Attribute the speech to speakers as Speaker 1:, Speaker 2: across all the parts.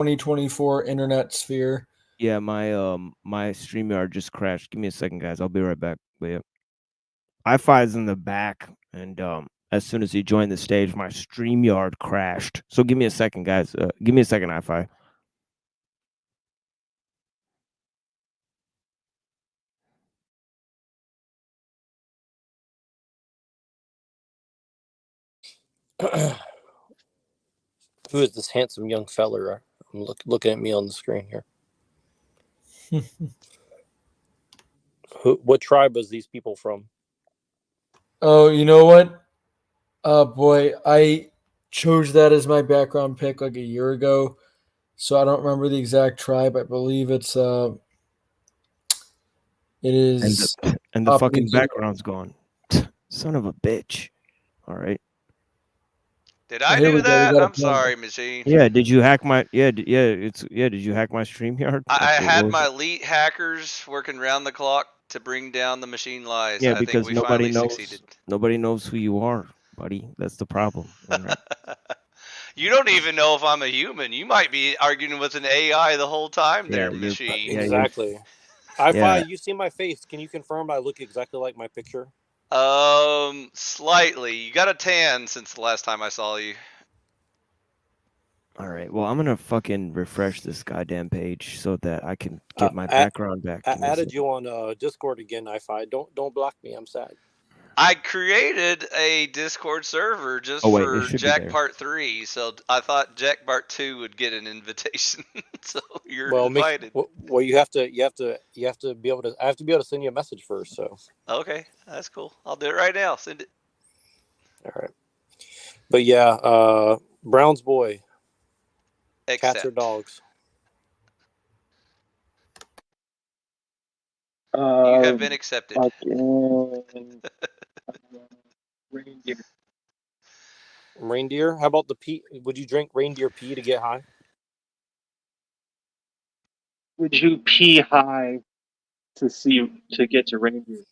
Speaker 1: 2024 internet sphere.
Speaker 2: Yeah, my StreamYard just crashed. Give me a second, guys. I'll be right back. But yeah, iFi is in the back, and as soon as he joined the stage, my StreamYard crashed. So give me a second, guys. Give me a second, iFi.
Speaker 3: Who is this handsome young feller? I'm looking at me on the screen here. What tribe was these people from?
Speaker 1: Oh, you know what? Boy, I chose that as my background pick like a year ago, so I don't remember the exact tribe. I believe it is.
Speaker 2: And the fucking background's gone. Son of a bitch. All right.
Speaker 4: Did I do that? I'm sorry, machine.
Speaker 2: Yeah, did you hack my did you hack my StreamYard?
Speaker 4: I had my elite hackers working round the clock to bring down the machine lies.
Speaker 2: Yeah,
Speaker 4: I
Speaker 2: because
Speaker 4: think we finally
Speaker 2: knows
Speaker 4: succeeded.
Speaker 2: Nobody knows who you are, buddy. That's the problem. Right.
Speaker 4: You don't even know if I'm a human. You might be arguing with an AI the whole time there, machine.
Speaker 3: Exactly. iFi, you see my face. Can you confirm I look exactly like my picture?
Speaker 4: Slightly. You got a tan since the last time I saw you.
Speaker 2: All right. Well, I'm gonna fucking refresh this goddamn page so that I can get my background back.
Speaker 3: I added you on Discord again, iFi. Don't block me. I'm sad.
Speaker 4: I created a Discord server just for Jack Part 3, so I thought Jack Part 2 would get an invitation. So you're invited.
Speaker 3: Well, you have to be able to. I have to be able to send you a message first. So.
Speaker 4: Okay, that's cool. I'll do it right now. Send it.
Speaker 3: All right. But yeah, Brown's boy. Cats or dogs?
Speaker 4: You have been accepted.
Speaker 3: Reindeer. Reindeer? How about the pee? Would you drink reindeer pee to get high?
Speaker 5: Would you pee high to get to reindeer?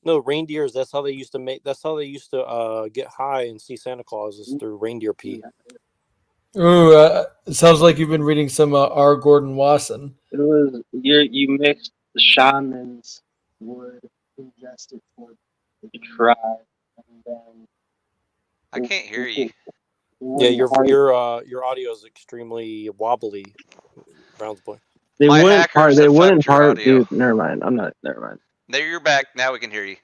Speaker 3: No, reindeers. That's how they used to make. That's how they used to get high and see Santa Claus is through reindeer pee.
Speaker 1: Ooh, it sounds like you've been reading some R. Gordon Wasson.
Speaker 5: It was you mixed the shamans would ingest it for the tribe, and then
Speaker 4: I can't hear you.
Speaker 3: Yeah, your audio is extremely wobbly, Brown's boy.
Speaker 5: They wouldn't part, dude. Never mind. Never mind.
Speaker 4: There, you're back. Now we can hear you.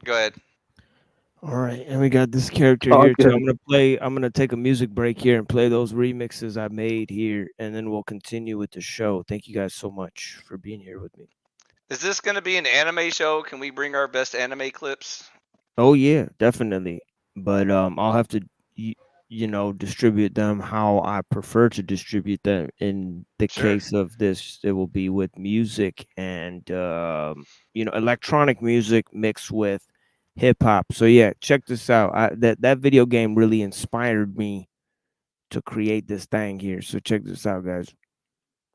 Speaker 4: Go ahead.
Speaker 2: All right, and we got this character here too. I'm gonna take a music break here and play those remixes I made here, and then we'll continue with the show. Thank you guys so much for being here with me.
Speaker 4: Is this gonna be an anime show? Can we bring our best anime clips?
Speaker 2: Oh yeah, definitely. But I'll have to distribute them how I prefer to distribute them. In the case of this, it will be with music and electronic music mixed with hip hop. So yeah, check this out. That video game really inspired me to create this thing here. So check this out, guys.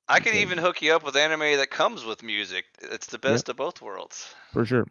Speaker 4: I can even hook you up with anime that comes with music. It's the best of both worlds.
Speaker 2: For sure.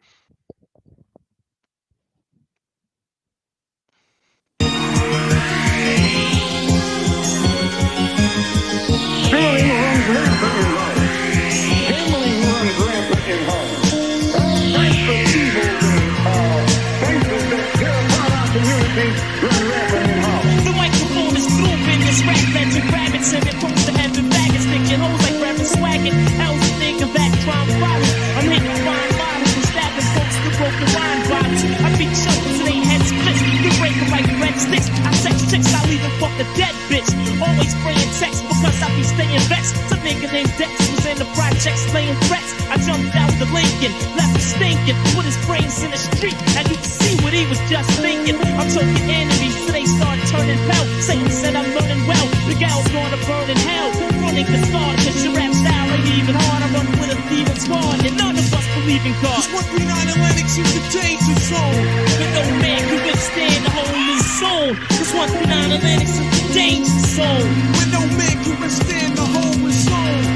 Speaker 6: The microphone is blooming, this rap legend rabbit sending folks to heaven back and sticking holes like rapping swagging. How's the nigga back trying to follow? I'm hitting fine bottles and stabbing folks with broken wine bottles. I beat chokers and they head splits. You break them like red sticks. I sex chicks, I'll even fuck a dead bitch. Always spraying text because I be staying vexed. Some nigga named Dex was in the projects laying threats. I jumped out the Lincoln, left him stinking with his brains in the street. And you can see what he was just thinking. I'm choking enemies till they start turning pale. Satan said I'm learning well. The gal's gonna burn in hell. Running the start, cause your rap style ain't even hard. I run with a thieving squad, and none of us believe in God. Cause 139 Atlantic is the danger zone. But no man can withstand the holy zone. Cause 139 Atlantic is the danger zone. When no man can withstand the holy zone.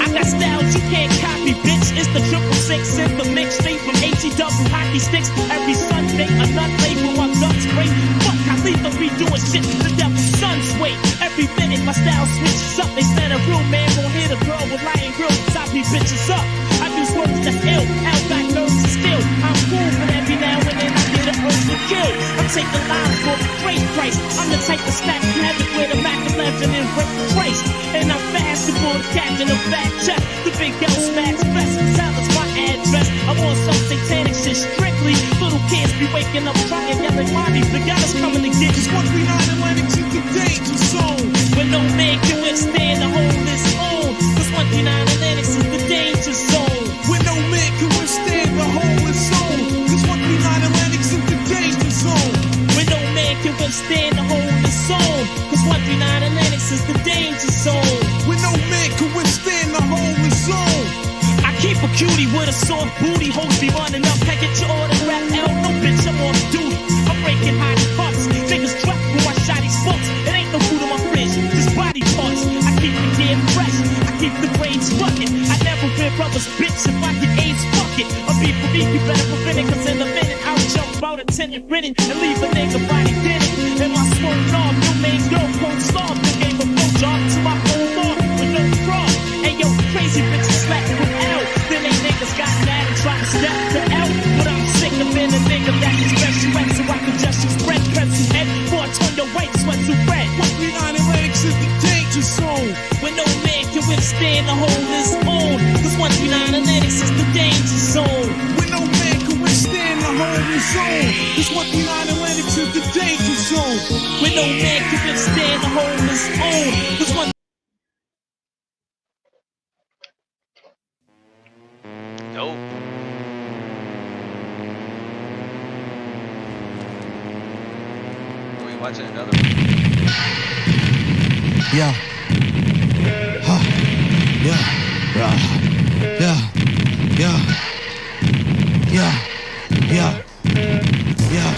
Speaker 6: I got styles you can't copy, bitch. It's the 666 and the mixtape from HE hockey sticks. Every Sunday, a nut label, my guns break. Fuck, I leave them be doing shit. The devil's son's way. Every every minute my style switches up. They said a real man won't hit a girl with lying grills. I beat bitches up. I do words that's ill. L got nerves to steal. I'm cool, but every now and then I get an urge to kill. I'm taking lines for a great price. I'm the type of snack you have it with a Mac 11 and break the trace. And I'm fast to pull the captain of fat chest. The big L smacks best. Tell us my address. I want some satanic shit strictly. Little kids be waking up trying, yelling, Mommy, the guy's coming to get us. 139 Atlantic to the danger zone. When no man can withstand the hold his own. Cause 139 Atlantic is the danger zone. When no man can withstand the hold his own. Cause 139 Atlantic is the danger zone. When no man can withstand the hold his own. Cause 139 Atlantic is the danger zone. When no man can withstand the hold his own. I keep a cutie with a soft booty. Hoes be running up, I get your autograph. L, no bitch, I'm on duty. I'm breaking hot pups. Niggas drop when I shot these folks. It ain't no food on my fridge, just body parts. I keep the gear fresh, I keep the brains fucking. I never been brothers, bitch. If I get AIDS, fuck it. A beef for me, you better prevent it. Cause in a minute, I'll jump out a tenant grinning and leave a nigga body dead. And my swollen arm, new main girl, won't stop. They gave a blowjob to my whole arm with no fraud. Hey yo, crazy bitches slacking with L. Then they niggas got mad and tried to step to L. But I'm sick of being a nigga that is best you wet so I can just spread pencil head before I turn your white sweat to red. 139 Atlantic is the danger zone. When no man can withstand the hold his own. Cause 139 Atlantic is the danger zone. When no man can withstand the hold his own. Cause 139 Atlantic is the danger zone. When no man can withstand the hold his own. Cause one.
Speaker 4: Nope. Are we watching another one?
Speaker 7: Yeah. Huh. Yeah. Yeah. Yeah. Yeah. Yeah. Yeah.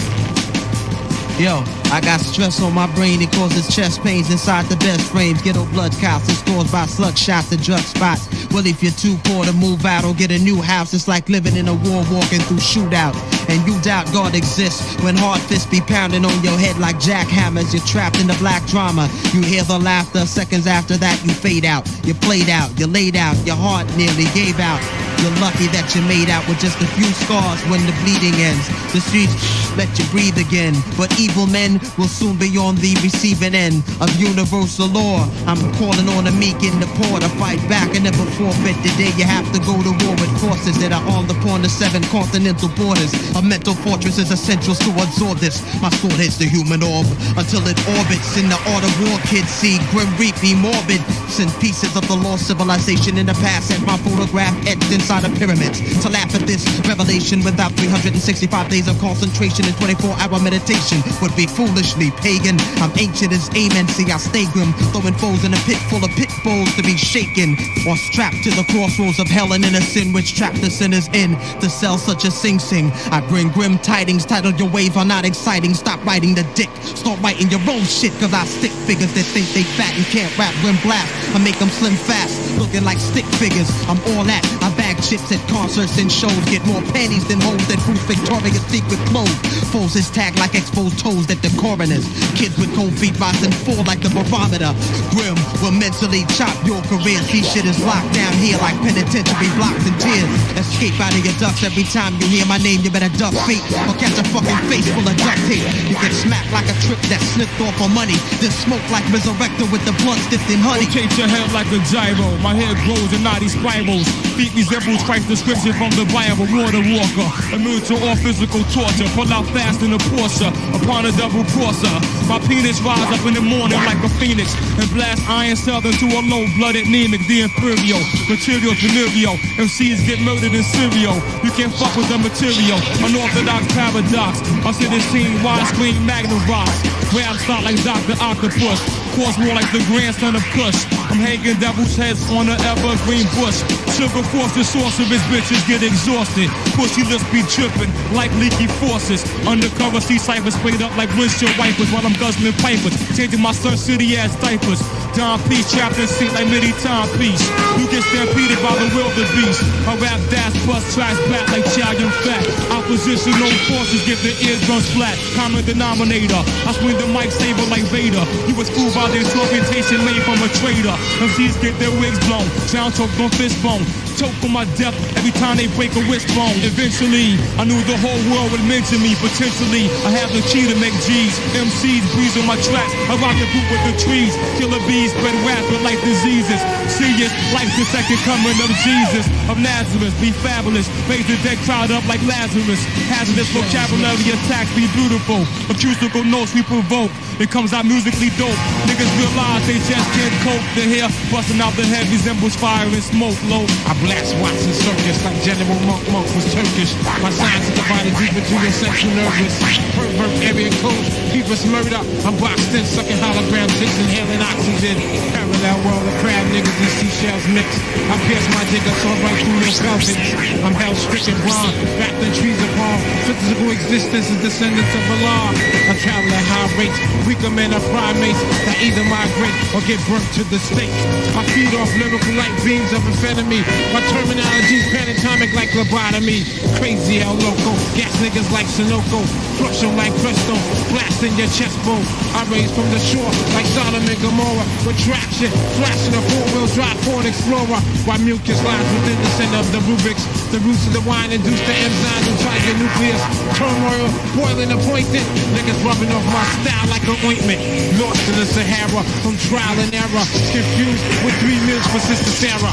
Speaker 7: Yo, I got stress on my brain, it causes chest pains inside the best frames. Ghetto blood counts and scores by slug shots and drug spots. Well, if you're too poor to move out or get a new house, it's like living in a war walking through shootout. And you doubt God exists when hard fists be pounding on your head like jackhammers. You're trapped in the black drama. You hear the laughter, seconds after that you fade out. You played out, you laid out, your heart nearly gave out. You're lucky that you made out with just a few scars when the bleeding ends. The streets let you breathe again, but evil men will soon be on the receiving end of universal law. I'm calling on the meek and the poor to fight back and never forfeit. Today you have to go to war with forces that are all upon the 7 continental borders. A mental fortress is essential to absorb this. My sword hits the human orb until it orbits. In the art of war, kids see grim reapy morbid. Send pieces of the lost civilization in the past and my photograph etched inside the pyramids. To laugh at this revelation without 365 days of concentration and 24-hour meditation would be foolishly pagan. I'm ancient as amen, see I stay grim, throwing foes in a pit full of pit bulls to be shaken, or strapped to the crossroads of hell and in a sin which trapped the sinners in to sell such a sing-sing. I bring grim tidings, titled your wave are not exciting. Stop writing the dick, start writing your own shit, cause I stick figures that think they fat and can't rap when blast. I make them slim fast, looking like stick figures. I'm all that, I bag chips at concerts and shows, get more panties than hoes that Bruce Victoria's Secret clothes. Foes is tagged like exposed toes at the coroners. Kids with cold feet rise and fall like the barometer. Grim will mentally chop your career. See shit is locked down here like penitentiary blocks and tears. Escape out of your ducks every time you hear my name. You better duck feet or catch a fucking face full of duct tape. You get smacked like a trick that slipped off for money. Then smoke like Resurrector with the blunt dipped in honey.
Speaker 8: Rotate your head like a gyro. My hair grows in knotty spirals. Feet resembles Christ's description from the Bible. Water walker, immune to all physical torture. Pull out fast in a Porsche upon a double crosser. My penis rise up in the morning like a phoenix and blast iron cells into a low-blooded anemic. The Imperio, material Denivio. MCs get murdered in Syrio. You can't fuck with the material. Unorthodox paradox. I see this scene widescreen magnum box. Grab start like Dr. Octopus. Course more like the grandson of Kush. I'm hanging devil's heads on an evergreen bush. Sugar forces, sorcerers, bitches get exhausted. Pussy lips be tripping like leaky forces. Undercover see ciphers played up like windshield wipers while I'm guzzling pipers. Changing my Sun City ass diapers. Don Peace, chapter seat like midi timepiece. You get stampeded by the wildebeest. I rap dash plus tracks back like Chow Yun Fat. Opposition, no forces, get the eardrums flat. Common denominator. I swing the mic saber like Vader. You was fooled by the orientation made from a traitor. MCs get their wigs blown. Sound choke on fist bone. Choke on my death every time they break a wishbone. Eventually, I knew the whole world would mention me. Potentially, I have the key to make G's. MCs breeze on my tracks. I rock the boot with the trees. Killer bees spread rapid like diseases. Serious, life's the second coming of Jesus of Nazareth. Be fabulous. Raise the dead crowd up like Lazarus. Hazardous vocabulary attacks be beautiful. Acoustical notes we provoke. It comes out musically dope. Niggas realize they just can't cope. They're here busting out the head resembles fire and smoke low.
Speaker 7: I blast Watson circus like General Monk was Turkish. My science is divided deep into your central nervous. Pervert area code, people's murder. I'm boxed in, sucking hologram chicks, inhaling oxygen. Parallel world of crab niggas and seashells mixed. I pierce my digger so right through your pelvics. I'm hell stricken bronze, wrapped in trees of palm. Physical existence is descendants of Allah. I travel at high rates, weaker men are primates that either migrate or get burnt to the stake. I feed off lyrical light beams of amphetamine. My terminology's panatomic like lobotomy. Crazy El Loco, gas niggas like Sunoco. Flush them like Presto, blast in your chest bone. I raise from the shore like Sodom and Gomorrah. With traction, flashing a four-wheel drive Ford Explorer. While mucus lies within the center of the Rubik's. The roots of the wine induce the enzymes inside your nucleus. Turmoil, boiling appointed. Niggas rubbing off my style like an ointment. Lost in the Sahara, from trial and error. Confused with 3 meals for Sister Sarah.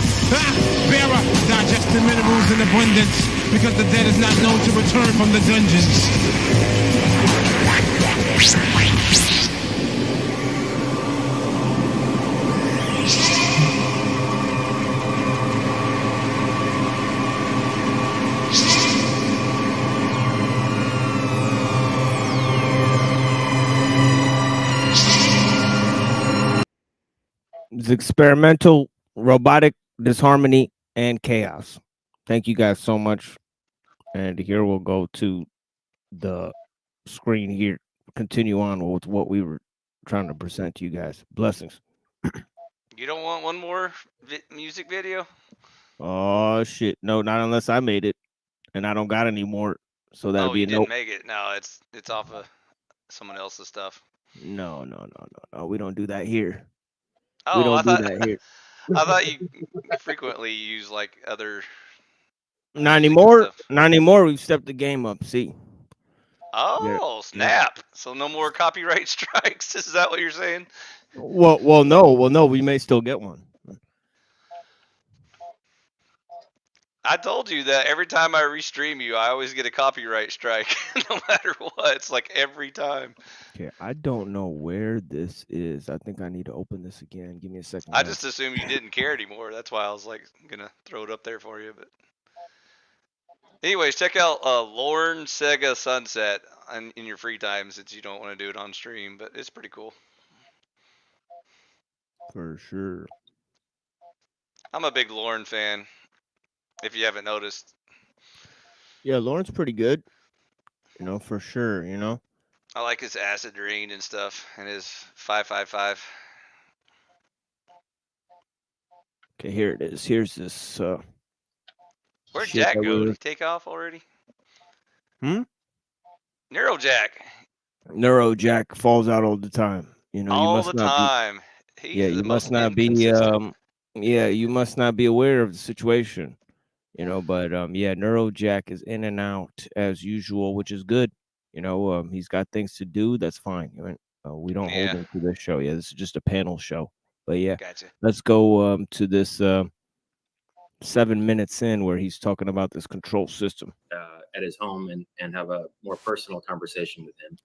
Speaker 7: Bearer, digesting minerals in abundance. Because the dead is not known to return from the dungeons.
Speaker 2: It's experimental, robotic disharmony, and chaos. Thank you guys so much. And here we'll go to the screen here. Continue on with what we were trying to present to you guys. Blessings.
Speaker 4: You don't want one more music video?
Speaker 2: Oh shit! No, not unless I made it, and I don't got any more. So that'll be
Speaker 4: you
Speaker 2: a
Speaker 4: didn't
Speaker 2: nope.
Speaker 4: make it. No, it's off of someone else's stuff.
Speaker 2: No. We don't do that here.
Speaker 4: Oh,
Speaker 2: we don't
Speaker 4: I thought
Speaker 2: do that here.
Speaker 4: I thought you frequently use like other.
Speaker 2: Not anymore. Not anymore. We've stepped the game up. See.
Speaker 4: Oh, snap! So no more copyright strikes. Is that what you're saying?
Speaker 2: Well, no. We may still get one.
Speaker 4: I told you that every time I restream you, I always get a copyright strike, no matter what. It's like every time.
Speaker 2: Okay, I don't know where this is. I think I need to open this again. Give me a second.
Speaker 4: I just assumed you didn't care anymore. That's why I was like gonna throw it up there for you. But anyways, check out Lorne Sega Sunset in your free time since you don't want to do it on stream. But it's pretty cool.
Speaker 2: For sure.
Speaker 4: I'm a big Lorne fan. If you haven't noticed.
Speaker 2: Yeah, Lawrence pretty good. For sure,
Speaker 4: I like his acid rain and stuff and his 555.
Speaker 2: Okay, here it is. Here's this
Speaker 4: Where'd Jack go? Did he take off already? Neurojack.
Speaker 2: Neurojack falls out all the time.
Speaker 4: All the time.
Speaker 2: You must not be you must not be aware of the situation. But Neurojack is in and out as usual, which is good. He's got things to do. That's fine. We don't hold him to this show. Yeah, this is just a panel show. But yeah,
Speaker 4: gotcha.
Speaker 2: Let's go to this 7 minutes in where he's talking about this control system
Speaker 9: at his home and have a more personal conversation with him.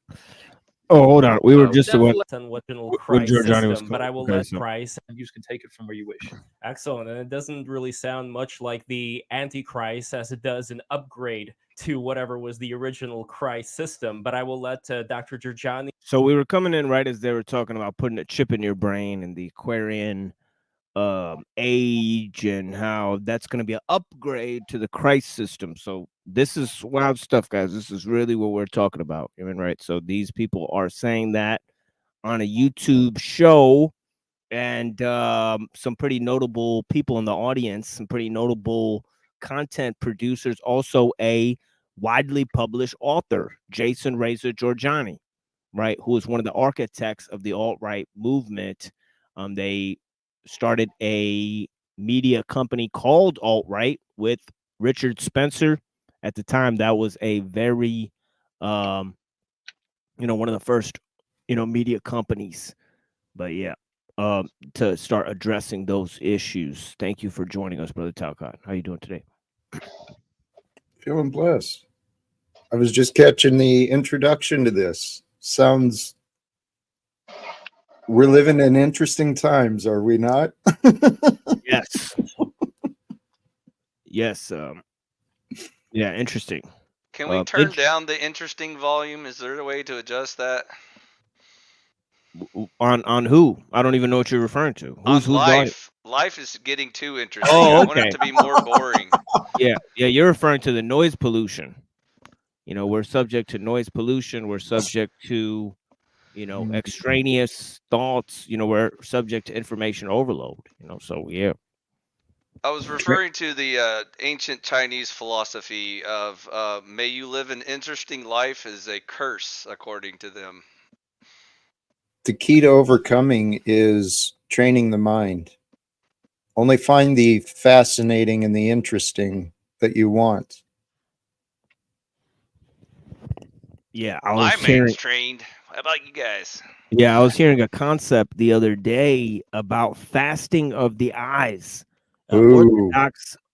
Speaker 2: Oh, hold on. We were just
Speaker 10: when Giorgiani was but I will let Christ.
Speaker 11: You can take it from where you wish.
Speaker 10: Excellent. And it doesn't really sound much like the Antichrist as it does an upgrade to whatever was the original Christ system. But I will let Dr. Giorgiani.
Speaker 2: So we were coming in right as they were talking about putting a chip in your brain and the Aquarian age and how that's going to be an upgrade to the Christ system. So this is wild stuff, guys. This is really what we're talking about. Right? So these people are saying that on a YouTube show, and some pretty notable people in the audience, some pretty notable content producers, also a widely published author, Jason Razor Giorgiani, right, who is one of the architects of the alt-right movement. They started a media company called Alt-Right with Richard Spencer. At the time, that was a very, one of the first, media companies. But yeah, to start addressing those issues. Thank you for joining us, Brother Talcott. How you doing today?
Speaker 11: Feeling blessed. I was just catching the introduction to this. Sounds we're living in interesting times, are we not?
Speaker 2: Yes. Yes. Yeah, interesting.
Speaker 4: Can we turn down the interesting volume? Is there a way to adjust that?
Speaker 2: On who? I don't even know what you're referring to. Who's
Speaker 4: life? Life is getting too interesting.
Speaker 2: Oh,
Speaker 4: I want it to be more boring.
Speaker 2: Yeah, you're referring to the noise pollution. We're subject to noise pollution. We're subject to, extraneous thoughts. We're subject to information overload. So yeah.
Speaker 4: I was referring to the ancient Chinese philosophy of may you live an interesting life is a curse, according to them.
Speaker 11: The key to overcoming is training the mind. Only find the fascinating and the interesting that you want.
Speaker 2: Yeah,
Speaker 4: My man's trained. How about you guys?
Speaker 2: Yeah, I was hearing a concept the other day about fasting of the eyes.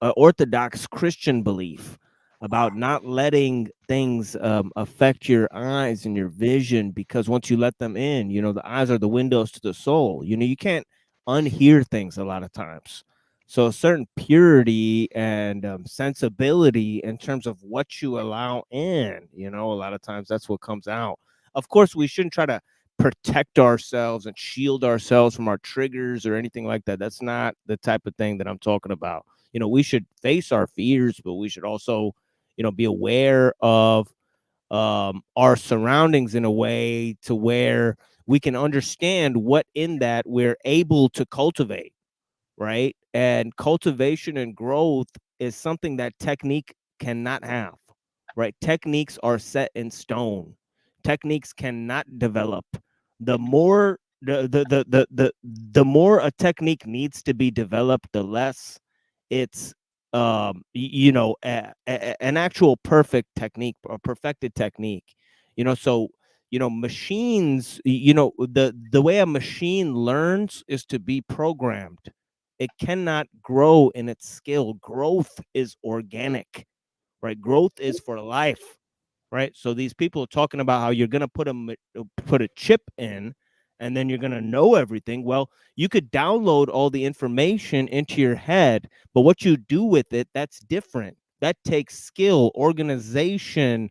Speaker 2: Orthodox Christian belief about not letting things affect your eyes and your vision, because once you let them in, the eyes are the windows to the soul. You can't unhear things a lot of times. So a certain purity and sensibility in terms of what you allow in, a lot of times that's what comes out. Of course, we shouldn't try to protect ourselves and shield ourselves from our triggers or anything like that. That's not the type of thing that I'm talking about. We should face our fears, but we should also, be aware of our surroundings in a way to where we can understand what in that we're able to cultivate, right? And cultivation and growth is something that technique cannot have, right? Techniques are set in stone. Techniques cannot develop. The more the more a technique needs to be developed, the less it's an actual perfect technique or perfected technique. So machines, the way a machine learns is to be programmed. It cannot grow in its skill. Growth is organic, right? Growth is for life, right? So these people are talking about how you're going to put a chip in and then you're going to know everything. Well, you could download all the information into your head, but what you do with it, that's different. That takes skill, organization,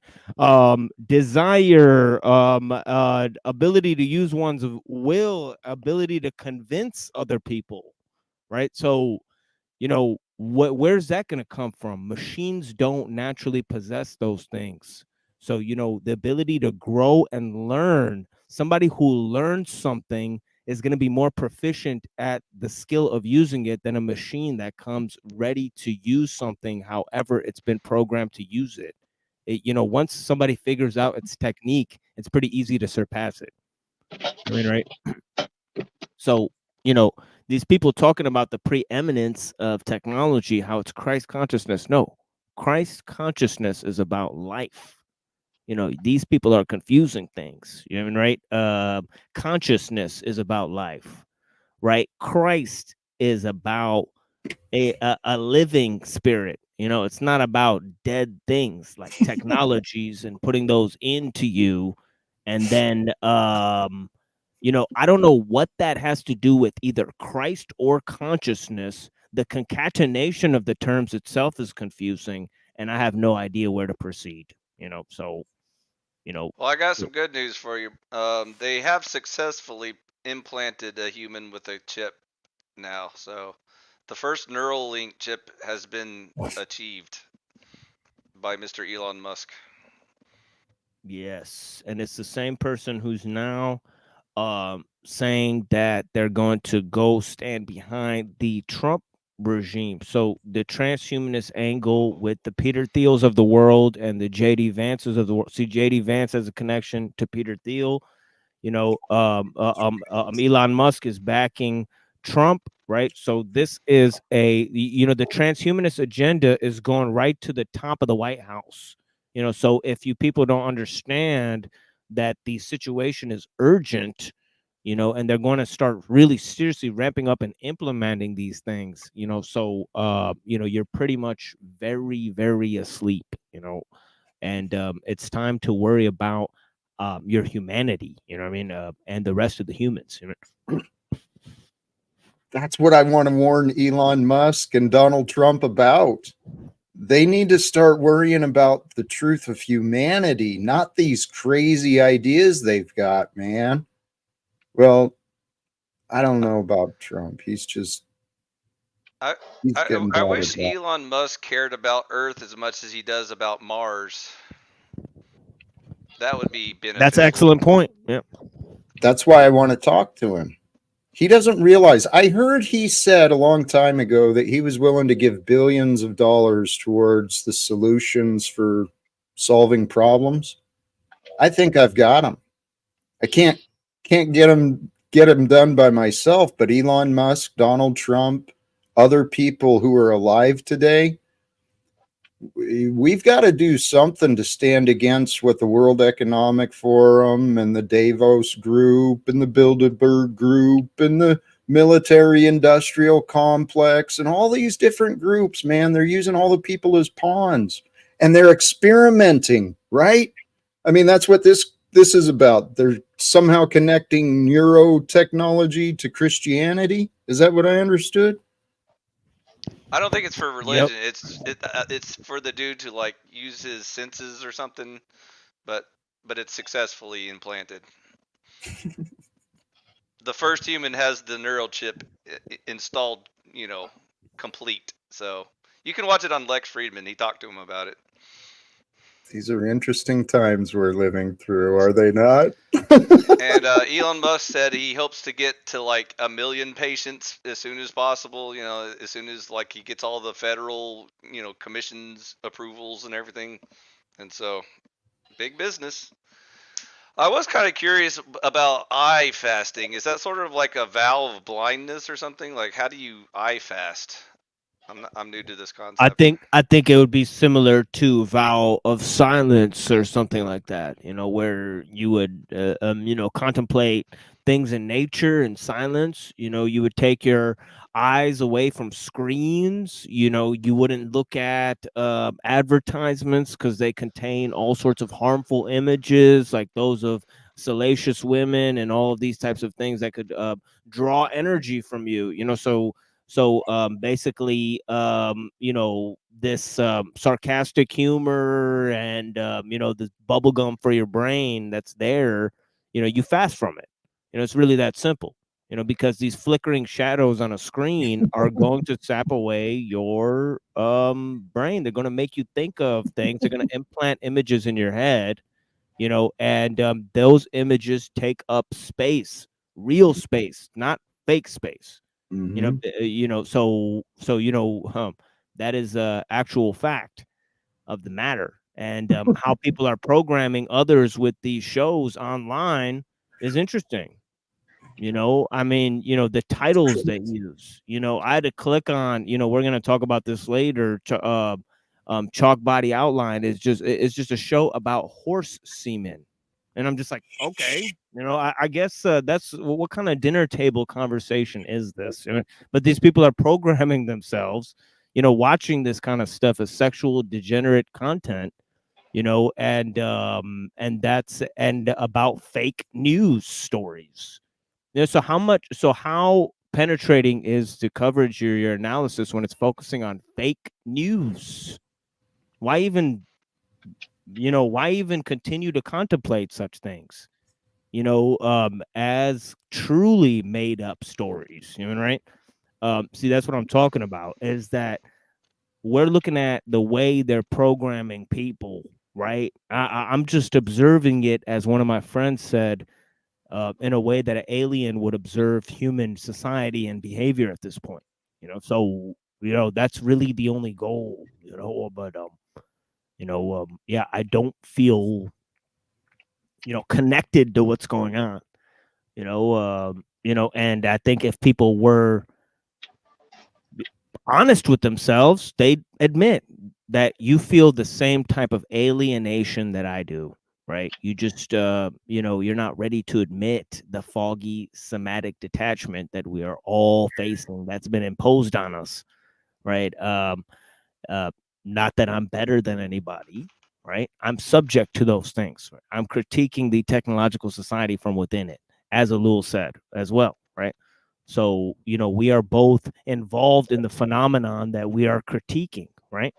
Speaker 2: desire, ability to use one's will, ability to convince other people, right? So, where's that going to come from? Machines don't naturally possess those things. So, the ability to grow and learn, somebody who learns something is going to be more proficient at the skill of using it than a machine that comes ready to use something, however it's been programmed to use it. Once somebody figures out its technique, it's pretty easy to surpass it. I mean, right? So, these people talking about the preeminence of technology, how it's Christ consciousness. No, Christ consciousness is about life. These people are confusing things. You know what I mean, right? Consciousness is about life, right? Christ is about a living spirit. It's not about dead things like technologies and putting those into you. And then, I don't know what that has to do with either Christ or consciousness. The concatenation of the terms itself is confusing, and I have no idea where to proceed. So,
Speaker 4: Well, I got some good news for you. They have successfully implanted a human with a chip now. So the first Neuralink chip has been achieved by Mr. Elon Musk.
Speaker 2: Yes, and it's the same person who's now saying that they're going to go stand behind the Trump regime. So the transhumanist angle with the Peter Thiels of the world and the JD Vances of the world. See, JD Vance has a connection to Peter Thiel. Elon Musk is backing Trump, right? So this is the transhumanist agenda is going right to the top of the White House. So if you people don't understand that the situation is urgent, and they're going to start really seriously ramping up and implementing these things, so you're pretty much very, very asleep, and it's time to worry about your humanity, and the rest of the humans.
Speaker 11: That's what I want to warn Elon Musk and Donald Trump about. They need to start worrying about the truth of humanity, not these crazy ideas they've got, man. Well, I don't know about Trump. He's just
Speaker 4: I wish Elon Musk cared about Earth as much as he does about Mars. That would be beneficial.
Speaker 2: That's an excellent point. Yeah.
Speaker 11: That's why I want to talk to him. He doesn't realize. I heard he said a long time ago that he was willing to give billions of dollars towards the solutions for solving problems. I think I've got him. I can't get him done by myself, but Elon Musk, Donald Trump, other people who are alive today, we've got to do something to stand against what the World Economic Forum and the Davos Group and the Bilderberg Group and the military industrial complex and all these different groups, man. They're using all the people as pawns and they're experimenting, right? I mean, that's what this is about. They're somehow connecting neurotechnology to Christianity. Is that what I understood?
Speaker 4: I don't think it's for religion. Yep. It's for the dude to like use his senses or something, but it's successfully implanted. The first human has the neural chip installed, complete. So you can watch it on Lex Friedman. He talked to him about it.
Speaker 11: These are interesting times we're living through, are they not?
Speaker 4: And Elon Musk said he hopes to get to like 1 million patients as soon as possible, as soon as like he gets all the federal, commissions, approvals and everything. And so big business. I was kind of curious about eye fasting. Is that sort of like a vow of blindness or something? Like how do you eye fast? I'm new to this concept.
Speaker 2: I think it would be similar to vow of silence or something like that, where you would contemplate things in nature and silence. You would take your eyes away from screens. You wouldn't look at advertisements because they contain all sorts of harmful images like those of salacious women and all of these types of things that could draw energy from you. So basically, this sarcastic humor and, this bubble gum for your brain that's there, you fast from it. It's really that simple, because these flickering shadows on a screen are going to sap away your brain. They're going to make you think of things. They're going to implant images in your head, and those images take up space, real space, not fake space.
Speaker 11: Mm-hmm.
Speaker 2: That is actual fact of the matter, and how people are programming others with these shows online is interesting. The titles they use. I had to click on. We're gonna talk about this later. Chalk Body Outline is just a show about horse semen. And I'm just like, okay, I guess that's what kind of dinner table conversation is this? But these people are programming themselves, watching this kind of stuff as sexual degenerate content, and about fake news stories. So how penetrating is the coverage your analysis when it's focusing on fake news? Why even continue to contemplate such things, as truly made up stories, right? See, that's what I'm talking about, is that we're looking at the way they're programming people, right? I'm just observing it, as one of my friends said, in a way that an alien would observe human society and behavior at this point. So that's really the only goal. But yeah, I don't feel connected to what's going on. And I think if people were honest with themselves, they'd admit that you feel the same type of alienation that I do, right? You just, you're not ready to admit the foggy somatic detachment that we are all facing that's been imposed on us, right? Not that I'm better than anybody, right? I'm subject to those things. Right? I'm critiquing the technological society from within it, as Alul said as well, right? So, we are both involved in the phenomenon that we are critiquing, right?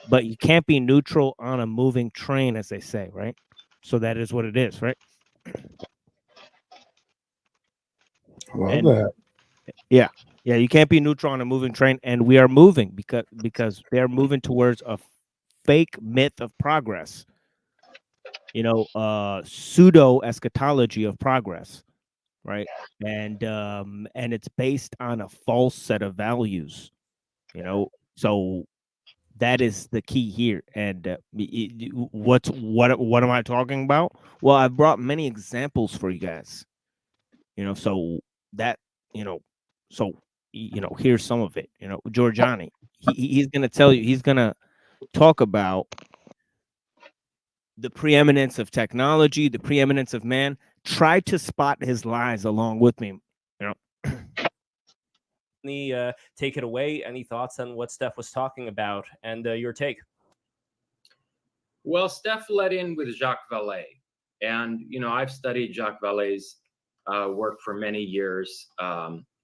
Speaker 2: But you can't be neutral on a moving train, as they say, right? So that is what it is, right?
Speaker 11: Love that.
Speaker 2: Yeah, you can't be neutral on a moving train, and we are moving because they're moving towards a fake myth of progress. Pseudo eschatology of progress, right? And it's based on a false set of values. So that is the key here. And what am I talking about? Well, I've brought many examples for you guys. So that so here's some of it. Giorgiani, he's going to tell you, he's going to talk about the preeminence of technology, the preeminence of man. Try to spot his lies along with me.
Speaker 10: Take it away. Any thoughts on what Steph was talking about and your take?
Speaker 9: Well, Steph led in with Jacques Vallée, and I've studied Jacques Vallée's work for many years,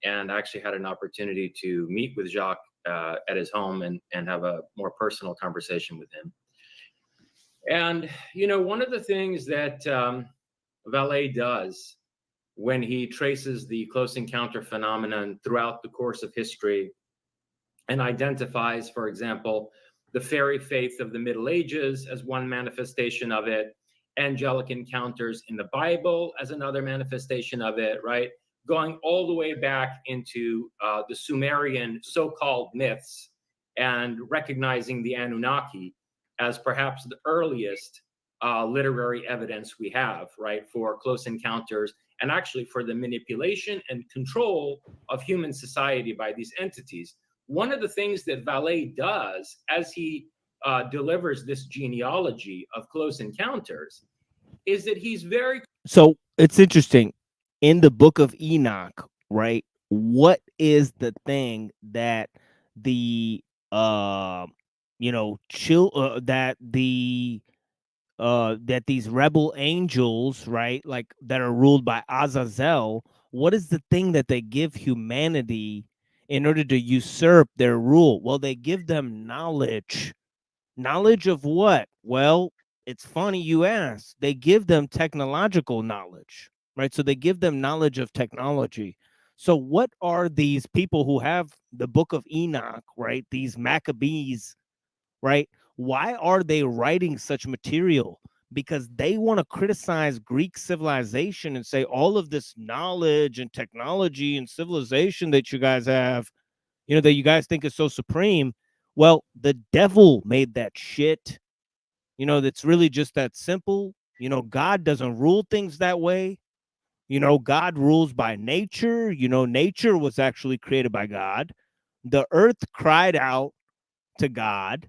Speaker 9: and actually had an opportunity to meet with Jacques at his home and have a more personal conversation with him. And one of the things that Vallée does when he traces the close encounter phenomenon throughout the course of history and identifies, for example, the fairy faith of the Middle Ages as one manifestation of it, angelic encounters in the Bible as another manifestation of it, right? Going all the way back into the Sumerian so-called myths and recognizing the Anunnaki as perhaps the earliest literary evidence we have, right, for close encounters and actually for the manipulation and control of human society by these entities. One of the things that Vallée does as he delivers this genealogy of close encounters is that he's very...
Speaker 2: So it's interesting. In the book of Enoch, right, what is the thing that the that these rebel angels, right, like that are ruled by Azazel, what is the thing that they give humanity in order to usurp their rule? Well, they give them knowledge. Knowledge of what? Well, it's funny you ask. They give them technological knowledge, right? So they give them knowledge of technology. So what are these people who have the book of Enoch, right? These Maccabees, right? Why are they writing such material? Because they want to criticize Greek civilization and say all of this knowledge and technology and civilization that you guys have, that you guys think is so supreme. Well, the devil made that shit. That's really just that simple. God doesn't rule things that way. God rules by nature. Nature was actually created by God. The earth cried out to God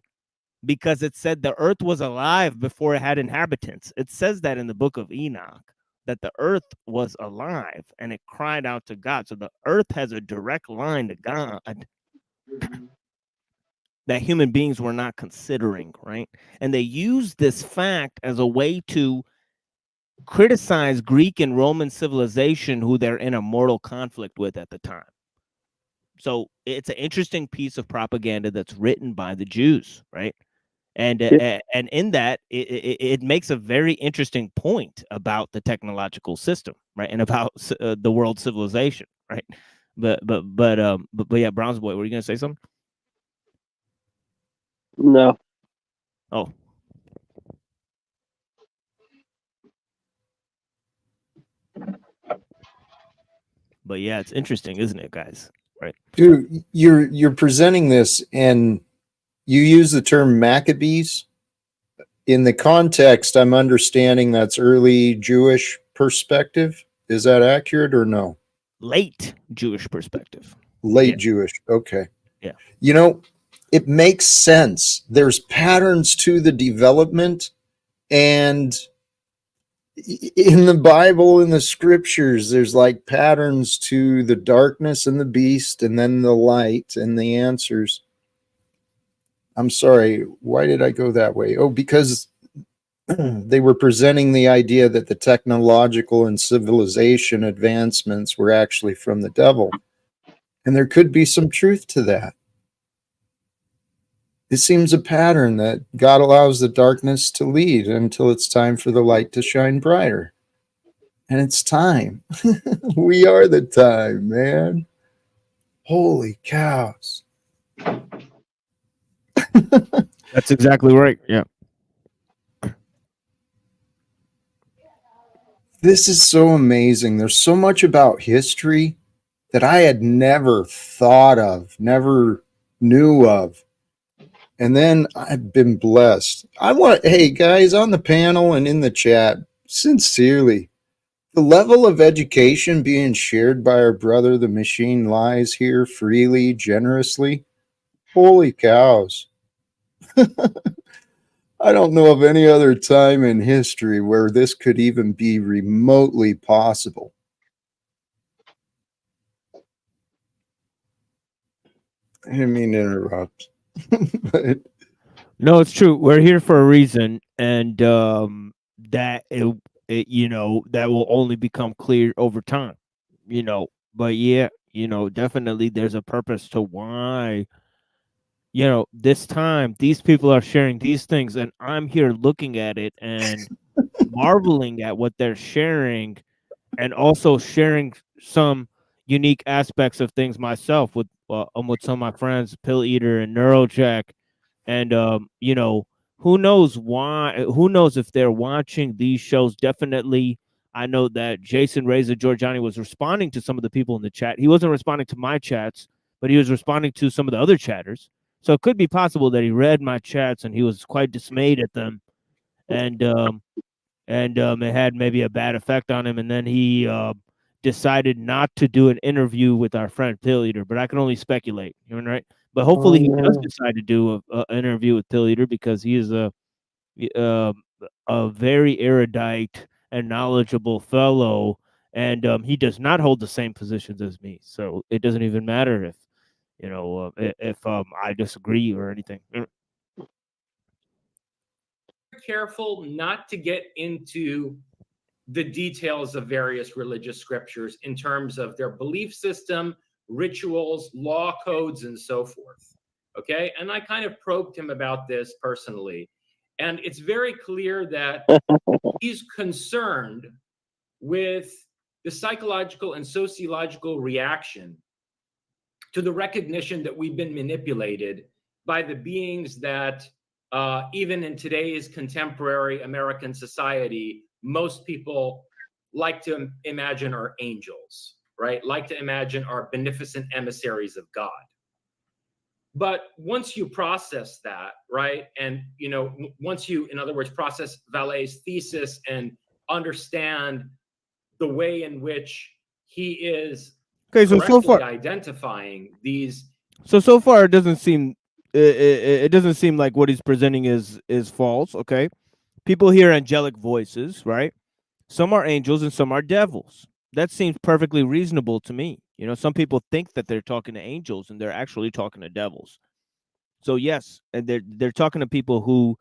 Speaker 2: because it said the earth was alive before it had inhabitants. It says that in the book of Enoch, that the earth was alive and it cried out to God. So the earth has a direct line to God that human beings were not considering, right? And they use this fact as a way to criticize Greek and Roman civilization, who they're in a mortal conflict with at the time. So it's an interesting piece of propaganda that's written by the Jews, right? And in that, it makes a very interesting point about the technological system, right, and about the world civilization, right? But yeah, Browns boy, were you gonna say something?
Speaker 5: No.
Speaker 2: Oh. But yeah, it's interesting, isn't it, guys? Right.
Speaker 11: Dude, you're presenting this and you use the term Maccabees. In the context, I'm understanding that's early Jewish perspective. Is that accurate or no?
Speaker 2: Late Jewish perspective.
Speaker 11: Late
Speaker 2: Yeah.
Speaker 11: Jewish. Okay.
Speaker 2: Yeah.
Speaker 11: You know, it makes sense. There's patterns to the development, and in the Bible, in the scriptures, there's like patterns to the darkness and the beast, and then the light and the answers. I'm sorry, why did I go that way? Oh, because they were presenting the idea that the technological and civilization advancements were actually from the devil. And there could be some truth to that. It seems a pattern that God allows the darkness to lead until it's time for the light to shine brighter. And it's time. We are the time, man. Holy cows.
Speaker 2: That's exactly right. Yeah.
Speaker 11: This is so amazing. There's so much about history that I had never thought of, never knew of. And then I've been blessed. Hey guys, on the panel and in the chat, sincerely, the level of education being shared by our brother, the Machine Lies, here freely, generously. Holy cows. I don't know of any other time in history where this could even be remotely possible. I didn't mean to interrupt. But
Speaker 2: No, it's true. We're here for a reason, and that it you know, that will only become clear over time. You know, but yeah, you know, definitely there's a purpose to why. You know, this time these people are sharing these things, and I'm here looking at it and marveling at what they're sharing, and also sharing some unique aspects of things myself with some of my friends, Pill Eater and Neurojack, and you know, who knows why? Who knows if they're watching these shows? Definitely, I know that Jason Reza Giorgiani was responding to some of the people in the chat. He wasn't responding to my chats, but he was responding to some of the other chatters. So it could be possible that he read my chats and he was quite dismayed at them, and it had maybe a bad effect on him. And then he decided not to do an interview with our friend Pill Eater. But I can only speculate, you know, right? But hopefully he does decide to do an interview with Pill Eater, because he is a very erudite and knowledgeable fellow, and he does not hold the same positions as me. So it doesn't even matter if, you know, if I disagree or anything.
Speaker 9: Careful not to get into the details of various religious scriptures in terms of their belief system, rituals, law codes, and so forth. Okay. And I kind of probed him about this personally. And it's very clear that he's concerned with the psychological and sociological reaction to the recognition that we've been manipulated by the beings that even in today's contemporary American society, most people like to imagine are angels, right? Like to imagine are beneficent emissaries of God. But once you process that, right? And, you know, once you, in other words, process Vallee's thesis and understand the way in which he is
Speaker 2: so far
Speaker 9: identifying these.
Speaker 2: So far it doesn't seem it doesn't seem like what he's presenting is false. Okay, people hear angelic voices, right? Some are angels and some are devils. That seems perfectly reasonable to me. You know, some people think that they're talking to angels and they're actually talking to devils. So yes, and they're talking to people who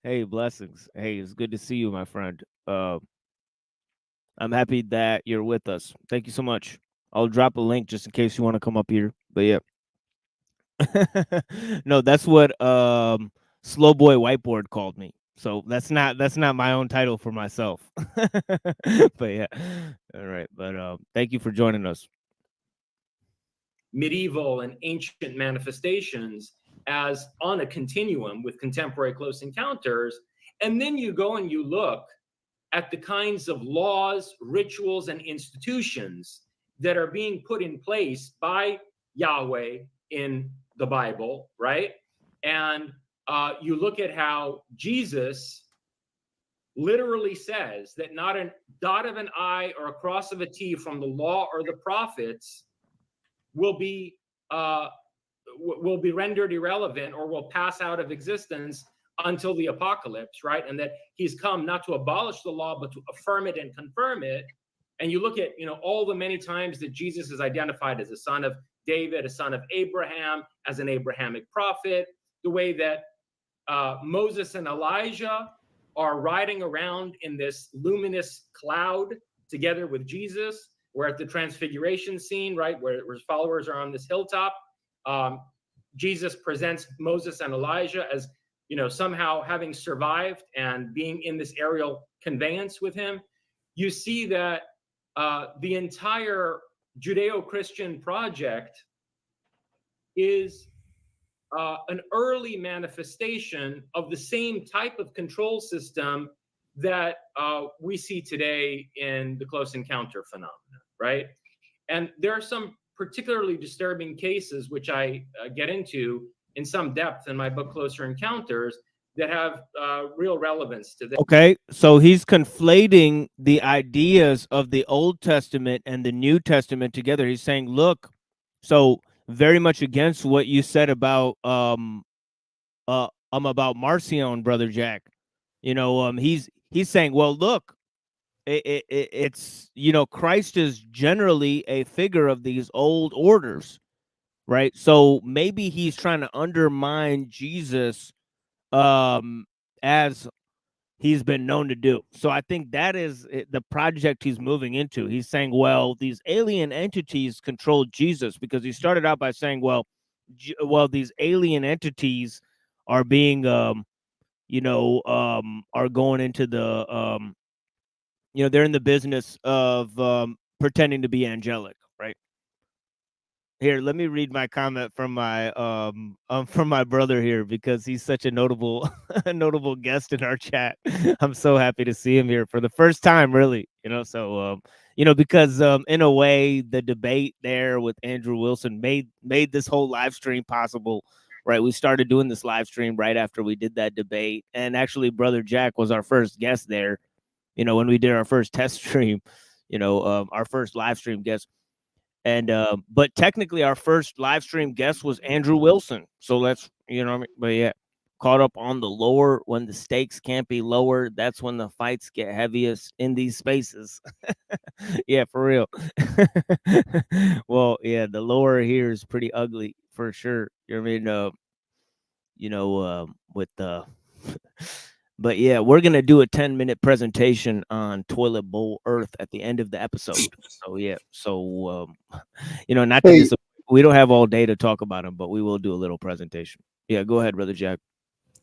Speaker 2: hey, blessings. Hey, it's good to see you, my friend. I'm happy that you're with us. Thank you so much. I'll drop a link just in case you want to come up here. But yeah. No, that's what Slow Boy Whiteboard called me. So that's not my own title for myself. But yeah. All right. But thank you for joining us.
Speaker 9: Medieval and ancient manifestations as on a continuum with contemporary close encounters. And then you go and you look at the kinds of laws, rituals, and institutions that are being put in place by Yahweh in the Bible, right? And you look at how Jesus literally says that not a dot of an I or a cross of a T from the law or the prophets will be rendered irrelevant or will pass out of existence until the apocalypse, right? And that he's come not to abolish the law, but to affirm it and confirm it. And you look at, all the many times that Jesus is identified as a son of David, a son of Abraham, as an Abrahamic prophet, the way that Moses and Elijah are riding around in this luminous cloud together with Jesus. We're at the transfiguration scene, right, where his followers are on this hilltop. Jesus presents Moses and Elijah as, somehow having survived and being in this aerial conveyance with him. You see that the entire Judeo-Christian project is an early manifestation of the same type of control system that we see today in the close encounter phenomenon, right? And there are some particularly disturbing cases, which I get into in some depth in my book, Closer Encounters, that have real relevance to this.
Speaker 2: Okay, so he's conflating the ideas of the Old Testament and the New Testament together. He's saying, look, so very much against what you said about about Marcion, Brother Jack. He's saying, well, look, it's Christ is generally a figure of these old orders, right? So maybe he's trying to undermine Jesus as he's been known to do. So I think that is the project he's moving into. He's saying, well, these alien entities control Jesus, because he started out by saying, well, these alien entities are being, are going into the, they're in the business of pretending to be angelic, right? Here, let me read my comment from my brother here, because he's such a notable notable guest in our chat. I'm so happy to see him here for the first time, really. So because in a way the debate there with Andrew Wilson made this whole live stream possible, right? We started doing this live stream right after we did that debate, and actually Brother Jack was our first guest there. When we did our first test stream, our first live stream guest. And but technically our first live stream guest was Andrew Wilson. So let's, but yeah, caught up on the lore. When the stakes can't be lower, that's when the fights get heaviest in these spaces. Yeah, for real. Well, yeah, the lore here is pretty ugly for sure. With the but yeah, we're gonna do a 10-minute presentation on toilet bowl Earth at the end of the episode. So yeah, not to we don't have all day to talk about them, but we will do a little presentation. Yeah, go ahead, Brother Jack.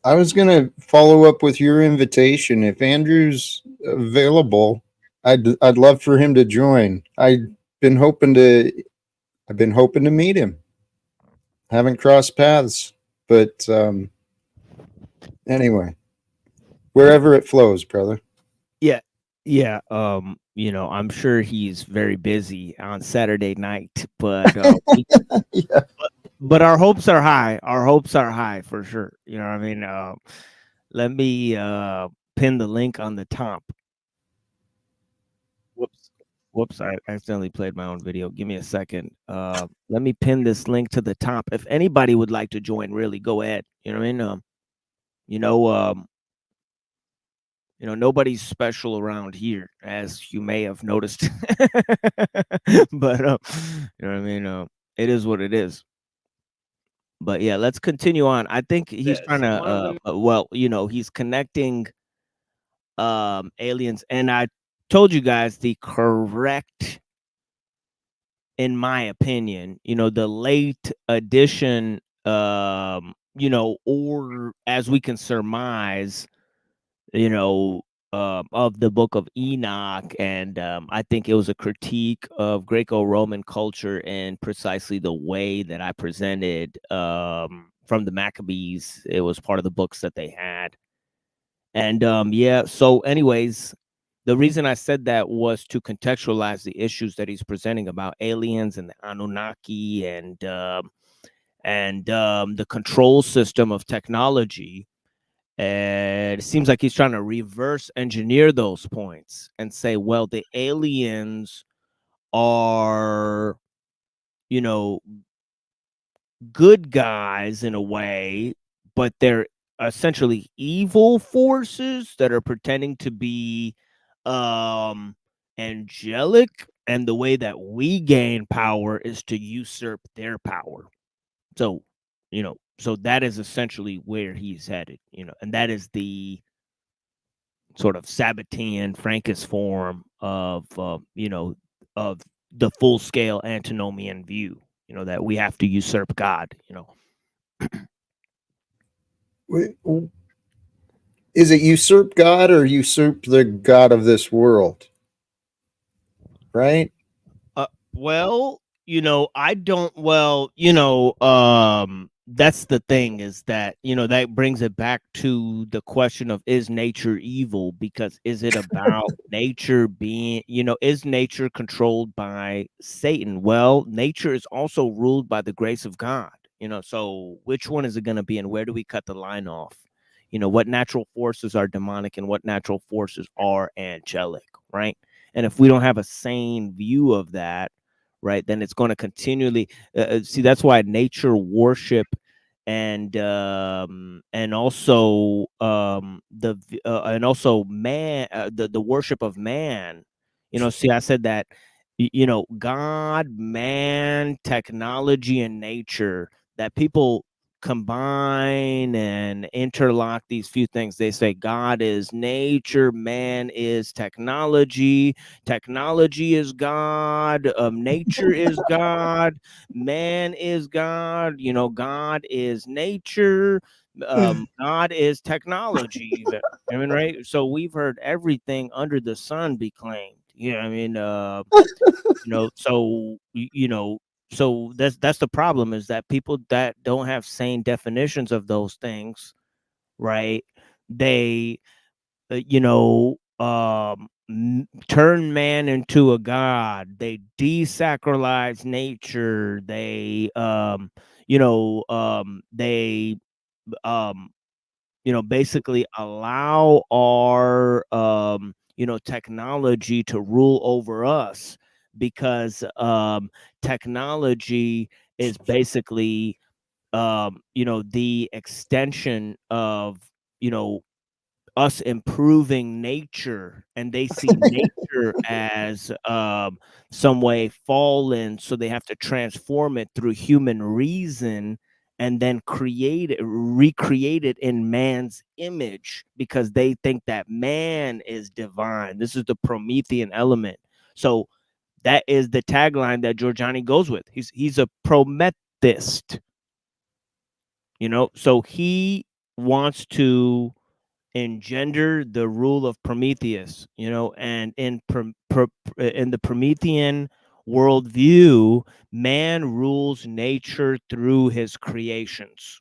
Speaker 11: I was gonna follow up with your invitation. If Andrew's available, I'd love for him to join. I've been hoping to meet him. Haven't crossed paths, but anyway. Wherever it flows, brother.
Speaker 2: Yeah. I'm sure he's very busy on Saturday night, but
Speaker 11: yeah.
Speaker 2: But our hopes are high. Our hopes are high for sure. Let me pin the link on the top. Whoops! I accidentally played my own video. Give me a second. Let me pin this link to the top. If anybody would like to join, really go ahead. Nobody's special around here, as you may have noticed. But it is what it is. But yeah, let's continue on. I think he's trying to he's connecting aliens, and I told you guys the correct, in my opinion, the late addition, or as we can surmise, of the Book of Enoch, and I think it was a critique of Greco-Roman culture and precisely the way that I presented from the Maccabees. It was part of the books that they had, and so anyways, the reason I said that was to contextualize the issues that he's presenting about aliens and the Anunnaki and the control system of technology. And it seems like he's trying to reverse engineer those points and say, well, the aliens are, you know, good guys in a way, but they're essentially evil forces that are pretending to be angelic, and the way that we gain power is to usurp their power. So, you know, so that is essentially where he's headed, you know, and that is the sort of Sabbatean Frankist form of, you know, of the full scale antinomian view, you know, that we have to usurp God, you know.
Speaker 11: Is it usurp God or usurp the God of this world? Right?
Speaker 2: Well, you know, I don't, well, you know, that's the thing, is that, you know, that brings it back to the question of, is nature evil? Because is it about nature being, you know, is nature controlled by Satan? Well, nature is also ruled by the grace of God, you know, so which one is it going to be, and where do we cut the line off? You know, what natural forces are demonic and what natural forces are angelic, right? And if we don't have a sane view of that, right, then it's going to continually see, that's why nature worship and also and also man, the worship of man, you know, see, I said that, you know, God, man, technology, and nature, that people combine and interlock these few things. They say God is nature, man is technology, technology is God, nature is God, man is God, you know, God is nature, God is technology even. I mean, right? So we've heard everything under the sun be claimed. Yeah, I mean, you know, so you know, so that's the problem, is that people that don't have sane definitions of those things, right? They, you know, turn man into a god. They desacralize nature. They, you know, they, you know, basically allow our, you know, technology to rule over us, because technology is basically, you know, the extension of, you know, us improving nature, and they see nature as some way fallen, so they have to transform it through human reason and then recreate it in man's image, because they think that man is divine. This is the Promethean element. So that is the tagline that Giorgiani goes with. He's a Promethist, you know, so he wants to engender the rule of Prometheus, you know, and in the Promethean worldview, man rules nature through his creations.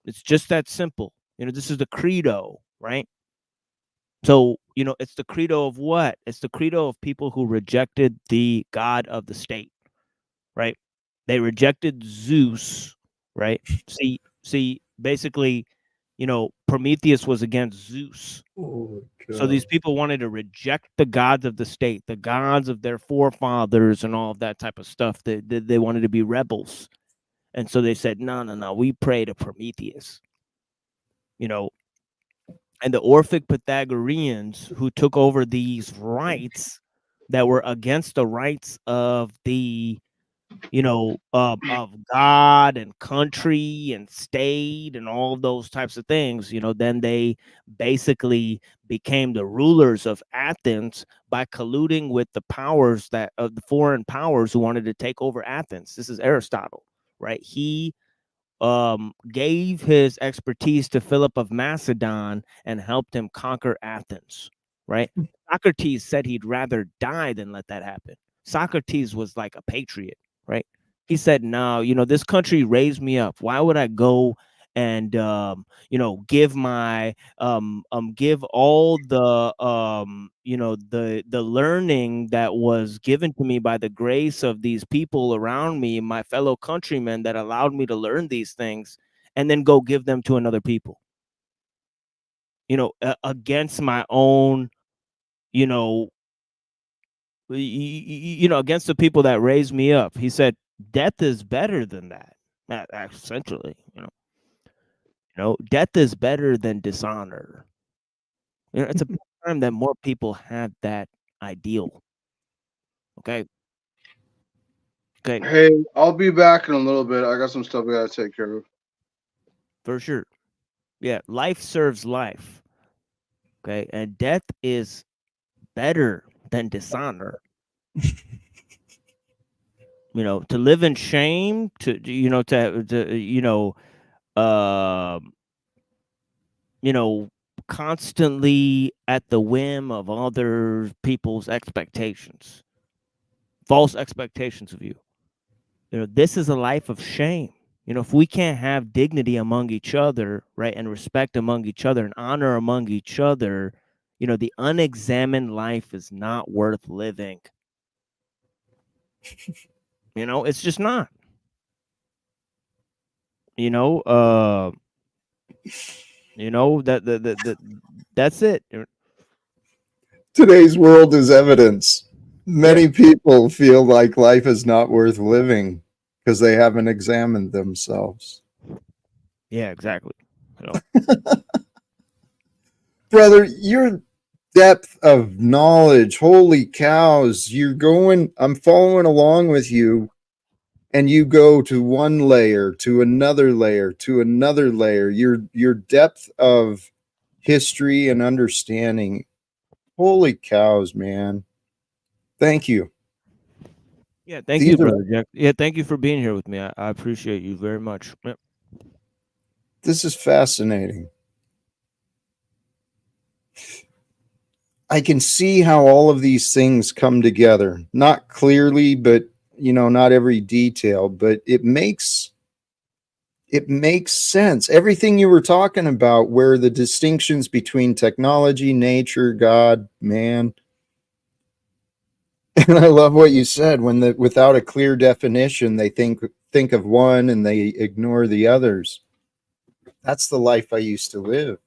Speaker 2: It's just that simple. You know, this is the credo, right? So, you know, it's the credo of what? It's the credo of people who rejected the God of the state, right? They rejected Zeus, right? See, basically, you know, Prometheus was against Zeus. So these people wanted to reject the gods of the state, the gods of their forefathers and all of that type of stuff. They wanted to be rebels. And so they said, no, we pray to Prometheus. You know, and the Orphic Pythagoreans, who took over these rites that were against the rights of the, you know, of God and country and state and all of those types of things, you know, then they basically became the rulers of Athens by colluding with the powers that of the foreign powers who wanted to take over Athens. This is Aristotle, right? He gave his expertise to Philip of Macedon and helped him conquer Athens, right? Socrates said he'd rather die than let that happen. Socrates was like a patriot, right? He said, no, you know, this country raised me up. Why would I go and give my give all the the learning that was given to me by the grace of these people around me, my fellow countrymen that allowed me to learn these things, and then go give them to another people, against my own, against the people that raised me up. He said death is better than that. Essentially, death is better than dishonor. It's a time that more people have that ideal. Okay.
Speaker 12: Hey, I'll be back in a little bit. I got some stuff I gotta take care of.
Speaker 2: For sure. Yeah, life serves life. Okay, and death is better than dishonor. To live in shame, constantly at the whim of other people's expectations, false expectations of you. This is a life of shame. If we can't have dignity among each other, right, and respect among each other and honor among each other, the unexamined life is not worth living. It's just not. That's it.
Speaker 11: Today's world is evidence. Many people feel like life is not worth living because they haven't examined themselves.
Speaker 2: Yeah, exactly.
Speaker 11: Brother, your depth of knowledge, holy cows, I'm following along with you, and you go to one layer, to another layer, to another layer. Your depth of history and understanding, holy cows, man. Thank you.
Speaker 2: Yeah, thank you, Brother Jack. Yeah, thank you for being here with me. I appreciate you very much. Yep.
Speaker 11: This is fascinating. I can see how all of these things come together. Not clearly, but not every detail, but it makes sense. Everything you were talking about, where the distinctions between technology, nature, God, man. And I love what you said, without a clear definition, they think of one and they ignore the others. That's the life I used to live.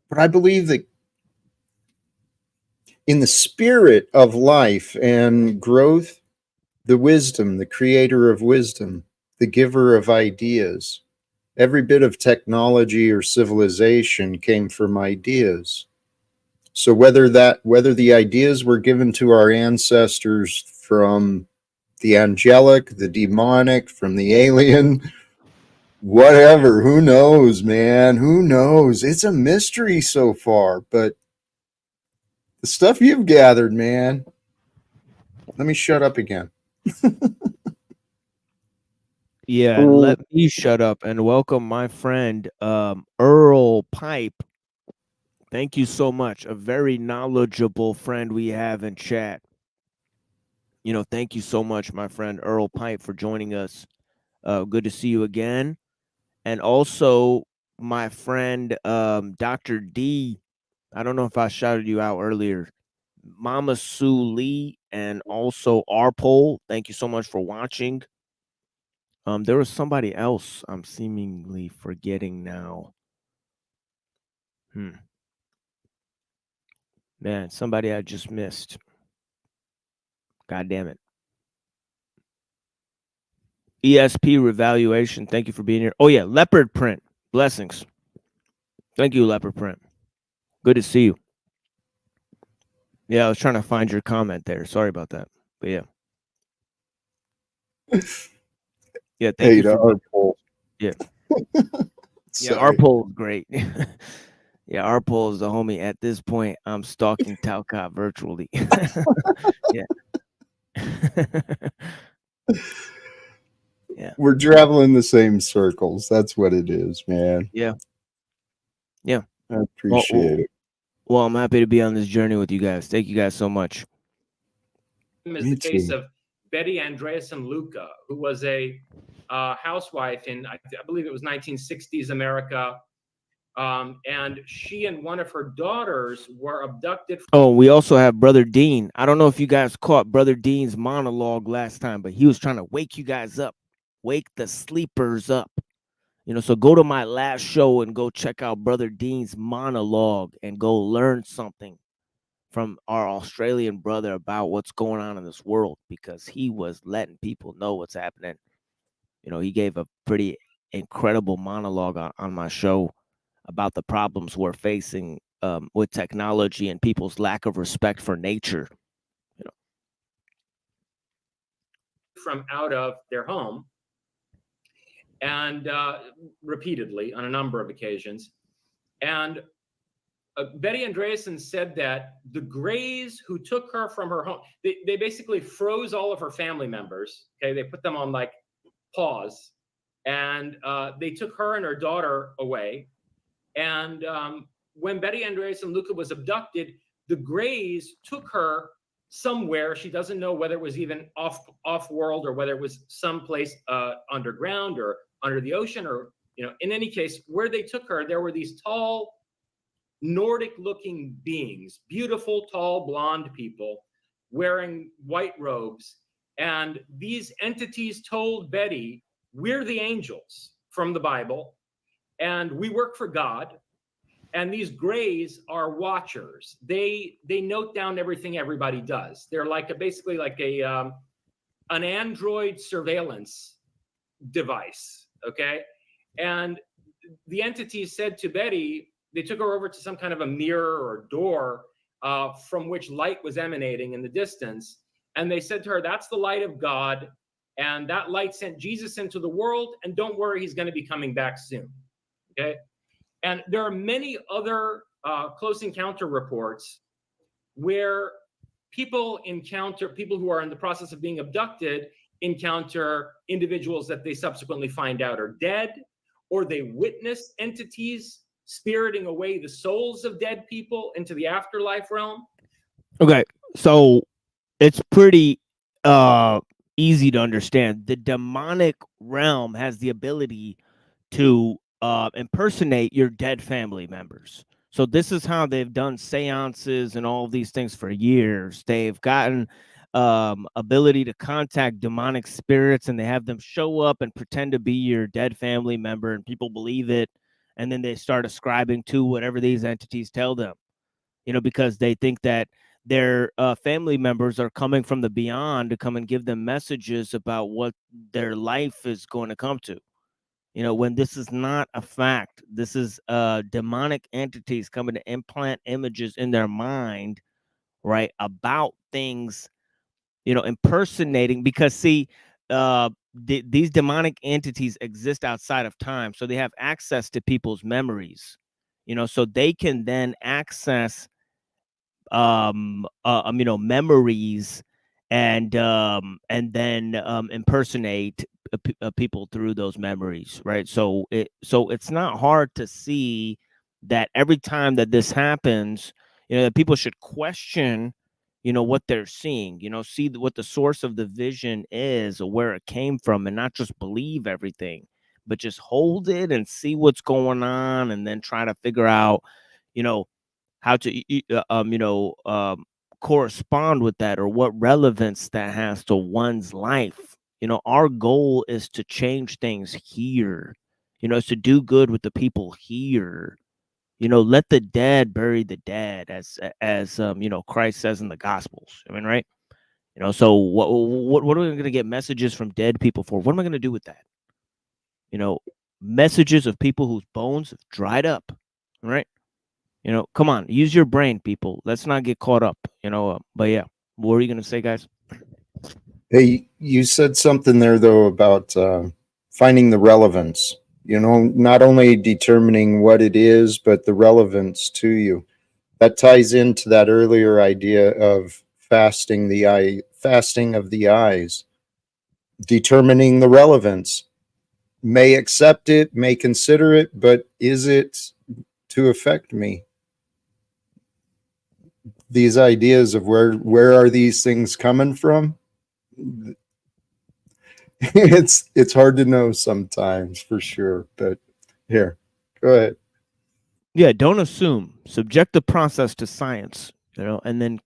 Speaker 11: But I believe that in the spirit of life and growth, the wisdom, the creator of wisdom, the giver of ideas, every bit of technology or civilization came from ideas. So whether the ideas were given to our ancestors from the angelic, the demonic, from the alien, whatever, who knows, man? Who knows? It's a mystery so far, but the stuff you've gathered, man. Let me shut up again.
Speaker 2: Yeah, let me shut up and welcome my friend Earl Pipe. Thank you so much. A very knowledgeable friend we have in chat. Thank you so much, my friend Earl Pipe, for joining us. Good to see you again. And also my friend Dr. D. I don't know if I shouted you out earlier. Mama Sue Lee and also Arpol. Thank you so much for watching. There was somebody else I'm seemingly forgetting now. Man, somebody I just missed. God damn it. ESP Revaluation, thank you for being here. Oh yeah, Leopard Print. Blessings. Thank you, Leopard Print. Good to see you. Yeah, I was trying to find your comment there. Sorry about that. But yeah. Yeah, thank you for
Speaker 11: Arpol.
Speaker 2: Yeah. Yeah, Arpol is great. Yeah, Arpol is the homie. At this point, I'm stalking Talcott virtually. Yeah. Yeah.
Speaker 11: We're traveling the same circles. That's what it is, man.
Speaker 2: Yeah. Yeah.
Speaker 11: I appreciate it.
Speaker 2: Well, I'm happy to be on this journey with you guys. Thank you guys so much.
Speaker 9: Is the case of Betty Andreasen Luca, who was a housewife in, I believe it was 1960s America. And she and one of her daughters were abducted.
Speaker 2: Oh, we also have Brother Dean. I don't know if you guys caught Brother Dean's monologue last time, but he was trying to wake you guys up, wake the sleepers up. You know, so go to my last show and go check out Brother Dean's monologue and go learn something from our Australian brother about what's going on in this world, because he was letting people know what's happening. You know, he gave a pretty incredible monologue on my show about the problems we're facing with technology and people's lack of respect for nature. You know,
Speaker 9: from out of their home, and repeatedly on a number of occasions. And Betty Andreasson said that the Greys who took her from her home, they basically froze all of her family members. Okay, they put them on like pause, and they took her and her daughter away. And when Betty Andreasson Luca was abducted, the Greys took her somewhere. She doesn't know whether it was even off world or whether it was someplace underground or under the ocean, or, you know, in any case, where they took her, there were these tall Nordic looking beings, beautiful, tall, blonde people wearing white robes. And these entities told Betty, we're the angels from the Bible, and we work for God. And these Greys are watchers. They note down everything everybody does. They're like basically like an Android surveillance device, okay? And the entities said to Betty, they took her over to some kind of a mirror or door from which light was emanating in the distance. And they said to her, that's the light of God. And that light sent Jesus into the world. And don't worry, he's going to be coming back soon, okay? And there are many other close encounter reports where people who are in the process of being abducted encounter individuals that they subsequently find out are dead, or they witness entities spiriting away the souls of dead people into the afterlife realm.
Speaker 2: okay, so it's pretty easy to understand. The demonic realm has the ability to impersonate your dead family members. So this is how they've done seances and all of these things for years. They've gotten ability to contact demonic spirits, and they have them show up and pretend to be your dead family member, and people believe it, and then they start ascribing to whatever these entities tell them, you know, because they think that their family members are coming from the beyond to come and give them messages about what their life is going to come to. You know, when this is not a fact, this is demonic entities coming to implant images in their mind, right, about things, you know, impersonating, because see, these demonic entities exist outside of time, so they have access to people's memories, you know, so they can then access you know, memories, and then impersonate people through those memories, right? So it's not hard to see that every time that this happens, you know, that people should question, you know, what they're seeing, you know, see what the source of the vision is or where it came from, and not just believe everything, but just hold it and see what's going on, and then try to figure out, you know, how to correspond with that, or what relevance that has to one's life. You know, our goal is to change things here, you know, is to do good with the people here. You know, let the dead bury the dead, as you know, Christ says in the Gospels. I mean, right? You know, so what are we going to get messages from dead people for? What am I going to do with that? You know, messages of people whose bones have dried up, right? You know, come on, use your brain, people. Let's not get caught up, you know. But yeah, what were you going to say, guys?
Speaker 11: Hey, you said something there, though, about finding the relevance, you know, not only determining what it is, but the relevance to you. That ties into that earlier idea of fasting of the eyes, determining the relevance. May accept it, may consider it, but is it to affect me? These ideas of where are these things coming from? it's hard to know sometimes for sure. But here, go ahead.
Speaker 2: Yeah, don't assume. Subject the process to science, and then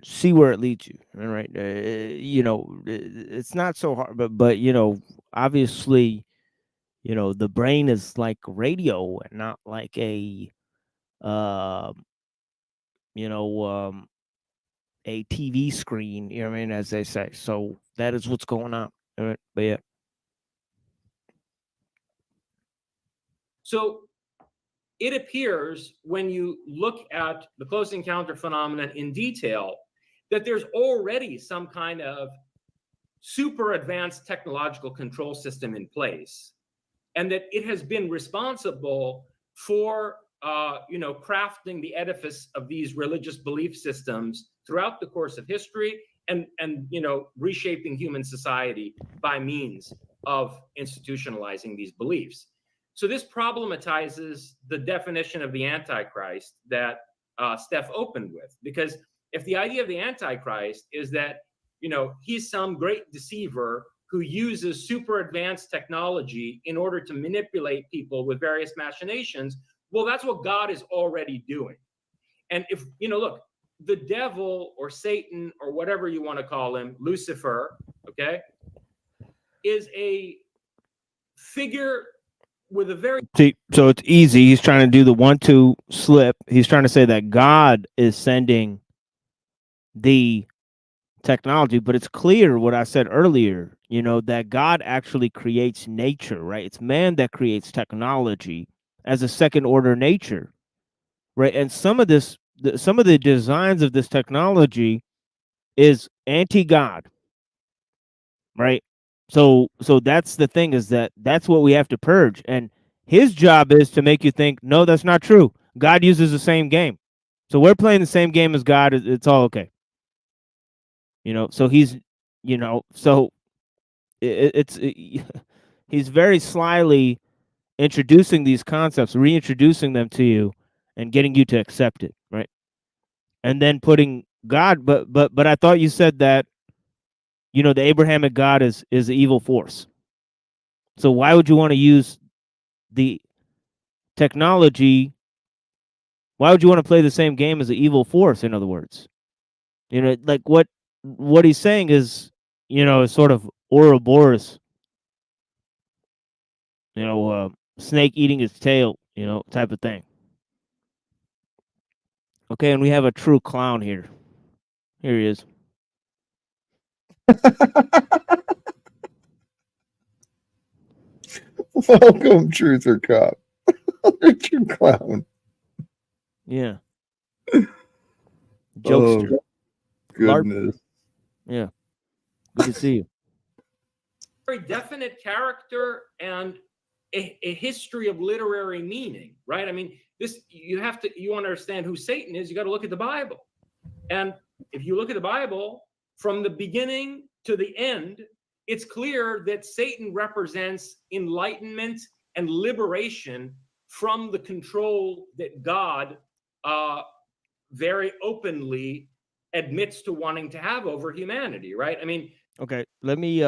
Speaker 2: see where it leads you. All right, it's not so hard, but obviously, the brain is like radio and not like a a TV screen. You know what I mean, as they say. So that is what's going on. All right, but yeah.
Speaker 9: So it appears when you look at the close encounter phenomenon in detail that there's already some kind of super advanced technological control system in place, and that it has been responsible for crafting the edifice of these religious belief systems throughout the course of history, and reshaping human society by means of institutionalizing these beliefs. So this problematizes the definition of the Antichrist that Steph opened with, because if the idea of the Antichrist is that he's some great deceiver who uses super advanced technology in order to manipulate people with various machinations, well, that's what God is already doing. And if look, the devil or Satan or whatever you want to call him, Lucifer, okay, is a figure with a very
Speaker 2: So it's easy. He's trying to do the 1-2 slip. He's trying to say that God is sending the technology, but it's clear what I said earlier, that God actually creates nature, right? It's man that creates technology as a second order nature, right? And some of the designs of this technology is anti-God, right? So that's the thing, is that's what we have to purge. And his job is to make you think, no, that's not true. God uses the same game. So we're playing the same game as God. It's all okay. So he's, so he's very slyly introducing these concepts, reintroducing them to you and getting you to accept it, right? And then putting God, but I thought you said that, the Abrahamic God is the evil force. So why would you want to use the technology? Why would you want to play the same game as the evil force, in other words? Like what he's saying is, is sort of Ouroboros, snake eating its tail, type of thing. Okay, and we have a true clown here. Here he is.
Speaker 11: Welcome, Truther Cop. True clown.
Speaker 2: Yeah. Jokester.
Speaker 11: Oh, goodness.
Speaker 2: Yeah. Good to see you.
Speaker 9: very definite character and a history of literary meaning, right? I mean, you want to understand who Satan is, you got to look at the Bible. And if you look at the Bible from the beginning to the end, it's clear that Satan represents enlightenment and liberation from the control that God very openly admits to wanting to have over humanity, right? I mean,
Speaker 2: okay, let me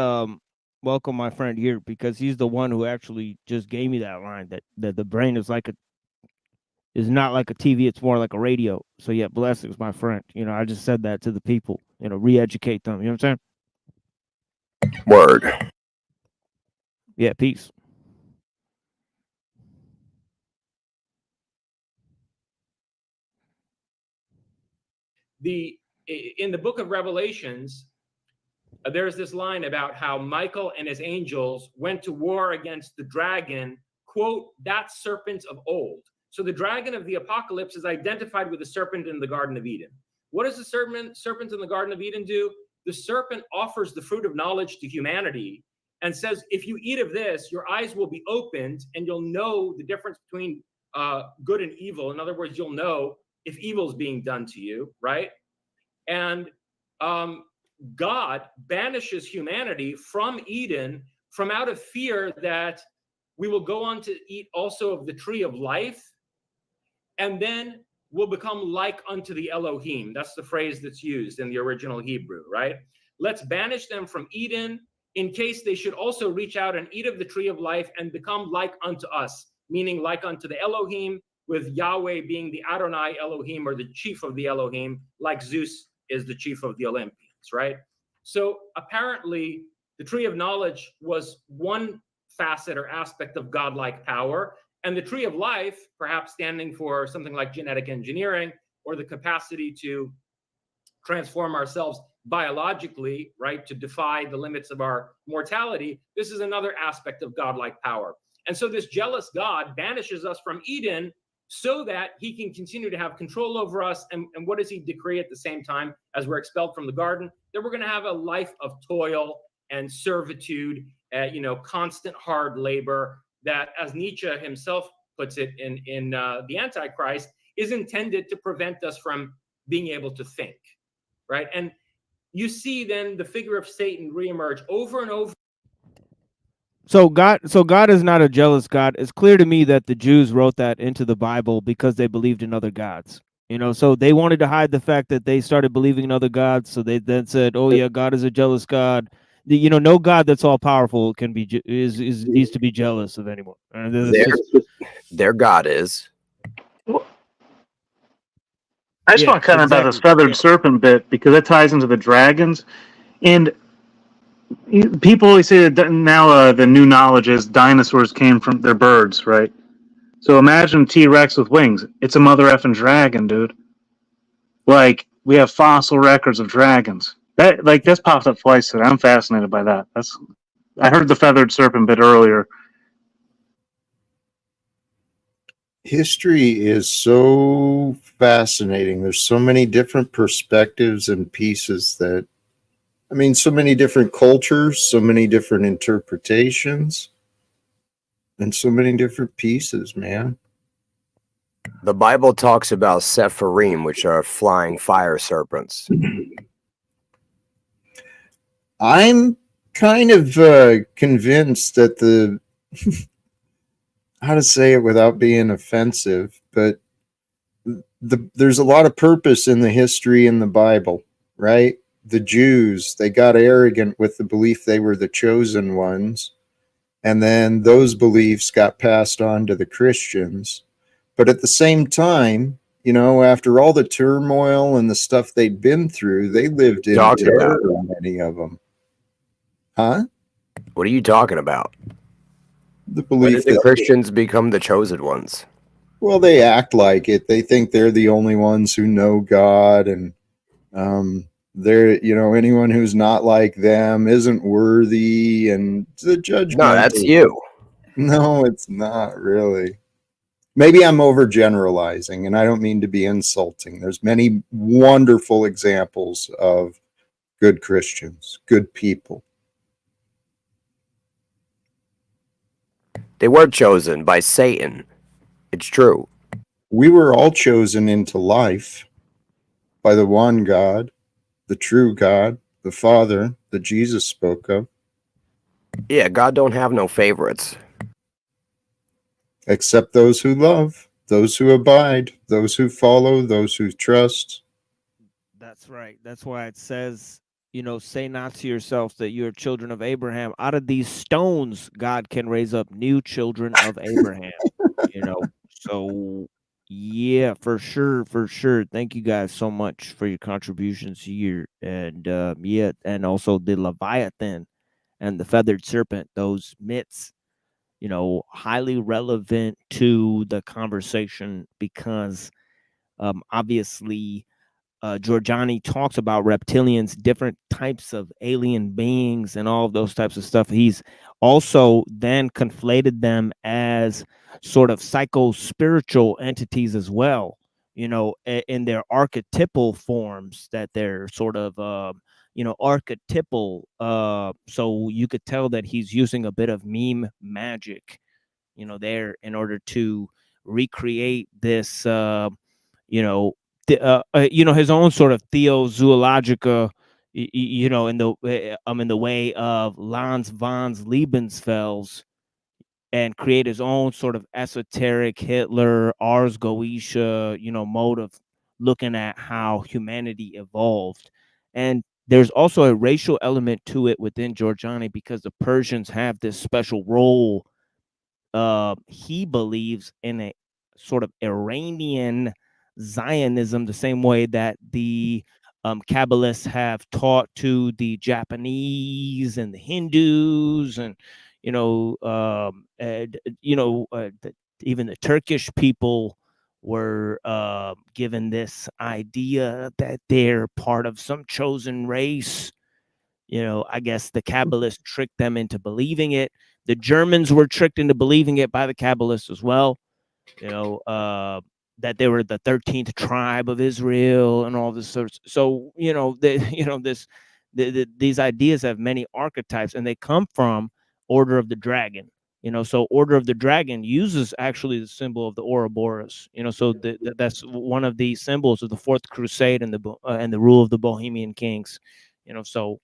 Speaker 2: welcome my friend here, because he's the one who actually just gave me that line that the brain is not like a TV, it's more like a radio. So yeah, blessings, my friend. I just said that to the people, re-educate them. You know what I'm saying?
Speaker 11: Word.
Speaker 2: Yeah, peace.
Speaker 9: In the book of Revelations, there's this line about how Michael and his angels went to war against the dragon, quote, that serpent of old. So the dragon of the apocalypse is identified with the serpent in the Garden of Eden. What does the serpent in the Garden of Eden do? The serpent offers the fruit of knowledge to humanity and says, if you eat of this, your eyes will be opened and you'll know the difference between good and evil. In other words, you'll know if evil is being done to you, right? And God banishes humanity from Eden from out of fear that we will go on to eat also of the tree of life, and then we'll become like unto the Elohim. That's the phrase that's used in the original Hebrew, right? Let's banish them from Eden in case they should also reach out and eat of the tree of life and become like unto us, meaning like unto the Elohim, with Yahweh being the Adonai Elohim, or the chief of the Elohim, like Zeus is the chief of the Olympians, right? So apparently the tree of knowledge was one facet or aspect of godlike power, and the tree of life, perhaps standing for something like genetic engineering, or the capacity to transform ourselves biologically, right, to defy the limits of our mortality. This is another aspect of godlike power. And so this jealous God banishes us from Eden so that he can continue to have control over us. And what does he decree at the same time as we're expelled from the garden? That we're going to have a life of toil and servitude, constant hard labor, that, as Nietzsche himself puts it in the Antichrist, is intended to prevent us from being able to think, right? And you see then the figure of Satan reemerge over and over.
Speaker 2: So God is not a jealous God. It's clear to me that the Jews wrote that into the Bible because they believed in other gods. So they wanted to hide the fact that they started believing in other gods. So they then said, "Oh yeah, God is a jealous God." No God that's all powerful can be needs to be jealous of anyone.
Speaker 13: Their God is.
Speaker 14: I just want to comment about this feathered serpent bit, because that ties into the dragons. And people always say that now the new knowledge is dinosaurs came from their birds, right? So imagine T-Rex with wings. It's a mother effing dragon, dude. Like, we have fossil records of dragons. That's popped up twice today. I'm fascinated by that. I heard the feathered serpent bit earlier.
Speaker 11: History is so fascinating. There's so many different perspectives and pieces so many different cultures, so many different interpretations, and so many different pieces, man.
Speaker 13: The Bible talks about Sephirim, which are flying fire serpents.
Speaker 11: I'm kind of convinced that how to say it without being offensive, but there's a lot of purpose in the history in the Bible, right? The Jews, they got arrogant with the belief they were the chosen ones, and then those beliefs got passed on to the Christians. But at the same time, after all the turmoil and the stuff they'd been through, they lived in terror, many of them. Huh?
Speaker 13: What are you talking about?
Speaker 11: The belief
Speaker 13: that the Christians become the chosen ones.
Speaker 11: Well, they act like it. They think they're the only ones who know God, and they're anyone who's not like them isn't worthy, and the judgment.
Speaker 13: No, that's you.
Speaker 11: No, it's not really. Maybe I'm overgeneralizing, and I don't mean to be insulting. There's many wonderful examples of good Christians, good people.
Speaker 13: They were chosen by Satan. It's true.
Speaker 11: We were all chosen into life by the one God, the true God, the Father that Jesus spoke of.
Speaker 13: Yeah, God don't have no favorites.
Speaker 11: Except those who love, those who abide, those who follow, those who trust.
Speaker 2: That's right. That's why it says, say not to yourselves that you are children of Abraham. Out of these stones, God can raise up new children of Abraham. So yeah, for sure. Thank you guys so much for your contributions here. And and also the Leviathan and the feathered serpent, those myths, highly relevant to the conversation, because obviously Giorgiani talks about reptilians, different types of alien beings, and all of those types of stuff. He's also then conflated them as sort of psycho-spiritual entities as well, in their archetypal forms, that they're sort of, archetypal. So you could tell that he's using a bit of meme magic, there in order to recreate this, his own sort of theozoologica, in the way of Lanz von Lebensfels, and create his own sort of esoteric Hitler, Ars Goetia, mode of looking at how humanity evolved. And there's also a racial element to it within Giorgiani because the Persians have this special role. He believes in a sort of Iranian Zionism, the same way that the Kabbalists have taught to the Japanese and the Hindus, and even the Turkish people were given this idea that they're part of some chosen race. I guess the Kabbalists tricked them into believing it. The Germans were tricked into believing it by the Kabbalists as well. That they were the 13th tribe of Israel and all this sort of. So these ideas have many archetypes, and they come from Order of the Dragon. So Order of the Dragon uses actually the symbol of the Ouroboros. So that's one of the symbols of the Fourth Crusade and the rule of the Bohemian kings. So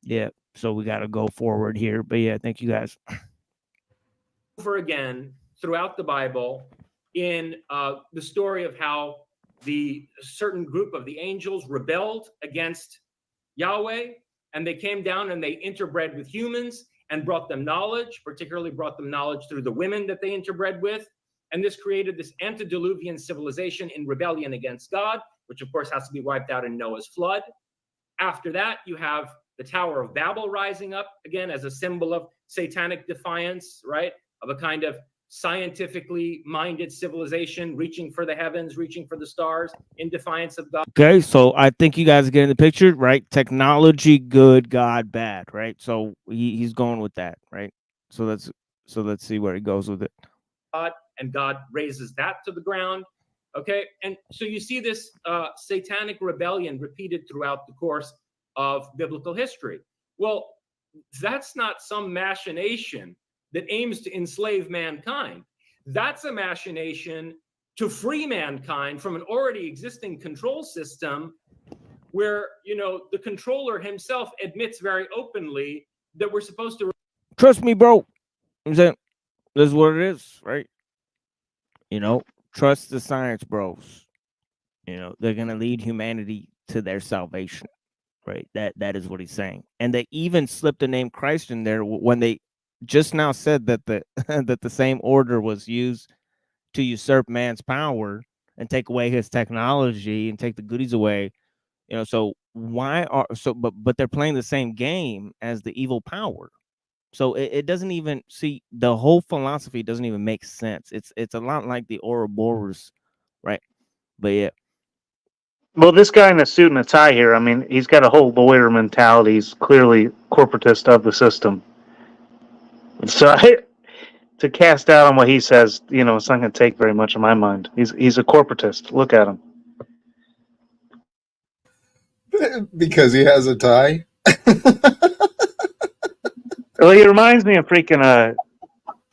Speaker 2: yeah, so we got to go forward here. But yeah, thank you guys.
Speaker 9: Over again throughout the Bible, in the story of how the certain group of the angels rebelled against Yahweh, and they came down and they interbred with humans and brought them knowledge, particularly brought them knowledge through the women that they interbred with. And this created this antediluvian civilization in rebellion against God, which of course has to be wiped out in Noah's flood. After that, you have the Tower of Babel rising up again as a symbol of satanic defiance, right? Of a kind of scientifically minded civilization reaching for the heavens, reaching for the stars in defiance of God.
Speaker 2: Okay, so I think you guys are getting the picture, right? Technology, good, God, bad, right? So he's going with that, right? So let's see where he goes with it.
Speaker 9: God, and God raises that to the ground. Okay, and so you see this satanic rebellion repeated throughout the course of biblical history. Well, that's not some machination that aims to enslave mankind. That's a machination to free mankind from an already existing control system where, the controller himself admits very openly that we're supposed to
Speaker 2: trust me, bro. I'm saying this is what it is, right? Trust the science bros. They're gonna lead humanity to their salvation, right? That is what he's saying. And they even slipped the name Christ in there when they just now said that that the same order was used to usurp man's power and take away his technology and take the goodies away. So but they're playing the same game as the evil power. So it doesn't even see, the whole philosophy doesn't even make sense. It's a lot like the Ouroboros, right? But yeah.
Speaker 14: Well, this guy in a suit and a tie here, I mean, he's got a whole lawyer mentality. He's clearly corporatist of the system. So to cast doubt on what he says, it's not going to take very much in my mind. He's a corporatist. Look at him.
Speaker 11: Because he has a tie?
Speaker 14: Well, he reminds me of freaking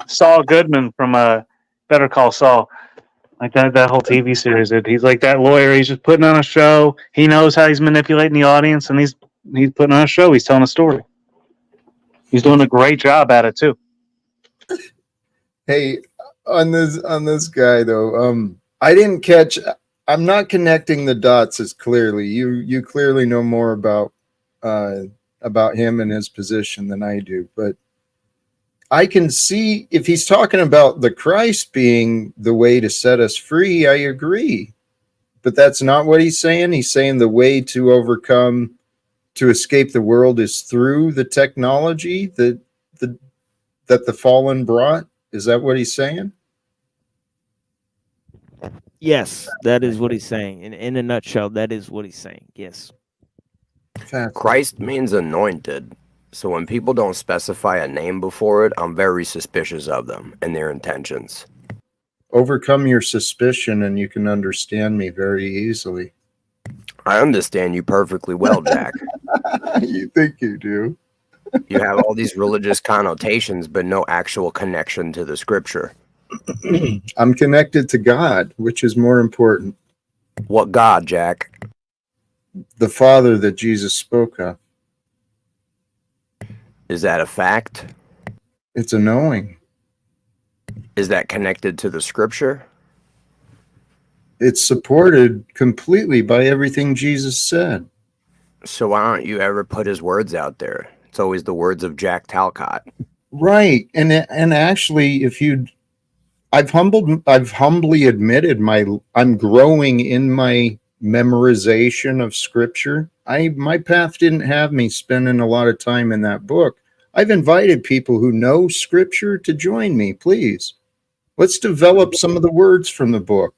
Speaker 14: Saul Goodman from Better Call Saul. Like that whole TV series. He's like that lawyer. He's just putting on a show. He knows how he's manipulating the audience, and he's putting on a show. He's telling a story. He's doing a great job at it too.
Speaker 11: Hey, on this guy though, I didn't catch. I'm not connecting the dots as clearly. You clearly know more about him and his position than I do, but I can see if he's talking about the Christ being the way to set us free. I agree, but that's not what he's saying. He's saying the way to escape the world is through the technology that the fallen brought. Is that what he's saying?
Speaker 2: Yes, that is what he's saying. In a nutshell, that is what he's saying. Yes.
Speaker 13: Christ means anointed. So when people don't specify a name before it, I'm very suspicious of them and their intentions.
Speaker 11: Overcome your suspicion and you can understand me very easily.
Speaker 13: I understand you perfectly well, Jack.
Speaker 11: You think you do?
Speaker 13: You have all these religious connotations, but no actual connection to the scripture.
Speaker 11: I'm connected to God, which is more important.
Speaker 13: What God, Jack?
Speaker 11: The Father that Jesus spoke of.
Speaker 13: Is that a fact?
Speaker 11: It's a knowing.
Speaker 13: Is that connected to the scripture?
Speaker 11: It's supported completely by everything Jesus said.
Speaker 13: So why don't you ever put his words out there? It's always the words of Jack Talcott.
Speaker 11: Right. And actually, I've humbly admitted I'm growing in my memorization of scripture. My path didn't have me spending a lot of time in that book. I've invited people who know scripture to join me, please. Let's develop some of the words from the book.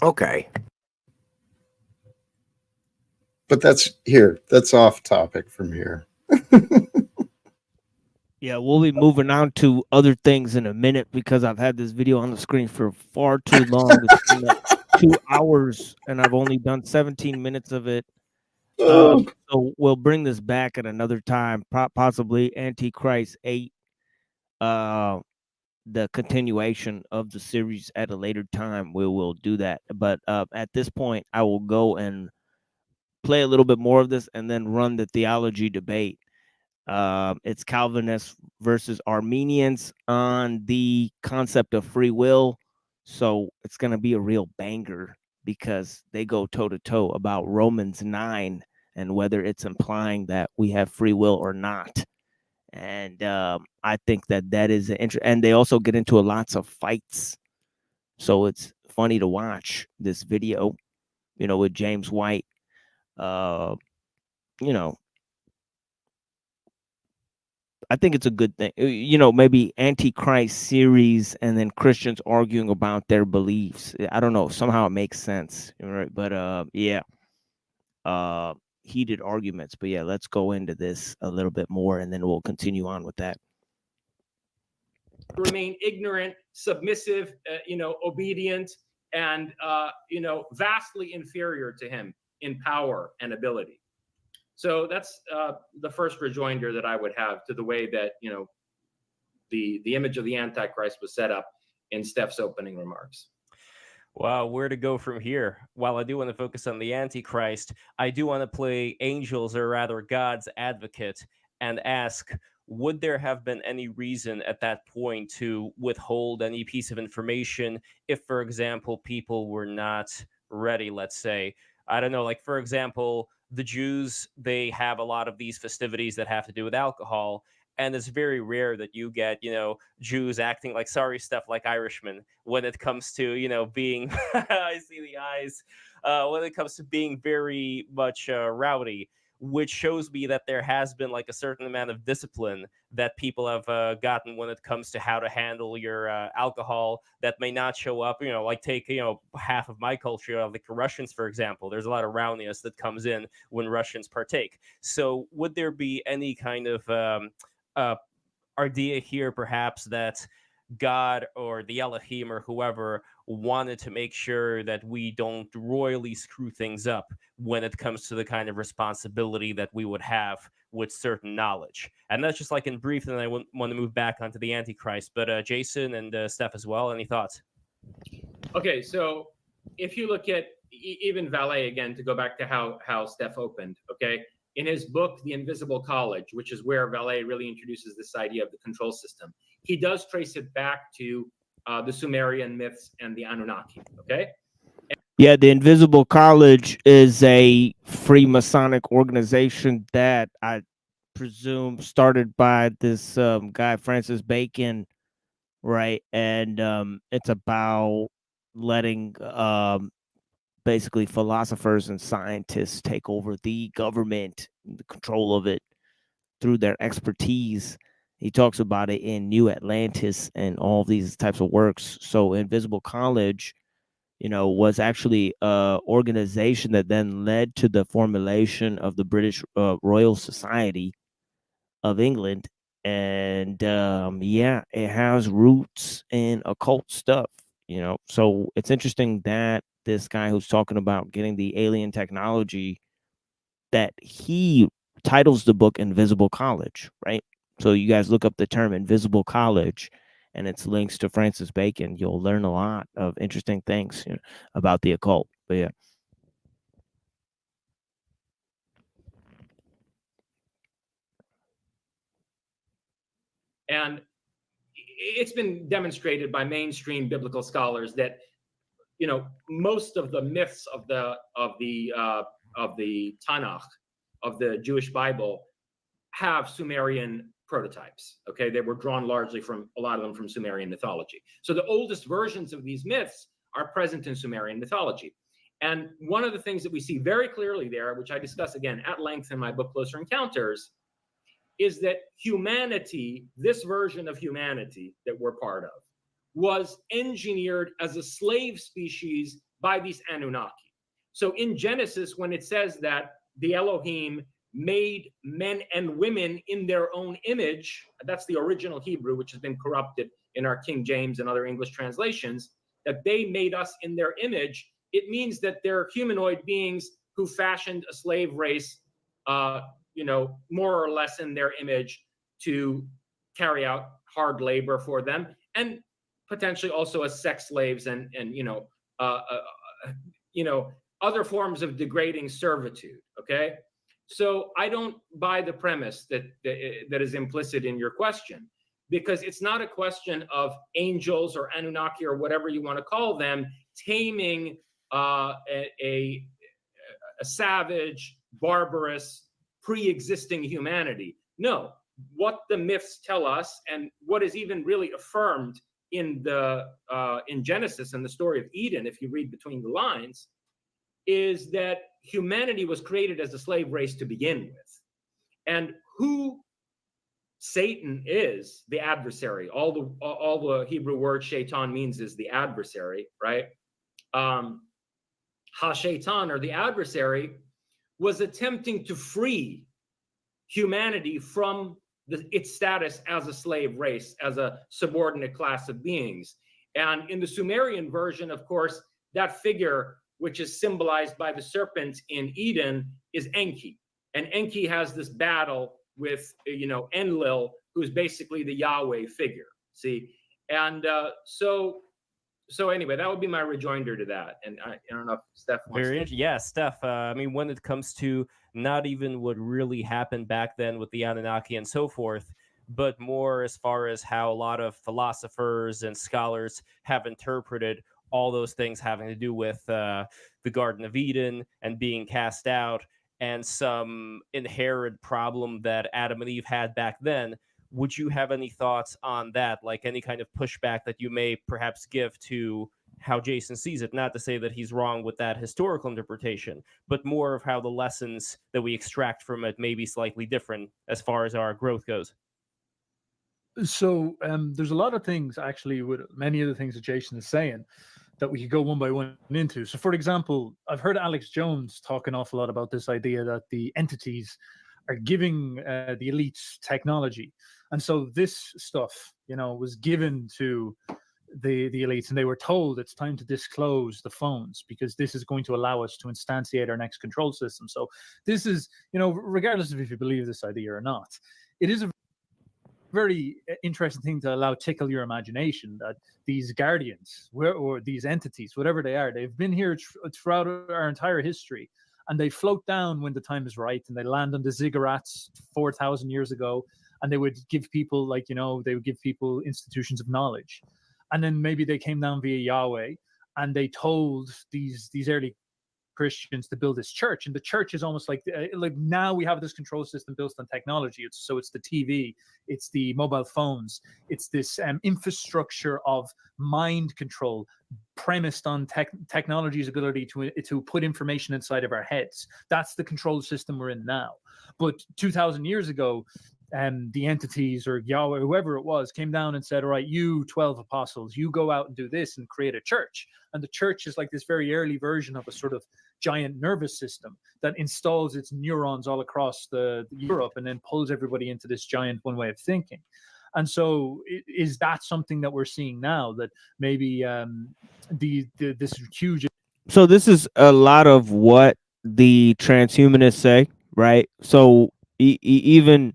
Speaker 13: Okay.
Speaker 11: But that's off topic from here.
Speaker 2: Yeah, we'll be moving on to other things in a minute because I've had this video on the screen for far too long. It's been like 2 hours, and I've only done 17 minutes of it. So we'll bring this back at another time, possibly Antichrist 8, the continuation of the series at a later time. We will do that. But at this point, I will go and play a little bit more of this and then run the theology debate. It's Calvinists versus Armenians on the concept of free will. So it's going to be a real banger because they go toe to toe about Romans 9 and whether it's implying that we have free will or not. And I think that is an interest. And they also get into lots of fights. So it's funny to watch this video, with James White, I think it's a good thing. Maybe Antichrist series and then Christians arguing about their beliefs. I don't know. Somehow it makes sense. Right? But heated arguments. But yeah, let's go into this a little bit more and then we'll continue on with that.
Speaker 9: Remain ignorant, submissive, obedient, and vastly inferior to him in power and ability. So that's the first rejoinder that I would have to the way that the image of the Antichrist was set up in Steph's opening remarks.
Speaker 10: Wow, where to go from here? While I do want to focus on the Antichrist, I do want to play angels, or rather God's advocate, and ask, would there have been any reason at that point to withhold any piece of information if, for example, people were not ready, let's say? I don't know, like, for example, the Jews, they have a lot of these festivities that have to do with alcohol. And it's very rare that you get, Jews acting like sorry stuff like Irishmen when it comes to, being, I see the eyes, when it comes to being very much rowdy, which shows me that there has been like a certain amount of discipline that people have gotten when it comes to how to handle your alcohol that may not show up, like take, half of my culture, like the Russians, for example. There's a lot of rowdiness that comes in when Russians partake. So would there be any kind of idea here, perhaps, that God or the Elohim or whoever wanted to make sure that we don't royally screw things up when it comes to the kind of responsibility that we would have with certain knowledge? And that's just like in brief, and I want to move back onto the Antichrist. But Jason and Steph as well, any thoughts?
Speaker 9: Okay, so if you look at even Valet, again, to go back to how Steph opened, okay? In his book, The Invisible College, which is where Valet really introduces this idea of the control system, he does trace it back to the Sumerian myths and the Anunnaki, okay?
Speaker 2: Yeah, the Invisible College is a Freemasonic organization that I presume started by this guy, Francis Bacon, right? And it's about letting basically philosophers and scientists take over the government, the control of it through their expertise. He talks about it in New Atlantis and all these types of works. So Invisible College, was actually an organization that then led to the formulation of the British Royal Society of England. And it has roots in occult stuff, So it's interesting that this guy who's talking about getting the alien technology, that he titles the book Invisible College, right? So you guys look up the term Invisible College and its links to Francis Bacon. You'll learn a lot of interesting things about the occult. But yeah.
Speaker 9: And it's been demonstrated by mainstream biblical scholars that you know, most of the myths of the Tanakh, of the Jewish Bible, have Sumerian prototypes. Okay, they were drawn largely from, a lot of them, from Sumerian mythology. So the oldest versions of these myths are present in Sumerian mythology. And one of the things that we see very clearly there, which I discuss again at length in my book Closer Encounters, is that humanity, this version of humanity that we're part of, was engineered as a slave species by these Anunnaki. So in Genesis, when it says that the Elohim made men and women in their own image, that's the original Hebrew, which has been corrupted in our King James and other English translations, that they made us in their image, it means that they're humanoid beings who fashioned a slave race, you know, more or less in their image, to carry out hard labor for them, and potentially also as sex slaves and you know, other forms of degrading servitude. Okay, so I don't buy the premise that is implicit in your question, because it's not a question of angels or Anunnaki or whatever you want to call them taming a savage, barbarous, pre-existing humanity. No, what the myths tell us, and what is even really affirmed in Genesis and the story of Eden, if you read between the lines, is that humanity was created as a slave race to begin with. And who Satan is, the adversary, all the Hebrew word shaitan means is the adversary, right? Ha-shaitan, or the adversary, was attempting to free humanity from its status as a slave race, as a subordinate class of beings. And in the Sumerian version, of course, that figure, which is symbolized by the serpent in Eden, is Enki. And Enki has this battle with, you know, Enlil, who's basically the Yahweh figure. See, and so anyway, that would be my rejoinder to that. And I don't know if Steph wants
Speaker 10: Very
Speaker 9: to.
Speaker 10: interesting. Yeah, Steph. I mean, when it comes to not even what really happened back then with the Anunnaki and so forth, but more as far as how a lot of philosophers and scholars have interpreted all those things having to do with the Garden of Eden and being cast out, and some inherent problem that Adam and Eve had back then. Would you have any thoughts on that? Like any kind of pushback that you may perhaps give to how Jason sees it? Not to say that he's wrong with that historical interpretation, but more of how the lessons that we extract from it may be slightly different as far as our growth goes.
Speaker 15: So there's a lot of things, actually, with many of the things that Jason is saying, that we could go one by one into. So, for example, I've heard Alex Jones talk an awful lot about this idea that the entities are giving the elites technology. And so this stuff, you know, was given to the elites, and they were told it's time to disclose the phones because this is going to allow us to instantiate our next control system. So this is, you know, regardless of if you believe this idea or not, it is a very interesting thing to allow tickle your imagination that these guardians or these entities, whatever they are, they've been here throughout our entire history, and they float down when the time is right, and they land on the ziggurats 4,000 years ago, and they would give people, like, you know, they would give people institutions of knowledge. And then maybe they came down via Yahweh, and they told these early Christians to build this church, and the church is almost like now we have this control system built on technology. It's the TV, it's the mobile phones, it's this infrastructure of mind control premised on technology's ability to put information inside of our heads. That's the control system we're in now. But 2,000 years ago, the entities or Yahweh, whoever it was, came down and said, all right, you 12 apostles, you go out and do this and create a church. And the church is like this very early version of a sort of giant nervous system that installs its neurons all across the Europe and then pulls everybody into this giant one way of thinking. And so is that something that we're seeing now, that maybe this huge...
Speaker 2: So this is a lot of what the transhumanists say, right? So even...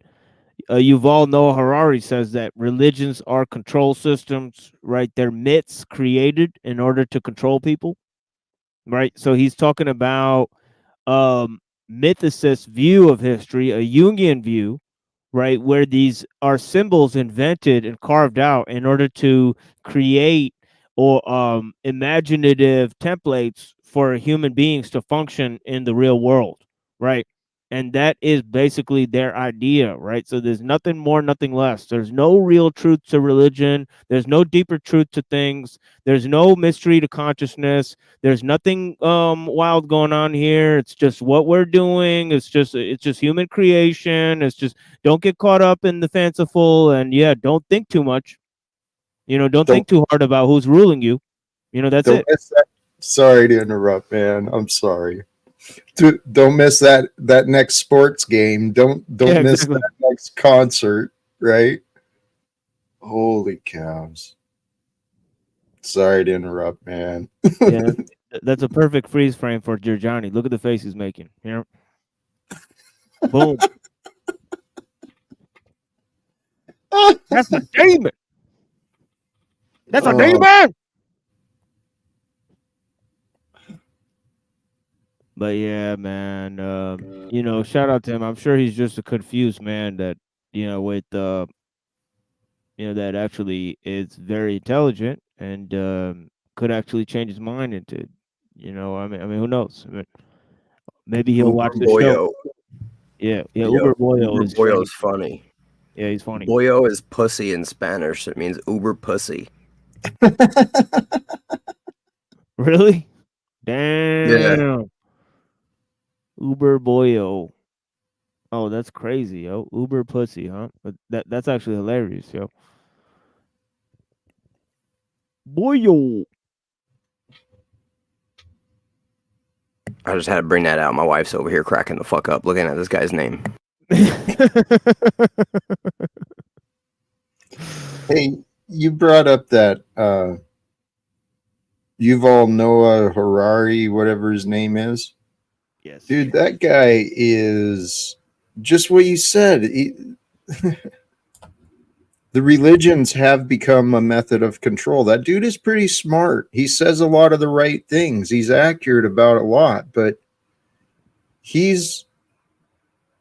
Speaker 2: Yuval Noah Harari says that religions are control systems, right? They're myths created in order to control people, right? So he's talking about mythicist view of history, a Jungian view, right? Where these are symbols invented and carved out in order to create or imaginative templates for human beings to function in the real world, right? And that is basically their idea, right? So there's nothing more, nothing less. There's no real truth to religion. There's no deeper truth to things. There's no mystery to consciousness. There's nothing wild going on here. It's just what we're doing. It's just human creation. It's just, don't get caught up in the fanciful, and yeah, don't think too much. Don't think too hard about who's ruling you. That's
Speaker 11: Don't
Speaker 2: it.
Speaker 11: miss that. Sorry to interrupt, man. I'm sorry. Don't miss that next sports game. Don't
Speaker 2: Yeah,
Speaker 11: miss
Speaker 2: exactly.
Speaker 11: that next concert, right? Holy cows. Sorry to interrupt, man.
Speaker 2: Yeah, that's a perfect freeze frame for Giorgiani. Look at the face he's making. Boom. That's a demon. That's a
Speaker 11: Oh.
Speaker 2: demon. But yeah, man. Shout out to him. I'm sure he's just a confused man that, with that actually is very intelligent and could actually change his mind into, I mean, who knows? Maybe he'll watch the show.
Speaker 13: Boyo.
Speaker 2: Yeah, Uber Boyo is
Speaker 13: Boyo
Speaker 2: funny.
Speaker 13: is funny.
Speaker 2: Yeah, he's funny.
Speaker 13: Boyo is pussy in Spanish. It means uber pussy.
Speaker 2: Really? Damn. Uber Boyo. Oh, that's crazy, yo. Uber pussy, huh? But that's actually hilarious, yo. Boyo.
Speaker 13: I just had to bring that out. My wife's over here cracking the fuck up looking at this guy's name.
Speaker 11: Hey, you brought up that Yuval Noah Harari, whatever his name is.
Speaker 2: Yes.
Speaker 11: Dude, that guy is just what you said. The religions have become a method of control. That dude is pretty smart. He says a lot of the right things. He's accurate about a lot, but he's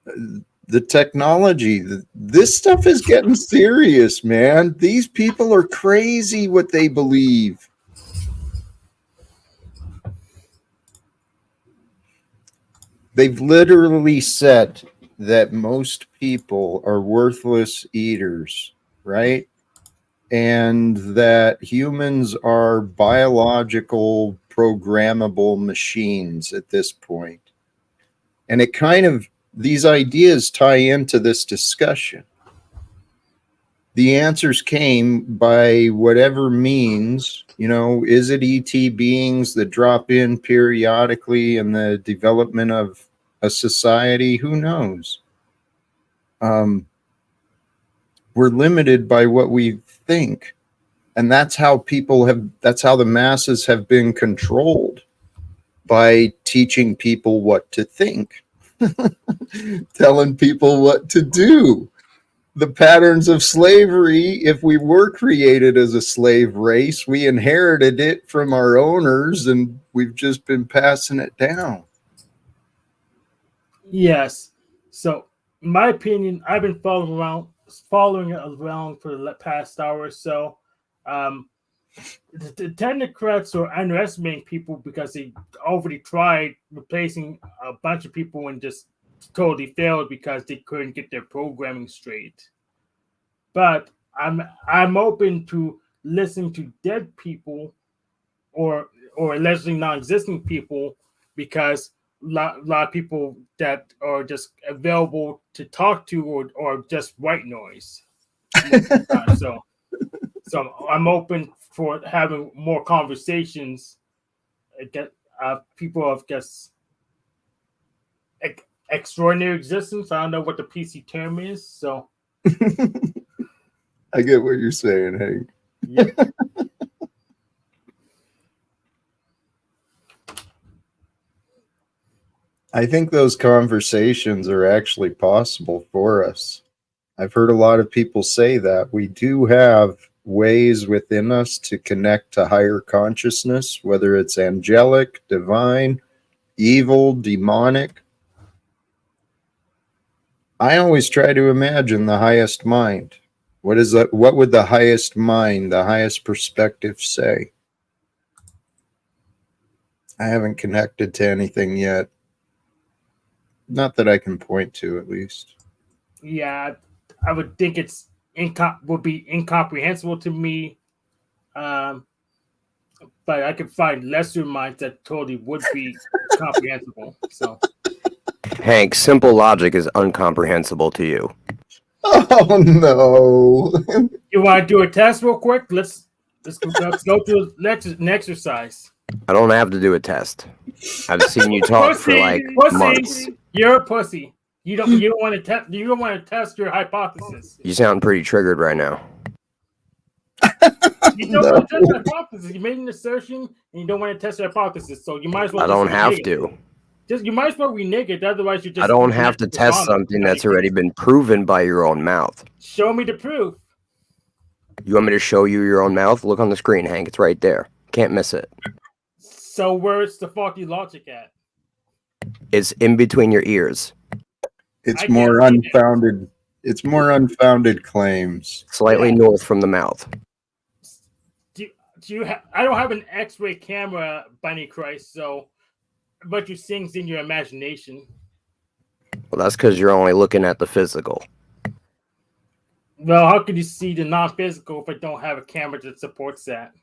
Speaker 11: the technology. This stuff is getting serious, man. These people are crazy what they believe. They've literally said that most people are worthless eaters, right? And that humans are biological programmable machines at this point. And it kind of, these ideas tie into this discussion. The answers came by whatever means, is it ET beings that drop in periodically in the development of a society? Who knows? We're limited by what we think. And that's how that's how the masses have been controlled, by teaching people what to think, telling people what to do. The patterns of slavery, if we were created as a slave race, we inherited it from our owners and we've just been passing it down.
Speaker 16: Yes. So, in my opinion, I've been following it around for the past hour or so. The technocrats are underestimating people because they already tried replacing a bunch of people and just totally failed because they couldn't get their programming straight. But I'm open to listening to dead people or allegedly non-existing people, because a lot of people that are just available to talk to or just white noise. So I'm open for having more conversations. People of just extraordinary existence. I don't know what the PC term is. So
Speaker 11: I get what you're saying, Hank.
Speaker 16: yeah.
Speaker 11: I think those conversations are actually possible for us. I've heard a lot of people say that we do have ways within us to connect to higher consciousness, whether it's angelic, divine, evil, demonic. I always try to imagine the highest mind. What would the highest mind, the highest perspective say? I haven't connected to anything yet. Not that I can point to, at least.
Speaker 16: Yeah, I would think it's would be incomprehensible to me. But I could find lesser minds that totally would be comprehensible. So,
Speaker 13: Hank, simple logic is incomprehensible to you.
Speaker 11: Oh no!
Speaker 16: You want to do a test real quick? Let's go through an exercise.
Speaker 13: I don't have to do a test. I've seen you talk for like months.
Speaker 16: You're a pussy. You don't want to test. You don't want to test your hypothesis.
Speaker 13: You sound pretty triggered right now.
Speaker 16: You don't want to test your hypothesis. You made an assertion and you don't want to test your hypothesis, so you might as well.
Speaker 13: I don't have to.
Speaker 16: You might as well renege it. Otherwise, you just.
Speaker 13: I don't have to test something that's already been proven by your own mouth.
Speaker 16: Show me the proof.
Speaker 13: You want me to show you your own mouth? Look on the screen, Hank. It's right there. Can't miss it.
Speaker 16: So where's the faulty logic at?
Speaker 13: It's in between your ears.
Speaker 11: It's more unfounded. It's more unfounded claims.
Speaker 13: Slightly north from the mouth.
Speaker 16: Do you I don't have an X-ray camera, Bunny Christ. So, but you things in your imagination.
Speaker 13: Well, that's because you're only looking at the physical.
Speaker 16: Well, how could you see the non-physical if I don't have a camera that supports that?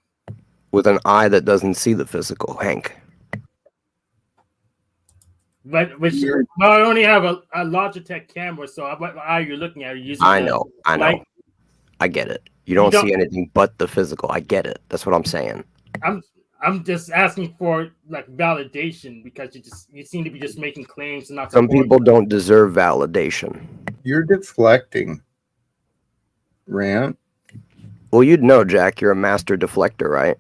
Speaker 13: With an eye that doesn't see the physical, Hank.
Speaker 16: But I only have a Logitech camera, so what eye you're looking at?
Speaker 13: I know. I get it. You don't see anything but the physical. I get it. That's what I'm saying.
Speaker 16: I'm just asking for like validation because you seem to be just making claims and not.
Speaker 13: Some people don't deserve validation.
Speaker 11: You're deflecting, Rant.
Speaker 13: Well, you'd know, Jack. You're a master deflector, right?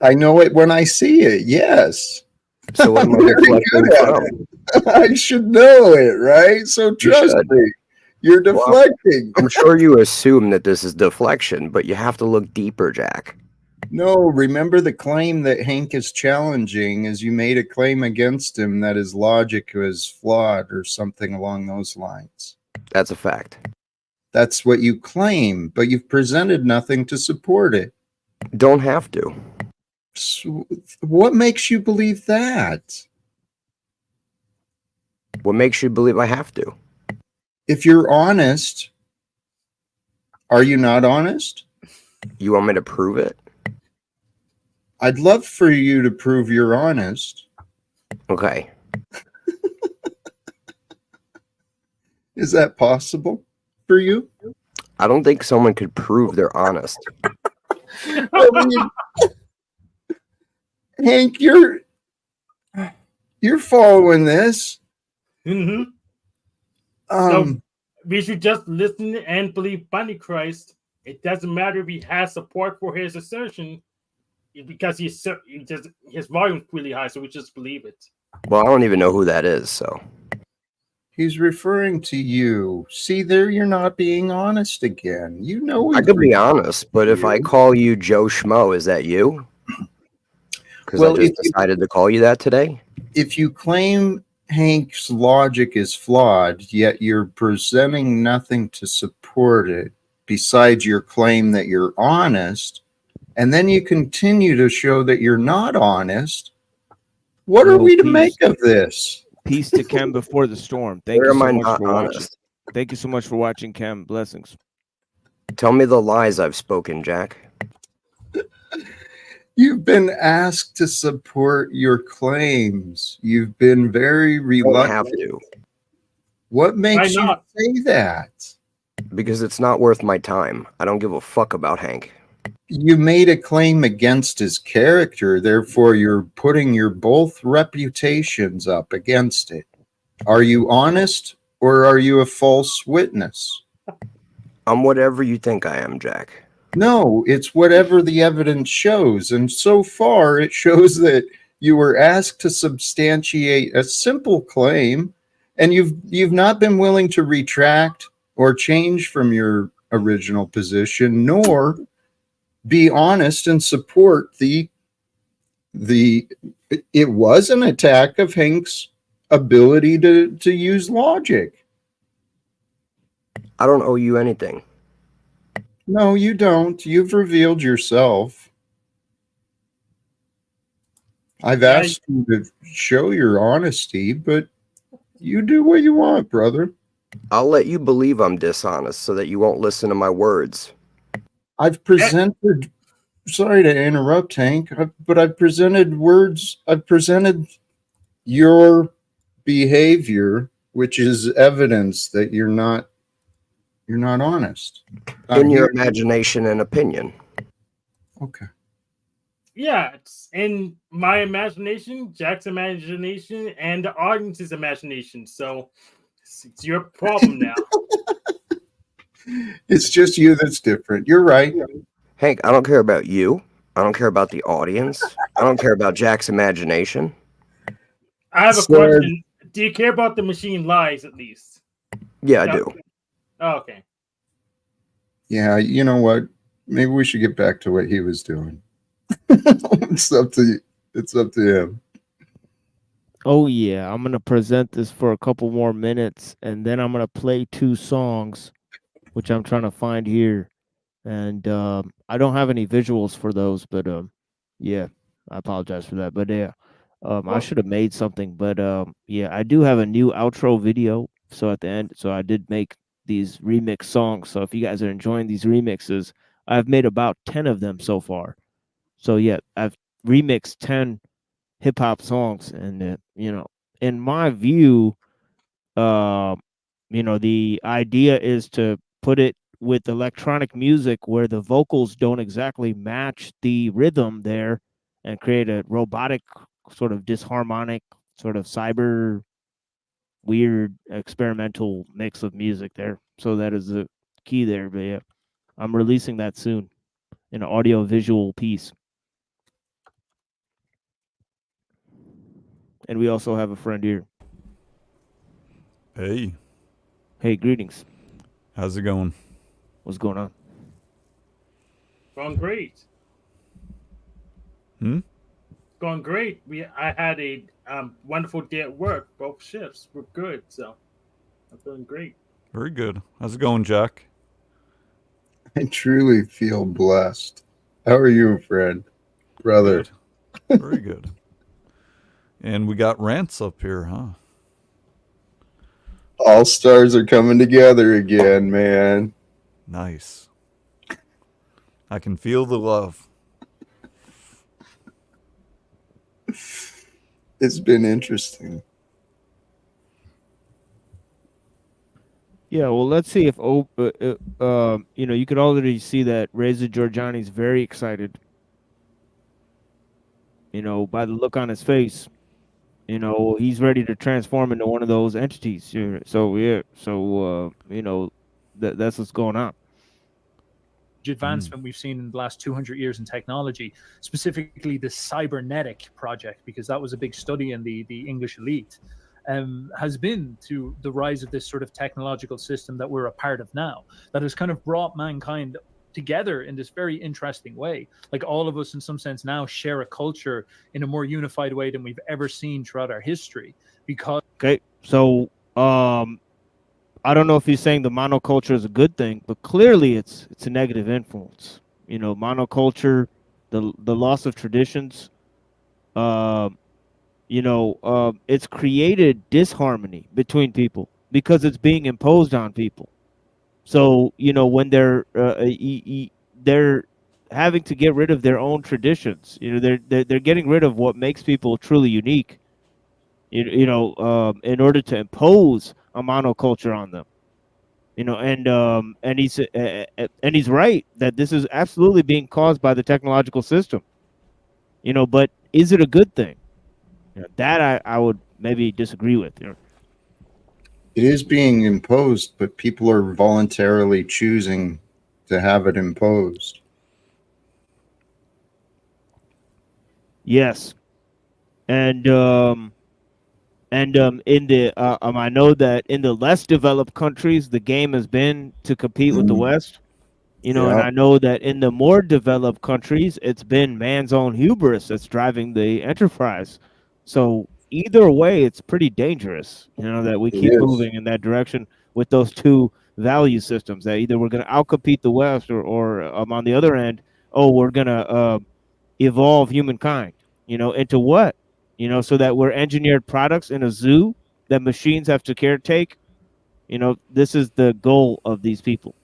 Speaker 11: I know it when I see it. Yes.
Speaker 13: So what am I deflecting from?
Speaker 11: I should know it, right? So trust me. You're deflecting.
Speaker 13: Well, I'm sure you assume that this is deflection, but you have to look deeper, Jack.
Speaker 11: No, remember the claim that Hank is challenging is you made a claim against him that his logic was flawed or something along those lines.
Speaker 13: That's a fact.
Speaker 11: That's what you claim, but you've presented nothing to support it.
Speaker 13: Don't have to.
Speaker 11: So what makes you believe that?
Speaker 13: What makes you believe I have to?
Speaker 11: If you're honest, are you not honest?
Speaker 13: You want me to prove it?
Speaker 11: I'd love for you to prove you're honest.
Speaker 13: Okay.
Speaker 11: Is that possible for you?
Speaker 13: I don't think someone could prove they're honest.
Speaker 11: Hank, you're following this.
Speaker 16: Mm-hmm. So we should just listen and believe Bunny Christ. It doesn't matter if he has support for his assertion because his volume's really high, so we just believe it.
Speaker 13: Well, I don't even know who that is, so.
Speaker 11: He's referring to you. See, there you're not being honest again. You know
Speaker 13: I could be honest, but if I call you Joe Schmo, is that you? Because I just decided to call you that today?
Speaker 11: If you claim Hank's logic is flawed, yet you're presenting nothing to support it besides your claim that you're honest, and then you continue to show that you're not honest, what are we to make of this?
Speaker 2: Peace to Kem before the storm. Thank you so much for watching. Thank you so much for watching, Kem. Blessings.
Speaker 13: Tell me the lies I've spoken, Jack.
Speaker 11: You've been asked to support your claims. You've been very reluctant.
Speaker 13: Have to.
Speaker 11: What makes you say that?
Speaker 13: Because it's not worth my time. I don't give a fuck about Hank.
Speaker 11: You made a claim against his character, therefore you're putting your both reputations up against it. Are you honest or are you a false witness?
Speaker 13: I'm whatever you think I am, Jack.
Speaker 11: No, it's whatever the evidence shows. And so far, it shows that you were asked to substantiate a simple claim, and you've not been willing to retract or change from your original position, nor be honest and support it was an attack of Hank's ability to use logic.
Speaker 13: I don't owe you anything.
Speaker 11: No, you don't. You've revealed yourself. I've asked you to show your honesty, but you do what you want, brother.
Speaker 13: I'll let you believe I'm dishonest so that you won't listen to my words.
Speaker 11: I've presented, sorry to interrupt, Hank, but I've presented words, I've presented your behavior, which is evidence that you're not honest.
Speaker 13: In your imagination and opinion.
Speaker 11: Okay.
Speaker 16: Yeah, it's in my imagination, Jack's imagination, and the audience's imagination. So it's your problem now.
Speaker 11: It's just you that's different. You're right.
Speaker 13: Hank, I don't care about you. I don't care about the audience. I don't care about Jack's imagination.
Speaker 16: I have a question. Do you care about the machine lies at least?
Speaker 13: Yeah, I do.
Speaker 16: Oh, okay.
Speaker 11: Yeah, you know what? Maybe we should get back to what he was doing. It's up to him.
Speaker 2: Oh yeah, I'm gonna present this for a couple more minutes, and then I'm gonna play 2 songs, which I'm trying to find here. And I don't have any visuals for those, but yeah, I apologize for that. But yeah, I should have made something, but yeah, I do have a new outro video. So at the end, so I did make these remix songs. So if you guys are enjoying these remixes, I've made about 10 of them so far. So yeah, I've remixed 10 hip hop songs, and you know, in my view, you know, the idea is to put it with electronic music where the vocals don't exactly match the rhythm there, and create a robotic sort of disharmonic, sort of cyber weird experimental mix of music there. So that is the key there. But yeah, I'm releasing that soon in an audio visual piece. And we also have a friend here.
Speaker 17: Hey.
Speaker 2: Hey, greetings.
Speaker 17: How's it going?
Speaker 2: What's going on?
Speaker 16: Going great. Going great. I had a wonderful day at work. Both shifts were good, so I'm feeling great.
Speaker 17: Very good. How's it going, Jack?
Speaker 11: I truly feel blessed. How are you, friend? Brother.
Speaker 17: Good. Very good. And we got Rants up here, huh?
Speaker 11: All stars are coming together again, man.
Speaker 17: Nice. I can feel the love.
Speaker 11: It's been interesting.
Speaker 2: Yeah, well, let's see if you know, you could already see that Reza Giorgiani's very excited. You know, by the look on his face, you know, he's ready to transform into one of those entities. So yeah, so you know, that's what's going on.
Speaker 15: Advancement we've seen in the last 200 years in technology, specifically the cybernetic project, because that was a big study in the English elite, has been to the rise of this sort of technological system that we're a part of now, that has kind of brought mankind together in this very interesting way. Like all of us in some sense now share a culture in a more unified way than we've ever seen throughout our history. Because
Speaker 2: okay, so I don't know if he's saying the monoculture is a good thing, but clearly it's a negative influence. You know, monoculture, the loss of traditions, you know, it's created disharmony between people because it's being imposed on people. So, you know, when they're having to get rid of their own traditions, you know, they're getting rid of what makes people truly unique, you know, in order to impose a monoculture on them. You know, and he's right that this is absolutely being caused by the technological system. You know, but is it a good thing? You know, that I would maybe disagree with. You know.
Speaker 11: It is being imposed, but people are voluntarily choosing to have it imposed.
Speaker 2: Yes, and in the I know that in the less developed countries, the game has been to compete with the West. You know, and I know that in the more developed countries, it's been man's own hubris that's driving the enterprise. So either way, it's pretty dangerous, you know, that we keep moving in that direction with those two value systems, that either we're going to outcompete the West or on the other end, oh, we're going to evolve humankind. Into what? So that we're engineered products in a zoo that machines have to caretake. This is the goal of these people.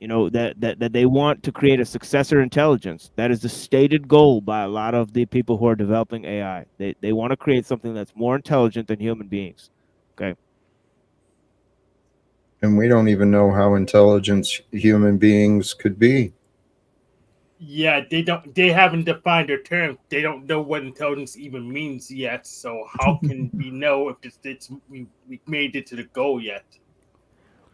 Speaker 2: That they want to create a successor intelligence. That is the stated goal by a lot of the people who are developing AI. They want to create something that's more intelligent than human beings. Okay.
Speaker 11: And we don't even know how intelligent human beings could be.
Speaker 16: Yeah, they haven't defined their term. They don't know what intelligence even means yet. So how can we know if we made it to the goal yet?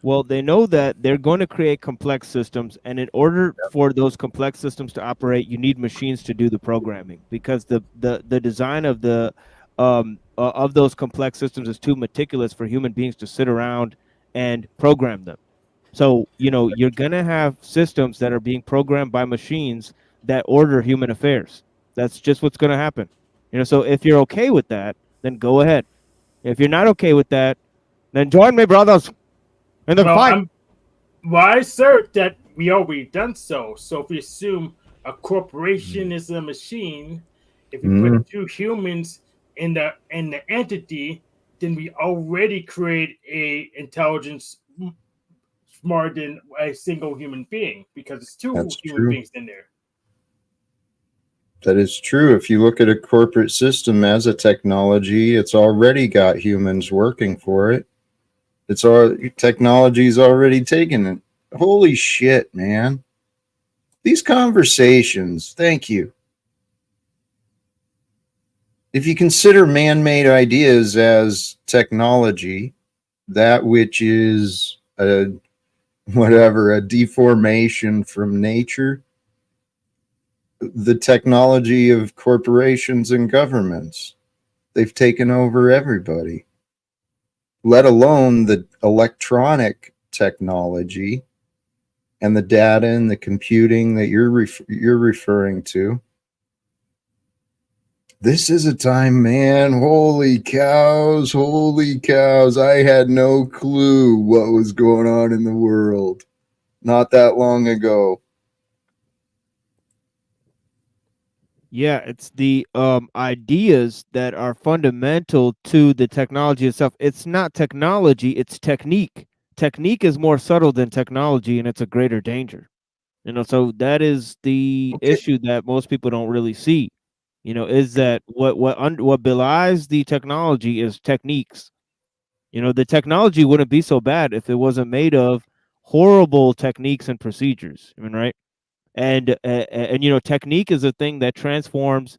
Speaker 2: Well, they know that they're going to create complex systems, and in order for those complex systems to operate, you need machines to do the programming, because the design of those complex systems is too meticulous for human beings to sit around and program them. So, you're going to have systems that are being programmed by machines that order human affairs. That's just what's going to happen. So if you're okay with that, then go ahead. If you're not okay with that, then join me, brothers. In the fight.
Speaker 16: I assert that we already done so. So if we assume a corporation is a machine, if we put two humans in the entity, then we already create a intelligence smarter than a single human being, because it's two human beings in there.
Speaker 11: That is true. If you look at a corporate system as a technology, it's already got humans working for it. Technology's already taken it. Holy shit, man. These conversations, thank you. If you consider man-made ideas as technology, that which is a deformation from nature, the technology of corporations and governments, they've taken over everybody. Let alone the electronic technology and the data and the computing that you're referring to. This is a time, man. Holy cows. I had no clue what was going on in the world not that long ago.
Speaker 2: Yeah, it's the ideas that are fundamental to the technology itself. It's not technology, it's technique. Technique is more subtle than technology, and it's a greater danger. So that is the issue that most people don't really see. Is that what belies the technology is techniques. The technology wouldn't be so bad if it wasn't made of horrible techniques and procedures. Right? And technique is a thing that transforms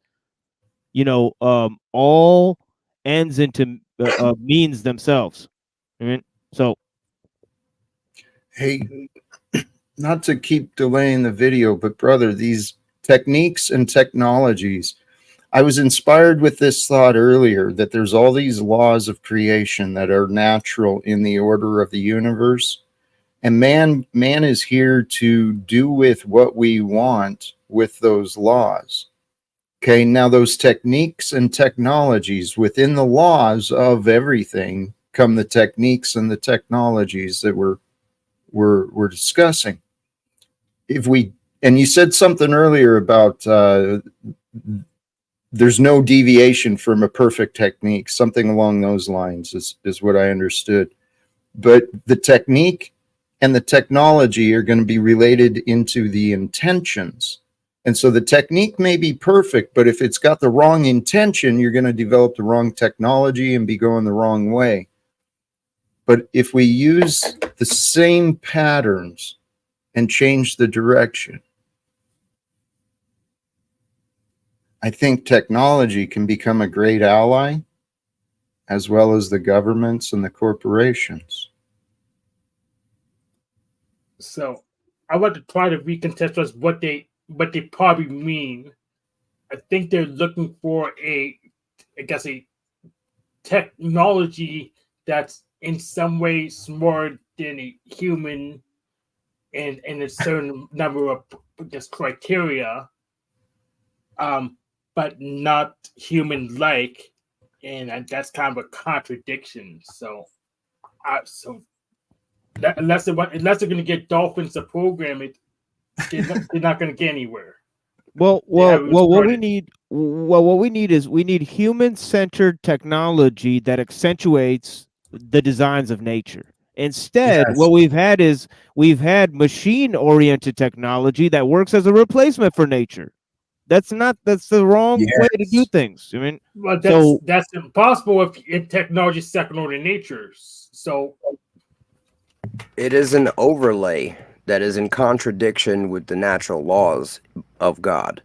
Speaker 2: all ends into means themselves. So
Speaker 11: hey, not to keep delaying the video, but brother, these techniques and technologies, I was inspired with this thought earlier, that there's all these laws of creation that are natural in the order of the universe. And man is here to do with what we want with those laws. Okay, now those techniques and technologies, within the laws of everything come the techniques and the technologies that we're discussing. And you said something earlier about there's no deviation from a perfect technique, something along those lines is what I understood. But the technique and the technology are going to be related into the intentions. And so the technique may be perfect, but if it's got the wrong intention, you're going to develop the wrong technology and be going the wrong way. But if we use the same patterns and change the direction, I think technology can become a great ally, as well as the governments and the corporations.
Speaker 16: So I want to try to recontextualize what they probably mean. I think they're looking for a technology that's in some way smarter than a human and a certain number of criteria, but not human-like, and that's kind of a contradiction. So unless they're going to get dolphins to program it, they're not going to get anywhere.
Speaker 2: Well, what we need Well, what we need is human-centered technology that accentuates the designs of nature. Instead,
Speaker 11: Yes.
Speaker 2: what we've had machine-oriented technology that works as a replacement for nature. That's the wrong way to do
Speaker 11: Yes.
Speaker 2: things. I mean,
Speaker 16: Well,
Speaker 2: so
Speaker 16: that's impossible if technology is second order nature. So
Speaker 13: It is an overlay that is in contradiction with the natural laws of God.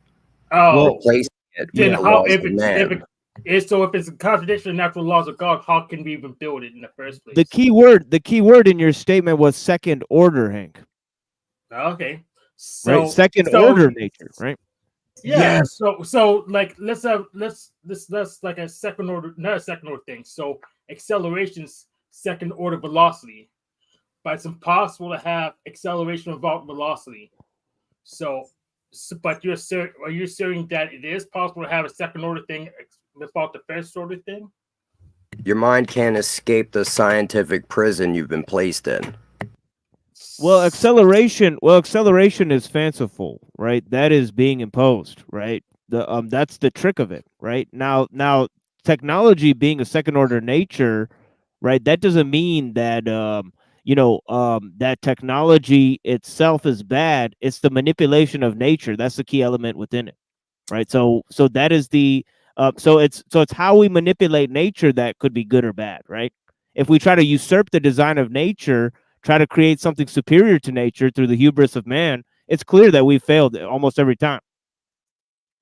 Speaker 16: oh,
Speaker 13: Replacing it
Speaker 16: then
Speaker 13: with the
Speaker 16: how
Speaker 13: laws
Speaker 16: if
Speaker 13: of
Speaker 16: it
Speaker 13: man.
Speaker 16: is so if it's a contradiction of natural laws of God, how can we even build it in the first place?
Speaker 2: the key word in your statement was second order, Hank.
Speaker 16: Okay,
Speaker 2: Right?
Speaker 16: so
Speaker 2: Second order nature, right?
Speaker 16: yeah. So like let's like a second order, not a second order thing. So acceleration's second order velocity, but it's impossible to have acceleration without velocity. So but are you asserting that it is possible to have a second order thing without the first order thing?
Speaker 13: Your mind can't escape the scientific prison you've been placed in.
Speaker 2: Well, acceleration is fanciful, right? That is being imposed, right? That's the trick of it, right? Now technology being a second order nature, right? That doesn't mean that that technology itself is bad. It's the manipulation of nature. That's the key element within it, right? So that is the so it's how we manipulate nature that could be good or bad, right? If we try to usurp the design of nature, try to create something superior to nature through the hubris of man, it's clear that we failed almost every time.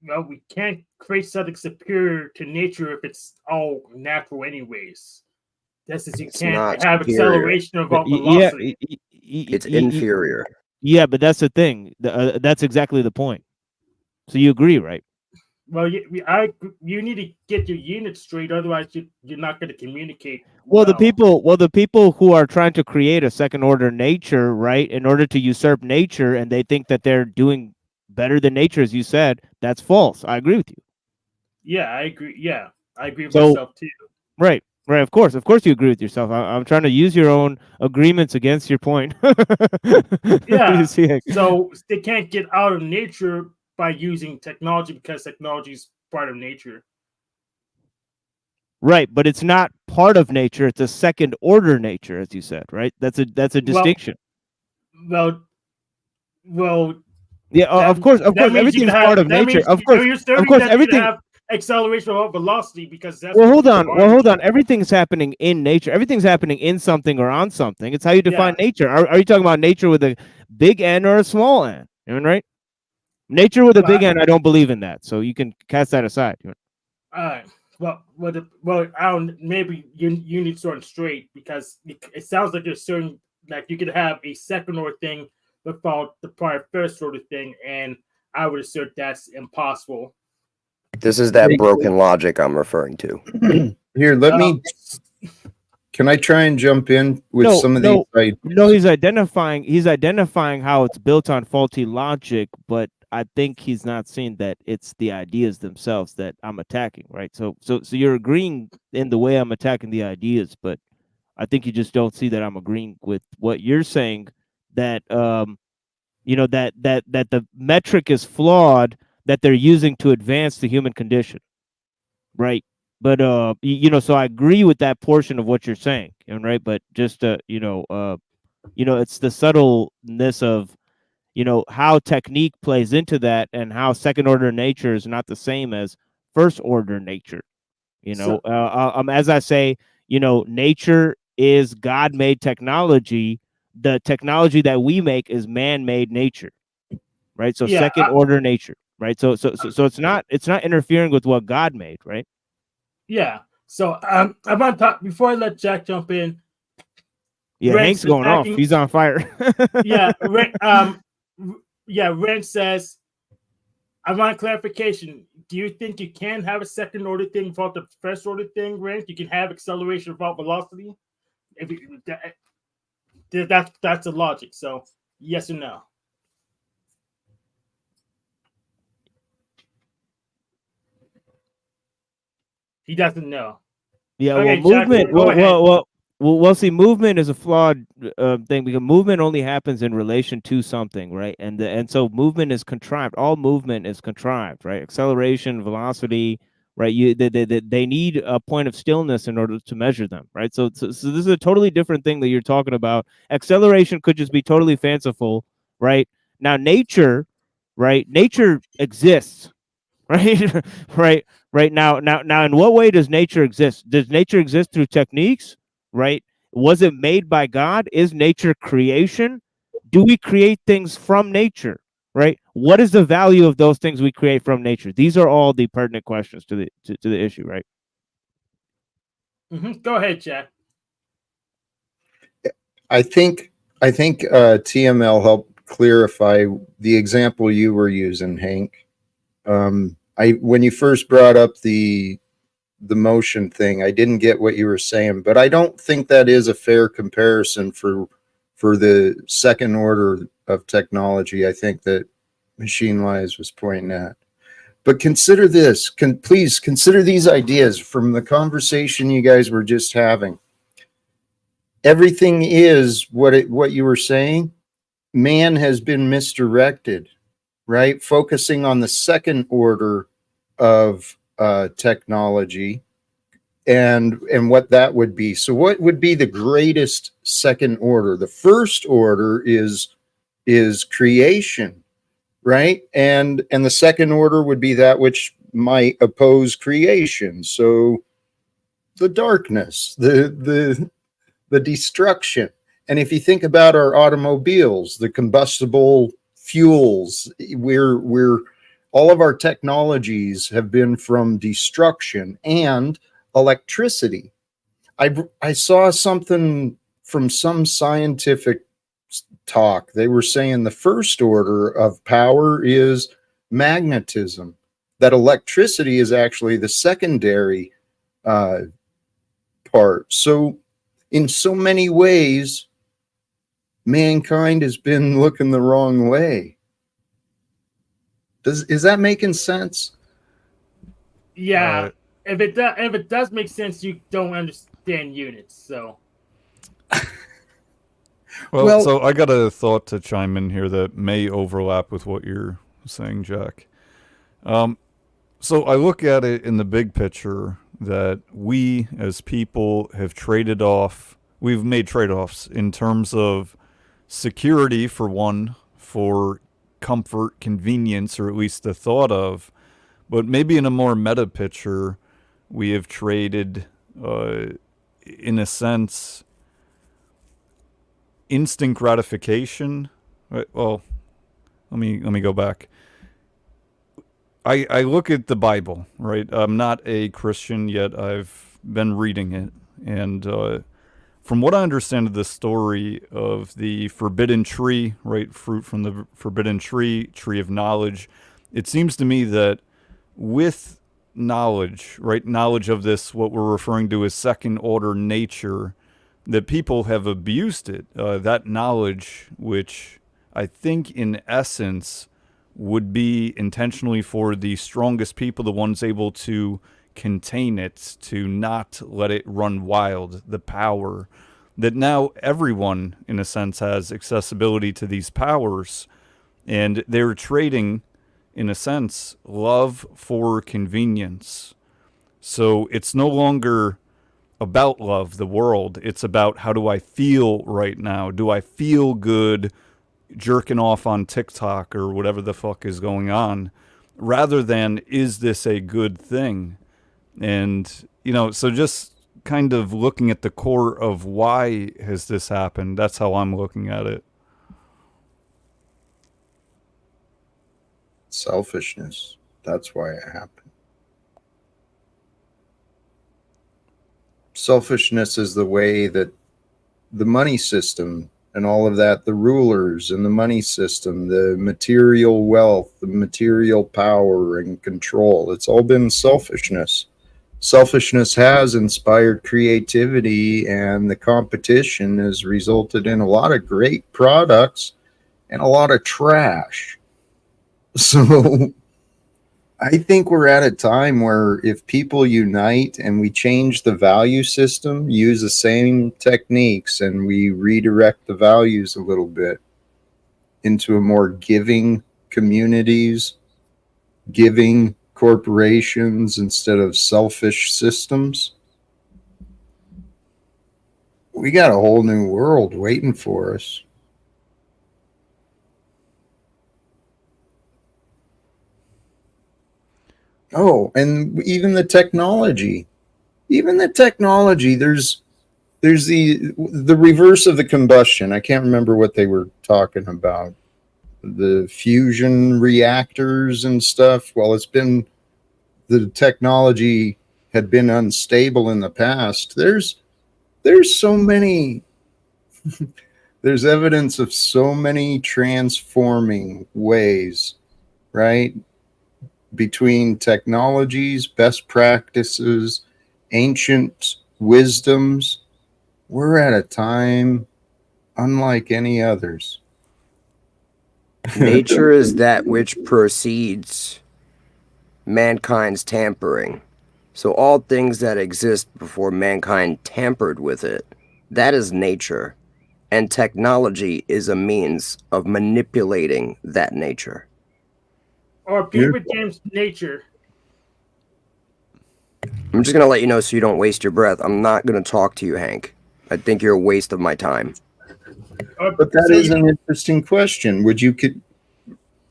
Speaker 16: Well, we can't create something superior to nature if it's all natural anyways. Just as you
Speaker 13: It's
Speaker 16: can't
Speaker 13: not
Speaker 16: have
Speaker 13: superior.
Speaker 16: acceleration without
Speaker 2: Yeah,
Speaker 16: velocity.
Speaker 13: It's inferior.
Speaker 2: yeah, but that's the thing. That's exactly the point. So you agree, right?
Speaker 16: Well, you need to get your units straight, otherwise you're not going to communicate.
Speaker 2: Well, the people who are trying to create a second order nature, right, in order to usurp nature, and they think that they're doing better than nature, as you said, that's false. I agree with you.
Speaker 16: Yeah, I agree. Yeah, I agree with
Speaker 2: So,
Speaker 16: myself too.
Speaker 2: Right. Of course you agree with yourself. I'm trying to use your own agreements against your point.
Speaker 16: Yeah.
Speaker 2: You see?
Speaker 16: So they can't get out of nature by using technology because technology is part of nature.
Speaker 2: Right, but it's not part of nature. It's a second order nature, as you said, right? That's a distinction.
Speaker 16: Well,
Speaker 2: yeah, of course, everything's part of nature. Of course, everything.
Speaker 16: Have acceleration without velocity because that's.
Speaker 2: Well, hold on. Everything's happening in nature. Everything's happening in something or on something. It's how you define nature. Are you talking about nature with a big N or a small N? You mean, right? Nature with a big N, I don't believe in that. So you can cast that aside.
Speaker 16: All right. Well, I don't. Maybe you need to sort straight because it sounds like you're certain like you could have a second order thing without the prior first order thing, and I would assert that's impossible.
Speaker 13: This is that broken logic I'm referring to.
Speaker 11: Here, let me. Can I try and jump in with some of these?
Speaker 2: No, he's identifying how it's built on faulty logic, but I think he's not seeing that it's the ideas themselves that I'm attacking, right? So you're agreeing in the way I'm attacking the ideas, but I think you just don't see that I'm agreeing with what you're saying, that that the metric is flawed that they're using to advance the human condition, right? But so I agree with that portion of what you're saying, right? But just it's the subtleness of how technique plays into that, and how second order nature is not the same as first order nature. As I say, nature is God-made technology. The technology that we make is man-made nature, right? So second order nature, right? So it's not interfering with what God made, right?
Speaker 16: Yeah. So I'm on top before I let Jack jump in.
Speaker 2: Yeah, Hank's going off. He's on fire.
Speaker 16: Yeah. Ren says, I want clarification. Do you think you can have a second order thing without the first order thing, Ren? You can have acceleration without velocity? That's the logic. So yes or no? He doesn't know.
Speaker 2: Yeah,
Speaker 16: Okay,
Speaker 2: well, movement.
Speaker 16: Jack, go ahead.
Speaker 2: Well, see, movement is a flawed thing because movement only happens in relation to something, right? And so movement is contrived. All movement is contrived, right? Acceleration, velocity, right? They need a point of stillness in order to measure them, right? So this is a totally different thing that you're talking about. Acceleration could just be totally fanciful, right? Now nature, right? Nature exists, right? right now. In what way does nature exist? Does nature exist through techniques? Right? Was it made by God? Is nature creation? Do we create things from nature? Right? What is the value of those things we create from nature? These are all the pertinent questions to the issue, right?
Speaker 16: Go ahead, Jack.
Speaker 11: I think TML helped clarify the example you were using, Hank. When you first brought up the motion thing, I didn't get what you were saying, but I don't think that is a fair comparison for the second order of technology. I think that Machine Wise was pointing at. But consider this. Please consider these ideas from the conversation you guys were just having. Everything is what you were saying. Man has been misdirected, right? Focusing on the second order of technology and what that would be. So what would be the greatest second order? The first order is creation, right? And the second order would be that which might oppose creation. So the darkness, the destruction. And if you think about our automobiles, the combustible fuels, we're all of our technologies have been from destruction and electricity. I saw something from some scientific talk. They were saying the first order of power is magnetism, that electricity is actually the secondary part. So in so many ways, mankind has been looking the wrong way. Is that making sense?
Speaker 16: Yeah. If it does make sense, you don't understand units. So.
Speaker 17: Well, so I got a thought to chime in here that may overlap with what you're saying, Jack. So I look at it in the big picture that we as people have traded off. We've made trade-offs in terms of security, for one, for comfort, convenience, or at least the thought of, but maybe in a more meta picture, we have traded, in a sense, instant gratification. Well, let me go back. I look at the Bible, right? I'm not a Christian yet. I've been reading it, and from what I understand of the story of the forbidden tree, right, fruit from the forbidden tree, tree of knowledge, it seems to me that with knowledge, right, knowledge of this, what we're referring to as second order nature, that people have abused it. That knowledge, which I think in essence would be intentionally for the strongest people, the ones able to contain it, to not let it run wild, the power, that now everyone, in a sense, has accessibility to these powers, and they're trading, in a sense, love for convenience. So it's no longer about love, the world. It's about, how do I feel right now? Do I feel good jerking off on TikTok or whatever the fuck is going on, rather than, is this a good thing? And, so just kind of looking at the core of why has this happened, that's how I'm looking at it.
Speaker 11: Selfishness. That's why it happened. Selfishness is the way that the money system and all of that, the rulers and the money system, the material wealth, the material power and control, it's all been selfishness. Selfishness has inspired creativity, and the competition has resulted in a lot of great products and a lot of trash. So I think we're at a time where if people unite and we change the value system, use the same techniques, and we redirect the values a little bit into a more giving communities, giving corporations instead of selfish systems, we got a whole new world waiting for us. Oh, and even the technology. There's the reverse of the combustion. I can't remember what they were talking about. The fusion reactors and stuff. Well, the technology had been unstable in the past. There's so many there's evidence of so many transforming ways, right? Between technologies, best practices, ancient wisdoms. We're at a time unlike any others.
Speaker 13: Nature is that which precedes mankind's tampering. So all things that exist before mankind tampered with it, that is nature. And technology is a means of manipulating that nature.
Speaker 16: Or paper James nature.
Speaker 13: I'm just going to let you know so you don't waste your breath. I'm not going to talk to you, Hank. I think you're a waste of my time.
Speaker 11: But that is an interesting question. Would you could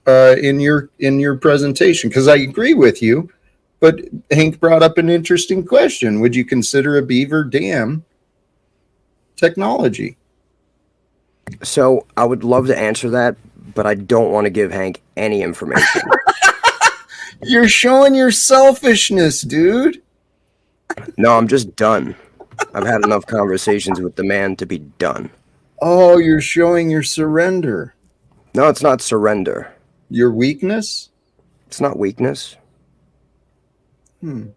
Speaker 11: in your presentation, because I agree with you, but Hank brought up an interesting question. Would you consider a beaver dam technology?
Speaker 13: So I would love to answer that, but I don't want to give Hank any information.
Speaker 11: You're showing your selfishness, dude.
Speaker 13: No, I'm just done. I've had enough conversations with the man to be done.
Speaker 11: Oh, you're showing your surrender.
Speaker 13: No, it's not surrender.
Speaker 11: Your weakness?
Speaker 13: It's not weakness.
Speaker 11: Hmm.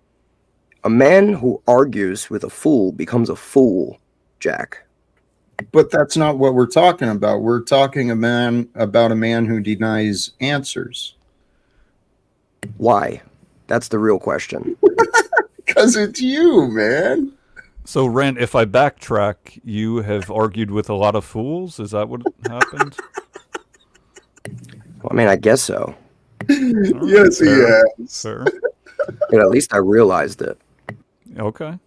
Speaker 13: A man who argues with a fool becomes a fool, Jack.
Speaker 11: But that's not what we're talking about. We're talking about a man who denies answers.
Speaker 13: Why? That's the real question.
Speaker 11: Because it's you, man.
Speaker 17: So, Rand, if I backtrack, you have argued with a lot of fools? Is that what happened?
Speaker 13: Well, I mean, I guess so.
Speaker 11: Yes, he has.
Speaker 17: Fair.
Speaker 13: But at least I realized it.
Speaker 17: Okay.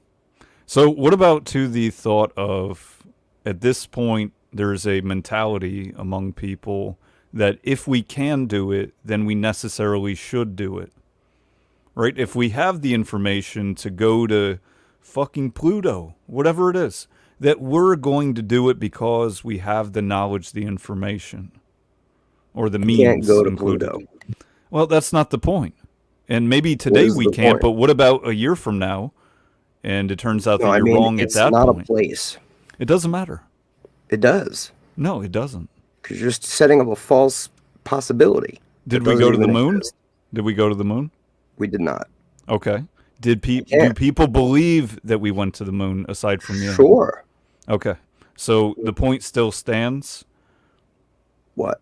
Speaker 17: So what about to the thought of, at this point, there's a mentality among people that if we can do it, then we necessarily should do it. Right? If we have the information to go to fucking Pluto, whatever it is, that we're going to do it because we have the knowledge, the information, or the means.
Speaker 13: Can't go to
Speaker 17: included.
Speaker 13: Pluto.
Speaker 17: Well, that's not the point. And maybe today we can't, but what about a year from now? And it turns out that you're wrong at that point.
Speaker 13: It's not a place.
Speaker 17: It doesn't matter.
Speaker 13: It does.
Speaker 17: No, it doesn't.
Speaker 13: Because you're just setting up a false possibility.
Speaker 17: Did we go to the moon? Did we go to the moon?
Speaker 13: We did not.
Speaker 17: Okay. Do people believe that we went to the moon aside from you?
Speaker 13: Sure.
Speaker 17: Okay. So the point still stands?
Speaker 13: What?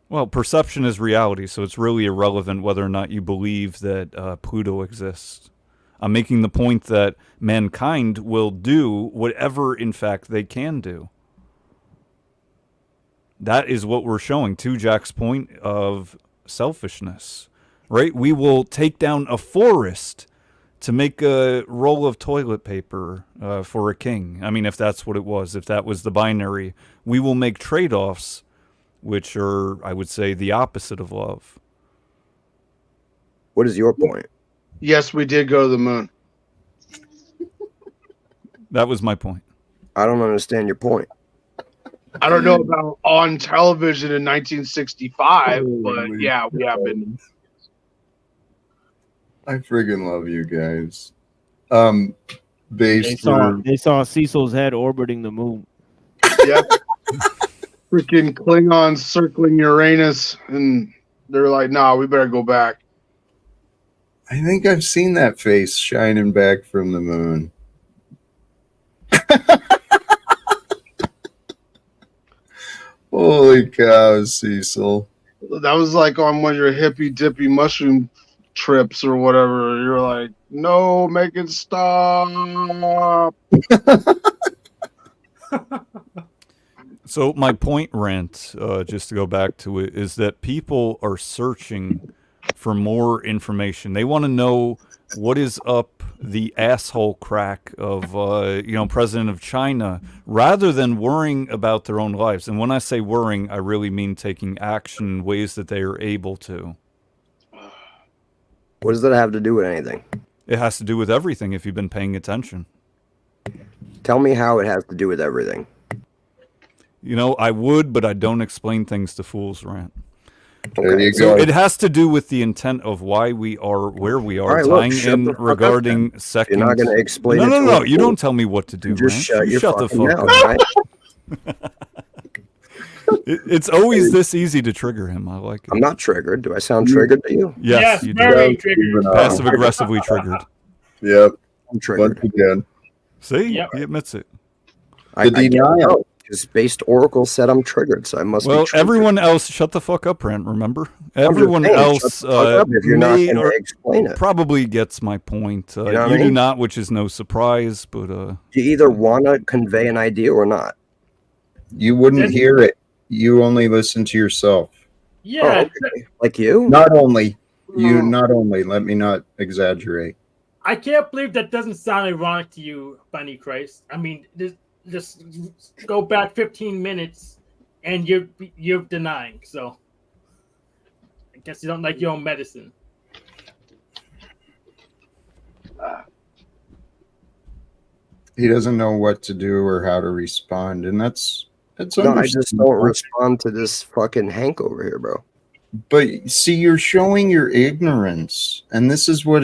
Speaker 17: Well, perception is reality, so it's really irrelevant whether or not you believe that Pluto exists. I'm making the point that mankind will do whatever, in fact, they can do. That is what we're showing, to Jack's point of selfishness, right? We will take down a forest to make a roll of toilet paper for a king. I mean, if that's what it was, if that was the binary, we will make trade-offs which are, I would say, the opposite of love.
Speaker 13: What is your point?
Speaker 12: Yes, we did go to the moon.
Speaker 17: That was my point.
Speaker 13: I don't understand your point.
Speaker 12: I don't know about on television in 1965, but yeah, we have been.
Speaker 11: I friggin' love you guys.
Speaker 2: They saw Cecil's head orbiting the moon.
Speaker 12: Yep. Freaking Klingons circling Uranus, and they're like, "Nah, we better go back."
Speaker 11: I think I've seen that face shining back from the moon. Holy cow, Cecil.
Speaker 12: that was like on one of your hippy dippy mushroom trips or whatever. You're like, no, make it stop.
Speaker 17: So my point, Rent, just to go back to it, is that people are searching for more information. They want to know what is up the asshole crack of, President of China, rather than worrying about their own lives. And when I say worrying, I really mean taking action in ways that they are able to.
Speaker 13: What does that have to do with anything?
Speaker 17: It has to do with everything if you've been paying attention.
Speaker 13: Tell me how it has to do with everything.
Speaker 17: I would, but I don't explain things to fools, Rant.
Speaker 11: There you
Speaker 17: So
Speaker 11: go.
Speaker 17: it has to do with the intent of why we are where we are,
Speaker 13: All right, look,
Speaker 17: tying
Speaker 13: shut
Speaker 17: in
Speaker 13: the fuck up
Speaker 17: regarding
Speaker 13: then.
Speaker 17: seconds.
Speaker 13: You're not going to explain
Speaker 17: No,
Speaker 13: it
Speaker 17: no,
Speaker 13: to
Speaker 17: no.
Speaker 13: a
Speaker 17: You
Speaker 13: fool.
Speaker 17: don't tell me what to do,
Speaker 13: Just
Speaker 17: Rant.
Speaker 13: shut
Speaker 17: You
Speaker 13: your
Speaker 17: shut the
Speaker 13: fucking
Speaker 17: fuck
Speaker 13: mouth,
Speaker 17: up.
Speaker 13: right?
Speaker 17: It's always this easy to trigger him. I like it.
Speaker 13: I'm not triggered. Do I sound triggered to you?
Speaker 17: Yes, you
Speaker 16: very
Speaker 17: do.
Speaker 16: triggered.
Speaker 17: Passive aggressively triggered.
Speaker 11: Yep.
Speaker 13: I'm triggered.
Speaker 11: Once again.
Speaker 17: See,
Speaker 16: Yep.
Speaker 17: he admits it.
Speaker 11: The denial.
Speaker 13: Because Based Oracle said I'm triggered, so I must be
Speaker 17: Well,
Speaker 13: triggered.
Speaker 17: everyone else, shut the fuck up, Rant. Remember,
Speaker 13: I'm just
Speaker 17: everyone
Speaker 13: saying,
Speaker 17: else
Speaker 13: shut the fuck up if you're not
Speaker 17: may
Speaker 13: gonna
Speaker 17: or
Speaker 13: explain it.
Speaker 17: probably gets my point.
Speaker 13: You know what I
Speaker 17: You do
Speaker 13: mean?
Speaker 17: not, which is no surprise. But
Speaker 13: You either want to convey an idea or not.
Speaker 11: You wouldn't
Speaker 16: Then-
Speaker 11: hear it. You only listen to yourself.
Speaker 16: Yeah,
Speaker 13: Like you?
Speaker 11: Not only. Let me not exaggerate.
Speaker 16: I can't believe that doesn't sound ironic to you, Bunny Christ. I mean, just go back 15 minutes and you're denying. So I guess you don't like your own medicine.
Speaker 11: He doesn't know what to do or how to respond, and that's
Speaker 13: No, I just don't
Speaker 11: understandable.
Speaker 13: respond to this fucking Hank over here, bro.
Speaker 11: But see, you're showing your ignorance, and this is what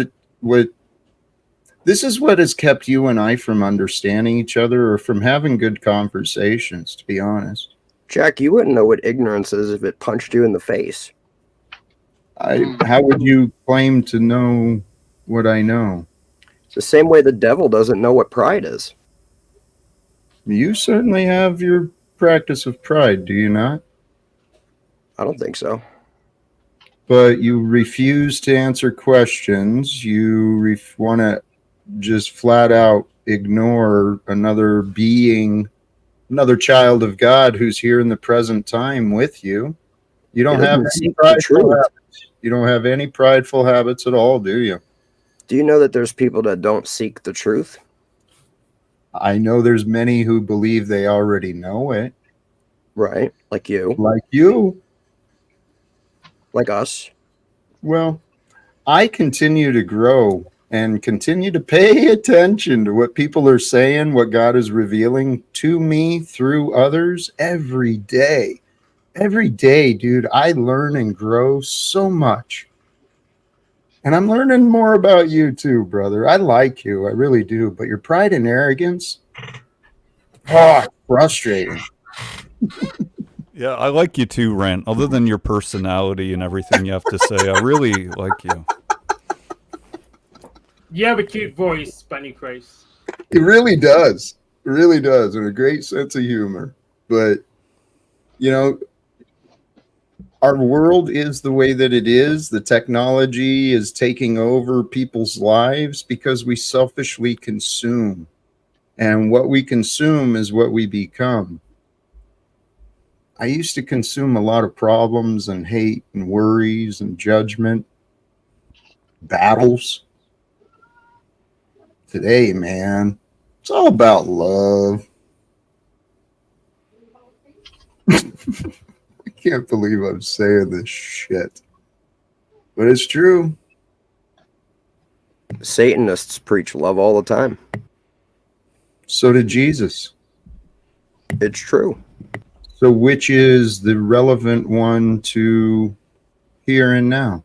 Speaker 11: has kept you and I from understanding each other or from having good conversations, to be honest.
Speaker 13: Jack, you wouldn't know what ignorance is if it punched you in the face.
Speaker 11: How would you claim to know what I know?
Speaker 13: It's the same way the devil doesn't know what pride is.
Speaker 11: You certainly have your practice of pride, do you not?
Speaker 13: I don't think so.
Speaker 11: But you refuse to answer questions. You want to just flat out ignore another being, another child of God who's here in the present time with you. You don't
Speaker 13: He
Speaker 11: have
Speaker 13: doesn't
Speaker 11: any
Speaker 13: seek the
Speaker 11: prideful
Speaker 13: truth.
Speaker 11: habits. You don't have any prideful habits at all, do you?
Speaker 13: Do you know that there's people that don't seek the truth?
Speaker 11: I know there's many who believe they already know it.
Speaker 13: Right, like you.
Speaker 11: Like you.
Speaker 13: Like us.
Speaker 11: Well, I continue to grow and continue to pay attention to what people are saying, what God is revealing to me through others every day. Every day, dude, I learn and grow so much. And I'm learning more about you too, brother. I like you. I really do. But your pride and arrogance, frustrating.
Speaker 17: yeah, I like you too, Rant. Other than your personality and everything you have to say, I really like you.
Speaker 16: You have a cute voice, Bunny Christ.
Speaker 11: It really does. It really does. And a great sense of humor. But, our world is the way that it is. The technology is taking over people's lives because we selfishly consume. And what we consume is what we become. I used to consume a lot of problems and hate and worries and judgment, battles. Today, man, it's all about love. I can't believe I'm saying this shit. But it's true.
Speaker 13: Satanists preach love all the time.
Speaker 11: So did Jesus.
Speaker 13: It's true.
Speaker 11: So which is the relevant one to here and now?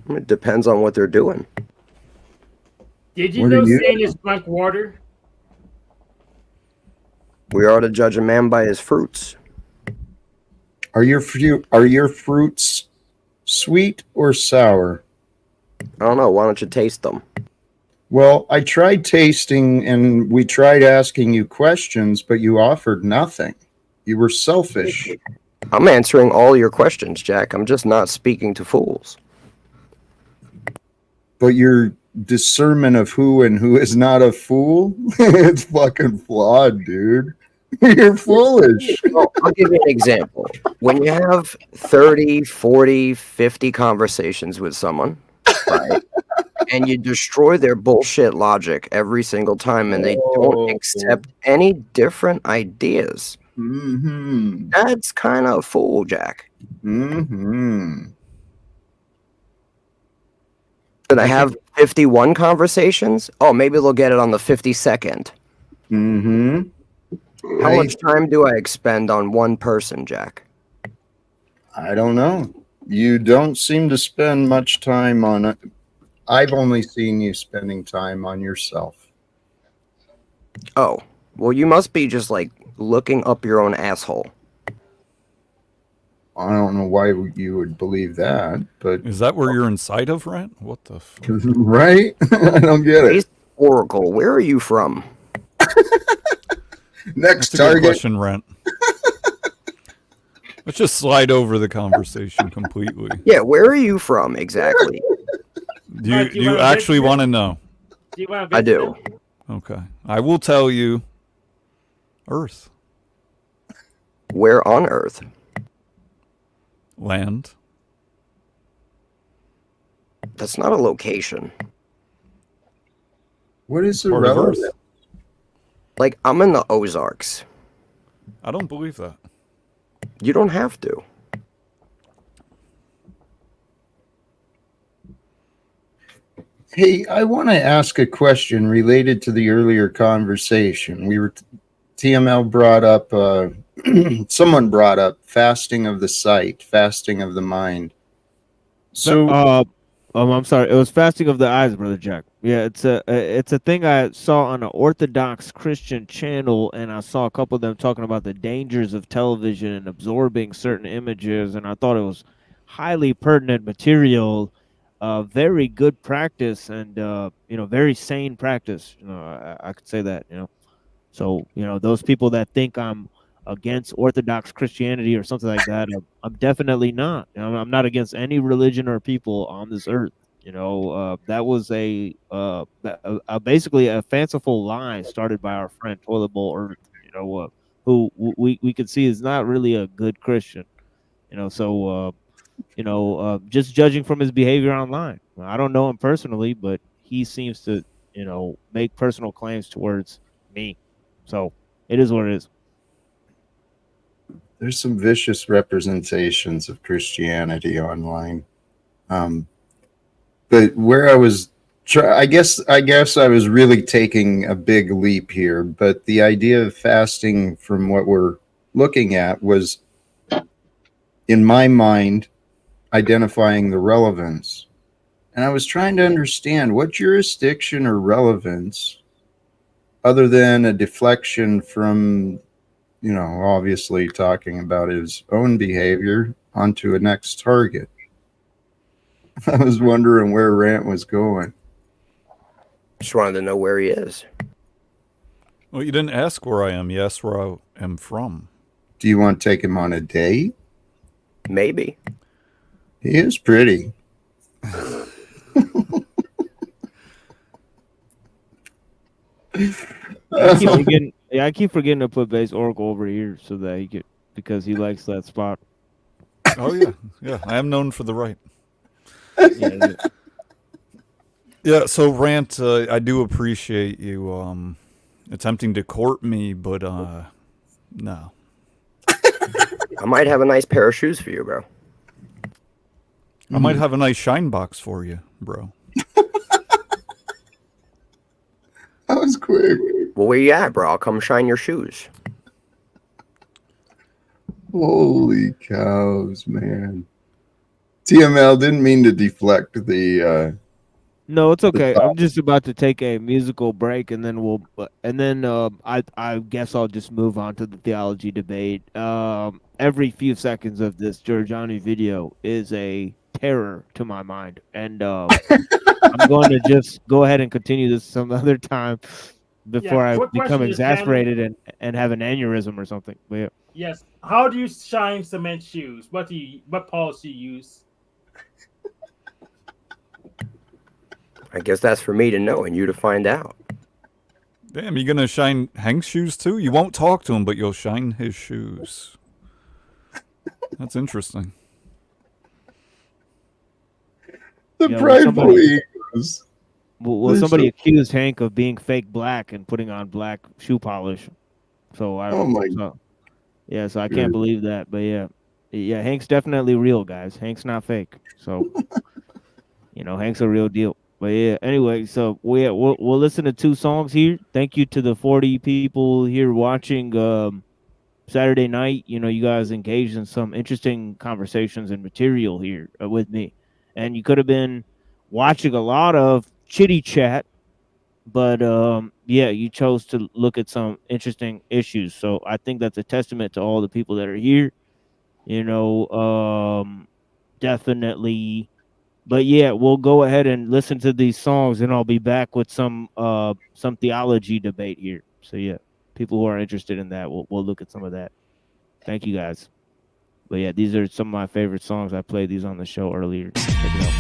Speaker 13: It depends on what they're doing.
Speaker 16: Did you
Speaker 11: What
Speaker 16: know
Speaker 11: are you-
Speaker 16: Satanists drank water?
Speaker 13: We are to judge a man by his fruits.
Speaker 11: Are your fruits sweet or sour?
Speaker 13: I don't know. Why don't you taste them?
Speaker 11: Well, I tried tasting and we tried asking you questions, but you offered nothing. You were selfish.
Speaker 13: I'm answering all your questions, Jack. I'm just not speaking to fools.
Speaker 11: But your discernment of who and who is not a fool, it's fucking flawed, dude. You're foolish.
Speaker 13: Well, I'll give you an example. When you have 30, 40, 50 conversations with someone, right, and you destroy their bullshit logic every single time and they don't accept any different ideas, that's kind of a fool, Jack. Should I have 51 conversations? Oh, maybe they'll get it on the 52nd. How much time do I expend on one person, Jack?
Speaker 11: I don't know. You don't seem to spend much time on it. I've only seen you spending time on yourself.
Speaker 13: Oh, well, you must be just like looking up your own asshole.
Speaker 11: I don't know why you would believe that, but
Speaker 17: is that where you're inside of, Rant? What the fuck?
Speaker 11: Right? I don't get it.
Speaker 13: Oracle, where are you from?
Speaker 11: Next
Speaker 17: That's a good
Speaker 11: target.
Speaker 17: question, Rant. Let's just slide over the conversation completely.
Speaker 13: Yeah, where are you from exactly?
Speaker 17: Do you actually want to know?
Speaker 13: I do.
Speaker 17: Okay. I will tell you. Earth.
Speaker 13: Where on Earth?
Speaker 17: Land.
Speaker 13: That's not a location.
Speaker 11: What is
Speaker 17: Part of Earth.
Speaker 11: irrelevant?
Speaker 13: Like, I'm in the Ozarks.
Speaker 17: I don't believe that.
Speaker 13: You don't have to.
Speaker 11: Hey, I want to ask a question related to the earlier conversation. TML brought up, someone brought up fasting of the sight, fasting of the mind. So,
Speaker 2: I'm sorry. It was fasting of the eyes, Brother Jack. Yeah, it's a thing I saw on an Orthodox Christian channel, and I saw a couple of them talking about the dangers of television and absorbing certain images, and I thought it was highly pertinent material. Very good practice, and very sane practice. I could say that. So those people that think I'm against Orthodox Christianity or something like that, I'm definitely not. I'm not against any religion or people on this earth. That was basically a fanciful lie started by our friend Toilet Bowl Earth. Who we could see is not really a good Christian. Just judging from his behavior online. I don't know him personally, but he seems to, make personal claims towards me. So it is what it is.
Speaker 11: there's some vicious representations of Christianity online. But where I was, I guess I was really taking a big leap here. But the idea of fasting, from what we're looking at, was, in my mind, identifying the relevance. And I was trying to understand what jurisdiction or relevance, other than a deflection from, obviously talking about his own behavior onto a next target. I was wondering where Rant was going.
Speaker 13: Just wanted to know where he is.
Speaker 17: Well, you didn't ask where I am. You asked where I am from.
Speaker 11: Do you want to take him on a date?
Speaker 13: Maybe.
Speaker 11: He is pretty.
Speaker 2: I keep forgetting to put base Oracle over here so that he could, because he likes that spot.
Speaker 17: Oh yeah. I am known for the right.
Speaker 2: Yeah.
Speaker 17: Yeah, so Rant, I do appreciate you attempting to court me, but no.
Speaker 13: I might have a nice pair of shoes for you, bro.
Speaker 17: I might have a nice shine box for you, bro.
Speaker 11: That was quick.
Speaker 13: Well, where you at, bro? I'll come shine your shoes.
Speaker 11: Holy cows, man. TML didn't mean to deflect the
Speaker 2: No, it's okay.
Speaker 11: thought.
Speaker 2: I'm just about to take a musical break, and then I guess I'll just move on to the theology debate. Every few seconds of this Giorgiani video is a terror to my mind, and I'm going to just go ahead and continue this some other time before I
Speaker 16: quick
Speaker 2: become
Speaker 16: question, just Cameron.
Speaker 2: exasperated and have an aneurysm or something. But yeah.
Speaker 16: Yes. How do you shine cement shoes? What polish do you use?
Speaker 13: I guess that's for me to know and you to find out.
Speaker 17: Damn, you gonna shine Hank's shoes too? You won't talk to him, but you'll shine his shoes. That's interesting.
Speaker 11: The
Speaker 2: Yeah,
Speaker 11: prideful egos.
Speaker 2: Well, somebody accused Hank of being fake black and putting on black shoe polish. So I
Speaker 11: Oh my
Speaker 2: so I can't believe that. But yeah, Hank's definitely real, guys. Hank's not fake. So Hank's a real deal. But yeah, anyway, so we'll listen to 2 songs here. Thank you to the 40 people here watching Saturday night. You guys engaged in some interesting conversations and material here with me. And you could have been watching a lot of chitty chat, but you chose to look at some interesting issues. So I think that's a testament to all the people that are here. Definitely. But yeah, we'll go ahead and listen to these songs, and I'll be back with some theology debate here. So yeah, people who are interested in that, we'll look at some of that. Thank you guys. But yeah, these are some of my favorite songs. I played these on the show earlier. Check it out.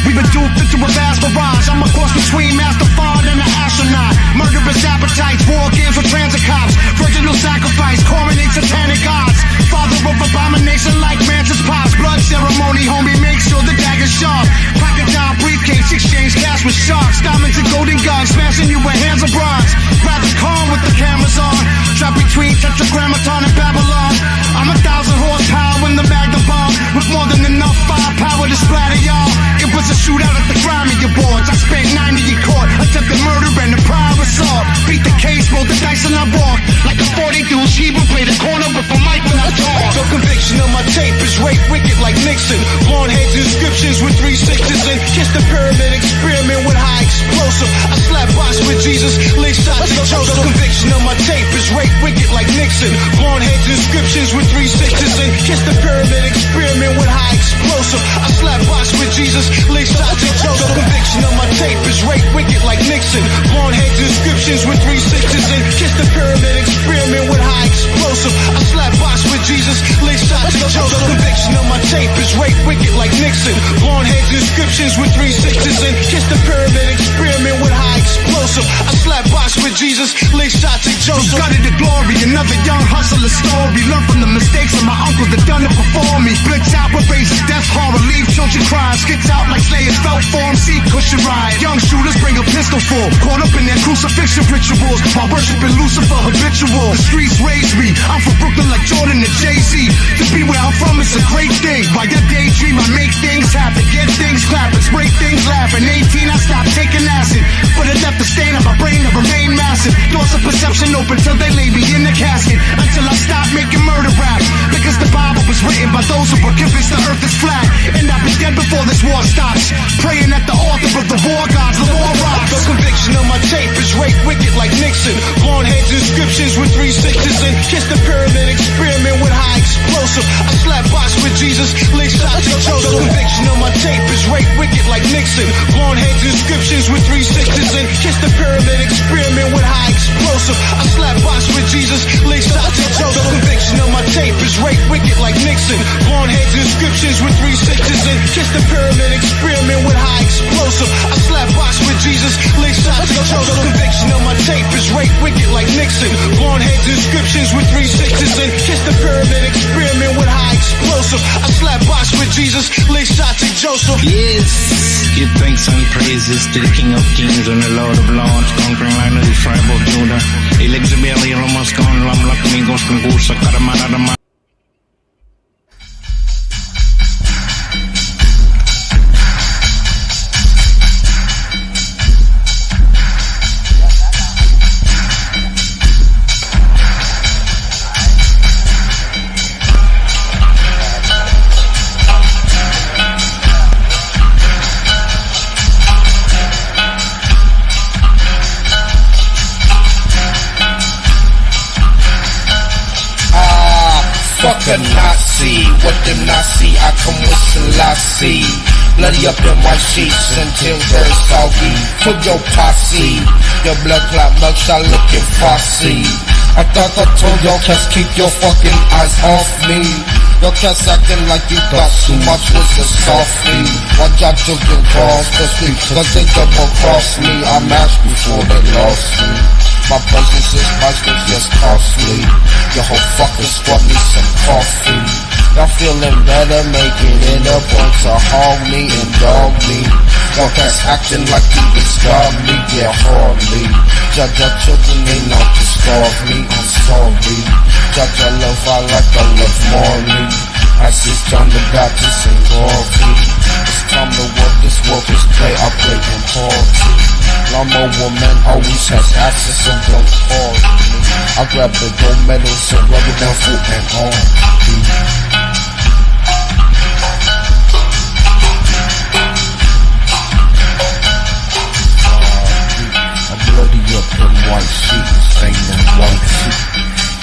Speaker 18: We've been duped into a vast barrage. I'm a cross between Master Fard and an astronaut. Murderous appetites, war games with transit cops. Virginal sacrifice, coronate satanic gods. Father of abomination like Mantis Pops. Blood ceremony, homie, make sure the dagger's sharp. Pocket down briefcase, exchange cash with sharks. Diamonds and golden guns, smashing you with hands of bronze. Rather calm with the cameras on. Trapped between Tetragrammaton and Babylon. I'm 1,000 horsepower when the Magna bomb. With more than enough firepower to splatter y'all. It was a shootout at the Grammy Awards. I spent 90 in court, attempted murder and a prior assault. Beat the case, rolled the dice and I walked. Like a 40 dude, Sheba played the corner with a mic when I talk. So conviction on my tape is rape wicked like Nixon. Blonde heads, inscriptions with 3 6s and kiss the pyramid experiment with high explosive. I slap box with Jesus, lick shots and Joseph. Conviction on my tape is rape wicked like Nixon. Blonde heads, inscriptions with 3 6s and kiss the pyramid experiment with high explosive. I slap box with Jesus, lick shots and Joseph. Conviction on my tape is rape wicked like Nixon. Blonde heads, inscriptions with 3 6s and kiss the pyramid experiment with high explosive. I slap box with Jesus, lick shots and Joseph. Conviction on my tape is rape wicked like Nixon. Blonde heads, inscriptions with 3 6s and kiss the pyramid experiment with high explosive. I slap box with Jesus, lick shots and Joseph. Got it to glory, another young hustler story. Learn from the mistakes of my uncles that done it before me. Blitz out with raises, death horror, leave children crying. Skits out like slayers, felt form, see cushion ride. Young shooters bring a pistol full, caught up in their crucifixion rituals while worshiping Lucifer habitual. The streets raised me, I'm from Brooklyn like Jordan and Jay-Z. To be where I'm from is a great thing. By your daydream, I make things happen, get things clapping, spray things laughing. 18, I stopped taking acid, but it left a stain on my brain that remained massive. Doors of perception open till they lay me in the casket, until I stopped making murder rap. Because the Bible was written by those who were convinced the earth is flat, and I'll be dead before this war stops. Praying at the altar of the war gods, the war rocks. The conviction on my tape is rape wicked like Nixon. Blonde heads, inscriptions with 3 6s and kiss the pyramid experiment with high explosive. I slap box with Jesus, lick shots and Joseph. The conviction on my tape is rape wicked like Nixon. Blonde heads, inscriptions with 3 6s and kiss the pyramid experiment with high explosive. I slap box with Jesus, lick shots and Joseph. The conviction on my tape is rape wicked like Nixon. Blonde heads, inscriptions with 3 6s and kiss the pyramid experiment with high explosive. I slap box with Jesus, lick shots and Joseph. The conviction on my tape is rape wicked like Nixon. Blonde heads, inscriptions with 3 6s and kiss the pyramid experiment with high explosive. I slap box with Jesus, lick shots and Joseph.
Speaker 19: Yes, give thanks and praises to the King of Kings and the Lord of Lords, conquering line of the tribe of Judah. Elexibeli Romascon, Lamlak Migos, Kungusa, Karamanadama.
Speaker 18: cannot see what them not see. I come with Selassie. Bloody up in white sheets until they're soggy. For your posse, your blood clot mugshot looking fussy. I thought I told y'all cats keep your fucking eyes off me. Y'all cats acting like you got too much with the softly. Watch out joking calls, cause they double cross me. I mashed before they lost me. My presence is priceless, just costly. Your whole fucking squad needs some coffee. Y'all feeling better, making it a point to haul me and dog me. Y'all cats acting like you discard me, yeah, hardly. Judge your children, they not to starve me, I'm sorry. Judge your love, I like I love Marley. I see John the Baptist and Garvey. It's time to work, this work is play, I play in party. Lawnmower man always has access, so don't call me. I grab the gold medal, so rub it down foot and on me. Bloody up in white sheets, ain't no white sheet.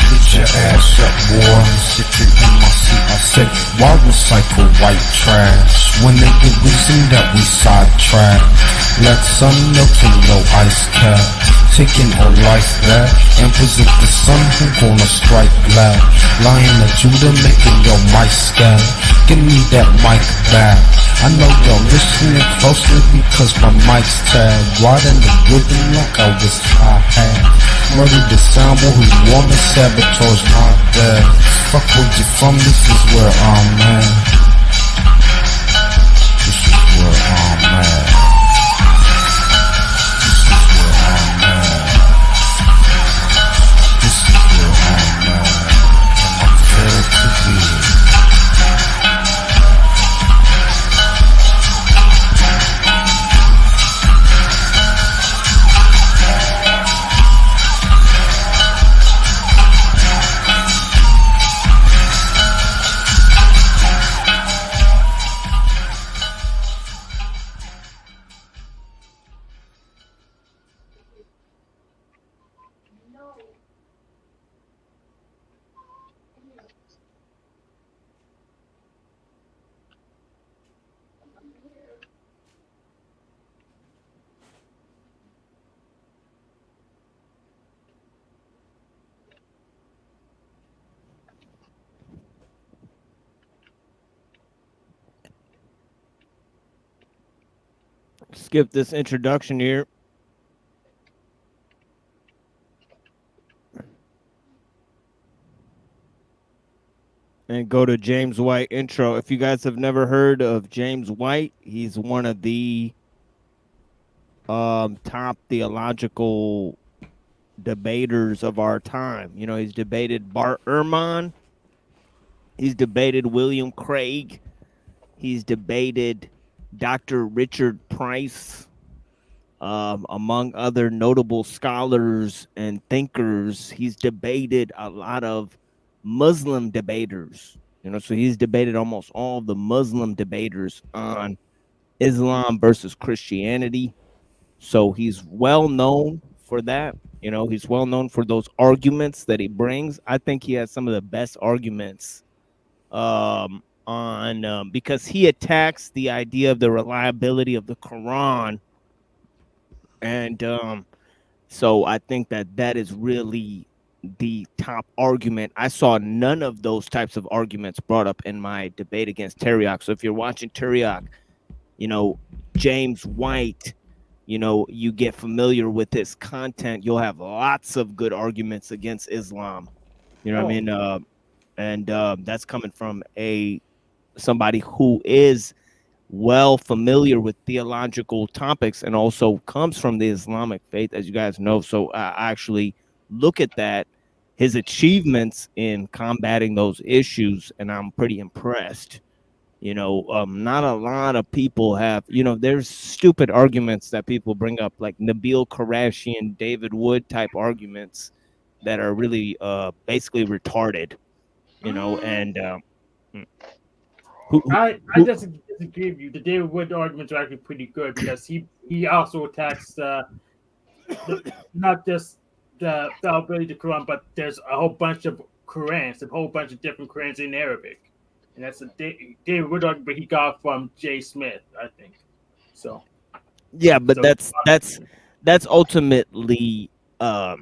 Speaker 18: Get your ass up, boy, sitting in my seat. I said, why recycle white trash when they get reason that we sidetrack? Let some milk and no ice cap, taking our life back. Empress of the sun who gonna strike black. Lion of Judah making your mic scat. Give me that mic back. I know you're listening closely because my mic's tagged. Right in the rhythm like I was high-hat. Murdered the sample who wanna sabotage my death. Fuck where you from, this is where I'm at. This is where I'm at. This is where I'm at. This is where I'm at. And I'm fair to be.
Speaker 2: Skip this introduction here. And go to James White intro. If you guys have never heard of James White, he's one of the top theological debaters of our time. You know, he's debated Bart Ehrman. He's debated William Craig. He's debated Dr. Richard Price, among other notable scholars and thinkers. He's debated a lot of Muslim debaters, you know, so he's debated almost all the Muslim debaters on Islam versus Christianity. So he's well known for that. You know, he's well known for those arguments that he brings. I think he has some of the best arguments because he attacks the idea of the reliability of the Quran. And so I think that is really the top argument. I saw none of those types of arguments brought up in my debate against Teriak. So if you're watching Teriak, you know, James White, you know, you get familiar with his content, you'll have lots of good arguments against Islam. You know what I mean? And that's coming from somebody who is well familiar with theological topics and also comes from the Islamic faith, as you guys know. So I actually look at that, his achievements in combating those issues, and I'm pretty impressed. You know, not a lot of people have, you know, there's stupid arguments that people bring up, like Nabil Qureshi and David Wood type arguments that are really basically retarded, you know, and
Speaker 16: I disagree with you. The David Wood arguments are actually pretty good because he also attacks not just the fallibility of the Quran, but there's a whole bunch of Qurans, a whole bunch of different Qurans in Arabic, and that's a David Wood argument he got from Jay Smith, I think. So
Speaker 2: Yeah, but
Speaker 16: So-
Speaker 2: that's ultimately that's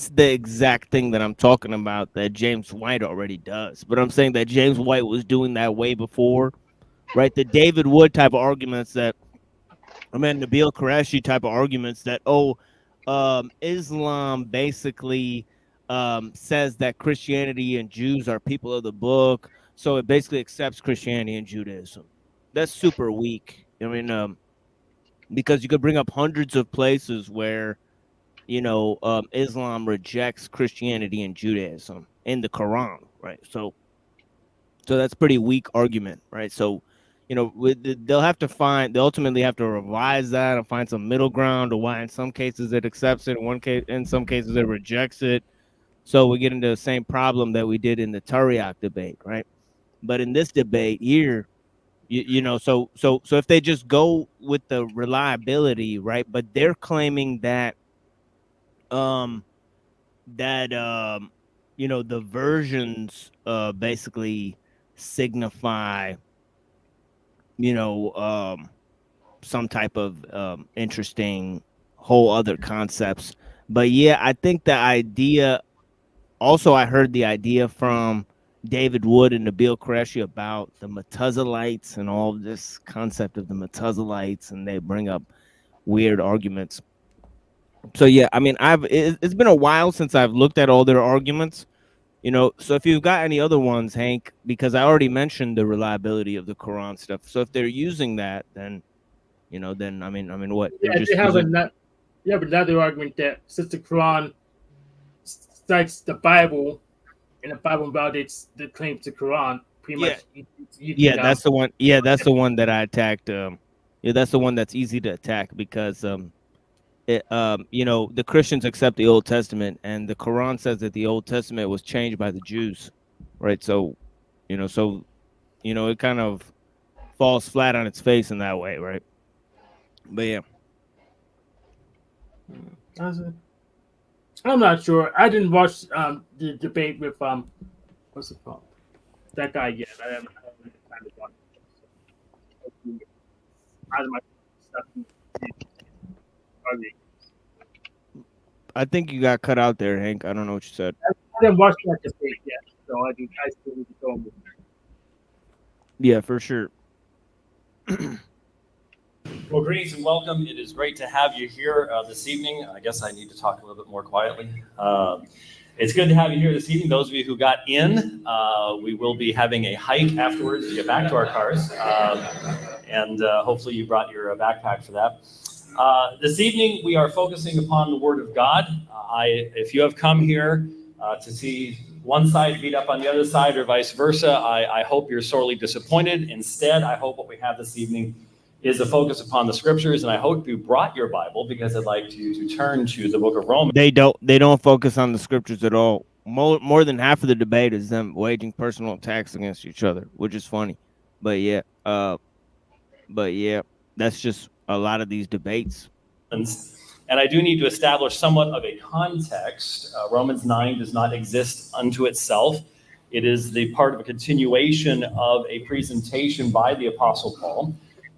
Speaker 2: the exact thing that I'm talking about that James White already does. But I'm saying that James White was doing that way before, right? The David Wood type of arguments that Nabil Qureshi type of arguments that Islam basically says that Christianity and Jews are people of the book, so it basically accepts Christianity and Judaism. That's super weak. I mean, because you could bring up hundreds of places where, Islam rejects Christianity and Judaism in the Quran, right? So that's pretty weak argument, right? So, they'll ultimately have to revise that and find some middle ground, or why in some cases it accepts it, in some cases it rejects it. So we get into the same problem that we did in the Tariq debate, right? But in this debate here, so if they just go with the reliability, right? But they're claiming that the versions basically signify some type of interesting whole other concepts. But yeah, I think the idea also, I heard the idea from David Wood and Nabil Qureshi about the Mutazilites and all this concept of the Mutazilites, and they bring up weird arguments. So yeah, I mean, it's been a while since I've looked at all their arguments, so if you've got any other ones, Hank, because I already mentioned the reliability of the Quran stuff. So if they're using that, then I mean what?
Speaker 16: Yeah, they have another argument that since the Quran cites the Bible, and the Bible validates the claims to Quran, pretty much.
Speaker 2: That's the one. Yeah, that's the one that I attacked. That's the one that's easy to attack because the Christians accept the Old Testament, and the Quran says that the Old Testament was changed by the Jews, right? So, it kind of falls flat on its face in that way, right? But yeah.
Speaker 16: I'm not sure. I didn't watch the debate with what's it called? That guy yet. I haven't had time to watch it.
Speaker 2: I think you got cut out there, Hank. I don't know what you said.
Speaker 16: I didn't watch that debate yet, so I still need to go with it.
Speaker 2: Yeah, for sure.
Speaker 20: Well, greetings and welcome. It is great to have you here this evening. I guess I need to talk a little bit more quietly. It's good to have you here this evening. Those of you who got in, we will be having a hike afterwards to get back to our cars. And hopefully you brought your backpack for that. This evening, we are focusing upon the Word of God. If you have come here to see one side beat up on the other side or vice versa, I hope you're sorely disappointed. Instead, I hope what we have this evening is a focus upon the scriptures, and I hope you brought your Bible because I'd like you to turn to the book of Romans.
Speaker 2: They don't focus on the scriptures at all. More than half of the debate is them waging personal attacks against each other, which is funny. But yeah, that's just a lot of these debates.
Speaker 20: And I do need to establish somewhat of a context. Romans 9 does not exist unto itself. It is the part of a continuation of a presentation by the Apostle Paul.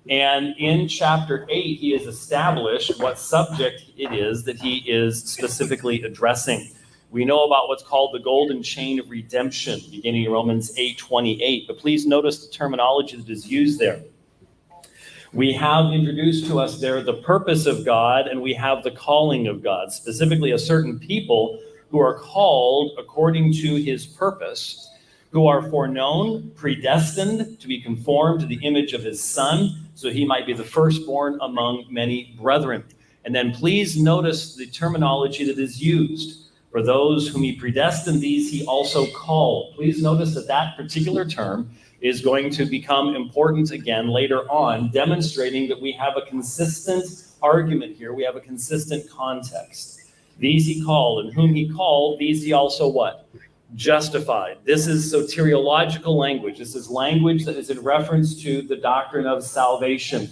Speaker 20: And in chapter 8, he has established what subject it is that he is specifically addressing. We know about what's called the golden chain of redemption, beginning in Romans 8:28. But please notice the terminology that is used there. We have introduced to us there the purpose of God, and we have the calling of God, specifically a certain people who are called according to his purpose, who are foreknown, predestined to be conformed to the image of his Son, so he might be the firstborn among many brethren. And then please notice the terminology that is used. For those whom he predestined, these he also called. Please notice that that particular term is going to become important again later on, demonstrating that we have a consistent argument here. We have a consistent context. These he called, and whom he called, these he also what? Justified. This is soteriological language. This is language that is in reference to the doctrine of salvation.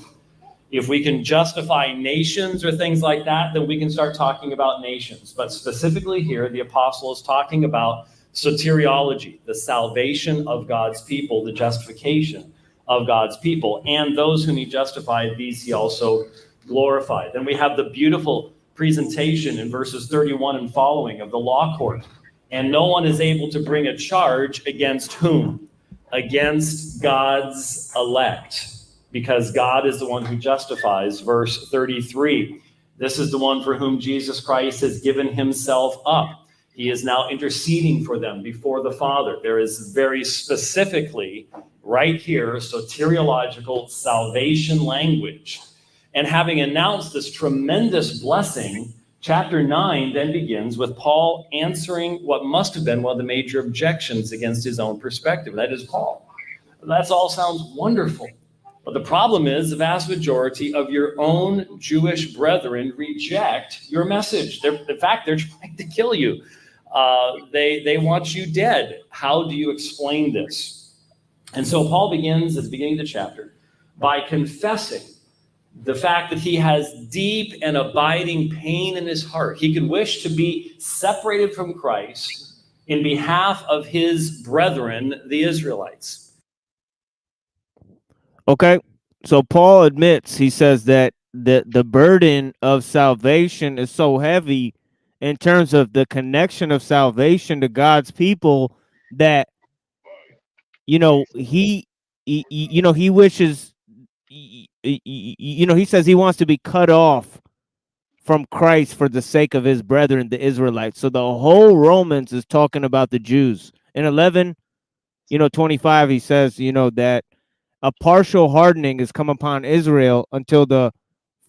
Speaker 20: If we can justify nations or things like that, then we can start talking about nations. But specifically here, the apostle is talking about soteriology, the salvation of God's people, the justification of God's people, and those whom he justified, these he also glorified. Then we have the beautiful presentation in verses 31 and following of the law court. And no one is able to bring a charge against whom? Against God's elect, because God is the one who justifies. Verse 33, this is the one for whom Jesus Christ has given himself up. He is now interceding for them before the Father. There is very specifically right here soteriological salvation language. And having announced this tremendous blessing, chapter 9 then begins with Paul answering what must have been one of the major objections against his own perspective. That is, Paul, that all sounds wonderful. But the problem is the vast majority of your own Jewish brethren reject your message. In fact, they're trying to kill you. They want you dead. How do you explain this? And so Paul begins at the beginning of the chapter by confessing the fact that he has deep and abiding pain in his heart. He could wish to be separated from Christ in behalf of his brethren, the Israelites.
Speaker 2: Okay, so Paul admits, he says that the burden of salvation is so heavy in terms of the connection of salvation to God's people that, he wishes, he says he wants to be cut off from Christ for the sake of his brethren, the Israelites. So the whole Romans is talking about the Jews. In 11:25, he says, that a partial hardening has come upon Israel until the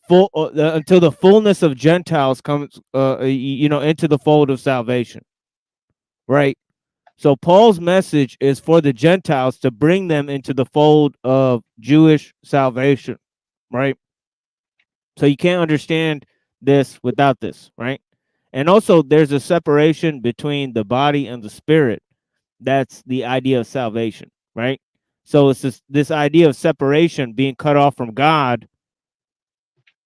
Speaker 2: fullness of Gentiles comes, into the fold of salvation. Right. So Paul's message is for the Gentiles to bring them into the fold of Jewish salvation, right? So you can't understand this without this, right? And also there's a separation between the body and the spirit. That's the idea of salvation, right? So it's this idea of separation, being cut off from God,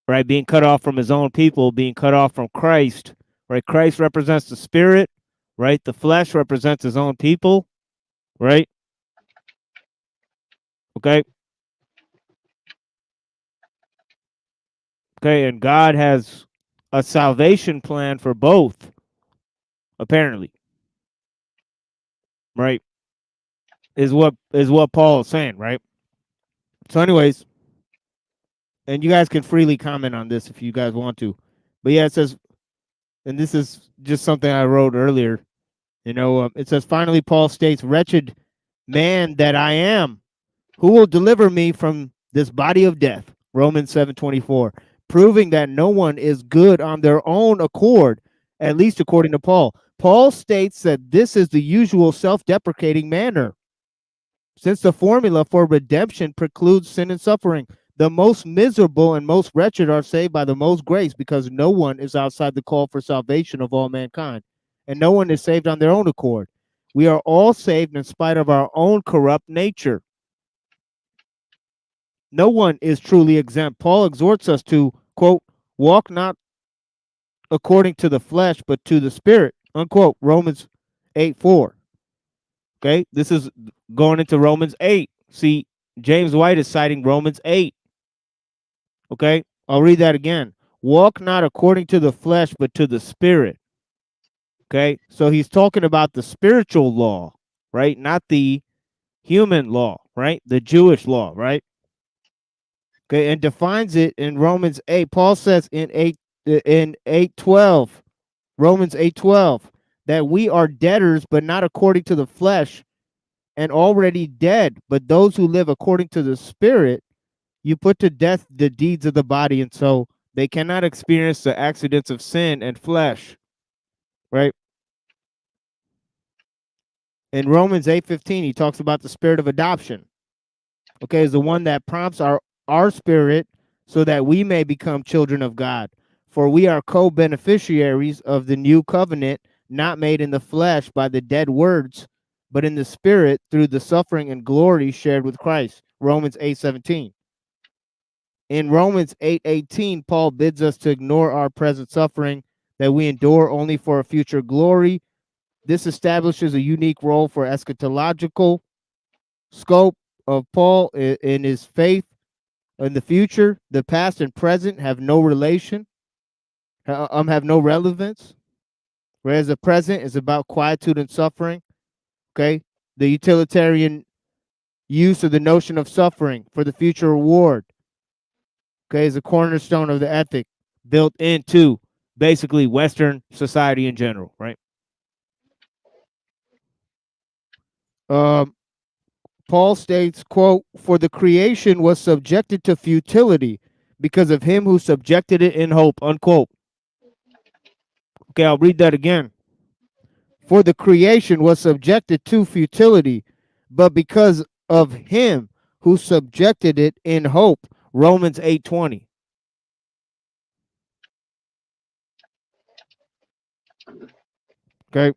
Speaker 2: right? Being cut off from his own people, being cut off from Christ, right? Christ represents the spirit, right? The flesh represents his own people, right? Okay. Okay, and God has a salvation plan for both, apparently. Right? Is what Paul is saying, right? So anyways, and you guys can freely comment on this if you guys want to. But yeah, it says, and this is just something I wrote earlier. It says, finally, Paul states, wretched man that I am, who will deliver me from this body of death? Romans 7:24, proving that no one is good on their own accord, at least according to Paul. Paul states that this is the usual self-deprecating manner, since the formula for redemption precludes sin and suffering. The most miserable and most wretched are saved by the most grace, because no one is outside the call for salvation of all mankind, and no one is saved on their own accord. We are all saved in spite of our own corrupt nature. No one is truly exempt. Paul exhorts us to, quote, walk not according to the flesh, but to the spirit, unquote, Romans 8:4. Okay, this is going into Romans 8. See, James White is citing Romans 8. Okay, I'll read that again. Walk not according to the flesh, but to the spirit. Okay, so he's talking about the spiritual law, right? Not the human law, right? The Jewish law, right? Okay, and defines it in Romans 8. Paul says in 8:12, Romans 8:12, that we are debtors, but not according to the flesh, and already dead. But those who live according to the spirit, you put to death the deeds of the body, and so they cannot experience the accidents of sin and flesh, right? In Romans 8:15, he talks about the spirit of adoption. Okay, is the one that prompts our spirit so that we may become children of God. For we are co-beneficiaries of the new covenant, not made in the flesh by the dead words, but in the spirit through the suffering and glory shared with Christ. Romans 8:17. In Romans 8:18, Paul bids us to ignore our present suffering that we endure only for a future glory. This establishes a unique role for eschatological scope of Paul in his faith in the future. The past and present have no relation, have no relevance, whereas the present is about quietude and suffering. Okay, the utilitarian use of the notion of suffering for the future reward, okay, is a cornerstone of the ethic built into basically Western society in general, right? Paul states, quote, "For the creation was subjected to futility because of him who subjected it in hope," unquote. Okay, I'll read that again. For the creation was subjected to futility, but because of him who subjected it in hope. Romans 8:20. Okay.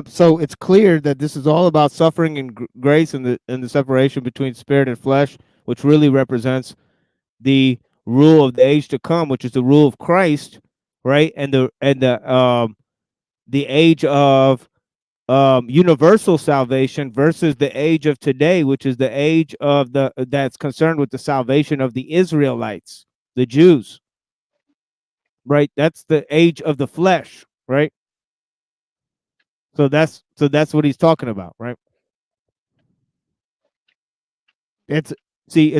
Speaker 2: So it's clear that this is all about suffering and grace and the separation between spirit and flesh, which really represents the rule of the age to come, which is the rule of Christ, right? And the age of universal salvation versus the age of today, which is the age of that's concerned with the salvation of the Israelites, the Jews, right? That's the age of the flesh, right? So that's what he's talking about, right? It's an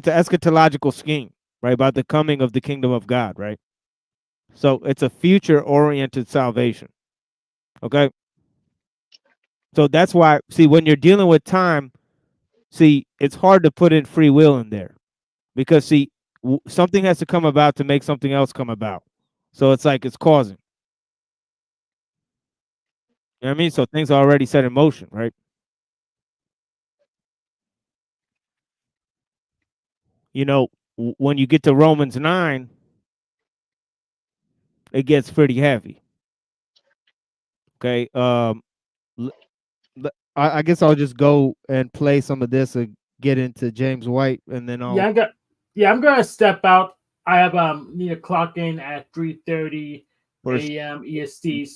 Speaker 2: eschatological scheme, right, about the coming of the kingdom of God, right? So it's a future-oriented salvation. Okay. So that's why, see, when you're dealing with time, see, it's hard to put in free will in there because, see, something has to come about to make something else come about. So it's like it's causing. You know what I mean? So things are already set in motion, right? You know, when you get to Romans 9, it gets pretty heavy. Okay. I guess I'll just go and play some of this and get into James White, and then I'll.
Speaker 16: I'm gonna step out. I have need to clock in at 3:30 a.m. EST.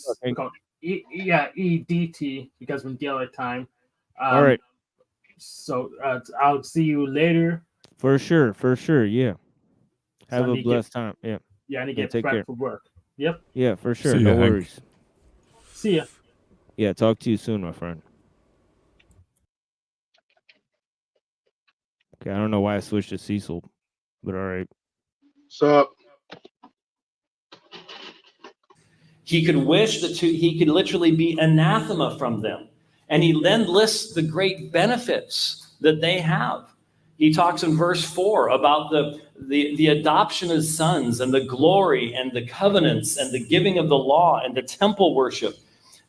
Speaker 16: EDT because from daylight time.
Speaker 2: All right.
Speaker 16: So I'll see you later.
Speaker 2: For sure. Yeah. Have
Speaker 16: So
Speaker 2: a blessed time. Yeah.
Speaker 16: Yeah, I need to get
Speaker 2: take
Speaker 16: prepped
Speaker 2: care.
Speaker 16: for work. Yep.
Speaker 2: Yeah, for sure.
Speaker 17: See
Speaker 2: No
Speaker 17: ya, Hank.
Speaker 2: worries.
Speaker 16: See ya.
Speaker 2: Yeah, talk to you soon, my friend. Okay, I don't know why I switched to Cecil, but all right.
Speaker 12: What's up?
Speaker 20: He could wish that he could literally be anathema from them. And he then lists the great benefits that they have. He talks in verse 4 about the adoption as sons and the glory and the covenants and the giving of the law and the temple worship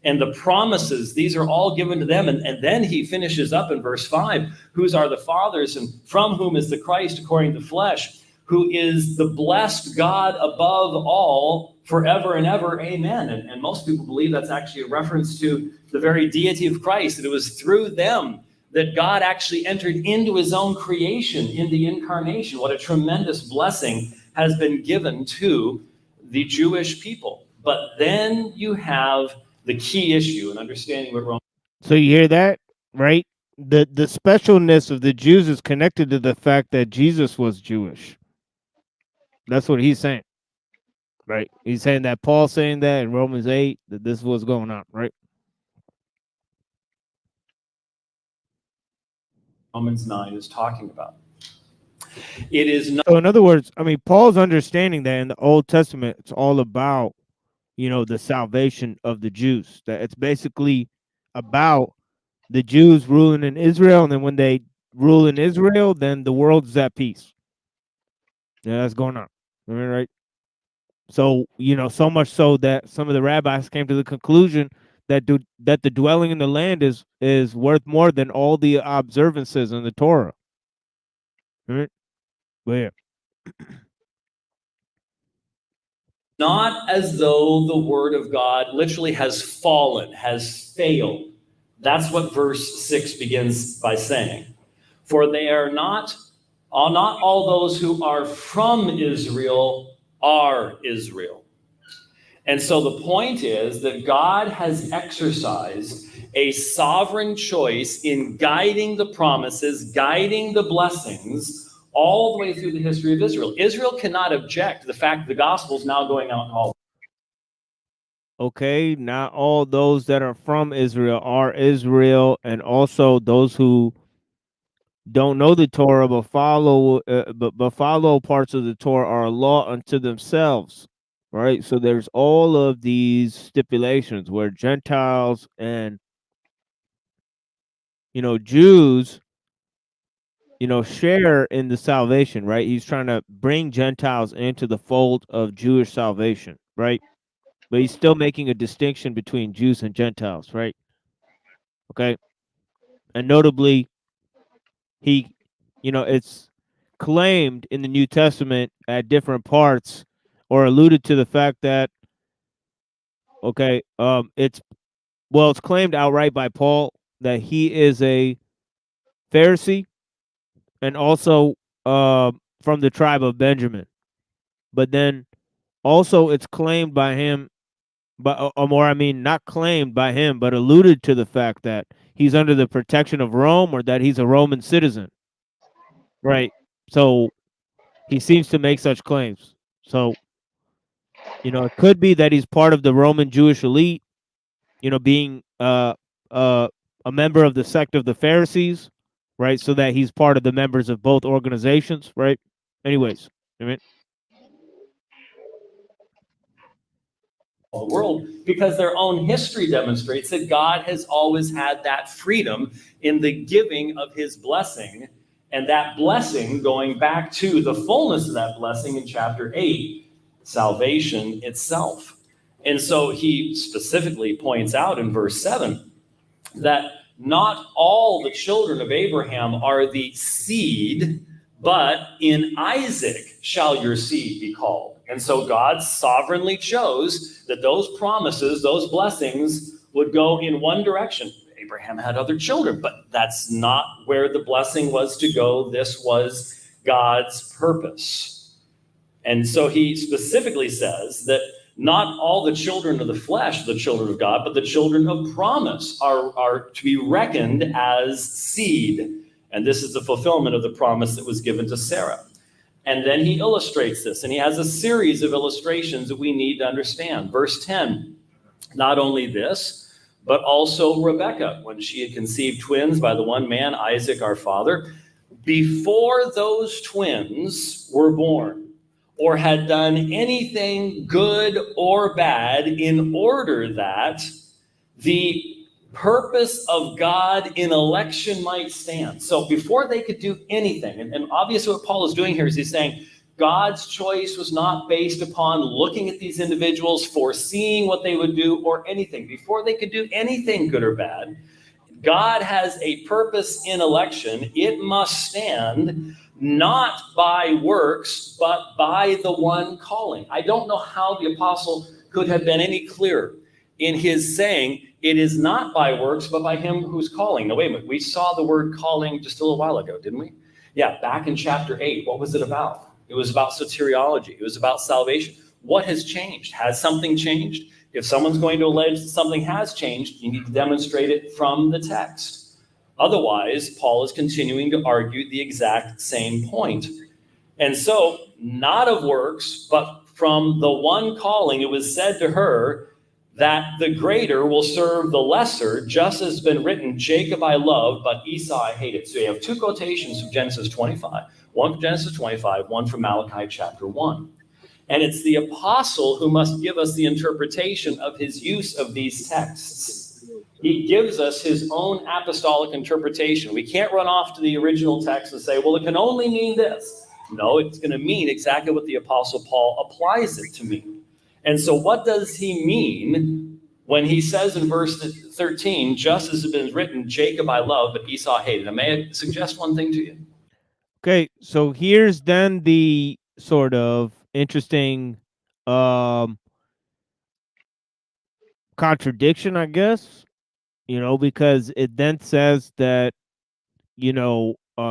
Speaker 20: and the promises. These are all given to them. And then he finishes up in verse 5, whose are the fathers and from whom is the Christ according to the flesh, who is the blessed God above all forever and ever. Amen. And most people believe that's actually a reference to the very deity of Christ, that it was through them that God actually entered into his own creation in the incarnation. What a tremendous blessing has been given to the Jewish people. But then you have the key issue in understanding what Rome.
Speaker 2: So you hear that, right? The specialness of the Jews is connected to the fact that Jesus was Jewish. That's what he's saying, right? He's saying that Paul's saying that in Romans 8, that this is what's going on, right?
Speaker 20: Romans 9 is talking about. It is not.
Speaker 2: So in other words, I mean, Paul's understanding that in the Old Testament, it's all about, the salvation of the Jews. That it's basically about the Jews ruling in Israel, and then when they rule in Israel, then the world is at peace. Yeah, that's going on. Right? So, so much so that some of the rabbis came to the conclusion that the dwelling in the land is worth more than all the observances in the Torah. Right? But yeah.
Speaker 20: Not as though the word of God literally has fallen, has failed. That's what verse 6 begins by saying. For they are not Not all those who are from Israel are Israel. And so the point is that God has exercised a sovereign choice in guiding the promises, guiding the blessings all the way through the history of Israel. Israel cannot object to the fact that the gospel is now going out all.
Speaker 2: Okay, not all those that are from Israel are Israel, and also those who don't know the Torah but follow parts of the Torah are a law unto themselves, right? So there's all of these stipulations where Gentiles and Jews share in the salvation, right? He's trying to bring Gentiles into the fold of Jewish salvation, right? But he's still making a distinction between Jews and Gentiles, right? Okay. And notably, it's claimed in the New Testament at different parts or alluded to the fact that, it's claimed outright by Paul that he is a Pharisee and also from the tribe of Benjamin. But then also it's claimed by him, not claimed by him, but alluded to the fact that he's under the protection of Rome or that he's a Roman citizen. Right. So he seems to make such claims. So, it could be that he's part of the Roman Jewish elite, being a member of the sect of the Pharisees, right? So that he's part of the members of both organizations, right? Anyways, I mean,
Speaker 20: the world, because their own history demonstrates that God has always had that freedom in the giving of his blessing, and that blessing going back to the fullness of that blessing in chapter 8, salvation itself. And so he specifically points out in verse 7 that not all the children of Abraham are the seed, but in Isaac shall your seed be called. And so God sovereignly chose that those promises, those blessings would go in one direction. Abraham had other children, but that's not where the blessing was to go. This was God's purpose. And so he specifically says that not all the children of the flesh are the children of God, but the children of promise are to be reckoned as seed. And this is the fulfillment of the promise that was given to Sarah. And then he illustrates this, and he has a series of illustrations that we need to understand. Verse 10, not only this, but also Rebekah, when she had conceived twins by the one man, Isaac our father, before those twins were born, or had done anything good or bad, in order that the purpose of God in election might stand. So before they could do anything, and obviously what Paul is doing here is he's saying God's choice was not based upon looking at these individuals, foreseeing what they would do or anything. Before they could do anything good or bad, God has a purpose in election. It must stand not by works, but by the one calling. I don't know how the apostle could have been any clearer in his saying, it is not by works, but by him who's calling. Now, wait a minute. We saw the word calling just a little while ago, didn't we? Yeah, back in chapter 8. What was it about? It was about soteriology. It was about salvation. What has changed? Has something changed? If someone's going to allege that something has changed, you need to demonstrate it from the text. Otherwise, Paul is continuing to argue the exact same point. And so, not of works, but from the one calling, it was said to her, that the greater will serve the lesser, just as has been written, Jacob I loved, but Esau I hated. So you have two quotations from Genesis 25. One from Genesis 25, one from Malachi chapter 1. And it's the apostle who must give us the interpretation of his use of these texts. He gives us his own apostolic interpretation. We can't run off to the original text and say, well, it can only mean this. No, it's going to mean exactly what the apostle Paul applies it to mean. And so what does he mean when he says in verse 13, just as has been written, Jacob I love, but Esau hated? And may I suggest one thing to you?
Speaker 2: Okay, so here's then the sort of interesting contradiction, I guess, because it then says that,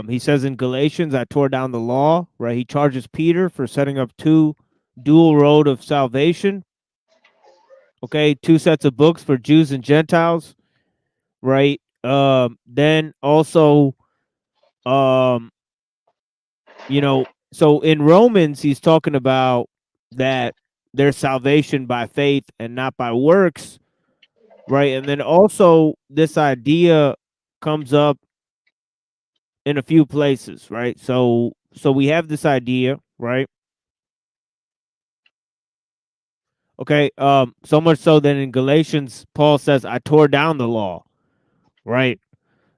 Speaker 2: he says in Galatians, I tore down the law, right? He charges Peter for setting up two dual road of salvation. Okay, two sets of books for Jews and Gentiles, right? Then also, you know, so in Romans, he's talking about that there's salvation by faith and not by works, right? And then also this idea comes up in a few places, right? So we have this idea, right? Okay, so much so that in Galatians, Paul says, I tore down the law, right?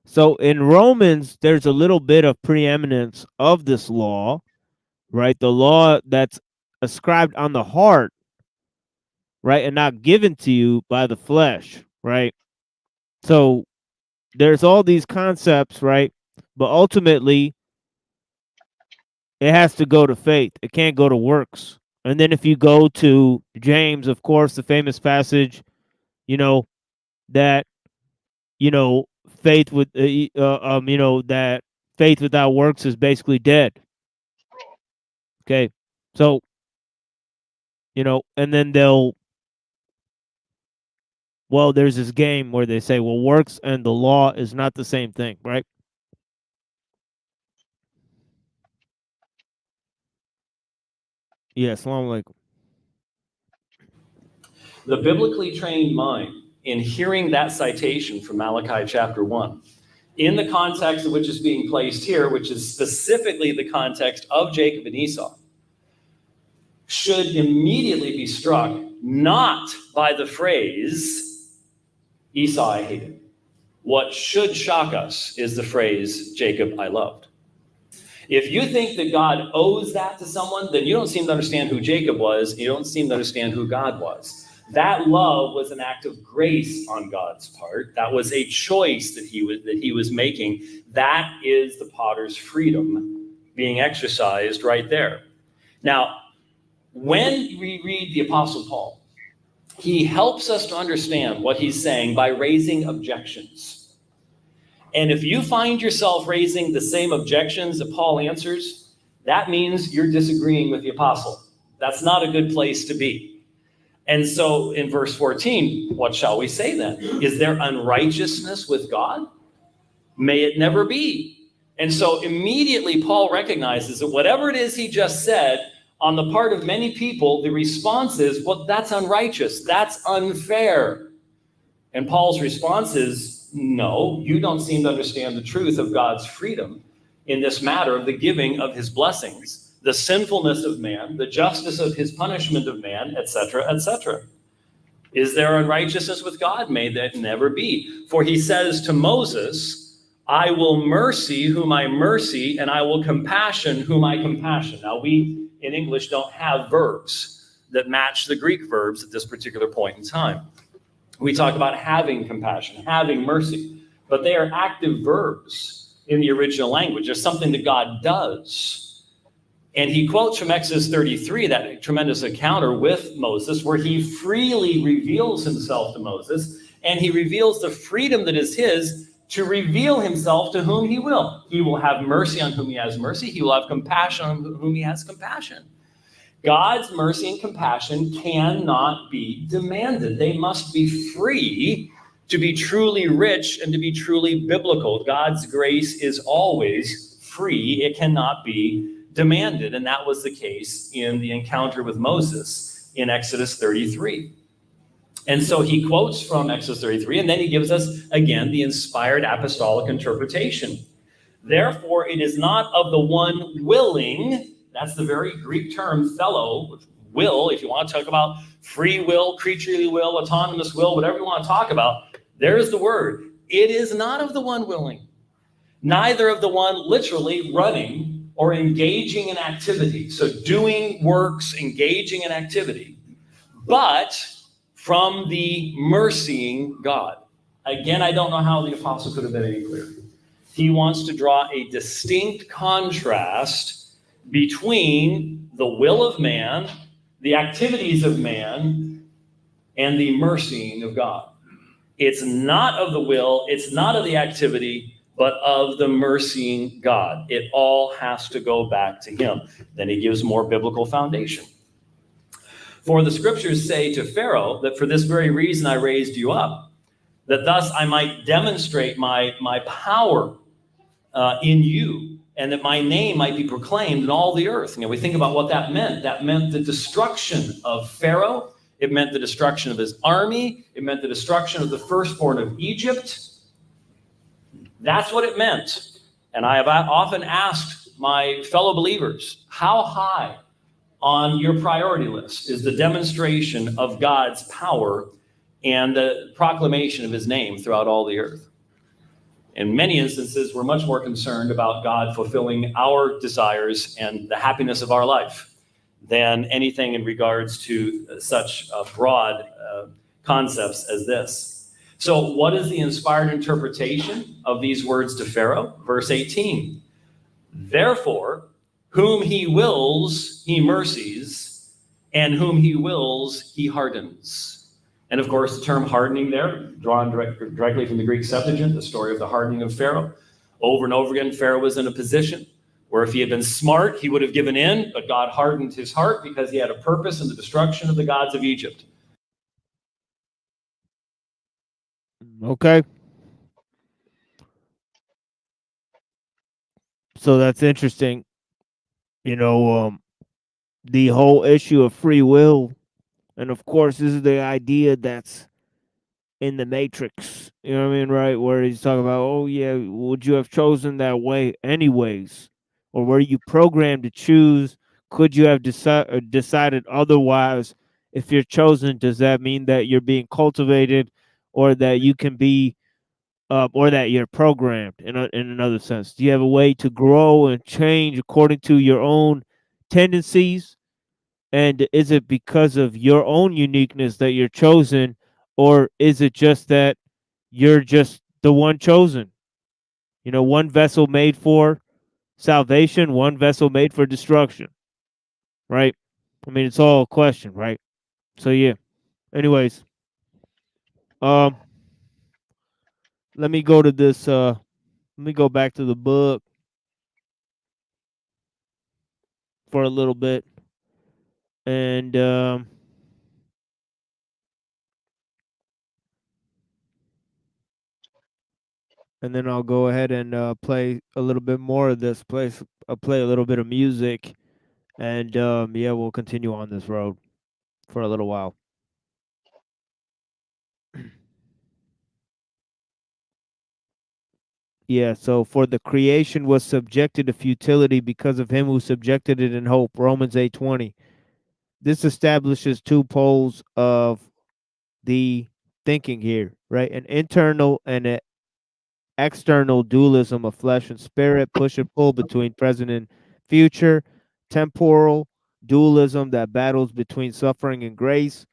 Speaker 2: So in Romans, there's a little bit of preeminence of this law, right? The law that's ascribed on the heart, right? And not given to you by the flesh, right? So there's all these concepts, right? But ultimately, it has to go to faith. It can't go to works. And then if you go to James, of course, the famous passage, you know, that, you know, faith with, you know, that faith without works is basically dead. Okay. So, you know, and then there's this game where they say, well, works and the law is not the same thing, right? Yeah, assalamu alaikum.
Speaker 20: The biblically trained mind, in hearing that citation from Malachi chapter 1, in the context of which is being placed here, which is specifically the context of Jacob and Esau, should immediately be struck not by the phrase, Esau I hated. What should shock us is the phrase, Jacob I loved. If you think that God owes that to someone, then you don't seem to understand who Jacob was. You don't seem to understand who God was. That love was an act of grace on God's part. That was a choice that he was making. That is the potter's freedom being exercised right there. Now, when we read the Apostle Paul, he helps us to understand what he's saying by raising objections. And if you find yourself raising the same objections that Paul answers, that means you're disagreeing with the apostle. That's not a good place to be. And so in verse 14, what shall we say then? Is there unrighteousness with God? May it never be. And so immediately Paul recognizes that whatever it is he just said, on the part of many people, the response is, well, that's unrighteous. That's unfair. And Paul's response is, no, you don't seem to understand the truth of God's freedom in this matter of the giving of his blessings, the sinfulness of man, the justice of his punishment of man, etc., etc. Is there unrighteousness with God? May that never be. For he says to Moses, I will mercy whom I mercy, and I will compassion whom I compassion. Now, we in English don't have verbs that match the Greek verbs at this particular point in time. We talk about having compassion, having mercy, but they are active verbs in the original language. There's something that God does. And he quotes from Exodus 33, that tremendous encounter with Moses, where he freely reveals himself to Moses, and he reveals the freedom that is his to reveal himself to whom he will. He will have mercy on whom he has mercy. He will have compassion on whom he has compassion. God's mercy and compassion cannot be demanded. They must be free to be truly rich and to be truly biblical. God's grace is always free. It cannot be demanded. And that was the case in the encounter with Moses in Exodus 33. And so he quotes from Exodus 33, and then he gives us, again, the inspired apostolic interpretation. Therefore, it is not of the one willing. That's the very Greek term, thelo, will. If you want to talk about free will, creaturely will, autonomous will, whatever you want to talk about, there's the word. It is not of the one willing, neither of the one literally running or engaging in activity. So doing works, engaging in activity, but from the mercying God. Again, I don't know how the apostle could have been any clearer. He wants to draw a distinct contrast between the will of man, the activities of man, and the mercying of God. It's not of the will, it's not of the activity, but of the mercying God. It all has to go back to him. Then he gives more biblical foundation. For the scriptures say to Pharaoh that for this very reason I raised you up, that thus I might demonstrate my power in you, and that my name might be proclaimed in all the earth. We think about what that meant. That meant the destruction of Pharaoh. It meant the destruction of his army. It meant the destruction of the firstborn of Egypt. That's what it meant. And I have often asked my fellow believers, how high on your priority list is the demonstration of God's power and the proclamation of his name throughout all the earth? In many instances, we're much more concerned about God fulfilling our desires and the happiness of our life than anything in regards to such broad concepts as this. So what is the inspired interpretation of these words to Pharaoh? Verse 18, therefore, whom he wills, he mercies, and whom he wills, he hardens. And of course, the term hardening there, drawn directly from the Greek Septuagint, the story of the hardening of Pharaoh. Over and over again, Pharaoh was in a position where if he had been smart, he would have given in, but God hardened his heart because he had a purpose in the destruction of the gods of Egypt.
Speaker 2: Okay. So that's interesting. The whole issue of free will. And of course, this is the idea that's in the Matrix. You know what I mean, right? Where he's talking about, oh yeah, would you have chosen that way anyways? Or were you programmed to choose? Could you have decided otherwise? If you're chosen, does that mean that you're being cultivated, or that you can be, or that you're programmed in another sense? Do you have a way to grow and change according to your own tendencies? And is it because of your own uniqueness that you're chosen, or is it just that you're just the one chosen? One vessel made for salvation, one vessel made for destruction, right? I mean, it's all a question, right? So yeah. Anyways, let me go to this. Let me go back to the book for a little bit. And and then I'll go ahead and play a little bit more of this place. I'll play a little bit of music, and yeah, we'll continue on this road for a little while. Yeah, so for the creation was subjected to futility because of him who subjected it in hope. Romans 8:20. This establishes two poles of the thinking here, right? An internal and an external dualism of flesh and spirit, push and pull between present and future, temporal dualism that battles between suffering and grace.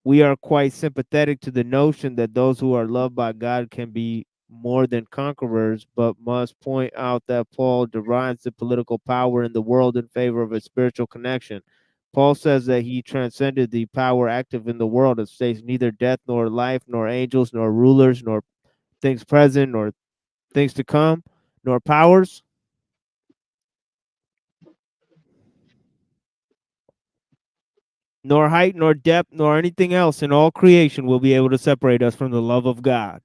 Speaker 2: We are quite sympathetic to the notion that those who are loved by God can be more than conquerors, but must point out that Paul derides the political power in the world in favor of a spiritual connection. Paul says that he transcended the power active in the world and states neither death nor life, nor angels, nor rulers, nor things present, nor things to come, nor powers, nor height, nor depth, nor anything else in all creation will be able to separate us from the love of God.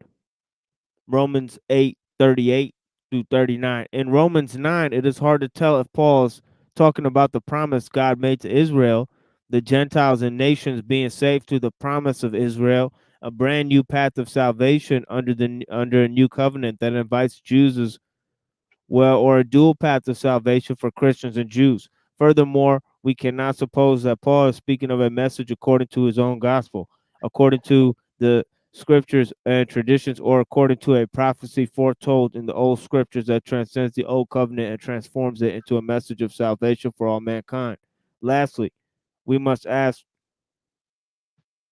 Speaker 2: Romans 8:38 through 39. In Romans 9, it is hard to tell if Paul is talking about the promise God made to Israel, the Gentiles and nations being saved through the promise of Israel, a brand new path of salvation under a new covenant that invites Jews as well, or a dual path of salvation for Christians and Jews. Furthermore, we cannot suppose that Paul is speaking of a message according to his own gospel, according to the scriptures and traditions, or according to a prophecy foretold in the old scriptures that transcends the old covenant and transforms it into a message of salvation for all mankind. Lastly, we must ask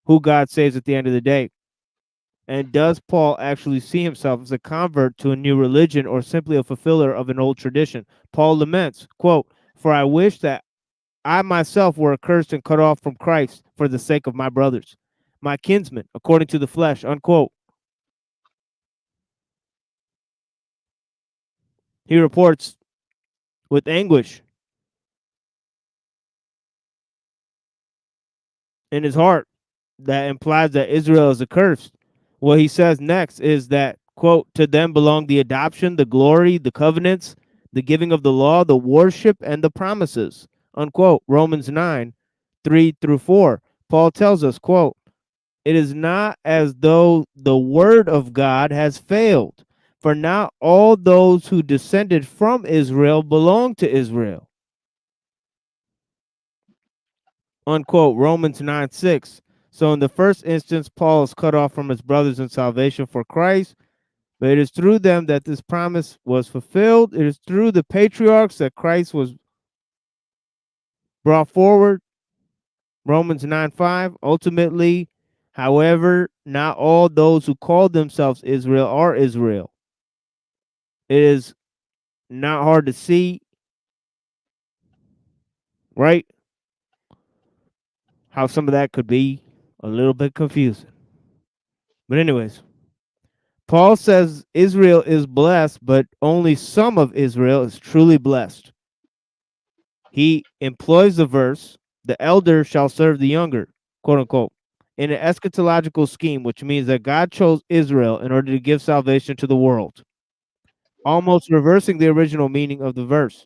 Speaker 2: who God saves at the end of the day. And does Paul actually see himself as a convert to a new religion or simply a fulfiller of an old tradition? Paul laments, quote, "For I wish that I myself were accursed and cut off from Christ for the sake of my brothers, my kinsmen, according to the flesh," unquote. He reports with anguish in his heart that implies that Israel is accursed. What he says next is that, quote, to them belong the adoption, the glory, the covenants, the giving of the law, the worship, and the promises, unquote. Romans 9, 3-4. Paul tells us, quote, it is not as though the word of God has failed, for not all those who descended from Israel belong to Israel, unquote. Romans 9:6. So in the first instance, Paul is cut off from his brothers in salvation for Christ, but it is through them that this promise was fulfilled. It is through the patriarchs that Christ was brought forward. Romans 9:5. Ultimately, however, not all those who call themselves Israel are Israel. It is not hard to see, right, how some of that could be a little bit confusing. But anyways, Paul says Israel is blessed, but only some of Israel is truly blessed. He employs the verse, the elder shall serve the younger, quote unquote, in an eschatological scheme, which means that God chose Israel in order to give salvation to the world, almost reversing the original meaning of the verse.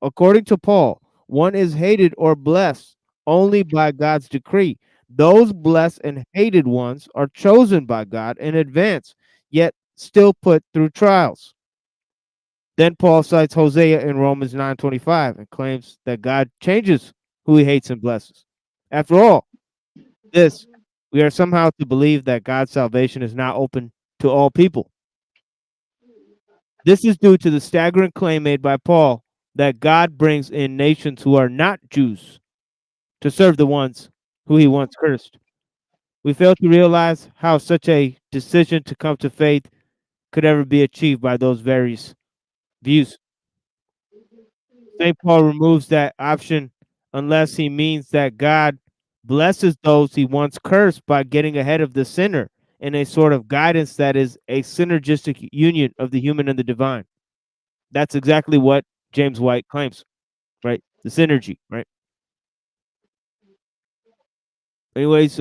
Speaker 2: According to Paul, one is hated or blessed only by God's decree. Those blessed and hated ones are chosen by God in advance, yet still put through trials. Then Paul cites Hosea in Romans 9:25 and claims that God changes who he hates and blesses. After all this, we are somehow to believe that God's salvation is not open to all people. This is due to the staggering claim made by Paul that God brings in nations who are not Jews to serve the ones who he once cursed. We fail to realize how such a decision to come to faith could ever be achieved by those various views. St. Paul removes that option unless he means that God blesses those he once cursed by getting ahead of the sinner in a sort of guidance that is a synergistic union of the human and the divine. That's exactly what James White claims, right? The synergy, right? Anyways,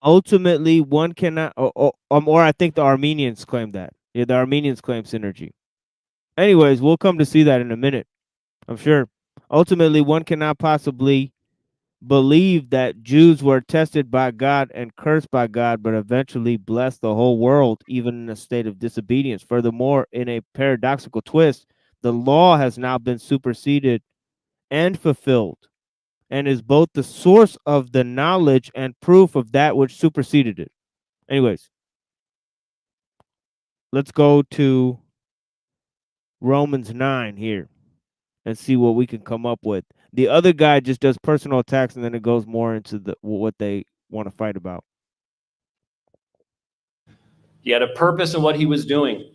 Speaker 2: ultimately one cannot, or I think the Armenians claim that. Yeah, the Armenians claim synergy. Anyways, we'll come to see that in a minute, I'm sure. Ultimately, one cannot possibly believe that Jews were tested by God and cursed by God, but eventually blessed the whole world, even in a state of disobedience. Furthermore, in a paradoxical twist, the law has now been superseded and fulfilled, and is both the source of the knowledge and proof of that which superseded it. Anyways, let's go to Romans 9 here and see what we can come up with. The other guy just does personal attacks, and then it goes more into what they want to fight about.
Speaker 20: He had a purpose in what he was doing.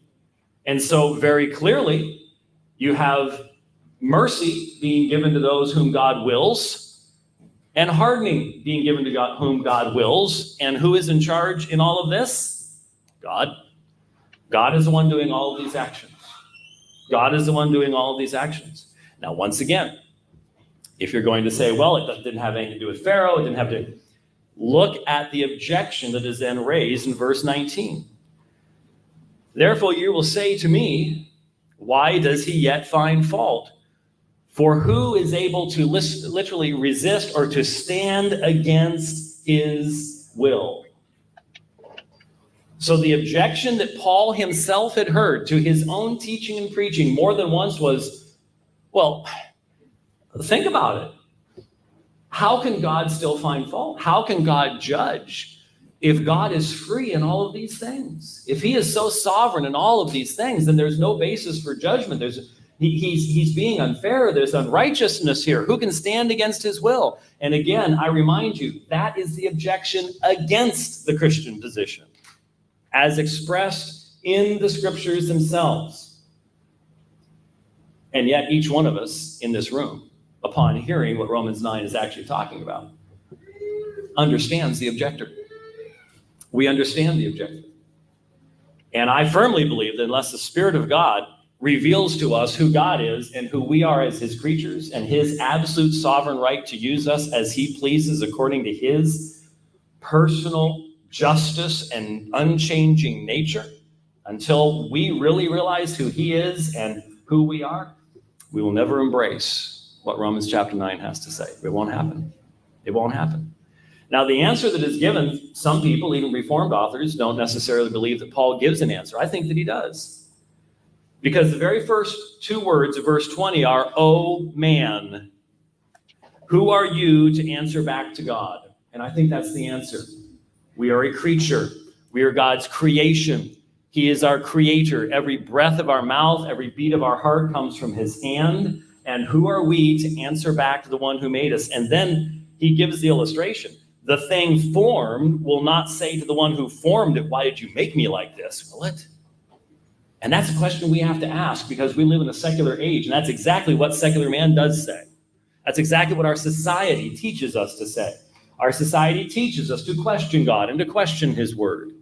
Speaker 20: And so very clearly, you have mercy being given to those whom God wills, and hardening being given to God, whom God wills. And who is in charge in all of this? God. God is the one doing all of these actions. God is the one doing all of these actions. Now, once again, if you're going to say, well, it didn't have anything to do with Pharaoh, it didn't have to, look at the objection that is then raised in verse 19. Therefore, you will say to me, why does he yet find fault? For who is able to literally resist or to stand against his will? So the objection that Paul himself had heard to his own teaching and preaching more than once was, well, think about it. How can God still find fault? How can God judge if God is free in all of these things? If he is so sovereign in all of these things, then there's no basis for judgment. He's being unfair. There's unrighteousness here. Who can stand against his will? And again, I remind you, that is the objection against the Christian position, as expressed in the scriptures themselves. And yet each one of us in this room, upon hearing what Romans 9 is actually talking about, understands the objector. We understand the objector. And I firmly believe that unless the Spirit of God reveals to us who God is and who we are as his creatures and his absolute sovereign right to use us as he pleases according to his personal justice and unchanging nature, until we really realize who he is and who we are, we will never embrace what Romans chapter 9 has to say. It won't happen. It won't happen. Now, the answer that is given, some people, even Reformed authors, don't necessarily believe that Paul gives an answer. I think that he does. Because the very first two words of verse 20 are, "O man, who are you to answer back to God?" And I think that's the answer. We are a creature. We are God's creation. He is our creator. Every breath of our mouth, every beat of our heart comes from his hand. And who are we to answer back to the one who made us? And then he gives the illustration. The thing formed will not say to the one who formed it, "Why did you make me like this?" Will it? And that's a question we have to ask, because we live in a secular age, and that's exactly what secular man does say. That's exactly what our society teaches us to say. Our society teaches us to question God and to question his word.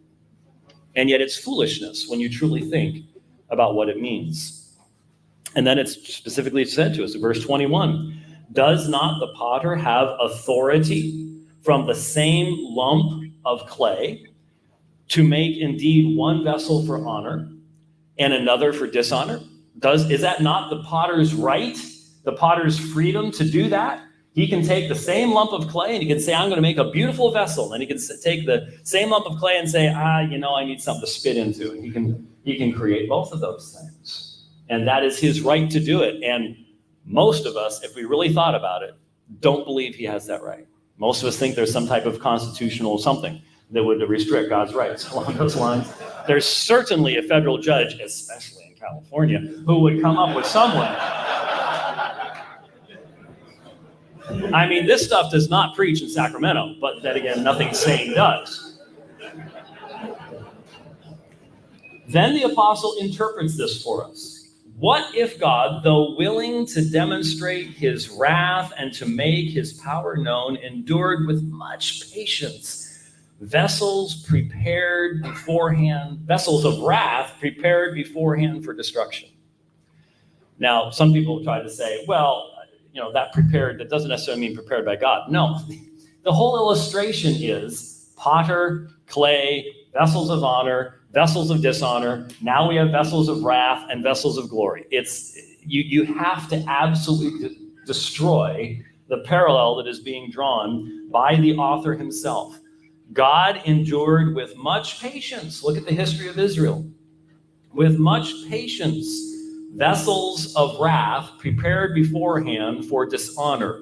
Speaker 20: And yet it's foolishness when you truly think about what it means. And then it's specifically said to us in verse 21, "Does not the potter have authority from the same lump of clay to make indeed one vessel for honor and another for dishonor?" Is that not the potter's right, the potter's freedom to do that? He can take the same lump of clay and he can say, "I'm going to make a beautiful vessel." And he can take the same lump of clay and say, I need something to spit into. And he can create both of those things. And that is his right to do it. And most of us, if we really thought about it, don't believe he has that right. Most of us think there's some type of constitutional something that would restrict God's rights along those lines. There's certainly a federal judge, especially in California, who would come up with some way. I mean, this stuff does not preach in Sacramento, but then again, nothing sane does. Then the apostle interprets this for us. What if God, though willing to demonstrate his wrath and to make his power known, endured with much patience vessels of wrath prepared beforehand for destruction? Now, some people try to say, well, that doesn't necessarily mean prepared by God. No, the whole illustration is potter, clay, vessels of honor, vessels of dishonor. Now we have vessels of wrath and vessels of glory. You have to absolutely destroy the parallel that is being drawn by the author himself. God endured with much patience. Look at the history of Israel. With much patience, vessels of wrath prepared beforehand for dishonor.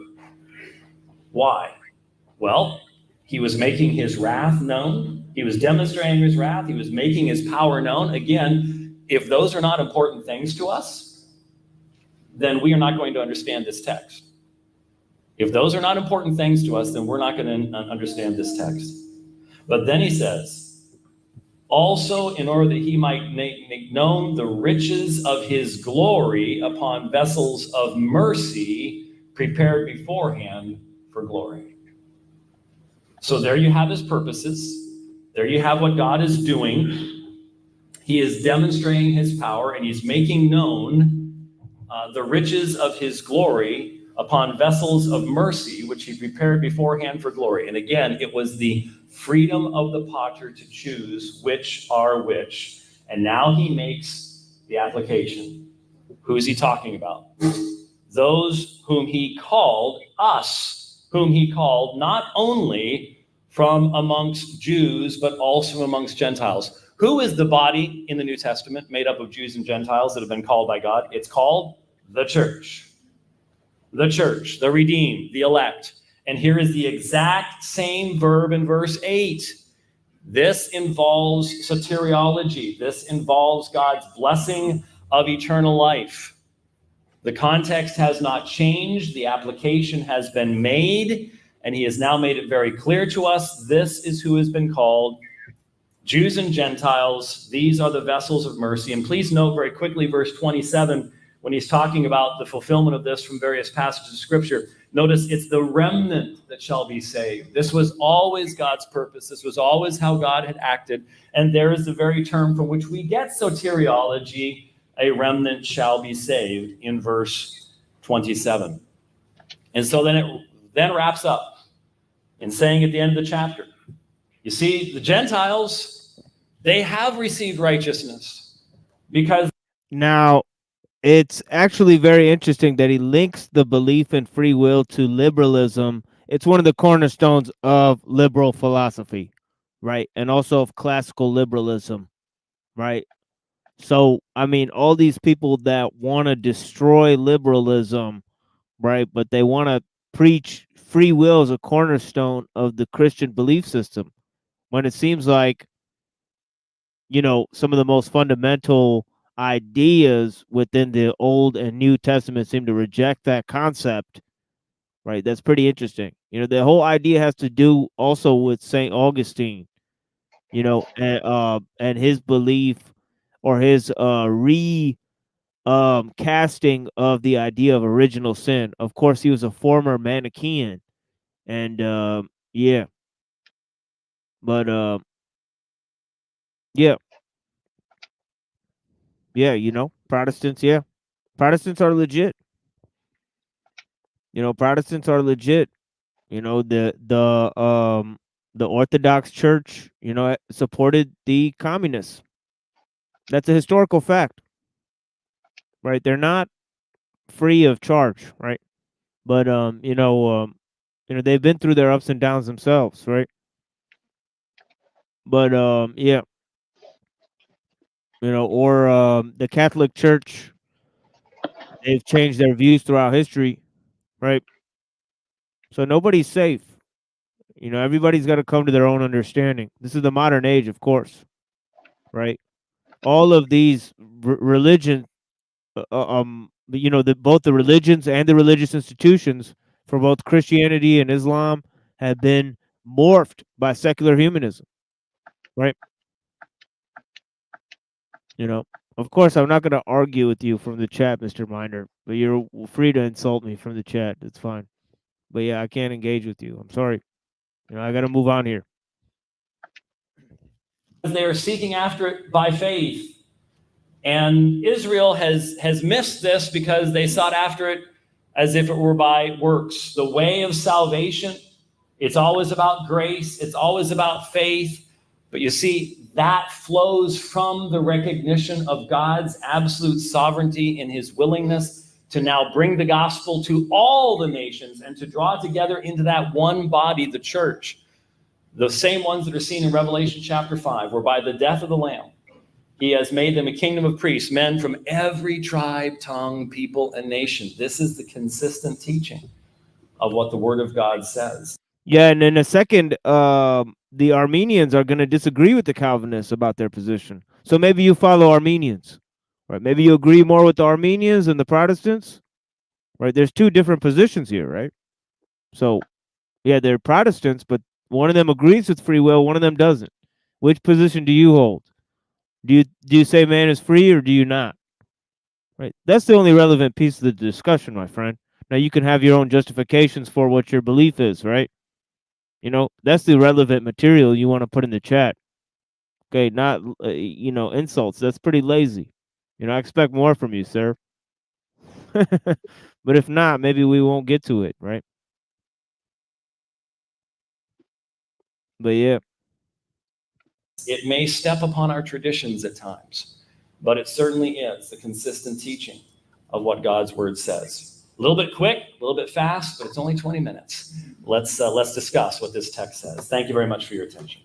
Speaker 20: Why? Well, he was making his wrath known. He was demonstrating his wrath. He was making his power known. Again, if those are not important things to us, then we are not going to understand this text. If those are not important things to us, then we're not going to understand this text. But then he says, also in order that he might make known the riches of his glory upon vessels of mercy prepared beforehand for glory. So there you have his purposes. There you have what God is doing. He is demonstrating his power and he's making known the riches of his glory upon vessels of mercy, which he prepared beforehand for glory. And again, it was the freedom of the potter to choose which are which. And now he makes the application. Who is he talking about? Those whom he called, us, whom he called not only from amongst Jews, but also amongst Gentiles. Who is the body in the New Testament made up of Jews and Gentiles that have been called by God? It's called the church. The church, the redeemed, the elect. And here is the exact same verb in verse 8. This involves soteriology. This involves God's blessing of eternal life. The context has not changed. The application has been made, and he has now made it very clear to us. This is who has been called. Jews and Gentiles, these are the vessels of mercy. And please note very quickly, verse 27, when he's talking about the fulfillment of this from various passages of Scripture. Notice it's the remnant that shall be saved. This was always God's purpose. This was always how God had acted. And there is the very term from which we get soteriology, a remnant shall be saved, in verse 27. And so then it wraps up in saying at the end of the chapter, you see, the Gentiles, they have received righteousness because...
Speaker 2: Now, it's actually very interesting that he links the belief in free will to liberalism. It's one of the cornerstones of liberal philosophy, right? And also of classical liberalism, right? So, I mean, all these people that want to destroy liberalism, right? But they want to preach free will as a cornerstone of the Christian belief system, when it seems like, you know, some of the most fundamental ideas within the Old and New Testament seem to reject that concept, right? That's pretty interesting. You know, the whole idea has to do also with St. Augustine, you know, and his belief or his casting of the idea of original sin. Of course, he was a former Manichaean, and yeah, but yeah. Yeah, you know, Protestants, yeah. Protestants are legit. You know, Protestants are legit. You know, the Orthodox Church, you know, supported the communists. That's a historical fact. Right? They're not free of charge, right? But you know, they've been through their ups and downs themselves, right? But yeah. You know, or the Catholic Church, they've changed their views throughout history, right? So nobody's safe. You know, everybody's got to come to their own understanding. This is the modern age, of course, right? All of these religions, you know, both the religions and the religious institutions for both Christianity and Islam have been morphed by secular humanism, right? You know, of course, I'm not going to argue with you from the chat, Mr. Minder, but you're free to insult me from the chat. It's fine. But yeah, I can't engage with you. I'm sorry. You know, I got to move on here.
Speaker 20: They are seeking after it by faith. And Israel has missed this because they sought after it as if it were by works. The way of salvation, it's always about grace. It's always about faith. But you see, that flows from the recognition of God's absolute sovereignty in his willingness to now bring the gospel to all the nations and to draw together into that one body, the church. The same ones that are seen in Revelation chapter 5, where by the death of the Lamb, he has made them a kingdom of priests, men from every tribe, tongue, people, and nation. This is the consistent teaching of what the Word of God says.
Speaker 2: Yeah, and in a second, the Armenians are going to disagree with the Calvinists about their position. So maybe you follow Armenians, right? Maybe you agree more with the Armenians and the Protestants, right? There's two different positions here, right? So, yeah, they're Protestants, but one of them agrees with free will, one of them doesn't. Which position do you hold? Do you say man is free or do you not? Right? That's the only relevant piece of the discussion, my friend. Now you can have your own justifications for what your belief is, right? You know, that's the relevant material you want to put in the chat. Okay, not, you know, insults. That's pretty lazy. You know, I expect more from you, sir. But if not, maybe we won't get to it, right? But yeah.
Speaker 20: It may step upon our traditions at times, but it certainly is the consistent teaching of what God's word says. A little bit quick, a little bit fast, but it's only 20 minutes. Let's discuss what this text says. Thank you very much for your attention.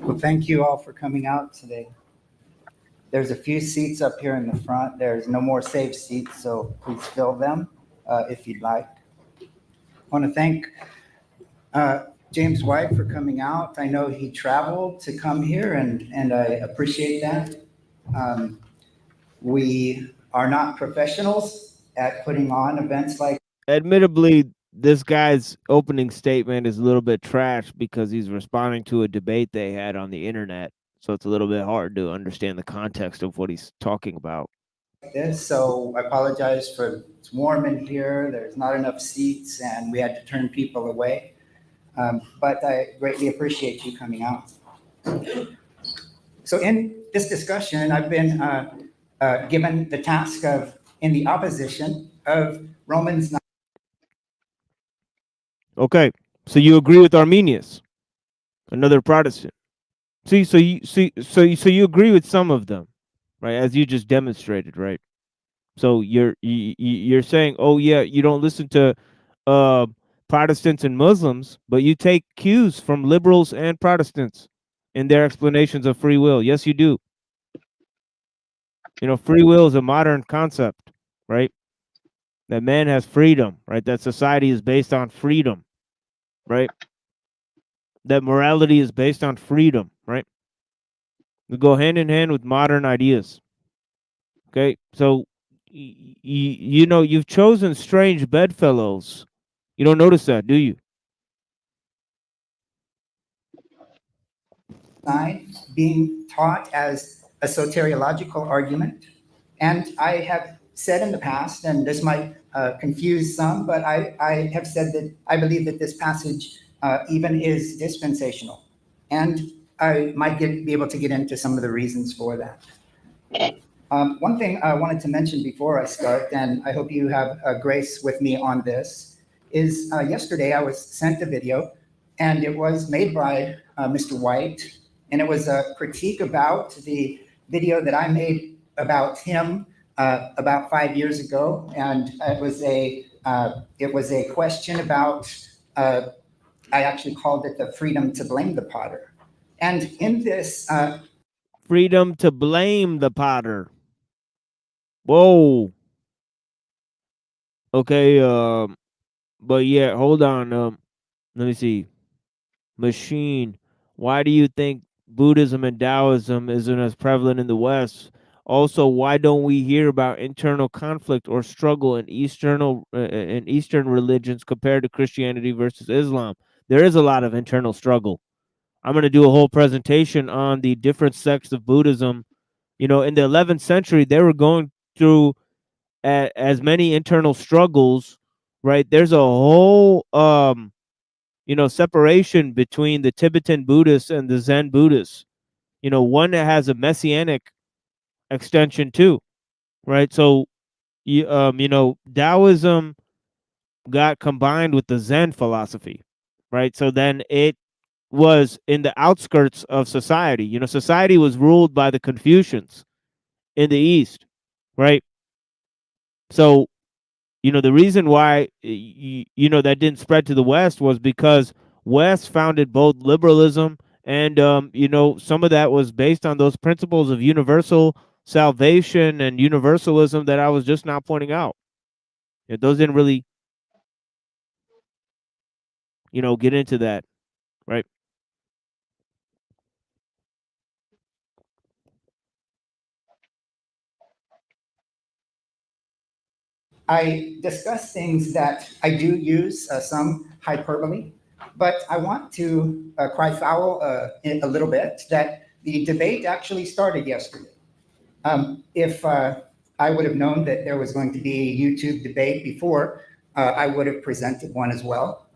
Speaker 21: Well, thank you all for coming out today. There's a few seats up here in the front. There's no more saved seats, so please fill them if you'd like. I want to thank James White for coming out. I know he traveled to come here, and I appreciate that. We are not professionals at putting on events like.
Speaker 2: Admittedly, this guy's opening statement is a little bit trash because he's responding to a debate they had on the internet. So it's a little bit hard to understand the context of what he's talking about.
Speaker 21: This, so I apologize for it's warm in here. There's not enough seats, and we had to turn people away. But I greatly appreciate you coming out. So in this discussion, I've been given the task of, in the opposition of Romans 9.
Speaker 2: Okay, so you agree with Arminius, another Protestant. So you agree with some of them, right? As you just demonstrated, right? So you're saying, oh yeah, you don't listen to Protestants and Muslims, but you take cues from liberals and Protestants in their explanations of free will. Yes, you do. You know, free will is a modern concept, right? That man has freedom, right? That society is based on freedom, right? That morality is based on freedom, right? We go hand in hand with modern ideas. Okay, so you know, you've chosen strange bedfellows. You don't notice that, do you?
Speaker 21: Being taught as a soteriological argument. And I have said in the past, and this might confuse some, but I have said that I believe that this passage even is dispensational. And I might be able to get into some of the reasons for that. One thing I wanted to mention before I start, and I hope you have grace with me on this, is yesterday I was sent a video, and it was made by Mr. White, and it was a critique about the video that I made about him about 5 years ago, and it was a question about I actually called it the freedom to blame the potter, and in this
Speaker 2: freedom to blame the potter. Whoa. Okay. But yeah, hold on. Let me see. Machine. Why do you think Buddhism and Taoism isn't as prevalent in the West? Also, why don't we hear about internal conflict or struggle in Eastern religions compared to Christianity versus Islam? There is a lot of internal struggle. I'm going to do a whole presentation on the different sects of Buddhism. You know, in the 11th century, they were going through as many internal struggles, right? There's a whole separation between the Tibetan Buddhists and the Zen Buddhists. You know, one that has a messianic extension too, right? So Taoism got combined with the Zen philosophy, right? So then it was in the outskirts of society. You know, society was ruled by the Confucians in the East, right? So, you know, the reason why, that didn't spread to the West was because West founded both liberalism and, some of that was based on those principles of universal salvation and universalism that I was just now pointing out. Those didn't really, get into that, right?
Speaker 21: I discuss things that I do use some hyperbole, but I want to cry foul a little bit that the debate actually started yesterday. If I would have known that there was going to be a YouTube debate before, I would have presented one as well.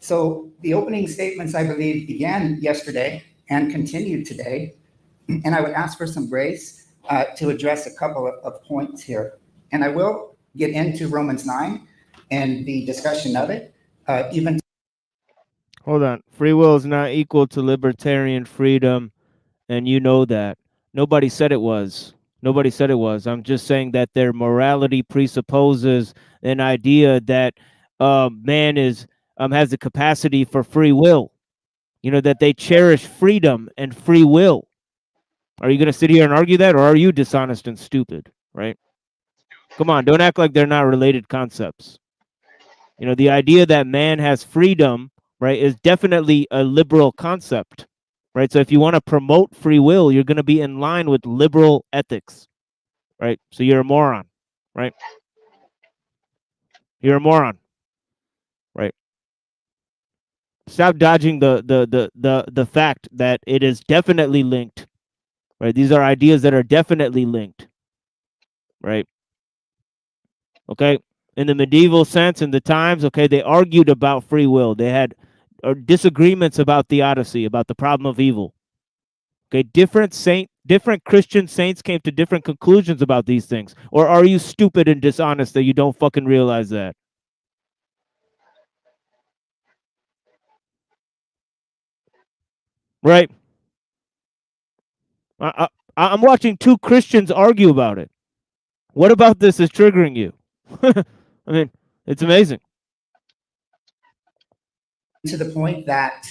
Speaker 21: So the opening statements, I believe, began yesterday and continued today, and I would ask for some grace to address a couple of points here. And I will get into Romans 9 and the discussion of it.
Speaker 2: Hold on. Free will is not equal to libertarian freedom, and you know that. Nobody said it was. Nobody said it was. I'm just saying that their morality presupposes an idea that man has the capacity for free will. You know, that they cherish freedom and free will. Are you going to sit here and argue that, or are you dishonest and stupid, right? Come on, don't act like they're not related concepts. You know, the idea that man has freedom, right, is definitely a liberal concept, right? So if you want to promote free will, you're going to be in line with liberal ethics, right? So you're a moron, right? You're a moron, right? Stop dodging the fact that it is definitely linked, right? These are ideas that are definitely linked, right? Okay, in the medieval sense, in the times, okay, they argued about free will. They had disagreements about theodicy, about the problem of evil. Okay, different Christian saints came to different conclusions about these things. Or are you stupid and dishonest that you don't fucking realize that? Right? I'm watching two Christians argue about it. What about this is triggering you? I mean, it's amazing.
Speaker 21: To the point that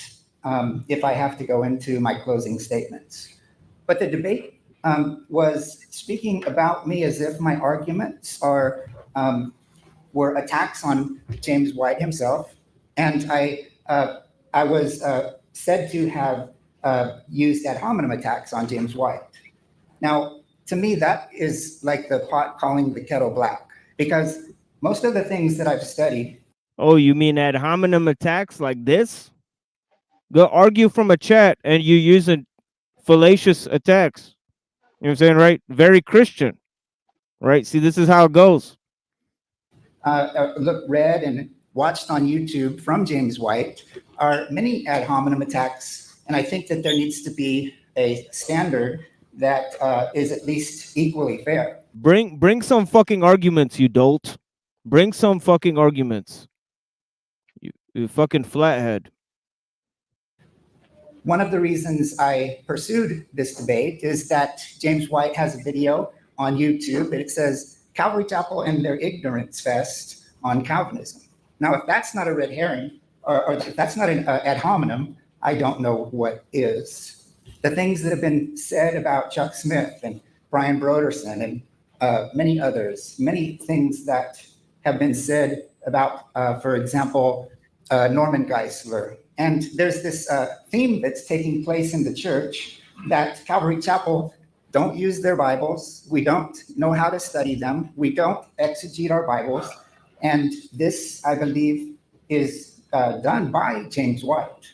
Speaker 21: if I have to go into my closing statements. But the debate was speaking about me as if my arguments were attacks on James White himself, and I was said to have used ad hominem attacks on James White. Now, to me, that is like the pot calling the kettle black, because most of the things that I've studied.
Speaker 2: Oh, you mean ad hominem attacks like this? Go argue from a chat and you using fallacious attacks. You know what I'm saying, right? Very Christian, right? See, this is how it goes.
Speaker 21: Read and watched on YouTube from James White are many ad hominem attacks, and I think that there needs to be a standard that is at least equally fair.
Speaker 2: Bring some fucking arguments, you dolt. Bring some fucking arguments. You fucking flathead.
Speaker 21: One of the reasons I pursued this debate is that James White has a video on YouTube, and it says Calvary Chapel and their ignorance fest on Calvinism. Now, if that's not a red herring, or if that's not an ad hominem, I don't know what is. The things that have been said about Chuck Smith and Brian Broderson and many others, many things that have been said about, for example, Norman Geisler. And there's this theme that's taking place in the church that Calvary Chapel don't use their Bibles. We don't know how to study them. We don't exegete our Bibles. And this, I believe, is done by James White.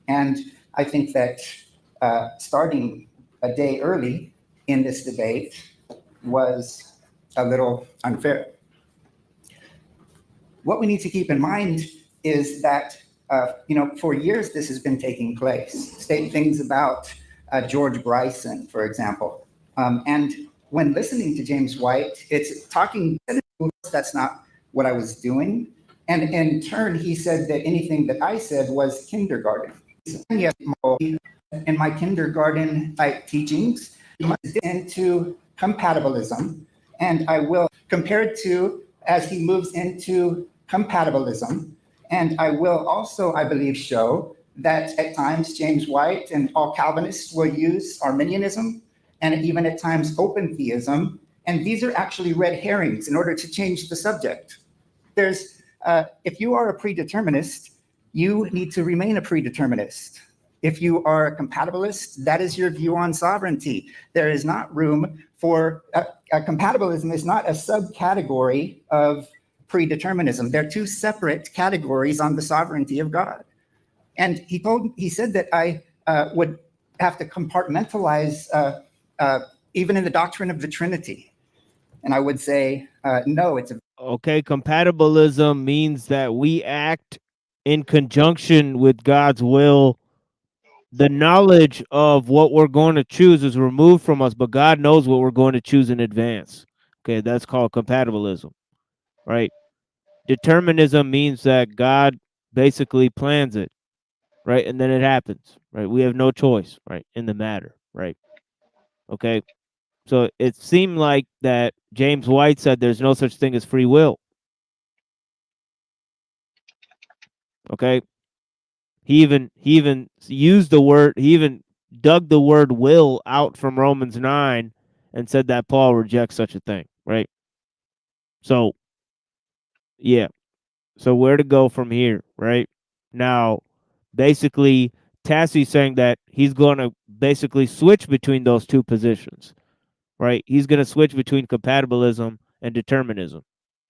Speaker 21: And I think that starting a day early in this debate was a little unfair. What we need to keep in mind is that for years this has been taking place. State things about George Bryson, for example. And when listening to James White, it's talking, that's not what I was doing. And in turn, he said that anything that I said was kindergarten. Yes, in my kindergarten type teachings, into compatibilism. And I will compare it to, as he moves into compatibilism, and I will also, I believe, show that at times James White and all Calvinists will use Arminianism and even at times open theism. And these are actually red herrings in order to change the subject. If you are a predeterminist, you need to remain a predeterminist. If you are a compatibilist, that is your view on sovereignty. There is not room for compatibilism is not a subcategory of predeterminism. They're two separate categories on the sovereignty of God. And he said that I would have to compartmentalize even in the doctrine of the Trinity. And I would say, no, it's
Speaker 2: okay, compatibilism means that we act in conjunction with God's will. The knowledge of what we're going to choose is removed from us, but God knows what we're going to choose in advance. Okay, that's called compatibilism, right? Determinism means that God basically plans it, right? And then it happens, right? We have no choice, right, in the matter, right? Okay, so it seemed like that James White said there's no such thing as free will. Okay, he even used the word, he even dug the word will out from Romans 9 and said that Paul rejects such a thing, right? So, yeah. So where to go from here, right? Now, basically, Tassie's saying that he's going to basically switch between those two positions, right? He's going to switch between compatibilism and determinism,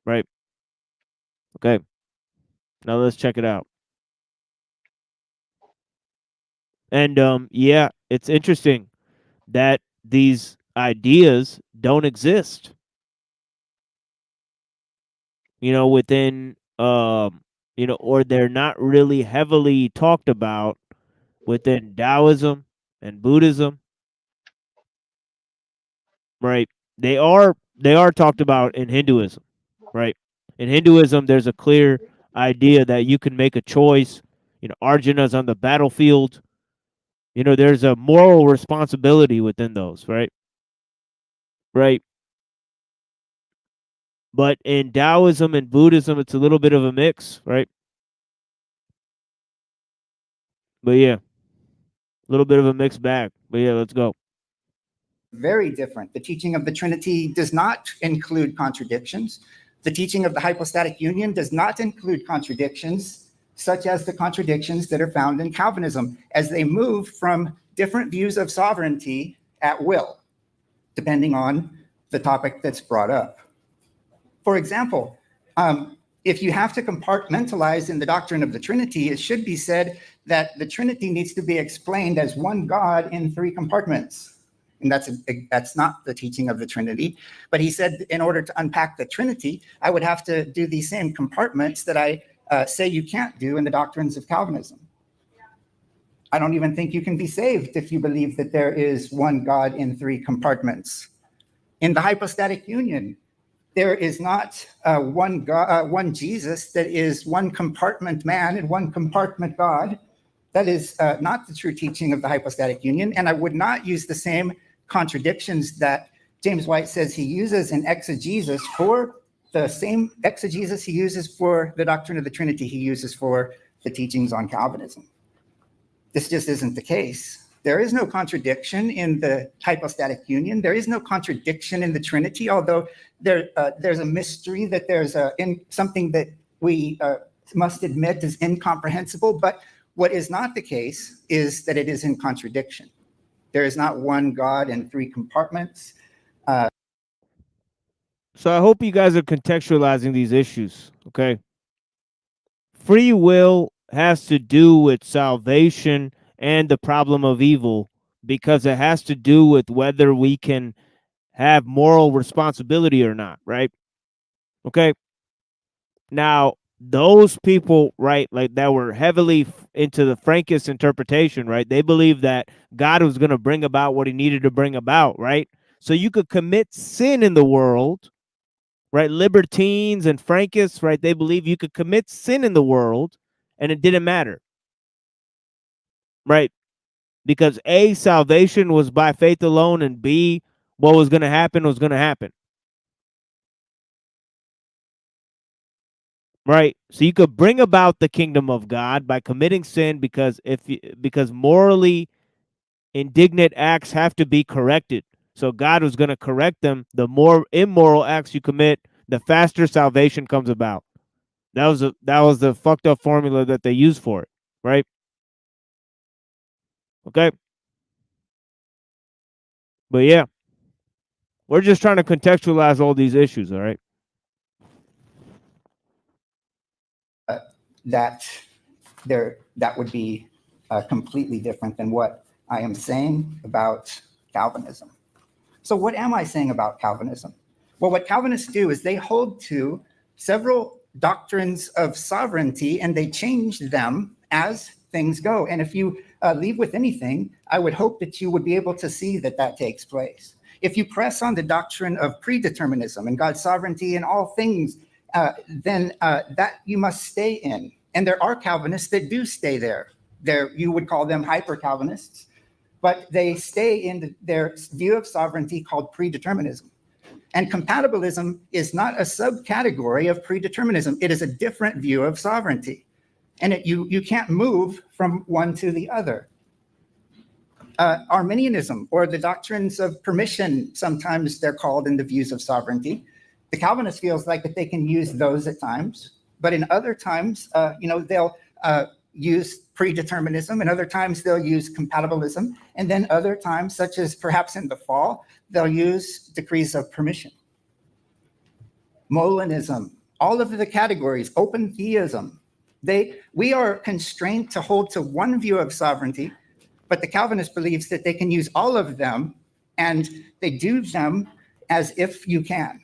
Speaker 2: right? Okay. Now let's check it out. And yeah, it's interesting that these ideas don't exist, within or they're not really heavily talked about within Taoism and Buddhism, right? They are talked about in Hinduism, right? In Hinduism, there's a clear idea that you can make a choice. Arjuna's on the battlefield. There's a moral responsibility within those, right? Right. But in Taoism and Buddhism, it's a little bit of a mix, right? But yeah, a little bit of a mixed bag. But yeah, let's go.
Speaker 21: Very different. The teaching of the Trinity does not include contradictions. The teaching of the hypostatic union does not include contradictions, such as the contradictions that are found in Calvinism, as they move from different views of sovereignty at will, depending on the topic that's brought up. For example, if you have to compartmentalize in the doctrine of the Trinity, it should be said that the Trinity needs to be explained as one God in three compartments. And that's not the teaching of the Trinity. But he said, in order to unpack the Trinity, I would have to do these same compartments that I say you can't do in the doctrines of Calvinism. I don't even think you can be saved if you believe that there is one God in three compartments. In the hypostatic union, there is not one God, one Jesus that is one compartment man and one compartment God. That is not the true teaching of the hypostatic union. And I would not use the same contradictions that James White says he uses in exegesis for the same exegesis he uses for the doctrine of the Trinity he uses for the teachings on Calvinism. This just isn't the case. There is no contradiction in the hypostatic union. There is no contradiction in the Trinity, although there's a mystery that there's something that we must admit is incomprehensible. But what is not the case is that it is in contradiction. There is not one God in three compartments.
Speaker 2: So I hope you guys are contextualizing these issues, okay? Free will has to do with salvation and the problem of evil, because it has to do with whether we can have moral responsibility or not, right? Okay. Now, those people, right, like that were heavily into the Frankist interpretation, right? They believed that God was going to bring about what he needed to bring about, right? So you could commit sin in the world, right? Libertines and Frankists, right? They believe you could commit sin in the world and it didn't matter, right? Because A, salvation was by faith alone, and B, what was going to happen was going to happen. Right? So you could bring about the kingdom of God by committing sin, because because morally indignant acts have to be corrected. So God was going to correct them. The more immoral acts you commit, the faster salvation comes about. That was the fucked up formula that they used for it, right? Okay. But yeah, we're just trying to contextualize all these issues, all right?
Speaker 21: That would be completely different than what I am saying about Calvinism. So what am I saying about Calvinism? Well, what Calvinists do is they hold to several doctrines of sovereignty and they change them as things go. And if you leave with anything, I would hope that you would be able to see that that takes place. If you press on the doctrine of predeterminism and God's sovereignty in all things, then that you must stay in. And there are Calvinists that do stay there. You would call them hyper-Calvinists, but they stay in their view of sovereignty called predeterminism. And compatibilism is not a subcategory of predeterminism. It is a different view of sovereignty. And you can't move from one to the other. Arminianism, or the doctrines of permission, sometimes they're called in the views of sovereignty. The Calvinist feels like that they can use those at times, but in other times, they'll use predeterminism, and other times they'll use compatibilism, and then other times, such as perhaps in the fall, they'll use decrees of permission. Molinism, all of the categories, open theism, we are constrained to hold to one view of sovereignty, but the Calvinist believes that they can use all of them, and they do them as if you can.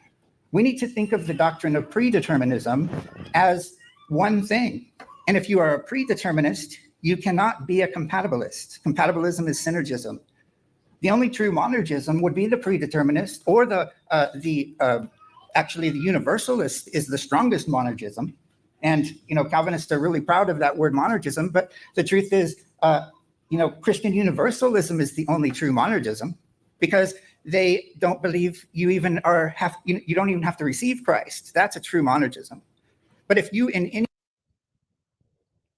Speaker 21: We need to think of the doctrine of predeterminism as one thing. And if you are a predeterminist, you cannot be a compatibilist. Compatibilism is synergism. The only true monergism would be the predeterminist, or actually the universalist is the strongest monergism. And, Calvinists are really proud of that word monergism, but the truth is, Christian universalism is the only true monergism, because they don't believe you even you don't even have to receive Christ. That's a true monergism. But if you in any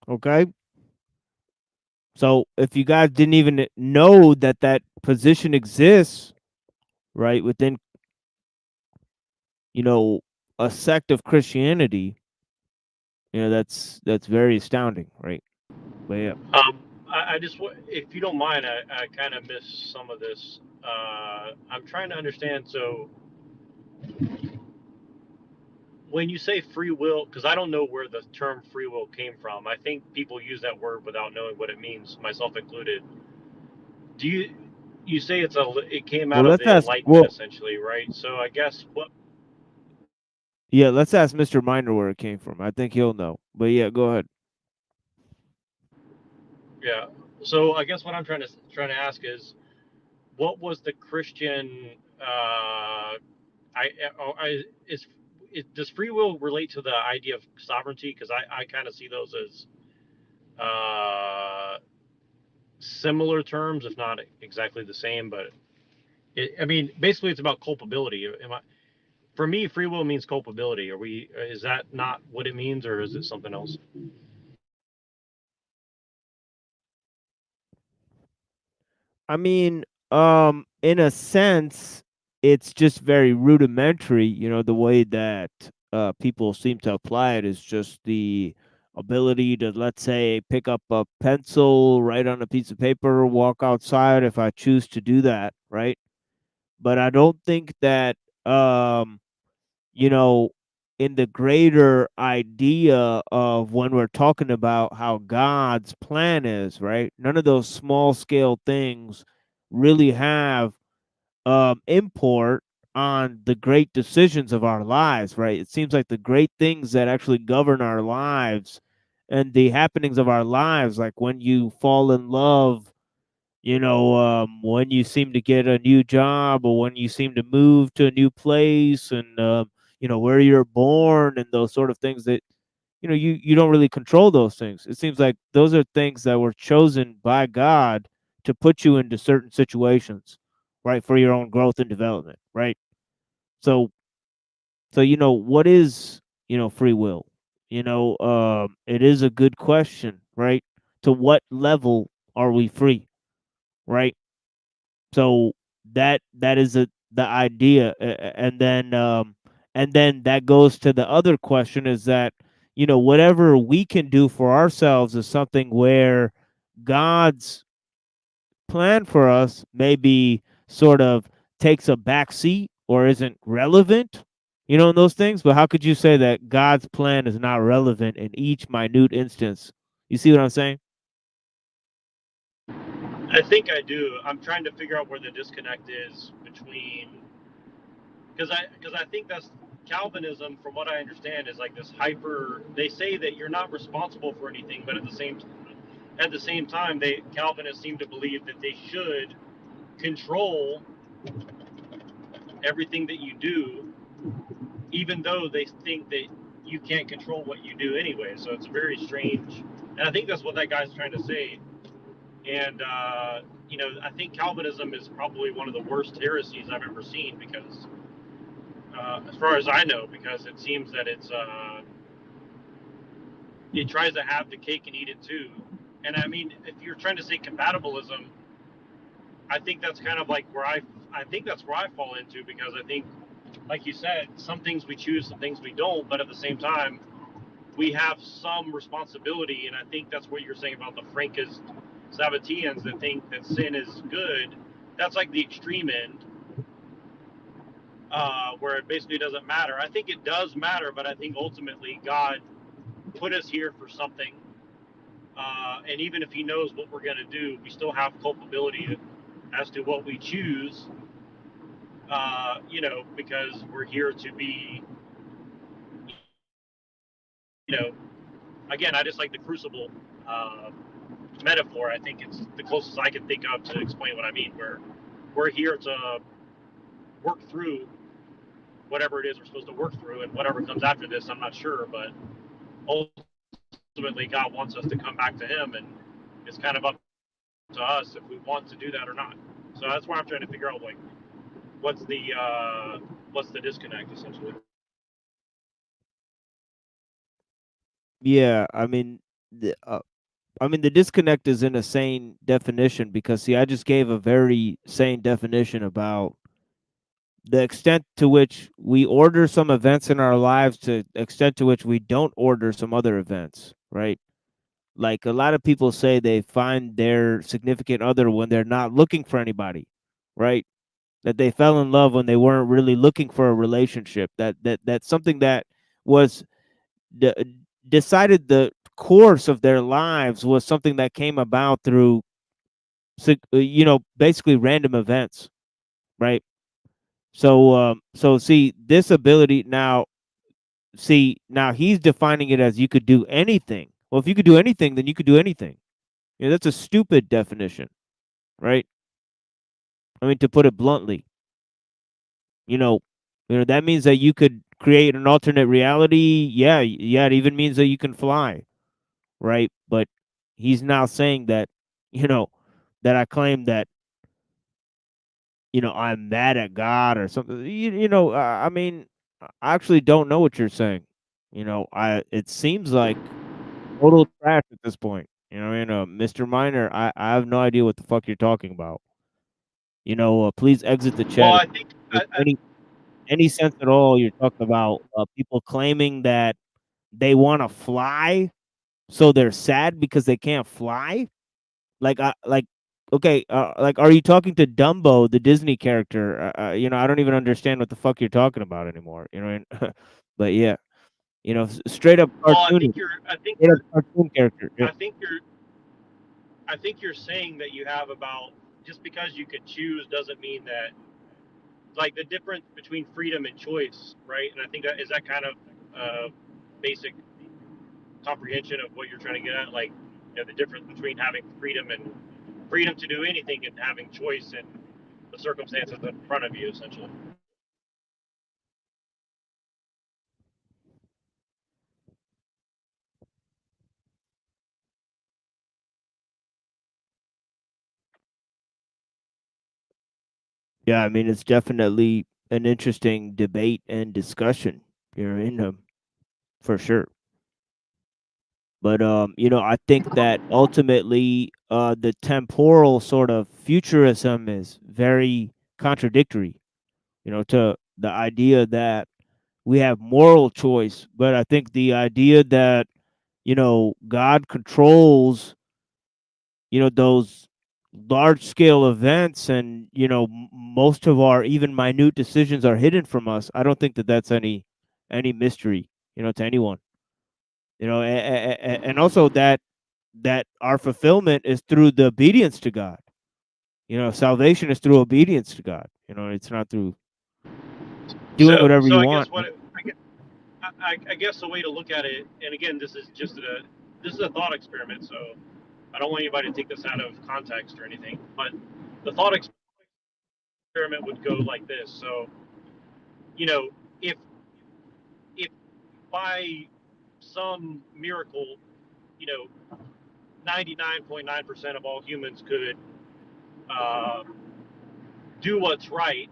Speaker 2: Okay. So if you guys didn't even know that position exists, right, within, a sect of Christianity, that's very astounding, right? But yeah.
Speaker 3: I just, if you don't mind, I kind of missed some of this. I'm trying to understand. So when you say free will, because I don't know where the term free will came from. I think people use that word without knowing what it means, myself included. Do you say it came out of the Enlightenment, essentially, right? So I guess
Speaker 2: Yeah, let's ask Mr. Miner where it came from. I think he'll know. But yeah, go ahead.
Speaker 3: Yeah. So I guess what I'm trying to ask is, what was the Christian? Does free will relate to the idea of sovereignty? Because I kind of see those as similar terms, if not exactly the same. But basically, it's about culpability. For me, free will means culpability. Is that not what it means, or is it something else?
Speaker 2: In a sense, it's just very rudimentary. The way that people seem to apply it is just the ability to, let's say, pick up a pencil, write on a piece of paper, walk outside if I choose to do that, right? But I don't think that, in the greater idea of when we're talking about how God's plan is, right? None of those small scale things really have import on the great decisions of our lives, right? It seems like the great things that actually govern our lives and the happenings of our lives, like when you fall in love, when you seem to get a new job, or when you seem to move to a new place, and where you're born, and those sort of things that you don't really control those things. It seems like those are things that were chosen by God to put you into certain situations, right, for your own growth and development, right? So what is free will? It is a good question, right? To what level are we free, right? So that is the idea, and then that goes to the other question, is that whatever we can do for ourselves is something where God's plan for us maybe sort of takes a back seat or isn't relevant, in those things. But how could you say that God's plan is not relevant in each minute instance? You see what I'm saying?
Speaker 3: I think I do. I'm trying to figure out where the disconnect is between, because I think that's Calvinism, from what I understand, is like this hyper. They say that you're not responsible for anything, but at the same time, Calvinists seem to believe that they should control everything that you do, even though they think that you can't control what you do anyway. So it's very strange, and I think that's what that guy's trying to say. And I think Calvinism is probably one of the worst heresies I've ever seen, because as far as I know, because it seems that it tries to have the cake and eat it too. And if you're trying to say compatibilism, I think that's kind of like where I think that's where I fall into, because I think, like you said, some things we choose, some things we don't, but at the same time, we have some responsibility, and I think that's what you're saying about the Frankist Sabbateans that think that sin is good. That's like the extreme end, where it basically doesn't matter. I think it does matter, but I think ultimately God put us here for something. And even if he knows what we're going to do, we still have culpability as to what we choose, because we're here to be, again, I just like the crucible metaphor. I think it's the closest I can think of to explain what I mean, where we're here to work through whatever it is we're supposed to work through, and whatever comes after this, I'm not sure, but ultimately God wants us to come back to him, and it's kind of up to us if we want to do that or not. So that's why I'm trying to figure out, like, what's the disconnect, essentially.
Speaker 2: Yeah, I mean, the disconnect is in a sane definition, because see, I just gave a very sane definition about the extent to which we order some events in our lives to the extent to which we don't order some other events, right? Like, a lot of people say they find their significant other when they're not looking for anybody, right? That they fell in love when they weren't really looking for a relationship. That's something that was decided the course of their lives was something that came about through, basically random events, right? So see, this ability now, he's defining it as you could do anything. Well, if you could do anything, then you could do anything. That's a stupid definition, right? I mean, to put it bluntly, that means that you could create an alternate reality. Yeah, it even means that you can fly, right? But he's now saying that, that I claim that, I'm mad at God or something. I mean, I actually don't know what you're saying. It seems like total trash at this point. Mr. Miner, I have no idea what the fuck you're talking about. Please exit the chat.
Speaker 3: Well, I think
Speaker 2: If any sense at all you're talking about people claiming that they want to fly, so they're sad because they can't fly? Okay, are you talking to Dumbo, the Disney character? I don't even understand what the fuck you're talking about anymore. You know what I mean? But yeah, straight up
Speaker 3: well, I
Speaker 2: cartoon.
Speaker 3: think
Speaker 2: Straight up cartoon character. Yeah.
Speaker 3: I think you're saying that you have about, just because you could choose doesn't mean that, like, the difference between freedom and choice, right? And I think that is that kind of basic comprehension of what you're trying to get at, like, the difference between having freedom to do anything and having choice in the circumstances in front of you, essentially.
Speaker 2: Yeah, I mean, it's definitely an interesting debate and discussion. For sure. But I think that ultimately, the temporal sort of futurism is very contradictory, to the idea that we have moral choice. But I think the idea that, God controls, those large scale events, and most of our even minute decisions are hidden from us. I don't think that that's any mystery, to anyone. And also that our fulfillment is through the obedience to God. Salvation is through obedience to God. It's not through doing whatever you
Speaker 3: I
Speaker 2: want.
Speaker 3: guess I guess the way to look at it, and again, this is a thought experiment, so I don't want anybody to take this out of context or anything, but the thought experiment would go like this. So, if by some miracle, 99.9% of all humans could do what's right,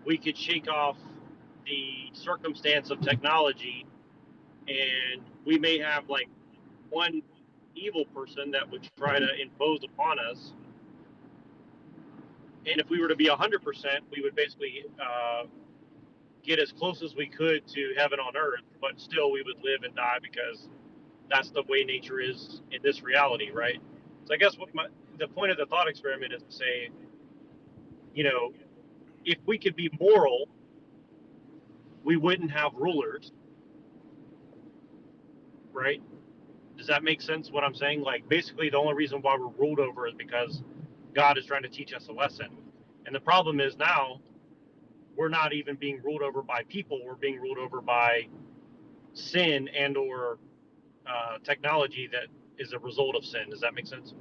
Speaker 3: we could shake off the circumstance of technology, and we may have, like, one evil person that would try to impose upon us. And if we were to be 100%, we would basically get as close as we could to heaven on earth, but still we would live and die because that's the way nature is in this reality, right? So I guess the point of the thought experiment is to say, you know, if we could be moral, we wouldn't have rulers, right? Does that make sense what I'm saying? Like, basically, the only reason why we're ruled over is because God is trying to teach us a lesson. And the problem is now we're not even being ruled over by people. We're being ruled over by sin and or technology that is a result of sin. Does that make sense?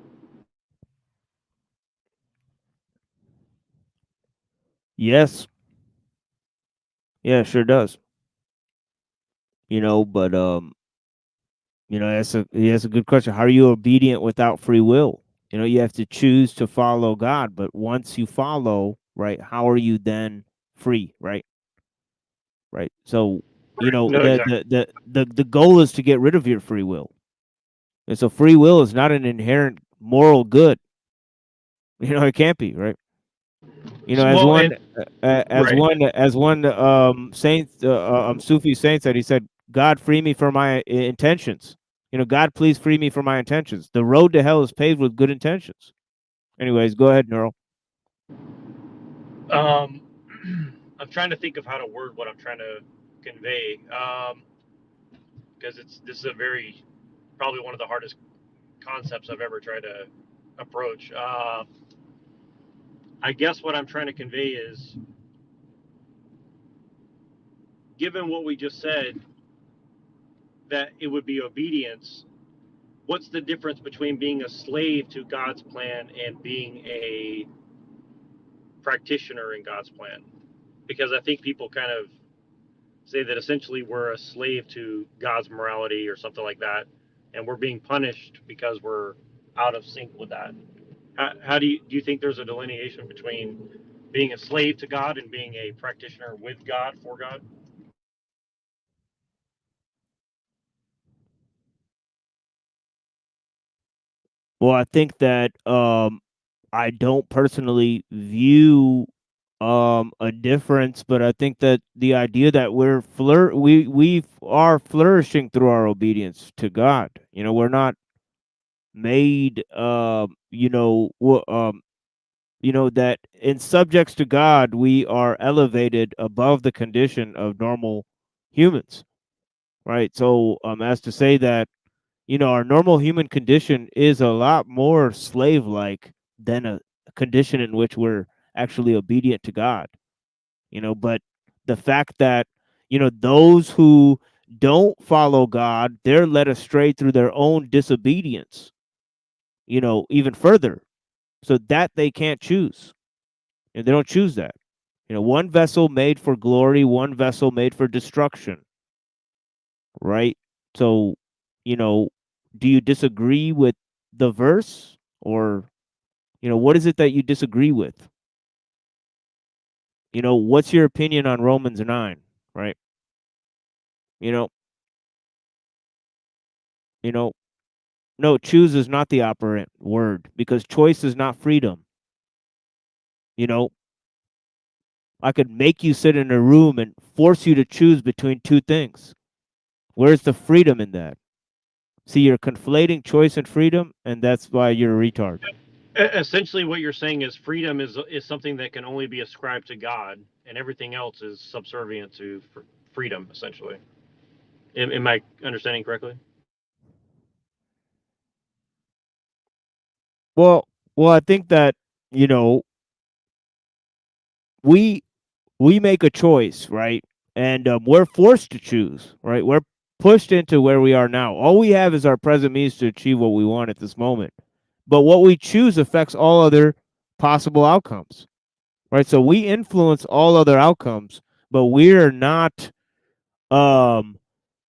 Speaker 2: Yes. Yeah, it sure does. You know, but you know, that's a good question. How are you obedient without free will? You know, you have to choose to follow God, but once you follow, right, how are you then free, right? Right. So, you know,
Speaker 3: No, exactly.
Speaker 2: the goal is to get rid of your free will. And so free will is not an inherent moral good. You know, it can't be, right? You know,
Speaker 3: Well, and
Speaker 2: as one saint, Sufi saint said, he said, "God, free me from my intentions." You know, God, please free me from my intentions. The road to hell is paved with good intentions. Anyways, go ahead, Neural.
Speaker 3: I'm trying to think of how to word what I'm trying to convey, because this is probably one of the hardest concepts I've ever tried to approach. I guess what I'm trying to convey is, given what we just said, that it would be obedience. What's the difference between being a slave to God's plan and being a practitioner in God's plan? Because I think people kind of say that essentially we're a slave to God's morality or something like that, and we're being punished because we're out of sync with that. How do you think there's a delineation between being a slave to God and being a practitioner with God, for God?
Speaker 2: Well, I think that I don't personally view a difference, but I think that the idea that we are flourishing through our obedience to God. You know, we're not made you know, that in subjects to God we are elevated above the condition of normal humans, right? So as to say that, you know, our normal human condition is a lot more slave like than a condition in which we're actually obedient to God. You know, but the fact that, you know, those who don't follow God, they're led astray through their own disobedience, you know, even further, so that they can't choose. And they don't choose that. You know, one vessel made for glory, one vessel made for destruction. Right? So, you know, do you disagree with the verse, or, you know, what is it that you disagree with? You know, what's your opinion on Romans 9, right? You know, no, choose is not the operant word, because choice is not freedom. You know, I could make you sit in a room and force you to choose between two things. Where's the freedom in that? See, you're conflating choice and freedom, and that's why you're a retard.
Speaker 3: Essentially, what you're saying is freedom is something that can only be ascribed to God, and everything else is subservient to freedom, essentially. Am I understanding correctly?
Speaker 2: Well, I think that, you know, we make a choice, right? And we're forced to choose, right? We're pushed into where we are now. All we have is our present means to achieve what we want at this moment. But what we choose affects all other possible outcomes, right? So we influence all other outcomes, but we're not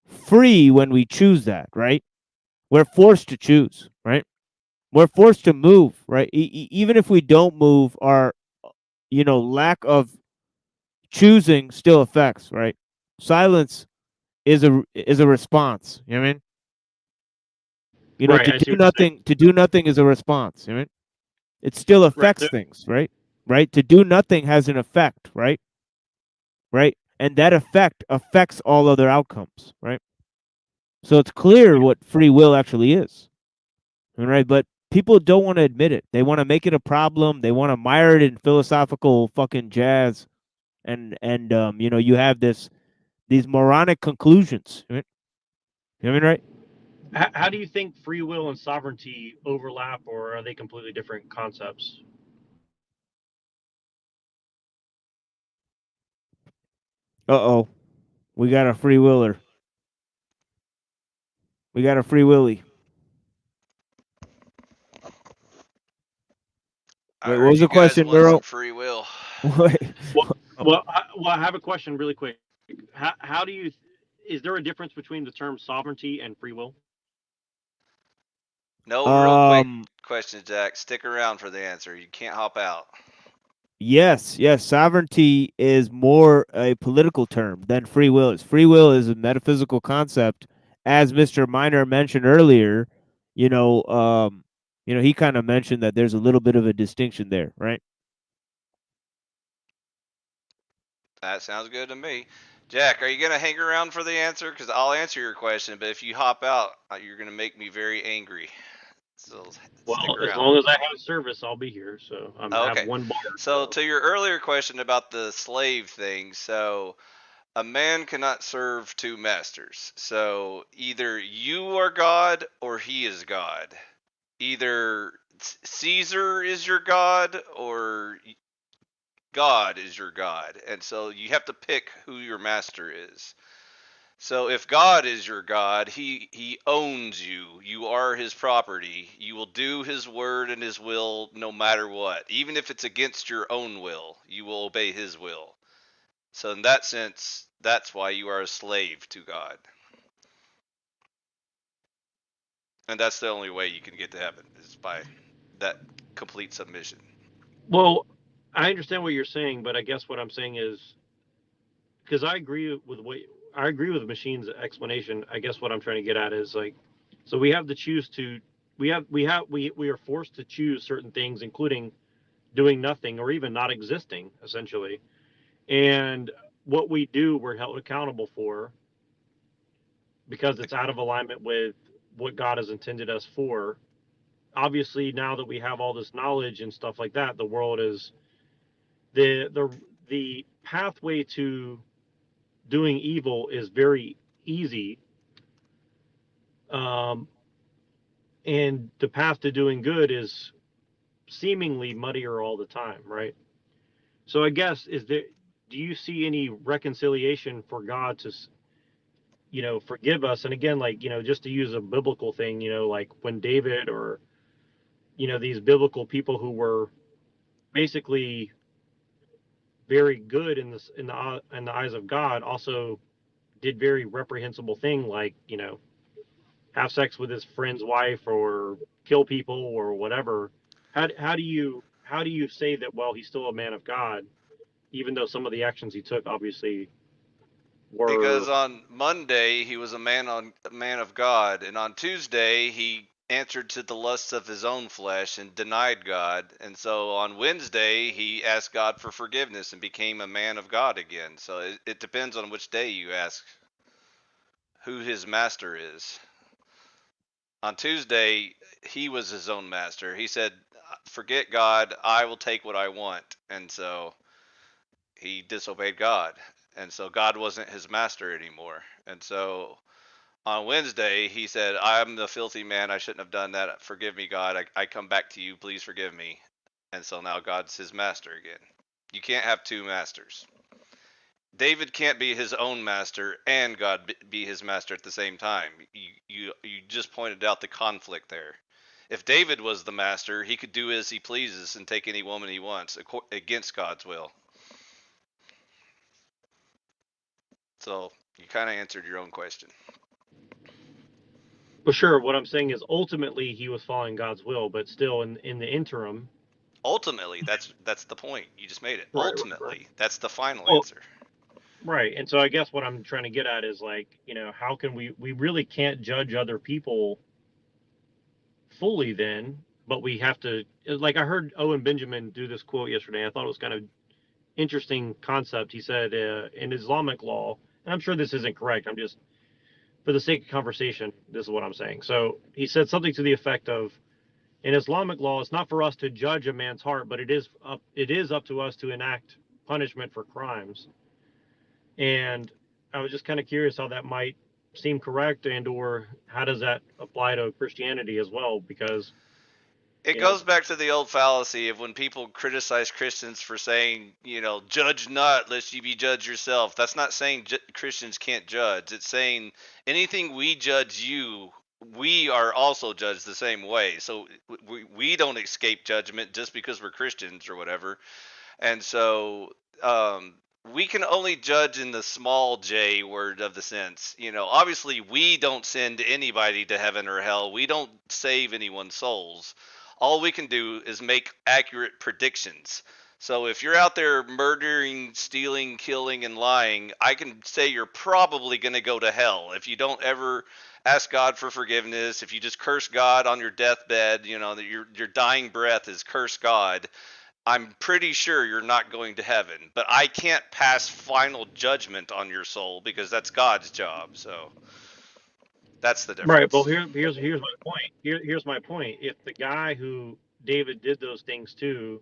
Speaker 2: free when we choose that, right? We're forced to choose, right? We're forced to move, right? Even if we don't move, our, you know, lack of choosing still affects, right? Silence is a response. You know what I mean? You know,
Speaker 3: Right, I see
Speaker 2: to
Speaker 3: what you're saying.
Speaker 2: do nothing is a response. You know what I mean? It still affects things, right? Right? To do nothing has an effect, right? Right? and that effect affects all other outcomes, right? So it's clear what free will actually is, all right? But people don't want to admit it. They want to make it a problem. They want to mire it in philosophical fucking jazz, and you know, you have these moronic conclusions, right? You know what I mean, right?
Speaker 3: How do you think free will and sovereignty overlap, or are they completely different concepts?
Speaker 2: Uh-oh. We got a free willer. We got a free willy. Wait, what was the question, Miro?
Speaker 4: Free will.
Speaker 2: Wait.
Speaker 3: Well, I have a question really quick. How do you? Is there a difference between the term sovereignty and free will?
Speaker 4: No, real quick question, Jack. Stick around for the answer. You can't hop out.
Speaker 2: Yes. Sovereignty is more a political term than free will is. Free will is a metaphysical concept, as Mr. Miner mentioned earlier. You know, he kind of mentioned that there's a little bit of a distinction there, right?
Speaker 4: That sounds good to me. Jack, are you going to hang around for the answer? Because I'll answer your question, but if you hop out, you're going to make me very angry. So
Speaker 3: Well,
Speaker 4: stick
Speaker 3: as
Speaker 4: around.
Speaker 3: long as I have service, I'll be here. So I
Speaker 4: Okay.
Speaker 3: have one bar.
Speaker 4: So to your earlier question about the slave thing, so a man cannot serve two masters. So either you are God or he is God. Either Caesar is your God or God is your God. And so you have to pick who your master is. So if God is your God, he owns you. You are his property. You will do his word and his will no matter what. Even if it's against your own will, you will obey his will. So in that sense, that's why you are a slave to God. And that's the only way you can get to heaven, is by that complete submission.
Speaker 3: Well, I understand what you're saying, but I guess what I'm saying is, because I agree with Machine's explanation. I guess what I'm trying to get at is like, so we have to choose to, we are forced to choose certain things, including doing nothing or even not existing, essentially. And what we do, we're held accountable for, because it's out of alignment with what God has intended us for. Obviously, now that we have all this knowledge and stuff like that, the world is the pathway to doing evil is very easy, and the path to doing good is seemingly muddier all the time, right? So I guess do you see any reconciliation for God to, forgive us? And again, like, just to use a biblical thing, like when David or, these biblical people who were basically very good in the eyes of God also did very reprehensible thing, like, have sex with his friend's wife or kill people or whatever. How do you say that, well, he's still a man of God, even though some of the actions he took obviously were...
Speaker 4: Because on Monday he was a man of God, and on Tuesday he answered to the lusts of his own flesh and denied God, and so on Wednesday he asked God for forgiveness and became a man of God again. So it depends on which day you ask who his master is. On Tuesday he was his own master. He said, forget God, I will take what I want. And so he disobeyed God, and so God wasn't his master anymore. And so on Wednesday he said, I'm the filthy man, I shouldn't have done that, forgive me, God, I come back to you, please forgive me. And so now God's his master again. You can't have two masters. David can't be his own master and God be his master at the same time. You just pointed out the conflict there. If David was the master, he could do as he pleases and take any woman he wants against God's will. So you kind of answered your own question.
Speaker 3: For sure. What I'm saying is ultimately he was following God's will, but still in the interim.
Speaker 4: Ultimately, that's the point. You just made it.
Speaker 3: Right,
Speaker 4: Ultimately,
Speaker 3: right.
Speaker 4: That's the final
Speaker 3: Well,
Speaker 4: answer.
Speaker 3: Right. And so I guess what I'm trying to get at is, like, how can we really can't judge other people fully then, but we have to, like, I heard Owen Benjamin do this quote yesterday. I thought it was kind of interesting concept. He said in Islamic law, and I'm sure this isn't correct. I'm just, for the sake of conversation, this is what I'm saying. So he said something to the effect of, in Islamic law, it's not for us to judge a man's heart, but it is up to us to enact punishment for crimes. And I was just kind of curious how that might seem correct, and or how does that apply to Christianity as well? Because
Speaker 4: It goes back to the old fallacy of when people criticize Christians for saying, judge not lest you be judged yourself. That's not saying Christians can't judge. It's saying anything we judge you, we are also judged the same way. So we don't escape judgment just because we're Christians or whatever. And so we can only judge in the small j word of the sense. Obviously we don't send anybody to heaven or hell. We don't save anyone's souls. All we can do is make accurate predictions. So if you're out there murdering, stealing, killing, and lying, I can say you're probably going to go to hell. If you don't ever ask God for forgiveness, if you just curse God on your deathbed, that your dying breath is curse God, I'm pretty sure you're not going to heaven. But I can't pass final judgment on your soul because that's God's job. So that's the difference.
Speaker 3: right. Well, here's my point. Here's my point. If the guy who David did those things to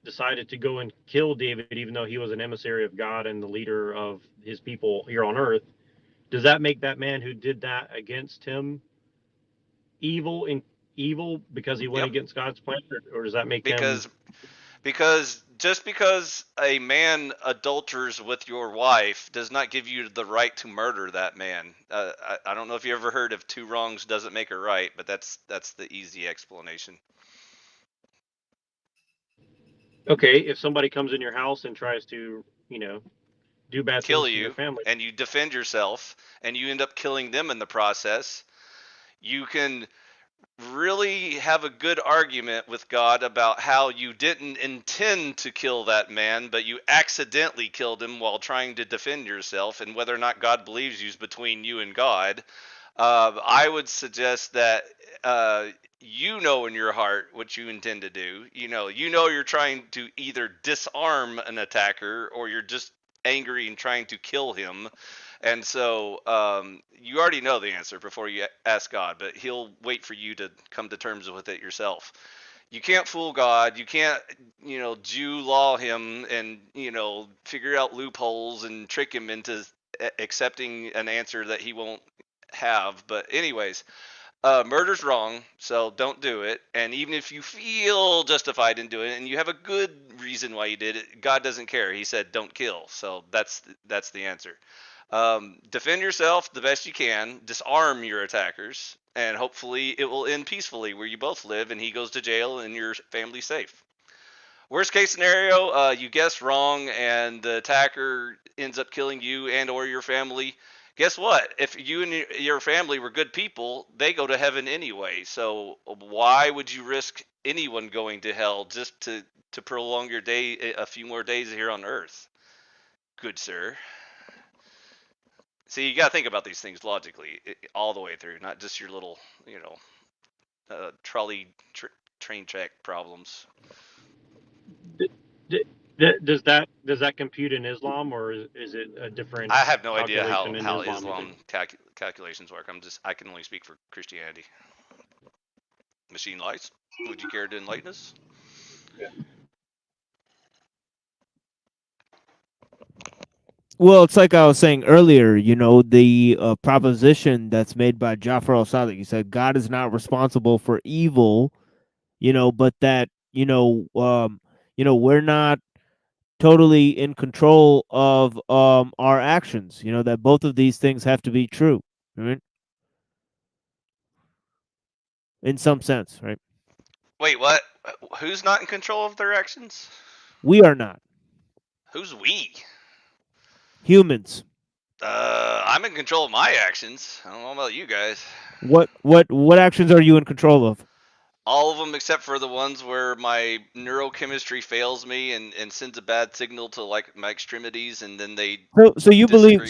Speaker 3: decided to go and kill David, even though he was an emissary of God and the leader of his people here on earth, does that make that man who did that against him evil because he went against God's plan, or does that make him?
Speaker 4: Because just because a man adulters with your wife does not give you the right to murder that man. I don't know if you ever heard of two wrongs doesn't make a right, but that's the easy explanation.
Speaker 3: Okay, if somebody comes in your house and tries to, do bad
Speaker 4: Kill
Speaker 3: things to
Speaker 4: you,
Speaker 3: your family,
Speaker 4: and you defend yourself, and you end up killing them in the process, you can really have a good argument with God about how you didn't intend to kill that man, but you accidentally killed him while trying to defend yourself, and whether or not God believes you is between you and God. I would suggest that you know in your heart what you intend to do. You're trying to either disarm an attacker or you're just angry and trying to kill him. And so you already know the answer before you ask God, but he'll wait for you to come to terms with it yourself. You can't fool God. You can't, Jew law him and, figure out loopholes and trick him into accepting an answer that he won't have. But anyways, murder's wrong, so don't do it. And even if you feel justified in doing it and you have a good reason why you did it, God doesn't care. He said don't kill. So that's the answer. Defend yourself the best you can, disarm your attackers, and hopefully it will end peacefully where you both live and he goes to jail and your family's safe. Worst case scenario, you guessed wrong and the attacker ends up killing you and or your family. Guess what? If you and your family were good people, they go to heaven anyway. So why would you risk anyone going to hell just to prolong your day a few more days here on earth? Good sir. See, you got to think about these things logically all the way through, not just your little, trolley train track problems.
Speaker 3: Does that compute in Islam, or is it a different?
Speaker 4: I have no idea how
Speaker 3: calculation in
Speaker 4: Islam calculations work. I can only speak for Christianity. Machine lights. Would you care to enlighten us?
Speaker 3: Yeah.
Speaker 2: Well, it's like I was saying earlier, the proposition that's made by Jafar al-Sadiq. He said God is not responsible for evil, but that, we're not totally in control of our actions, that both of these things have to be true, right? In some sense, right?
Speaker 4: Wait, what? Who's not in control of their actions?
Speaker 2: We are not.
Speaker 4: Who's we?
Speaker 2: Humans.
Speaker 4: I'm in control of my actions. I don't know about you guys.
Speaker 2: What actions are you in control of?
Speaker 4: All of them except for the ones where my neurochemistry fails me and sends a bad signal to like my extremities, and then they.
Speaker 2: So you believe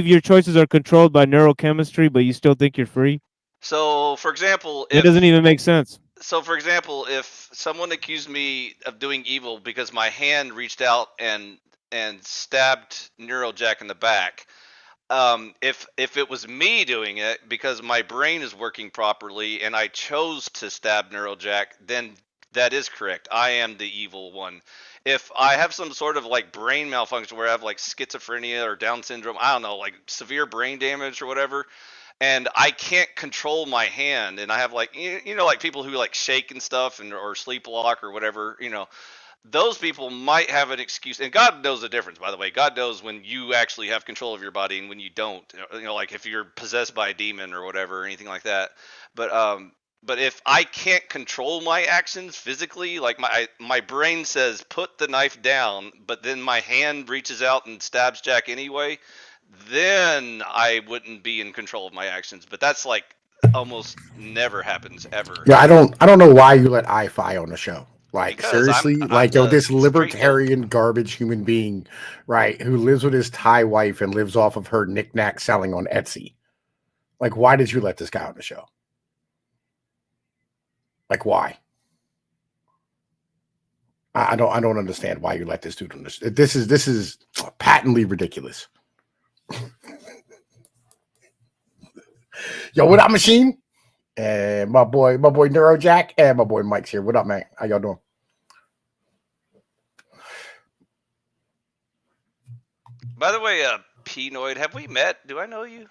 Speaker 2: your choices are controlled by neurochemistry, but you still think you're free?
Speaker 4: So, for example,
Speaker 2: It doesn't even make sense.
Speaker 4: So, for example, if someone accused me of doing evil because my hand reached out and stabbed Neurojack in the back, if it was me doing it because my brain is working properly and I chose to stab Neurojack, then that is correct. I am the evil one. If I have some sort of like brain malfunction where I have like schizophrenia or Down syndrome, I don't know, like severe brain damage or whatever, and I can't control my hand, and I have like you know, like people who like shake and stuff and or sleepwalk or whatever, you know, those people might have an excuse. And God knows the difference, by the way. God knows when you actually have control of your body and when you don't. You know, like if you're possessed by a demon or whatever or anything like that. But if I can't control my actions physically, like my brain says put the knife down, but then my hand reaches out and stabs Jack anyway, then I wouldn't be in control of my actions. But that's like almost never happens ever.
Speaker 1: Yeah, I don't know why you let I-Fi on the show. Like
Speaker 4: Because
Speaker 1: seriously,
Speaker 4: I'm
Speaker 1: like
Speaker 4: the
Speaker 1: this
Speaker 4: straight
Speaker 1: libertarian garbage human being, right? Who lives with his Thai wife and lives off of her knickknack selling on Etsy. Like, why did you let this guy on the show? Like, why? I don't understand why you let this dude on this. This is patently ridiculous. Yo, what up, Machine? And my boy Neurojack, and my boy Mike's here. What up, man? How y'all doing?
Speaker 4: By the way, Pinoid, have we met? Do I know you?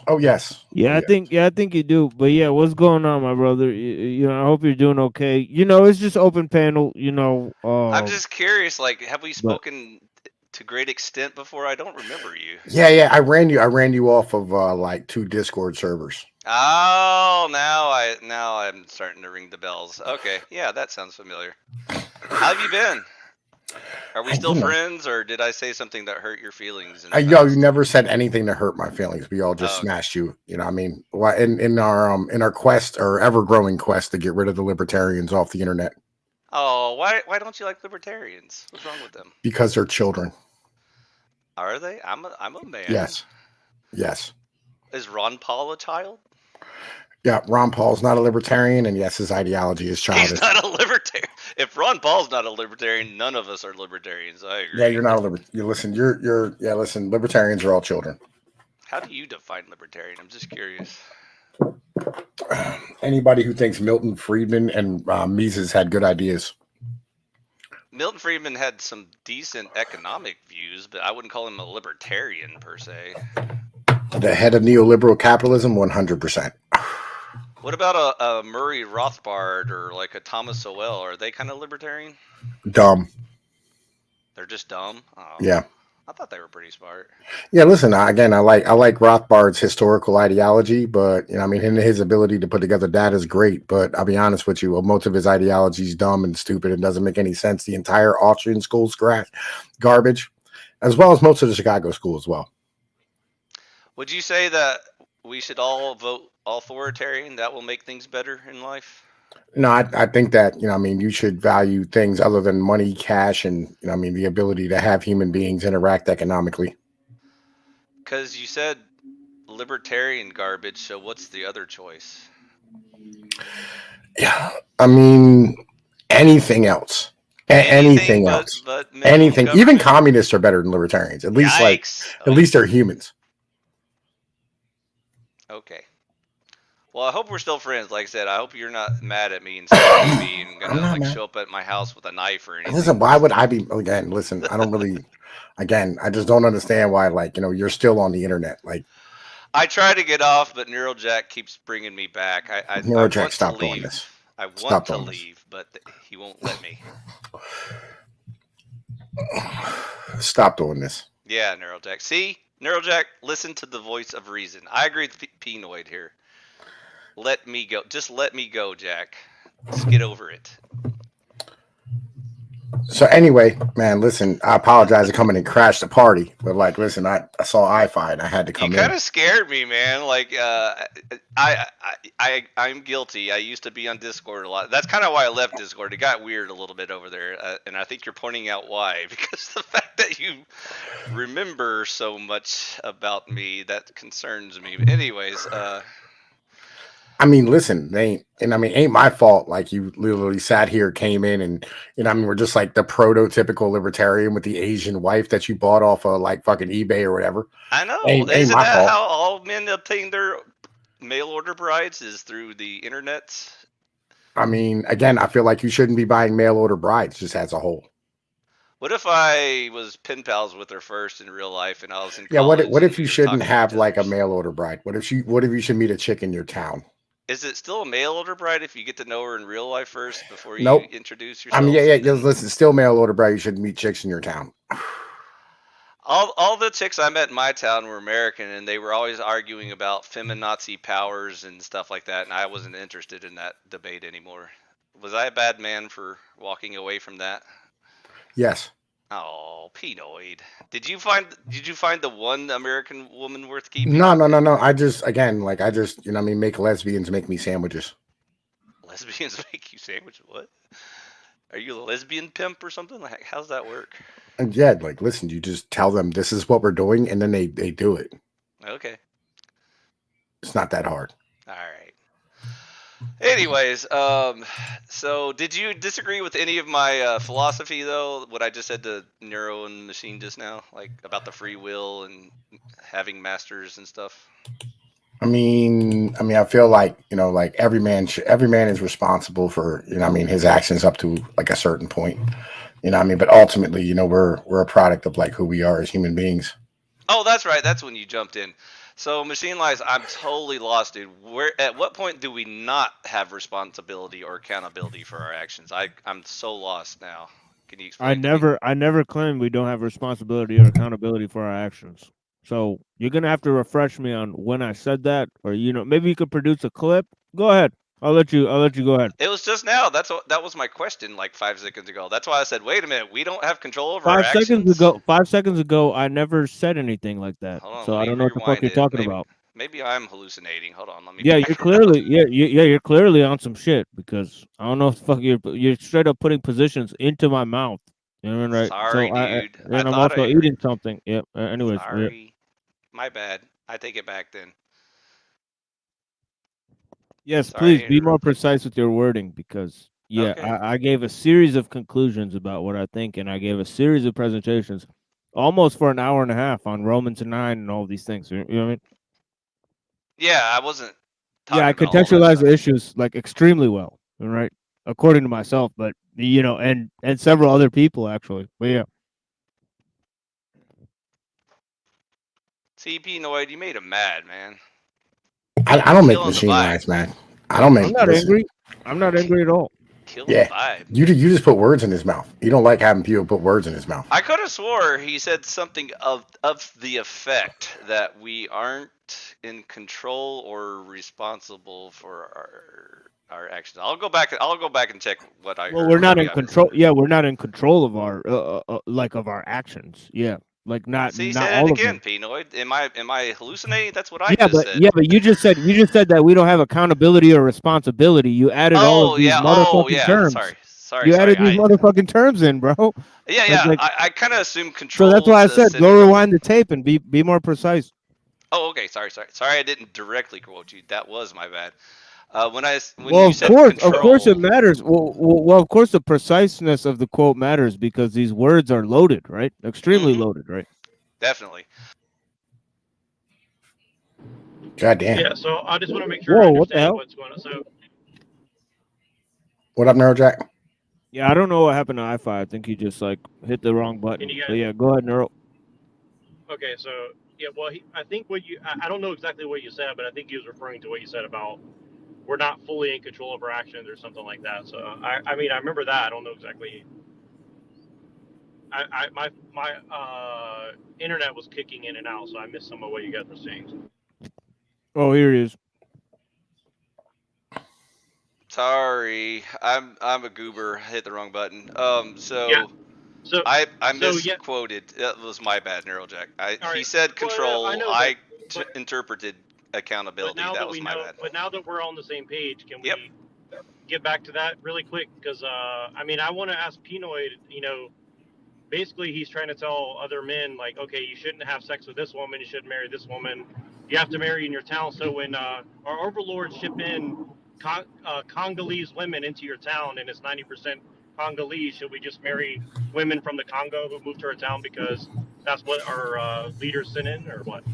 Speaker 1: Oh yes.
Speaker 2: Yeah, I think you do. But yeah, what's going on, my brother? You know, I hope you're doing okay. You know, it's just open panel. You know,
Speaker 4: I'm just curious. Like, have we spoken to great extent before? I don't remember you.
Speaker 1: Yeah. I ran you off of like 2 Discord servers.
Speaker 4: Oh, now I'm starting to ring the bells. Okay, yeah, that sounds familiar. How have you been? Are we still friends, or did I say something that hurt your feelings?
Speaker 1: Yo, you never said anything to hurt my feelings. We all just smashed you. You know, what I mean, in our quest, or ever growing quest to get rid of the libertarians off the internet.
Speaker 4: Oh, why don't you like libertarians? What's wrong with them?
Speaker 1: Because they're children.
Speaker 4: Are they? I'm a man.
Speaker 1: Yes.
Speaker 4: Is Ron Paul a child?
Speaker 1: Yeah, Ron Paul's not a libertarian, and yes, his ideology is childish.
Speaker 4: He's not a libertarian. If Ron Paul's not a libertarian, none of us are libertarians. I agree.
Speaker 1: Yeah, you're not a libertarian. Listen, libertarians are all children.
Speaker 4: How do you define libertarian? I'm just curious.
Speaker 1: Anybody who thinks Milton Friedman and Mises had good ideas.
Speaker 4: Milton Friedman had some decent economic views, but I wouldn't call him a libertarian per se.
Speaker 1: The head of neoliberal capitalism, 100%.
Speaker 4: What about a Murray Rothbard or like a Thomas Sowell? Are they kind of libertarian?
Speaker 1: Dumb.
Speaker 4: They're just dumb? Oh,
Speaker 1: Yeah.
Speaker 4: I thought they were pretty smart.
Speaker 1: Yeah, listen, again, I like Rothbard's historical ideology, but you know, I mean, his ability to put together data is great, but I'll be honest with you, most of his ideology is dumb and stupid and doesn't make any sense. The entire Austrian school's garbage, as well as most of the Chicago school as well.
Speaker 4: Would you say that we should all vote authoritarian? That will make things better in life?
Speaker 1: No, I think that, you know, I mean, you should value things other than money, cash, and, you know, I mean, the ability to have human beings interact economically.
Speaker 4: Because you said libertarian garbage, so what's the other choice?
Speaker 1: Yeah, I mean, anything else. Anything else. Anything. Even communists are better than libertarians. At least, at least they're humans.
Speaker 4: Okay. Well, I hope we're still friends. Like I said, I hope you're not mad at me and stalking me and gonna like show up at my house with a knife or anything.
Speaker 1: Listen, why would I be? Again, listen, I don't really. Again, I just don't understand why. Like, you know, you're still on the internet. Like,
Speaker 4: I try to get off, but Neurojack keeps bringing me back.
Speaker 1: Neurojack, stop doing this.
Speaker 4: I want to leave, but he won't let me.
Speaker 1: Stop doing this.
Speaker 4: Yeah, Neurojack. See, Neurojack, listen to the voice of reason. I agree with Pinoid here. Let me go. Just let me go, Jack. Just get over it.
Speaker 1: So anyway, man, listen, I apologize for coming and crash the party, but like, listen, I saw I-Fi and I had to come in.
Speaker 4: You kind of scared me, man. Like, I'm guilty. I used to be on Discord a lot. That's kind of why I left Discord. It got weird a little bit over there, and I think you're pointing out why. Because the fact that you remember so much about me, that concerns me. But anyways,
Speaker 1: I mean, listen, ain't my fault. Like you literally sat here, came in, and I mean, we're just like the prototypical libertarian with the Asian wife that you bought off of like fucking eBay or whatever.
Speaker 4: I know.
Speaker 1: Ain't
Speaker 4: Isn't
Speaker 1: my
Speaker 4: that
Speaker 1: fault.
Speaker 4: how all men obtain their mail order brides? Is through the internet?
Speaker 1: I mean, again, I feel like you shouldn't be buying mail order brides just as a whole.
Speaker 4: What if I was pen pals with her first in real life, and I was in
Speaker 1: Yeah,
Speaker 4: college?
Speaker 1: what
Speaker 4: and
Speaker 1: if
Speaker 4: we
Speaker 1: you
Speaker 4: were
Speaker 1: shouldn't
Speaker 4: talking to
Speaker 1: have
Speaker 4: each
Speaker 1: like a
Speaker 4: other?
Speaker 1: mail order bride? What if you should meet a chick in your town?
Speaker 4: Is it still a mail order bride if you get to know her in real life first before you
Speaker 1: Nope.
Speaker 4: introduce
Speaker 1: I
Speaker 4: yourself?
Speaker 1: mean, yeah. Listen, still mail order bride. You should meet chicks in your town.
Speaker 4: All the chicks I met in my town were American, and they were always arguing about feminazi powers and stuff like that, and I wasn't interested in that debate anymore. Was I a bad man for walking away from that?
Speaker 1: Yes.
Speaker 4: Oh, Pinoid. Did you find the one American woman worth keeping?
Speaker 1: No. I just make lesbians make me sandwiches.
Speaker 4: Lesbians make you sandwiches? What? Are you a lesbian pimp or something? Like, how's that work?
Speaker 1: And yeah, like listen, you just tell them this is what we're doing, and then they do it.
Speaker 4: Okay.
Speaker 1: It's not that hard.
Speaker 4: All right. Anyways, so did you disagree with any of my philosophy though? What I just said to Neuro and Machine just now, like about the free will and having masters and stuff.
Speaker 1: I mean, I feel like like every man is responsible for his actions up to like a certain point. But ultimately, we're a product of like who we are as human beings.
Speaker 4: Oh, that's right. That's when you jumped in. So, Machine Lies, I'm totally lost, dude. At what point do we not have responsibility or accountability for our actions? I'm so lost now. Can you explain?
Speaker 2: I never claimed we don't have responsibility or accountability for our actions. So you're gonna have to refresh me on when I said that, or maybe you could produce a clip. Go ahead. I'll let you go ahead.
Speaker 4: It was just now. That was my question like 5 seconds ago. That's why I said, wait a minute, we don't have control over our actions.
Speaker 2: 5 seconds ago, I never said anything like that.
Speaker 4: Hold on,
Speaker 2: So
Speaker 4: let
Speaker 2: I
Speaker 4: me
Speaker 2: don't know what the fuck
Speaker 4: rewind
Speaker 2: you're
Speaker 4: it.
Speaker 2: talking about.
Speaker 4: Maybe I'm hallucinating. Hold on, let me.
Speaker 2: Yeah, you're clearly you're clearly on some shit because I don't know if the fuck you're straight up putting positions into my mouth. You know what I mean, right?
Speaker 4: Sorry,
Speaker 2: so
Speaker 4: dude.
Speaker 2: and
Speaker 4: I
Speaker 2: I'm
Speaker 4: thought
Speaker 2: also
Speaker 4: I
Speaker 2: eating something. Yep. Anyways. Yeah.
Speaker 4: Sorry. My bad. I take it back then.
Speaker 2: Yes,
Speaker 4: Sorry,
Speaker 2: please be more precise with your wording because
Speaker 4: Okay.
Speaker 2: I gave a series of conclusions about what I think, and I gave a series of presentations, almost for an hour and a half on Romans 9 and all these things. You know what I mean?
Speaker 4: Yeah, I wasn't.
Speaker 2: Yeah, I contextualize the issues like extremely well, right? According to myself, but and several other people actually. But yeah.
Speaker 4: CP Noid, you made him mad, man.
Speaker 1: I don't make
Speaker 4: Killing the
Speaker 1: machine
Speaker 4: vibe.
Speaker 1: lies, man. I don't make.
Speaker 2: I'm not
Speaker 1: listen.
Speaker 2: angry. I'm not angry at all.
Speaker 4: Killing
Speaker 1: Yeah,
Speaker 4: the vibe.
Speaker 1: you just put words in his mouth. You don't like having people put words in his mouth.
Speaker 4: I could have swore he said something of the effect that we aren't in control or responsible for our actions. I'll go back and check what I
Speaker 2: Well,
Speaker 4: heard.
Speaker 2: we're not in
Speaker 4: Maybe I
Speaker 2: control. Yeah, we're not in control of our of our actions. Yeah, like not
Speaker 4: See,
Speaker 2: not
Speaker 4: say
Speaker 2: all
Speaker 4: that
Speaker 2: of them.
Speaker 4: again, Pinoid. Am I hallucinating? That's what I
Speaker 2: Yeah,
Speaker 4: just
Speaker 2: but
Speaker 4: said.
Speaker 2: you just said that we don't have accountability or responsibility. You added all
Speaker 4: Oh
Speaker 2: of these
Speaker 4: yeah.
Speaker 2: motherfucking
Speaker 4: Oh yeah.
Speaker 2: terms.
Speaker 4: Sorry.
Speaker 2: You added these
Speaker 4: I,
Speaker 2: motherfucking terms in, bro.
Speaker 4: yeah.
Speaker 2: That's like-
Speaker 4: I kind of assumed control.
Speaker 2: so that's why I said go rewind the tape and be more precise.
Speaker 4: Oh, okay. Sorry. I didn't directly quote you. That was my bad. When
Speaker 2: Well,
Speaker 4: you
Speaker 2: of
Speaker 4: said
Speaker 2: course,
Speaker 4: control,
Speaker 2: it matters. Well, of course, the preciseness of the quote matters because these words are loaded, right? Extremely loaded, right?
Speaker 4: definitely.
Speaker 1: God damn.
Speaker 3: Yeah, so I just want to make sure
Speaker 2: Whoa,
Speaker 3: I
Speaker 2: what the
Speaker 3: understand
Speaker 2: hell?
Speaker 3: what's going on. So
Speaker 1: What up, Neurojack?
Speaker 2: Yeah, I don't know what happened to iFi. I think he just like hit the wrong button.
Speaker 3: you
Speaker 2: But
Speaker 3: guys-
Speaker 2: yeah, go ahead, Neuro.
Speaker 3: okay, so yeah, well, I think I don't know exactly what you said, but I think he was referring to what you said about we're not fully in control of our actions or something like that. So I mean, I remember that. I don't know exactly. My internet was kicking in and out, so I missed some of what you guys were saying.
Speaker 2: Oh, here he is.
Speaker 4: Sorry, I'm a goober. I hit the wrong button. So
Speaker 3: Yeah. So
Speaker 4: I
Speaker 3: so, yeah.
Speaker 4: misquoted. That was my bad, Neurojack. He
Speaker 3: right.
Speaker 4: said
Speaker 3: Well,
Speaker 4: control.
Speaker 3: I know,
Speaker 4: I
Speaker 3: but-
Speaker 4: interpreted accountability.
Speaker 3: But now
Speaker 4: That
Speaker 3: that
Speaker 4: was
Speaker 3: we
Speaker 4: my
Speaker 3: know,
Speaker 4: bad.
Speaker 3: but now that we're on the same page, can we get back to that really quick? Because I mean, I want to ask Pinoid. Basically, he's trying to tell other men like, okay, you shouldn't have sex with this woman, you shouldn't marry this woman, You have to marry in your town. So when our overlords ship in Congolese women into your town and it's 90% Congolese, should we just marry women from the Congo who moved to our town because that's what our leaders sent in, or what?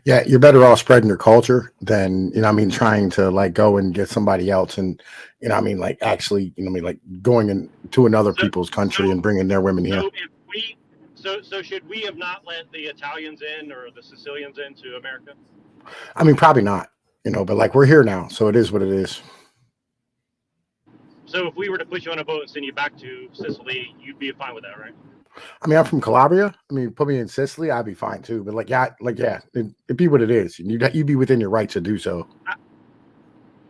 Speaker 1: Yeah, you're better off spreading your culture than, you know what I mean, trying to like go and get somebody else and, you know what I mean, like actually, you know what I mean, like going into another people's country and bringing their women here.
Speaker 3: So if we, so should we have not let the Italians in or the Sicilians into America?
Speaker 1: I mean, probably not, you know, but like we're here now, so it is what it is.
Speaker 3: So if we were to put you on a boat and send you back to Sicily, you'd be fine with that, right?
Speaker 1: I mean, I'm from Calabria. I mean, put me in Sicily, I'd be fine too. But yeah, it'd be what it is. You'd be within your right to do so.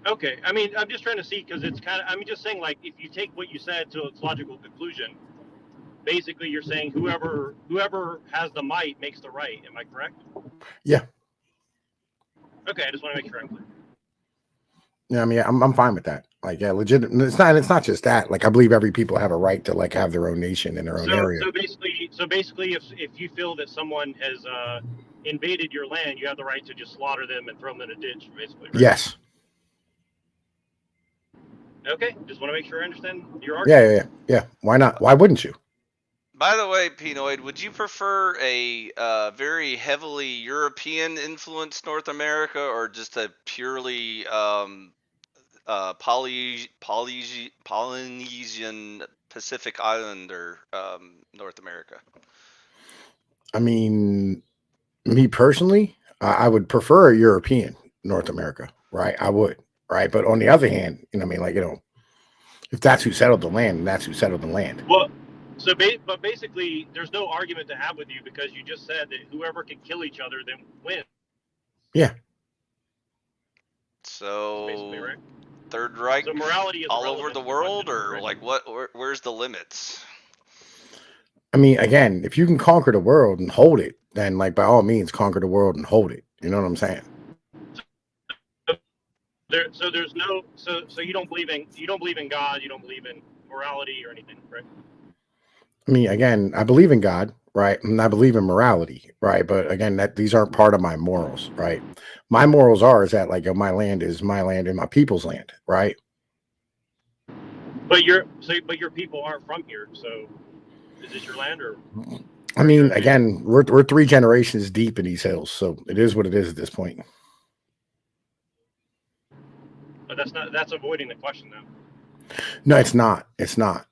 Speaker 3: Okay. I mean, I'm just trying to see because it's kind of, I'm just saying, like, if you take what you said to its logical conclusion, basically you're saying whoever has the might makes the right. Am I correct?
Speaker 1: Yeah.
Speaker 3: Okay. I just want to make sure I'm clear.
Speaker 1: Yeah, I mean, I'm fine with that. Like, yeah, legit. It's not just that. Like, I believe every people have a right to like have their own nation in their own area.
Speaker 3: So basically, if you feel that someone has invaded your land, you have the right to just slaughter them and throw them in a ditch, basically. Right?
Speaker 1: Yes.
Speaker 3: Okay, just want to make sure I understand your argument.
Speaker 1: Yeah. Why not? Why wouldn't you?
Speaker 4: By the way, Pinoid, would you prefer a very heavily European-influenced North America or just a purely Polynesian Pacific Islander North America?
Speaker 1: I mean, me personally, I would prefer a European North America, right? I would, right? But on the other hand, you know what I mean? Like, you know, if that's who settled the land, that's who settled the land.
Speaker 3: Well, but basically, there's no argument to have with you because you just said that whoever can kill each other then wins.
Speaker 1: Yeah.
Speaker 4: So,
Speaker 3: Basically, right?
Speaker 4: Third Reich
Speaker 3: So morality is
Speaker 4: all over
Speaker 3: irrelevant
Speaker 4: the
Speaker 3: to
Speaker 4: world,
Speaker 3: question,
Speaker 4: or
Speaker 3: right?
Speaker 4: like what? Where's the limits?
Speaker 1: I mean, again, if you can conquer the world and hold it, then like by all means conquer the world and hold it. You know what I'm saying?
Speaker 3: So there's no so you don't believe in God, you don't believe in morality or anything, right?
Speaker 1: I mean, again, I believe in God, right? And I believe in morality, right? But again, these aren't part of my morals, right? My morals is that like my land is my land and my people's land, right?
Speaker 3: But your people aren't from here, so is this your land or?
Speaker 1: I mean, again, we're 3 generations deep in these hills, so it is what it is at this point.
Speaker 3: But that's avoiding the question though.
Speaker 1: No, it's not. It's not.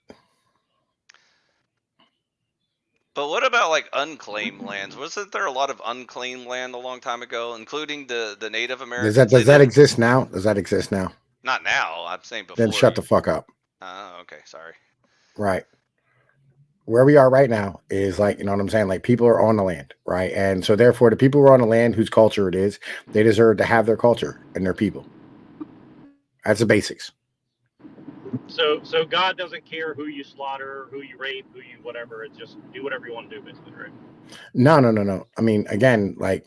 Speaker 4: But what about like unclaimed lands? Wasn't there a lot of unclaimed land a long time ago, including the Native Americans?
Speaker 1: Does that exist now? Does that exist now?
Speaker 4: Not now. I'm saying before.
Speaker 1: Then shut the fuck up.
Speaker 4: Oh, okay. Sorry.
Speaker 1: Right. Where we are right now is like, you know what I'm saying? Like people are on the land, right? And so therefore the people who are on the land whose culture it is, they deserve to have their culture and their people. That's the basics.
Speaker 3: So God doesn't care who you slaughter, who you rape, who you whatever. It's just do whatever you want to do, basically, right?
Speaker 1: No. I mean, again, like,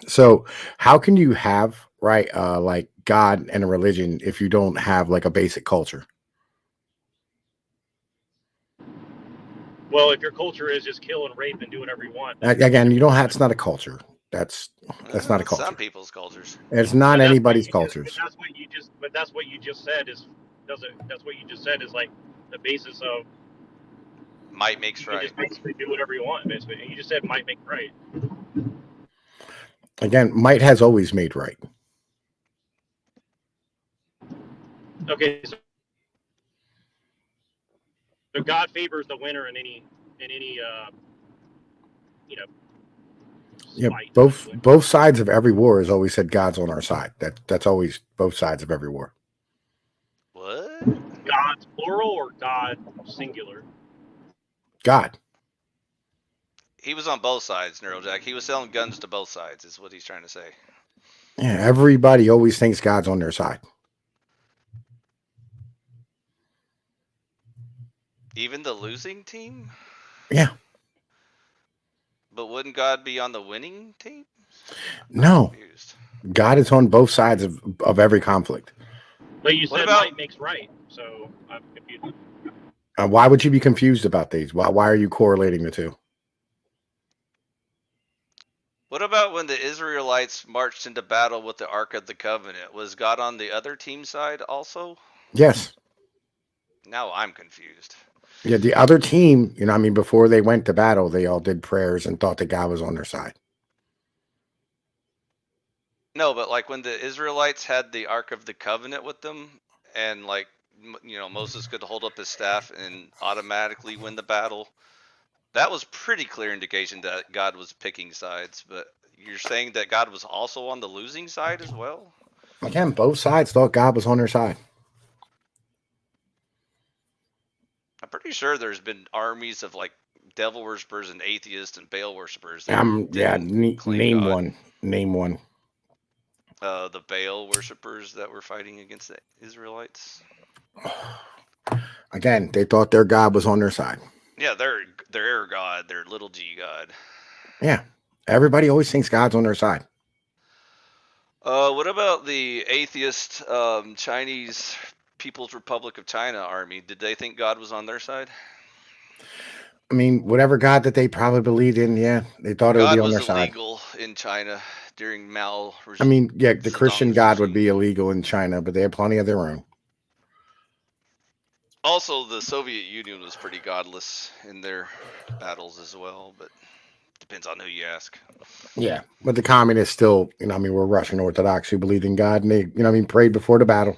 Speaker 1: so how can you have, right, like God and a religion if you don't have like a basic culture?
Speaker 3: Well, if your culture is just kill and rape and do whatever you want.
Speaker 1: Again, you don't have, it's not a culture. That's not a culture.
Speaker 4: Some people's cultures.
Speaker 1: It's not anybody's cultures.
Speaker 3: But that's what you just said is like the basis of
Speaker 4: might makes
Speaker 3: you can
Speaker 4: right.
Speaker 3: just basically do whatever you want, basically. You just said might make right.
Speaker 1: Again, might has always made right.
Speaker 3: Okay, so God favors the winner in any
Speaker 1: Yeah, both sides of every war has always said God's on our side. That's always both sides of every war.
Speaker 4: What?
Speaker 3: God's plural or God singular?
Speaker 1: God.
Speaker 4: He was on both sides, Neurojack. He was selling guns to both sides, is what he's trying to say.
Speaker 1: Yeah, everybody always thinks God's on their side.
Speaker 4: Even the losing team?
Speaker 1: Yeah.
Speaker 4: But wouldn't God be on the winning team?
Speaker 1: No. God is on both sides of every conflict.
Speaker 3: But you said might makes right, so I'm confused.
Speaker 1: Why would you be confused about these? Why are you correlating the two?
Speaker 4: What about when the Israelites marched into battle with the Ark of the Covenant? Was God on the other team side also?
Speaker 1: Yes.
Speaker 4: Now I'm confused.
Speaker 1: Yeah, the other team, you know, I mean, before they went to battle, they all did prayers and thought that God was on their side.
Speaker 4: No, but like when the Israelites had the Ark of the Covenant with them, and like you know, Moses could hold up his staff and automatically win the battle. That was pretty clear indication that God was picking sides. But you're saying that God was also on the losing side as well?
Speaker 1: Again, both sides thought God was on their side.
Speaker 4: I'm pretty sure there's been armies of like devil worshippers and atheists and Baal worshippers.
Speaker 1: Yeah, name
Speaker 4: God.
Speaker 1: one. Name one.
Speaker 4: The Baal worshippers that were fighting against the Israelites.
Speaker 1: Again, they thought their God was on their side.
Speaker 4: Yeah, their God, their little g God.
Speaker 1: Yeah, everybody always thinks God's on their side.
Speaker 4: What about the atheist Chinese People's Republic of China army? Did they think God was on their side?
Speaker 1: I mean, whatever God that they probably believed in, yeah, they thought it would
Speaker 4: God
Speaker 1: be on
Speaker 4: was
Speaker 1: their side.
Speaker 4: illegal in China during Mao.
Speaker 1: I mean, yeah, the Christian God would be illegal in China, but they had plenty of their own.
Speaker 4: Also, the Soviet Union was pretty godless in their battles as well, but depends on who you ask.
Speaker 1: Yeah, but the communists still, you know, I mean, were Russian Orthodox who believed in God, and they, you know, I mean, prayed before the battle.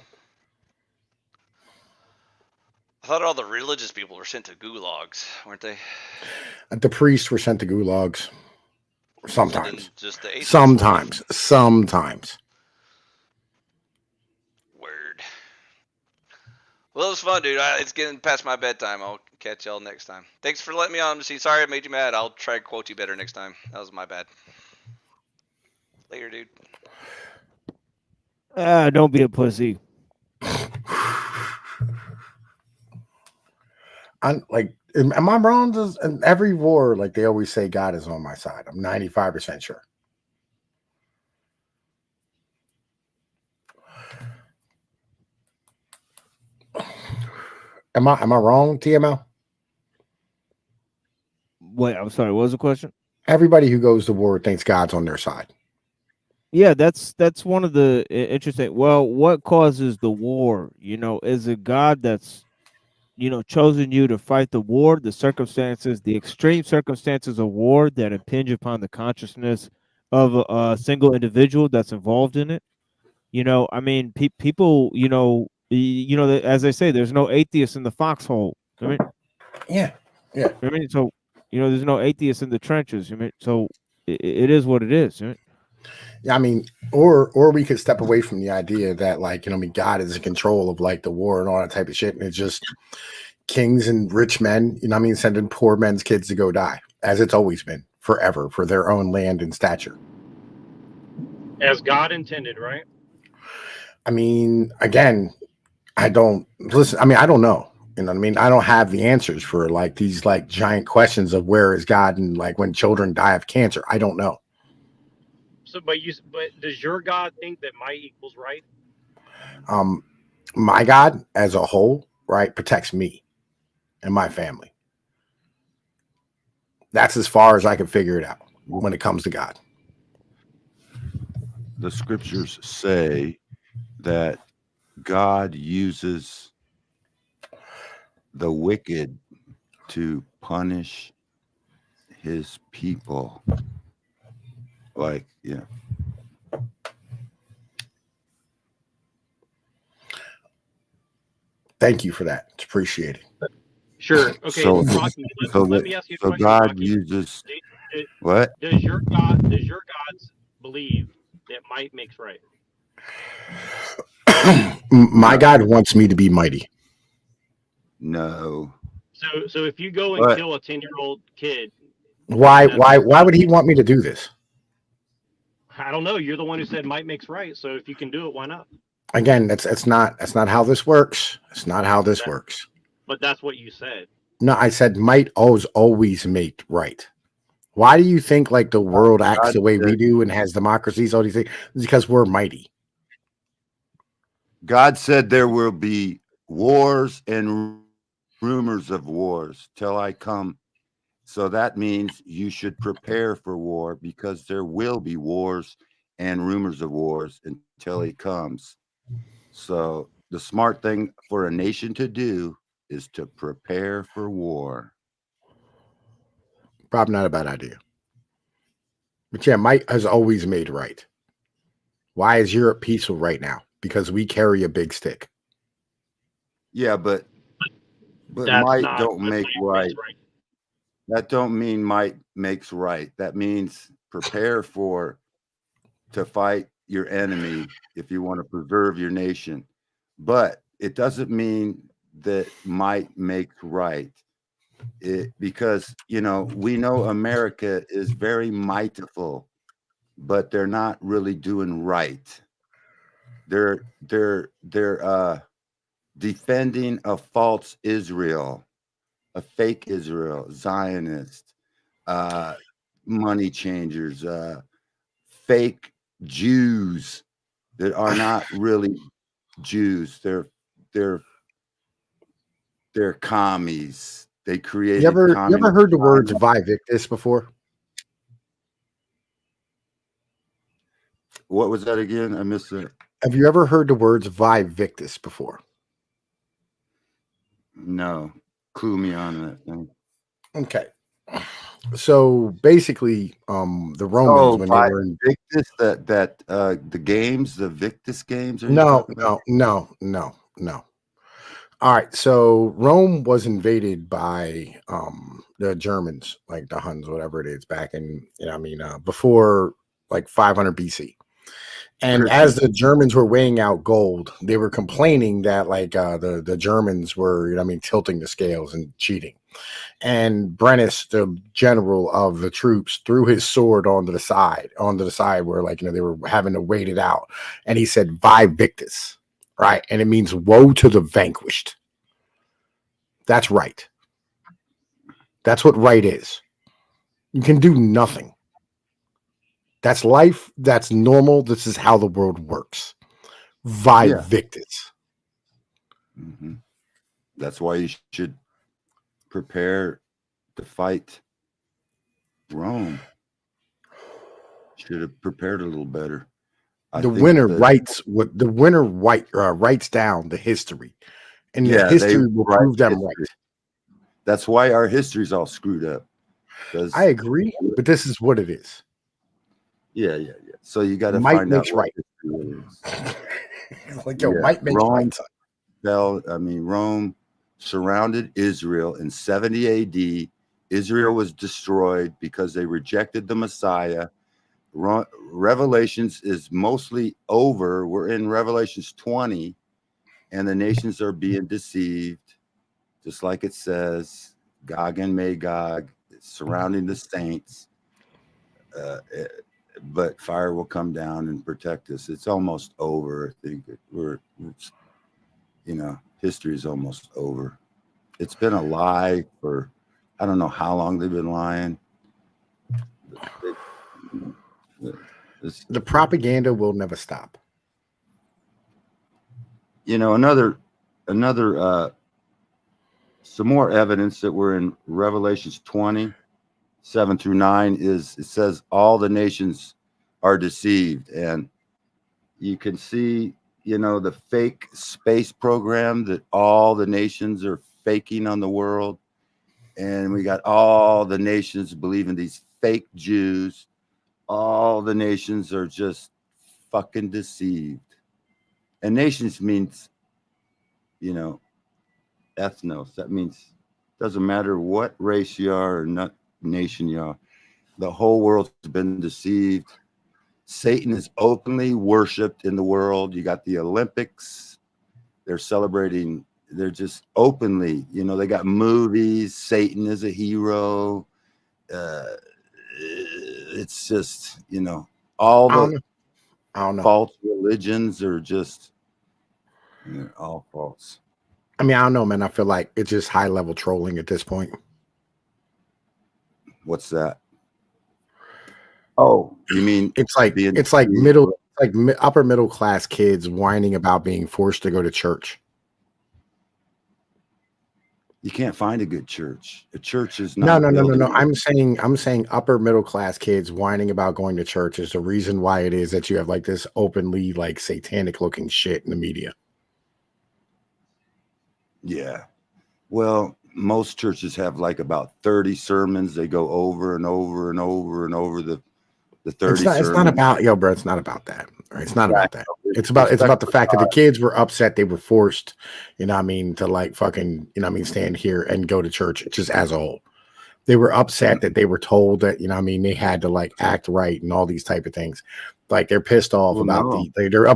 Speaker 4: I thought all the religious people were sent to gulags, weren't they?
Speaker 1: The priests were sent to gulags. Sometimes.
Speaker 4: Just the atheists.
Speaker 1: Sometimes.
Speaker 4: Word. Well, it was fun, dude. It's getting past my bedtime. I'll catch y'all next time. Thanks for letting me on, MC. Sorry I made you mad. I'll try to quote you better next time. That was my bad. Later, dude.
Speaker 2: Don't be a pussy.
Speaker 1: Am I wrong? In every war, like they always say, God is on my side. I'm 95% sure. Am I wrong, TML?
Speaker 2: Wait, I'm sorry. What was the question?
Speaker 1: Everybody who goes to war thinks God's on their side.
Speaker 2: Yeah, that's one of the interesting. Well, what causes the war? You know, is it God that's, you know, chosen you to fight the war, the circumstances, the extreme circumstances of war that impinge upon the consciousness of a single individual that's involved in it? You know, I mean, people, you know, as I say, there's no atheist in the foxhole. I mean,
Speaker 1: yeah.
Speaker 2: I mean, so, you know, there's no atheist in the trenches. I mean, so it is what it is. Right?
Speaker 1: Yeah, I mean, or we could step away from the idea that, like, you know, I mean, God is in control of like the war and all that type of shit, and it's just kings and rich men, you know, what I mean, sending poor men's kids to go die, as it's always been forever for their own land and stature.
Speaker 3: As God intended, right?
Speaker 1: I mean, again, I don't listen. I mean, I don't know. You know what I mean? I don't have the answers for like these like giant questions of where is God and like when children die of cancer. I don't know.
Speaker 3: So, but does your God think that might equals right?
Speaker 1: My God as a whole, right, protects me and my family. That's as far as I can figure it out when it comes to God.
Speaker 6: The scriptures say that God uses the wicked to punish his people. Like, yeah.
Speaker 1: Thank you for that. It's appreciated.
Speaker 3: Sure. Okay.
Speaker 6: So,
Speaker 3: Rocky, let me ask you a
Speaker 6: so
Speaker 3: question.
Speaker 6: God
Speaker 3: Rocky.
Speaker 6: uses
Speaker 3: Does
Speaker 6: what?
Speaker 3: Does your gods believe that might makes right?
Speaker 1: My God wants me to be mighty.
Speaker 6: No.
Speaker 3: So if you go and
Speaker 1: What?
Speaker 3: kill a 10-year-old kid,
Speaker 1: Why would he want me to do this?
Speaker 3: I don't know. You're the one who said might makes right. So if you can do it, why not?
Speaker 1: Again, that's not how this works. It's not how this works.
Speaker 3: But that's what you said.
Speaker 1: No, I said might always make right. Why do you think like the world acts the way we do and has democracies? All these things? It's because we're mighty.
Speaker 6: God said there will be wars and rumors of wars till I come So that means you should prepare for war because there will be wars and rumors of wars until it comes. So the smart thing for a nation to do is to prepare for war.
Speaker 1: Probably not a bad idea. But yeah, might has always made right. Why is Europe peaceful right now? Because we carry a big stick.
Speaker 6: Yeah, but
Speaker 3: That's
Speaker 6: might
Speaker 3: not
Speaker 6: don't
Speaker 3: what
Speaker 6: make
Speaker 3: makes
Speaker 6: right.
Speaker 3: right.
Speaker 6: That don't mean might makes right. That means prepare to fight your enemy if you want to preserve your nation. But it doesn't mean that might makes right. Because we know America is very mightful, but they're not really doing right. They're defending a false Israel, a fake Israel, Zionist, money changers, fake Jews that are not really Jews. They're commies. They created.
Speaker 1: You ever
Speaker 6: communist
Speaker 1: heard the words
Speaker 6: China.
Speaker 1: "Vi Victus" before?
Speaker 6: What was that again? I missed it.
Speaker 1: Have you ever heard the words "Vi Victus" before?
Speaker 6: No, clue me on that thing.
Speaker 1: Okay. So basically, the Romans when they were in
Speaker 6: Victus, the games, the Victus games. Are you
Speaker 1: no.
Speaker 6: talking about?
Speaker 1: All right, so Rome was invaded by the Germans, like the Huns, whatever it is, back in before like 500 BC. And as the Germans were weighing out gold, they were complaining that like the Germans were tilting the scales and cheating. And Brennus, the general of the troops, threw his sword onto the side where they were having to wait it out, and he said, "Vi Victus." Right. And it means woe to the vanquished. That's right. That's what right is. You can do nothing. That's life. That's normal. This is how the world works. Vi Victus.
Speaker 6: Mm-hmm. That's why you should prepare to fight Rome. Should have prepared a little better.
Speaker 1: The winner writes down the history, and the history will prove them right.
Speaker 6: That's why our history's all screwed up.
Speaker 1: I agree, but this is what it is.
Speaker 6: Yeah. So you got to
Speaker 1: might
Speaker 6: find out
Speaker 1: makes right. Might makes
Speaker 6: Rome
Speaker 1: right.
Speaker 6: Rome surrounded Israel in 70 AD. Israel was destroyed because they rejected the Messiah. Revelations is mostly over. We're in Revelations 20, and the nations are being deceived, just like it says, Gog and Magog surrounding the saints. But fire will come down and protect us. It's almost over. I think history is almost over. It's been a lie for, I don't know how long they've been lying.
Speaker 1: The propaganda will never stop.
Speaker 6: Another some more evidence that we're in Revelations 20, 7-9 is it says all the nations are deceived, and you can see the fake space program that all the nations are faking on the world, and we got all the nations believing these fake Jews. All the nations are just fucking deceived. And nations means, ethnos. That means doesn't matter what race you are or not nation you are. The whole world's been deceived. Satan is openly worshipped in the world. You got the Olympics. They're celebrating. They're just openly, they got movies. Satan is a hero. It's just, all the
Speaker 1: I don't know.
Speaker 6: false religions are just all false.
Speaker 1: I don't know, man. I feel like it's just high level trolling at this point.
Speaker 6: What's that? Oh, you mean
Speaker 1: it's like upper middle class kids whining about being forced to go to church.
Speaker 6: You can't find a good church. A church is
Speaker 1: No,
Speaker 6: not
Speaker 1: no, no, no,
Speaker 6: built
Speaker 1: no.
Speaker 6: on-
Speaker 1: I'm saying upper middle class kids whining about going to church is the reason why it is that you have like this openly like satanic looking shit in the media.
Speaker 6: Yeah. Well, most churches have like about 30 sermons. They go over and over and over and over the 30
Speaker 1: It's not
Speaker 6: sermons.
Speaker 1: about, yo, bro, it's not about that. Right? It's not about that.
Speaker 6: Exactly.
Speaker 1: It's about the
Speaker 6: Respect
Speaker 1: fact
Speaker 6: for
Speaker 1: that the
Speaker 6: God.
Speaker 1: kids were upset they were forced, you know what I mean, to like fucking, you know what I mean, stand here and go to church just as a whole. They were upset that they were told that, you know what I mean, they had to like act right and all these type of things. Like they're pissed off
Speaker 6: Well,
Speaker 1: about
Speaker 6: no.
Speaker 1: they're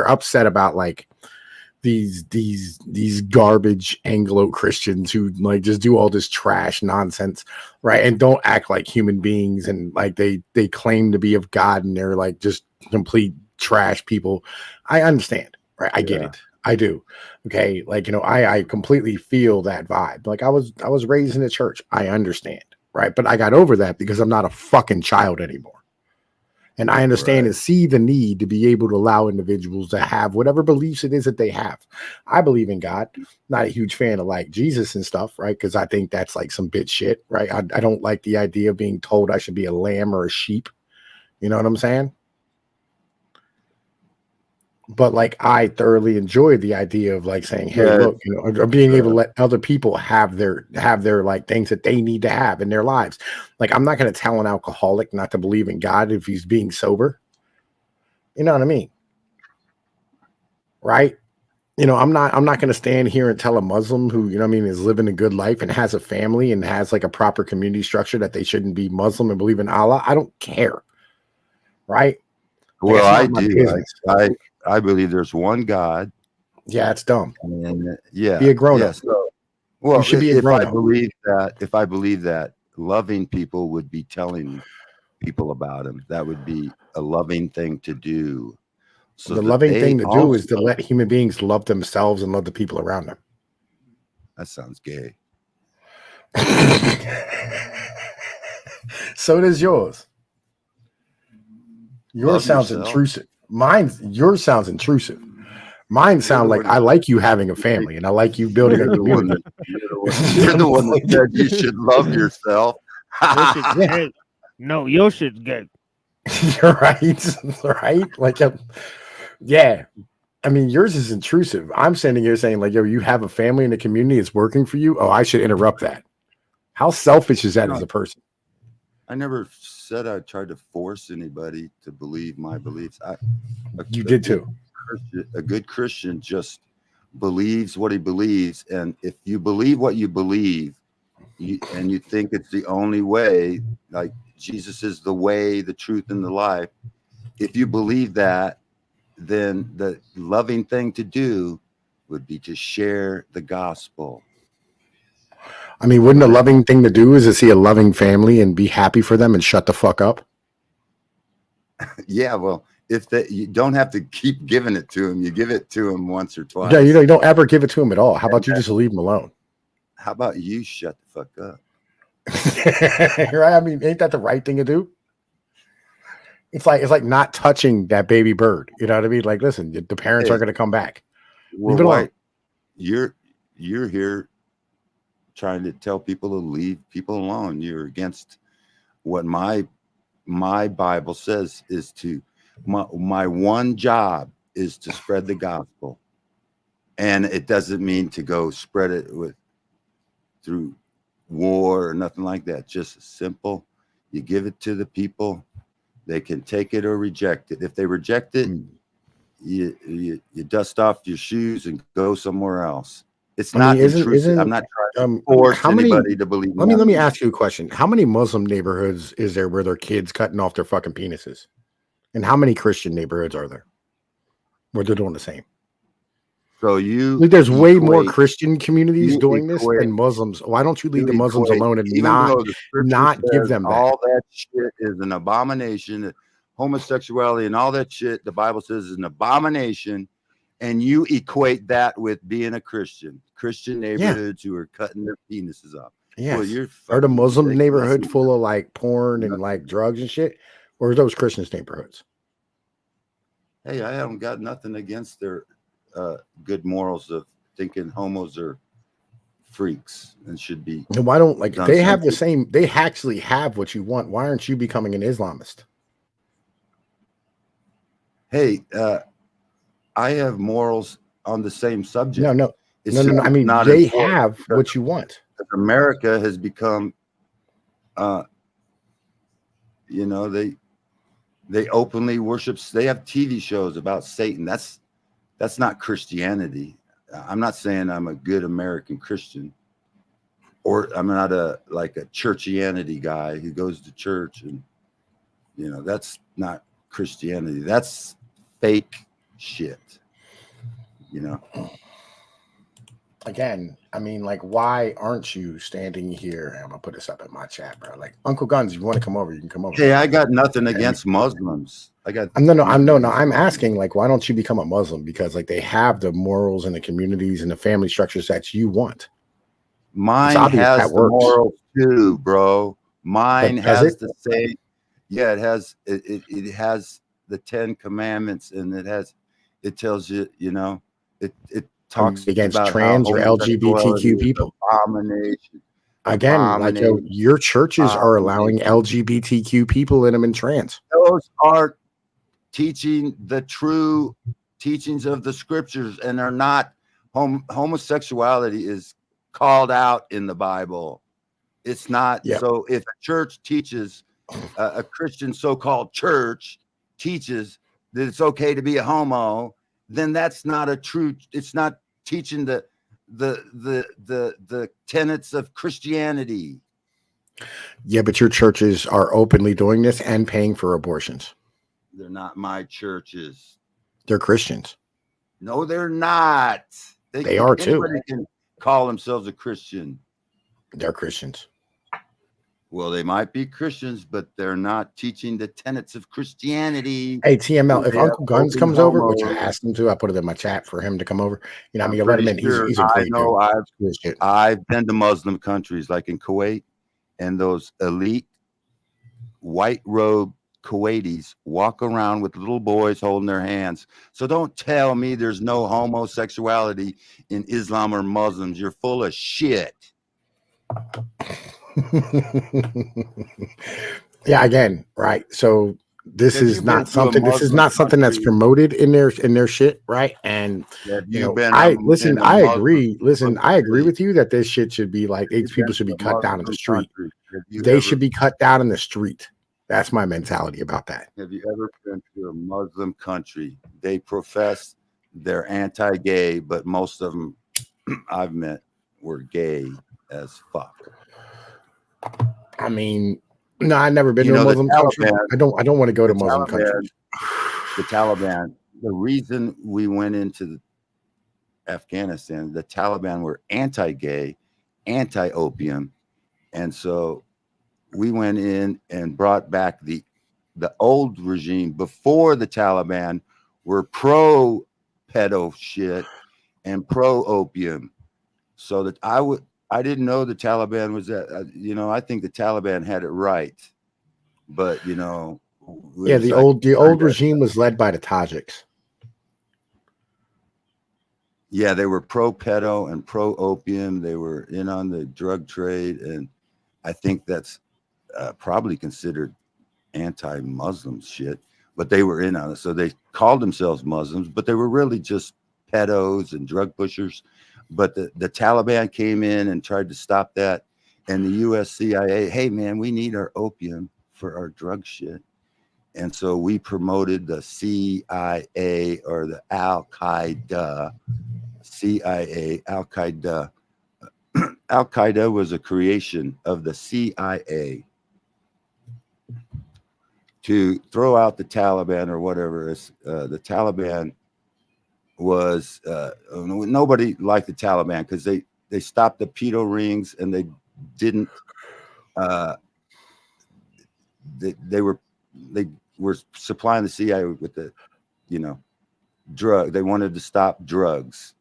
Speaker 1: upset about like these garbage Anglo Christians who like just do all this trash nonsense, right? And don't act like human beings, and like they claim to be of God and they're like just complete trash people. I understand, right? I get
Speaker 6: Yeah.
Speaker 1: it. I do. Okay. Like, you know, I completely feel that vibe. Like I was raised in a church. I understand, right? But I got over that because I'm not a fucking child anymore. And I understand and see the need to be able to allow individuals to have whatever beliefs it is that they have. I believe in God. Not a huge fan of like Jesus and stuff, right? Because I think that's like some bitch shit, right? I don't like the idea of being told I should be a lamb or a sheep. You know what I'm saying? But like I thoroughly enjoy the idea of like saying, hey,
Speaker 6: Yeah,
Speaker 1: look, you know, or being able to let other people have their like things that they need to have in their lives. Like I'm not going to tell an alcoholic not to believe in God if he's being sober. You know what I mean? Right? You know, I'm not going to stand here and tell a Muslim who, you know what I mean, is living a good life and has a family and has like a proper community structure that they shouldn't be Muslim and believe in Allah. I don't care. Right? Like,
Speaker 6: Well,
Speaker 1: it's
Speaker 6: I
Speaker 1: not my
Speaker 6: do.
Speaker 1: business.
Speaker 6: I believe there's one God.
Speaker 1: Yeah, it's dumb.
Speaker 6: And yeah,
Speaker 1: Be a grown-up.
Speaker 6: yeah, so, well,
Speaker 1: You should be a
Speaker 6: if I
Speaker 1: grown-up.
Speaker 6: believe that loving people would be telling people about him, that would be a loving thing to do. So
Speaker 1: The
Speaker 6: that
Speaker 1: loving
Speaker 6: they
Speaker 1: thing to do is to
Speaker 6: also-
Speaker 1: let human beings love themselves and love the people around them.
Speaker 6: That sounds gay.
Speaker 1: So does yours. Yours
Speaker 6: Love
Speaker 1: sounds
Speaker 6: yourself.
Speaker 1: intrusive. Yours sounds intrusive. Mine sound like I like you having a family and I like you building a
Speaker 6: You're the one
Speaker 1: community.
Speaker 6: You're the one that said you should love yourself.
Speaker 2: Your shit's gay. No, your shit's gay.
Speaker 1: You're right. Right? Like, yeah. I mean, yours is intrusive. I'm standing here saying, like, yo, you have a family and a community, it's working for you. Oh, I should interrupt that. How selfish is that as a person?
Speaker 6: I never said I tried to force anybody to believe my beliefs.
Speaker 1: You did too.
Speaker 6: A good Christian just believes what he believes, and if you believe what you believe, and you think it's the only way, like Jesus is the way, the truth, and the life, if you believe that, then the loving thing to do would be to share the gospel.
Speaker 1: I mean, wouldn't a loving thing to do is to see a loving family and be happy for them and shut the fuck up?
Speaker 6: Yeah, well, you don't have to keep giving it to him. You give it to him once or twice.
Speaker 1: Yeah, you don't ever give it to them at all. How about you just leave them alone?
Speaker 6: How about you shut the fuck up?
Speaker 1: Right? I mean, ain't that the right thing to do? It's like not touching that baby bird. You know what I mean? Like, listen, the parents
Speaker 6: Hey,
Speaker 1: are going to come back.
Speaker 6: Well,
Speaker 1: Leave it alone.
Speaker 6: why- you're here trying to tell people to leave people alone. You're against what my Bible says is to my one job is to spread the gospel, and it doesn't mean to go spread it through war or nothing like that. Just simple. You give it to the people. They can take it or reject it. If they reject it, you dust off your shoes and go somewhere else. It's not intrusive. I'm not trying to force anybody to believe.
Speaker 1: Let me ask you a question. How many Muslim neighborhoods is there where their kids cutting off their fucking penises? And how many Christian neighborhoods are there where they're doing the same?
Speaker 6: So
Speaker 1: There's way more
Speaker 6: equate-
Speaker 1: Christian communities
Speaker 6: you
Speaker 1: doing this
Speaker 6: equate-
Speaker 1: than Muslims. Why don't you leave the
Speaker 6: you
Speaker 1: Muslims
Speaker 6: equate-
Speaker 1: alone and
Speaker 6: even
Speaker 1: not
Speaker 6: though the scripture
Speaker 1: give
Speaker 6: says
Speaker 1: them that?
Speaker 6: all that shit is an abomination, homosexuality and all that shit the Bible says is an abomination, and you equate that with being a Christian neighborhoods who are cutting their penises off.
Speaker 1: Yes.
Speaker 6: Well, you're
Speaker 1: Are the
Speaker 6: fucking
Speaker 1: Muslim
Speaker 6: ridiculous.
Speaker 1: neighborhood full of like porn and like drugs and shit? Or are those Christians neighborhoods?
Speaker 6: Hey, I haven't got nothing against their good morals of thinking homos are freaks and should be.
Speaker 1: And why don't like
Speaker 6: done
Speaker 1: they have the
Speaker 6: something.
Speaker 1: same? They actually have what you want. Why aren't you becoming an Islamist?
Speaker 6: Hey, I have morals on the same subject.
Speaker 1: No.
Speaker 6: It's
Speaker 1: No.
Speaker 6: just
Speaker 1: I mean,
Speaker 6: not
Speaker 1: they
Speaker 6: important
Speaker 1: have
Speaker 6: because
Speaker 1: what you want.
Speaker 6: America has become, you know, they openly worship. They have TV shows about Satan. That's not Christianity. I'm not saying I'm a good American Christian, or I'm not a churchianity guy who goes to church, and you know, that's not Christianity. That's fake shit. You know.
Speaker 1: Again, I mean, like, why aren't you standing here? I'm gonna put this up in my chat, bro. Like, Uncle Guns, if you want to come over, you can come over.
Speaker 6: Hey, I got nothing against Muslims. I got
Speaker 1: No. I'm asking, like, why don't you become a Muslim? Because like they have the morals and the communities and the family structures that you want.
Speaker 6: Mine
Speaker 1: obvious
Speaker 6: has
Speaker 1: that
Speaker 6: the
Speaker 1: works.
Speaker 6: morals too, bro. Mine
Speaker 1: But does
Speaker 6: has
Speaker 1: it?
Speaker 6: the same. Yeah, it has the 10 Commandments, and it tells you, you know, it talks
Speaker 1: Against
Speaker 6: about
Speaker 1: trans
Speaker 6: how
Speaker 1: or
Speaker 6: homosexuality
Speaker 1: LGBTQ
Speaker 6: is
Speaker 1: people.
Speaker 6: abomination.
Speaker 1: Again, like your churches are allowing
Speaker 6: Abomination.
Speaker 1: LGBTQ people in them in trans.
Speaker 6: Those are teaching the true teachings of the scriptures, and are not homosexuality is called out in the Bible. It's not.
Speaker 1: Yep.
Speaker 6: So if a church teaches, a Christian so-called church teaches that it's okay to be a homo, then that's not a true. It's not teaching the tenets of Christianity.
Speaker 1: Yeah, but your churches are openly doing this and paying for abortions.
Speaker 6: They're not my churches.
Speaker 1: They're Christians.
Speaker 6: No, they're not.
Speaker 1: They are too.
Speaker 6: Anybody can call themselves a Christian.
Speaker 1: They're Christians.
Speaker 6: Well, they might be Christians, but they're not teaching the tenets of Christianity.
Speaker 1: Hey, TML, if
Speaker 6: They have
Speaker 1: Uncle Guns
Speaker 6: open
Speaker 1: comes over, which I
Speaker 6: homos.
Speaker 1: asked him to, I put it in my chat for him to come over. You know, I
Speaker 6: I'm
Speaker 1: mean, you let him in.
Speaker 6: pretty sure
Speaker 1: He's a
Speaker 6: I
Speaker 1: great
Speaker 6: know
Speaker 1: dude. Cool shit.
Speaker 6: I've been to Muslim countries like in Kuwait, and those elite white robe Kuwaitis walk around with little boys holding their hands. So don't tell me there's no homosexuality in Islam or Muslims. You're full of shit.
Speaker 1: Yeah, again, right. So this
Speaker 6: Have
Speaker 1: is
Speaker 6: you been
Speaker 1: not
Speaker 6: to a
Speaker 1: something. This is
Speaker 6: Muslim
Speaker 1: not something that's
Speaker 6: country?
Speaker 1: promoted in their shit, right? And
Speaker 6: Have
Speaker 1: you
Speaker 6: you
Speaker 1: know,
Speaker 6: been
Speaker 1: I
Speaker 6: in
Speaker 1: listen.
Speaker 6: a
Speaker 1: I
Speaker 6: Muslim
Speaker 1: agree. Listen, I agree
Speaker 6: country?
Speaker 1: with you that this shit should be like
Speaker 6: Have you
Speaker 1: people
Speaker 6: been
Speaker 1: should
Speaker 6: to
Speaker 1: be
Speaker 6: a
Speaker 1: cut down in the
Speaker 6: Muslim
Speaker 1: street.
Speaker 6: country? Have you
Speaker 1: They
Speaker 6: ever
Speaker 1: should be cut down in the street. That's my mentality about that.
Speaker 6: Have you ever been to a Muslim country? They profess they're anti-gay, but most of them I've met were gay as fuck.
Speaker 1: I mean, no, I've never been
Speaker 6: You
Speaker 1: to a
Speaker 6: know, the
Speaker 1: Muslim country.
Speaker 6: Taliban.
Speaker 1: I don't want to go to
Speaker 6: The
Speaker 1: Muslim
Speaker 6: Taliban.
Speaker 1: countries.
Speaker 6: The Taliban. The reason we went into Afghanistan, the Taliban were anti-gay, anti-opium, and so we went in and brought back the old regime before the Taliban were pro pedo shit and pro opium. So that I didn't know the Taliban was that. You know, I think the Taliban had it right, but you know,
Speaker 1: Yeah, the old regime was led by the Tajiks.
Speaker 6: Yeah, they were pro pedo and pro opium. They were in on the drug trade, and I think that's probably considered anti-Muslim shit, but they were in on it. So they called themselves Muslims, but they were really just pedos and drug pushers. But the Taliban came in and tried to stop that. And the US CIA, hey man, we need our opium for our drug shit. And so we promoted the CIA or the Al-Qaeda. CIA, Al-Qaeda. Al-Qaeda was a creation of the CIA to throw out the Taliban or whatever. The Taliban was nobody liked the Taliban because they stopped the pedo rings, and they didn't they were supplying the CIA with the drug. They wanted to stop drugs,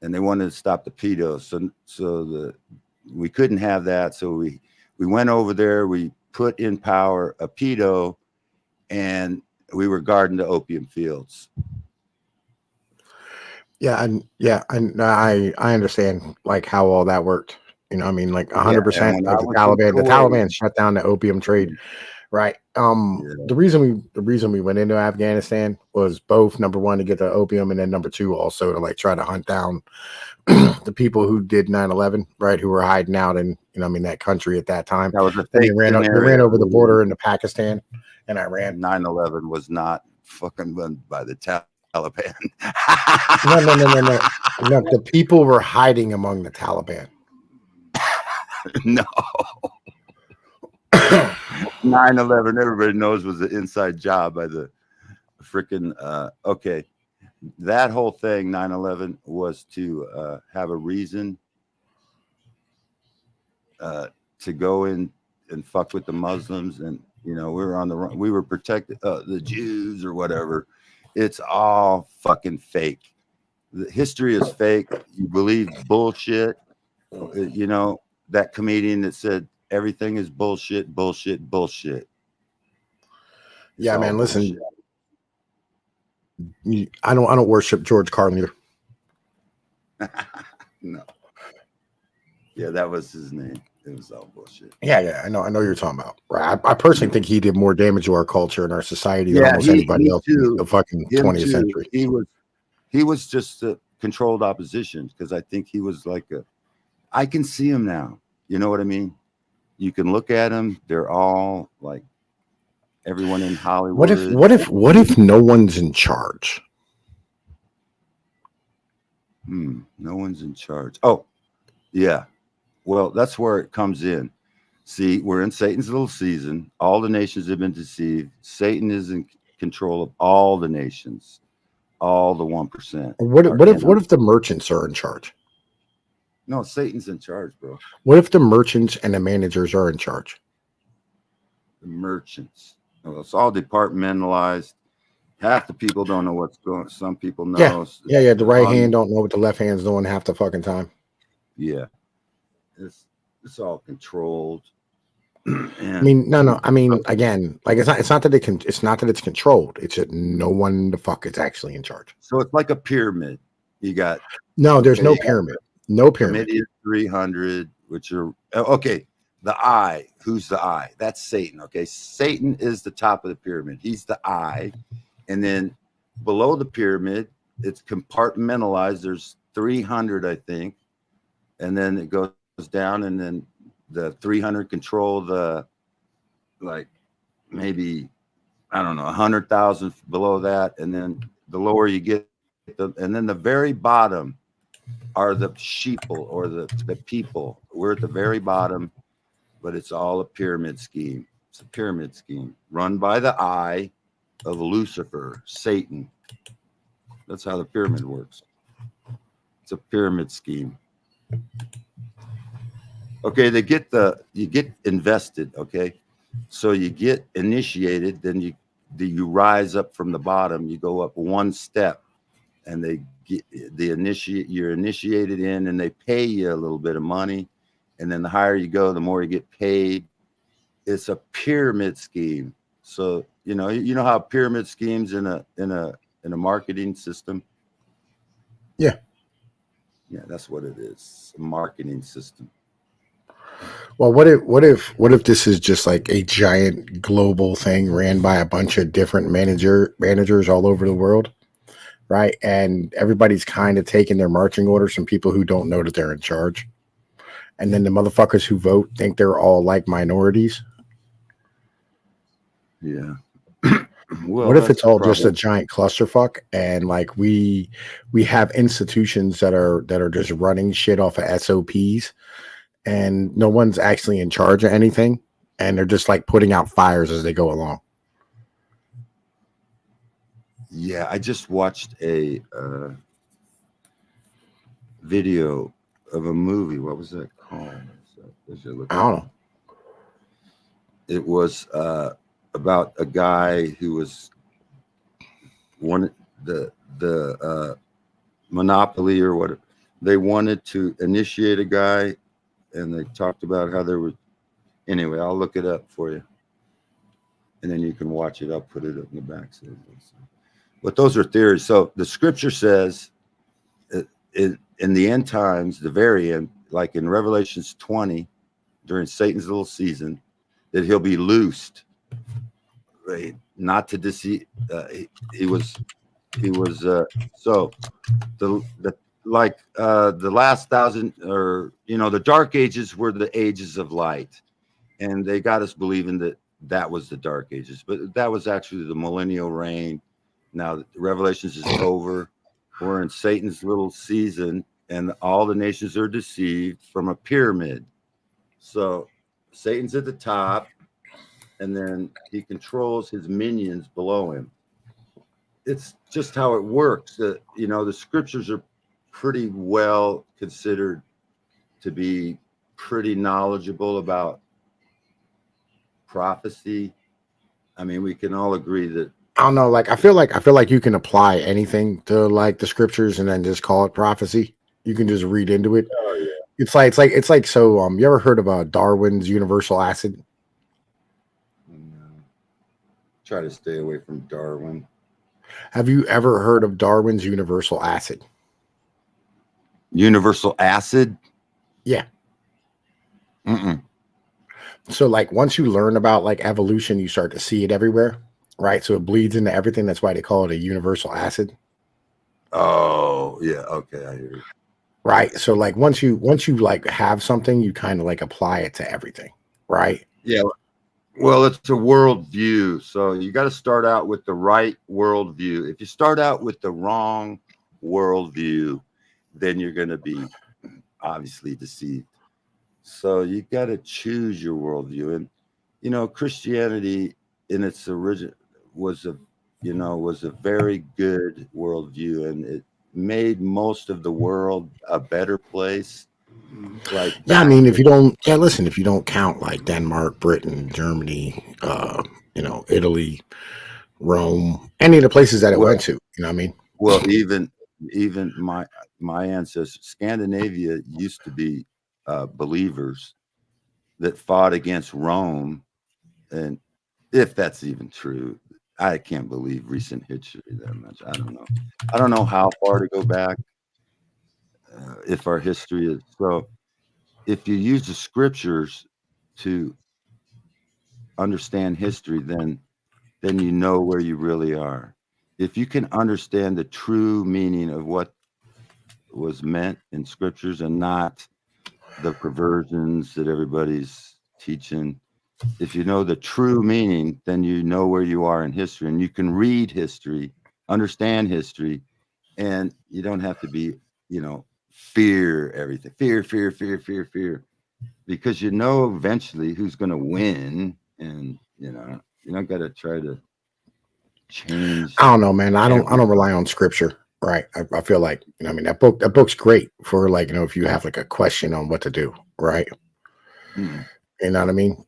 Speaker 6: and they wanted to stop the pedos. So we couldn't have that. So we went over there. We put in power a pedo, and we were guarding the opium fields.
Speaker 1: I understand like how all that worked. You know, I mean, like 100%.
Speaker 6: when
Speaker 1: Like
Speaker 6: I
Speaker 1: the
Speaker 6: was in
Speaker 1: Taliban, the
Speaker 6: Kuwait,
Speaker 1: Taliban shut down the opium trade, right? The reason we went into Afghanistan was both number one to get the opium, and then number two also to like try to hunt down the people who did 9/11, right? Who were hiding out in, you know, I mean, that country at that time.
Speaker 6: that was a
Speaker 1: And they
Speaker 6: fake
Speaker 1: ran
Speaker 6: scenario.
Speaker 1: over the border into Pakistan and Iran.
Speaker 6: 9/11 was not fucking run by the Taliban.
Speaker 1: No, the people were hiding among the Taliban.
Speaker 6: No. 9/11, everybody knows, was an inside job by the freaking okay. That whole thing, 9/11, was to have a reason to go in and fuck with the Muslims, and you know, we were on the run. We were protected the Jews or whatever. It's all fucking fake. The history is fake. You believe bullshit. You know, that comedian that said everything is bullshit, bullshit, bullshit. It's
Speaker 1: Yeah,
Speaker 6: all
Speaker 1: man. Listen,
Speaker 6: bullshit.
Speaker 1: I don't worship George Carlin either.
Speaker 6: No. Yeah, that was his name. It was all bullshit.
Speaker 1: Yeah, I know who you're talking about. Right. I personally think he did more damage to our culture and our society than almost anybody else in the fucking 20th century.
Speaker 6: He was just a controlled opposition, because I think he was like I can see him now. You know what I mean? You can look at them. They're all like everyone in Hollywood.
Speaker 1: What if no one's in charge?
Speaker 6: No one's in charge. Oh, yeah. Well, that's where it comes in. See, we're in Satan's little season. All the nations have been deceived. Satan is in control of all the nations, all the 1%.
Speaker 1: What if the merchants are in charge?
Speaker 6: No, Satan's in charge, bro.
Speaker 1: What if the merchants and the managers are in charge?
Speaker 6: The merchants. Well, it's all departmentalized. Half the people don't know what's going on. Some people know.
Speaker 1: Yeah. The right hand don't know what the left hand's doing half the fucking time.
Speaker 6: Yeah. It's all controlled.
Speaker 1: I mean, no. I mean, again, like it's not that it's controlled. It's that no one the fuck is actually in charge.
Speaker 6: So it's like a pyramid. You got
Speaker 1: there's no pyramid. No pyramid.
Speaker 6: Committee of 300, which are okay. The eye. Who's the eye? That's Satan. Okay, Satan is the top of the pyramid. He's the eye, and then below the pyramid, it's compartmentalized. There's 300, I think, and then it goes down, and then the 300 control the, like, maybe, I don't know, 100,000 below that, and then the lower you get, and then the very bottom are the sheeple, or the people. We're at the very bottom, but it's all a pyramid scheme. It's a pyramid scheme run by the eye of Lucifer, Satan. That's how the pyramid works. It's a pyramid scheme. Okay, you get invested, okay? So you get initiated, then you rise up from the bottom, you go up one step, and you're initiated in, and they pay you a little bit of money, and then the higher you go, the more you get paid. It's a pyramid scheme. So you know how pyramid schemes in a marketing system.
Speaker 1: Yeah,
Speaker 6: that's what it is. A marketing system.
Speaker 1: Well, what if this is just like a giant global thing ran by a bunch of different managers all over the world, right? And everybody's kind of taking their marching orders from people who don't know that they're in charge, and then the motherfuckers who vote think they're all like minorities.
Speaker 6: Yeah. Well,
Speaker 1: what if it's all just a giant clusterfuck, and like we have institutions that are just running shit off of SOPs, and no one's actually in charge of anything, and they're just like putting out fires as they go along.
Speaker 6: Yeah, I just watched a video of a movie. What was that called? I don't
Speaker 1: know.
Speaker 6: It was about a guy who was the monopoly or what. They wanted to initiate a guy, and they talked about how there was. Anyway, I'll look it up for you, and then you can watch it. I'll put it up in the back. But those are theories. So the scripture says in the end times, the very end, like in Revelations 20, during Satan's little season, that he'll be loosed, right? Not to deceive. He was so the last thousand, or the dark ages were the ages of light, and they got us believing that was the dark ages, but that was actually the millennial reign. Now Revelations is over. We're in Satan's little season, and all the nations are deceived from a pyramid. So Satan's at the top, and then he controls his minions below him. It's just how it works. The scriptures are pretty well considered to be pretty knowledgeable about prophecy. I mean, we can all agree that.
Speaker 1: I don't know. Like, I feel like you can apply anything to like the scriptures and then just call it prophecy. You can just read into it.
Speaker 6: Oh yeah.
Speaker 1: It's like so. You ever heard of Darwin's universal acid?
Speaker 6: Try to stay away from Darwin.
Speaker 1: Have you ever heard of Darwin's universal acid?
Speaker 6: Universal acid?
Speaker 1: Yeah.
Speaker 6: Mm-mm.
Speaker 1: So like once you learn about like evolution, you start to see it everywhere, right? So it bleeds into everything. That's why they call it a universal acid.
Speaker 6: Oh yeah, okay, I hear you.
Speaker 1: Right. So like once you like have something, you kind of like apply it to everything, right?
Speaker 6: Yeah. Well, it's a worldview. So you got to start out with the right worldview. If you start out with the wrong worldview, then you're going to be obviously deceived. So you got to choose your worldview. And, Christianity in its origin was a very good worldview, and it made most of the world a better place. Like,
Speaker 1: yeah, I mean, if you don't count like Denmark, Britain, Germany, Italy, Rome, any of the places that it went to, you know what I mean?
Speaker 6: Well, even my ancestors, Scandinavia used to be believers that fought against Rome, and if that's even true, I can't believe recent history that much. I don't know how far to go back. If our history is so, if you use the scriptures to understand history, then you know where you really are. If you can understand the true meaning of what was meant in scriptures and not the perversions that everybody's teaching, if you know the true meaning, then you know where you are in history, and you can read history, understand history, and you don't have to be, fear everything, fear, because eventually who's going to win, and you don't got to try to change.
Speaker 1: I don't know, man. I don't rely on scripture, right? I feel like that book's great for like if you have like a question on what to do, right? You know what I mean?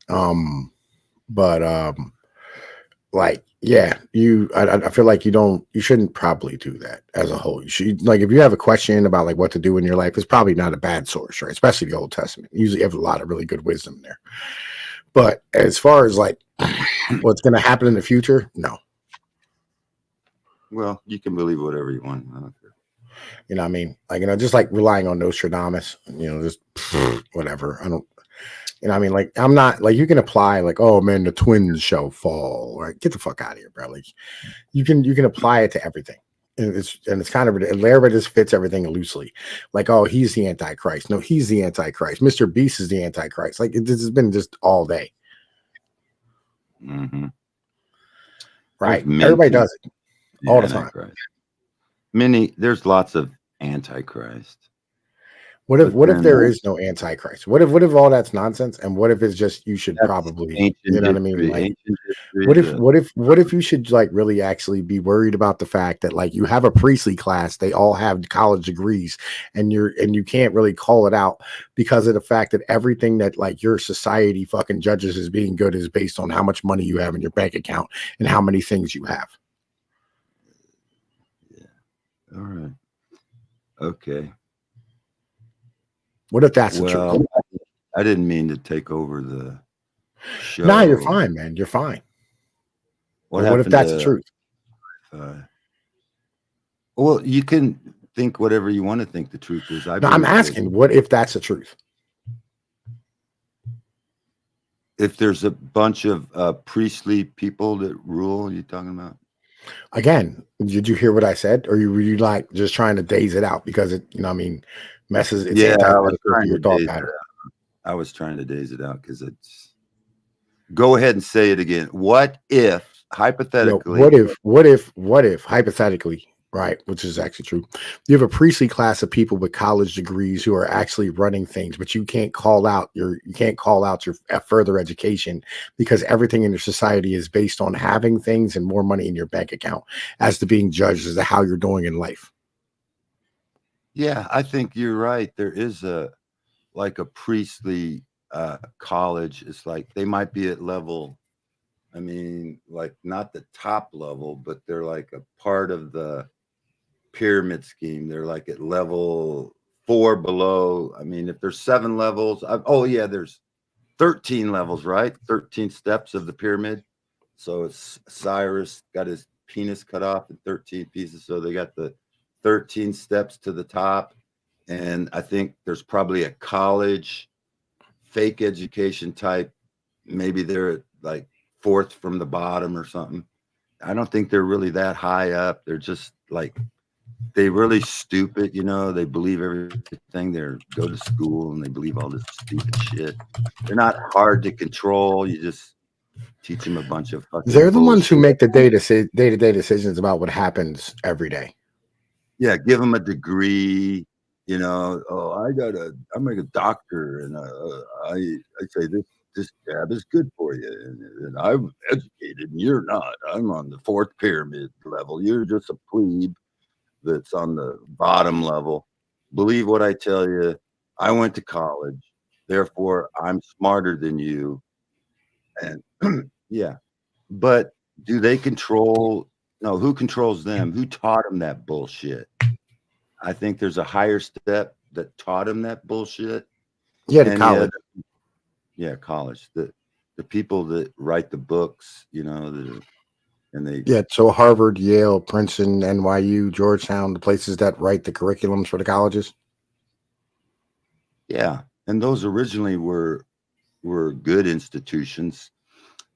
Speaker 1: Like, yeah, I feel like you shouldn't probably do that as a whole. You should, like, if you have a question about like what to do in your life, it's probably not a bad source, right? Especially the Old Testament. You usually have a lot of really good wisdom there. But as far as like what's going to happen in the future, no.
Speaker 6: Well, you can believe whatever you want. I don't care.
Speaker 1: You know what I mean? Like, just like relying on Nostradamus, just whatever. I don't. You know what I mean? Like, I'm not like, you can apply like, oh man, the twins shall fall. Right? Get the fuck out of here, bro. Like, you can apply it to everything. And it's kind of, everybody just fits everything loosely. Like, oh, he's the Antichrist. No, he's the Antichrist. Mr. Beast is the Antichrist. Like, this has been just all day.
Speaker 6: Mm-hmm.
Speaker 1: Right. Everybody does it all the time.
Speaker 6: There's lots of Antichrist.
Speaker 1: What if there is no Antichrist? What if all that's nonsense? And what if it's just, you should probably, you know what I mean? Like, what if you should like really actually be worried about the fact that like you have a priestly class, they all have college degrees, and you can't really call it out because of the fact that everything that like your society fucking judges as being good is based on how much money you have in your bank account and how many things you have.
Speaker 6: Yeah. All right. Okay.
Speaker 1: What if that's the truth?
Speaker 6: I didn't mean to take over the show.
Speaker 1: No, you're fine, man. You're fine. What if that's the truth?
Speaker 6: Well, you can think whatever you want to think the truth is.
Speaker 1: No, I'm
Speaker 6: believe that
Speaker 1: asking, what if that's the truth?
Speaker 6: if there's a bunch of priestly people that rule, you talking about?
Speaker 1: Again, did you hear what I said? Or were you like just trying to daze it out because it, you know, what I mean, messes, it's
Speaker 6: Yeah, I was
Speaker 1: antithetical to
Speaker 6: trying
Speaker 1: your
Speaker 6: to
Speaker 1: thought
Speaker 6: daze it
Speaker 1: pattern.
Speaker 6: out. I was trying to daze it out because it's. Go ahead and say it again. What if, hypothetically,
Speaker 1: What if, hypothetically, right, which is actually true, you have a priestly class of people with college degrees who are actually running things, but you can't call out your further education because everything in your society is based on having things and more money in your bank account as to being judged as to how you're doing in life.
Speaker 6: Yeah, I think you're right. There is a priestly college. It's like they might be at level, I mean, like not the top level, but they're like a part of the pyramid scheme. They're like at level 4 below. I mean, if there's 7 levels, there's 13 levels, right? 13 steps of the pyramid. So it's Cyrus got his penis cut off in 13 pieces. So they got the 13 steps to the top. And I think there's probably a college fake education type. Maybe they're like 4th from the bottom or something. I don't think they're really that high up. They're just like, they really stupid, you know, they believe everything. They go to school and they believe all this stupid shit. They're not hard to control. You just teach them a bunch of fucking
Speaker 1: They're the ones who
Speaker 6: bullshit.
Speaker 1: make the day-to-day decisions about what happens every day.
Speaker 6: Yeah, give them a degree, you know. Oh, I'm like a doctor, and I say this jab is good for you, and I'm educated, and you're not. I'm on the 4th pyramid level. You're just a plebe that's on the bottom level. Believe what I tell you. I went to college, therefore I'm smarter than you. And yeah, but do they control? No, who controls them? Who taught them that bullshit? I think there's a higher step that taught them that bullshit.
Speaker 1: Yeah, the college.
Speaker 6: Yeah, college. The people that write the books, you know,
Speaker 1: So Harvard, Yale, Princeton, NYU, Georgetown, the places that write the curriculums for the colleges.
Speaker 6: Yeah, and those originally were good institutions,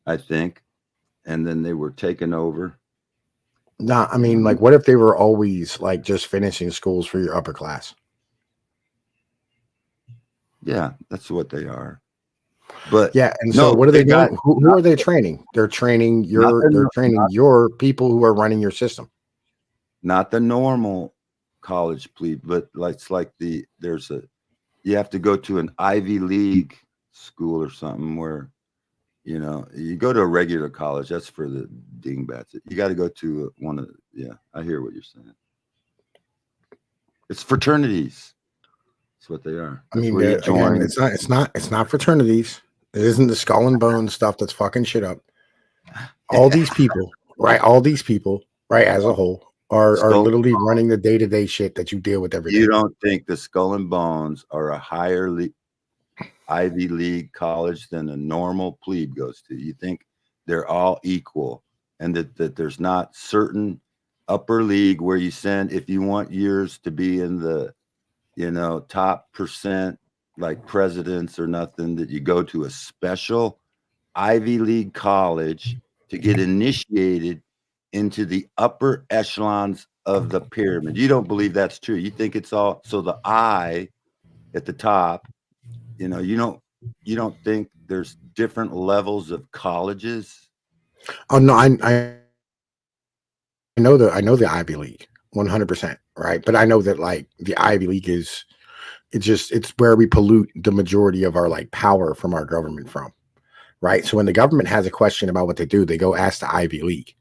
Speaker 6: I think, and then they were taken over.
Speaker 1: Nah, I mean, like, what if they were always like just finishing schools for your upper class?
Speaker 6: Yeah, that's what they are. But
Speaker 1: yeah, and so what are they doing? Who are they training? They're training your people who are running your system.
Speaker 6: Not the normal college plebe, but you have to go to an Ivy League school or something where, you know, you go to a regular college. That's for the dingbats. You got to go to one of. Yeah, I hear what you're saying. It's fraternities. That's what they are.
Speaker 1: I mean, again, it's not fraternities. It isn't the skull and bones stuff that's fucking shit up. All these people, right? All these people, right, as a whole, are literally running the day-to-day shit that you deal with every day.
Speaker 6: You don't think the Skull and Bones are a higher Ivy League college than a normal plebe goes to? You think they're all equal, and that there's not certain upper league where you send, if you want yours to be in the, you know, top percent, like presidents or nothing, that you go to a special Ivy League college to get initiated into the upper echelons of the pyramid? You don't believe that's true. You think it's all, so the I at the top, you know, you don't think there's different levels of colleges?
Speaker 1: Oh no, I know the Ivy League 100%, right? But I know that like the Ivy League is, it's where we pollute the majority of our like power from our government from, right? So when the government has a question about what they do, they go ask the Ivy League,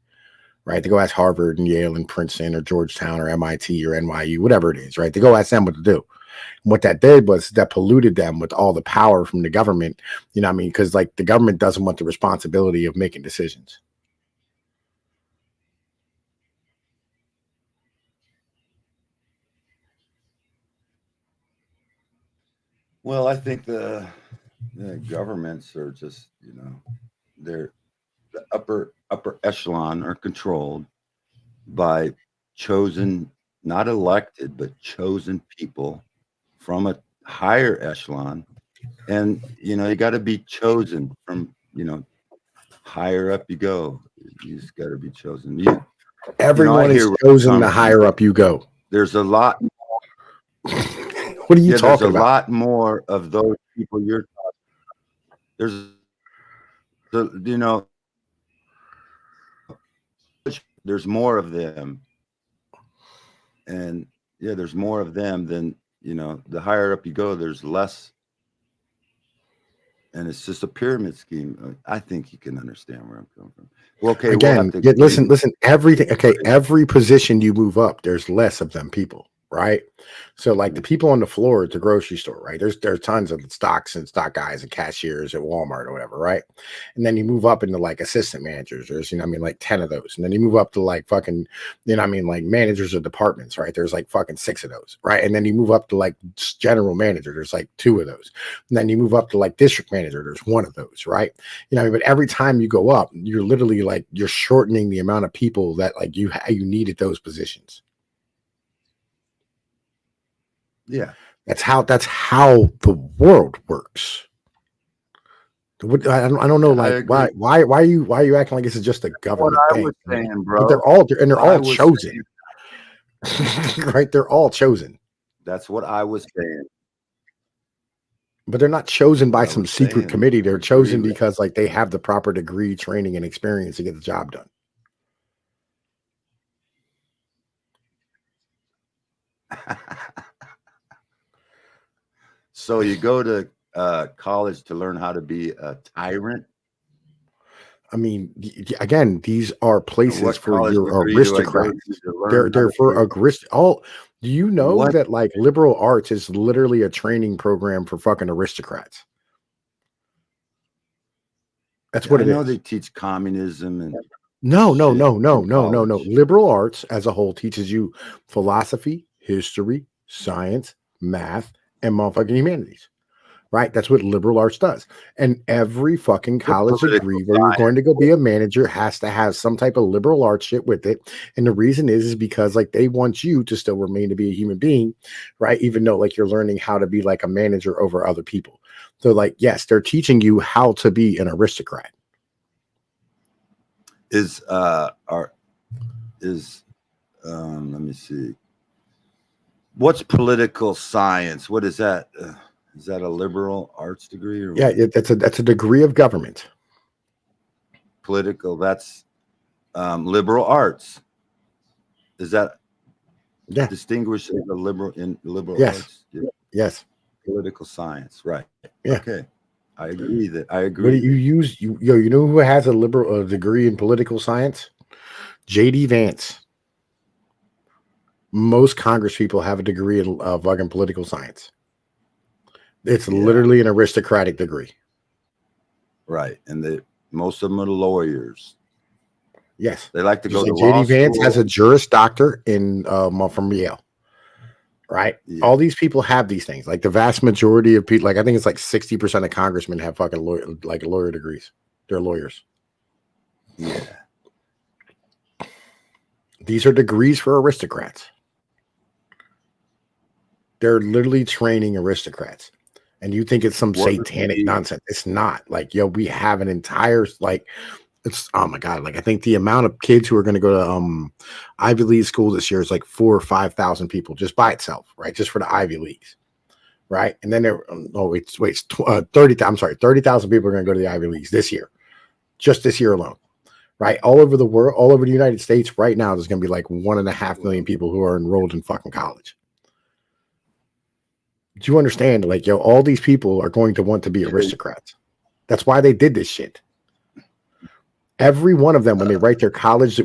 Speaker 1: right? They go ask Harvard and Yale and Princeton or Georgetown or MIT or NYU, whatever it is, right? They go ask them what to do. And what that did was that polluted them with all the power from the government, you know what I mean? Because like the government doesn't want the responsibility of making decisions.
Speaker 6: Well, I think the governments are just, you know, they're the upper echelon are controlled by chosen not elected, but chosen people from a higher echelon. And, you know, you got to be chosen from, you know, higher up you go. You just got to be chosen.
Speaker 1: Everyone is chosen the higher up you go.
Speaker 6: There's a lot.
Speaker 1: What are you
Speaker 6: There's
Speaker 1: talking
Speaker 6: a
Speaker 1: about?
Speaker 6: lot more of those people you're talking. You know, there's more of them. And yeah, there's more of them than, you know, the higher up you go, there's less. And it's just a pyramid scheme. I think you can understand where I'm coming from. Well, okay.
Speaker 1: Again, listen, everything. Okay. Every position you move up, there's less of them people. Right. So like the people on the floor at the grocery store, right? There's tons of stocks and stock guys and cashiers at Walmart or whatever, right? And then you move up into like assistant managers. There's, you know, I mean, like 10 of those. And then you move up to like fucking, you know, I mean, like managers of departments, right? There's like fucking 6 of those, right? And then you move up to like general manager. There's like 2 of those. And then you move up to like district manager. There's 1 of those, right? You know, but every time you go up, you're literally like, you're shortening the amount of people that like you need at those positions.
Speaker 6: Yeah,
Speaker 1: that's how the world works. I don't know, like why are you acting like this is just a government thing?
Speaker 6: Was saying,
Speaker 1: But
Speaker 6: bro.
Speaker 1: they're all chosen, right? They're all chosen.
Speaker 6: That's what I was saying.
Speaker 1: But they're not chosen by some secret committee. They're chosen because like they have the proper degree, training, and experience to get the job done.
Speaker 6: So you go to college to learn how to be a tyrant?
Speaker 1: I mean, again, these are places for your
Speaker 6: degree do I go
Speaker 1: aristocrats.
Speaker 6: to learn how
Speaker 1: They're
Speaker 6: to
Speaker 1: for
Speaker 6: be-
Speaker 1: all. Do you know
Speaker 6: What?
Speaker 1: that like liberal arts is literally a training program for fucking aristocrats? That's what
Speaker 6: I
Speaker 1: it
Speaker 6: know
Speaker 1: is.
Speaker 6: they teach communism and
Speaker 1: No.
Speaker 6: college.
Speaker 1: Liberal arts as a whole teaches you philosophy, history, science, math, and motherfucking humanities. Right? That's what liberal arts does. And every fucking college
Speaker 6: political
Speaker 1: degree where you're going to go be a manager has to have some type of liberal arts shit with it. And the reason is because like they want you to still remain to be a human being, right? Even though like you're learning how to be like a manager over other people. So like, yes, they're teaching you how to be an aristocrat.
Speaker 6: Let me see. What's political science? What is that? Is that a liberal arts degree or
Speaker 1: Yeah, that's a degree of government.
Speaker 6: political? That's liberal arts. Is that distinguished as a liberal in liberal
Speaker 1: Yes.
Speaker 6: arts? Yeah.
Speaker 1: Yes.
Speaker 6: Political science, right?
Speaker 1: Yeah.
Speaker 6: Okay, I agree that I
Speaker 1: What
Speaker 6: agree.
Speaker 1: do you use? You know who has a degree in political science? JD Vance. Most Congress people have a degree in fucking political science. It's literally an aristocratic degree.
Speaker 6: Right, and most of them are lawyers.
Speaker 1: Yes,
Speaker 6: They like to go to
Speaker 1: Just like
Speaker 6: law
Speaker 1: JD Vance
Speaker 6: school.
Speaker 1: has a Juris Doctor in from Yale. Right, all these people have these things. Like the vast majority of people, like I think it's like 60% of congressmen have fucking lawyer degrees. They're lawyers.
Speaker 6: Yeah.
Speaker 1: These are degrees for aristocrats. They're literally training aristocrats. And you think it's some
Speaker 6: What would
Speaker 1: satanic
Speaker 6: be-
Speaker 1: nonsense. It's not. Like, we have an entire, like, it's, oh my God. Like, I think the amount of kids who are going to go to Ivy League school this year is like 4,000 or 5,000 people just by itself, right? Just for the Ivy Leagues. Right. And then 30,000. I'm sorry, 30,000 people are going to go to the Ivy Leagues this year, just this year alone. Right. All over the world, all over the United States right now, there's going to be like 1.5 million people who are enrolled in fucking college. Do you understand? Like, all these people are going to want to be aristocrats. That's why they did this shit. Every one of them, when they write their college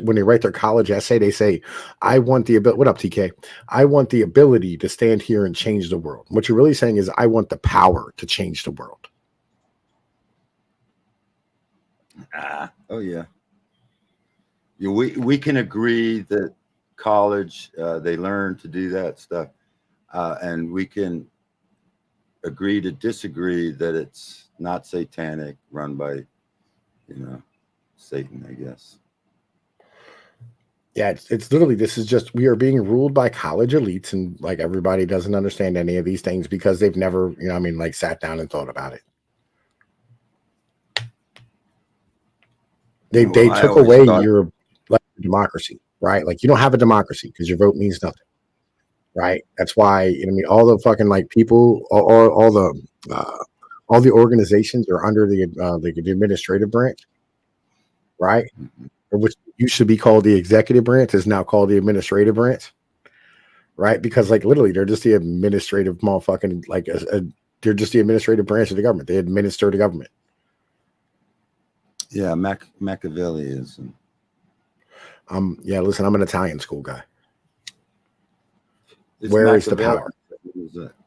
Speaker 1: essay, they say, I want the ability. What up, TK? I want the ability to stand here and change the world. What you're really saying is, I want the power to change the world.
Speaker 6: Oh yeah. We can agree that college they learn to do that stuff, and we can agree to disagree that it's not satanic, run by, Satan, I guess.
Speaker 1: Yeah, it's literally, this is just, we are being ruled by college elites, and like everybody doesn't understand any of these things because they've never, you know, what I mean, like sat down and thought about it. They
Speaker 6: Well, I
Speaker 1: took
Speaker 6: always
Speaker 1: away
Speaker 6: thought
Speaker 1: your like democracy, right? Like you don't have a democracy because your vote means nothing, right? That's why, you know, what I mean, all the fucking like people, all the organizations are under the administrative branch, right? Or which used to be called the executive branch is now called the administrative branch, right? Because like literally they're just the administrative motherfucking like they're just the administrative branch of the government. They administer the government.
Speaker 6: yeah, Machiavellianism.
Speaker 1: Yeah, listen, I'm an Italian school guy.
Speaker 6: It's
Speaker 1: Where is the power?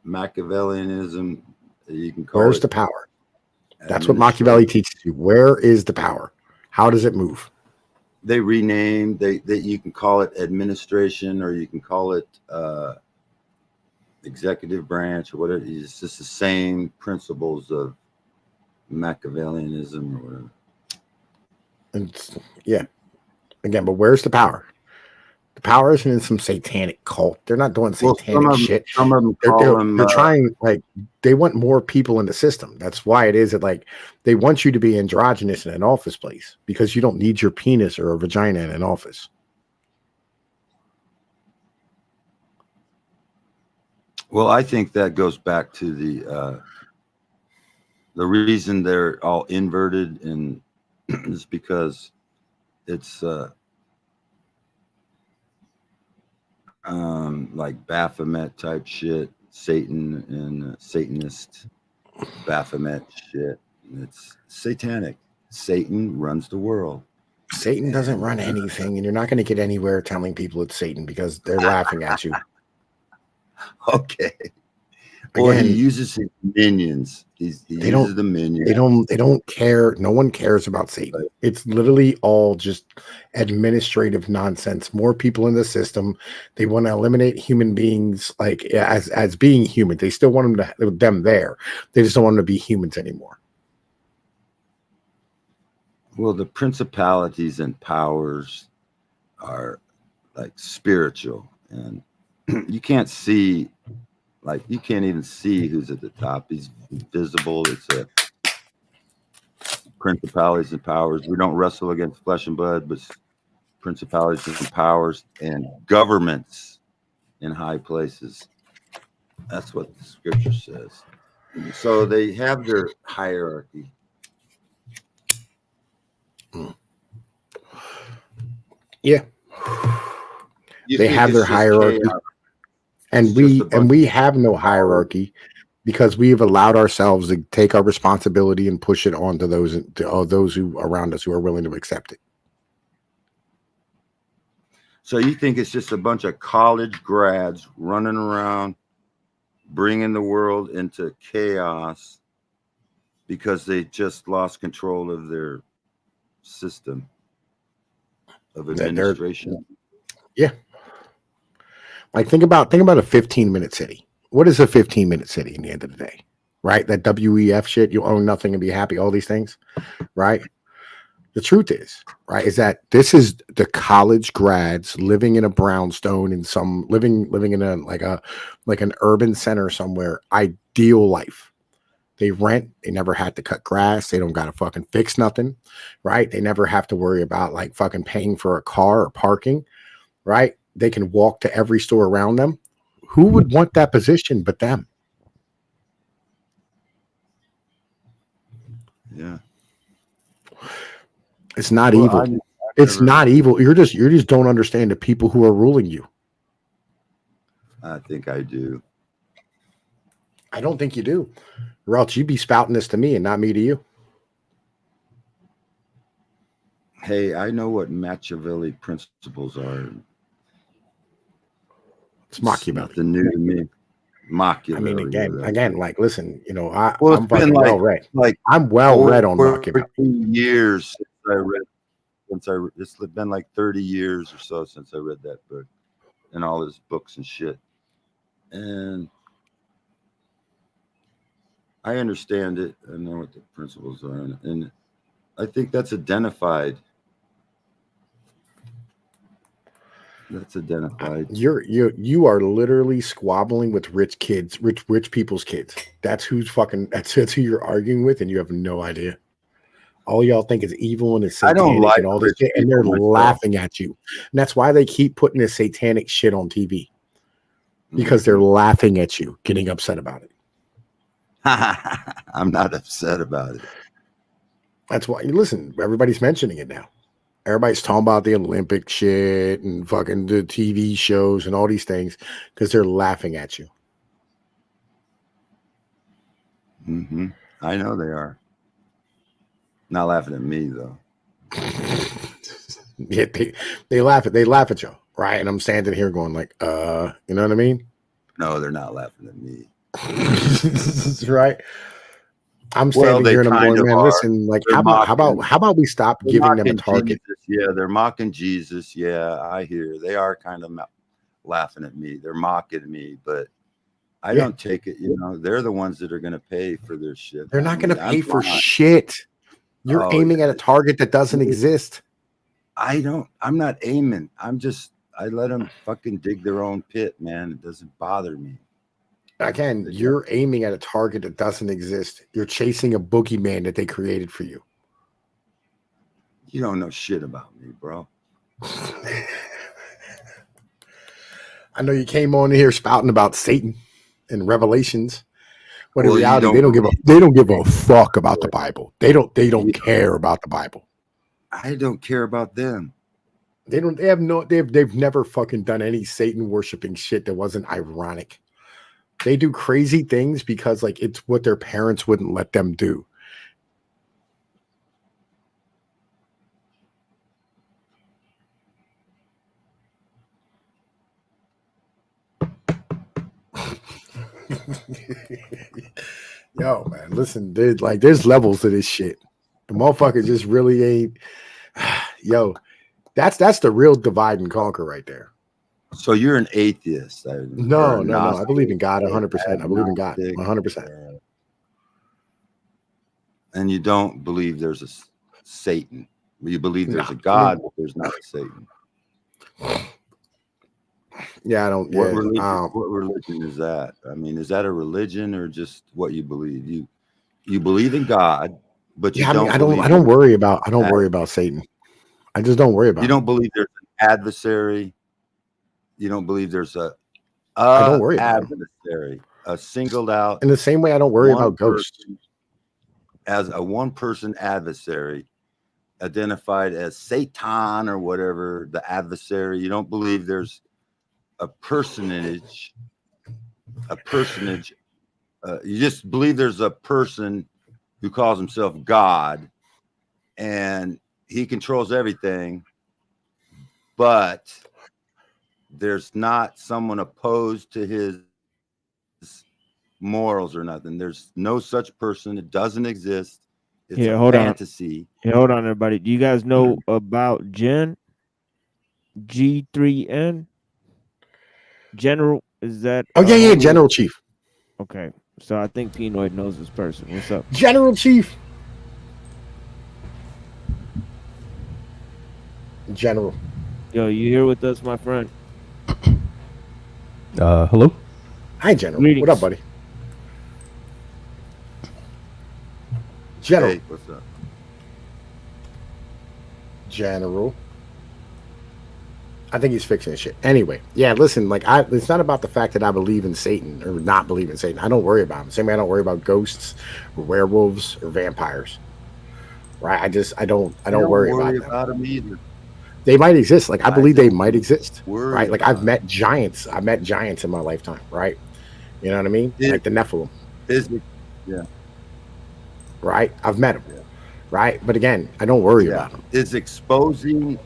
Speaker 6: Machiavellianism. You can call
Speaker 1: Where's
Speaker 6: it
Speaker 1: the power? That's what Machiavelli teaches you. Where is the power? How does it move?
Speaker 6: They renamed. They you can call it administration, or you can call it executive branch, or whatever. It's just the same principles of Machiavellianism, or whatever.
Speaker 1: And yeah, again, but where's the power? The power isn't in some satanic cult. They're not doing satanic shit.
Speaker 6: Some of them
Speaker 1: They're trying, like, they want more people in the system. That's why it is that, like, they want you to be androgynous in an office place because you don't need your penis or a vagina in an office.
Speaker 6: Well, I think that goes back to the reason they're all inverted, and is because it's like Baphomet type shit, Satan and Satanist Baphomet shit. It's satanic. Satan runs the world.
Speaker 1: Satan doesn't run anything, and you're not going to get anywhere telling people it's Satan because they're laughing at you.
Speaker 6: Okay. Well,
Speaker 1: Again,
Speaker 6: he uses his minions. He uses the minions.
Speaker 1: They don't care. No one cares about Satan. It's literally all just administrative nonsense. More people in the system. They want to eliminate human beings, like as being human. They still want them there. They just don't want them to be humans anymore.
Speaker 6: Well, the principalities and powers are like spiritual, and you can't see. Like, you can't even see who's at the top. He's invisible. It's a principalities and powers. We don't wrestle against flesh and blood, but principalities and powers and governments in high places. That's what the scripture says. So they have their hierarchy.
Speaker 1: Yeah. They have their hierarchy. And we have no hierarchy because we have allowed ourselves to take our responsibility and push it on to those who around us who are willing to accept it.
Speaker 6: So you think it's just a bunch of college grads running around, bringing the world into chaos because they just lost control of their system of administration?
Speaker 1: Yeah. Like think about a 15-minute city. What is a 15-minute city in the end of the day? Right? That WEF shit, you own nothing and be happy, all these things, right? The truth is, right, is that this is the college grads living in a brownstone in some living in a like an urban center somewhere, ideal life. They rent, they never had to cut grass, they don't gotta fucking fix nothing, right? They never have to worry about like fucking paying for a car or parking, right? They can walk to every store around them. Who would want that position but them?
Speaker 6: Yeah.
Speaker 1: It's not evil. It's not evil. You just don't understand the people who are ruling you.
Speaker 6: I think I do.
Speaker 1: I don't think you do. Or else you'd be spouting this to me and not me to you.
Speaker 6: Hey, I know what Machiavelli principles are.
Speaker 1: It's Machiavelli.
Speaker 6: Nothing new to me. Machiavelli.
Speaker 1: I mean, again, like, listen, you know, I'm
Speaker 6: been
Speaker 1: fucking
Speaker 6: like,
Speaker 1: well read. I'm well read on Machiavelli.
Speaker 6: Years since I read. It's been like 30 years or so since I read that book and all his books and shit. And I understand it. I know what the principles are, and I think that's identified. That's identified.
Speaker 1: You are literally squabbling with rich kids, rich people's kids. That's who you're arguing with, and you have no idea. All y'all think is evil and is
Speaker 6: I don't
Speaker 1: satanic
Speaker 6: like
Speaker 1: and all this
Speaker 6: rich
Speaker 1: shit, and they're
Speaker 6: people myself.
Speaker 1: laughing at you. And that's why they keep putting this satanic shit on TV. Because they're laughing at you, getting upset about it.
Speaker 6: I'm not upset about it.
Speaker 1: That's why listen, everybody's mentioning it now. Everybody's talking about the Olympic shit and fucking the TV shows and all these things because they're laughing at you.
Speaker 6: Mm-hmm. I know they are. Not laughing at me though.
Speaker 1: Yeah, they laugh at you, right? And I'm standing here going like, you know what I mean?
Speaker 6: No, they're not laughing at me.
Speaker 1: Right. I'm standing here and I'm going, man, listen, like, how about we stop giving them a target?
Speaker 6: Jesus. Yeah, they're mocking Jesus. Yeah, I hear they are kind of laughing at me. They're mocking me, but I don't take it. You know, they're the ones that are going to pay for their shit.
Speaker 1: They're not going to pay for shit. You're aiming at a target that doesn't exist.
Speaker 6: I'm not aiming. I let them fucking dig their own pit, man. It doesn't bother me.
Speaker 1: Again, you're aiming at a target that doesn't exist. You're chasing a boogeyman that they created for you.
Speaker 6: You don't know shit about me, bro.
Speaker 1: I know you came on here spouting about Satan and Revelations, but in reality, they don't give a fuck about the Bible. They don't care about the Bible.
Speaker 6: I don't care about them.
Speaker 1: They've never fucking done any Satan worshiping shit that wasn't ironic. They do crazy things because like it's what their parents wouldn't let them do. Yo, man, listen, there's levels to this shit. The motherfucker just really ain't. Yo, that's the real divide and conquer right there.
Speaker 6: So you're an atheist?
Speaker 1: No. I believe in God 100%. I believe in God 100%.
Speaker 6: And you don't believe there's a Satan. You believe there's a God, but there's not a Satan.
Speaker 1: Yeah, I don't.
Speaker 6: What religion is that? I mean, is that a religion or just what you believe? You believe in God, but you don't.
Speaker 1: I don't worry about Satan. I just don't worry about.
Speaker 6: You don't believe there's an adversary. You don't believe there's I
Speaker 1: don't worry about
Speaker 6: adversary, a singled out.
Speaker 1: In the same way, I don't worry about ghosts.
Speaker 6: As a one-person adversary, identified as Satan or whatever, the adversary. You don't believe there's a personage. You just believe there's a person who calls himself God, and he controls everything, but there's not someone opposed to his morals or nothing. There's no such person. It doesn't exist. It's a fantasy.
Speaker 2: Hold on, everybody. Do you guys know about Gen? G3N? General? Is that?
Speaker 1: Oh, yeah, General Chief.
Speaker 2: Okay. So I think Pinoid knows this person. What's up?
Speaker 1: General Chief. General.
Speaker 2: Yo, you here with us, my friend?
Speaker 8: Hello?
Speaker 1: Hi, General.
Speaker 2: Greetings.
Speaker 1: What up, buddy? General.
Speaker 6: Hey, what's up?
Speaker 1: General. I think he's fixing his shit. Anyway, yeah, listen, it's not about the fact that I believe in Satan or not believe in Satan. I don't worry about him. Same way I don't worry about ghosts or werewolves or vampires. Right? I don't worry about them.
Speaker 6: Them either.
Speaker 1: They might exist. Like I believe they might exist.
Speaker 6: Worry
Speaker 1: Right? Like
Speaker 6: about
Speaker 1: I've met giants. I met giants in my lifetime, right? You know what I mean? Like the Nephilim.
Speaker 6: Yeah.
Speaker 1: Right? I've met them. Yeah. Right? But again, I don't worry about them.
Speaker 6: Is exposing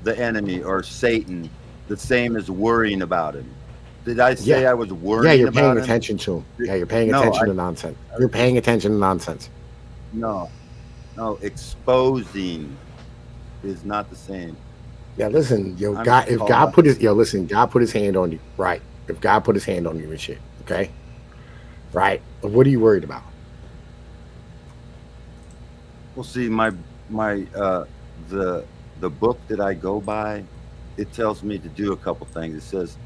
Speaker 6: the enemy or Satan the same as worrying about him? Did I say I was worrying?
Speaker 1: Yeah, you're
Speaker 6: about
Speaker 1: paying
Speaker 6: him?
Speaker 1: attention to him. Yeah, you're paying attention to nonsense. You're paying attention to nonsense.
Speaker 6: No, exposing is not the same.
Speaker 1: Yeah, listen, God put his hand on you, right? If God put his hand on you and shit, okay? Right? But what are you worried about?
Speaker 6: Well, see, my the book that I go by, it tells me to do a couple things. It says,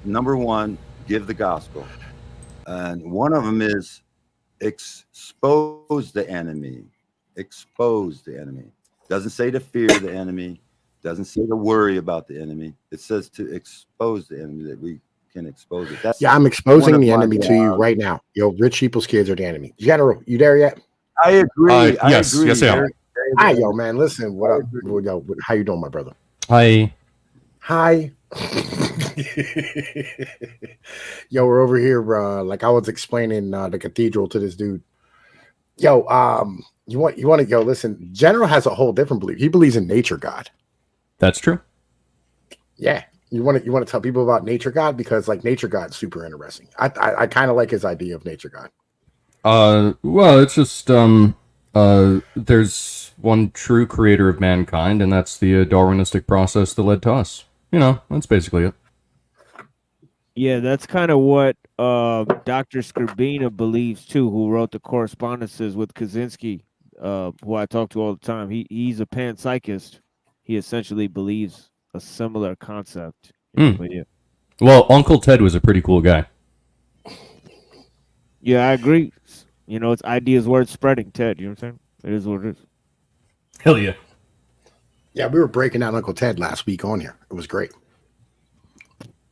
Speaker 6: number one, give the gospel, and one of them is expose the enemy. Expose the enemy. Doesn't say to fear the enemy. Doesn't say to worry about the enemy. It says to expose the enemy, that we can expose it. That's
Speaker 1: Yeah, I'm
Speaker 6: one
Speaker 1: exposing
Speaker 6: of
Speaker 1: the
Speaker 6: my,
Speaker 1: enemy to you right now. Yo, rich people's kids are the enemy. General, you there yet?
Speaker 6: I agree. I
Speaker 8: Yes,
Speaker 6: agree.
Speaker 8: yes, I am.
Speaker 6: They're
Speaker 1: Hi,
Speaker 6: the
Speaker 1: yo,
Speaker 6: enemy.
Speaker 1: man. Listen, what up? Yo, how you doing, my brother?
Speaker 8: Hi.
Speaker 1: Hi. Yo, we're over here. Like I was explaining the cathedral to this dude. Yo, you want to go? Listen, General has a whole different belief. He believes in nature God.
Speaker 8: That's true.
Speaker 1: Yeah, you want to tell people about nature God, because like nature God's super interesting. I kind of like his idea of nature God.
Speaker 8: Well, it's just there's one true creator of mankind, and that's the Darwinistic process that led to us. You know, that's basically it.
Speaker 2: Yeah, that's kind of what Dr. Skrbina believes too, who wrote the correspondences with Kaczynski, who I talk to all the time. He's a panpsychist. He essentially believes a similar concept. But yeah.
Speaker 8: Well, Uncle Ted was a pretty cool guy.
Speaker 2: Yeah, I agree. You know, it's ideas worth spreading, Ted. You know what I'm saying? It is what it is.
Speaker 8: Hell yeah.
Speaker 1: Yeah, we were breaking down Uncle Ted last week on here. It was great.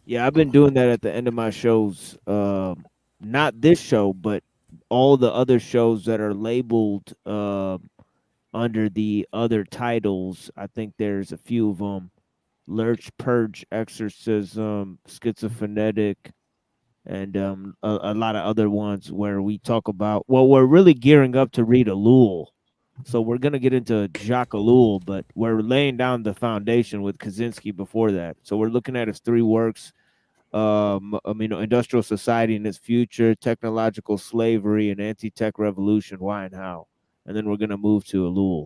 Speaker 2: Yeah, I've been doing that at the end of my shows. Not this show, but all the other shows that are labeled under the other titles. I think there's a few of them: Lurch, Purge, Exorcism, Schizophonetic, and a lot of other ones where we talk about. Well, we're really gearing up to read Ellul. So we're gonna get into Jacques Ellul, but we're laying down the foundation with Kaczynski before that. So we're looking at his three works: industrial society and its future, technological slavery, and anti-tech revolution. Why and how? And then we're gonna move to Ellul.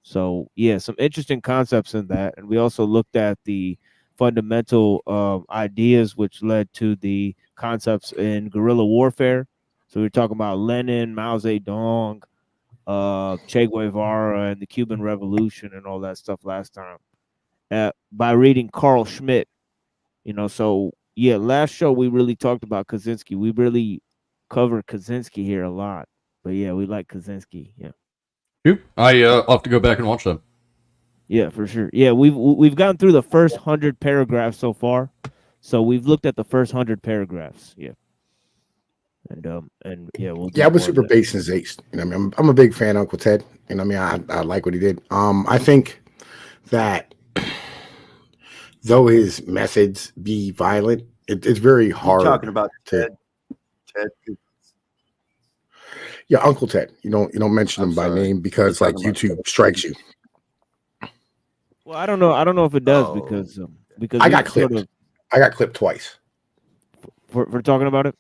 Speaker 2: So yeah, some interesting concepts in that, and we also looked at the fundamental ideas which led to the concepts in guerrilla warfare. So we're talking about Lenin, Mao Zedong, Che Guevara, and the Cuban Revolution and all that stuff last time by reading Carl Schmitt. You know, so yeah, last show we really talked about Kaczynski. We really covered Kaczynski here a lot, but yeah, we like Kaczynski. Yeah,
Speaker 8: I'll have to go back and watch that.
Speaker 2: yeah, for sure. Yeah, we've gone through the first 100 paragraphs so far, so we've looked at the first 100 paragraphs. Yeah. And yeah, we'll do
Speaker 1: Yeah, I was
Speaker 2: more of
Speaker 1: super
Speaker 2: that.
Speaker 1: based in his ace. You know, what I mean, I'm a big fan of Uncle Ted. You know, what I mean, I like what he did. I think that though his methods be violent, it's very hard.
Speaker 6: You're talking about
Speaker 1: to,
Speaker 6: Ted.
Speaker 1: yeah, Uncle Ted. You don't mention him by name because like YouTube strikes you.
Speaker 2: Well, I don't know if it does because
Speaker 1: I got
Speaker 2: we sort
Speaker 1: clipped.
Speaker 2: of-
Speaker 1: I got clipped twice.
Speaker 2: for talking about it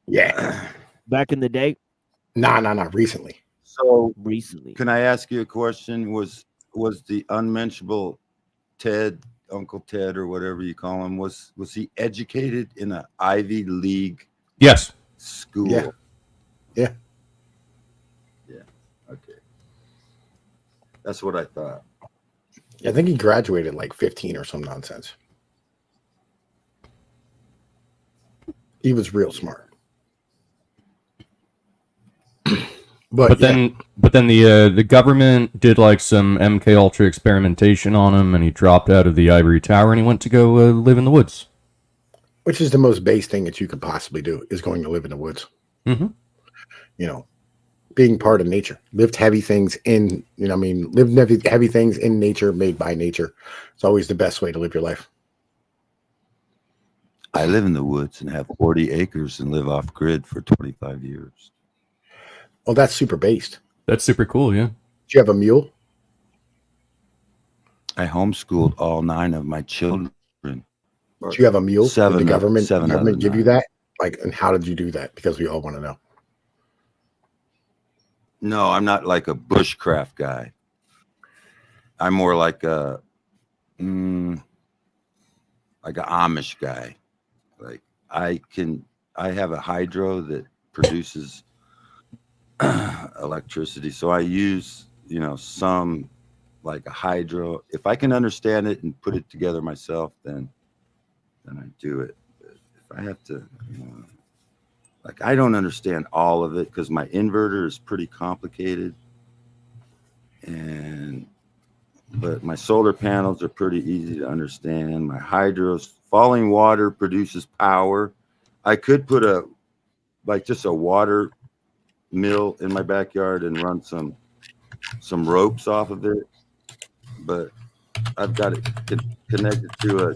Speaker 1: Yeah.
Speaker 2: back in the day.
Speaker 1: Nah, recently.
Speaker 6: So
Speaker 2: recently,
Speaker 6: can I ask you a question? Was the unmentionable Ted, Uncle Ted, or whatever you call him, was he educated in an Ivy League
Speaker 8: Yes.
Speaker 6: school?
Speaker 1: Yeah.
Speaker 6: Yeah. Okay. That's what I thought.
Speaker 1: I think he graduated like 15 or some nonsense. He was real smart.
Speaker 8: But then the government did like some MK Ultra experimentation on him, and he dropped out of the ivory tower and he went to go live in the woods.
Speaker 1: Which is the most base thing that you could possibly do, is going to live in the woods.
Speaker 8: Mm-hmm.
Speaker 1: You know, being part of nature. Lift heavy things in, you know, what I mean, live heavy things in nature, made by nature. It's always the best way to live your life.
Speaker 6: I live in the woods and have 40 acres and live off grid for 25 years.
Speaker 1: Well, that's super based.
Speaker 8: That's super cool, yeah.
Speaker 1: Do you have a mule?
Speaker 6: I homeschooled all 9 of my children.
Speaker 1: Do you have a mule? Did
Speaker 6: Seven
Speaker 1: the
Speaker 6: of-
Speaker 1: government,
Speaker 6: seven
Speaker 1: the
Speaker 6: out of
Speaker 1: government give you
Speaker 6: 9.
Speaker 1: that? Like, and how did you do that? Because we all want to know.
Speaker 6: No, I'm not like a bushcraft guy. I'm more like a Amish guy. Like I have a hydro that produces electricity, so I use, you know, some like a hydro. If I can understand it and put it together myself, then I do it. But if I have to, like, I don't understand all of it because my inverter is pretty complicated, but my solar panels are pretty easy to understand. My hydros, falling water produces power. I could put just a water mill in my backyard and run some ropes off of it, but I've got it connected to a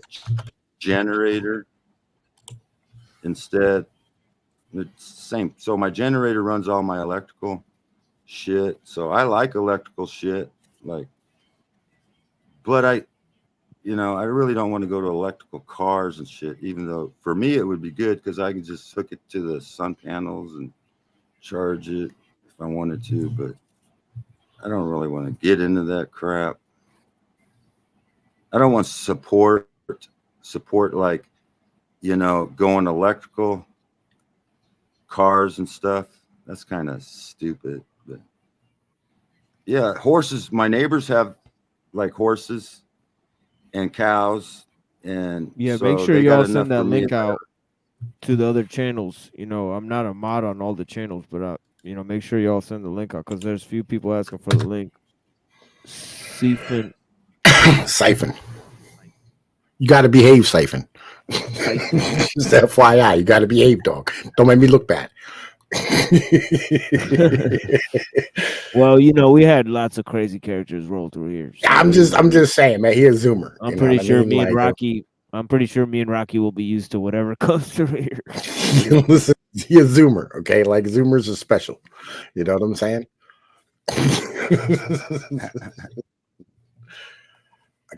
Speaker 6: generator instead. It's the same. So my generator runs all my electrical shit. So I like electrical shit, but I really don't want to go to electrical cars and shit, even though for me it would be good because I can just hook it to the sun panels and charge it if I wanted to, but I don't really want to get into that crap. I don't want support like, going electrical cars and stuff. That's kind of stupid. But yeah, horses. My neighbors have like horses and cows, and
Speaker 2: Yeah,
Speaker 6: so
Speaker 2: make sure
Speaker 6: they got
Speaker 2: y'all
Speaker 6: enough
Speaker 2: send that
Speaker 6: for me.
Speaker 2: link out to the other channels. I'm not a mod on all the channels, but make sure y'all send the link out because there's few people asking for the link. Siphon.
Speaker 1: You got to behave, Siphon. Just FYI, you got to behave, dog. Don't make me look bad.
Speaker 2: Well, we had lots of crazy characters roll through here. So,
Speaker 1: I'm just saying, man. He a Zoomer.
Speaker 2: I'm pretty sure me and Rocky. I'm pretty sure me and Rocky will be used to whatever comes through here.
Speaker 1: Listen, he a Zoomer, okay? Like Zoomers are special. You know what I'm saying?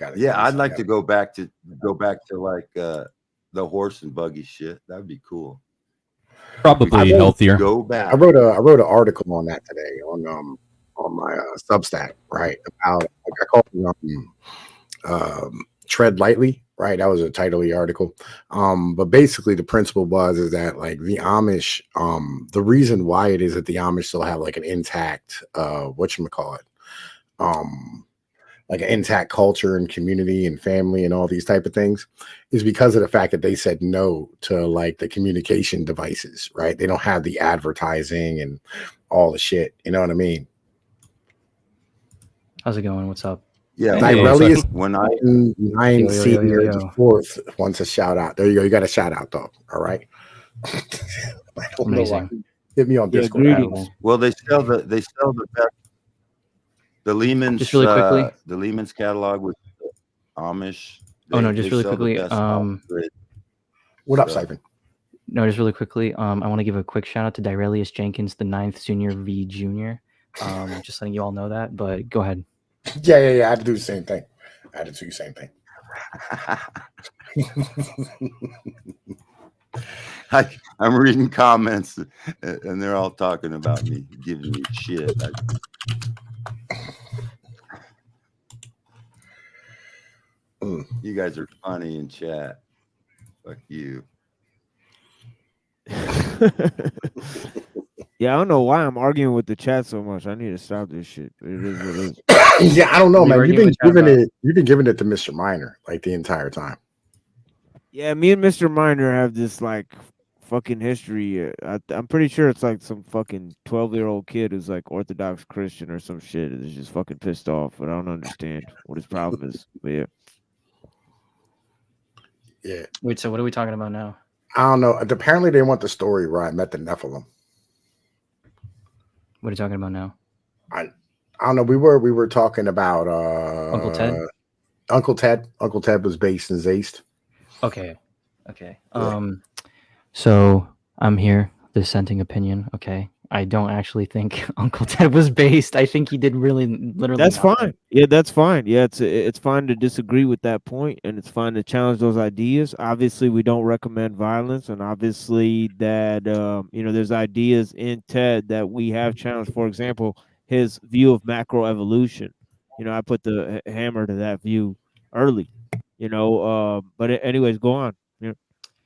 Speaker 6: I'd like to go back to like the horse and buggy shit. That'd be cool.
Speaker 8: Probably healthier.
Speaker 6: Go back.
Speaker 1: I wrote an article on that today on my Substack, right? About I called it Tread Lightly, right? That was the title of the article. But basically the principle is that like the Amish, the reason why it is that the Amish still have like an intact like an intact culture and community and family and all these type of things is because of the fact that they said no to like the communication devices, right? They don't have the advertising and all the shit. You know what I mean?
Speaker 7: How's it going? What's up?
Speaker 6: Yeah.
Speaker 1: Nirelius
Speaker 6: when I
Speaker 1: nine senior fourth wants a shout out. There you go. You got a shout out, dog. All right. I don't know why. Hit me on Discord.
Speaker 6: Well, they sell the best. The Lehman's,
Speaker 7: just really quickly,
Speaker 6: the Lehman's catalog with Amish.
Speaker 7: Just really quickly.
Speaker 1: What up, Siphon?
Speaker 7: No, just really quickly. I want to give a quick shout out to Direlius Jenkins, the 9th Senior V Junior. Just letting you all know that. But go ahead.
Speaker 1: Yeah. I had to do the same thing.
Speaker 6: I'm reading comments, and they're all talking about me, giving me shit. You guys are funny in chat. Fuck you.
Speaker 2: Yeah, I don't know why I'm arguing with the chat so much. I need to stop this shit. But it is what it is.
Speaker 1: Yeah, I don't know, man. You've been giving it to Mr. Miner like the entire time.
Speaker 2: Yeah, me and Mr. Miner have this like fucking history. I'm pretty sure it's like some fucking 12-year-old kid who's like Orthodox Christian or some shit. Is just fucking pissed off, but I don't understand what his problem is. But yeah.
Speaker 1: Yeah.
Speaker 7: Wait, so what are we talking about now?
Speaker 1: I don't know. Apparently they want the story where I met the Nephilim.
Speaker 7: What are you talking about now?
Speaker 1: I don't know. We were talking about
Speaker 7: Uncle Ted.
Speaker 1: Uncle Ted. Uncle Ted was based in Zaist.
Speaker 7: Okay. Yeah. So I'm here, dissenting opinion. Okay. I don't actually think Uncle Ted was based. I think he did literally.
Speaker 2: That's fine. Yeah, that's fine. Yeah, it's fine to disagree with that point, and it's fine to challenge those ideas. Obviously, we don't recommend violence, and obviously that there's ideas in Ted that we have challenged. For example, his view of macroevolution. I put the hammer to that view early. But anyways, go on.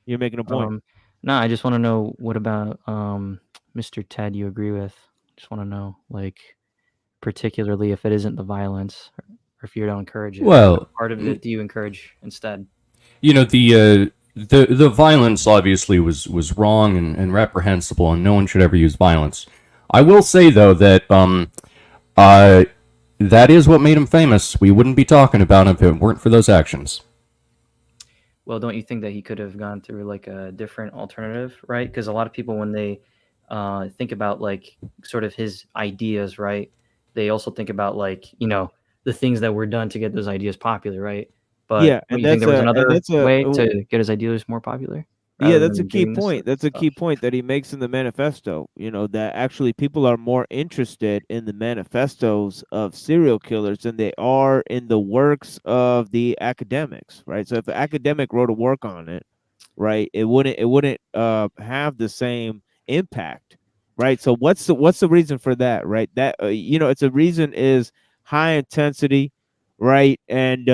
Speaker 2: You're making a point.
Speaker 7: No, I just want to know what about Mr. Ted you agree with. Just want to know, like, particularly if it isn't the violence or if you don't encourage it?
Speaker 8: Well,
Speaker 7: what part of it do you encourage instead?
Speaker 8: You know, the violence obviously was wrong and reprehensible, and no one should ever use violence. I will say though that that is what made him famous. We wouldn't be talking about him if it weren't for those actions.
Speaker 7: Well, don't you think that he could have gone through like a different alternative, right? Because a lot of people, when they think about like sort of his ideas, right, they also think about like, you know, the things that were done to get those ideas popular, right? But
Speaker 2: Yeah,
Speaker 7: don't
Speaker 2: and
Speaker 7: you think
Speaker 2: that's
Speaker 7: there was
Speaker 2: a and
Speaker 7: another
Speaker 2: that's a
Speaker 7: way to get his ideas more popular?
Speaker 2: Yeah,
Speaker 7: rather
Speaker 2: that's a
Speaker 7: than
Speaker 2: key
Speaker 7: doing this
Speaker 2: point. That's a
Speaker 7: stuff?
Speaker 2: key point that he makes in the manifesto. You know, that actually people are more interested in the manifestos of serial killers than they are in the works of the academics, right? So if an academic wrote a work on it, right, it wouldn't have the same impact, right? So what's the reason for that, right? That you know, it's a reason is high intensity, right? And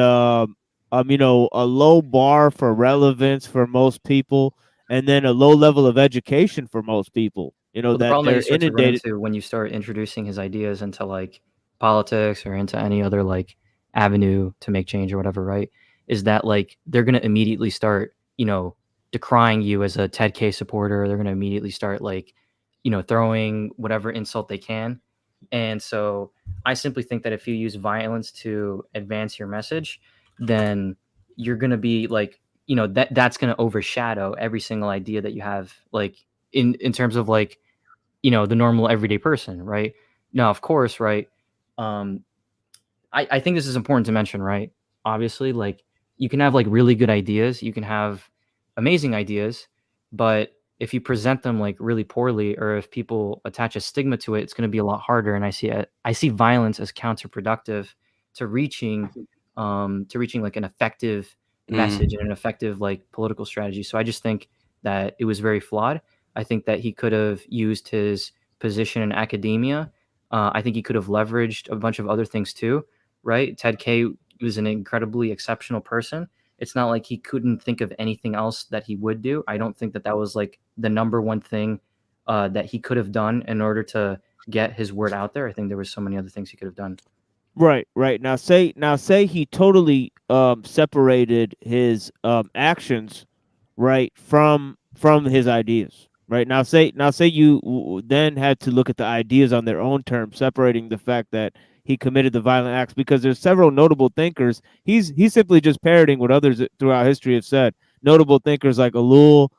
Speaker 2: you know, a low bar for relevance for most people, and then a low level of education for most people. You know,
Speaker 7: Well, the
Speaker 2: that
Speaker 7: problem that
Speaker 2: they're
Speaker 7: you start to run
Speaker 2: inundated.
Speaker 7: into when you start introducing his ideas into like politics or into any other like avenue to make change or whatever, right? Is that like they're gonna immediately start, you know, decrying you as a Ted K supporter. They're gonna immediately start like, you know, throwing whatever insult they can. And so I simply think that if you use violence to advance your message, then you're gonna be like, you know, that's gonna overshadow every single idea that you have, like in terms of like, you know, the normal everyday person, right? Now, of course, right? Um, I think this is important to mention, right? Obviously, like you can have like really good ideas, you can have amazing ideas, but if you present them like really poorly, or if people attach a stigma to it, it's going to be a lot harder. And I see violence as counterproductive to reaching like an effective message and an effective like political strategy. So I just think that it was very flawed. I think that he could have used his position in academia. I think he could have leveraged a bunch of other things too, right? Ted K was an incredibly exceptional person. It's not like he couldn't think of anything else that he would do. I don't think that that was like the number one thing that he could have done in order to get his word out there. I think there was so many other things he could have done.
Speaker 2: Right. Now say he totally separated his actions, right, from his ideas. Right. Now say you then had to look at the ideas on their own terms, separating the fact that he committed the violent acts, because there's several notable thinkers. He's simply just parroting what others throughout history have said. Notable thinkers like Ellul,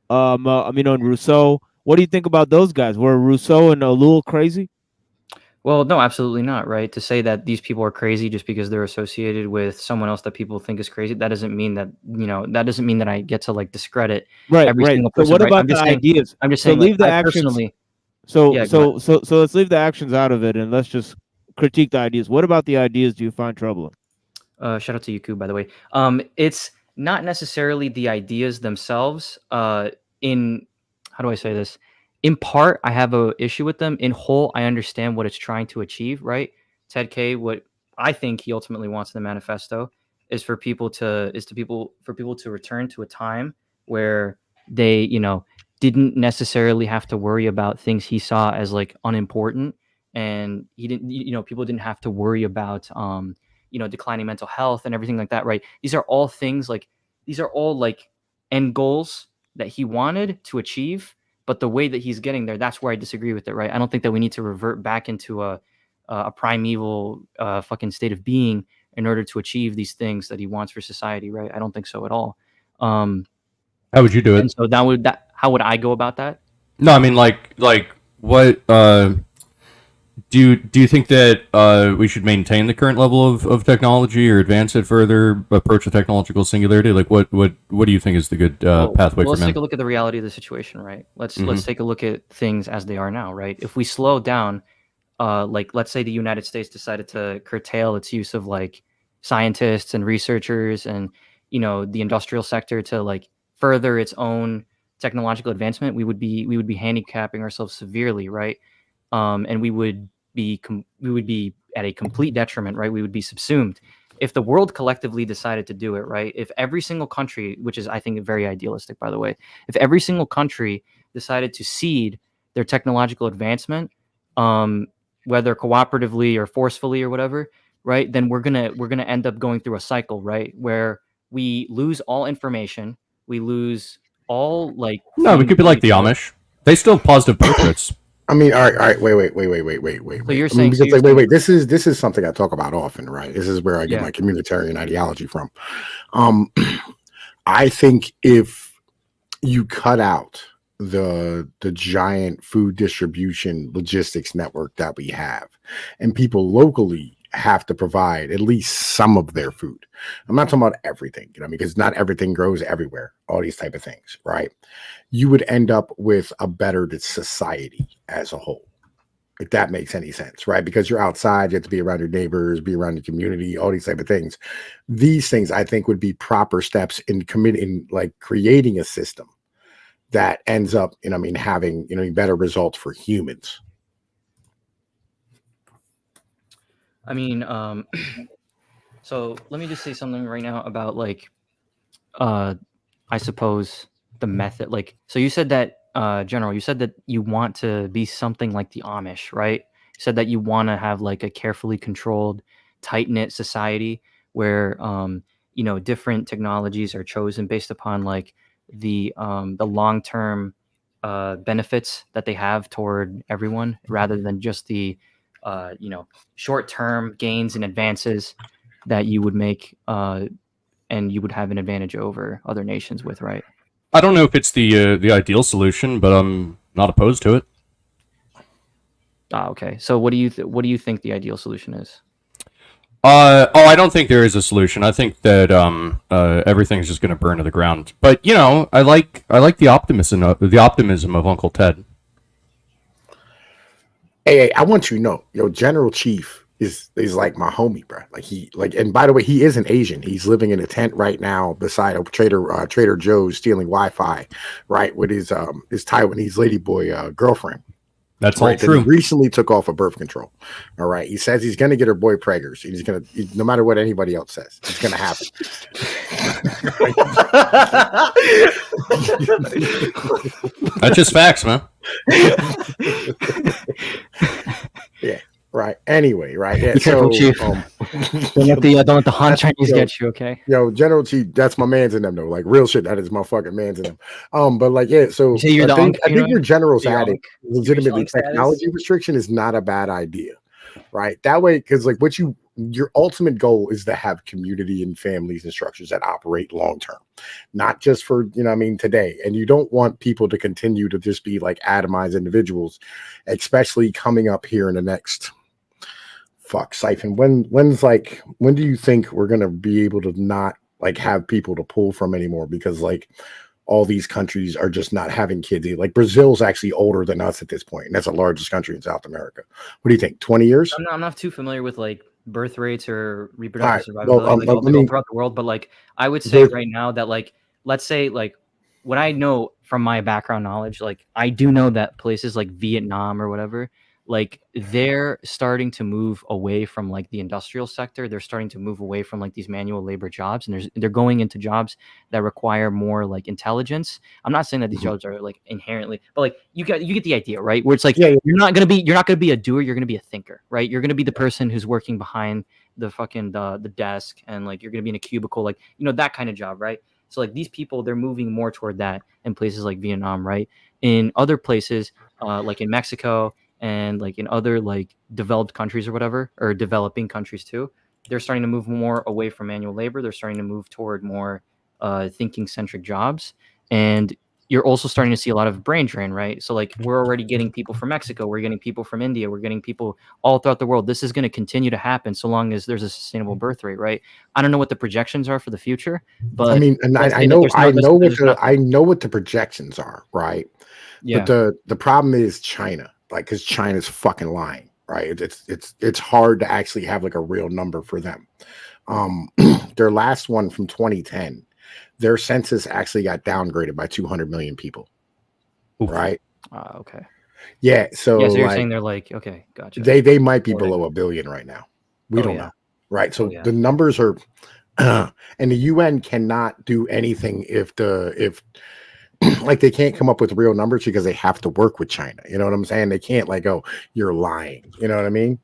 Speaker 2: and Rousseau. What do you think about those guys? Were Rousseau and Ellul crazy?
Speaker 7: Well, no, absolutely not, right? To say that these people are crazy just because they're associated with someone else that people think is crazy, that doesn't mean that, you know, that doesn't mean that I get to like discredit every single person.
Speaker 2: So what
Speaker 7: right?
Speaker 2: about the ideas?
Speaker 7: I'm just
Speaker 2: So
Speaker 7: saying,
Speaker 2: leave
Speaker 7: like,
Speaker 2: the
Speaker 7: I
Speaker 2: actions.
Speaker 7: personally,
Speaker 2: So
Speaker 7: yeah, go
Speaker 2: so let's leave the actions out of it and let's just critique the ideas. What about the ideas do you find troubling?
Speaker 7: Shout out to Yuku, by the way. It's not necessarily the ideas themselves. How do I say this? In part, I have a issue with them. In whole, I understand what it's trying to achieve. Right, Ted K. What I think he ultimately wants in the manifesto is for people to return to a time where they, you know, didn't necessarily have to worry about things he saw as like unimportant, and he didn't, you know, people didn't have to worry about you know, declining mental health and everything like that, right? These are all things like end goals that he wanted to achieve, but the way that he's getting there, that's where I disagree with it, right? I don't think that we need to revert back into a primeval fucking state of being in order to achieve these things that he wants for society, right? I don't think so at all.
Speaker 8: How would you do it?
Speaker 7: And so how would I go about that?
Speaker 8: No, I mean like what do you think that we should maintain the current level of technology or advance it further, approach the technological singularity? Like what do you think is the good pathway for
Speaker 7: Let's
Speaker 8: men?
Speaker 7: take a look at the reality of the situation, right? Let's take a look at things as they are now, right? If we slow down, like let's say the United States decided to curtail its use of like scientists and researchers and, you know, the industrial sector to like further its own technological advancement, we would be handicapping ourselves severely, right? And we would be at a complete detriment, right? We would be subsumed. If the world collectively decided to do it, right? If every single country, which is I think very idealistic, by the way, if every single country decided to cede their technological advancement, whether cooperatively or forcefully or whatever, right, then we're gonna end up going through a cycle, right, where we lose all information, we lose all like.
Speaker 8: No, we could be like the Amish. They still have positive portraits.
Speaker 1: I mean, all right, wait.
Speaker 7: So you're
Speaker 1: I mean,
Speaker 7: saying,
Speaker 1: because like, wait. This is something I talk about often, right? This is where I get
Speaker 7: Yeah.
Speaker 1: my communitarian ideology from. I think if you cut out the giant food distribution logistics network that we have, and people locally have to provide at least some of their food. I'm not talking about everything, you know, because not everything grows everywhere, all these type of things, right? You would end up with a better society as a whole, if that makes any sense, right? Because you're outside, you have to be around your neighbors, be around your community, all these type of things. These things I think would be proper steps in committing, like creating a system that ends up, you know, I mean, having, you know, better results for humans.
Speaker 7: I mean, so let me just say something right now about like, I suppose the method. Like, so you said that, General, you said that you want to be something like the Amish, right? You said that you want to have like a carefully controlled, tight knit society where, you know, different technologies are chosen based upon like the long term benefits that they have toward everyone, rather than just the you know, short-term gains and advances that you would make, and you would have an advantage over other nations with, right?
Speaker 8: I don't know if it's the ideal solution, but I'm not opposed to it.
Speaker 7: Okay. So what do you think the ideal solution is?
Speaker 8: I don't think there is a solution. I think that everything's just going to burn to the ground. But you know, I like the optimism of Uncle Ted.
Speaker 1: Hey, I want you to know, yo, General Chief is like my homie, bro. Like and by the way, he isn't Asian. He's living in a tent right now beside a Trader Joe's, stealing Wi-Fi, right, with his Taiwanese ladyboy girlfriend.
Speaker 8: That's
Speaker 1: right,
Speaker 8: all true.
Speaker 1: He recently took off of birth control. All right, he says he's gonna get her boy preggers. No matter what anybody else says, it's gonna happen.
Speaker 8: That's just facts, man.
Speaker 1: Yeah. Right. Anyway, right. Yeah.
Speaker 7: Be careful,
Speaker 1: So,
Speaker 7: Chief. Don't let the Han Chinese get you, okay?
Speaker 1: Yo, General Chief, that's my man's in them though. Like real shit, that is my fucking man's in them. But like, yeah. So
Speaker 7: You say you're
Speaker 1: I
Speaker 7: the
Speaker 1: think
Speaker 7: Unc,
Speaker 1: where General's
Speaker 7: you're
Speaker 1: at it,
Speaker 7: Unc.
Speaker 1: legitimately,
Speaker 7: Unc status?
Speaker 1: technology restriction is not a bad idea, right? That way, because like your ultimate goal is to have community and families and structures that operate long term, not just for, you know what I mean, today. And you don't want people to continue to just be like atomized individuals, especially coming up here in the next Siphon. When do you think we're gonna be able to not like have people to pull from anymore? Because like all these countries are just not having kids. Like Brazil's actually older than us at this point, and that's the largest country in South America. What do you think? 20 years?
Speaker 7: I'm not too familiar with like birth rates or
Speaker 1: All
Speaker 7: reproductive
Speaker 1: right,
Speaker 7: survivability
Speaker 1: well,
Speaker 7: like,
Speaker 1: let me-
Speaker 7: throughout the world, but like I would say
Speaker 1: Birth-
Speaker 7: right now that like let's say like what I know from my background knowledge, like I do know that places like Vietnam or whatever, like they're starting to move away from like the industrial sector. They're starting to move away from like these manual labor jobs, and they're going into jobs that require more like intelligence. I'm not saying that these jobs are like inherently, but like you get the idea, right? Where it's like you're not gonna be a doer, you're gonna be a thinker, right? You're gonna be the person who's working behind the fucking the desk, and like you're gonna be in a cubicle, like, you know, that kind of job, right? So like these people, they're moving more toward that in places like Vietnam, right? In other places, like in Mexico and like in other like developed countries or whatever, or developing countries too, they're starting to move more away from manual labor. They're starting to move toward more thinking centric jobs. And you're also starting to see a lot of brain drain, right? So like we're already getting people from Mexico, we're getting people from India, we're getting people all throughout the world. This is going to continue to happen so long as there's a sustainable birth rate, right? I don't know what the projections are for the future, but
Speaker 1: I mean, and
Speaker 7: let's
Speaker 1: I
Speaker 7: say that
Speaker 1: know
Speaker 7: there's
Speaker 1: I know what
Speaker 7: there's
Speaker 1: the
Speaker 7: nothing.
Speaker 1: I know what the projections are, right?
Speaker 7: Yeah.
Speaker 1: But the problem is China, like, because China's fucking lying, right? It's hard to actually have like a real number for them. Their last one from 2010, their census actually got downgraded by 200 million people. Right?
Speaker 7: Okay.
Speaker 1: Yeah. So,
Speaker 7: Yeah, so you're
Speaker 1: like,
Speaker 7: saying they're like, okay, gotcha.
Speaker 1: They might be
Speaker 7: Reporting.
Speaker 1: below 1 billion right now. We
Speaker 7: Oh,
Speaker 1: don't
Speaker 7: yeah.
Speaker 1: know. Right. So
Speaker 7: Oh, yeah.
Speaker 1: the numbers are and the UN cannot do anything if like they can't come up with real numbers because they have to work with China. You know what I'm saying? They can't like, oh, you're lying. You know what I mean?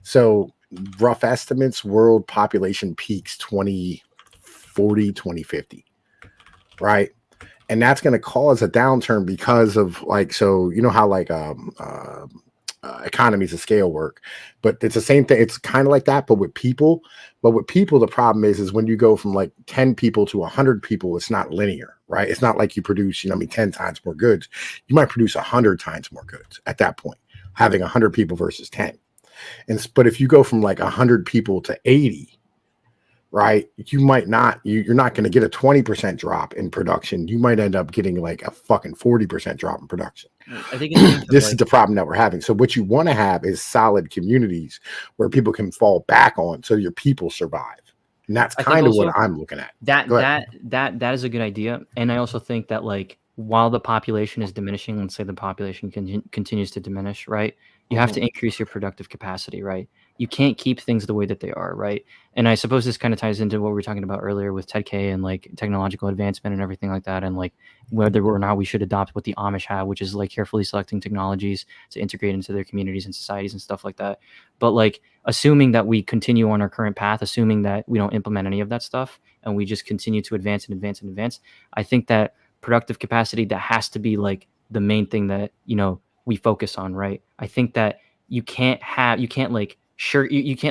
Speaker 1: So rough estimates, world population peaks 2040, 2050, right? And that's going to cause a downturn because of like, so you know how like economies of scale work, but it's the same thing. It's kind of like that, but with people. But with people, the problem is when you go from like 10 people to 100 people, it's not linear, right? It's not like you produce, 10 times more goods. You might produce 100 times more goods at that point, having 100 people versus 10. But if you go from like 100 people to 80, right, you're not going to get a 20% drop in production. You might end up getting like a fucking 40% drop in production.
Speaker 7: I think
Speaker 1: this is the problem that we're having. So what you want to have is solid communities where people can fall back on, so your people survive. And that's kind of what I'm looking at.
Speaker 7: That is a good idea. And I also think that like while the population is diminishing, let's say the population continues to diminish, right? You have to increase your productive capacity, right? You can't keep things the way that they are, right? And I suppose this kind of ties into what we were talking about earlier with Ted K and like technological advancement and everything like that, and like whether or not we should adopt what the Amish have, which is like carefully selecting technologies to integrate into their communities and societies and stuff like that. But like assuming that we continue on our current path, assuming that we don't implement any of that stuff and we just continue to advance and advance and advance, I think that productive capacity, that has to be like the main thing that, we focus on, right? I think that you can't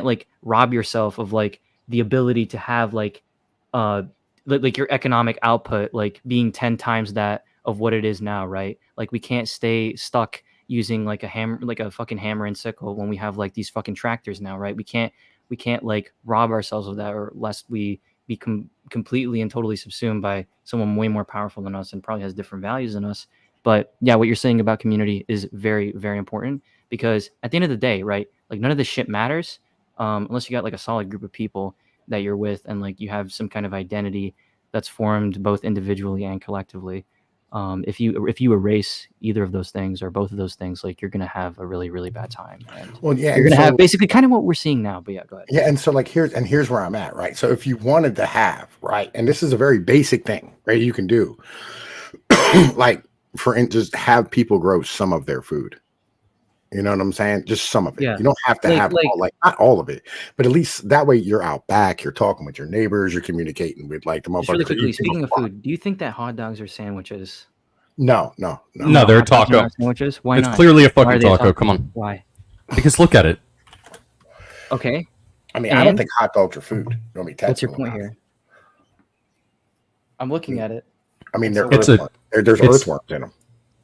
Speaker 7: like rob yourself of like the ability to have like your economic output like being 10 times that of what it is now, right? Like we can't stay stuck using like a hammer, like a fucking hammer and sickle when we have like these fucking tractors now, right? We can't like rob ourselves of that, or lest we become completely and totally subsumed by someone way more powerful than us and probably has different values than us. But yeah, what you're saying about community is very, very important, because at the end of the day, right, like none of this shit matters unless you got like a solid group of people that you're with and like you have some kind of identity that's formed both individually and collectively. If you erase either of those things or both of those things, like you're gonna have a really, really bad time. And you're gonna have basically kind of what we're seeing now. But yeah, go ahead.
Speaker 1: Yeah, and so like here's where I'm at, right? So if you wanted to have, right, and this is a very basic thing, right, you can do, like just have people grow some of their food. You know what I'm saying? Just some of it.
Speaker 7: Yeah.
Speaker 1: You don't have to have not all of it, but at least that way you're out back, you're talking with your neighbors, you're communicating with like the
Speaker 7: Just really
Speaker 1: motherfuckers.
Speaker 7: quickly, speaking of food, do you think that hot dogs are sandwiches?
Speaker 1: No,
Speaker 8: No, they're a
Speaker 7: Hot dogs are
Speaker 8: taco.
Speaker 7: not sandwiches? Why
Speaker 8: It's
Speaker 7: not?
Speaker 8: clearly a
Speaker 7: Why are
Speaker 8: fucking
Speaker 7: they a
Speaker 8: taco. Come on.
Speaker 7: Why?
Speaker 8: Because look at it.
Speaker 7: Okay.
Speaker 1: I mean, I don't think hot dogs are food. Let me
Speaker 7: What's your
Speaker 1: technical
Speaker 7: point
Speaker 1: about it.
Speaker 7: here? I'm looking at it.
Speaker 1: I mean, there's
Speaker 8: it's-
Speaker 1: earthworms in them.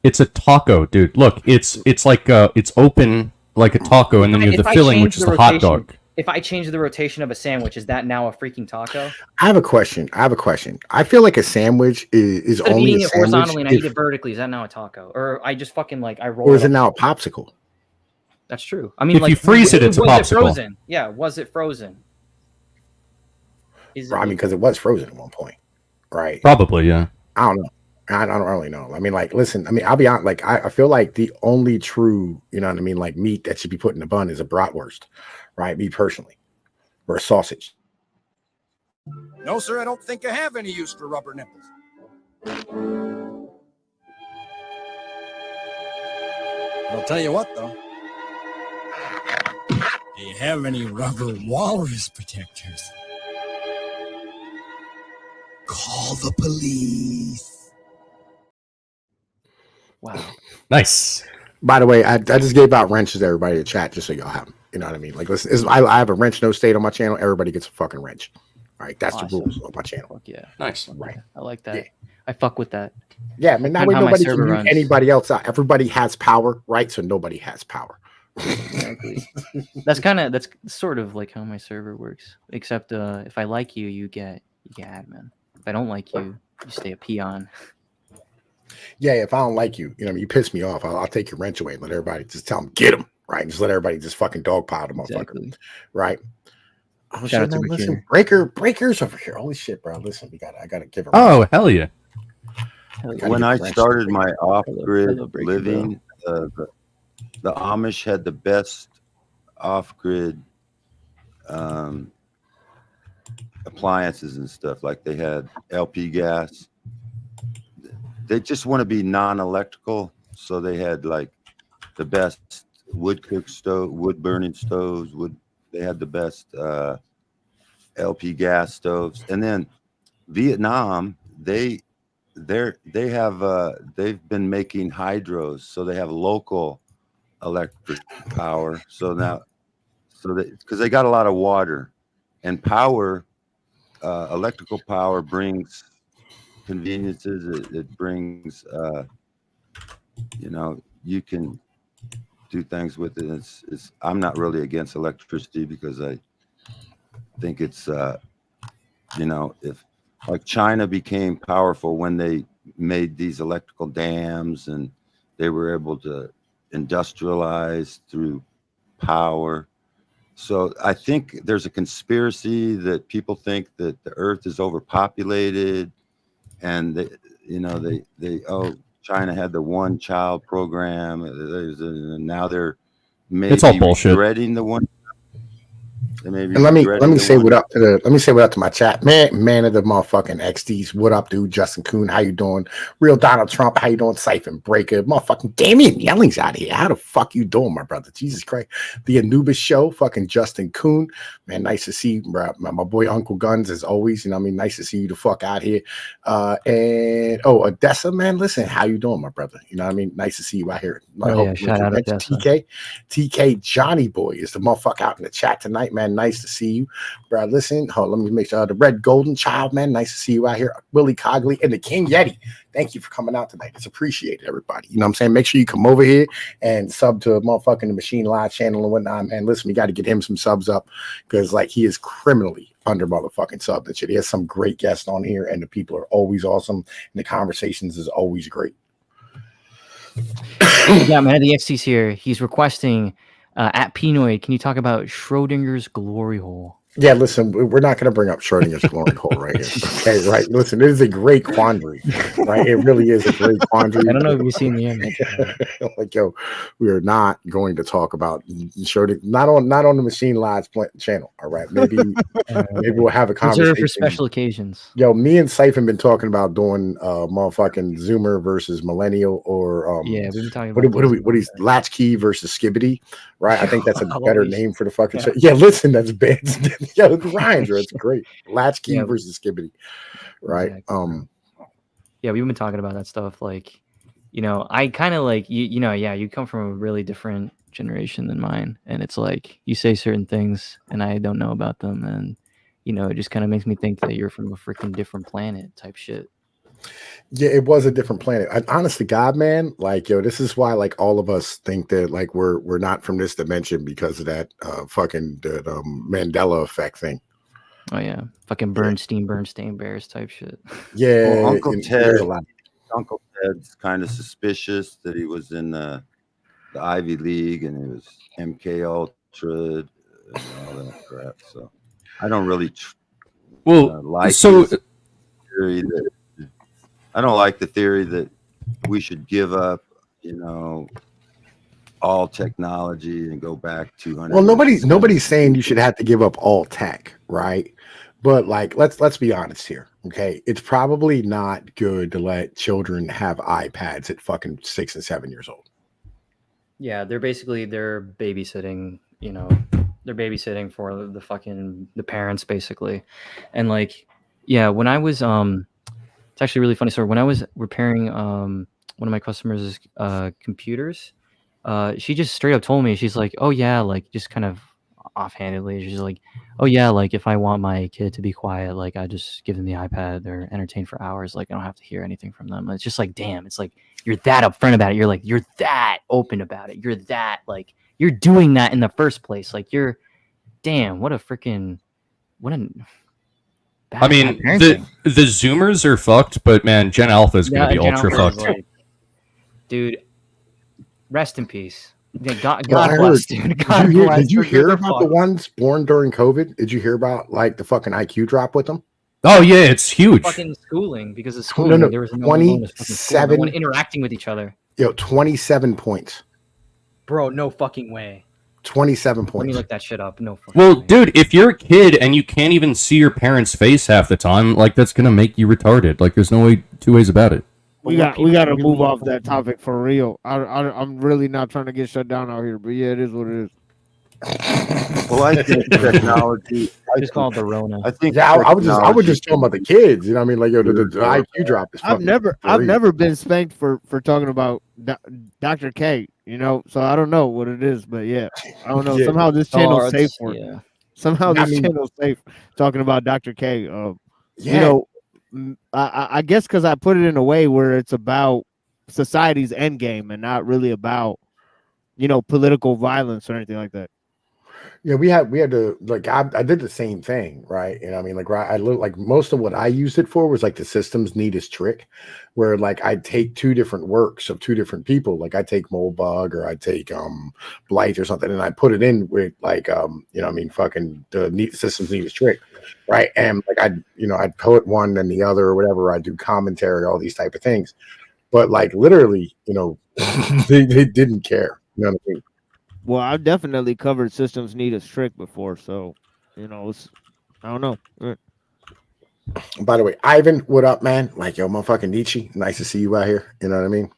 Speaker 8: It's a taco, dude. Look, it's like it's open like a taco, and then you have the filling, which is the hot dog.
Speaker 7: If I change the rotation of a sandwich, is that now a freaking taco?
Speaker 1: I have a question. I feel like a sandwich is
Speaker 7: Instead of
Speaker 1: only
Speaker 7: eating
Speaker 1: a
Speaker 7: it horizontally
Speaker 1: sandwich
Speaker 7: and I eat
Speaker 1: if,
Speaker 7: it vertically, is that now a taco? Or I just fucking like I roll
Speaker 1: or
Speaker 7: it
Speaker 1: is it
Speaker 7: up?
Speaker 1: now a popsicle?
Speaker 7: That's true. I mean,
Speaker 8: If
Speaker 7: like
Speaker 8: you freeze it, it's a
Speaker 7: was
Speaker 8: popsicle.
Speaker 7: It frozen? Yeah, was it frozen? Is
Speaker 1: I mean, because it was frozen at one point, right?
Speaker 8: Probably, yeah.
Speaker 1: I don't know. I don't really know. I mean, like, listen, I mean, I'll be honest, like, I feel like the only true, you know what I mean, like meat that should be put in a bun is a bratwurst, right? Me personally, or a sausage.
Speaker 5: No, sir, I don't think I have any use for rubber nipples. I'll tell you what, though. Do you have any rubber walrus protectors? Call the police.
Speaker 7: Wow.
Speaker 8: Nice.
Speaker 1: By the way, I just gave out wrenches to everybody to chat just so y'all have them. You know what I mean? Like, listen, I have a wrench no state on my channel. Everybody gets a fucking wrench. All right, that's the rules on my channel.
Speaker 7: Yeah.
Speaker 8: Nice.
Speaker 1: Right.
Speaker 7: I like that. I fuck with that.
Speaker 1: Yeah, I mean, that
Speaker 7: Kind
Speaker 1: way
Speaker 7: of how my
Speaker 1: nobody
Speaker 7: server
Speaker 1: can mute
Speaker 7: runs.
Speaker 1: anybody else out. Everybody has power, right? So nobody has power.
Speaker 7: Exactly. that's sort of like how my server works. Except if I like you, you get admin. If I don't like you, you stay a peon.
Speaker 1: Yeah, if I don't like you, you know, you piss me off, I'll take your wrench away and let everybody just tell them, get him, right? And just let everybody just fucking dogpile the motherfucker, right? Oh,
Speaker 7: Shout
Speaker 1: shit,
Speaker 7: out to
Speaker 1: no,
Speaker 7: Rick
Speaker 1: listen,
Speaker 7: here.
Speaker 1: Breaker's over here. Holy shit, bro. Listen, I gotta give him.
Speaker 8: Oh, hell yeah.
Speaker 6: When I started my off-grid
Speaker 7: hello, Breaker,
Speaker 6: living, the Amish had the best off-grid appliances and stuff. Like they had LP gas. They just want to be non-electrical, so they had like the best wood burning stoves, They had the best LP gas stoves. And then Vietnam, they've been making hydros, so they have local electric power. So now, because they got a lot of water and power, electrical power brings conveniences. It brings, you can do things with it. I'm not really against electricity because I think it's, if like China became powerful when they made these electrical dams and they were able to industrialize through power. So I think there's a conspiracy that people think that the earth is overpopulated and China had the one child program. Now they're maybe
Speaker 8: It's all bullshit.
Speaker 6: regretting the one.
Speaker 1: And let me say what up to my chat, man of the motherfucking XDs. What up, dude? Justin Kuhn, how you doing? Real Donald Trump, how you doing? Siphon Breaker, motherfucking Damian Yelling's out here. How the fuck you doing, my brother? Jesus Christ, the Anubis Show, fucking Justin Kuhn, man. Nice to see you, bro. My boy Uncle Guns, as always. Nice to see you the fuck out here. And Odessa, man, listen, how you doing, my brother? Nice to see you out here.
Speaker 7: Shout out Odessa.
Speaker 1: TK Johnny Boy is the motherfucker out in the chat tonight, man. Nice to see you, bro. Listen, let me make sure the Red Golden Child, man. Nice to see you out here. Willie Cogley and the King Yeti. Thank you for coming out tonight. It's appreciated, everybody. You know what I'm saying? Make sure you come over here and sub to motherfucking the Machine Live channel and whatnot, man. Listen, we got to get him some subs up because he is criminally under motherfucking sub and shit. He has some great guests on here and the people are always awesome and the conversations is always great.
Speaker 7: Yeah, man, the XT's here. He's requesting at Pinoid, can you talk about Schrodinger's glory hole?
Speaker 1: Yeah, listen, we're not going to bring up Schrodinger's glory hole right here. Okay, right? Listen, it is a great quandary, right? It really is a great quandary.
Speaker 7: I don't know if you've seen the image.
Speaker 1: We are not going to talk about Schrodinger, not on the Machine Live channel. All right, maybe we'll have a conversation
Speaker 7: for special occasions.
Speaker 1: Yo, me and Siphon been talking about doing motherfucking Zoomer versus Millennial, or
Speaker 7: we've been talking about
Speaker 1: what is Latchkey versus Skibbity, right? I think that's a better name for the fucking show. Yeah, listen, that's bad. Yeah, it rhymes. It's great. Latchkey versus Skibbity, right?
Speaker 7: Exactly. Yeah, we've been talking about that stuff. Like, I kind of like you come from a really different generation than mine, and it's like you say certain things, and I don't know about them, and it just kind of makes me think that you're from a freaking different planet type shit.
Speaker 1: Yeah, it was a different planet. Honest to God, man, this is why all of us think that we're not from this dimension because of that Mandela effect thing.
Speaker 7: Oh yeah, fucking Bernstein Bears type shit.
Speaker 1: Yeah,
Speaker 6: well, Uncle Ted's kind of suspicious that he was in the Ivy League and he was MK Ultra and all that crap. So I don't really like his theory that. I don't like the theory that we should give up, all technology and go back 200.
Speaker 1: Well, nobody's saying you should have to give up all tech, right? But let's be honest here, okay? It's probably not good to let children have iPads at fucking 6 and 7 years old.
Speaker 7: Yeah, they're babysitting. They're babysitting for the parents basically, and when I was It's actually a really funny story. When I was repairing one of my customers' computers, she just straight up told me, she's like, oh yeah, just kind of offhandedly, she's like, oh yeah, if I want my kid to be quiet, I just give them the iPad, they're entertained for hours, I don't have to hear anything from them. And it's just damn, it's you're that upfront about it, you're that open about it, you're that you're doing that in the first place, you're damn, what a
Speaker 8: I mean, the Zoomers are fucked, but man, Gen Alpha is going to be ultra fucked.
Speaker 7: Dude, rest in peace. God bless, dude. God bless.
Speaker 1: Did you hear about the ones born during COVID? Did you hear about the fucking IQ drop with them?
Speaker 8: Oh yeah, it's huge.
Speaker 7: Fucking schooling, because of schooling.
Speaker 1: No,
Speaker 7: there was
Speaker 1: 27
Speaker 7: no interacting with each other.
Speaker 1: 27 points.
Speaker 7: Bro, no fucking way.
Speaker 1: 27 points.
Speaker 7: Let me look that shit up. No fucking
Speaker 8: Well, dude, if you're a kid and you can't even see your parents' face half the time, that's gonna make you retarded. There's no two ways about it.
Speaker 14: We got to move off that topic for real. I'm really not trying to get shut down out here, but yeah, it is what it is.
Speaker 6: Well, I think technology.
Speaker 7: Just call it the Rona.
Speaker 6: I think.
Speaker 1: Yeah, I was
Speaker 6: technology-
Speaker 1: just talking about the kids. You know what I mean? Like, yo, the IQ drop is.
Speaker 14: I've
Speaker 1: fucking
Speaker 14: never
Speaker 1: crazy.
Speaker 14: been spanked for talking about Dr. K. You know, so I don't know what it is, but yeah, I don't know.
Speaker 1: Yeah.
Speaker 14: Somehow this channel's
Speaker 7: Oh,
Speaker 14: safe
Speaker 7: it's-
Speaker 14: for it.
Speaker 7: yeah.
Speaker 14: Somehow
Speaker 1: I
Speaker 14: this
Speaker 1: mean-
Speaker 14: channel's safe talking about Dr. K. You
Speaker 1: Yeah.
Speaker 14: know, I guess because I put it in a way where it's about society's end game and not really about, you know, political violence or anything like that.
Speaker 1: Yeah, we had to, like, I did the same thing, right? You know, I mean, like, I like most of what I used it for was like the system's neatest trick, where like I'd take two different works of two different people, like I take Moldbug or I take Blight or something, and I put it in with like you know, I mean, fucking the system's neatest trick, right? And like I'd poet one then the other or whatever. I do commentary, all these type of things, but like literally, you know, they didn't care. You know what I mean?
Speaker 14: Well, I've definitely covered systems need a trick before, so you know, I don't know.
Speaker 1: By the way, Ivan, what up, man? Like, yo, motherfucking Nietzsche, nice to see you out here. You know what I mean?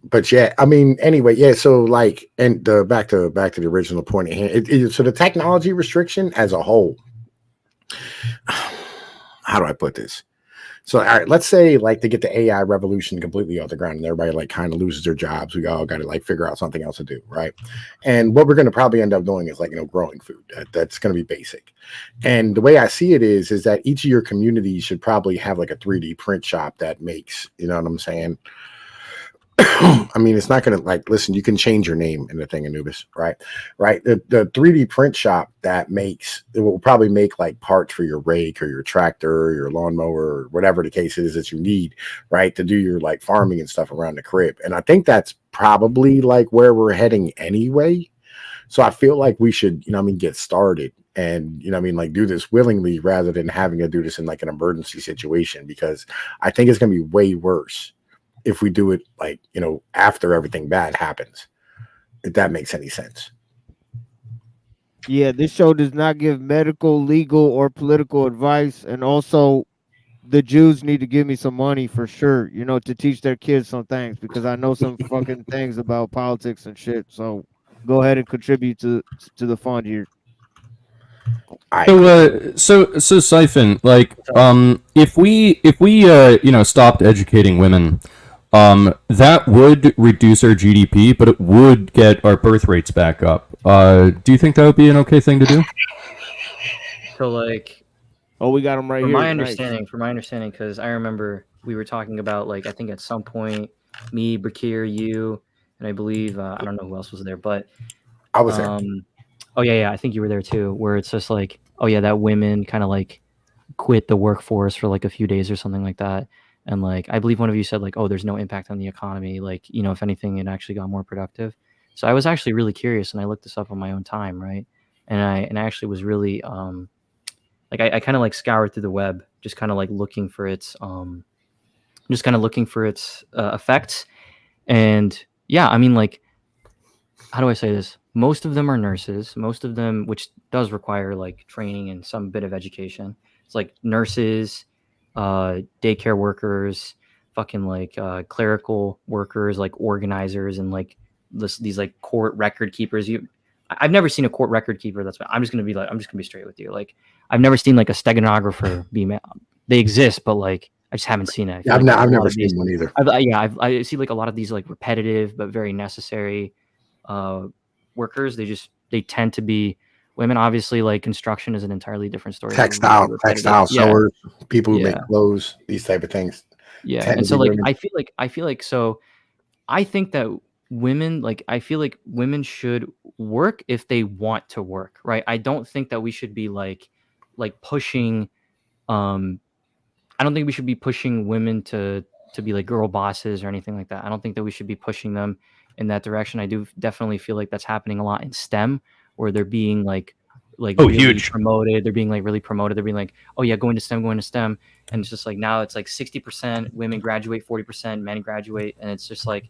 Speaker 1: But yeah, I mean, anyway, yeah. So like, and back to the original point at hand. So the technology restriction as a whole. How do I put this? So, all right, let's say like to get the AI revolution completely off the ground and everybody like kind of loses their jobs. We all got to like figure out something else to do, right? And what we're going to probably end up doing is like, you know, growing food. That's going to be basic. And the way I see it is that each of your communities should probably have like a 3D print shop that makes, you know what I'm saying? I mean, it's not going to like, listen, you can change your name in the thing, Anubis, right? Right. The 3D print shop that makes, it will probably make like parts for your rake or your tractor or your lawnmower or whatever the case is that you need, right? To do your like farming and stuff around the crib. And I think that's probably like where we're heading anyway. So I feel like we should, you know what I mean, get started and, you know what I mean, like do this willingly rather than having to do this in like an emergency situation, because I think it's going to be way worse if we do it like, you know, after everything bad happens, if that makes any sense.
Speaker 14: Yeah, this show does not give medical, legal, or political advice, and also the Jews need to give me some money for sure, you know, to teach their kids some things, because I know some fucking things about politics and shit. So go ahead and contribute to the fund here.
Speaker 8: So Siphon, like, if we you know, stopped educating women, that would reduce our GDP, but it would get our birth rates back up. Do you think that would be an okay thing to do?
Speaker 7: So like,
Speaker 14: oh, we got them right
Speaker 7: from
Speaker 14: here.
Speaker 7: my
Speaker 14: Nice.
Speaker 7: understanding, because I remember we were talking about, like, I think at some point, me, Bakir, you, and I believe I don't know who else was there, but
Speaker 1: I was there.
Speaker 7: Oh yeah, I think you were there too. Where it's just like, oh yeah, that women kind of like quit the workforce for like a few days or something like that. And like, I believe one of you said like, oh, there's no impact on the economy. Like, you know, if anything, it actually got more productive. So I was actually really curious, and I looked this up on my own time, right? And I actually was really like, I kind of like scoured through the web, just kind of like looking for its effects. And yeah, I mean, like, how do I say this? Most of them are nurses. Most of them, which does require like training and some bit of education. It's like nurses, daycare workers, fucking like clerical workers, like organizers, and like these like court record keepers. I've never seen a court record keeper. I'm just gonna be straight with you. Like, I've never seen like a steganographer be. They exist, but like I just haven't seen it.
Speaker 1: I've never seen one either.
Speaker 7: I see like a lot of these like repetitive but very necessary workers. They tend to be women. Obviously, like construction is an entirely different story.
Speaker 1: Textile sewers, people who make
Speaker 7: Yeah.
Speaker 1: clothes, these type of things.
Speaker 7: Yeah,
Speaker 1: tend
Speaker 7: and
Speaker 1: to
Speaker 7: so
Speaker 1: be
Speaker 7: like
Speaker 1: women.
Speaker 7: I feel like so I think that women, like, I feel like women should work if they want to work, right? I don't think that we should be like pushing I don't think we should be pushing women to be like girl bosses or anything like that. I don't think that we should be pushing them in that direction. I do definitely feel like that's happening a lot in STEM, where they're being like really
Speaker 8: huge.
Speaker 7: promoted. They're being like really promoted. They're being like, oh yeah, going to STEM. And it's just like, now it's like 60% women graduate, 40% men graduate. And it's just like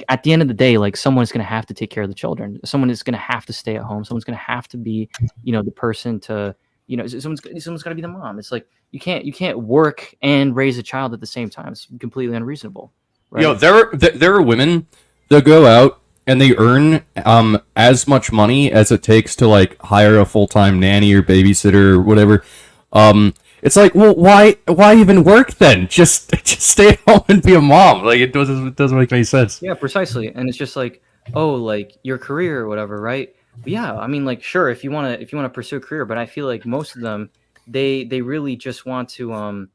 Speaker 7: at the end of the day, like, someone's going to have to take care of the children. Someone is going to have to stay at home. Someone's going to have to be, you know, the person to, you know, someone's got to be the mom. It's like, you can't work and raise a child at the same time. It's completely unreasonable. Right?
Speaker 8: Yo, there are women that go out and they earn as much money as it takes to like hire a full-time nanny or babysitter or whatever, it's like, well, why even work then? Just stay at home and be a mom. Like it doesn't make any sense.
Speaker 7: Yeah, precisely. And it's just like, oh, like your career or whatever, right? But yeah, I mean, like, sure, if you want to pursue a career, but I feel like most of them, they really just want to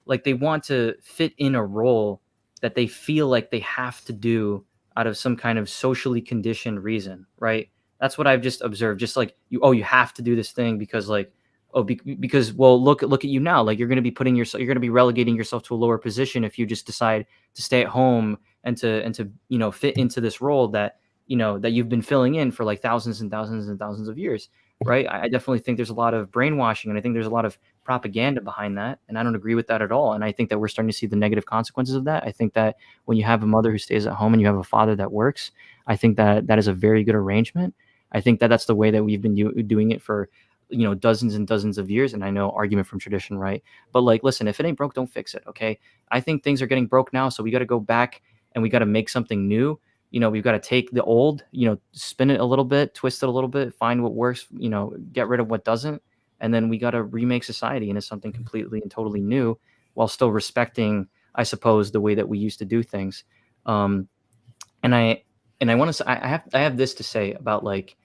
Speaker 7: like they want to fit in a role that they feel like they have to do out of some kind of socially conditioned reason, right? That's what I've just observed. Just like you have to do this thing because like, because well, look at you now. Like you're going to be you're going to be relegating yourself to a lower position if you just decide to stay at home and to fit into this role that that you've been filling in for like thousands and thousands and thousands of years, right? I definitely think there's a lot of brainwashing, and I think there's a lot of propaganda behind that, and I don't agree with that at all. And I think that we're starting to see the negative consequences of that. I think that when you have a mother who stays at home and you have a father that works, I think that is a very good arrangement. I think that that's the way that we've been doing it for dozens and dozens of years. And I know argument from tradition, right? But like, listen, if it ain't broke, don't fix it. Okay. I think things are getting broke now. So we got to go back and we got to make something new. We've got to take the old, spin it a little bit, twist it a little bit, find what works, get rid of what doesn't. And then we got to remake society into something completely and totally new while still respecting, I suppose, the way that we used to do things. And I want to say, I have this to say about like,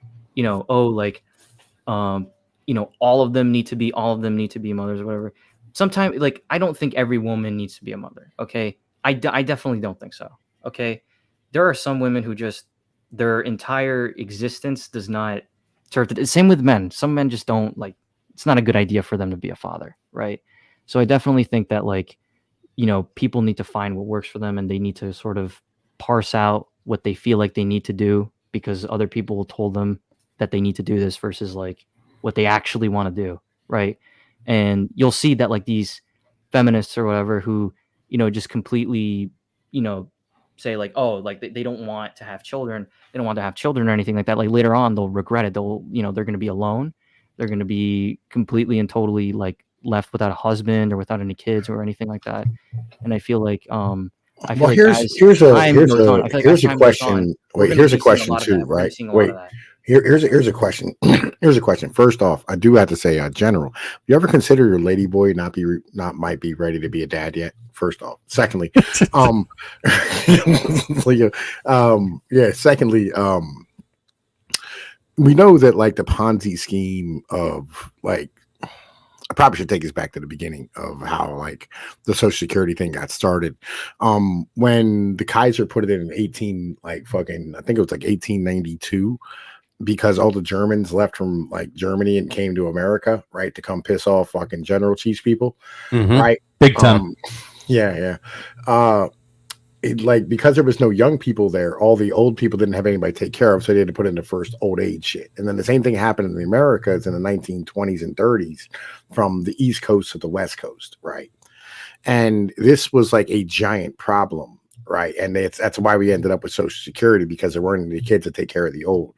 Speaker 7: all of them need to be mothers or whatever. Sometimes, like, I don't think every woman needs to be a mother. Okay. I definitely don't think so. Okay. There are some women who just, their entire existence does not serve the same with men. Some men just don't like, it's not a good idea for them to be a father. Right. So I definitely think that like, people need to find what works for them, and they need to sort of parse out what they feel like they need to do because other people told them that they need to do this versus like what they actually want to do. Right. And you'll see that like these feminists or whatever who, just completely, say like, oh, like they don't want to have children. They don't want to have children or anything like that. Like later on, they'll regret it. They'll, they're going to be alone. They're going to be completely and totally like left without a husband or without any kids or anything like that. And I feel like,
Speaker 1: here's a question. Wait, here's a question too, right? Wait, here's a question. Here's a question. First off, I do have to say, general, you ever consider your lady boy might be ready to be a dad yet? First off. Secondly, secondly, we know that like the Ponzi scheme of like, I probably should take us back to the beginning of how like the Social Security thing got started. When the Kaiser put it in I think it was like 1892, because all the Germans left from like Germany and came to America, right, to come piss off fucking General Chiefs people, right?
Speaker 8: Big time.
Speaker 1: Because there was no young people there, all the old people didn't have anybody to take care of, so they had to put in the first old age shit. And then the same thing happened in the Americas in the 1920s and 30s, from the East Coast to the West Coast, right? And this was like a giant problem, right? And that's why we ended up with Social Security, because there weren't any kids to take care of the old.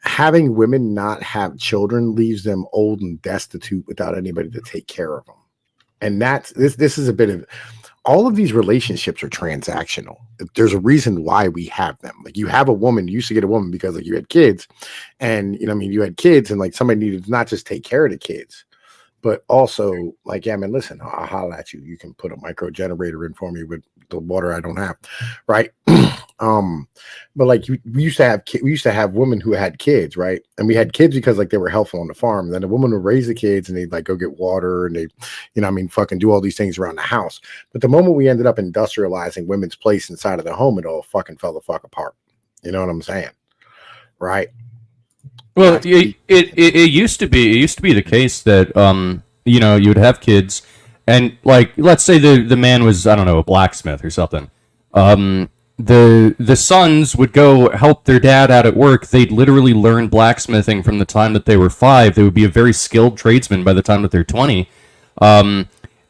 Speaker 1: Having women not have children leaves them old and destitute without anybody to take care of them. And this is a bit of, all of these relationships are transactional. There's a reason why we have them. Like you have a woman, you used to get a woman because like you had kids, and you had kids, and like somebody needed to not just take care of the kids, but also like, yeah, man, listen, I'll holler at you. You can put a micro generator in for me with the water I don't have, right? But like we used to have women who had kids, right? And we had kids because like they were helpful on the farm. And then a woman would raise the kids, and they'd like go get water, and they, fucking do all these things around the house. But the moment we ended up industrializing women's place inside of the home, it all fucking fell the fuck apart. You know what I'm saying? Right?
Speaker 8: Well, it used to be the case that you would have kids, and like let's say the man was, I don't know, a blacksmith or something. The sons would go help their dad out at work. They'd literally learn blacksmithing from the time that they were 5. They would be a very skilled tradesman by the time that they're 20.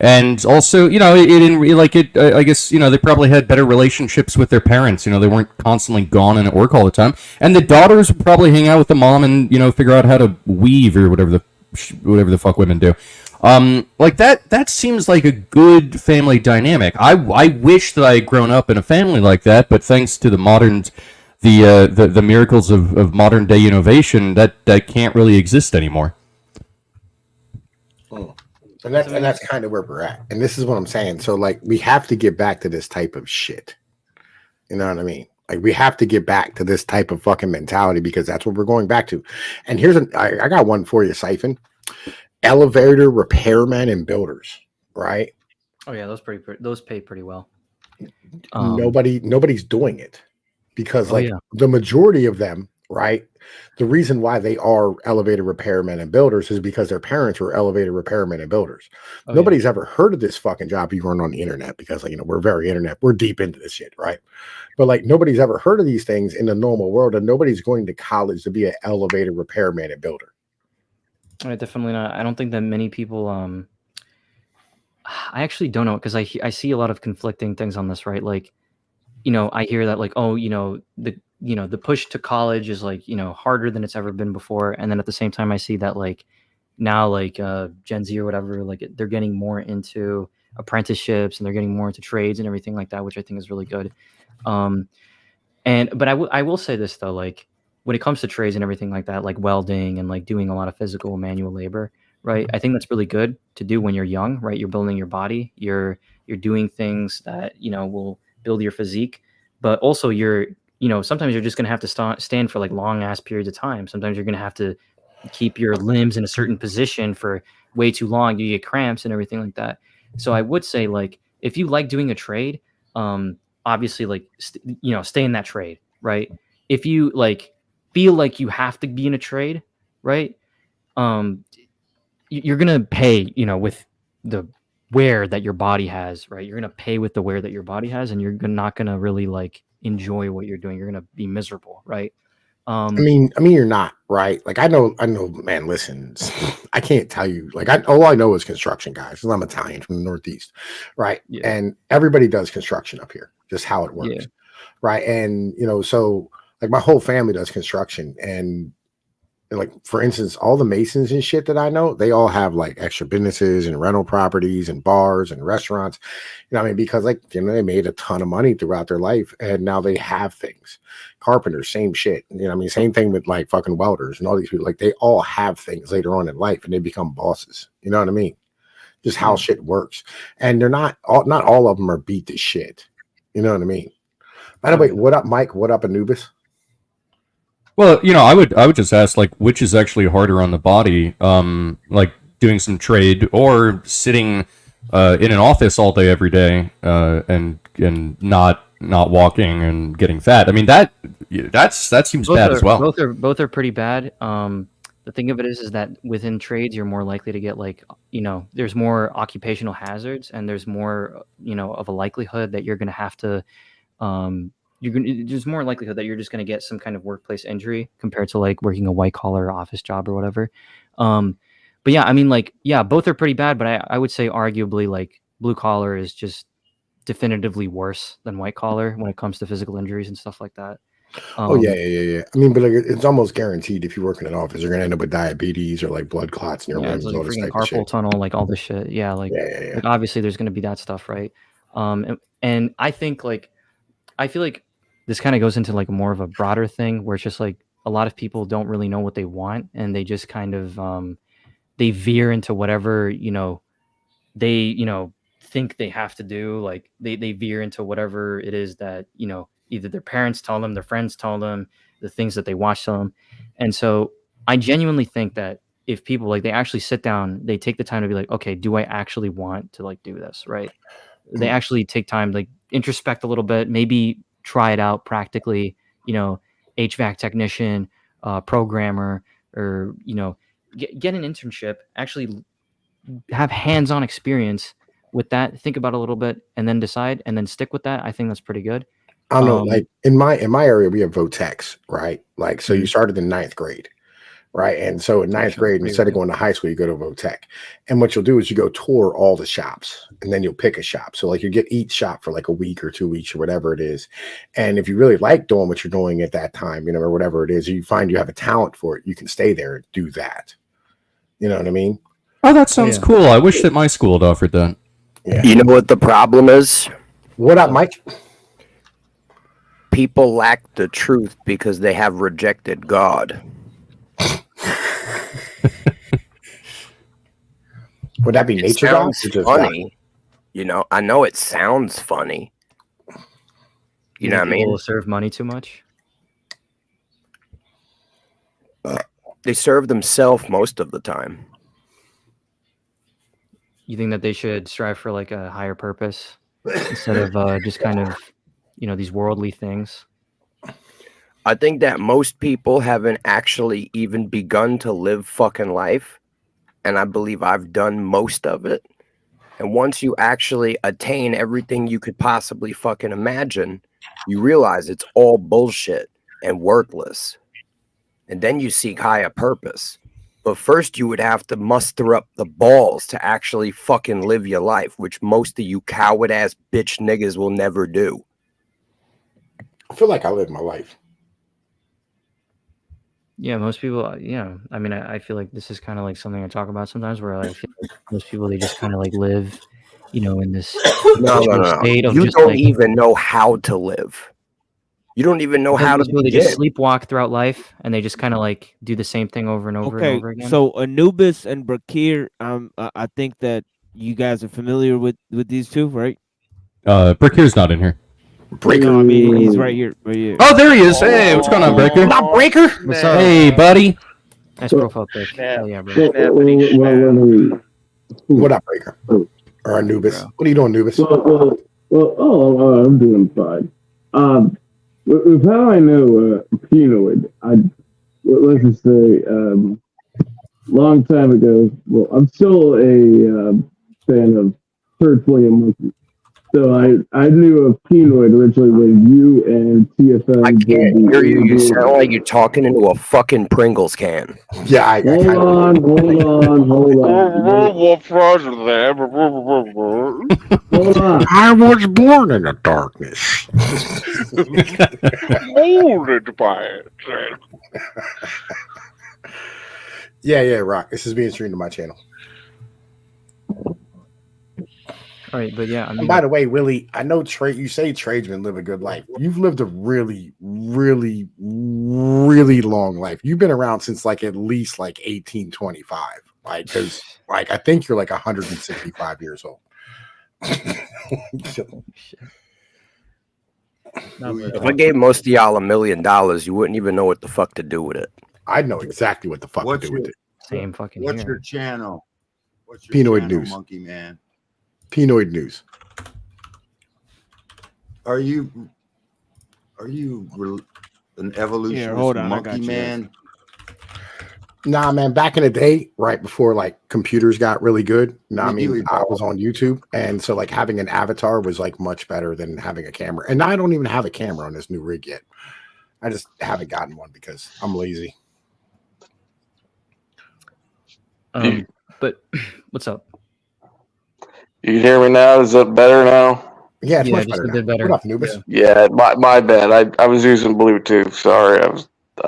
Speaker 8: And also, I guess, they probably had better relationships with their parents. They weren't constantly gone and at work all the time. And the daughters would probably hang out with the mom and, figure out how to weave or whatever the fuck women do. Like that seems like a good family dynamic. I wish that I had grown up in a family like that, but thanks to the modern the miracles of modern day innovation that can't really exist anymore.
Speaker 1: And that's kind of where we're at. And this is what I'm saying. So like we have to get back to this type of shit. You know what I mean? Like we have to get back to this type of fucking mentality because that's what we're going back to. And here's I got one for you, Siphon. Elevator repairmen and builders, right?
Speaker 7: Oh yeah, those pay pretty well.
Speaker 1: Nobody's doing it because
Speaker 7: yeah.
Speaker 1: the majority of them, right? The reason why they are elevator repairmen and builders is because their parents were elevator repairmen and builders. Nobody's ever heard of this fucking job. You weren't on the internet because we're very internet. We're deep into this shit, right? But like nobody's ever heard of these things in the normal world, and nobody's going to college to be an elevator repairman and builder.
Speaker 7: Definitely not. I don't think that many people. I actually don't know because I see a lot of conflicting things on this, right? Like, I hear that like, oh, the push to college is like, harder than it's ever been before. And then at the same time, I see that like now, like Gen Z or whatever, like they're getting more into apprenticeships and they're getting more into trades and everything like that, which I think is really good. But I will say this though, like when it comes to trades and everything like that, like welding and like doing a lot of physical manual labor, right? I think that's really good to do when you're young, right? You're building your body, you're doing things that, will build your physique, but also sometimes you're just going to have to stand for like long ass periods of time. Sometimes you're going to have to keep your limbs in a certain position for way too long. You get cramps and everything like that. So I would say like, if you like doing a trade, obviously like, stay in that trade, right? If you like feel like you have to be in a trade, right? You're going to pay, with the wear that your body has, right? You're going to pay with the wear that your body has, and you're not going to really like enjoy what you're doing. You're going to be miserable, right?
Speaker 1: I mean, you're not, right? Like, I know, man, listen, I can't tell you, like, all I know is construction, guys, because I'm Italian from the Northeast, right?
Speaker 7: Yeah.
Speaker 1: And everybody does construction up here, just how it works, right? And, so, like, my whole family does construction, and like, for instance, all the masons and shit that I know, they all have like extra businesses and rental properties and bars and restaurants. Because like, they made a ton of money throughout their life and now they have things. Carpenters, same shit. Same thing with like fucking welders and all these people. Like they all have things later on in life and they become bosses. You know what I mean? Just how shit works. And they're not all of them are beat to shit. You know what I mean? By the way, what up, Mike? What up, Anubis?
Speaker 8: Well, I would just ask, like, which is actually harder on the body, like doing some trade or sitting in an office all day every day and not walking and getting fat. That seems bad as well.
Speaker 7: Both are pretty bad. The thing of it is that within trades, you're more likely to get like, there's more occupational hazards and there's more, of a likelihood that you're going to have to, there's more likelihood that you're just going to get some kind of workplace injury compared to like working a white collar office job or whatever. But yeah, both are pretty bad, but I would say arguably like blue collar is just definitively worse than white collar when it comes to physical injuries and stuff like that.
Speaker 1: But like it's almost guaranteed if you work in an office, you're going to end up with diabetes or like blood clots in your limbs,
Speaker 7: like
Speaker 1: all this
Speaker 7: freaking
Speaker 1: type of shit.
Speaker 7: carpal tunnel, like all this shit. Yeah. Like obviously there's going to be that stuff. Right. And I think like, I feel like this kind of goes into like more of a broader thing where it's just like a lot of people don't really know what they want and they just kind of they veer into whatever they think they have to do. Like they veer into whatever it is that either their parents tell them, their friends tell them, the things that they watch tell them. And so I genuinely think that if people like they actually sit down, they take the time to be like, okay, do I actually want to like do this, right? They actually take time, like introspect a little bit, maybe try it out practically, HVAC technician, programmer, or, get an internship, actually have hands-on experience with that, think about it a little bit and then decide and then stick with that. I think that's pretty good.
Speaker 1: I don't know, like in my area, we have VOTEX, right? Like, so you started in 9th grade. Right. And so in 9th grade, instead of going to high school, you go to VOTEC. And what you'll do is you go tour all the shops and then you'll pick a shop. So like you get each shop for like a week or 2 weeks or whatever it is. And if you really like doing what you're doing at that time, or whatever it is, you find you have a talent for it, you can stay there and do that. You know what I mean?
Speaker 8: Oh, that sounds cool. I wish that my school had offered that.
Speaker 1: Yeah.
Speaker 13: You know what the problem is?
Speaker 1: What up, Mike?
Speaker 13: People lack the truth because they have rejected God.
Speaker 1: Would that be
Speaker 13: It
Speaker 1: nature
Speaker 13: sounds
Speaker 1: gods or just God?
Speaker 13: funny. You know, I know it sounds funny. You know what I mean?
Speaker 7: People serve money too much.
Speaker 13: They serve themselves most of the time.
Speaker 7: You think that they should strive for like a higher purpose instead of just kind of, you know, these worldly things?
Speaker 13: I think that most people haven't actually even begun to live fucking life. And I believe I've done most of it. And once you actually attain everything you could possibly fucking imagine, you realize it's all bullshit and worthless. And then you seek higher purpose. But first you would have to muster up the balls to actually fucking live your life, which most of you coward ass bitch niggas will never do.
Speaker 1: I feel like I live my life.
Speaker 7: Yeah, most people, yeah. I mean, I feel like this is kind of like something I talk about sometimes where I feel like most people, they just kind of like live, you know, in this
Speaker 13: No.
Speaker 7: state of
Speaker 13: You
Speaker 7: just
Speaker 13: don't
Speaker 7: like,
Speaker 13: even know how to live. You don't even know how to
Speaker 7: most people, they
Speaker 13: begin.
Speaker 7: just sleepwalk throughout life and they just kind of like do the same thing over and over and
Speaker 14: Okay,
Speaker 7: over again.
Speaker 14: so Anubis and Brakir, I think that you guys are familiar with these two, right?
Speaker 8: Breaker's not in here.
Speaker 14: No, I mean he's right here, right here.
Speaker 8: Oh, there he is. Hey, what's going on, Breaker?
Speaker 1: Not Breaker.
Speaker 7: What's up?
Speaker 8: Hey, buddy.
Speaker 7: Nice profile pic. Hell yeah, bro.
Speaker 1: What up, Breaker? Or Anubis? What are you doing, Anubis?
Speaker 9: I'm doing fine. With how I know Penoid, let's just say, long time ago. Well, I'm still a fan of Turd Flinging Monkey. So I knew of Penoid originally when you and TFM.
Speaker 13: I can't hear you. You sound like you're talking into a fucking Pringles can.
Speaker 1: Yeah,
Speaker 9: Hold on. Hold on.
Speaker 1: I was born in the darkness.
Speaker 9: Molded by it.
Speaker 1: Yeah, Rock. This is being streamed to my channel.
Speaker 7: All right, but yeah, I
Speaker 1: And
Speaker 7: mean,
Speaker 1: by the way, Willie, I know you say tradesmen live a good life. You've lived a really, really, really long life. You've been around since like at least like 1825. Like, because like I think you're like 165 years old.
Speaker 13: If I gave most of y'all $1 million, you wouldn't even know what the fuck to do with it.
Speaker 1: I'd know exactly what the fuck to do with it.
Speaker 7: same fucking
Speaker 6: What's
Speaker 7: here.
Speaker 6: your channel? What's your
Speaker 1: Penoid
Speaker 6: channel,
Speaker 1: News.
Speaker 6: Monkey Man?
Speaker 1: Penoid News.
Speaker 6: Are you an evolutionist
Speaker 14: hold on, I
Speaker 6: monkey
Speaker 14: got you.
Speaker 6: man?
Speaker 1: Nah, man, back in the day, right before like computers got really good, I mean, I was on YouTube. And so like having an avatar was like much better than having a camera. And I don't even have a camera on this new rig yet. I just haven't gotten one because I'm lazy.
Speaker 7: But what's up?
Speaker 22: You can hear me now? Is it better now?
Speaker 1: Yeah, it's
Speaker 7: Yeah,
Speaker 1: much
Speaker 7: just
Speaker 1: better
Speaker 7: a bit
Speaker 1: now.
Speaker 7: better.
Speaker 1: What up, Anubis?
Speaker 22: Yeah, my bad. I was using Bluetooth. Sorry, I've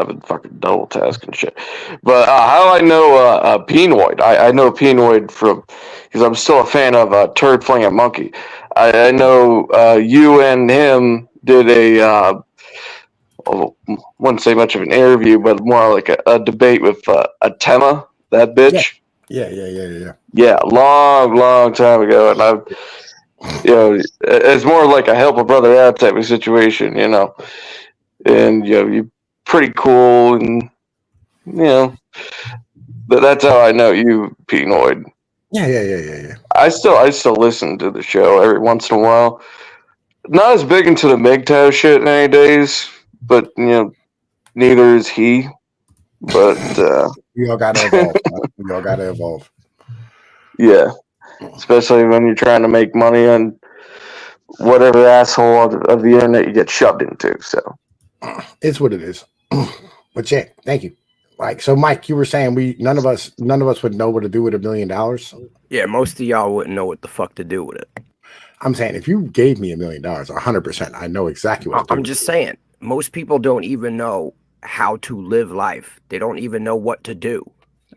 Speaker 22: been fucking double tasking shit. But how do I know Penoid? I know Penoid because I'm still a fan of Turd Flinging Monkey. I know you and him did I wouldn't say much of an interview, but more like a debate with Atema, that bitch.
Speaker 1: Yeah.
Speaker 22: Yeah, long time ago, and I've, it's more like a help a brother out type of situation, and you're pretty cool, and but that's how I know you, Penoid.
Speaker 1: Yeah.
Speaker 22: I still listen to the show every once in a while. Not as big into the MGTOW shit nowadays, but neither is he. But
Speaker 1: we all gotta evolve. We all gotta evolve.
Speaker 22: Yeah, especially when you're trying to make money on whatever asshole of the internet you get shoved into. So
Speaker 1: It's what it is. But yeah, thank you. Like, so Mike, you were saying none of us would know what to do with $1 million.
Speaker 13: Yeah, most of y'all wouldn't know what the fuck to do with it.
Speaker 1: I'm saying if you gave me $1 million, 100%, I know exactly what to do.
Speaker 13: I'm just saying, most people don't even know how to live life. They don't even know what to do.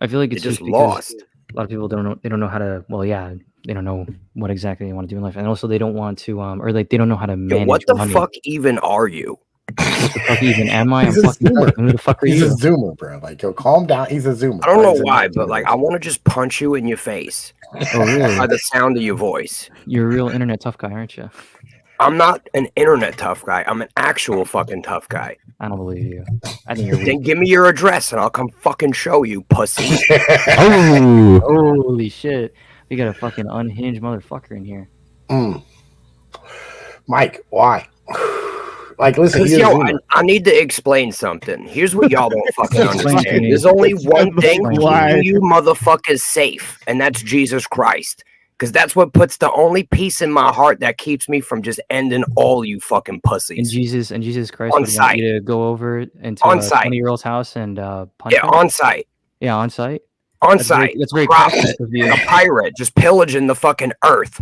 Speaker 7: I feel like
Speaker 13: They're
Speaker 7: it's
Speaker 13: just
Speaker 7: because
Speaker 13: lost.
Speaker 7: A lot of people don't know. They don't know how to. Well, yeah, they don't know what exactly they want to do in life, and also they don't want to, or like they don't know how to
Speaker 13: Yo,
Speaker 7: manage
Speaker 13: what the
Speaker 7: money.
Speaker 13: fuck even are you?
Speaker 7: What the fuck even am I? I'm
Speaker 1: He's a
Speaker 7: fucking
Speaker 1: zoomer.
Speaker 7: who the fuck are
Speaker 1: He's
Speaker 7: you?
Speaker 1: a zoomer, bro. Like, yo, calm down. He's a zoomer.
Speaker 13: I don't
Speaker 1: bro.
Speaker 13: know
Speaker 1: He's a
Speaker 13: why,
Speaker 1: next
Speaker 13: but like I
Speaker 1: generation.
Speaker 13: want to just punch you in your face
Speaker 7: Oh really?
Speaker 13: by the sound of your voice.
Speaker 7: You're a real internet tough guy, aren't you?
Speaker 13: I'm not an internet tough guy. I'm an actual fucking tough guy.
Speaker 7: I don't believe you. I think you're
Speaker 13: Then
Speaker 7: weak.
Speaker 13: give me your address and I'll come fucking show you, pussy.
Speaker 8: Oh,
Speaker 7: Holy shit. We got a fucking unhinged motherfucker in here.
Speaker 1: Mike, why? Like, listen,
Speaker 13: Because
Speaker 1: he's a
Speaker 13: yo,
Speaker 1: zoomer.
Speaker 13: I need to explain something. Here's what y'all don't fucking
Speaker 7: Explain to
Speaker 13: understand.
Speaker 7: me.
Speaker 13: There's only one thing
Speaker 14: Why?
Speaker 13: keeping you motherfuckers safe, and that's Jesus Christ. Because that's what puts the only peace in my heart that keeps me from just ending all you fucking
Speaker 7: And
Speaker 13: pussies.
Speaker 7: Jesus Christ
Speaker 13: On
Speaker 7: would want
Speaker 13: site.
Speaker 7: you to go over into
Speaker 13: On
Speaker 7: a
Speaker 13: site.
Speaker 7: 20-year-old's house and punch
Speaker 13: Yeah,
Speaker 7: him?
Speaker 13: on site.
Speaker 7: Yeah, on site.
Speaker 13: On
Speaker 7: That's very,
Speaker 13: site.
Speaker 7: that's very
Speaker 13: Prophet,
Speaker 7: cautious of you.
Speaker 13: like a pirate, just pillaging the fucking earth.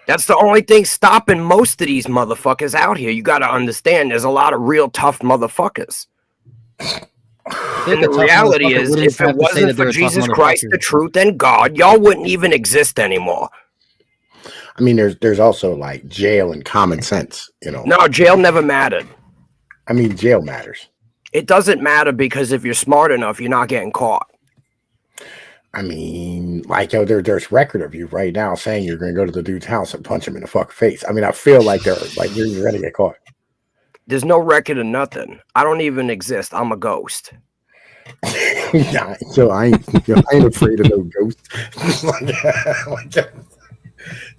Speaker 13: That's the only thing stopping most of these motherfuckers out here. You got to understand, there's a lot of real tough motherfuckers. And the
Speaker 7: tough
Speaker 13: reality
Speaker 7: motherfucker
Speaker 13: is,
Speaker 7: wouldn't
Speaker 13: if
Speaker 7: have
Speaker 13: it
Speaker 7: to say
Speaker 13: wasn't
Speaker 7: that they're
Speaker 13: for
Speaker 7: a tough
Speaker 13: Jesus Christ,
Speaker 7: motherfucker.
Speaker 13: the truth, and God, y'all wouldn't even exist anymore.
Speaker 1: I mean, there's also like jail and common sense, you know.
Speaker 13: No, jail never mattered.
Speaker 1: I mean, jail matters.
Speaker 13: It doesn't matter because if you're smart enough, you're not getting caught.
Speaker 1: I mean, like, yo, there's record of you right now saying you're going to go to the dude's house and punch him in the fucking face. I mean, I feel like you're going to get caught.
Speaker 13: There's no record of nothing. I don't even exist. I'm a ghost.
Speaker 1: Nah, I ain't afraid of no ghosts.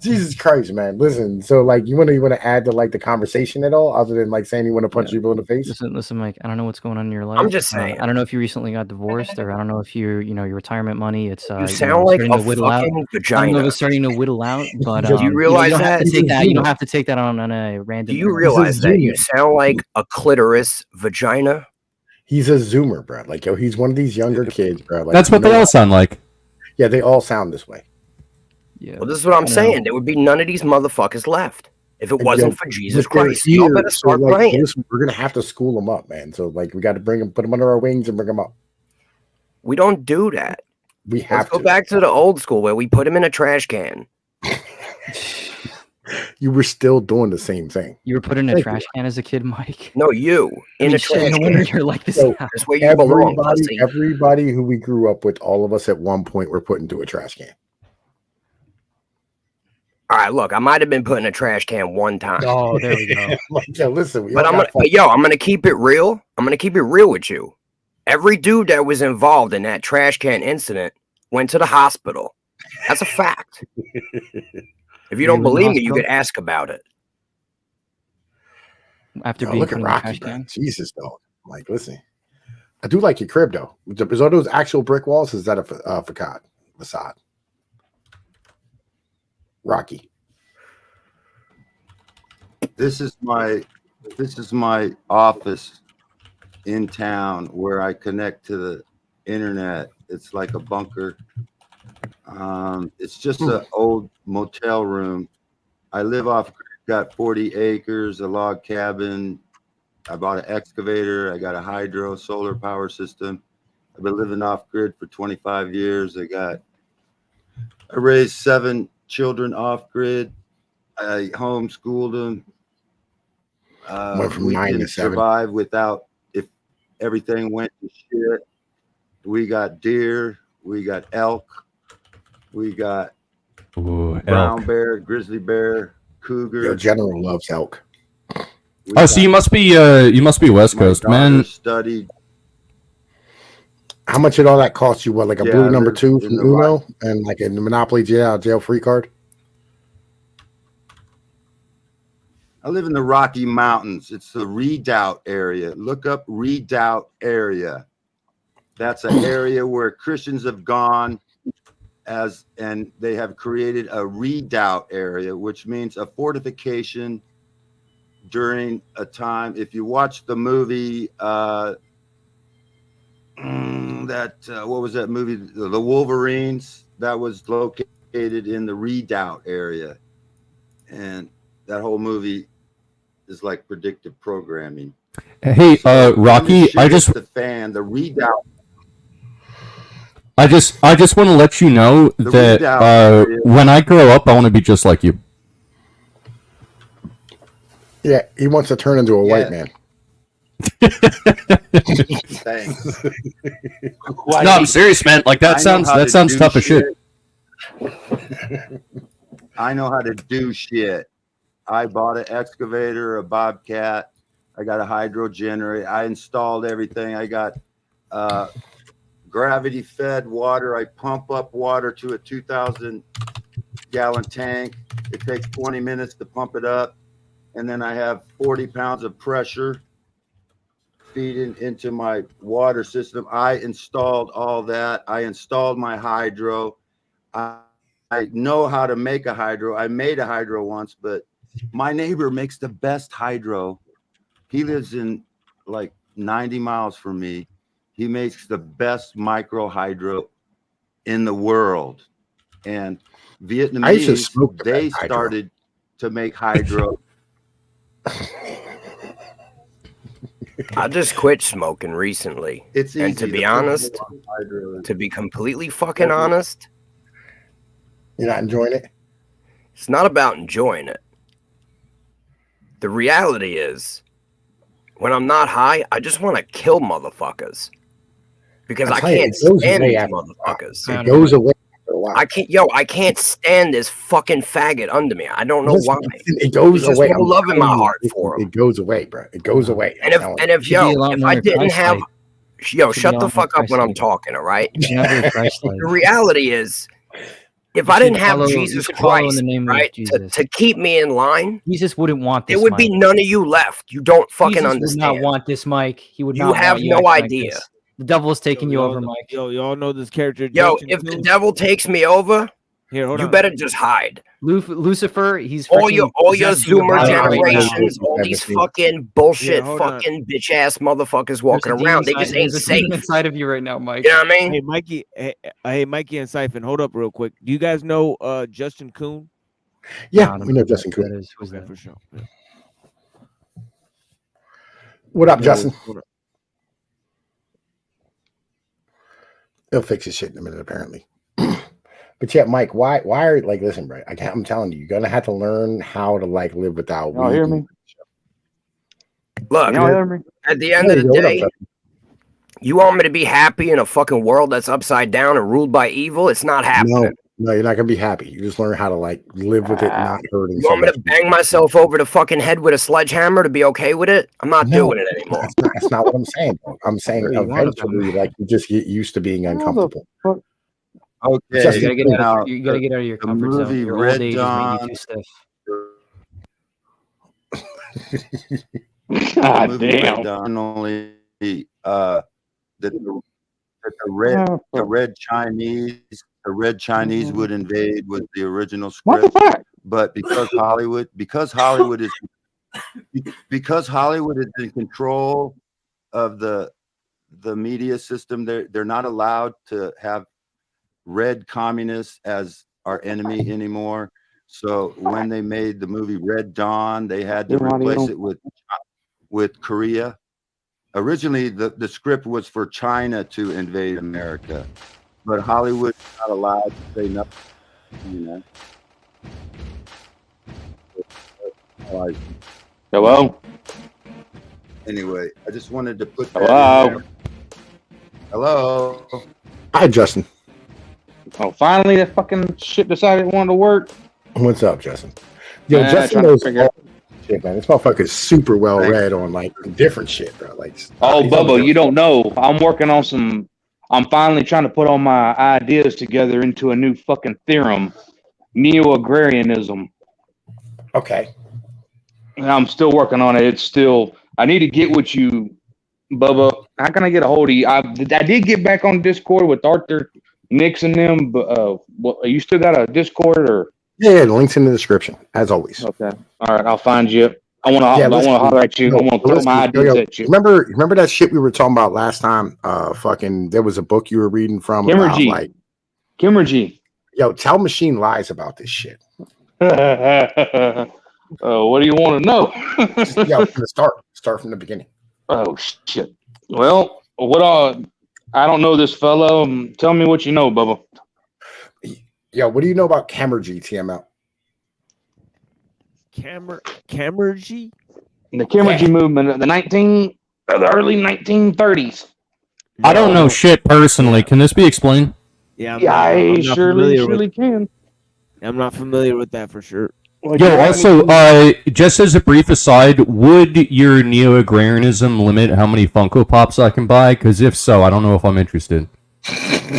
Speaker 1: Jesus Christ, man. Listen, so like you want to add to like the conversation at all, other than like saying you want to punch people in the face?
Speaker 7: Listen, Mike. I don't know what's going on in your life.
Speaker 13: I'm just saying.
Speaker 7: I don't know if you recently got divorced, or I don't know if your retirement money. It's
Speaker 13: You sound like
Speaker 7: starting
Speaker 13: a
Speaker 7: to whittle out.
Speaker 13: fucking
Speaker 7: I don't know if
Speaker 13: vagina.
Speaker 7: it's starting to whittle out, but
Speaker 13: Do you realize
Speaker 7: don't have
Speaker 13: that?
Speaker 7: to take that. You don't have to take that on a random.
Speaker 13: Do you realize that you sound like a clitoris vagina?
Speaker 1: He's a zoomer, bro. Like, yo, he's one of these younger kids, bro. Like,
Speaker 8: that's what they all sound like.
Speaker 1: Yeah, they all sound this way.
Speaker 7: Yeah.
Speaker 13: Well, this is what I'm saying. There would be none of these motherfuckers left if it
Speaker 1: And,
Speaker 13: wasn't
Speaker 1: yo,
Speaker 13: for Jesus
Speaker 1: but they're
Speaker 13: Christ. Y'all
Speaker 1: here,
Speaker 13: better
Speaker 1: so,
Speaker 13: start
Speaker 1: like,
Speaker 13: praying.
Speaker 1: listen, we're gonna have to school them up, man. So like, we got to put them under our wings and bring them up.
Speaker 13: We don't do that.
Speaker 1: We
Speaker 13: Let's
Speaker 1: have
Speaker 13: go
Speaker 1: to.
Speaker 13: back to the old school where we put him in a trash can.
Speaker 1: You were still doing the same thing.
Speaker 7: You were put in a
Speaker 1: Thank
Speaker 7: trash can as a kid, Mike.
Speaker 13: No, you
Speaker 7: I
Speaker 13: in
Speaker 7: mean,
Speaker 13: a
Speaker 7: shit,
Speaker 13: trash
Speaker 7: no
Speaker 13: can.
Speaker 7: wonder you're like this
Speaker 1: So,
Speaker 7: now.
Speaker 13: That's where you belong, pussy.
Speaker 1: Everybody who we grew up with, all of us at one point were put into a trash can.
Speaker 13: All right, look, I might have been put in a trash can one time.
Speaker 7: Oh, there we go.
Speaker 1: Like, yo, listen, we
Speaker 13: But
Speaker 1: all got fucked.
Speaker 13: I'm gonna keep it real. I'm gonna keep it real with you. Every dude that was involved in that trash can incident went to the hospital. That's a fact. If you don't
Speaker 7: were in the
Speaker 13: believe me, you
Speaker 7: hospital?
Speaker 13: could ask about it.
Speaker 7: After
Speaker 1: Yo,
Speaker 7: being
Speaker 1: look
Speaker 7: put
Speaker 1: at
Speaker 7: in the
Speaker 1: Rocky,
Speaker 7: trash
Speaker 1: bro.
Speaker 7: can.
Speaker 1: Jesus, though. Like, listen, I do like your crib, though. Is all those actual brick walls? Is that a facade? Rocky.
Speaker 6: This is my office in town where I connect to the internet. It's like a bunker. It's just an old motel room. I live off, got 40 acres, a log cabin. I bought an excavator. I got a hydro solar power system. I've been living off grid for 25 years. I raised 7 children off grid. I homeschooled them.
Speaker 1: Went from
Speaker 6: We
Speaker 1: 9 to
Speaker 6: can
Speaker 1: 7.
Speaker 6: survive without, if everything went to shit. We got deer, we got elk, we got
Speaker 8: Ooh,
Speaker 6: brown
Speaker 8: elk.
Speaker 6: bear, grizzly bear, cougar.
Speaker 1: Your general loves elk.
Speaker 6: We
Speaker 8: Oh, so
Speaker 6: got-
Speaker 8: you must be West
Speaker 6: my
Speaker 8: Coast,
Speaker 6: daughter
Speaker 8: man.
Speaker 6: studied.
Speaker 1: How much did all that cost you? What, like a
Speaker 6: Yeah,
Speaker 1: blue
Speaker 6: I
Speaker 1: number
Speaker 6: live
Speaker 1: 2
Speaker 6: in
Speaker 1: from
Speaker 6: the
Speaker 1: Uno and like a Monopoly jail free card?
Speaker 6: I live in the Rocky Mountains. It's the Redoubt area. Look up Redoubt area. That's an area where Christians have gone and they have created a redoubt area, which means a fortification during a time. If you watch the movie, what was that movie? The Wolverines. That was located in the redoubt area, and that whole movie is like predictive programming.
Speaker 8: Hey,
Speaker 6: When
Speaker 8: Rocky,
Speaker 6: this shit
Speaker 8: I
Speaker 6: hits
Speaker 8: just
Speaker 6: the fan. The redoubt.
Speaker 8: I just want to let you know
Speaker 6: The
Speaker 8: that
Speaker 6: redoubt area.
Speaker 8: when I grow up, I want to be just like you.
Speaker 1: Yeah, he wants to turn into a
Speaker 6: Yeah.
Speaker 1: white man.
Speaker 6: Thanks.
Speaker 8: No, I'm serious, man. Like that sounds tough as shit.
Speaker 6: I know how to do shit. I bought an excavator, a Bobcat. I got a hydro generator. I installed everything. I got gravity fed water. I pump up water to a 2,000 gallon tank. It takes 20 minutes to pump it up. And then I have 40 pounds of pressure feeding into my water system. I installed all that. I installed my hydro. I know how to make a hydro. I made a hydro once, but my neighbor makes the best hydro. He lives in like 90 miles from me. He makes the best micro hydro in the world. And Vietnamese, they started to make hydro.
Speaker 13: I just quit smoking recently.
Speaker 6: It's easy.
Speaker 13: And to be honest, to be completely fucking honest,
Speaker 1: you're not enjoying it?
Speaker 13: It's not about enjoying it. The reality is, when I'm not high, I just want to kill motherfuckers. Because I can't stand these motherfuckers.
Speaker 1: It goes away after a while.
Speaker 13: I can't stand this fucking faggot under me. I don't know why.
Speaker 1: It goes
Speaker 13: There's
Speaker 1: away.
Speaker 13: just no love in my heart for him.
Speaker 1: It goes away, bro. It goes away.
Speaker 13: And if I didn't have, shut the fuck up when I'm talking, all right? The reality is, if I didn't have Jesus Christ, right, to keep me in line,
Speaker 7: Jesus wouldn't want this.
Speaker 13: There would be none of you left. You don't fucking
Speaker 7: Jesus
Speaker 13: understand.
Speaker 7: would not want this, Mike. He would
Speaker 13: You
Speaker 7: not.
Speaker 13: have
Speaker 7: want
Speaker 13: no
Speaker 7: acting like
Speaker 13: idea.
Speaker 7: this. The devil is taking you over, Mike.
Speaker 14: Y'all know this character.
Speaker 13: Yo,
Speaker 14: Justin
Speaker 13: if
Speaker 14: Coon?
Speaker 13: the devil takes me over,
Speaker 14: hold
Speaker 13: you
Speaker 14: on.
Speaker 13: better just hide.
Speaker 7: Lucifer, he's
Speaker 13: all your
Speaker 7: possessing your
Speaker 13: Zoomer
Speaker 7: body right now.
Speaker 13: generations, all these fucking bullshit,
Speaker 14: Yeah, hold on.
Speaker 13: fucking bitch ass motherfuckers walking
Speaker 7: There's a
Speaker 13: around. They
Speaker 7: demon
Speaker 13: just
Speaker 7: side-
Speaker 13: ain't
Speaker 7: there's a demon
Speaker 13: safe.
Speaker 7: inside of you right now, Mike.
Speaker 13: You know what I mean?
Speaker 14: Hey, Mikey. Hey, Mikey and Siphon, hold up real quick. Do you guys know Justin Coon?
Speaker 1: Yeah, we know Justin Coon.
Speaker 7: Who's that?
Speaker 14: For sure. Yeah.
Speaker 1: What up,
Speaker 14: Yo,
Speaker 1: Justin?
Speaker 14: what up?
Speaker 1: He'll fix his shit in a minute, apparently. But yeah, Mike, why are like? Listen, bro. I'm telling you, you're gonna have to learn how to like live without.
Speaker 10: Y'all hear me?
Speaker 13: Look,
Speaker 10: Y'all hear me?
Speaker 13: at the end of the
Speaker 1: What up,
Speaker 13: day,
Speaker 1: Justin?
Speaker 13: you want me to be happy in a fucking world that's upside down and ruled by evil? It's not happening.
Speaker 1: No, you're not gonna be happy. You just learn how to like live with it, not hurting.
Speaker 13: You want me to bang myself over the fucking head with a sledgehammer to be okay with it? I'm not doing it anymore.
Speaker 1: That's not what I'm saying. Bro. I'm saying
Speaker 13: What do you want
Speaker 1: eventually, like you just get used to being uncomfortable.
Speaker 6: Okay,
Speaker 1: Just-
Speaker 7: You gotta get out
Speaker 6: now,
Speaker 7: of, you gotta get out of your
Speaker 6: the
Speaker 7: comfort zone.
Speaker 6: movie
Speaker 7: Your
Speaker 6: Red
Speaker 7: old age has made you
Speaker 6: Dawn-
Speaker 7: too stiff.
Speaker 10: God
Speaker 6: the movie
Speaker 10: damn.
Speaker 6: Red Dawn only that the red Chinese would invade was the original
Speaker 10: What the
Speaker 6: script.
Speaker 10: fuck?
Speaker 6: But because Hollywood is in control of the media system, they're not allowed to have red communists as our enemy anymore. So when they made the movie Red Dawn, they had to replace it with Korea. Originally, the script was for China to invade America, but Hollywood's not allowed to say nothing, you know. Like,
Speaker 10: Hello?
Speaker 6: anyway, I just wanted to put that
Speaker 10: Hello?
Speaker 6: in there. Hello?
Speaker 1: Hi, Justin.
Speaker 10: Oh, finally that fucking shit decided it wanted to work.
Speaker 1: What's up, Justin? Yo,
Speaker 10: Man,
Speaker 1: Justin
Speaker 10: trying to
Speaker 1: knows
Speaker 10: figure
Speaker 1: all shit, man. This motherfucker's super well read on like different shit, bro. Like,
Speaker 10: Oh,
Speaker 1: he's on
Speaker 10: Bubba,
Speaker 1: the-
Speaker 10: you don't know. I'm working on some. I'm finally trying to put all my ideas together into a new fucking theorem, neo-agrarianism.
Speaker 1: Okay.
Speaker 10: And I'm still working on it. It's still. I need to get with you, Bubba. How can I get a hold of you? I did get back on Discord with Arthur Nix and them, but you still got a Discord or?
Speaker 1: Yeah, the link's in the description, as always.
Speaker 10: Okay. All right, I'll find you. I want to. I want to holler at you. I want to throw my ideas at you.
Speaker 1: Remember that shit we were talking about last time? Fucking, there was a book you were reading from about,
Speaker 10: Kimmergy.
Speaker 1: like,
Speaker 10: Kimmergy.
Speaker 1: yo, tell Machine lies about this shit.
Speaker 10: What do you want to know?
Speaker 1: Yo, from the start from the beginning.
Speaker 10: Oh shit. Well, I don't know this fellow. Tell me what you know, Bubba.
Speaker 1: Yo, what do you know about Camergy, TML?
Speaker 14: Camergy?
Speaker 10: The Kimmergy movement, the the early 1930s.
Speaker 8: I don't know shit personally. Can this be explained?
Speaker 2: Yeah,
Speaker 10: I
Speaker 2: not
Speaker 10: surely
Speaker 2: familiar with-
Speaker 10: can.
Speaker 2: I'm not familiar with that for sure.
Speaker 8: Yo, also, just as a brief aside, would your neo-agrarianism limit how many Funko Pops I can buy? Because if so, I don't know if I'm interested.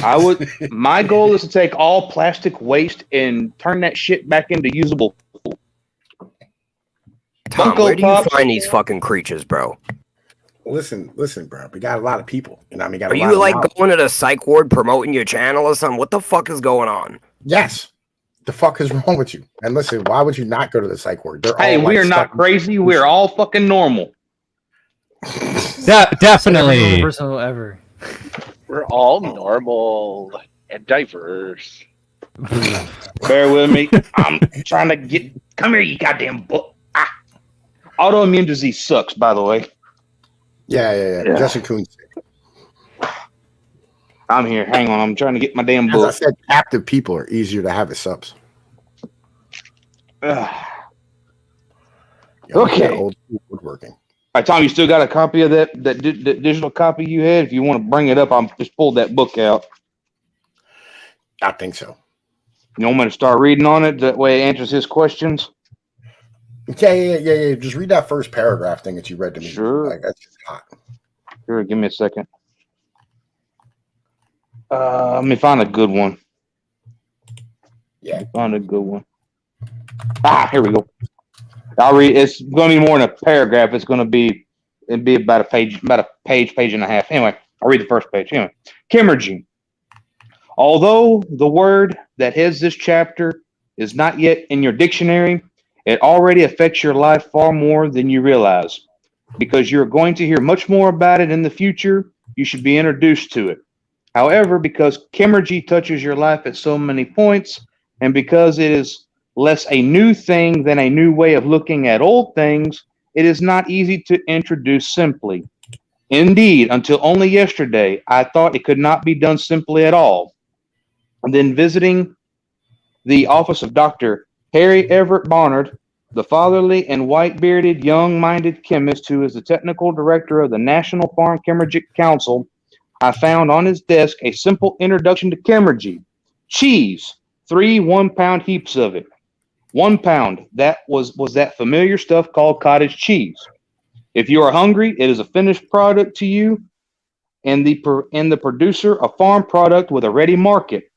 Speaker 10: I would. My goal is to take all plastic waste and turn that shit back into usable.
Speaker 13: Tom,
Speaker 10: Funko
Speaker 13: where do you
Speaker 10: Pops.
Speaker 13: find these fucking creatures, bro?
Speaker 1: Listen, bro. We got a lot of people. You know, what I mean, got
Speaker 13: Are
Speaker 1: a lot
Speaker 13: you
Speaker 1: of
Speaker 13: like
Speaker 1: knowledge.
Speaker 13: going to the psych ward promoting your channel or something? What the fuck is going on?
Speaker 1: Yes. The fuck is wrong with you? And listen, why would you not go to the psych ward? They're
Speaker 10: Hey,
Speaker 1: all
Speaker 10: we
Speaker 1: like
Speaker 10: are not
Speaker 1: stuck-
Speaker 10: crazy. We are all fucking normal.
Speaker 7: Every
Speaker 8: Definitely.
Speaker 7: person will ever.
Speaker 11: We're all normal and diverse.
Speaker 10: Bear with me. I'm trying to get. Come here, you goddamn book. Ah. Autoimmune disease sucks, by the way.
Speaker 1: Yeah.
Speaker 10: Yeah.
Speaker 1: Justin Coons.
Speaker 10: I'm here. Hang on. I'm trying to get my damn
Speaker 1: As I
Speaker 10: book.
Speaker 1: said, captive people are easier to have as subs.
Speaker 10: Ugh.
Speaker 1: You know,
Speaker 10: Okay.
Speaker 1: that old school woodworking.
Speaker 10: All right, Tom, you still got a copy of that digital copy you had? If you want to bring it up, I'll just pull that book out.
Speaker 1: I think so.
Speaker 10: You want me to start reading on it? That way it answers his questions?
Speaker 1: Yeah. Just read that first paragraph thing that you read to me.
Speaker 10: Sure.
Speaker 1: Like, that's just hot.
Speaker 10: Sure, give me a second. Let me find a good one.
Speaker 1: Yeah.
Speaker 10: Find a good one. Here we go. I'll read. It's going to be more than a paragraph. It'd be about a page and a half. Anyway, I'll read the first page. Anyway, Chemurgy. Although the word that heads this chapter is not yet in your dictionary, it already affects your life far more than you realize. Because you're going to hear much more about it in the future, you should be introduced to it. However, because Chemurgy touches your life at so many points, and because it is less a new thing than a new way of looking at old things, it is not easy to introduce simply. Indeed, until only yesterday, I thought it could not be done simply at all. And then visiting the office of Dr. Harry Everett Barnard, the fatherly and white-bearded, young-minded chemist who is the technical director of the National Farm Chemurgic Council, I found on his desk a simple introduction to Chemurgy. Cheese, 3 1-pound heaps of it. 1 pound, that was that familiar stuff called cottage cheese. If you are hungry, it is a finished product to you, and the producer a farm product with a ready market.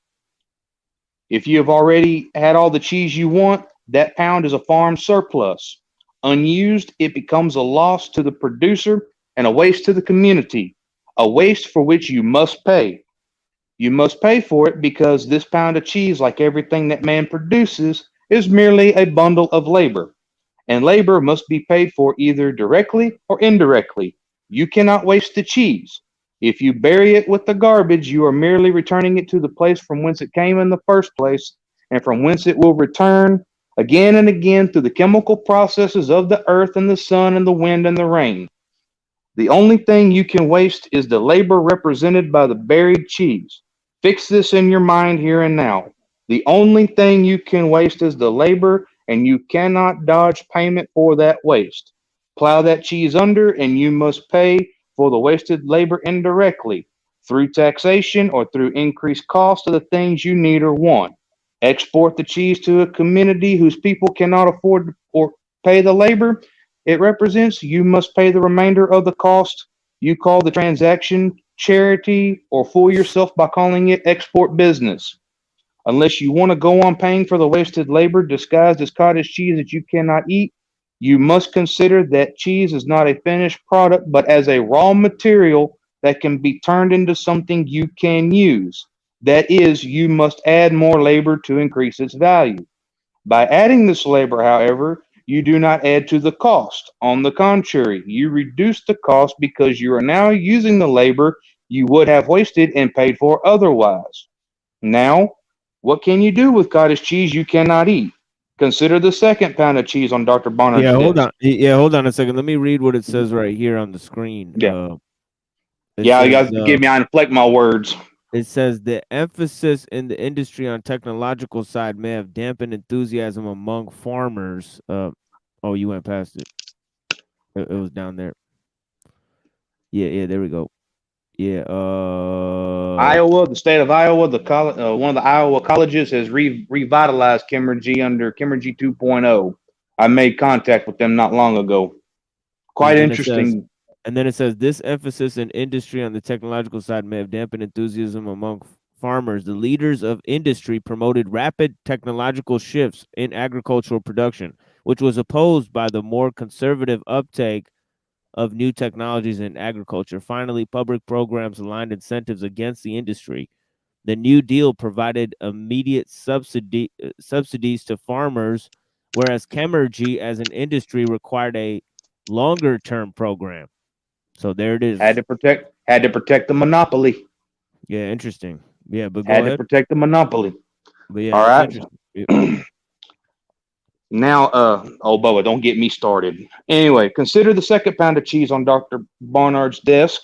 Speaker 10: If you have already had all the cheese you want, that pound is a farm surplus. Unused, it becomes a loss to the producer and a waste to the community, a waste for which you must pay. You must pay for it because this pound of cheese, like everything that man produces, is merely a bundle of labor, and labor must be paid for either directly or indirectly. You cannot waste the cheese. If you bury it with the garbage, you are merely returning it to the place from whence it came in the first place, and from whence it will return again and again through the chemical processes of the earth and the sun and the wind and the rain. The only thing you can waste is the labor represented by the buried cheese. Fix this in your mind here and now. The only thing you can waste is the labor, and you cannot dodge payment for that waste. Plow that cheese under, and you must pay for the wasted labor indirectly, through taxation or through increased cost of the things you need or want. Export the cheese to a community whose people cannot afford or pay the labor it represents. You must pay the remainder of the cost. You call the transaction charity or fool yourself by calling it export business. Unless you want to go on paying for the wasted labor disguised as cottage cheese that you cannot eat, you must consider that cheese is not a finished product, but as a raw material that can be turned into something you can use. That is, you must add more labor to increase its value. By adding this labor, however, you do not add to the cost. On the contrary, you reduce the cost because you are now using the labor you would have wasted and paid for otherwise. Now, what can you do with cottage cheese you cannot eat? Consider the second pound of cheese on Dr. Barnard's
Speaker 2: Yeah, hold
Speaker 10: desk.
Speaker 2: on. Yeah, hold on a second. Let me read what it says right here on the screen.
Speaker 10: Yeah.
Speaker 2: It
Speaker 10: Yeah, you
Speaker 2: says,
Speaker 10: guys give me, I inflect my words.
Speaker 2: It says the emphasis in the industry on technological side may have dampened enthusiasm among farmers. Oh, you went past it. It was down there. Yeah, there we go. Yeah,
Speaker 10: Iowa, the state of Iowa, the college, one of the Iowa colleges has revitalized Chemergy under Chemergy 2.0. I made contact with them not long ago. Quite
Speaker 2: and then it says-
Speaker 10: interesting.
Speaker 2: And then it says this emphasis in industry on the technological side may have dampened enthusiasm among farmers. The leaders of industry promoted rapid technological shifts in agricultural production, which was opposed by the more conservative uptake of new technologies in agriculture. Finally, public programs aligned incentives against the industry. The New Deal provided immediate subsidies to farmers, whereas Chemergy as an industry required a longer-term program. So there it is.
Speaker 10: Had to protect the monopoly.
Speaker 2: Yeah, interesting. Yeah, but go
Speaker 10: Had to
Speaker 2: ahead.
Speaker 10: protect the monopoly.
Speaker 2: But yeah,
Speaker 10: All
Speaker 2: that's
Speaker 10: right.
Speaker 2: interesting.
Speaker 10: Now, oh, Bubba, don't get me started. Anyway, consider the second pound of cheese on Dr. Barnard's desk.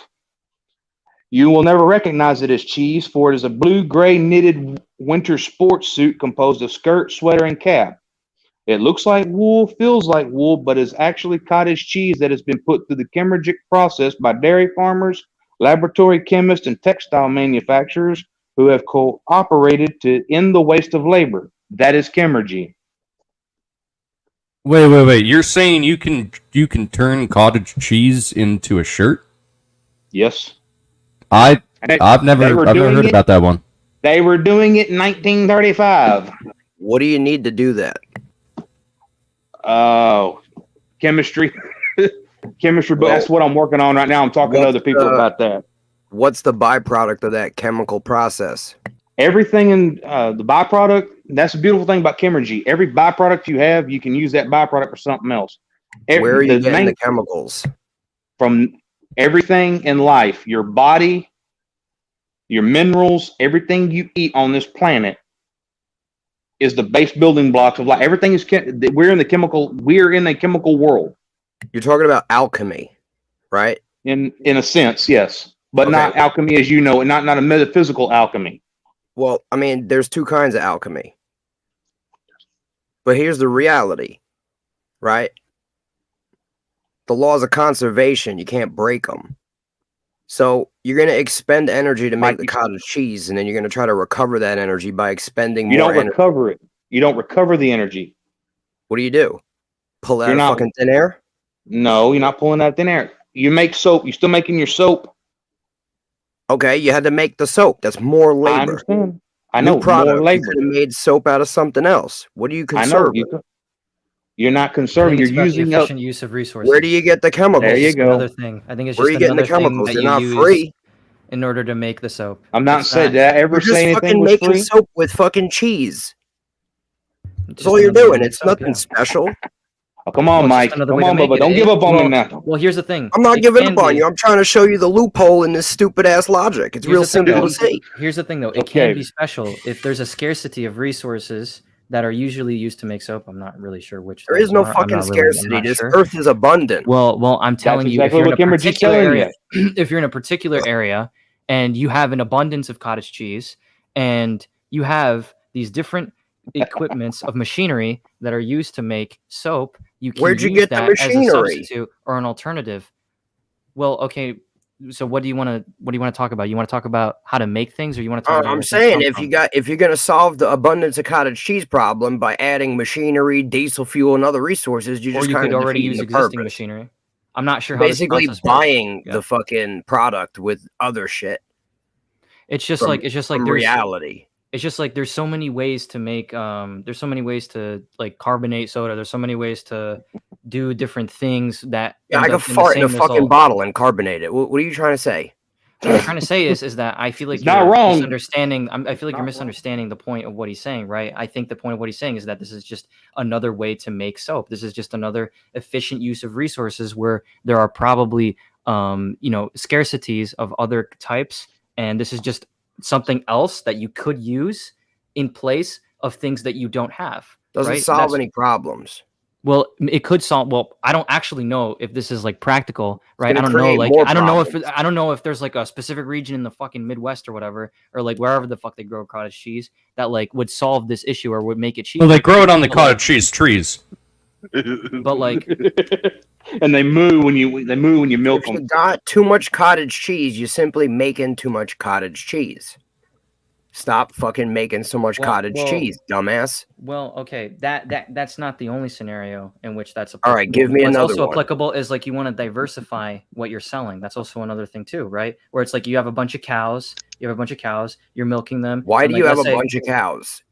Speaker 10: You will never recognize it as cheese, for it is a blue-gray knitted winter sports suit composed of skirt, sweater, and cap. It looks like wool, feels like wool, but is actually cottage cheese that has been put through the chemergic process by dairy farmers, laboratory chemists, and textile manufacturers who have cooperated to end the waste of labor. That is chemergy.
Speaker 8: Wait. You're saying you can turn cottage cheese into a shirt?
Speaker 10: Yes.
Speaker 8: I've never heard about that one.
Speaker 10: They were doing it in 1935.
Speaker 13: What do you need to do that?
Speaker 10: Chemistry. Chemistry, but that's what I'm working on right now. I'm talking to other people about that.
Speaker 13: What's the byproduct of that chemical process?
Speaker 10: Everything in the byproduct, that's the beautiful thing about chemergy. Every byproduct you have, you can use that byproduct for something else.
Speaker 13: Where are you getting the chemicals?
Speaker 10: From everything in life, your body, your minerals, everything you eat on this planet is the base building blocks of life. Everything is we're in the chemical world.
Speaker 13: You're talking about alchemy, right?
Speaker 10: In a sense, yes, but not alchemy as you know it, not a metaphysical alchemy.
Speaker 13: Well, I mean, there's two kinds of alchemy. But here's the reality, right? The laws of conservation, you can't break them. So you're going to expend energy to make the cottage cheese, and then you're going to try to recover that energy by expending more energy.
Speaker 10: You don't recover it. You don't recover the energy.
Speaker 13: What do? Pull it out of fucking thin air?
Speaker 10: No, you're not pulling out thin air. You make soap. You're still making your soap.
Speaker 13: Okay, you had to make the soap. That's more labor.
Speaker 10: I understand. I know,
Speaker 13: product.
Speaker 10: more labor.
Speaker 13: You could have made soap out of something else. What do you conserve?
Speaker 10: I know. You're not conserving. You're using
Speaker 7: efficient use of resources.
Speaker 13: Where do you get the chemicals?
Speaker 10: There you go.
Speaker 7: Another thing. I think it's
Speaker 13: Where
Speaker 7: just
Speaker 13: are you getting the
Speaker 7: another thing
Speaker 13: chemicals?
Speaker 7: that
Speaker 13: They're
Speaker 7: you
Speaker 13: not
Speaker 7: use
Speaker 13: free.
Speaker 7: in order to make the soap.
Speaker 10: I'm not
Speaker 7: It's
Speaker 10: saying. Did I ever
Speaker 13: You're
Speaker 10: say
Speaker 13: just
Speaker 10: anything
Speaker 13: fucking
Speaker 10: was
Speaker 13: making
Speaker 10: free?
Speaker 13: soap with fucking cheese. That's
Speaker 7: Just
Speaker 13: all you're
Speaker 7: another
Speaker 13: doing.
Speaker 7: way
Speaker 13: It's
Speaker 7: to
Speaker 13: nothing
Speaker 7: yeah.
Speaker 13: special.
Speaker 10: Oh, come on,
Speaker 7: Well, it's
Speaker 10: Mike.
Speaker 7: just another
Speaker 10: Come
Speaker 7: way to
Speaker 10: on,
Speaker 7: make
Speaker 10: Bubba.
Speaker 7: it.
Speaker 10: Don't give up on me now.
Speaker 7: Well, here's the thing.
Speaker 13: I'm not
Speaker 7: It
Speaker 13: giving
Speaker 7: can
Speaker 13: up on
Speaker 7: be-
Speaker 13: you. I'm trying to show you the loophole in this stupid ass logic. It's
Speaker 7: Here's
Speaker 13: real
Speaker 7: the thing,
Speaker 13: simple
Speaker 7: though.
Speaker 13: to see.
Speaker 7: Here's the thing, though. It
Speaker 10: Okay.
Speaker 7: can be special if there's a scarcity of resources that are usually used to make soap. I'm not really sure which.
Speaker 13: There is
Speaker 7: those
Speaker 13: no
Speaker 7: are. I'm
Speaker 13: fucking
Speaker 7: not really- I'm
Speaker 13: scarcity.
Speaker 7: not
Speaker 13: This
Speaker 7: sure.
Speaker 13: earth is abundant.
Speaker 7: Well, I'm telling you,
Speaker 10: exactly
Speaker 7: if you're
Speaker 10: what
Speaker 7: in a
Speaker 10: Kimberly's
Speaker 7: particular
Speaker 10: telling
Speaker 7: area, if you're in a particular area and you have an abundance of cottage cheese and you have these different equipments of machinery that are used to make soap, you can
Speaker 13: Where'd you
Speaker 7: use
Speaker 13: get the
Speaker 7: that as a
Speaker 13: machinery?
Speaker 7: substitute or an alternative. Well, okay. So what do you want to talk about? You want to talk about how to make things, or you want to talk about?
Speaker 13: I'm
Speaker 7: where things
Speaker 13: saying
Speaker 7: come
Speaker 13: if you're gonna solve the abundance of cottage cheese problem by adding machinery, diesel fuel, and other resources, you
Speaker 7: from? Or
Speaker 13: just
Speaker 7: you
Speaker 13: kind
Speaker 7: could
Speaker 13: of
Speaker 7: already
Speaker 13: defeating
Speaker 7: use
Speaker 13: the
Speaker 7: existing
Speaker 13: purpose.
Speaker 7: machinery. I'm not sure how
Speaker 13: Basically,
Speaker 7: this process works.
Speaker 13: buying
Speaker 7: Yeah.
Speaker 13: the fucking product with other shit.
Speaker 7: It's just
Speaker 13: from-
Speaker 7: like
Speaker 13: from
Speaker 7: there's
Speaker 13: reality.
Speaker 7: It's just like there's so many ways to make there's so many ways to like carbonate soda. There's so many ways to do different things that
Speaker 13: Yeah, I
Speaker 7: end
Speaker 13: could
Speaker 7: up in the
Speaker 13: fart in a
Speaker 7: same
Speaker 13: fucking
Speaker 7: result.
Speaker 13: bottle and carbonate it. What are you trying to say?
Speaker 7: What I'm trying to say is that I feel like
Speaker 10: It's not
Speaker 7: you're
Speaker 10: wrong.
Speaker 7: misunderstanding. I feel like you're misunderstanding the point of what he's saying, right? I think the point of what he's saying is that this is just another way to make soap. This is just another efficient use of resources where there are probably scarcities of other types, and this is just something else that you could use in place of things that you don't have.
Speaker 13: Doesn't
Speaker 7: right?
Speaker 13: solve
Speaker 7: That's-
Speaker 13: any problems.
Speaker 7: Well, it could solve. Well, I don't actually know if this is like practical, right? I
Speaker 13: gonna
Speaker 7: don't know.
Speaker 13: create
Speaker 7: Like,
Speaker 13: more
Speaker 7: I don't know
Speaker 13: problems.
Speaker 7: if I don't know if there's like a specific region in the fucking Midwest or whatever, or like wherever the fuck they grow cottage cheese that like would solve this issue or would make it cheaper.
Speaker 8: Well, they grow it on the cottage cheese trees.
Speaker 7: But like,
Speaker 10: and they moo when you milk
Speaker 13: If you
Speaker 10: them.
Speaker 13: got too much cottage cheese, you're simply making too much cottage cheese. Stop fucking making so much cottage cheese, dumbass.
Speaker 7: Well, okay, that's not the only scenario in which that's
Speaker 13: All
Speaker 7: applicable.
Speaker 13: right, give me
Speaker 7: What's
Speaker 13: another
Speaker 7: also
Speaker 13: one.
Speaker 7: applicable is like you want to diversify what you're selling. That's also another thing too, right? Where it's like you have a bunch of cows, you're milking them.
Speaker 13: Why
Speaker 7: and
Speaker 13: do you
Speaker 7: like,
Speaker 13: have
Speaker 7: let's
Speaker 13: a
Speaker 7: say-
Speaker 13: bunch of cows?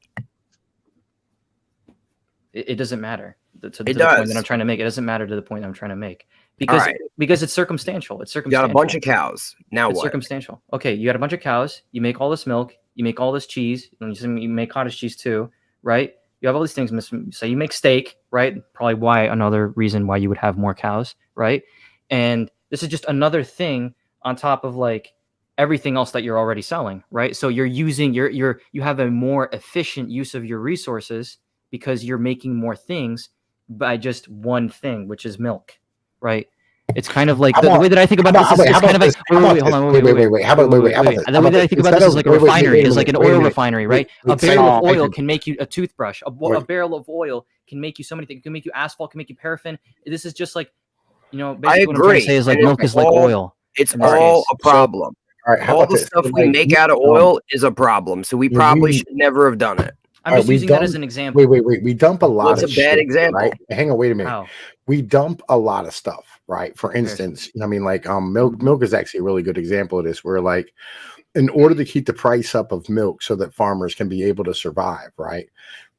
Speaker 7: It doesn't matter to
Speaker 13: It
Speaker 7: the point
Speaker 13: does.
Speaker 7: that I'm trying to make. It doesn't matter to the point I'm trying to make because
Speaker 13: right.
Speaker 7: because it's circumstantial. It's
Speaker 13: You
Speaker 7: circumstantial.
Speaker 13: got a bunch of cows. Now
Speaker 7: It's
Speaker 13: what?
Speaker 7: circumstantial. Okay, you got a bunch of cows. You make all this milk. You make all this cheese. And you make cottage cheese too, right? You have all these things. So you make steak, right? Probably another reason why you would have more cows, right? And this is just another thing on top of like everything else that you're already selling, right? So you're using you have a more efficient use of your resources because you're making more things by just one thing, which is milk, right? It's kind of like the way that I think about this is kind of like wait, hold on, wait. The way that I think about this is like a refinery, is like an oil refinery, right? A barrel of oil can make you a toothbrush. A barrel of oil can make you so many things. It can make you asphalt, can make you paraffin. This is just like,
Speaker 13: I
Speaker 7: basically what I'm trying to say is like
Speaker 13: And
Speaker 7: milk is like oil.
Speaker 13: It's
Speaker 7: in this
Speaker 13: all
Speaker 7: case.
Speaker 13: a problem.
Speaker 1: All right, how
Speaker 13: all
Speaker 1: about
Speaker 13: the
Speaker 1: this?
Speaker 13: stuff we make out of oil is a problem. So we probably
Speaker 1: we-
Speaker 13: should never have done it.
Speaker 7: I'm just using that as an example.
Speaker 1: Wait. We dump a lot
Speaker 13: What's
Speaker 1: of
Speaker 13: a bad
Speaker 1: shit,
Speaker 13: example?
Speaker 1: right? Hang on, wait a minute.
Speaker 7: How?
Speaker 1: We dump a lot of stuff, right? For instance, I mean, like milk is actually a really good example of this, where like in order to keep the price up of milk so that farmers can be able to survive, right?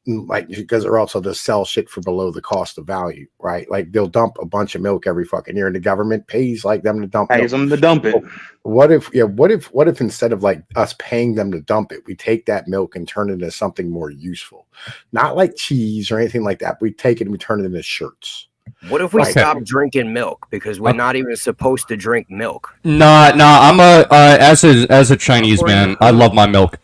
Speaker 1: Like because they're also to sell shit for below the cost of value, right? Like they'll dump a bunch of milk every fucking year, and the government pays like them to dump
Speaker 10: Pays them to dump it.
Speaker 1: What if instead of like us paying them to dump it, we take that milk and turn it into something more useful, not like cheese or anything like that. We take it and we turn it into shirts.
Speaker 13: What if we
Speaker 1: Right.
Speaker 13: stop drinking milk because we're not even supposed to drink milk?
Speaker 8: Nah. I'm as a Chinese man, I love my milk.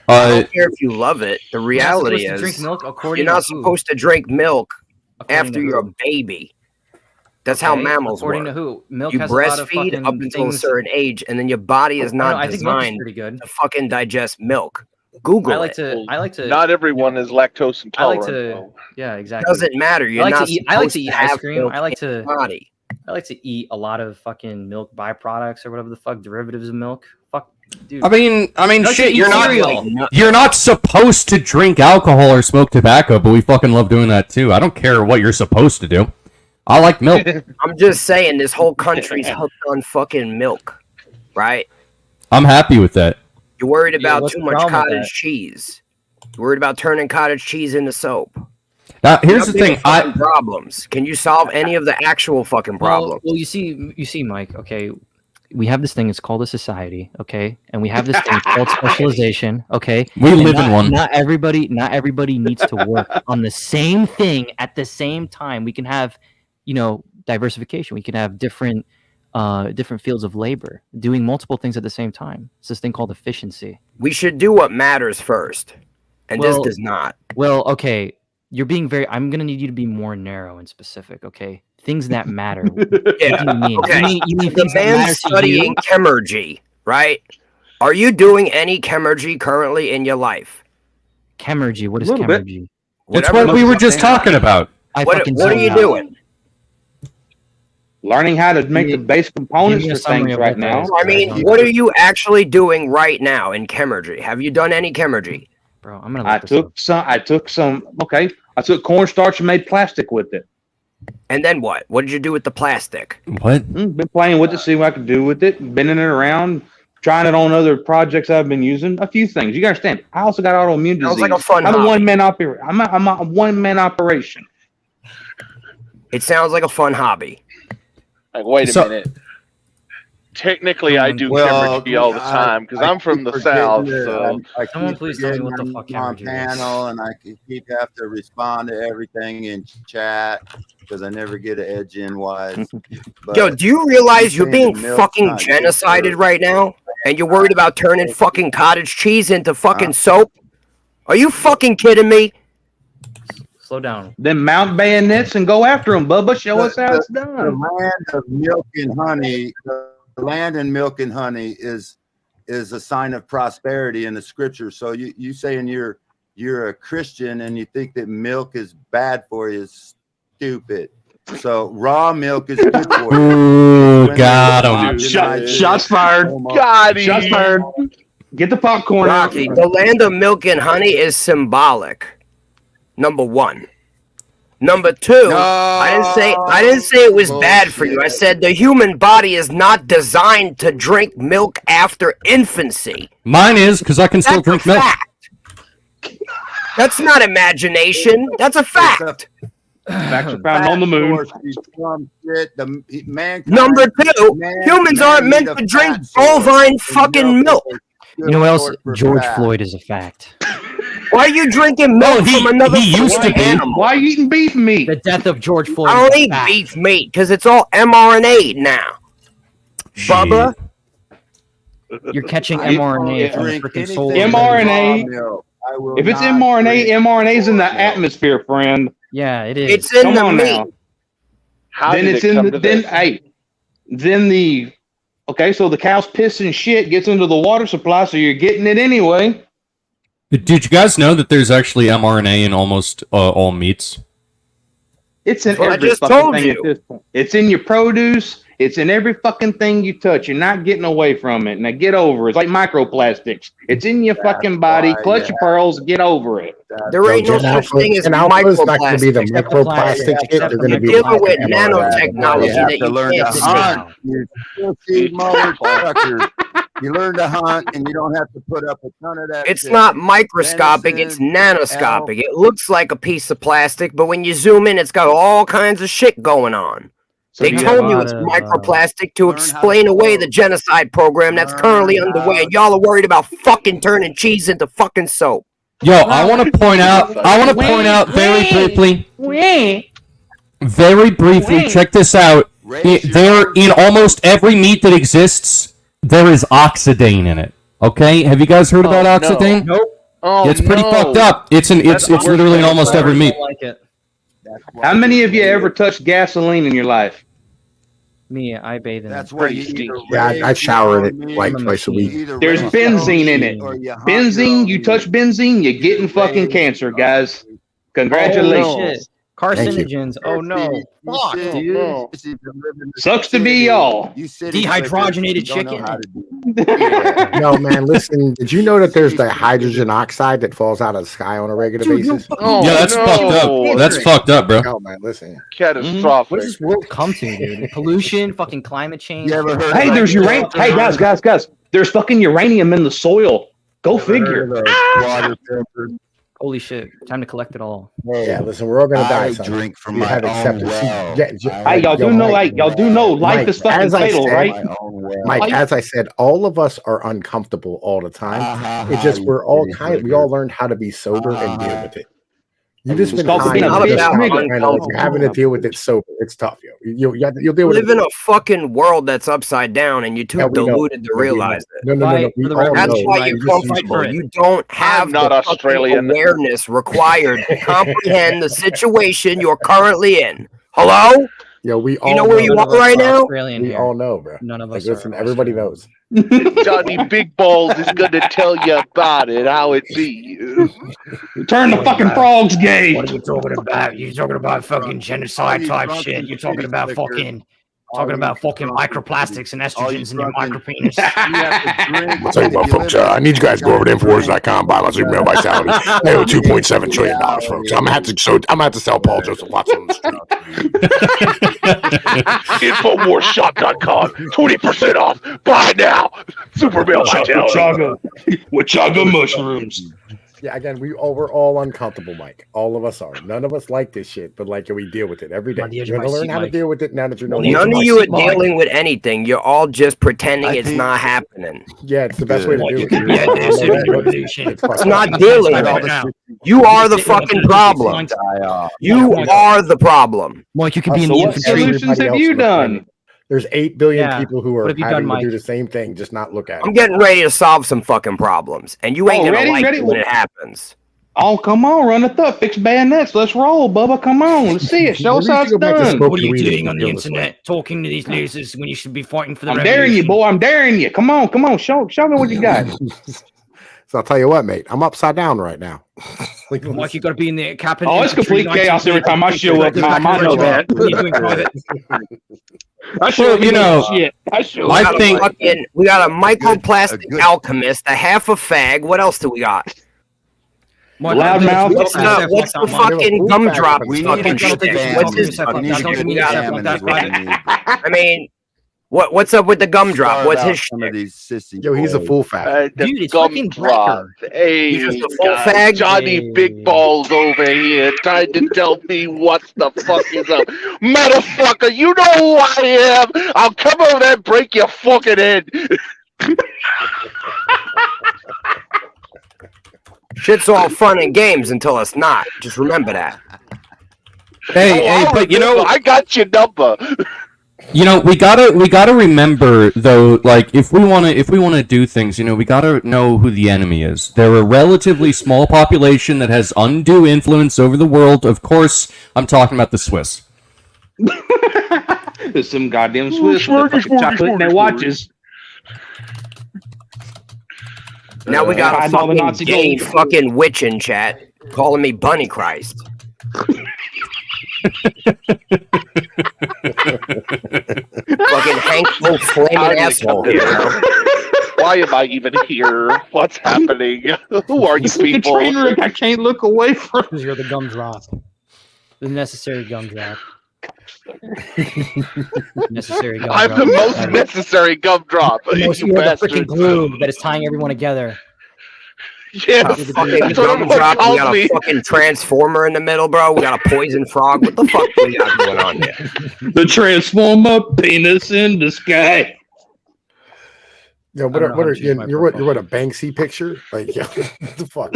Speaker 13: I don't care if you love it. The reality
Speaker 7: supposed to drink
Speaker 13: is
Speaker 7: milk according
Speaker 13: you're not
Speaker 7: to who?
Speaker 13: supposed to drink milk
Speaker 7: According
Speaker 13: after
Speaker 7: to
Speaker 13: you're
Speaker 7: who?
Speaker 13: a baby. That's how
Speaker 7: Okay,
Speaker 13: mammals
Speaker 7: according
Speaker 13: work.
Speaker 7: to who? Milk
Speaker 13: You
Speaker 7: has a lot of
Speaker 13: breastfeed
Speaker 7: fucking
Speaker 13: up until a
Speaker 7: things-
Speaker 13: certain age, and then your body is
Speaker 7: I don't know,
Speaker 13: not
Speaker 7: I think milk is
Speaker 13: designed
Speaker 7: pretty good.
Speaker 13: to fucking digest milk. Google
Speaker 7: I like
Speaker 13: it.
Speaker 7: to.
Speaker 11: Not everyone is lactose
Speaker 7: I like
Speaker 11: intolerant.
Speaker 7: to.
Speaker 11: though.
Speaker 7: Yeah, exactly.
Speaker 13: Doesn't matter. You're
Speaker 7: I like
Speaker 13: not
Speaker 7: to eat. I like
Speaker 13: supposed
Speaker 7: to eat
Speaker 13: to
Speaker 7: ice
Speaker 13: have
Speaker 7: cream.
Speaker 13: milk
Speaker 7: I like
Speaker 13: in
Speaker 7: to.
Speaker 13: your body.
Speaker 7: I like to eat a lot of fucking milk byproducts or whatever the fuck derivatives of milk. Fuck, dude.
Speaker 8: I mean,
Speaker 7: I like to
Speaker 8: shit.
Speaker 7: eat
Speaker 8: You're
Speaker 7: cereal.
Speaker 8: not supposed to drink alcohol or smoke tobacco, but we fucking love doing that too. I don't care what you're supposed to do. I like milk.
Speaker 13: I'm just saying, this whole country's hooked on fucking milk, right?
Speaker 8: I'm happy with that.
Speaker 13: You're worried about
Speaker 7: what's
Speaker 13: too
Speaker 7: the
Speaker 13: much
Speaker 7: problem with
Speaker 13: cottage
Speaker 7: that?
Speaker 13: cheese. You're worried about turning cottage cheese into soap.
Speaker 8: Now, here's
Speaker 13: You
Speaker 8: the
Speaker 13: have bigger
Speaker 8: thing.
Speaker 13: fucking problems. Can you solve any of the actual fucking problems?
Speaker 7: Well, you see, Mike. Okay, we have this thing. It's called a society. Okay, and we have this thing called specialization. Okay,
Speaker 8: We
Speaker 7: And
Speaker 8: live in one.
Speaker 7: Not everybody needs to work on the same thing at the same time. We can have, diversification. We can have different fields of labor doing multiple things at the same time. It's this thing called efficiency.
Speaker 13: We should do what matters first, and this
Speaker 7: Well-
Speaker 13: does not.
Speaker 7: Well, okay, you're being very. I'm gonna need you to be more narrow and specific. Okay, things that matter.
Speaker 13: Yeah.
Speaker 7: What do you mean?
Speaker 13: Okay.
Speaker 7: You mean
Speaker 13: The
Speaker 7: things that
Speaker 13: man's
Speaker 7: matter to
Speaker 13: studying
Speaker 7: you?
Speaker 13: chemergy, right? Are you doing any chemergy currently in your life?
Speaker 7: Chemergy. What is
Speaker 10: A little bit.
Speaker 7: chemergy?
Speaker 8: It's
Speaker 13: Whatever
Speaker 8: what we
Speaker 13: the
Speaker 8: were
Speaker 13: fuck
Speaker 8: just
Speaker 13: they-
Speaker 8: talking about.
Speaker 13: What are you doing?
Speaker 10: Learning how to make the base components
Speaker 7: give me a
Speaker 10: for
Speaker 7: summary
Speaker 10: things
Speaker 7: of
Speaker 10: right
Speaker 7: what that
Speaker 10: now.
Speaker 7: is.
Speaker 13: I mean, what are you actually doing right now in chemergy? Have you done any chemergy?
Speaker 7: Bro, I'm gonna.
Speaker 10: I
Speaker 7: Look this up.
Speaker 10: took some. Okay, I took cornstarch and made plastic with it.
Speaker 13: And then what? What did you do with the plastic?
Speaker 8: What?
Speaker 10: Been playing with it, see what I can do with it. Bending it around, trying it on other projects I've been using. A few things. You gotta understand. I also got autoimmune disease.
Speaker 13: Sounds like a fun
Speaker 10: I'm a
Speaker 13: hobby.
Speaker 10: one-man operation. I'm a one-man operation.
Speaker 13: It sounds like a fun hobby.
Speaker 11: Like, wait a
Speaker 8: So-
Speaker 11: minute. Technically, I do
Speaker 6: Well,
Speaker 11: chemergy all the time because I'm from the south. So
Speaker 7: Someone please tell me what the fuck
Speaker 6: on
Speaker 7: chemergy is.
Speaker 6: panel, and I keep have to respond to everything in chat because I never get an edge in wise. But
Speaker 13: Yo, do you realize you're being
Speaker 6: saying the milk's
Speaker 13: fucking
Speaker 6: not good
Speaker 13: genocided
Speaker 6: for-
Speaker 13: right now? And you're worried about turning fucking cottage cheese into fucking soap? Are you fucking kidding me?
Speaker 7: Slow down.
Speaker 10: Then mount bayonets and go after them, Bubba. Show us how it's
Speaker 6: The
Speaker 10: done.
Speaker 6: land of milk and honey, the land and milk and honey is a sign of prosperity in the scripture. So you saying you're a Christian and you think that milk is bad for you is stupid. So raw milk is good for you.
Speaker 8: Ooh,
Speaker 6: When
Speaker 8: got
Speaker 6: they
Speaker 8: him.
Speaker 6: homogenized
Speaker 10: Shots fired.
Speaker 11: Got him.
Speaker 10: Shots fired. Get the popcorn out.
Speaker 13: Rocky, the land of milk and honey is symbolic. Number one. Number two, I didn't say it was bad for you. I said the human body is not designed to drink milk after infancy.
Speaker 8: Mine is because I can still drink milk.
Speaker 13: That's not imagination. That's a fact.
Speaker 10: Facts are found on the moon.
Speaker 13: Number two, humans aren't meant to drink bovine fucking milk.
Speaker 7: You know what else? George Floyd is a fact.
Speaker 13: Why are you drinking milk from another fucking animal?
Speaker 10: Why are you eating beef meat?
Speaker 7: The death of George Floyd.
Speaker 13: I don't
Speaker 7: is a
Speaker 13: eat
Speaker 7: fact.
Speaker 13: beef meat because it's all mRNA now. Bubba,
Speaker 7: You're catching mRNA from the freaking soul.
Speaker 10: mRNA. If it's mRNA, mRNA's in the atmosphere, friend.
Speaker 7: Yeah, it is.
Speaker 13: it's in the meat.
Speaker 10: Then it's in the okay. So the cow's piss and shit gets into the water supply, so you're getting it anyway.
Speaker 8: Did you guys know that there's actually mRNA in almost all meats?
Speaker 10: It's in
Speaker 13: I
Speaker 10: every
Speaker 13: just
Speaker 10: fucking
Speaker 13: told
Speaker 10: thing
Speaker 13: you.
Speaker 10: at this point. It's in your produce. It's in every fucking thing you touch. You're not getting away from it. Now get over it. It's like microplastics. It's in your fucking body. Clutch your pearls. Get over it.
Speaker 13: There ain't no such thing as
Speaker 1: Alpha's not going to be the
Speaker 13: microplastics.
Speaker 1: microplastic shit. They're going to
Speaker 13: You're
Speaker 1: be
Speaker 13: dealing with
Speaker 1: mRNA.
Speaker 13: nanotechnology
Speaker 6: You have
Speaker 13: that
Speaker 6: to
Speaker 13: you
Speaker 6: learn to
Speaker 13: can't
Speaker 6: hunt.
Speaker 13: see.
Speaker 6: You filthy motherfucker. You learn to hunt, and you don't have to put up a ton of that.
Speaker 13: It's
Speaker 6: shit.
Speaker 13: not microscopic, it's nanoscopic. It looks like a piece of plastic, but when you zoom in, it's got all kinds of shit going on.
Speaker 10: So
Speaker 13: They
Speaker 10: you
Speaker 13: told
Speaker 10: have
Speaker 13: you
Speaker 10: a
Speaker 13: it's
Speaker 10: lot of,
Speaker 13: microplastic to explain away the genocide program that's currently underway, and y'all are worried about fucking turning cheese into fucking soap.
Speaker 8: Yo, I want to point out very briefly, check this out. There, in almost every meat that exists, there is oxidane in it. Okay, have you guys heard about oxidane?
Speaker 7: Nope.
Speaker 11: Oh,
Speaker 8: It's pretty
Speaker 11: no.
Speaker 8: fucked up. It's literally in almost every meat.
Speaker 7: Like it.
Speaker 10: How many of you ever touched gasoline in your life?
Speaker 7: Me, I bathe in
Speaker 6: That's
Speaker 7: it.
Speaker 6: why you either
Speaker 1: Yeah, I shower in it like
Speaker 7: I'm a
Speaker 1: twice a week.
Speaker 7: machine.
Speaker 10: There's benzene in it. Benzene, you touch benzene, you're getting fucking cancer, guys. Congratulations.
Speaker 7: Oh, shit. Carcinogens. Oh no. Fuck, dude.
Speaker 10: Sucks to be y'all.
Speaker 7: Dehydrogenated chicken.
Speaker 1: No, man, listen, did you know that there's the hydrogen oxide that falls out of the sky on a regular basis?
Speaker 11: Oh,
Speaker 8: Yeah, that's
Speaker 11: no.
Speaker 8: fucked up. That's fucked up, bro.
Speaker 1: No, man, listen.
Speaker 11: Catastrophic.
Speaker 7: What does this world come to, dude? Pollution, fucking climate change.
Speaker 6: You ever heard
Speaker 10: Hey, there's uranium. Hey, guys. There's fucking uranium in the soil. Go figure.
Speaker 6: Water filtered.
Speaker 7: Holy shit. Time to collect it all.
Speaker 1: Yeah, listen, we're all gonna die.
Speaker 6: I
Speaker 1: son.
Speaker 6: drink from
Speaker 1: We
Speaker 6: my
Speaker 1: have
Speaker 6: own
Speaker 1: acceptance.
Speaker 6: well.
Speaker 10: Hey, y'all do know, like, y'all do know life
Speaker 1: Mike,
Speaker 10: is fucking
Speaker 1: as I
Speaker 10: fatal,
Speaker 1: said-
Speaker 10: right?
Speaker 1: Mike, as I said, all of us are uncomfortable all the time. It's just we're all we all learned how to be sober and deal with it. You just been
Speaker 10: called
Speaker 1: kind
Speaker 10: being a
Speaker 1: of
Speaker 10: bitch
Speaker 1: just
Speaker 10: nigga.
Speaker 1: kind of like you're having to deal with it sober. It's tough, yo. You'll deal with
Speaker 13: Live
Speaker 1: it.
Speaker 13: in a fucking world that's upside down, and you're too
Speaker 1: Yeah, we know.
Speaker 13: deluded to
Speaker 1: Yeah, we know.
Speaker 13: realize it.
Speaker 1: No. We all
Speaker 13: That's
Speaker 1: know.
Speaker 13: why you're
Speaker 1: You just-
Speaker 13: comfortable. You don't have
Speaker 11: I'm not
Speaker 13: the fucking
Speaker 11: Australian.
Speaker 13: awareness required to comprehend the situation you're currently in. Hello?
Speaker 1: Yo, we all
Speaker 13: You know where you are right now?
Speaker 7: Australian
Speaker 1: We
Speaker 7: here.
Speaker 1: all know, bro.
Speaker 7: None of
Speaker 1: Like,
Speaker 7: us
Speaker 1: listen,
Speaker 7: are
Speaker 1: everybody knows.
Speaker 11: Johnny Big Balls is going to tell you about it, how it be.
Speaker 10: Turn the fucking frogs gay.
Speaker 15: What are you talking about? You're talking about fucking genocide type shit. You're talking about fucking microplastics and estrogens in your micropenis.
Speaker 1: I'll tell you what, folks. I need you guys to go over to Infowars.com, buy my Superman Vitality. I owe $2.7 trillion, folks. I'm gonna have to sell Paul Joseph Watson.
Speaker 11: Infowarsshop.com, 20% off. Buy now. Superman Vitality.
Speaker 10: Wachaga mushrooms.
Speaker 1: Yeah, again, we're all uncomfortable, Mike. All of us are. None of us like this shit, but like we deal with it every day.
Speaker 15: On the edge
Speaker 1: You're
Speaker 15: of
Speaker 1: gonna
Speaker 15: my
Speaker 1: learn
Speaker 15: seat,
Speaker 1: how to
Speaker 15: Mike.
Speaker 1: deal with it now that you're no
Speaker 15: On the edge
Speaker 1: longer.
Speaker 13: None of
Speaker 15: my
Speaker 13: you are
Speaker 15: seat, Mike.
Speaker 13: dealing with anything. You're all just pretending it's not happening.
Speaker 1: Yeah, it's the best way to do it.
Speaker 15: Yeah, this is revolution.
Speaker 13: It's not dealing with it. You are the fucking problem. You are the problem.
Speaker 7: Mike, you could
Speaker 1: Uh,
Speaker 7: be in
Speaker 1: so
Speaker 7: the
Speaker 1: what
Speaker 7: infantry.
Speaker 10: solutions
Speaker 1: everybody
Speaker 10: have
Speaker 1: else
Speaker 10: you
Speaker 1: look
Speaker 10: done?
Speaker 1: at. There's 8 billion
Speaker 7: Yeah.
Speaker 1: people who are
Speaker 7: What have you
Speaker 1: having
Speaker 7: done,
Speaker 1: to do
Speaker 7: Mike?
Speaker 1: the same thing, just not look at
Speaker 13: I'm
Speaker 1: it.
Speaker 13: getting ready to solve some fucking problems, and you ain't
Speaker 10: Oh,
Speaker 13: gonna
Speaker 10: ready,
Speaker 13: like
Speaker 10: ready?
Speaker 13: it when it happens.
Speaker 10: Oh, come on, run it up. Fix bayonets. Let's roll, Bubba. Come on. Let's see it. Show us how it's done.
Speaker 15: What are you doing on the internet? Talking to these losers when you should be fighting for the
Speaker 10: I'm
Speaker 15: revolution.
Speaker 10: daring you, boy. I'm daring you. Come on. Show me what you got.
Speaker 1: So I'll tell you what, mate. I'm upside down right now.
Speaker 15: Mike, you got to be in the cabinet.
Speaker 10: Oh, it's complete chaos every time I show up, Mom. I know that. I show up,
Speaker 8: you know,
Speaker 10: shit. I show
Speaker 13: We
Speaker 10: up.
Speaker 13: got a fucking- we got a microplastic alchemist, a half a fag. What else do we got?
Speaker 10: Loudmouth.
Speaker 13: What's the fucking gumdrop fucking shit? What's his? I mean, what's up with the gumdrop? What's his shit?
Speaker 1: Yo, he's a full fag.
Speaker 11: The
Speaker 15: Dude, it's fucking
Speaker 11: gumdrop. Hey,
Speaker 13: He's just a full fag?
Speaker 11: Johnny Big Balls over here trying to tell me what the fuck is up. Motherfucker, you know who I am. I'll come over there and break your fucking head.
Speaker 13: Shit's all fun and games until it's not. Just remember that.
Speaker 8: Hey, but you know,
Speaker 11: I got your number.
Speaker 8: You know, we gotta remember though, like if we wanna do things, you know, we gotta know who the enemy is. They're a relatively small population that has undue influence over the world. Of course, I'm talking about the Swiss.
Speaker 10: There's some goddamn Swiss with their fucking chocolate in their watches.
Speaker 13: Now we got a
Speaker 10: hiding all the
Speaker 13: fucking
Speaker 10: Nazi
Speaker 13: gay
Speaker 10: gold.
Speaker 13: fucking witch in chat calling me Bunny Christ. Fucking Hank full flaming asshole here.
Speaker 11: Why am I even here? What's happening? Who are you
Speaker 10: It's like a
Speaker 11: people?
Speaker 10: train wreck I can't look away from.
Speaker 7: Because you're the gumdrop. The necessary gumdrop. necessary gumdrop.
Speaker 11: I'm the most necessary gumdrop.
Speaker 7: You're
Speaker 11: You
Speaker 7: the
Speaker 11: bastard.
Speaker 7: freaking glue that is tying everyone together.
Speaker 11: Yeah,
Speaker 13: Fucking
Speaker 11: that's what everyone
Speaker 13: gumdrop. We
Speaker 11: calls
Speaker 13: got
Speaker 11: me.
Speaker 13: a fucking transformer in the middle, bro. We got a poison frog. What the fuck do we got going on here?
Speaker 10: The transformer penis in the sky.
Speaker 1: Yo, what are you're what a Banksy picture? Like, yo, what the fuck?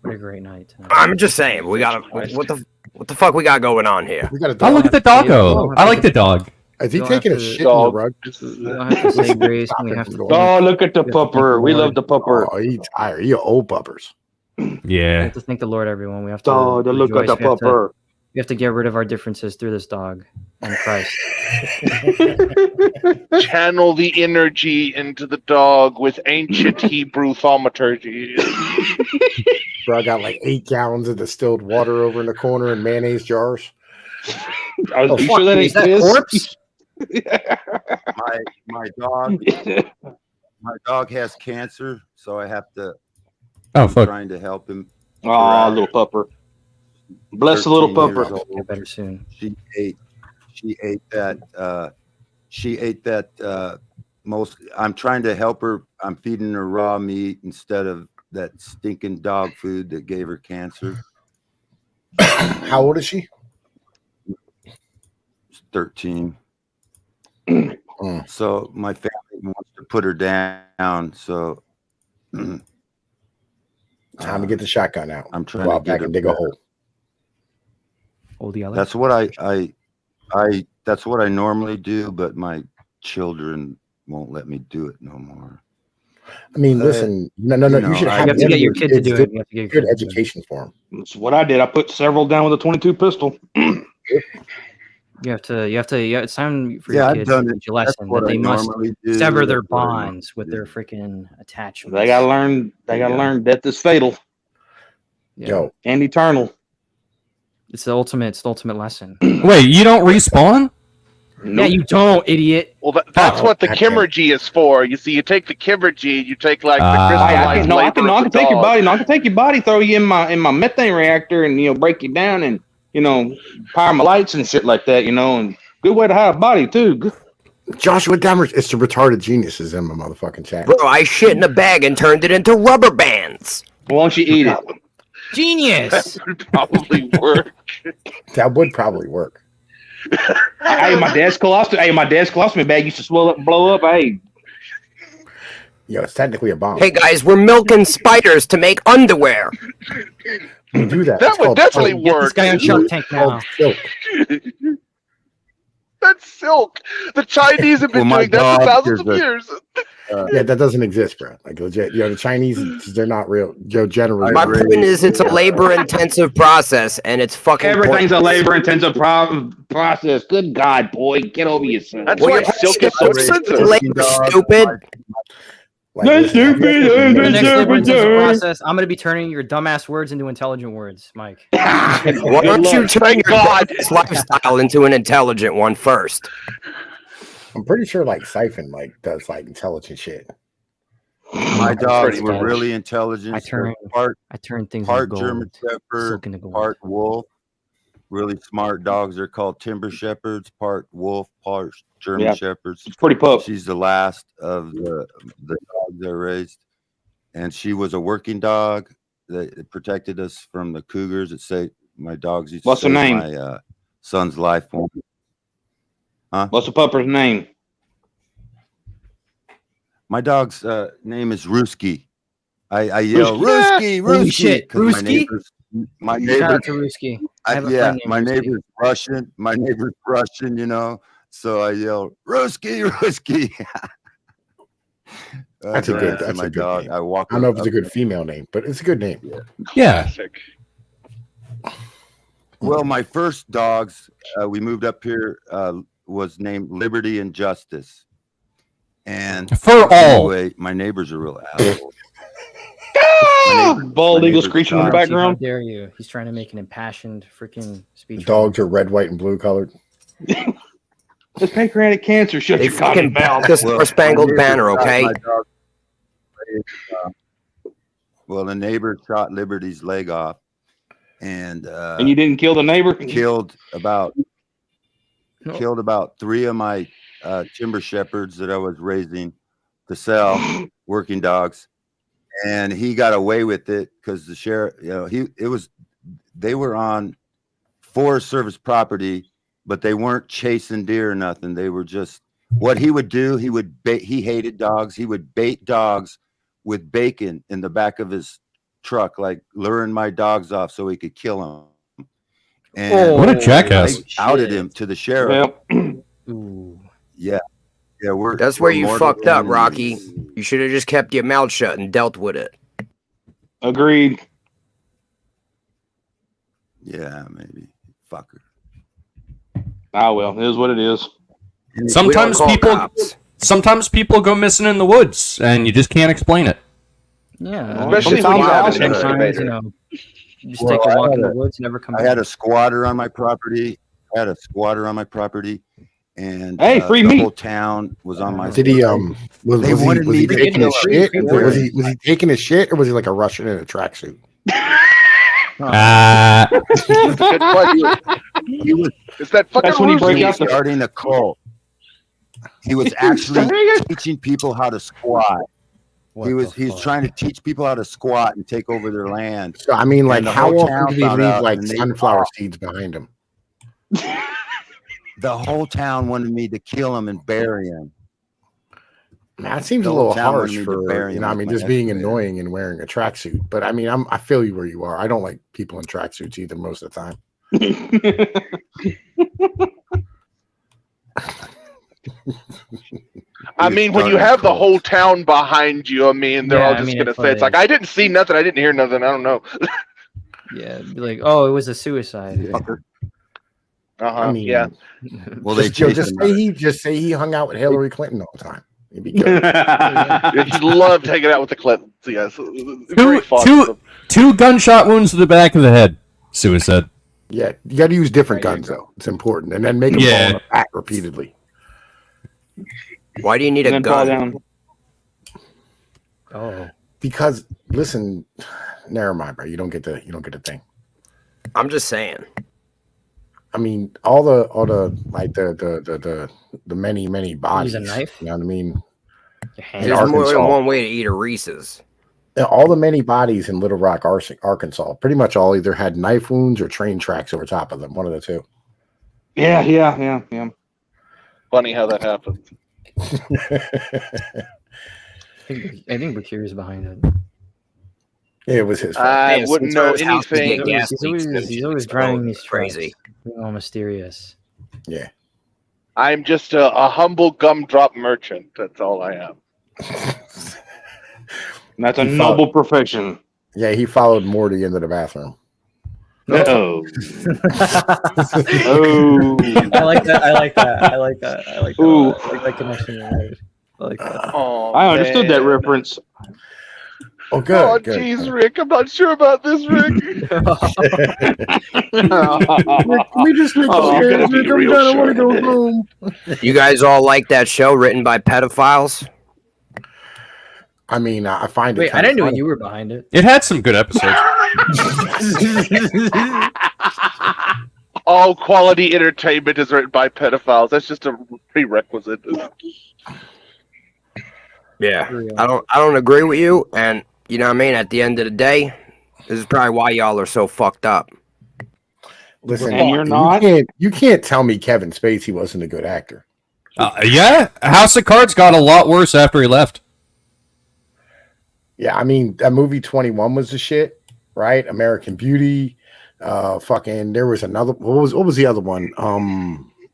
Speaker 7: What a great night tonight.
Speaker 13: I'm just saying, we got what the fuck we got going on here?
Speaker 1: We got a
Speaker 8: Oh, look at the doggo. I like the dog.
Speaker 1: Is he
Speaker 7: Don't
Speaker 1: taking a
Speaker 7: have to-
Speaker 1: shit in the rug?
Speaker 7: We don't have to say grace. We have to.
Speaker 10: Oh, look at the pupper. We love the pupper.
Speaker 1: Oh, he's tired. He old puppers.
Speaker 7: We
Speaker 8: Yeah.
Speaker 7: have to thank the Lord, everyone. We have to.
Speaker 10: Oh, the look at
Speaker 7: rejoice.
Speaker 10: the pupper.
Speaker 7: We have to get rid of our differences through this dog and Christ.
Speaker 11: Channel the energy into the dog with ancient Hebrew thaumaturgy.
Speaker 1: Bro, I got like 8 gallons of distilled water over in the corner in mayonnaise jars.
Speaker 10: I was
Speaker 1: Oh,
Speaker 10: you
Speaker 1: fuck
Speaker 10: sure that
Speaker 1: me,
Speaker 10: ain't
Speaker 1: is that
Speaker 10: this?
Speaker 1: corpse?
Speaker 6: my dog has cancer, so I have to.
Speaker 8: Oh,
Speaker 6: I'm
Speaker 8: fuck.
Speaker 6: trying to help him.
Speaker 10: Oh, little pupper. Bless the little
Speaker 6: 13 years
Speaker 10: pupper.
Speaker 6: old.
Speaker 7: Get better soon.
Speaker 6: She ate that. Most. I'm trying to help her. I'm feeding her raw meat instead of that stinking dog food that gave her cancer.
Speaker 1: How old is she?
Speaker 6: 13. So my family wants to put her down. So
Speaker 1: Time to get the shotgun out.
Speaker 6: I'm trying
Speaker 1: Go
Speaker 6: to
Speaker 1: out
Speaker 6: get
Speaker 1: back
Speaker 6: her
Speaker 1: and dig a
Speaker 6: better.
Speaker 1: hole.
Speaker 7: Oldie Alex.
Speaker 6: That's what I that's what I normally do, but my children won't let me do it no more.
Speaker 1: I mean, listen, no.
Speaker 6: you
Speaker 1: You
Speaker 6: know,
Speaker 1: should
Speaker 6: I-
Speaker 1: have
Speaker 6: You have to
Speaker 1: one
Speaker 6: get
Speaker 1: of
Speaker 6: your
Speaker 1: your
Speaker 6: kid to
Speaker 1: kids
Speaker 6: do
Speaker 1: do
Speaker 6: it. You have to get your
Speaker 1: good
Speaker 6: kid to do it.
Speaker 1: education for them.
Speaker 10: That's what I did. I put several down with a 22 pistol.
Speaker 7: Yeah, it's time for
Speaker 6: Yeah,
Speaker 7: your
Speaker 6: I've
Speaker 7: kids
Speaker 6: done
Speaker 7: to
Speaker 6: it.
Speaker 7: teach a
Speaker 6: That's
Speaker 7: lesson
Speaker 6: what
Speaker 7: that
Speaker 6: I
Speaker 7: they must
Speaker 6: normally do.
Speaker 7: sever their
Speaker 6: That's what I
Speaker 7: bonds with their freaking attachments.
Speaker 10: They gotta learn. They gotta learn. Death is fatal
Speaker 1: Yo,
Speaker 10: and eternal.
Speaker 7: It's the ultimate lesson.
Speaker 8: Wait, you don't respawn?
Speaker 7: Yeah, you don't, idiot.
Speaker 11: Well, that's
Speaker 8: Oh,
Speaker 11: what the
Speaker 8: okay.
Speaker 11: Kimmergy is for. You see, you take the Kimmergy, you take like the
Speaker 10: I
Speaker 11: crystallized
Speaker 10: can,
Speaker 11: labor
Speaker 10: I
Speaker 11: of
Speaker 10: can
Speaker 11: the
Speaker 10: take your
Speaker 11: dog.
Speaker 10: body. No, I can take your body, throw you in my methane reactor, and break you down, and power my lights and shit like that. And good way to hide a body too. Good.
Speaker 1: Joshua Demers, it's the retarded geniuses in my motherfucking chat.
Speaker 13: Bro, I shit in a bag and turned it into rubber bands.
Speaker 10: Why don't you eat it?
Speaker 7: Genius.
Speaker 11: That would probably work.
Speaker 1: That would probably work.
Speaker 10: Hey, my dad's colostomy bag used to swell up and blow up. Hey,
Speaker 1: Yo, it's technically a bomb.
Speaker 13: Hey guys, we're milking spiders to make underwear.
Speaker 1: We do that.
Speaker 11: That
Speaker 1: It's
Speaker 11: would
Speaker 1: called
Speaker 11: definitely
Speaker 1: silk.
Speaker 7: Get this
Speaker 11: work.
Speaker 7: guy on Shark Tank
Speaker 1: It's called
Speaker 7: now.
Speaker 1: silk.
Speaker 11: That's silk. The Chinese have been
Speaker 6: Well, my
Speaker 11: doing that for
Speaker 6: dog,
Speaker 11: thousands of
Speaker 6: there's a-
Speaker 11: years.
Speaker 1: Yeah, that doesn't exist, bro. Like legit. The Chinese, they're not real. Generally,
Speaker 13: My point is, it's a labor-intensive process, and it's fucking
Speaker 10: everything's a
Speaker 13: pointless.
Speaker 10: labor-intensive process. Good God, boy, get over yourself.
Speaker 11: That's why Silk is so sensitive.
Speaker 13: Stupid.
Speaker 7: The next labor intensive process, I'm going to be turning your dumbass words into intelligent words, Mike.
Speaker 13: Why don't you turn your dumbass lifestyle into an intelligent one first?
Speaker 1: I'm pretty sure like Siphon like does like intelligent shit.
Speaker 6: My dogs were really intelligent.
Speaker 7: I turn things
Speaker 6: part
Speaker 7: into gold,
Speaker 6: German Shepherd,
Speaker 7: silk into gold.
Speaker 6: part wolf. Really smart dogs. They're called Timber Shepherds. Part wolf, part German
Speaker 10: Yeah.
Speaker 6: Shepherds.
Speaker 10: It's pretty pup.
Speaker 6: She's the last of the dogs I raised, and she was a working dog that protected us from the cougars. That saved my dogs. Used to
Speaker 10: What's her
Speaker 6: save
Speaker 10: name?
Speaker 6: My son's life. Huh?
Speaker 10: What's the pupper's name?
Speaker 6: My dog's name is Ruski. I yell Ruski,
Speaker 7: Holy
Speaker 6: Ruski.
Speaker 7: shit,
Speaker 6: 'Cause my
Speaker 7: Ruski?
Speaker 6: neighbors, my
Speaker 7: Shout
Speaker 6: neighbors,
Speaker 7: out to Ruski. I have a
Speaker 6: yeah,
Speaker 7: friend named
Speaker 6: my
Speaker 7: Ruski.
Speaker 6: neighbor's Russian. My neighbor's Russian, you know. So I yell Ruski, Ruski.
Speaker 1: That's a good.
Speaker 6: to
Speaker 1: That's
Speaker 6: my
Speaker 1: a good
Speaker 6: dog.
Speaker 1: name.
Speaker 6: I walk.
Speaker 1: I don't know if
Speaker 6: up-
Speaker 1: it's a good female name, but it's a good name.
Speaker 8: Yeah.
Speaker 6: Well, my first dogs, we moved up here, was named Liberty and Justice. And
Speaker 8: For all.
Speaker 6: anyway, my neighbors are real assholes.
Speaker 10: Bald
Speaker 6: my
Speaker 10: eagle
Speaker 6: neighbors
Speaker 10: screeching in the
Speaker 6: shot-
Speaker 7: How
Speaker 10: background.
Speaker 7: dare you? He's trying to make an impassioned freaking speech.
Speaker 1: Dogs are red, white, and blue colored.
Speaker 10: It's pancreatic cancer. Shut
Speaker 13: They
Speaker 10: your fucking
Speaker 13: fucking
Speaker 10: mouth.
Speaker 13: the Star-Spangled Banner, okay?
Speaker 6: Well, the neighbor shot Liberty's leg off, and
Speaker 10: you didn't kill the neighbor?
Speaker 6: Killed about 3 of my timber shepherds that I was raising to sell, working dogs, and he got away with it because the sheriff, they were on Forest Service property, but they weren't chasing deer or nothing. They were just what he would do. He hated dogs. He would bait dogs with bacon in the back of his truck, like luring my dogs off so he could kill them. And
Speaker 8: What a jackass.
Speaker 6: they outed him to the sheriff.
Speaker 7: Ooh.
Speaker 6: Yeah. Yeah,
Speaker 13: That's where
Speaker 6: we're
Speaker 13: you
Speaker 6: mortal
Speaker 13: fucked up,
Speaker 6: enemies.
Speaker 13: Rocky. You should have just kept your mouth shut and dealt with it.
Speaker 10: Agreed.
Speaker 6: Yeah, maybe. Fucker.
Speaker 10: Ah, well, it is what it is.
Speaker 8: Sometimes people go missing in the woods and you just can't explain it.
Speaker 7: Yeah.
Speaker 11: Especially when you have an
Speaker 7: sometimes, you know, you just take a walk in the woods, never come
Speaker 6: I
Speaker 7: back.
Speaker 6: had a squatter on my property. And
Speaker 10: Hey, free
Speaker 6: the
Speaker 10: meat.
Speaker 6: whole town was on my
Speaker 1: Did he was
Speaker 6: They
Speaker 1: he
Speaker 6: wanted me to
Speaker 1: taking his
Speaker 6: kill
Speaker 1: shit?
Speaker 6: him.
Speaker 1: Was he taking his shit or was he like a Russian in a tracksuit?
Speaker 11: Good question.
Speaker 6: He was,
Speaker 11: It's that fucking
Speaker 10: That's when you break
Speaker 11: Ruski.
Speaker 10: out the
Speaker 6: starting a cult. He was actually teaching people how to squat. He's trying to teach people how to squat and take over their land.
Speaker 1: So I mean, like,
Speaker 6: And the
Speaker 1: how
Speaker 6: whole
Speaker 1: often
Speaker 6: town
Speaker 1: did he
Speaker 6: found
Speaker 1: leave
Speaker 6: out,
Speaker 1: like
Speaker 6: and they-
Speaker 1: sunflower seeds behind him?
Speaker 6: The whole town wanted me to kill him and bury him.
Speaker 1: That seems
Speaker 6: The
Speaker 1: a
Speaker 6: whole
Speaker 1: little
Speaker 6: town wanted
Speaker 1: harsh
Speaker 6: me to
Speaker 1: for
Speaker 6: bury
Speaker 1: you
Speaker 6: him
Speaker 1: know. I
Speaker 6: with
Speaker 1: mean,
Speaker 6: my
Speaker 1: just being
Speaker 6: excavator.
Speaker 1: annoying and wearing a tracksuit. But I mean, I feel you where you are. I don't like people in tracksuits either most of the time.
Speaker 11: I mean, when you have the whole town behind you, I mean, they're
Speaker 7: Yeah,
Speaker 11: all
Speaker 7: I
Speaker 11: just
Speaker 7: mean,
Speaker 11: gonna
Speaker 7: if,
Speaker 11: say it's like I didn't see nothing, I didn't hear nothing, I don't know.
Speaker 7: Yeah, be like, oh, it was a suicide.
Speaker 1: I mean,
Speaker 11: yeah.
Speaker 6: Well, they
Speaker 1: just say he hung out with Hillary Clinton all the time. He'd be good.
Speaker 11: He loved hanging out with the Clintons. Yes, very fond of them.
Speaker 8: Two gunshot wounds to the back of the head. Suicide.
Speaker 1: Yeah, you got to use different guns though. It's important, and then make them fall in the back repeatedly.
Speaker 13: Why do you need
Speaker 10: And
Speaker 13: a
Speaker 10: then fall
Speaker 13: gun?
Speaker 10: down.
Speaker 7: Oh,
Speaker 1: Because listen, never mind, bro. You don't get the thing.
Speaker 13: I'm just saying.
Speaker 1: I mean, all the like the many bodies.
Speaker 13: Use a knife?
Speaker 1: You know what I mean? In
Speaker 13: There's more than
Speaker 1: Arkansas.
Speaker 13: one way to eat a Reese's.
Speaker 1: All the many bodies in Little Rock, Arkansas, pretty much all either had knife wounds or train tracks over top of them. One of the two.
Speaker 10: Yeah.
Speaker 11: Funny how that happened.
Speaker 7: I think Bakir behind it.
Speaker 1: It was his.
Speaker 11: I wouldn't know anything.
Speaker 7: He's always driving these crazy, all mysterious.
Speaker 1: Yeah.
Speaker 11: I'm just a humble gumdrop merchant. That's all I am.
Speaker 10: That's a noble profession.
Speaker 1: Yeah, he followed Morty into the bathroom.
Speaker 10: Oh. Oh.
Speaker 7: I like that. I like that. I like that. I like that.
Speaker 10: Ooh.
Speaker 7: I like that connection you made. I like that.
Speaker 11: Oh,
Speaker 10: I understood that
Speaker 11: man.
Speaker 10: reference.
Speaker 1: Oh, good.
Speaker 11: Oh,
Speaker 1: good.
Speaker 11: jeez, Rick. I'm not sure about this, Rick.
Speaker 1: Rick, can we just make
Speaker 11: Oh,
Speaker 1: this
Speaker 11: you gotta
Speaker 1: Rick?
Speaker 11: be
Speaker 1: I'm
Speaker 11: real
Speaker 1: done. I want to
Speaker 11: sure.
Speaker 1: go home.
Speaker 13: You guys all like that show written by pedophiles?
Speaker 1: I mean, I find it.
Speaker 7: Wait, I
Speaker 1: kinda
Speaker 7: didn't know
Speaker 1: funny.
Speaker 7: you were behind it.
Speaker 8: It had some good episodes.
Speaker 11: All quality entertainment is written by pedophiles. That's just a prerequisite.
Speaker 13: Yeah. I don't agree with you, and you know what I mean? At the end of the day, this is probably why y'all are so fucked up.
Speaker 1: Listen,
Speaker 10: And you're not?
Speaker 1: You can't tell me Kevin Spacey wasn't a good actor.
Speaker 8: Yeah, House of Cards got a lot worse after he left.
Speaker 1: Yeah, I mean that movie 21 was the shit, right? American Beauty, fucking. There was another. What was the other one?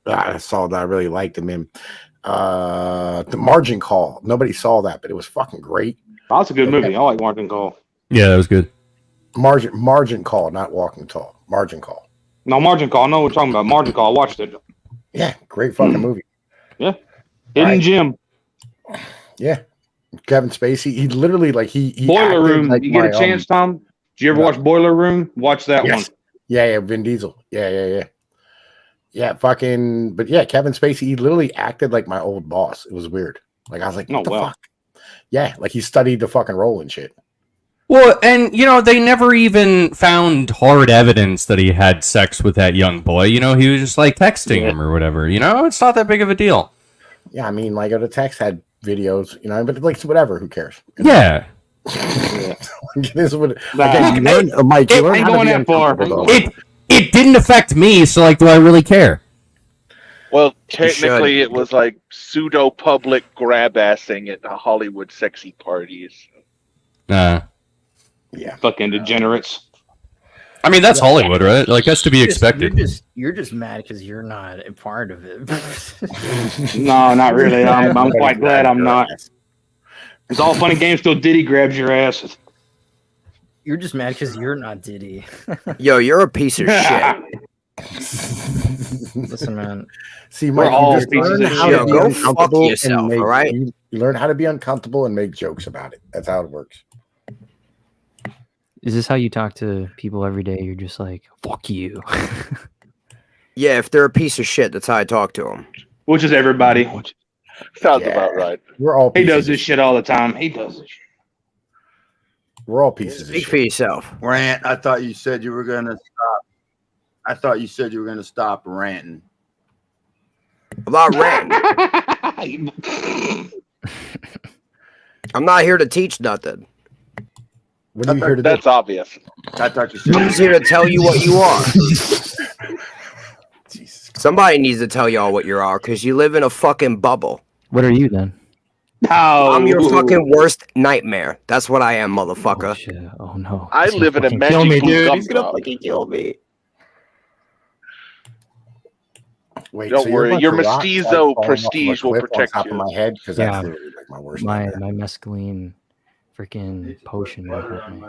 Speaker 1: I saw that I really liked him in. The Margin Call. Nobody saw that, but it was fucking great.
Speaker 10: Oh, that's a good movie. I like Martin Call.
Speaker 8: Yeah, that was good.
Speaker 1: Margin Call, not Walking Tall. Margin Call.
Speaker 10: No, Margin Call. I know what you're talking about. Margin Call. I watched it.
Speaker 1: Yeah, great fucking movie.
Speaker 10: Yeah. Hidden
Speaker 1: Right.
Speaker 10: Gem.
Speaker 1: Yeah, Kevin Spacey. He literally like he
Speaker 10: Boiler
Speaker 1: acted
Speaker 10: Room.
Speaker 1: like
Speaker 10: you get a
Speaker 1: my,
Speaker 10: chance, Tom? Did you ever
Speaker 1: no.
Speaker 10: watch Boiler Room? Watch that
Speaker 1: Yes.
Speaker 10: one.
Speaker 1: Yeah, Vin Diesel. Yeah, fucking. But yeah, Kevin Spacey. He literally acted like my old boss. It was weird. Like I was like, what the fuck? Yeah, like he studied the fucking role and shit.
Speaker 8: Well, and they never even found hard evidence that he had sex with that young boy. He was just like texting him or whatever. It's not that big of a deal.
Speaker 1: Yeah, I mean, like the text had videos, but like whatever. Who cares?
Speaker 8: Yeah.
Speaker 1: This would
Speaker 8: Nah.
Speaker 1: again. You learn, Mike. You learn how to be uncomfortable, though.
Speaker 8: It didn't affect me, so like, do I really care?
Speaker 11: Well,
Speaker 1: You should.
Speaker 11: technically, it was like pseudo public grab assing at the Hollywood sexy parties.
Speaker 1: Yeah.
Speaker 10: Fucking degenerates.
Speaker 8: I mean, that's Hollywood, right? Like, that's to be expected.
Speaker 7: You're just mad because you're not a part of it.
Speaker 10: No, not really. I'm quite glad I'm not. It's all fun and games till Diddy grabs your ass.
Speaker 7: You're just mad because you're not Diddy.
Speaker 13: Yo, you're a piece of shit.
Speaker 7: Listen, man.
Speaker 1: See,
Speaker 13: We're
Speaker 1: Mike,
Speaker 13: all
Speaker 1: you just
Speaker 13: pieces
Speaker 1: learn
Speaker 13: of
Speaker 1: how
Speaker 13: shit.
Speaker 1: to be
Speaker 13: Go fuck
Speaker 1: uncomfortable and
Speaker 13: yourself,
Speaker 1: make-
Speaker 13: all right?
Speaker 1: You learn how to be uncomfortable and make jokes about it. That's how it works.
Speaker 7: Is this how you talk to people every day? You're just like, fuck you.
Speaker 13: Yeah, if they're a piece of shit, that's how I talk to them.
Speaker 10: Which is everybody.
Speaker 11: Sounds about right.
Speaker 1: We're all
Speaker 10: He
Speaker 1: pieces
Speaker 10: does this shit all the time. He does this shit.
Speaker 1: We're all pieces of
Speaker 13: Speak
Speaker 1: shit.
Speaker 13: for yourself.
Speaker 6: Rant. I thought you said you were gonna stop. I thought you said you were gonna stop ranting.
Speaker 13: About ranting. I'm not here to teach nothing.
Speaker 1: What are you here to do?
Speaker 11: That's obvious.
Speaker 6: I thought you said.
Speaker 13: I'm just here to tell you what you are. Somebody needs to tell y'all what you are, because you live in a fucking bubble.
Speaker 7: What are you then?
Speaker 13: I'm your fucking worst nightmare. That's what I am, motherfucker.
Speaker 7: Oh no.
Speaker 11: I live in a
Speaker 7: fucking
Speaker 11: magic
Speaker 7: kill me,
Speaker 11: pool
Speaker 7: dude.
Speaker 11: gum
Speaker 7: He's gonna
Speaker 11: shop.
Speaker 7: fucking kill me.
Speaker 1: Wait,
Speaker 11: Don't
Speaker 1: so you're a
Speaker 11: worry,
Speaker 1: bunch
Speaker 11: your
Speaker 1: of rocks,
Speaker 11: mestizo
Speaker 1: like, falling off of a
Speaker 11: prestige will
Speaker 1: cliff on
Speaker 11: protect
Speaker 1: top
Speaker 11: you.
Speaker 1: of my head because
Speaker 7: Yeah,
Speaker 1: that's literally like my worst.
Speaker 7: my
Speaker 1: nightmare.
Speaker 7: mescaline freaking potion will hurt me.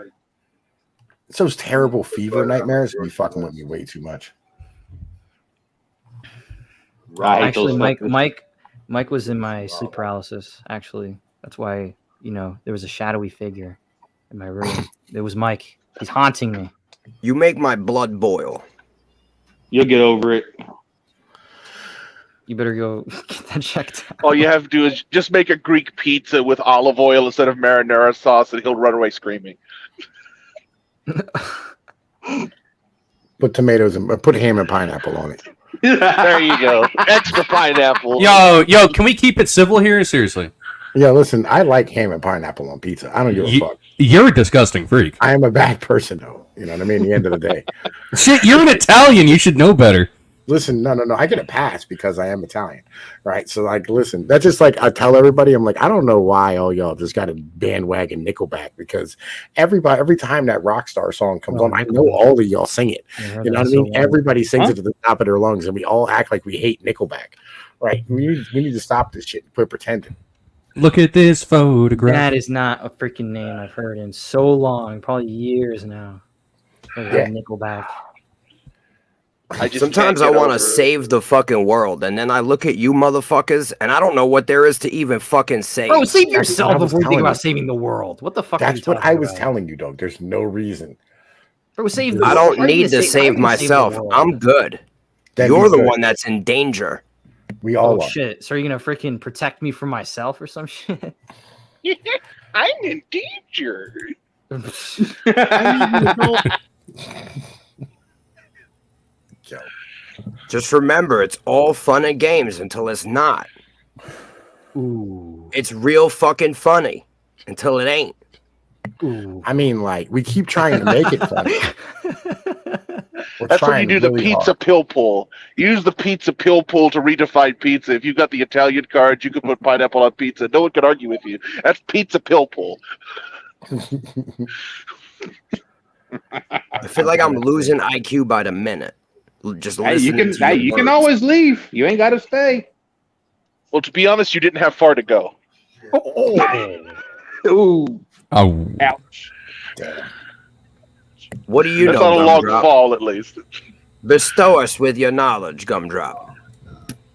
Speaker 1: It's those terrible fever nightmares. You fucking with me way too much.
Speaker 7: Actually, Mike was in my sleep paralysis. Actually, that's why there was a shadowy figure in my room. It was Mike. He's haunting me.
Speaker 13: You make my blood boil.
Speaker 10: You'll get over it.
Speaker 7: You better go get that checked out.
Speaker 11: All you have to do is just make a Greek pizza with olive oil instead of marinara sauce, and he'll run away screaming.
Speaker 1: Put tomatoes and put ham and pineapple on it.
Speaker 11: There you go. Extra pineapple.
Speaker 8: Yo, can we keep it civil here? Seriously.
Speaker 1: Yeah, listen, I like ham and pineapple on pizza. I don't give a fuck.
Speaker 8: You're a disgusting freak.
Speaker 1: I am a bad person, though. You know what I mean? At the end of the day.
Speaker 8: Shit, you're an Italian. You should know better.
Speaker 1: Listen, no. I get a pass because I am Italian, right? So, like, listen, that's just like I tell everybody, I'm like, I don't know why all y'all just got a bandwagon Nickelback, because every time that Rockstar song comes on, I know all of y'all sing it. You know what I mean? Everybody sings it to the top of their lungs, and we all act like we hate Nickelback, right? We need to stop this shit and quit pretending.
Speaker 8: Look at this photograph.
Speaker 7: That is not a freaking name I've heard in so long, probably years now.
Speaker 1: Yeah.
Speaker 7: Nickelback.
Speaker 13: Sometimes I want to save the fucking world, and then I look at you motherfuckers, and I don't know what there is to even fucking save.
Speaker 7: Bro, save
Speaker 1: That's what
Speaker 7: yourself
Speaker 1: I was
Speaker 7: before you think
Speaker 1: telling
Speaker 7: about
Speaker 1: you.
Speaker 7: saving the world. What the fuck are you
Speaker 1: That's what
Speaker 7: talking
Speaker 1: I was
Speaker 7: about?
Speaker 1: telling you, dog. There's no reason.
Speaker 7: Bro, save
Speaker 13: I
Speaker 7: why
Speaker 13: don't
Speaker 7: are you
Speaker 13: need
Speaker 7: gonna
Speaker 13: to save
Speaker 7: why are you gonna save the
Speaker 13: myself.
Speaker 7: world?
Speaker 13: I'm good.
Speaker 1: Then
Speaker 13: You're
Speaker 1: you
Speaker 13: the
Speaker 1: good.
Speaker 13: one that's in danger.
Speaker 1: We all
Speaker 7: Oh
Speaker 1: are.
Speaker 7: shit! So are you gonna freaking protect me from myself or some shit?
Speaker 11: I'm in danger.
Speaker 13: Just remember, it's all fun and games until it's not.
Speaker 7: Ooh.
Speaker 13: It's real fucking funny until it ain't.
Speaker 7: Ooh.
Speaker 1: I mean, like, we keep trying to make it funny.
Speaker 11: That's when you do the pizza pill pull. Use the pizza pill pull to redefine pizza. If you've got the Italian card, you can put pineapple on pizza. No one can argue with you. That's pizza pill pull.
Speaker 13: I feel like I'm losing IQ by the minute. Just
Speaker 10: Hey, you
Speaker 13: listening
Speaker 10: can
Speaker 13: to your
Speaker 10: you can
Speaker 13: words.
Speaker 10: always leave. You ain't got to stay.
Speaker 11: Well, to be honest, you didn't have far to go.
Speaker 10: Ooh.
Speaker 8: Oh.
Speaker 11: Ouch.
Speaker 13: What do you
Speaker 11: That's
Speaker 13: know,
Speaker 11: not a long
Speaker 13: Gumdrop?
Speaker 11: fall, at least.
Speaker 13: Bestow us with your knowledge, Gumdrop.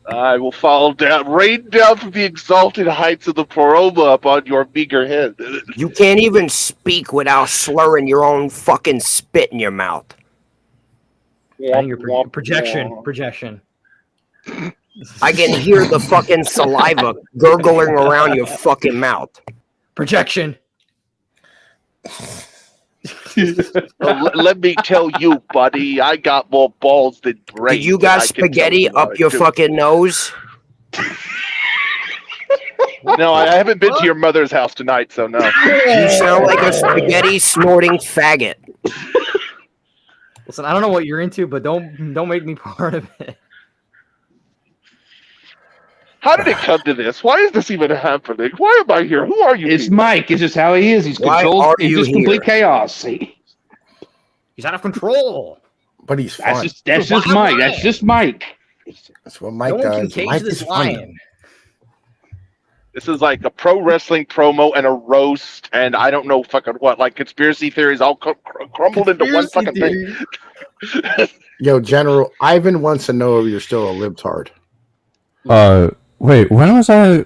Speaker 11: I will fall down, rain down from the exalted heights of the Poroma upon your meager head.
Speaker 13: You can't even speak without slurring your own fucking spit in your mouth.
Speaker 7: I think your projection.
Speaker 13: I can hear the fucking saliva gurgling around your fucking mouth.
Speaker 7: Projection.
Speaker 11: Let me tell you, buddy, I got more balls than brains.
Speaker 13: Did you got
Speaker 11: I can tell
Speaker 13: spaghetti
Speaker 11: you
Speaker 13: up
Speaker 11: what
Speaker 13: your
Speaker 11: to do.
Speaker 13: fucking nose?
Speaker 11: No, I haven't been to your mother's house tonight, so no.
Speaker 13: You sound like a spaghetti snorting faggot.
Speaker 7: Listen, I don't know what you're into, but don't make me part of it.
Speaker 11: How did it come to this? Why is this even happening? Why am I here? Who are you?
Speaker 10: It's
Speaker 11: people?
Speaker 10: Mike. It's just how he is. He's
Speaker 11: Why
Speaker 10: controlled.
Speaker 11: are
Speaker 10: He's
Speaker 11: you
Speaker 10: just
Speaker 11: here?
Speaker 10: complete chaos. See?
Speaker 7: He's out of control.
Speaker 1: But he's
Speaker 10: That's
Speaker 1: fun.
Speaker 10: just Mike. That's just Mike.
Speaker 1: That's what Mike
Speaker 7: No one can
Speaker 1: does.
Speaker 7: cage
Speaker 1: Mike
Speaker 7: this
Speaker 1: is fun.
Speaker 7: lion.
Speaker 11: This is like a pro wrestling promo and a roast, and I don't know fucking what, like conspiracy theories all crumbled into one fucking thing.
Speaker 1: Yo, General, Ivan wants to know if you're still a libtard.
Speaker 8: Wait, when was I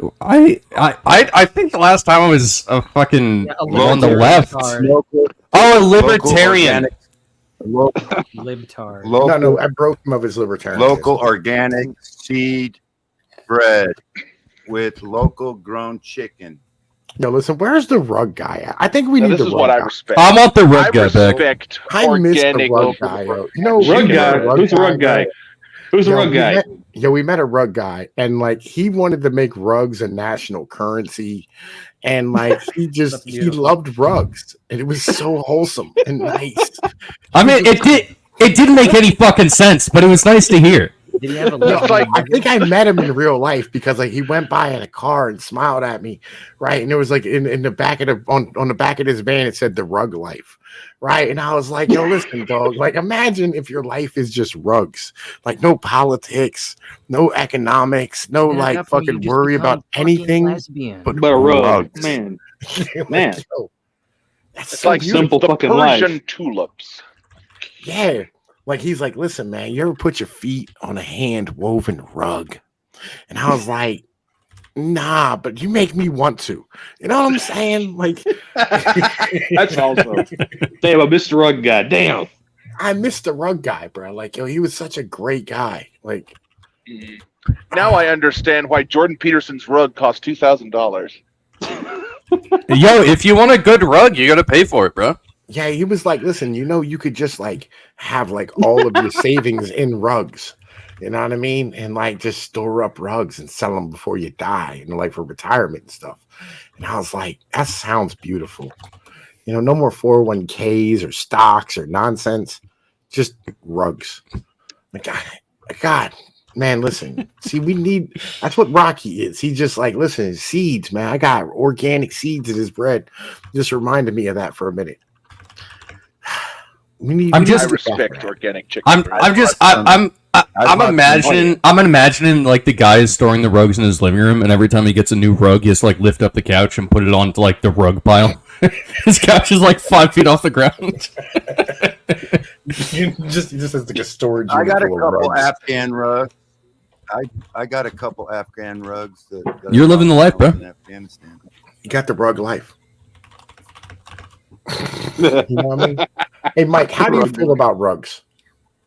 Speaker 8: think the last time I was a fucking on the left. Oh, a libertarian.
Speaker 7: Libtard.
Speaker 1: No, I broke him of his libertarian.
Speaker 6: Local organic seed bread with local grown chicken.
Speaker 1: No, listen, where's the rug guy at? I think we
Speaker 11: Now,
Speaker 1: need
Speaker 11: this
Speaker 1: the
Speaker 11: is
Speaker 1: rug
Speaker 11: what I
Speaker 1: guy.
Speaker 11: respect.
Speaker 8: I want the rug guy back.
Speaker 11: respect
Speaker 1: I miss the
Speaker 11: organic
Speaker 1: rug
Speaker 11: local.
Speaker 1: guy. Yo. You know,
Speaker 10: Rug
Speaker 1: we met
Speaker 10: guy?
Speaker 1: a
Speaker 10: Who's the rug guy?
Speaker 1: yo.
Speaker 10: Who's the
Speaker 1: Yo,
Speaker 10: rug
Speaker 1: we
Speaker 10: guy?
Speaker 1: we met a rug guy, and like he wanted to make rugs a national currency, and like he loved rugs, and it was so wholesome and nice.
Speaker 8: I mean, it didn't make any fucking sense, but it was nice to hear.
Speaker 7: Did he have a
Speaker 1: No, I think I met him in real life because like he went by in a car and smiled at me, right? And it was like in the back of the on the back of his van it said the rug life, right? And I was like, yo, listen, dog, like imagine if your life is just rugs, like no politics, no economics, no
Speaker 7: And at
Speaker 1: like
Speaker 7: that point, you
Speaker 1: fucking
Speaker 7: just
Speaker 1: worry
Speaker 7: become
Speaker 1: about
Speaker 7: fucking
Speaker 1: anything
Speaker 7: lesbian.
Speaker 1: but
Speaker 10: But a rug,
Speaker 1: rugs.
Speaker 10: man.
Speaker 1: Like,
Speaker 10: Man.
Speaker 1: yo, that's
Speaker 11: It's
Speaker 1: so
Speaker 11: like
Speaker 1: beautiful.
Speaker 11: the
Speaker 10: fucking
Speaker 11: Persian
Speaker 10: life.
Speaker 11: tulips.
Speaker 1: Yeah. Like he's like, listen, man, you ever put your feet on a hand woven rug? And I was like, nah, but you make me want to. You know what I'm saying? Like
Speaker 10: That's awesome. Damn, a Mr. Rug guy. Damn.
Speaker 1: I miss the rug guy, bro. Like, yo, he was such a great guy. Like
Speaker 11: Now I understand why Jordan Peterson's rug cost $2,000.
Speaker 8: Yo, if you want a good rug, you gotta pay for it, bro.
Speaker 1: yeah, he was like, listen, you know, you could just like have like all of your savings in rugs. You know what I mean? And like just store up rugs and sell them before you die, and like for retirement and stuff. And I was like, that sounds beautiful. You know, no more 401ks or stocks or nonsense. Just rugs. Like, God, man, listen. See, we need that's what Rocky is. He just like, listen, seeds, man. I got organic seeds in his bread. Just reminded me of that for a minute. We need
Speaker 8: I'm
Speaker 1: we need
Speaker 8: just-
Speaker 1: to get back
Speaker 11: Respect
Speaker 1: to
Speaker 11: organic chicken.
Speaker 8: I'm
Speaker 11: breast.
Speaker 8: imagining like the guy is storing the rugs in his living room, and every time he gets a new rug, he has to like lift up the couch and put it onto like the rug pile. His couch is like 5 feet off the ground.
Speaker 1: just has like a storage.
Speaker 6: I
Speaker 1: unit
Speaker 6: got a
Speaker 1: full of
Speaker 6: couple
Speaker 1: rugs.
Speaker 6: Afghan rugs. I got a couple Afghan rugs that
Speaker 8: You're living the life, bro.
Speaker 6: in Afghanistan.
Speaker 1: You got the rug life. You know what I mean? Hey, Mike, how do you feel about rugs?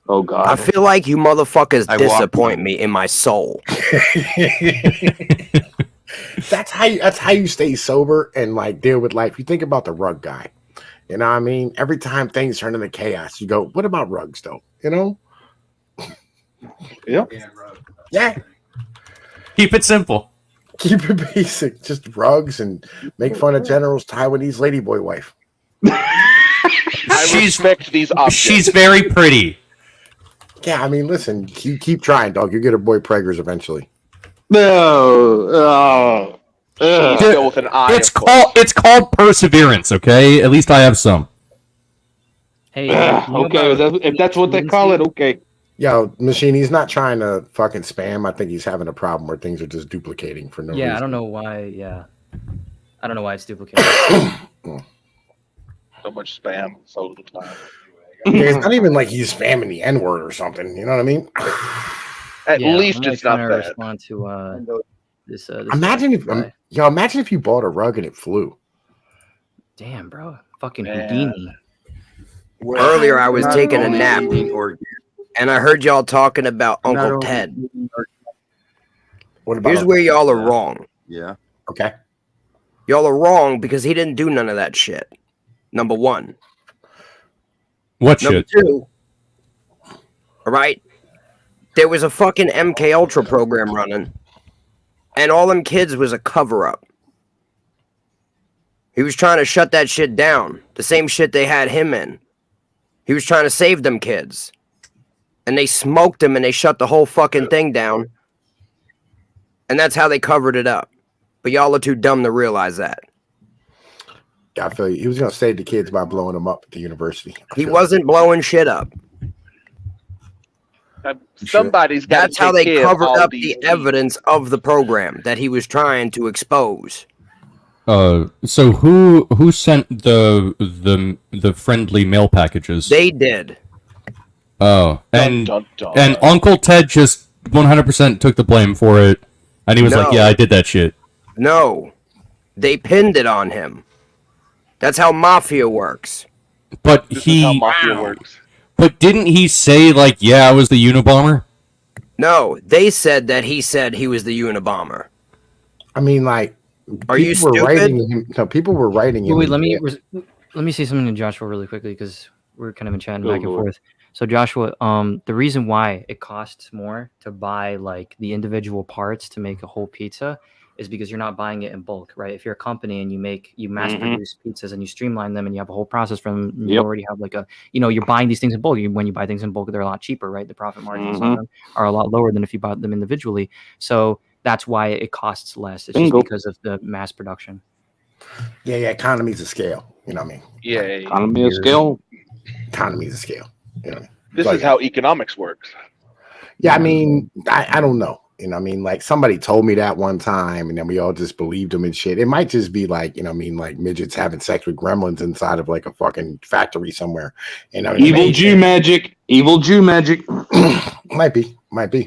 Speaker 11: Oh God.
Speaker 13: I feel like you motherfuckers
Speaker 1: I walk
Speaker 13: disappoint me in my soul.
Speaker 1: That's how you stay sober and like deal with life. You think about the rug guy. You know what I mean? Every time things turn into chaos, you go, what about rugs though? You know?
Speaker 11: Yeah.
Speaker 1: Yeah.
Speaker 8: Keep it simple.
Speaker 1: Keep it basic. Just rugs and make fun of General's Taiwanese ladyboy wife.
Speaker 11: I respect these objects.
Speaker 8: She's very pretty.
Speaker 1: Yeah, I mean, listen, you keep trying, dog. You get a boy preggers eventually.
Speaker 11: No. Still with an eye.
Speaker 8: It's called perseverance, okay? At least I have some.
Speaker 7: Hey,
Speaker 10: okay, if that's what they call it, okay.
Speaker 1: Yo, Machine, he's not trying to fucking spam. I think he's having a problem where things are just duplicating for no reason.
Speaker 7: Yeah, I don't know why. Yeah, I don't know why it's duplicated.
Speaker 11: So much spam, so little time.
Speaker 1: Yeah, it's not even like he's spamming the N-word or something. You know what I mean?
Speaker 11: At
Speaker 7: Yeah,
Speaker 11: least
Speaker 7: I'm
Speaker 11: it's not
Speaker 7: trying to
Speaker 11: bad.
Speaker 7: respond to this.
Speaker 1: Imagine if,
Speaker 7: guy.
Speaker 1: imagine if you bought a rug and it flew.
Speaker 7: Damn, bro, fucking
Speaker 11: Man.
Speaker 7: Houdini.
Speaker 13: Earlier, I was
Speaker 6: Not
Speaker 13: taking a
Speaker 6: only
Speaker 13: nap,
Speaker 6: eating organic,
Speaker 13: and I heard y'all talking about
Speaker 6: not
Speaker 13: Uncle
Speaker 6: only
Speaker 13: Ted.
Speaker 6: eating
Speaker 1: What about
Speaker 13: Here's where y'all are wrong.
Speaker 6: Yeah.
Speaker 1: Okay.
Speaker 13: Y'all are wrong because he didn't do none of that shit. Number one.
Speaker 8: What
Speaker 13: Number
Speaker 8: shit?
Speaker 13: two. All right. There was a fucking MK Ultra program running, and all them kids was a cover up. He was trying to shut that shit down. The same shit they had him in. He was trying to save them kids. And they smoked him and they shut the whole fucking thing down. And that's how they covered it up. But y'all are too dumb to realize that.
Speaker 1: I feel you. He was going to save the kids by blowing them up at the university.
Speaker 13: He wasn't blowing shit up.
Speaker 11: Somebody's got.
Speaker 13: That's how they covered up the evidence of the program that he was trying to expose.
Speaker 8: So who sent the friendly mail packages?
Speaker 13: They did.
Speaker 8: Oh, and
Speaker 11: Dun, dun,
Speaker 8: and Uncle Ted just 100% took the blame for it, and he was like,
Speaker 13: No.
Speaker 8: "Yeah, I did that shit."
Speaker 13: No. They pinned it on him. That's how mafia works.
Speaker 8: But
Speaker 11: This is how
Speaker 8: he,
Speaker 11: mafia works.
Speaker 8: but didn't he say like, "Yeah, I was the Unabomber"?
Speaker 13: No, they said that he said he was the Unabomber.
Speaker 1: I mean, like,
Speaker 13: Are you
Speaker 1: people were
Speaker 13: stupid?
Speaker 1: writing him. No, people were writing him.
Speaker 7: Wait,
Speaker 1: in
Speaker 7: let me
Speaker 1: jail.
Speaker 7: let me say something to Joshua really quickly because we're kind of been chatting
Speaker 11: Go,
Speaker 7: back and
Speaker 11: Lord.
Speaker 7: forth. So Joshua, the reason why it costs more to buy like the individual parts to make a whole pizza is because you're not buying it in bulk, right? If you're a company and you mass produce pizzas and you streamline them and you have a whole process from them, you
Speaker 10: Yep.
Speaker 7: already have like you're buying these things in bulk. When you buy things in bulk, they're a lot cheaper, right? The profit margins on them are a lot lower than if you bought them individually. So that's why it costs less. It's
Speaker 10: Bingo.
Speaker 7: just because of the mass production.
Speaker 1: Yeah, economies of scale. You know what I mean?
Speaker 11: Yeah.
Speaker 10: Economy of scale.
Speaker 1: Economies of scale. You know.
Speaker 11: This
Speaker 1: Like-
Speaker 11: is how economics works.
Speaker 1: Yeah, I mean, I don't know. You know what I mean? Like somebody told me that one time and then we all just believed them and shit. It might just be like, you know what I mean, like midgets having sex with gremlins inside of like a fucking factory somewhere. You know,
Speaker 10: Evil Jew magic. Evil Jew magic.
Speaker 1: might be.
Speaker 8: Wait,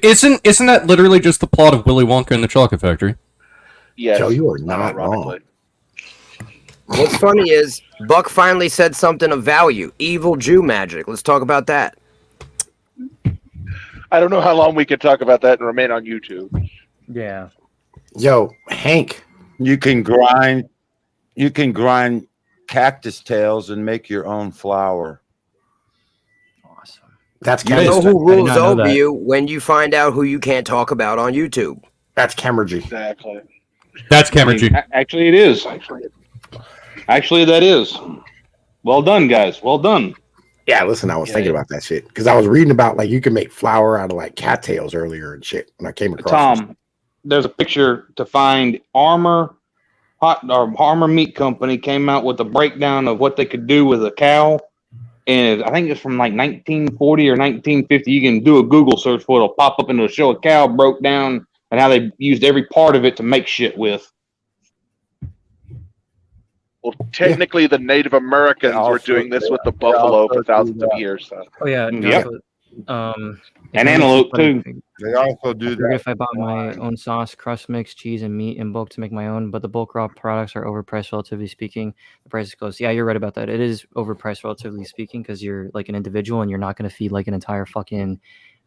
Speaker 8: isn't that literally just the plot of Willy Wonka and the Chocolate Factory?
Speaker 11: Yes.
Speaker 1: Joe, you are not wrong.
Speaker 13: What's funny is Buck finally said something of value. Evil Jew magic. Let's talk about that.
Speaker 11: I don't know how long we could talk about that and remain on YouTube.
Speaker 7: Yeah.
Speaker 1: Yo, Hank.
Speaker 6: You can grind cactus tails and make your own flour.
Speaker 1: That's
Speaker 13: You know
Speaker 1: chemistry.
Speaker 13: who rules over you when you find out who you can't talk about on YouTube.
Speaker 1: That's chemistry.
Speaker 11: Exactly.
Speaker 8: That's chemistry.
Speaker 10: Actually, it is. Actually, that is. Well done, guys. Well done.
Speaker 1: Yeah, listen, I was thinking about that shit because I was reading about like you can make flour out of like cattails earlier and shit. When I came across
Speaker 10: Tom, there's a picture to find Armor Meat Company came out with a breakdown of what they could do with a cow. And I think it's from like 1940 or 1950. You can do a Google search for it. It'll pop up and it'll show a cow broke down and how they used every part of it to make shit with.
Speaker 11: Well, technically, the Native Americans were doing this with the buffalo for thousands of years. So.
Speaker 7: Oh yeah,
Speaker 10: Yep.
Speaker 7: if
Speaker 10: And
Speaker 7: I-
Speaker 10: antelope too.
Speaker 6: They also do
Speaker 7: I forget
Speaker 6: that.
Speaker 7: if I bought my own sauce, crust mix, cheese, and meat in bulk to make my own, but the bulk raw products are overpriced, relatively speaking. The price is close. Yeah, you're right about that. It is overpriced, relatively speaking, because you're like an individual and you're not going to feed like an entire fucking,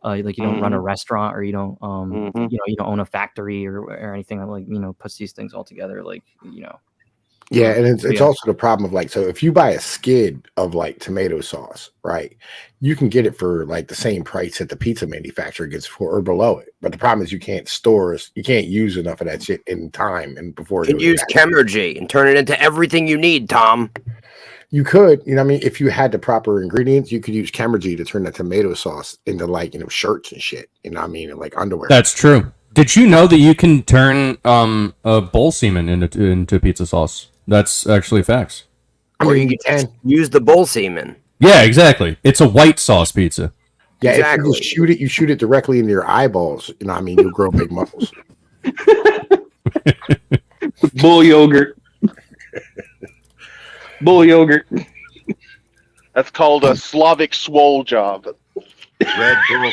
Speaker 7: like you don't run a restaurant or you don't, you don't own a factory or anything that like puts these things all together. Like
Speaker 1: Yeah, and it's
Speaker 7: Yeah.
Speaker 1: also the problem of like, so if you buy a skid of like tomato sauce, right, you can get it for like the same price that the pizza manufacturer gets for or below it. But the problem is you can't use enough of that shit in time and before it
Speaker 13: You can
Speaker 1: goes
Speaker 13: use
Speaker 1: bad.
Speaker 13: Chemergy and turn it into everything you need, Tom.
Speaker 1: You could, you know what I mean, if you had the proper ingredients, you could use Chemergy to turn the tomato sauce into like, shirts and shit, you know what I mean, and like underwear.
Speaker 8: That's true. Did you know that you can turn a bull semen into pizza sauce? That's actually facts.
Speaker 13: Or you can use the bull semen.
Speaker 8: Yeah, exactly. It's a white sauce pizza.
Speaker 1: Yeah,
Speaker 13: Exactly.
Speaker 1: if you shoot it directly into your eyeballs, you know what I mean, you'll grow big muscles.
Speaker 10: Bull yogurt. Bull yogurt.
Speaker 11: That's called a Slavic swole job.
Speaker 6: Red Bull.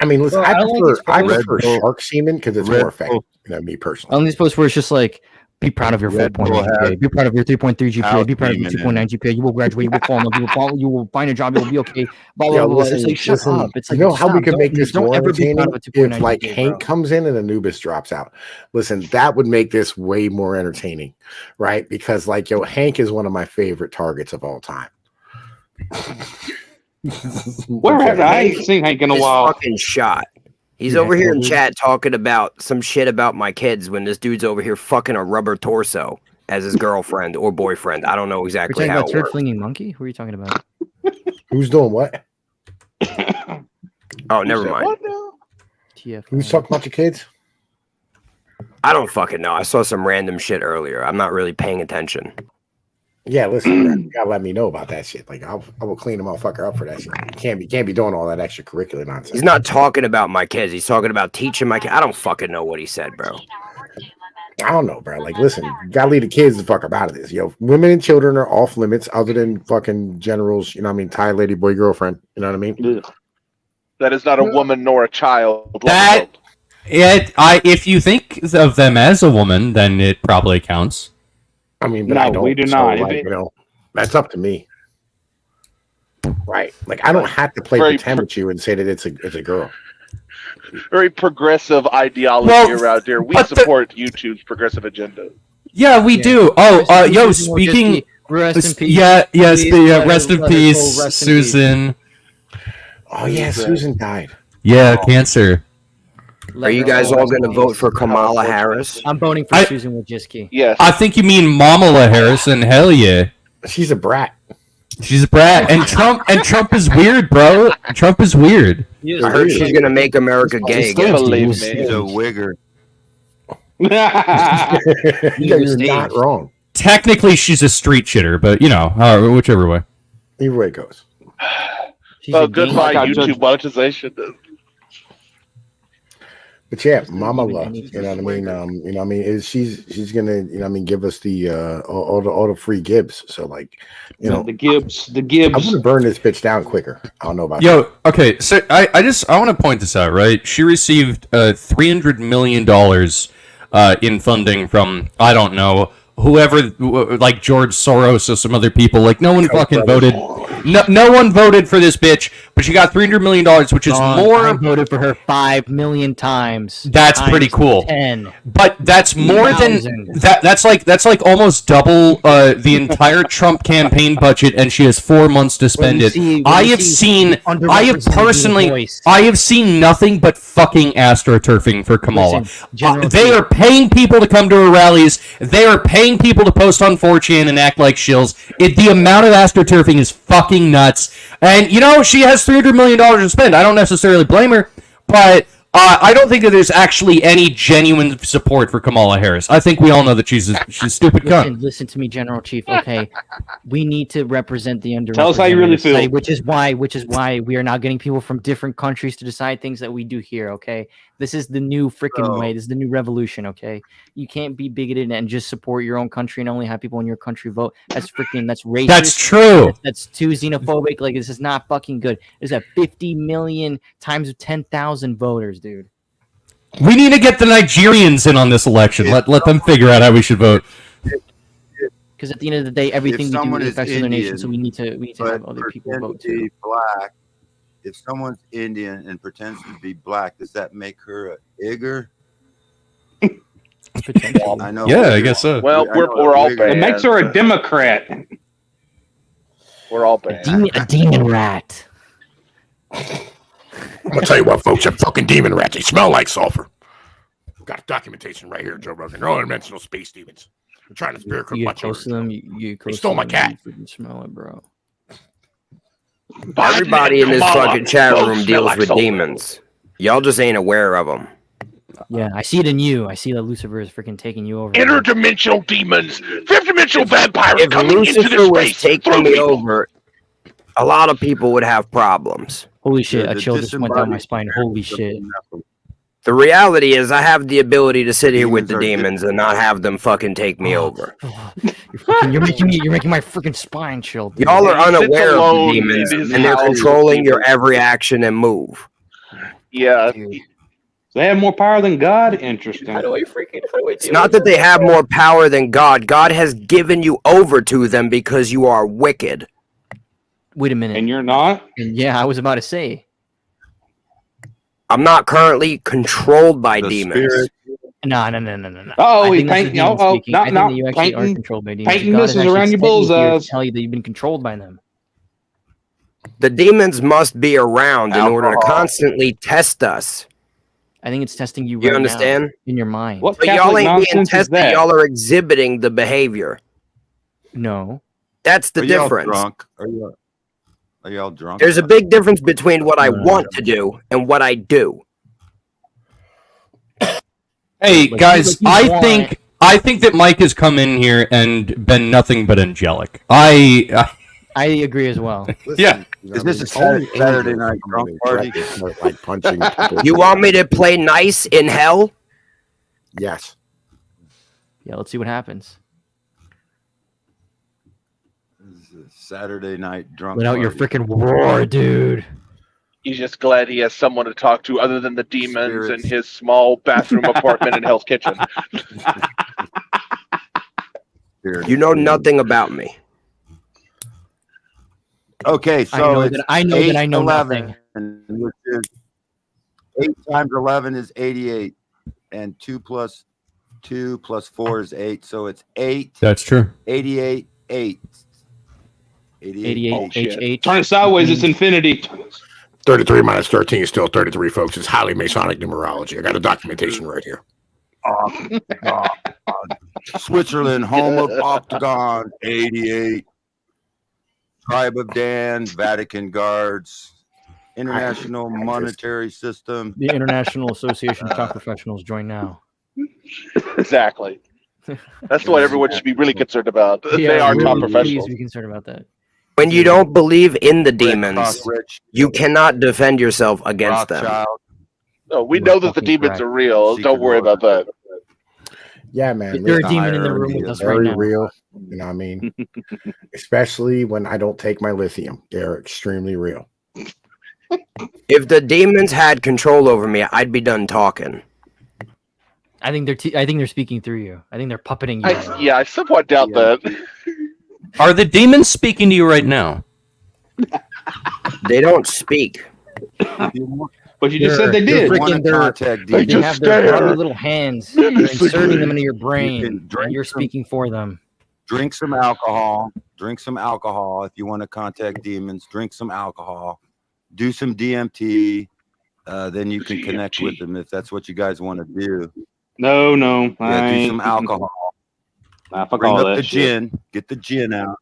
Speaker 1: I mean, listen,
Speaker 7: Well, I don't like
Speaker 1: I
Speaker 7: this
Speaker 1: prefer
Speaker 7: Bull.
Speaker 1: shark semen because it's
Speaker 6: Red
Speaker 1: more effective,
Speaker 6: Bull.
Speaker 1: me personally.
Speaker 7: on these posts where it's just like, be proud of your
Speaker 6: Red
Speaker 7: 4.9
Speaker 6: Bull
Speaker 7: GPA.
Speaker 6: has
Speaker 7: Be proud of your 3.3 GPA. Be proud of your
Speaker 6: albumin in
Speaker 7: 2.9 GPA. You will graduate. You will fall in love. You will find a job. You will be okay. Blah blah
Speaker 1: Yeah,
Speaker 7: blah.
Speaker 1: listen,
Speaker 7: It's like shut
Speaker 1: listen,
Speaker 7: up. It's
Speaker 1: you
Speaker 7: like
Speaker 1: know how we
Speaker 7: stop.
Speaker 1: could make this
Speaker 7: don't
Speaker 1: more
Speaker 7: ever be proud
Speaker 1: entertaining
Speaker 7: of a 2.9
Speaker 1: if like
Speaker 7: GPA,
Speaker 1: Hank
Speaker 7: bro.
Speaker 1: comes in and Anubis drops out. Listen, that would make this way more entertaining, right? Because like Hank is one of my favorite targets of all time.
Speaker 10: Where have I ain't seen Hank in a
Speaker 13: This
Speaker 10: while.
Speaker 13: fucking shot. He's
Speaker 1: Yeah,
Speaker 13: over here in
Speaker 1: dude.
Speaker 13: chat talking about some shit about my kids when this dude's over here fucking a rubber torso as his girlfriend or boyfriend. I don't know
Speaker 7: You're
Speaker 13: exactly
Speaker 7: talking
Speaker 13: how
Speaker 7: about
Speaker 13: it
Speaker 7: turd
Speaker 13: works.
Speaker 7: flinging monkey? Who are you talking about?
Speaker 1: Who's doing what?
Speaker 13: Oh, never
Speaker 11: said
Speaker 13: mind.
Speaker 11: what now?
Speaker 7: TF.
Speaker 1: Who's talking about your kids?
Speaker 13: I don't fucking know. I saw some random shit earlier. I'm not really paying attention.
Speaker 1: Yeah, listen, bro, you gotta let me know about that shit. Like, I will clean the motherfucker up for that shit. You can't be doing all that extracurricular nonsense.
Speaker 13: He's not talking about my kids. He's talking about teaching my kids. I don't fucking know what he said, bro.
Speaker 1: I don't know, bro. Like, listen, you gotta leave the kids the fuck up out of this. Women and children are off limits, other than fucking generals. You know what I mean? Thai lady, boy, girlfriend. You know what I mean?
Speaker 11: That is not a woman nor a child.
Speaker 8: That if you think of them as a woman, then it probably counts.
Speaker 1: I mean, but
Speaker 10: No,
Speaker 1: I don't.
Speaker 10: we do
Speaker 1: so,
Speaker 10: not. If
Speaker 1: like,
Speaker 10: it-
Speaker 1: that's up to me. Right? Like, I don't have to play
Speaker 11: Very
Speaker 1: pretend with you and say that it's a girl.
Speaker 11: Very progressive ideology
Speaker 8: Well,
Speaker 11: around here. We
Speaker 8: but the-
Speaker 11: support YouTube's progressive agenda.
Speaker 8: Yeah, we do. Oh, yo,
Speaker 7: Susan
Speaker 8: speaking.
Speaker 7: Rest in peace.
Speaker 8: Yeah, yes,
Speaker 7: Please
Speaker 8: yeah.
Speaker 7: let
Speaker 8: Rest
Speaker 7: her-
Speaker 8: in
Speaker 7: let her
Speaker 8: peace,
Speaker 7: soul rest in peace.
Speaker 8: Susan.
Speaker 1: Oh yeah, Susan died.
Speaker 8: Yeah, cancer.
Speaker 13: Are you guys all going to vote for Kamala Harris?
Speaker 7: I'm voting for Susan Wojcicki.
Speaker 11: Yes.
Speaker 8: I think you mean Mamala Harrison. Hell yeah.
Speaker 1: She's a brat.
Speaker 8: She's a brat, and Trump is weird, bro. Trump is weird.
Speaker 13: I heard she's going to make America gay again.
Speaker 11: Believe me.
Speaker 6: She's a wigger.
Speaker 1: Yeah, you're not wrong.
Speaker 8: Technically, she's a street shitter, but whichever way.
Speaker 1: Either way it goes.
Speaker 11: So goodbye,
Speaker 10: Like I
Speaker 11: YouTube
Speaker 10: judge-
Speaker 11: monetization.
Speaker 1: But yeah, Mama Love, you know what I mean? You know what I mean? She's gonna, you know what I mean, give us the all the free Gibbs. So like,
Speaker 10: the Gibbs.
Speaker 1: I want to burn this bitch down quicker. I don't know about
Speaker 8: Yo, okay, so I want to point this out, right? She received $300 million in funding from, I don't know, whoever, like George Soros or some other people. Like, no one fucking voted. No one voted for this bitch, but she got $300 million, which is
Speaker 7: I
Speaker 8: more.
Speaker 7: voted for her 5 million times.
Speaker 8: That's pretty
Speaker 7: Times
Speaker 8: cool.
Speaker 7: 10.
Speaker 8: But that's more than
Speaker 7: 2,000.
Speaker 8: that's like almost double the entire Trump campaign budget, and she has 4 months to spend it. I have seen nothing but fucking astroturfing for Kamala.
Speaker 7: General
Speaker 8: They are paying people to come to her rallies. They are paying people to post on 4chan and act like shills. The amount of astroturfing is fucking nuts. And she has $300 million to spend. I don't necessarily blame her, but I don't think that there's actually any genuine support for Kamala Harris. I think we all know that she's a stupid cunt.
Speaker 7: Listen to me, General Chief. Okay, we need to represent the underrepresented.
Speaker 10: Tell us how you really feel.
Speaker 7: society, which is why we are now getting people from different countries to decide things that we do here. Okay, this is the new freaking way. This is the new revolution. Okay, you can't be bigoted and just support your own country and only have people in your country vote. That's racist.
Speaker 8: That's true.
Speaker 7: That's too xenophobic. Like, this is not fucking good. There's a 50 million times 10,000 voters, dude.
Speaker 8: We need to get the Nigerians in on this election. Let them figure out how we should vote.
Speaker 7: Because at the end of the day, everything we do
Speaker 6: someone is
Speaker 7: affects other nations,
Speaker 6: Indian,
Speaker 7: so we need to have other people
Speaker 6: pretends
Speaker 7: vote
Speaker 6: to be
Speaker 7: too.
Speaker 6: black, if someone's Indian and pretends to be black, does that make her a Igor? I know.
Speaker 8: Yeah, I guess so.
Speaker 11: Well, we're all bad.
Speaker 10: It makes her a Democrat.
Speaker 11: We're all bad.
Speaker 7: A demon rat.
Speaker 1: I'm gonna tell you what, folks, them fucking demon rats, they smell like sulfur. Got documentation right here, Joe Rogan. They're all dimensional space demons. They're trying to spirit cook
Speaker 7: You
Speaker 1: my
Speaker 7: get close to
Speaker 1: children.
Speaker 7: them. You
Speaker 1: They stole my cat.
Speaker 7: You can smell it, bro.
Speaker 13: Everybody in this
Speaker 11: Kamala
Speaker 13: fucking chat
Speaker 11: both
Speaker 13: room
Speaker 11: smell
Speaker 13: deals
Speaker 11: like
Speaker 13: with
Speaker 11: sulfur.
Speaker 13: demons. Y'all just ain't aware of them.
Speaker 7: Yeah, I see it in you. I see that Lucifer is freaking taking you over.
Speaker 11: Interdimensional demons, fifth-dimensional vampires
Speaker 13: If
Speaker 11: coming into
Speaker 13: Lucifer
Speaker 11: this
Speaker 13: was
Speaker 11: space.
Speaker 13: taking me over, a lot of people would have problems.
Speaker 7: Holy shit, a chill just went down my spine. Holy shit.
Speaker 13: The reality is, I have the ability to sit here with the demons and not have them fucking take me over.
Speaker 7: You're making my freaking spine chill. Dude.
Speaker 13: Y'all are
Speaker 11: He sits
Speaker 13: unaware of
Speaker 11: alone
Speaker 13: the demons,
Speaker 11: in his
Speaker 13: and they're
Speaker 11: house with
Speaker 13: controlling your
Speaker 11: demons.
Speaker 13: every action and move.
Speaker 11: Yeah.
Speaker 10: They have more power than God? Interesting.
Speaker 13: It's not that they have more power than God. God has given you over to them because you are wicked.
Speaker 7: Wait a minute.
Speaker 10: And you're not?
Speaker 7: Yeah, I was about to say.
Speaker 13: I'm not currently controlled by
Speaker 6: The
Speaker 13: demons.
Speaker 6: spirit.
Speaker 7: No.
Speaker 10: Oh,
Speaker 7: I
Speaker 10: he
Speaker 7: think that's
Speaker 10: paint.
Speaker 7: the demon
Speaker 10: Oh,
Speaker 7: speaking. I think
Speaker 10: not
Speaker 7: that you actually are
Speaker 10: painting.
Speaker 7: controlled by demons.
Speaker 10: Painting
Speaker 7: God
Speaker 10: this
Speaker 7: has
Speaker 10: is
Speaker 7: actually
Speaker 10: around your
Speaker 7: sent me here to
Speaker 10: bullseyes.
Speaker 7: tell you that you've been controlled by them.
Speaker 13: The demons must be around in order to
Speaker 11: Alcohol.
Speaker 13: constantly test us.
Speaker 7: I think it's testing you
Speaker 13: You
Speaker 7: right
Speaker 13: understand?
Speaker 7: now in your mind.
Speaker 10: What
Speaker 13: But y'all
Speaker 10: Catholic
Speaker 13: ain't being
Speaker 10: nonsense is
Speaker 13: tested.
Speaker 10: that?
Speaker 13: Y'all are exhibiting the behavior.
Speaker 7: No.
Speaker 13: That's the
Speaker 6: Are y'all
Speaker 13: difference.
Speaker 6: drunk? Are y'all drunk?
Speaker 13: There's a big difference between what I want to do and what I do.
Speaker 8: Hey
Speaker 7: Like,
Speaker 8: guys,
Speaker 7: you
Speaker 8: I
Speaker 7: want-
Speaker 8: think that Mike has come in here and been nothing but angelic. I
Speaker 7: agree as well.
Speaker 8: Yeah.
Speaker 6: Is this a Saturday night drunk party?
Speaker 1: Like punching people.
Speaker 13: You want me to play nice in hell?
Speaker 1: Yes.
Speaker 7: Yeah, let's see what happens.
Speaker 6: This is a Saturday night drunk
Speaker 7: Let out your
Speaker 6: party.
Speaker 7: freaking roar, dude.
Speaker 11: He's just glad he has someone to talk to other than the demons
Speaker 6: Spirits.
Speaker 11: in his small bathroom apartment in Hell's Kitchen.
Speaker 13: You know nothing about me.
Speaker 6: Okay,
Speaker 7: I
Speaker 6: so
Speaker 7: know
Speaker 6: it's
Speaker 7: that I know that I know
Speaker 6: 811,
Speaker 7: nothing.
Speaker 6: which is 8 times 11 is 88, and 2 plus 2 plus 4 is 8, so it's 8.
Speaker 8: That's true.
Speaker 6: 88, 8. 88,
Speaker 7: 88 HH.
Speaker 10: Turn it sideways, it's infinity.
Speaker 1: 33 minus 13 is still 33, folks. It's highly Masonic numerology. I got a documentation right here.
Speaker 6: Switzerland, home of Octagon, 88. Tribe of Dan, Vatican Guards, International Monetary System.
Speaker 7: The International Association of Top Professionals, join now.
Speaker 11: Exactly. That's what everyone should be really concerned about. They
Speaker 7: Yeah,
Speaker 11: are
Speaker 7: really,
Speaker 11: top
Speaker 7: please
Speaker 11: professionals.
Speaker 7: be concerned about that.
Speaker 13: When you don't believe in the
Speaker 6: Red
Speaker 13: demons,
Speaker 6: Cross Rich,
Speaker 13: you cannot defend yourself against them.
Speaker 6: Rothschild.
Speaker 11: No, we know that the
Speaker 7: fucking
Speaker 11: demons
Speaker 7: correct.
Speaker 11: are real.
Speaker 6: Secret
Speaker 11: Don't worry
Speaker 6: Order.
Speaker 11: about that.
Speaker 1: Yeah, man.
Speaker 7: Is there a
Speaker 1: listen,
Speaker 7: demon in the room with us right
Speaker 1: very
Speaker 7: now?
Speaker 1: real. You know what I mean? Especially when I don't take my lithium. They're extremely real.
Speaker 13: If the demons had control over me, I'd be done talking.
Speaker 7: I think they're speaking through you. I think they're puppeting you. right now.
Speaker 11: Yeah, I somewhat doubt that.
Speaker 8: Are the demons speaking to you right now?
Speaker 13: They don't speak.
Speaker 10: But you just said they
Speaker 7: They're
Speaker 10: did.
Speaker 7: freaking- they're-
Speaker 6: Contact
Speaker 7: They
Speaker 6: demons.
Speaker 7: have their
Speaker 11: stare.
Speaker 7: grubby little hands. They're inserting them
Speaker 11: Menacingly.
Speaker 7: into your
Speaker 6: You
Speaker 7: brain,
Speaker 6: can
Speaker 7: and
Speaker 6: drink
Speaker 7: you're
Speaker 6: some-
Speaker 7: speaking for them.
Speaker 6: Drink some alcohol. Drink some alcohol if you want to contact demons. Drink some alcohol. Do some DMT. Then you can connect with them if that's what you guys want to do.
Speaker 10: No,
Speaker 6: Yeah, do some alcohol.
Speaker 10: Nah, fuck
Speaker 6: Bring
Speaker 10: all
Speaker 6: up
Speaker 10: that
Speaker 6: the
Speaker 10: shit.
Speaker 6: gin. Get the gin out.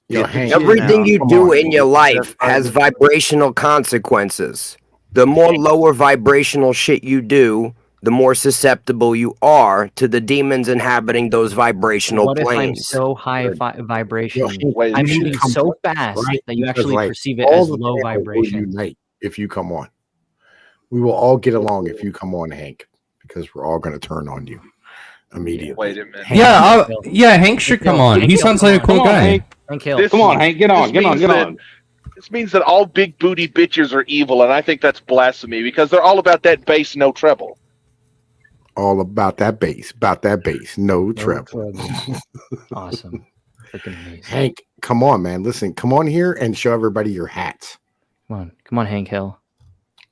Speaker 1: Yo,
Speaker 6: Get the
Speaker 1: Hank,
Speaker 6: gin
Speaker 13: Everything
Speaker 6: out.
Speaker 13: you
Speaker 1: Come
Speaker 13: do
Speaker 1: on,
Speaker 13: in your
Speaker 1: man.
Speaker 13: life has vibrational consequences. The more lower vibrational shit you do, the more susceptible you are to the demons inhabiting those vibrational
Speaker 7: What if I'm
Speaker 13: planes.
Speaker 7: so high vibration?
Speaker 1: Wait,
Speaker 7: I'm
Speaker 1: you should
Speaker 7: moving
Speaker 1: come
Speaker 7: so
Speaker 1: on,
Speaker 7: fast
Speaker 1: right?
Speaker 7: that you
Speaker 1: Because,
Speaker 7: actually
Speaker 1: like,
Speaker 7: perceive it
Speaker 1: all
Speaker 7: as
Speaker 1: the
Speaker 7: low
Speaker 1: panel will
Speaker 7: vibration.
Speaker 1: unite if you come on. We will all get along if you come on, Hank, because we're all going to turn on you immediately.
Speaker 11: Wait a minute.
Speaker 8: Yeah, Hank should come on. He sounds like a cool guy.
Speaker 7: Hank Hill.
Speaker 11: This
Speaker 10: Come on, Hank, get on,
Speaker 11: this
Speaker 10: get on,
Speaker 11: means
Speaker 10: get
Speaker 11: that-
Speaker 10: on.
Speaker 11: This means that all big booty bitches are evil, and I think that's blasphemy because they're all about that bass, no treble.
Speaker 1: All about that bass, no treble.
Speaker 7: Awesome. Freaking amazing.
Speaker 1: Hank, come on, man. Listen, come on here and show everybody your hats.
Speaker 7: Come on, Hank Hill.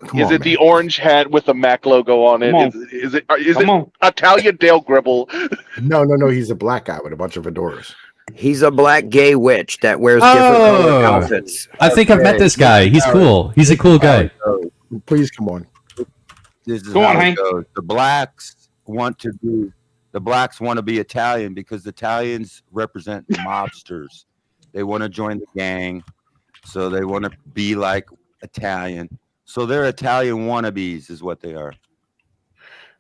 Speaker 1: Come
Speaker 11: Is
Speaker 1: on,
Speaker 11: it the orange hat with the Mac logo on it?
Speaker 1: Come on.
Speaker 11: Is it Italian Dale Gribble?
Speaker 1: No. He's a black guy with a bunch of fedoras.
Speaker 13: He's a black gay witch that wears different colored outfits.
Speaker 8: I think I've met this guy. He's cool. He's a cool guy.
Speaker 1: Please come on.
Speaker 6: This is
Speaker 10: Go on,
Speaker 6: how it
Speaker 10: Hank.
Speaker 6: goes. The blacks want to be Italian because Italians represent mobsters. They want to join the gang, so they want to be like Italian. So they're Italian wannabes, is what they are.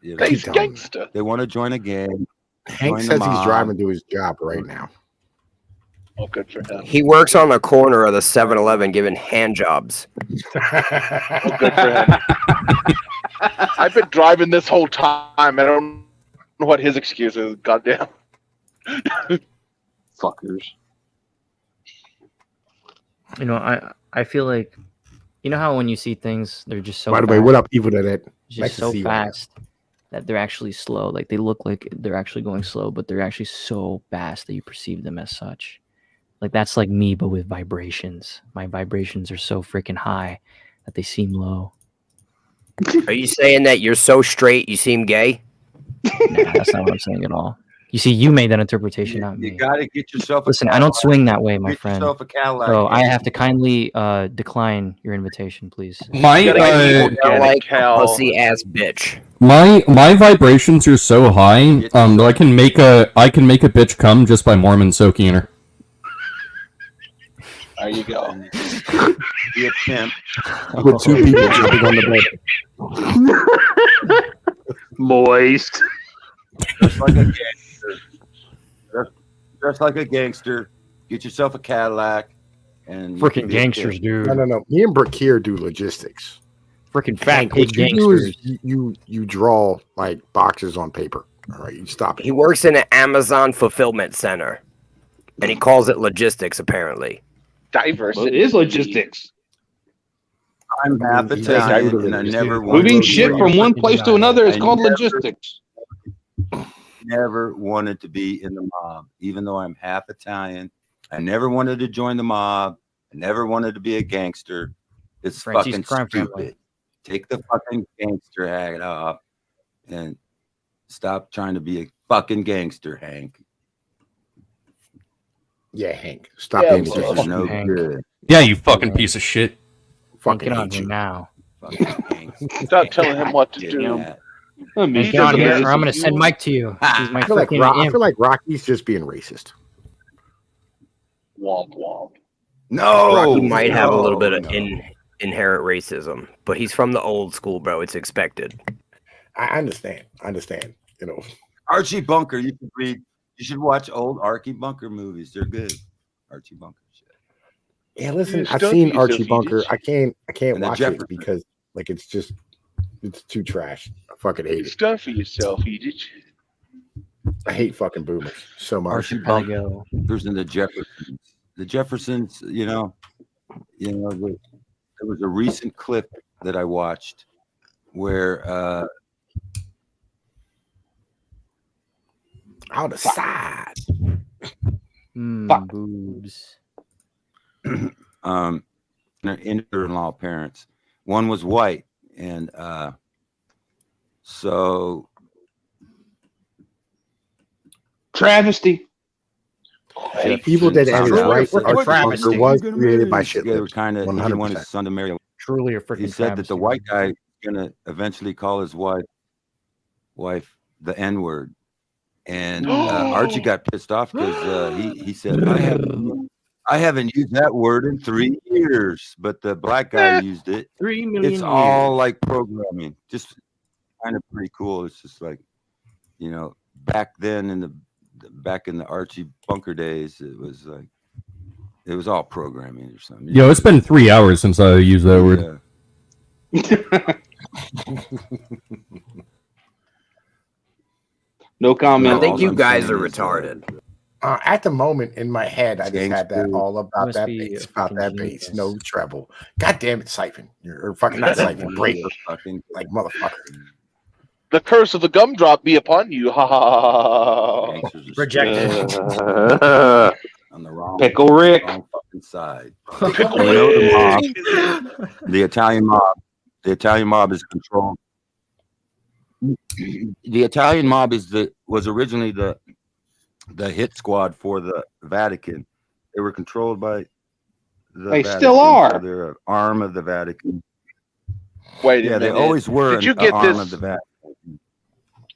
Speaker 6: You know,
Speaker 11: Gangster.
Speaker 6: They want to join a gang.
Speaker 1: Hank
Speaker 6: join the
Speaker 1: says he's
Speaker 6: mob.
Speaker 1: driving to his job right now.
Speaker 11: Oh, good for him.
Speaker 13: He works on the corner of the 7-Eleven giving hand jobs.
Speaker 11: Oh, good for him. I've been driving this whole time. I don't know what his excuse is. Goddamn. Fuckers.
Speaker 7: You know, I feel like, you know how when you see things, they're just so
Speaker 1: By the way,
Speaker 7: fast,
Speaker 1: what up, Evil Dead?
Speaker 7: just
Speaker 1: Nice to
Speaker 7: so
Speaker 1: see you right now.
Speaker 7: fast that they're actually slow. Like they look like they're actually going slow, but they're actually so fast that you perceive them as such. Like that's like me, but with vibrations. My vibrations are so freaking high that they seem low.
Speaker 13: Are you saying that you're so straight you seem gay?
Speaker 7: Nah, that's not what I'm saying at all. You see, you made that interpretation, not me.
Speaker 6: You got to get yourself.
Speaker 7: Listen, I don't swing that way, my
Speaker 6: Get
Speaker 7: friend.
Speaker 6: yourself a Cadillac.
Speaker 7: So I have to kindly decline your invitation, please.
Speaker 8: My
Speaker 13: Like pussy ass bitch.
Speaker 8: my vibrations are so high that I can make a bitch come just by Mormon soaking in her.
Speaker 11: There you go.
Speaker 6: Be a pimp.
Speaker 1: With two people jumping on the bed.
Speaker 11: Moist.
Speaker 6: Just like a gangster. Just like a gangster. Get yourself a Cadillac. And you can
Speaker 7: Freaking
Speaker 6: be a
Speaker 7: gangsters,
Speaker 6: pimp.
Speaker 7: dude.
Speaker 1: No. Me and Brakir do logistics.
Speaker 7: Freaking fat
Speaker 1: Hank,
Speaker 7: pig
Speaker 1: what you do is
Speaker 7: gangsters.
Speaker 1: you draw like boxes on paper. All right, you stop it.
Speaker 13: He works in an Amazon fulfillment center, and he calls it logistics. Apparently,
Speaker 11: Diversity.
Speaker 10: Well, it is logistics.
Speaker 6: I'm half
Speaker 1: He's
Speaker 6: Italian, and I never
Speaker 10: Moving shit from one place to another is
Speaker 6: I
Speaker 10: called
Speaker 6: never-
Speaker 10: logistics.
Speaker 6: Never wanted to be in the mob, even though I'm half Italian. I never wanted to join the mob. I never wanted to be a gangster. It's
Speaker 7: Francie's
Speaker 6: fucking
Speaker 7: crime
Speaker 6: stupid.
Speaker 7: family.
Speaker 6: Take the fucking gangster hat off and stop trying to be a fucking gangster, Hank.
Speaker 1: Yeah, Hank. Stop
Speaker 11: Yeah,
Speaker 1: being a
Speaker 11: well,
Speaker 6: This
Speaker 1: gangster.
Speaker 6: is no
Speaker 7: Hank.
Speaker 6: good.
Speaker 8: Yeah, you fucking piece of shit.
Speaker 1: Fucking
Speaker 7: Get on
Speaker 1: hate
Speaker 7: here
Speaker 1: you.
Speaker 7: now.
Speaker 6: Fucking Hank.
Speaker 11: Stop telling him what to
Speaker 6: Get
Speaker 11: do.
Speaker 6: that.
Speaker 10: I mean,
Speaker 7: Get on
Speaker 11: doesn't
Speaker 7: here,
Speaker 11: have-
Speaker 7: or I'm gonna send Mike to you. He's my
Speaker 1: I feel like
Speaker 7: freaking
Speaker 1: I
Speaker 7: imp.
Speaker 1: feel like Rocky's just being racist.
Speaker 11: Womp womp.
Speaker 6: No,
Speaker 13: Rocky might have a
Speaker 6: no,
Speaker 13: little bit of
Speaker 6: no.
Speaker 13: inherent racism, but he's from the old school, bro. It's expected.
Speaker 1: I understand. You know,
Speaker 6: Archie Bunker. You should read. You should watch old Archie Bunker movies. They're good. Archie Bunker shit.
Speaker 1: yeah. Listen,
Speaker 11: You
Speaker 1: I've
Speaker 11: stuff
Speaker 1: seen
Speaker 11: yourself,
Speaker 1: Archie
Speaker 11: you
Speaker 1: Bunker.
Speaker 11: just-
Speaker 1: I can't
Speaker 6: And the
Speaker 1: watch it
Speaker 6: Jeffersons.
Speaker 1: because like it's too trash. I fucking hate it.
Speaker 11: Stuff for yourself, Edith.
Speaker 1: I hate fucking boomers so much.
Speaker 6: Archie
Speaker 7: Gotta
Speaker 6: Bunker.
Speaker 7: go.
Speaker 6: There's in the Jeffersons. The Jeffersons. You know. There was a recent clip that I watched where
Speaker 1: Out of side.
Speaker 7: Boobs.
Speaker 6: their in-law parents. One was white, and so
Speaker 10: travesty.
Speaker 1: Evil Dead Ed is
Speaker 6: Sounds
Speaker 1: right.
Speaker 6: like
Speaker 1: Archie
Speaker 6: travesty.
Speaker 1: Bunker was created by shit.
Speaker 6: They were kind of. He didn't want
Speaker 1: 100%.
Speaker 6: his son to marry.
Speaker 7: Truly a freaking
Speaker 6: He said that the
Speaker 7: travesty.
Speaker 6: white guy is gonna eventually call his wife the N-word, and Archie got pissed off because he said, I haven't used that word in 3 years, but the black guy used it.
Speaker 10: 3 million
Speaker 6: It's all
Speaker 10: years.
Speaker 6: like programming, just kind of pretty cool. It's just like, back then in the Archie Bunker days, it was like it was all programming or something.
Speaker 8: Yo, it's been 3 hours since I used that word.
Speaker 10: No comment.
Speaker 13: I think you guys are retarded.
Speaker 1: At the moment, in my head, I just had that all about
Speaker 7: Must
Speaker 1: that
Speaker 7: be
Speaker 1: bass,
Speaker 7: a
Speaker 1: about
Speaker 7: fucking
Speaker 1: that bass,
Speaker 7: genius.
Speaker 1: no treble. God damn it, Siphon. Or fucking not Siphon, Breaker. Like, motherfucker.
Speaker 11: The curse of the gumdrop be upon you. Ha ha ha.
Speaker 6: Rejected. On the wrong,
Speaker 10: Pickle Rick.
Speaker 6: wrong fucking side.
Speaker 11: Pickle
Speaker 6: You know,
Speaker 11: Rick.
Speaker 6: the Italian mob is controlled. The Italian mob was originally the hit squad for the Vatican. They were controlled by the
Speaker 10: They
Speaker 6: Vatican,
Speaker 10: still
Speaker 6: so
Speaker 10: are.
Speaker 6: they're an arm of the Vatican.
Speaker 11: Wait a
Speaker 6: Yeah,
Speaker 11: minute.
Speaker 6: they always were
Speaker 11: Did you
Speaker 6: an
Speaker 11: get
Speaker 6: arm
Speaker 11: this?
Speaker 6: of the Vatican.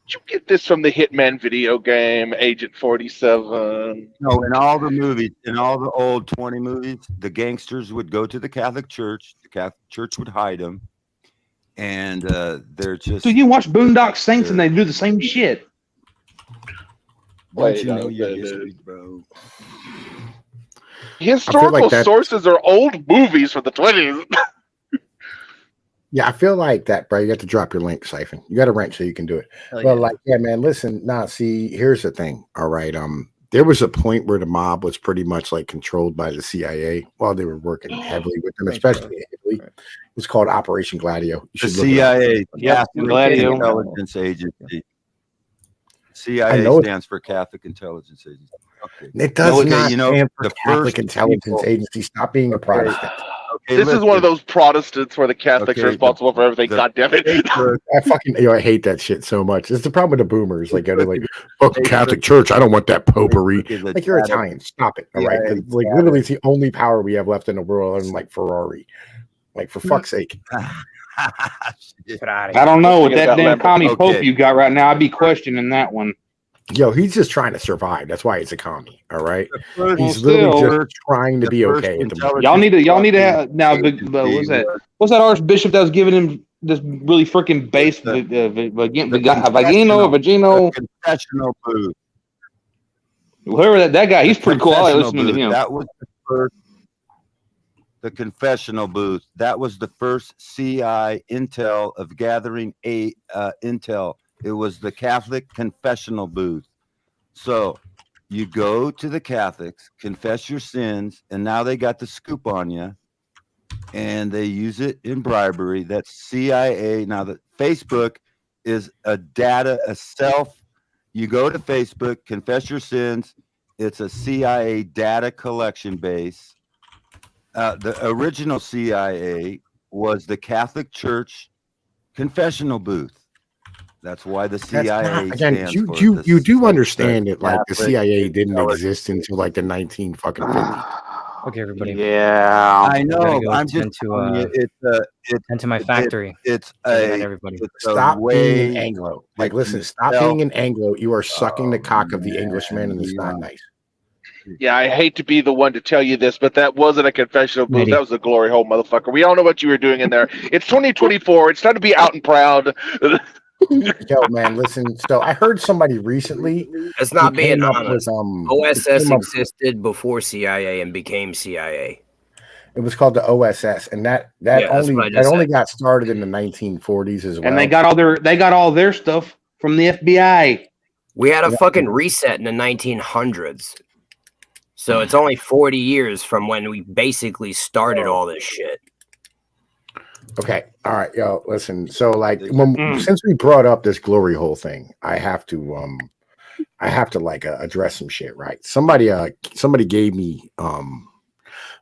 Speaker 11: Did you get this from the Hitman video game, Agent 47?
Speaker 6: No, in all the movies, in all the old 20 movies, the gangsters would go to the Catholic Church. The Catholic Church would hide them, and they're just.
Speaker 10: So you watch Boondock Saints and they do the same shit.
Speaker 6: Don't you know your history, bro?
Speaker 11: Historical
Speaker 1: that-
Speaker 11: sources are old movies from the 20s.
Speaker 1: Yeah, I feel like that, bro. You got to drop your link, Siphon. You got to rank so you can do it.
Speaker 7: Hell
Speaker 1: But
Speaker 7: yeah.
Speaker 1: like, yeah, man, listen, see, here's the thing. All right. There was a point where the mob was pretty much like controlled by the CIA while they were working heavily with them, especially in Italy. It was called Operation Gladio. You
Speaker 6: The
Speaker 1: should look it up.
Speaker 6: CIA, Catholic
Speaker 10: Gladio.
Speaker 6: Intelligence Agency.
Speaker 1: I
Speaker 6: CIA
Speaker 1: know it-
Speaker 6: stands for Catholic Intelligence Agency. Okay.
Speaker 1: It does
Speaker 6: Okay,
Speaker 1: not stand for
Speaker 6: the
Speaker 1: Catholic
Speaker 6: first
Speaker 1: Intelligence
Speaker 6: people-
Speaker 1: Agency. Stop being a Protestant.
Speaker 6: Okay,
Speaker 11: This is one of
Speaker 6: listen.
Speaker 11: those Protestants where the Catholics are
Speaker 6: Okay,
Speaker 11: responsible for everything.
Speaker 6: the-
Speaker 11: God damn it.
Speaker 1: I hate that shit so much. It's the problem with the boomers. Like, they're like, fuck the Catholic Church. I don't want that popery. Like, you're Italian. Stop it. All right. 'Cause, like, literally, it's the only power we have left in the world. And like Ferrari. Like, for fuck's sake.
Speaker 10: I don't know with that damn commie pope you got right now. I'd be questioning that one.
Speaker 1: Yo, he's just trying to survive. That's why he's a commie. All right.
Speaker 10: Well,
Speaker 1: He's literally
Speaker 10: still-
Speaker 1: just trying to be okay at the moment.
Speaker 10: Y'all need to have now. What's that? What's that archbishop that was giving him this really freaking base? Vagino.
Speaker 6: Confessional booth.
Speaker 10: Whoever that guy, he's pretty cool. I like listening to
Speaker 6: Booth.
Speaker 10: him.
Speaker 6: That was the first. The confessional booth. That was the first CI intel of gathering intel. It was the Catholic confessional booth. So you go to the Catholics, confess your sins, and now they got the scoop on you, and they use it in bribery. That's CIA. Now the Facebook is a self. You go to Facebook, confess your sins. It's a CIA data collection base. The original CIA was the Catholic Church confessional booth. That's why the CIA
Speaker 1: Again,
Speaker 6: stands
Speaker 1: you
Speaker 6: for
Speaker 1: do
Speaker 6: the
Speaker 1: you do understand that like the
Speaker 6: Catholic
Speaker 1: CIA didn't
Speaker 6: Intelligence.
Speaker 1: exist until like the 1950s.
Speaker 7: Okay, everybody.
Speaker 11: Yeah,
Speaker 6: I know.
Speaker 7: gotta go
Speaker 6: I'm
Speaker 7: tend
Speaker 6: just
Speaker 7: to,
Speaker 6: telling you,
Speaker 7: tend to my factory.
Speaker 6: It's
Speaker 7: Good night,
Speaker 6: a
Speaker 7: everybody.
Speaker 6: it's a
Speaker 1: Stop being
Speaker 6: way
Speaker 1: an Anglo. Like,
Speaker 6: that
Speaker 1: listen,
Speaker 6: you
Speaker 1: stop
Speaker 6: sell-
Speaker 1: being an Anglo. You are sucking the cock of the Englishman, and it's not nice.
Speaker 11: Yeah, I hate to be the one to tell you this, but that wasn't a confessional booth.
Speaker 7: Maybe.
Speaker 11: That was a glory hole, motherfucker. We all know what you were doing in there. It's 2024. It's time to be out and proud.
Speaker 1: Yo, man, listen. So I heard somebody recently.
Speaker 13: It's not
Speaker 1: who
Speaker 13: being
Speaker 1: came up
Speaker 13: honest.
Speaker 1: with,
Speaker 13: OSS
Speaker 1: came up-
Speaker 13: existed before CIA and became CIA.
Speaker 1: It was called the OSS, and that
Speaker 13: Yeah, that's what I just
Speaker 1: only
Speaker 13: said.
Speaker 1: got started in the 1940s as well.
Speaker 10: And they got all their stuff from the FBI.
Speaker 13: We had a fucking reset in the 1900s. So it's only 40 years from when we basically started all this shit.
Speaker 1: Okay. All right. Yo, listen. So like since we brought up this glory hole thing, I have to like address some shit, right? Somebody gave me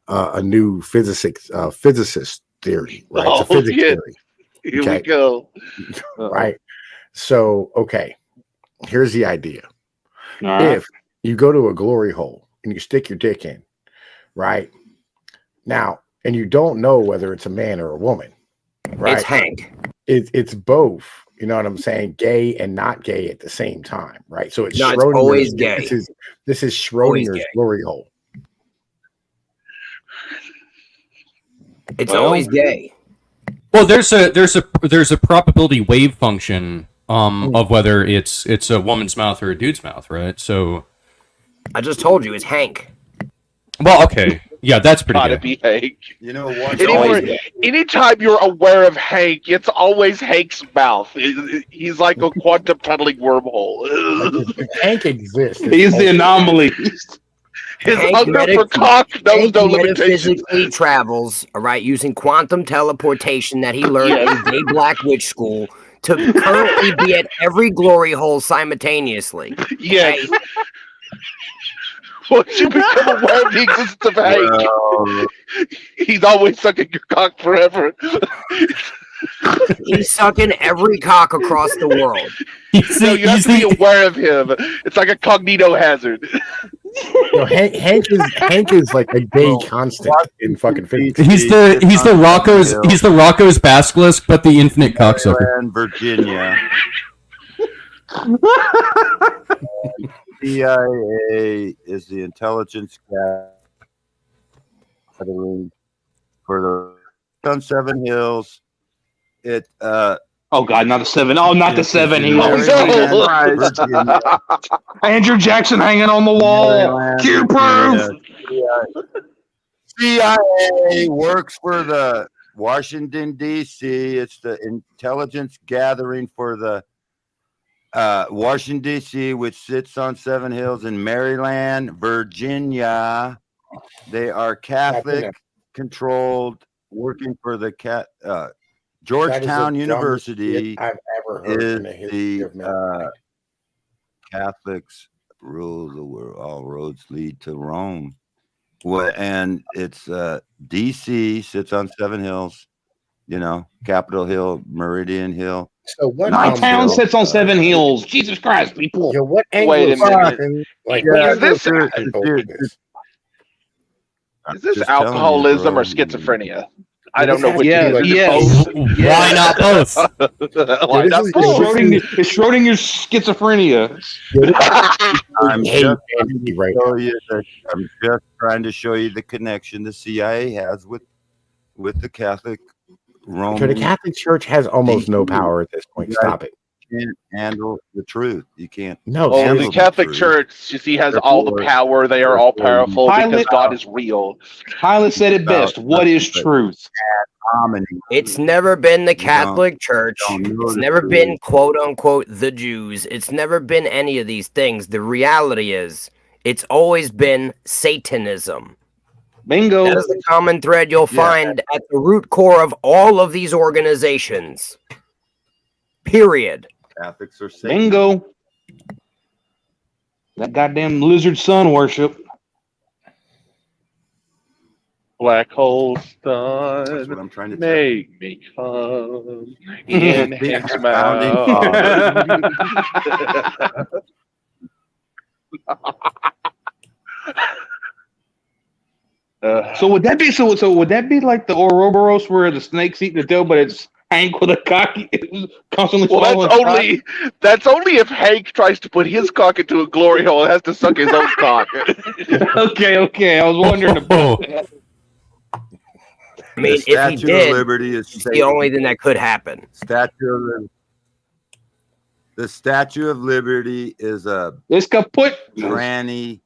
Speaker 1: a new physicist theory, right? It's a
Speaker 11: Oh,
Speaker 1: physics
Speaker 11: yeah.
Speaker 1: theory.
Speaker 11: Here
Speaker 1: Okay.
Speaker 11: we go.
Speaker 1: Right. So, okay. Here's the idea.
Speaker 10: All right.
Speaker 1: If you go to a glory hole and you stick your dick in, right? Now, and you don't know whether it's a man or a woman, right?
Speaker 13: It's Hank.
Speaker 1: It's both. You know what I'm saying? Gay and not gay at the same time, right? So it's
Speaker 13: No, it's
Speaker 1: Schrodinger's-
Speaker 13: always gay.
Speaker 1: This is
Speaker 13: Always
Speaker 1: Schrodinger's
Speaker 13: gay.
Speaker 1: glory hole.
Speaker 13: It's always gay.
Speaker 8: Well, there's a probability wave function of whether it's a woman's mouth or a dude's mouth, right? So
Speaker 13: I just told you it's Hank.
Speaker 8: well, okay, yeah, that's pretty
Speaker 11: Gotta
Speaker 8: good.
Speaker 11: be Hank.
Speaker 6: You know what?
Speaker 11: Anytime you're aware of Hank, it's always Hank's mouth. He's like a quantum tunneling wormhole.
Speaker 1: Hank exists.
Speaker 10: He's the anomaly.
Speaker 11: His
Speaker 13: Hank
Speaker 11: hunger for cock knows
Speaker 13: Hank
Speaker 11: no limitations.
Speaker 13: metaphysically travels, all right, using quantum teleportation that he learned in Gay Black Witch School to currently be at every glory hole simultaneously.
Speaker 11: Yes. Once you become aware of the existence of Hank, he's always sucking your cock forever.
Speaker 13: He's sucking every cock across the world.
Speaker 11: No, you have to be aware of him. It's like a cognito hazard.
Speaker 1: No, Hank is like a gay constant in fucking physics.
Speaker 8: He's the Rocco's basilisk, but the infinite cocksucker.
Speaker 6: And Virginia. CIA is the intelligence gathering for the on Seven Hills. It
Speaker 10: Oh God, not the seven. Oh, not the seven. He
Speaker 6: Virginia.
Speaker 10: Andrew Jackson hanging on the wall. Q proof.
Speaker 6: CIA works for the Washington D.C. It's the intelligence gathering for the Washington D.C., which sits on Seven Hills in Maryland, Virginia. They are Catholic controlled, working for the Georgetown University
Speaker 1: I've ever heard in the
Speaker 6: is
Speaker 1: history of
Speaker 6: the Catholics rule the world. All roads lead to Rome. Well, and it's DC sits on Seven Hills, Capitol Hill, Meridian Hill.
Speaker 1: So what?
Speaker 10: My town sits on Seven Hills. Jesus Christ, people!
Speaker 1: Yo, what
Speaker 11: Wait a minute.
Speaker 1: Like,
Speaker 11: Is this
Speaker 6: Just
Speaker 11: alcoholism or
Speaker 6: telling you, bro.
Speaker 11: schizophrenia? I don't know which.
Speaker 10: Yes.
Speaker 8: Why not both?
Speaker 11: Why not both?
Speaker 10: It's Schrodinger's schizophrenia.
Speaker 6: I'm just trying to show you the connection the CIA has with the Catholic Roman.
Speaker 1: So the Catholic Church has almost no power at this point. Stop it.
Speaker 6: You can't handle the truth. You can't.
Speaker 1: No,
Speaker 11: Oh, the Catholic Church, you see, has all the power. They are all powerful because God is real.
Speaker 10: Pilate said it best. What is truth?
Speaker 13: It's never been the Catholic Church. It's never been quote unquote the Jews. It's never been any of these things. The reality is, it's always been Satanism.
Speaker 10: Bingo.
Speaker 13: That is the common thread you'll find at the root core of all of these organizations. Period.
Speaker 6: Catholics are Satan.
Speaker 10: Bingo. That goddamn lizard sun worship.
Speaker 11: Black hole sun.
Speaker 6: That's what I'm trying to
Speaker 11: make me come in his mouth.
Speaker 10: So would that be would that be like the Ouroboros where the snakes eat the dough, but it's Hank with a cock constantly
Speaker 11: Well,
Speaker 10: swallowing
Speaker 11: that's only if Hank tries to put his cock into a glory hole and has to suck his own cock.
Speaker 10: Okay. I was wondering about that.
Speaker 13: I mean,
Speaker 6: The
Speaker 13: if he
Speaker 6: Statue
Speaker 13: did,
Speaker 6: of Liberty is
Speaker 13: it's the only thing that could happen.
Speaker 6: The Statue of Liberty is a
Speaker 10: It's kaput.
Speaker 6: tranny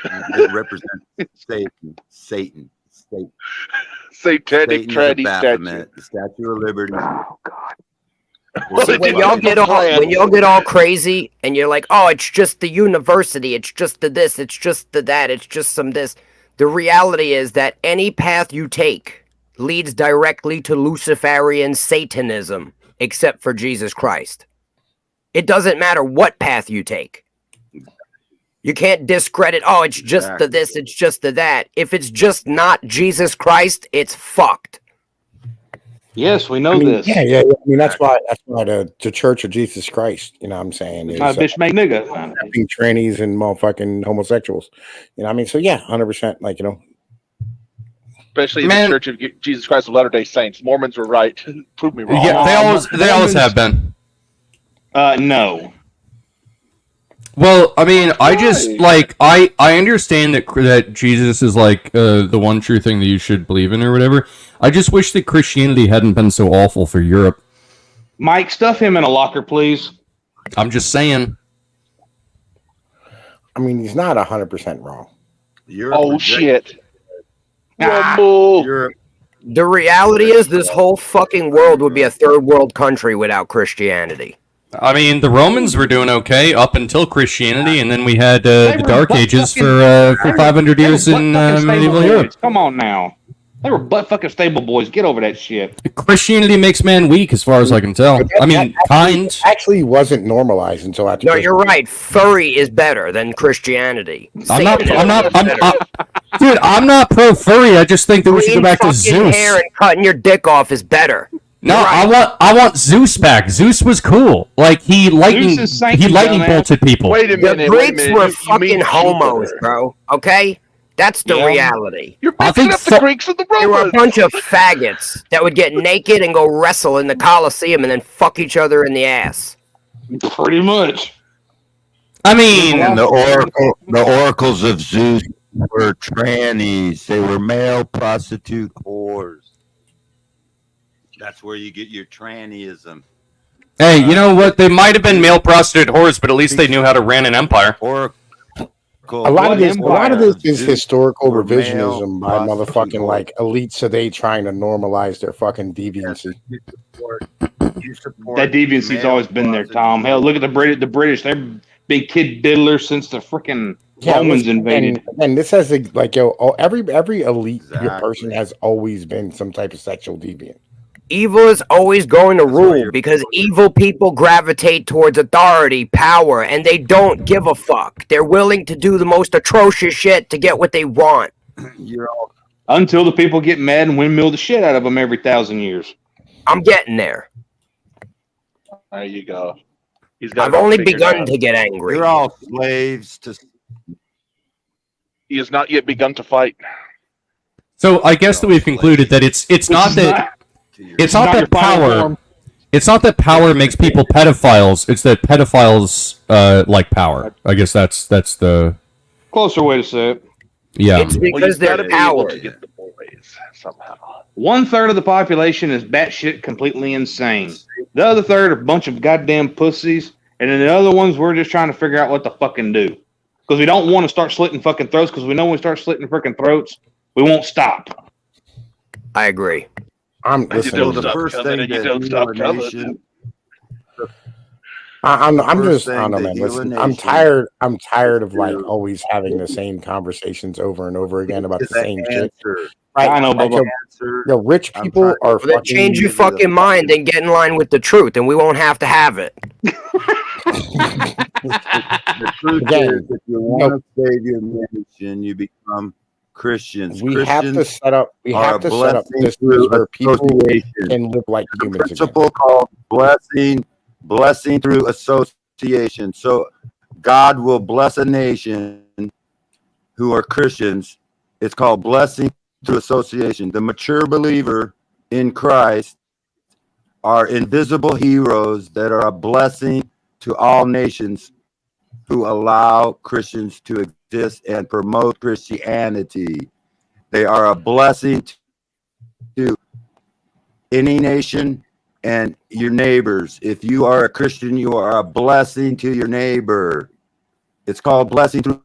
Speaker 6: that represents Satan.
Speaker 11: Satanic
Speaker 6: Satan is a
Speaker 11: tranny
Speaker 6: Baphomet. The Statue of Liberty.
Speaker 10: Oh God.
Speaker 13: See, when y'all get all crazy and you're like, oh, it's just the university, it's just the this, it's just the that, it's just some this. The reality is that any path you take leads directly to Luciferian Satanism, except for Jesus Christ. It doesn't matter what path you take. You can't discredit, oh, it's just the this, it's just the that. If it's just not Jesus Christ, it's fucked.
Speaker 10: Yes, we know this.
Speaker 1: Yeah. I mean, that's why the Church of Jesus Christ, you know what I'm saying? Is,
Speaker 10: My bitch make nigga.
Speaker 1: accepting trannies and motherfucking homosexuals. You know what I mean? So yeah, 100%, like,
Speaker 11: Especially in the Church of Jesus Christ of Latter-day Saints. Mormons were right. Prove me wrong.
Speaker 8: Yeah, they always have been.
Speaker 10: No.
Speaker 8: Well, I mean, I just like I understand that Jesus is like the one true thing that you should believe in or whatever. I just wish that Christianity hadn't been so awful for Europe.
Speaker 10: Mike, stuff him in a locker, please.
Speaker 8: I'm just saying.
Speaker 1: I mean, he's not 100% wrong.
Speaker 11: Shit.
Speaker 13: The reality is, this whole fucking world would be a third world country without Christianity.
Speaker 8: I mean, the Romans were doing okay up until Christianity, and then we had the Dark Ages for 500 years in medieval Europe.
Speaker 10: Come on now. They were butt fucking stable boys. Get over that shit.
Speaker 8: Christianity makes man weak, as far as I can tell. I mean,
Speaker 1: actually wasn't normalized until after.
Speaker 13: No, you're right. Furry is better than Christianity.
Speaker 8: I'm not, dude, I'm not pro furry. I just think that we should go back to
Speaker 13: Fucking
Speaker 8: Zeus.
Speaker 13: hair and cutting your dick off is better.
Speaker 8: No, I want Zeus back. Zeus was cool. Like he lightning bolted people.
Speaker 13: The Greeks were fucking homos, bro. Okay, that's the reality.
Speaker 11: You're mixing up the Greeks and the Romans.
Speaker 13: They were a bunch of faggots that would get naked and go wrestle in the Colosseum and then fuck each other in the ass.
Speaker 10: Pretty much.
Speaker 8: I mean,
Speaker 6: And the oracles of Zeus were trannies. They were male prostitute whores. That's where you get your trannyism.
Speaker 8: Hey, you know what? They might have been male prostitute whores, but at least they knew how to run an empire.
Speaker 1: A lot of this is historical revisionism by motherfucking like elites today trying to normalize their fucking deviancy.
Speaker 10: That deviancy's always been there, Tom. Hell, look at the British. They've been kid diddlers since the freaking Romans invaded.
Speaker 1: And this has like every elite person has always been some type of sexual deviant.
Speaker 13: Evil is always going to rule because evil people gravitate towards authority, power, and they don't give a fuck. They're willing to do the most atrocious shit to get what they want.
Speaker 10: Until the people get mad and windmill the shit out of them every 1,000 years.
Speaker 13: I'm getting there.
Speaker 11: There you go.
Speaker 13: I've only begun to get angry.
Speaker 6: You're all slaves to.
Speaker 11: He has not yet begun to fight.
Speaker 8: So I guess that we've concluded that it's not that power makes people pedophiles. It's that pedophiles like power. I guess that's the
Speaker 10: closer way to say it.
Speaker 8: Yeah.
Speaker 13: It's because they're power.
Speaker 11: Somehow.
Speaker 10: 1/3 of the population is batshit completely insane. The other third are a bunch of goddamn pussies, and then the other ones we're just trying to figure out what to fucking do. Because we don't want to start slitting fucking throats, because we know when we start slitting freaking throats, we won't stop.
Speaker 13: I agree.
Speaker 1: I'm
Speaker 6: just saying. I don't know, man. Listen, I'm tired of like always having the same conversations over and over again about the same shit.
Speaker 13: Right? I know,
Speaker 6: but
Speaker 1: the rich people are.
Speaker 13: Well, then change your fucking mind and get in line with the truth, and we won't have to have it.
Speaker 6: The truth is, if you want to save your nation, you become Christians.
Speaker 1: We have to set up. We have to set up this where people can live like humans.
Speaker 6: Principle called blessing through association. So God will bless a nation who are Christians. It's called blessing through association. The mature believer in Christ are invisible heroes that are a blessing to all nations who allow Christians to exist and promote Christianity. They are a blessing to any nation and your neighbors. If you are a Christian, you are a blessing to your neighbor. It's called blessing through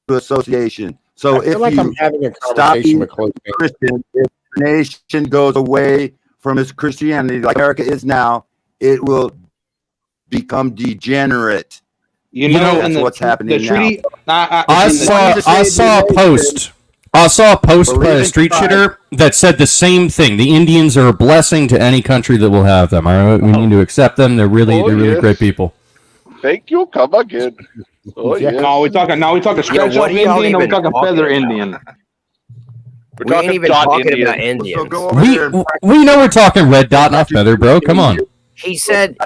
Speaker 6: association. So if you stop being Christian, if the nation goes away from its Christianity, like America is now, it will become degenerate.
Speaker 10: You know
Speaker 6: that's what's happening now.
Speaker 8: I saw a post by a street shitter that said the same thing. The Indians are a blessing to any country that will have them. All right, we need to accept them. They're really great people.
Speaker 11: Thank you. Come again. Oh,
Speaker 10: yeah.
Speaker 11: yes.
Speaker 10: No, we're talking scratch off Indian, or we're talking feather Indian.
Speaker 11: We're talking
Speaker 13: ain't even
Speaker 11: dot
Speaker 13: talking
Speaker 11: Indian.
Speaker 13: about Indians.
Speaker 8: We know we're talking red dot, not feather, bro. Come on.
Speaker 13: He said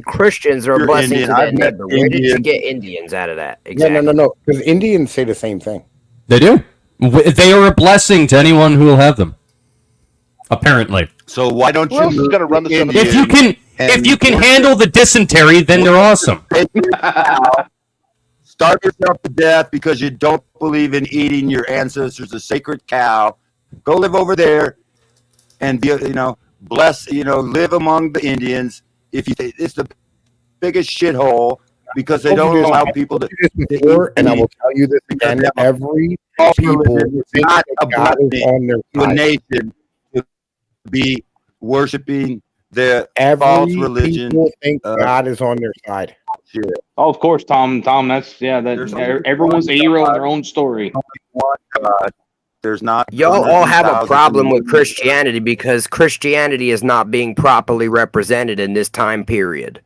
Speaker 13: Christians are a blessing
Speaker 1: Indian.
Speaker 13: to their
Speaker 1: I've met
Speaker 13: neighbor. Where did you
Speaker 1: Indian.
Speaker 13: get Indians out of that? Exactly.
Speaker 1: Yeah, no. Because Indians say the same thing.
Speaker 8: They do. They are a blessing to anyone who will have them. Apparently.
Speaker 6: So why don't
Speaker 11: Who else is going to run the
Speaker 8: If you can handle the dysentery, then they're awesome.
Speaker 6: starve yourself to death because you don't believe in eating your ancestors a sacred cow. Go live over there and be, bless, live among the Indians. If you think it's the biggest shithole because they don't allow people to
Speaker 1: before, and I will tell you this again: every people
Speaker 6: it's not a
Speaker 1: God is on their
Speaker 6: to a
Speaker 1: side.
Speaker 6: nation to be worshiping their
Speaker 1: Every
Speaker 6: false religion.
Speaker 1: people think God is on their side.
Speaker 10: Oh, of course, Tom. That's everyone's a hero in their own story.
Speaker 6: God. There's not.
Speaker 13: Y'all all have a
Speaker 6: 100,000
Speaker 13: problem with Christianity because Christianity is not being properly represented in this time period.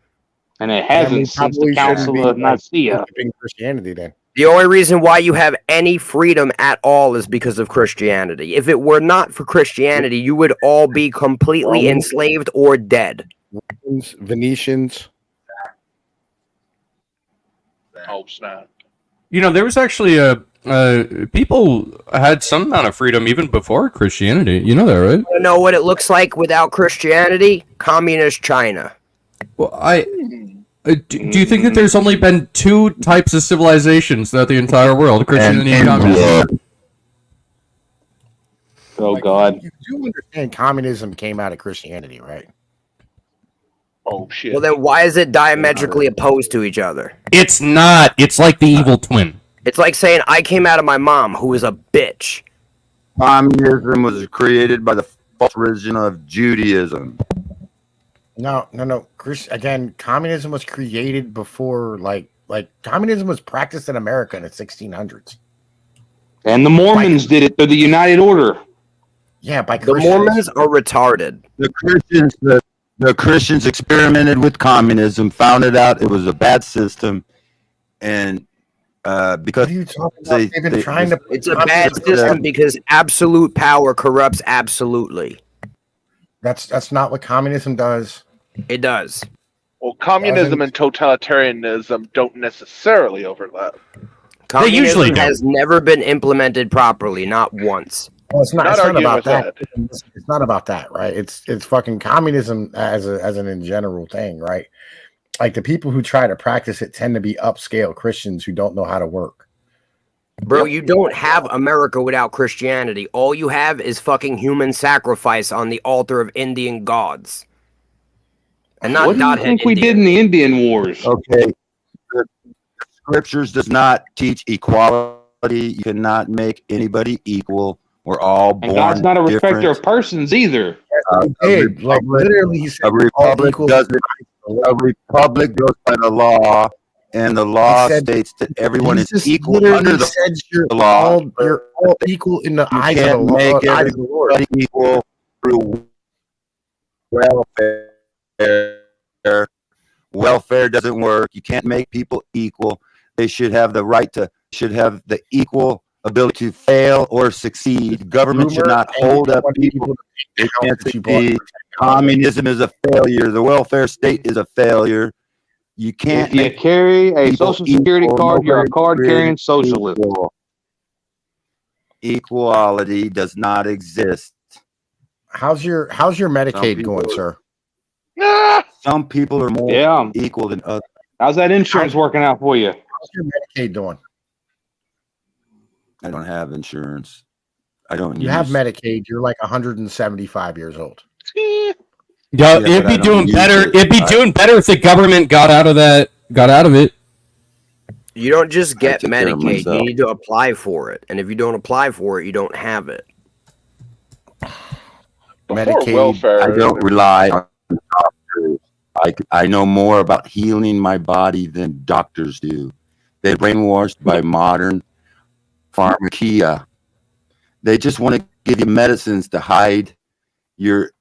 Speaker 10: And it hasn't since the Council of Nicaea.
Speaker 1: Christianity, then.
Speaker 13: The only reason why you have any freedom at all is because of Christianity. If it were not for Christianity, you would all be completely enslaved or dead.
Speaker 1: Venetians.
Speaker 11: Oh, snap.
Speaker 8: There was actually people had some amount of freedom even before Christianity. You know that, right?
Speaker 13: You know what it looks like without Christianity? Communist China.
Speaker 8: Well, do you think that there's only been two types of civilizations throughout the entire world, Christianity and communism?
Speaker 10: Oh, God.
Speaker 1: You do understand communism came out of Christianity, right?
Speaker 11: Oh, shit.
Speaker 13: Well, then why is it diametrically opposed to each other?
Speaker 8: It's not. It's like the evil twin.
Speaker 13: It's like saying I came out of my mom, who is a bitch.
Speaker 6: Communism was created by the false religion of Judaism.
Speaker 1: No. Again, communism was created before, like communism was practiced in America in the 1600s.
Speaker 10: And the Mormons did it through the United Order.
Speaker 1: Yeah, by
Speaker 13: The Mormons are retarded.
Speaker 6: The Christians experimented with communism, found it out it was a bad system, and because
Speaker 13: It's a bad system because absolute power corrupts absolutely.
Speaker 1: That's not what communism does.
Speaker 13: It does.
Speaker 11: Well, communism and totalitarianism don't necessarily overlap.
Speaker 13: Communism has never been implemented properly, not once.
Speaker 1: Well, it's not
Speaker 11: arguing
Speaker 1: about
Speaker 11: with
Speaker 1: that. It's not about that, right? It's fucking communism as an in general thing, right? Like the people who try to practice it tend to be upscale Christians who don't know how to work.
Speaker 13: Bro, you don't have America without Christianity. All you have is fucking human sacrifice on the altar of Indian gods. And not
Speaker 10: What do you
Speaker 13: Godhead
Speaker 10: think we
Speaker 13: Indian.
Speaker 10: did in the Indian Wars?
Speaker 6: Okay, the scriptures does not teach equality. You cannot make anybody equal. We're all born
Speaker 10: And God's not a respecter
Speaker 6: different.
Speaker 10: of persons either.
Speaker 6: A republic goes by the law, and the law states that everyone is equal under the law.
Speaker 1: You're all equal in the eyes of the
Speaker 6: can't
Speaker 1: law.
Speaker 6: make
Speaker 1: eyes of the Lord.
Speaker 6: everybody equal through welfare. Welfare doesn't work. You can't make people equal. They should have the right to, should have the equal ability to fail or succeed. Government should not hold up people. They can't succeed. Communism is a failure. The welfare state is a failure. You can't
Speaker 10: If you
Speaker 6: make
Speaker 10: carry a
Speaker 6: people
Speaker 10: social security
Speaker 6: equal.
Speaker 10: card, you're a
Speaker 6: Nobody
Speaker 10: card carrying
Speaker 6: created
Speaker 10: socialist.
Speaker 6: equal. Equality does not exist.
Speaker 1: How's your Medicaid
Speaker 6: people
Speaker 1: going,
Speaker 6: are-
Speaker 1: sir?
Speaker 6: Some people are more
Speaker 10: Yeah.
Speaker 6: equal than others.
Speaker 10: How's that insurance working out for you?
Speaker 1: How's your Medicaid doing?
Speaker 6: I don't have insurance. I don't
Speaker 1: You
Speaker 6: use
Speaker 1: have Medicaid. You're like 175 years old.
Speaker 8: Yeah,
Speaker 6: but
Speaker 8: it'd
Speaker 6: I
Speaker 8: be
Speaker 6: don't
Speaker 8: doing
Speaker 6: use
Speaker 8: better.
Speaker 6: it.
Speaker 8: It'd be doing better if the government got out of it.
Speaker 13: You don't just get
Speaker 6: took care of
Speaker 13: Medicaid. You
Speaker 6: myself.
Speaker 13: need to apply for it. And if you don't apply for it, you don't have it.
Speaker 1: Medicaid.
Speaker 11: welfare.
Speaker 6: I don't rely on doctors. I know more about healing my body than doctors do. They're brainwashed by modern pharmacia. They just want to give you medicines to hide your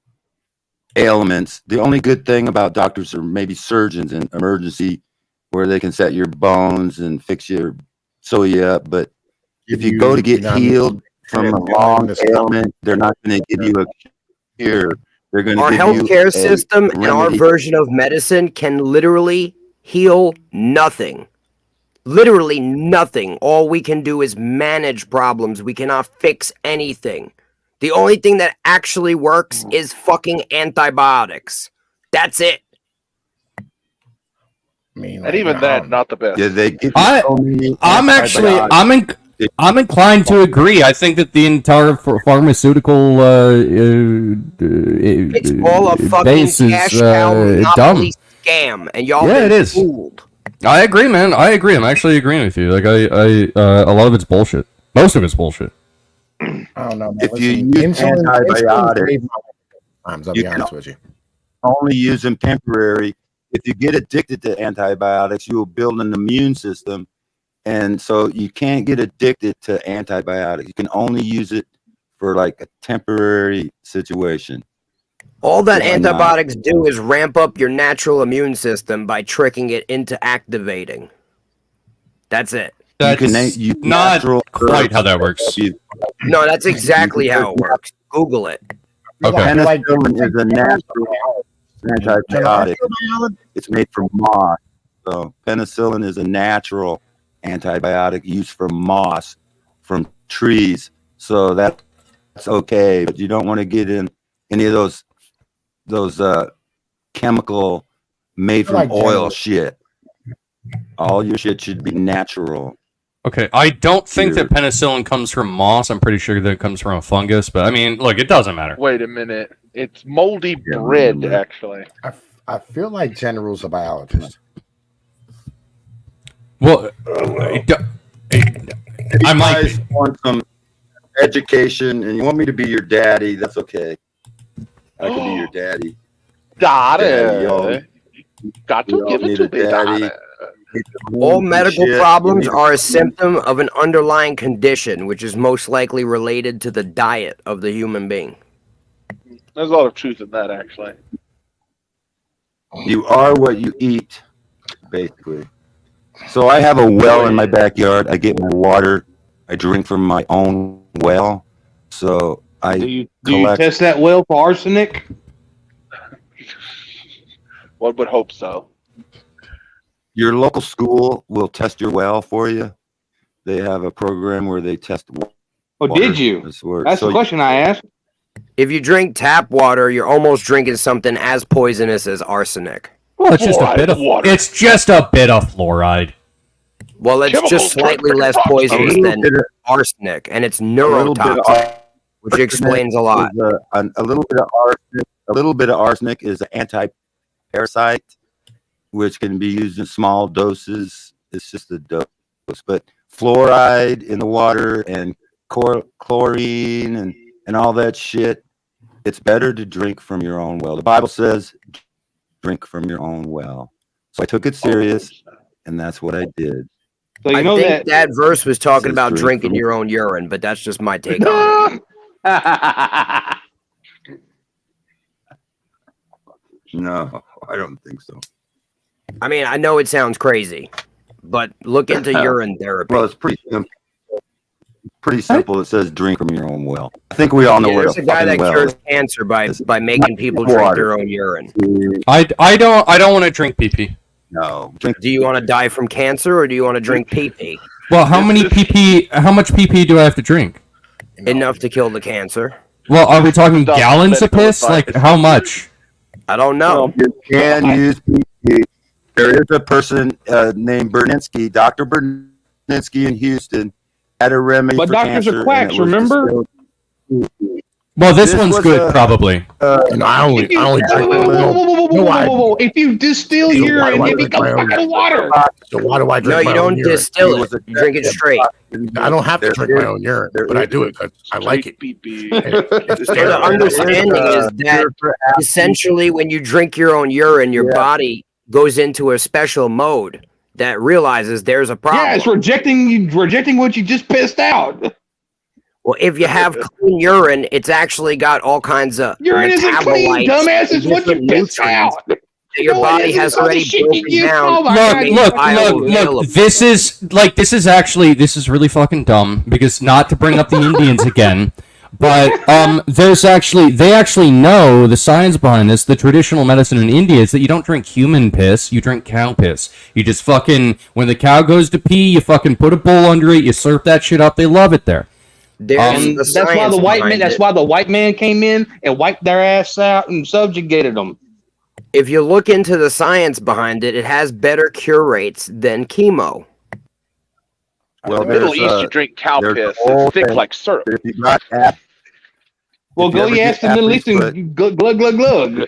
Speaker 6: ailments. The only good thing about doctors are maybe surgeons in emergency where they can set your bones and fix your sew you up. But if you go to get healed from a long ailment, they're not going to give you a cure. They're going to
Speaker 13: Our
Speaker 6: give
Speaker 13: healthcare
Speaker 6: you
Speaker 13: system and our
Speaker 6: remedy.
Speaker 13: version of medicine can literally heal nothing. Literally nothing. All we can do is manage problems. We cannot fix anything. The only thing that actually works is fucking antibiotics. That's it.
Speaker 1: I mean,
Speaker 11: And even that, not the best.
Speaker 6: Yeah, they give you
Speaker 8: I'm actually I'm inclined to agree. I think that the entire pharmaceutical
Speaker 13: It's all a fucking
Speaker 8: base is
Speaker 13: cash cow
Speaker 8: dumb.
Speaker 13: monopoly scam, and y'all
Speaker 8: Yeah,
Speaker 13: been
Speaker 8: it is.
Speaker 13: fooled.
Speaker 8: I agree, man. I agree. I'm actually agreeing with you. Like, a lot of it's bullshit. Most of it's bullshit.
Speaker 1: I don't know. Man.
Speaker 6: If you
Speaker 1: Listen,
Speaker 6: use
Speaker 1: insulin
Speaker 6: antibiotics,
Speaker 1: saved my times, I'll
Speaker 6: you
Speaker 1: be
Speaker 6: can
Speaker 1: honest with you.
Speaker 6: only use them temporary. If you get addicted to antibiotics, you will build an immune system. And so you can't get addicted to antibiotics. You can only use it for like a temporary situation.
Speaker 13: All that
Speaker 6: Why not?
Speaker 13: antibiotics do is ramp up your natural immune system by tricking it into activating. That's it.
Speaker 8: That's
Speaker 6: use
Speaker 8: not
Speaker 6: natural
Speaker 8: quite how
Speaker 6: herbs
Speaker 8: that works.
Speaker 13: No, that's exactly how it works. Google it.
Speaker 8: Okay.
Speaker 6: Penicillin is a natural antibiotic. It's made from moss. So penicillin is a natural antibiotic used for moss from trees. So that's okay, but you don't want to get in any of those chemical made from
Speaker 1: Like
Speaker 6: oil
Speaker 1: general-
Speaker 6: shit. All your shit should be natural.
Speaker 8: Okay, I don't think that penicillin comes from moss. I'm pretty sure that it comes from a fungus, but I mean, look, it doesn't matter.
Speaker 11: Wait a minute. It's moldy bread, actually.
Speaker 1: I feel like General's a biologist.
Speaker 8: Well,
Speaker 6: I might want some education, and you want me to be your daddy. That's okay. I can be your daddy. Daddy, y'all.
Speaker 11: Got to
Speaker 6: We all
Speaker 11: give it
Speaker 6: need
Speaker 11: to
Speaker 6: a
Speaker 11: me,
Speaker 6: daddy.
Speaker 11: daddy.
Speaker 13: All medical
Speaker 6: Shit,
Speaker 13: problems
Speaker 6: you need-
Speaker 13: are a symptom of an underlying condition, which is most likely related to the diet of the human being.
Speaker 11: There's a lot of truth in that, actually.
Speaker 6: You are what you eat, basically. So I have a well in my backyard. I get my water. I drink from my own well. So I
Speaker 10: Do you
Speaker 6: collect.
Speaker 10: test that well for arsenic?
Speaker 11: One would hope so.
Speaker 6: Your local school will test your well for you. They have a program where they test.
Speaker 10: Oh,
Speaker 6: water.
Speaker 10: did you?
Speaker 6: That's where-
Speaker 10: That's
Speaker 6: so
Speaker 10: the question I asked.
Speaker 13: If you drink tap water, you're almost drinking something as poisonous as arsenic.
Speaker 8: Well, it's just a bit of fluoride.
Speaker 13: Well, it's
Speaker 11: Chemicals
Speaker 13: just slightly
Speaker 11: drink
Speaker 13: less
Speaker 11: rocks.
Speaker 13: poisonous
Speaker 6: A little
Speaker 13: than
Speaker 6: bit of-
Speaker 13: arsenic, and it's
Speaker 6: little bit of
Speaker 13: neurotoxic, which explains a lot.
Speaker 6: is a little bit of arsenic. A little bit of arsenic is an anti-parasite, which can be used in small doses. It's just a dose, but fluoride in the water and chlorine and all that shit. It's better to drink from your own well. The Bible says, "Drink from your own well." So I took it serious, and that's what I did.
Speaker 10: So you
Speaker 13: I
Speaker 10: know
Speaker 13: think that verse was talking
Speaker 6: Says
Speaker 13: about
Speaker 6: drink
Speaker 13: drinking
Speaker 6: from-
Speaker 13: your own urine, but that's just my take on it.
Speaker 6: No, I don't think so.
Speaker 13: I mean, I know it sounds crazy, but look into urine therapy.
Speaker 6: Well, it's pretty simple. Pretty simple. It says drink from your own well. I think we all know
Speaker 13: Yeah,
Speaker 6: what
Speaker 13: there's
Speaker 6: a
Speaker 13: a guy
Speaker 6: fucking
Speaker 13: that
Speaker 6: well
Speaker 13: cures
Speaker 6: is.
Speaker 13: cancer by making people drink
Speaker 6: water.
Speaker 13: their own urine.
Speaker 8: I don't want to drink PP.
Speaker 6: No.
Speaker 13: Do you want to die from cancer or do you want to drink pee-pee?
Speaker 8: Well, how much PP do I have to drink?
Speaker 13: Enough to kill the cancer.
Speaker 8: Well, are we talking
Speaker 11: Stop
Speaker 8: gallons of
Speaker 11: medical
Speaker 8: piss?
Speaker 11: advice.
Speaker 8: Like how much?
Speaker 13: I don't know.
Speaker 6: You can use PP. There is a person named Berninsky, Dr. Berninsky in Houston, had a remedy
Speaker 10: But
Speaker 6: for
Speaker 10: doctors
Speaker 6: cancer.
Speaker 10: are quacks, remember?
Speaker 8: Well, this
Speaker 6: This
Speaker 8: one's
Speaker 6: was
Speaker 8: good,
Speaker 6: a-
Speaker 8: probably.
Speaker 1: I only drink
Speaker 10: If you distill urine, it becomes fucking water.
Speaker 1: So why do I drink
Speaker 13: No, you
Speaker 1: my
Speaker 13: don't
Speaker 1: own urine?
Speaker 13: distill it. You drink it straight.
Speaker 1: I don't have to drink my own urine, but I do it because I like it.
Speaker 13: So the understanding is that essentially when you drink your own urine, your body goes into a special mode that realizes there's a problem.
Speaker 10: Yeah, it's rejecting what you just pissed out.
Speaker 13: Well, if you have clean urine, it's actually got all kinds of
Speaker 10: Urine isn't clean,
Speaker 13: metabolites
Speaker 10: dumbass.
Speaker 13: and
Speaker 10: It's what you
Speaker 13: different
Speaker 10: pissed out.
Speaker 13: that your
Speaker 10: No, it
Speaker 13: body
Speaker 10: isn't.
Speaker 13: has
Speaker 10: It's all the
Speaker 13: already
Speaker 10: shit you
Speaker 13: broken
Speaker 10: give.
Speaker 13: down.
Speaker 10: Oh my
Speaker 13: to
Speaker 10: God.
Speaker 13: make
Speaker 8: Look,
Speaker 13: bioavailable.
Speaker 8: this is really fucking dumb because not to bring up the Indians again, but they actually know the science behind this. The traditional medicine in India is that you don't drink human piss, you drink cow piss. You just fucking when the cow goes to pee, you fucking put a bowl under it, you slurp that shit up. They love it there.
Speaker 10: And that's why the white man. That's why the white man came in and wiped their ass out and subjugated them.
Speaker 13: if you look into the science behind it, it has better cure rates than chemo.
Speaker 6: Well,
Speaker 11: In the Middle
Speaker 6: there's,
Speaker 11: East, you drink cow
Speaker 6: there's
Speaker 11: piss.
Speaker 6: a whole
Speaker 11: It's thick
Speaker 6: thing.
Speaker 11: like syrup.
Speaker 6: If you got at,
Speaker 10: Well,
Speaker 6: if you
Speaker 10: go
Speaker 6: ever
Speaker 10: you
Speaker 6: get
Speaker 10: ask the Middle
Speaker 6: athlete's foot,
Speaker 10: Eastern glug glug glug glug.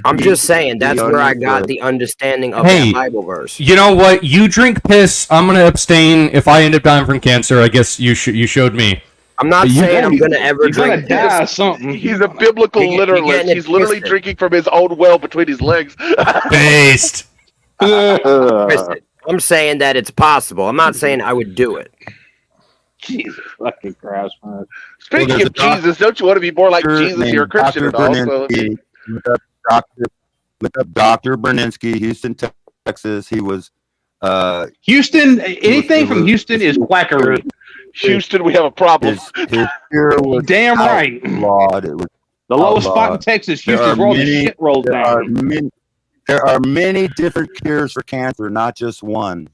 Speaker 13: I'm just saying that's
Speaker 6: on
Speaker 13: where I
Speaker 6: your
Speaker 13: got
Speaker 6: foot.
Speaker 13: the understanding of
Speaker 8: Hey,
Speaker 13: that Bible verse.
Speaker 8: You know what? You drink piss. I'm gonna abstain. If I end up dying from cancer, I guess you showed me.
Speaker 13: I'm not
Speaker 8: But you-
Speaker 13: saying I'm gonna ever
Speaker 10: You're gonna
Speaker 13: drink
Speaker 10: die or
Speaker 13: piss.
Speaker 10: something.
Speaker 11: He's a biblical
Speaker 13: You're
Speaker 11: literalist.
Speaker 13: getting it
Speaker 11: He's literally
Speaker 13: twisted.
Speaker 11: drinking from his own well between his legs.
Speaker 8: Based.
Speaker 13: Listen, I'm saying that it's possible. I'm not saying I would do it.
Speaker 10: Jesus fucking Christ, man.
Speaker 11: Speaking
Speaker 6: there's
Speaker 11: of
Speaker 6: a doc-
Speaker 11: Jesus, don't you want to be more like
Speaker 6: doctor
Speaker 11: Jesus? You're a
Speaker 6: named
Speaker 11: Christian
Speaker 6: Dr.
Speaker 11: and all. So
Speaker 6: Berninsky. Look up Dr. Berninsky, Houston, Texas. He was
Speaker 10: Houston, anything from Houston is quackery.
Speaker 11: Houston, we have a problem.
Speaker 6: his cure was
Speaker 10: Damn right.
Speaker 6: outlawed. It was
Speaker 10: The lowest spot in
Speaker 6: outlawed.
Speaker 10: Texas,
Speaker 6: There
Speaker 10: Houston's
Speaker 6: are
Speaker 10: where all the
Speaker 6: many-
Speaker 10: shit rolls
Speaker 6: there are
Speaker 10: down.
Speaker 6: There are many different cures for cancer, not just one.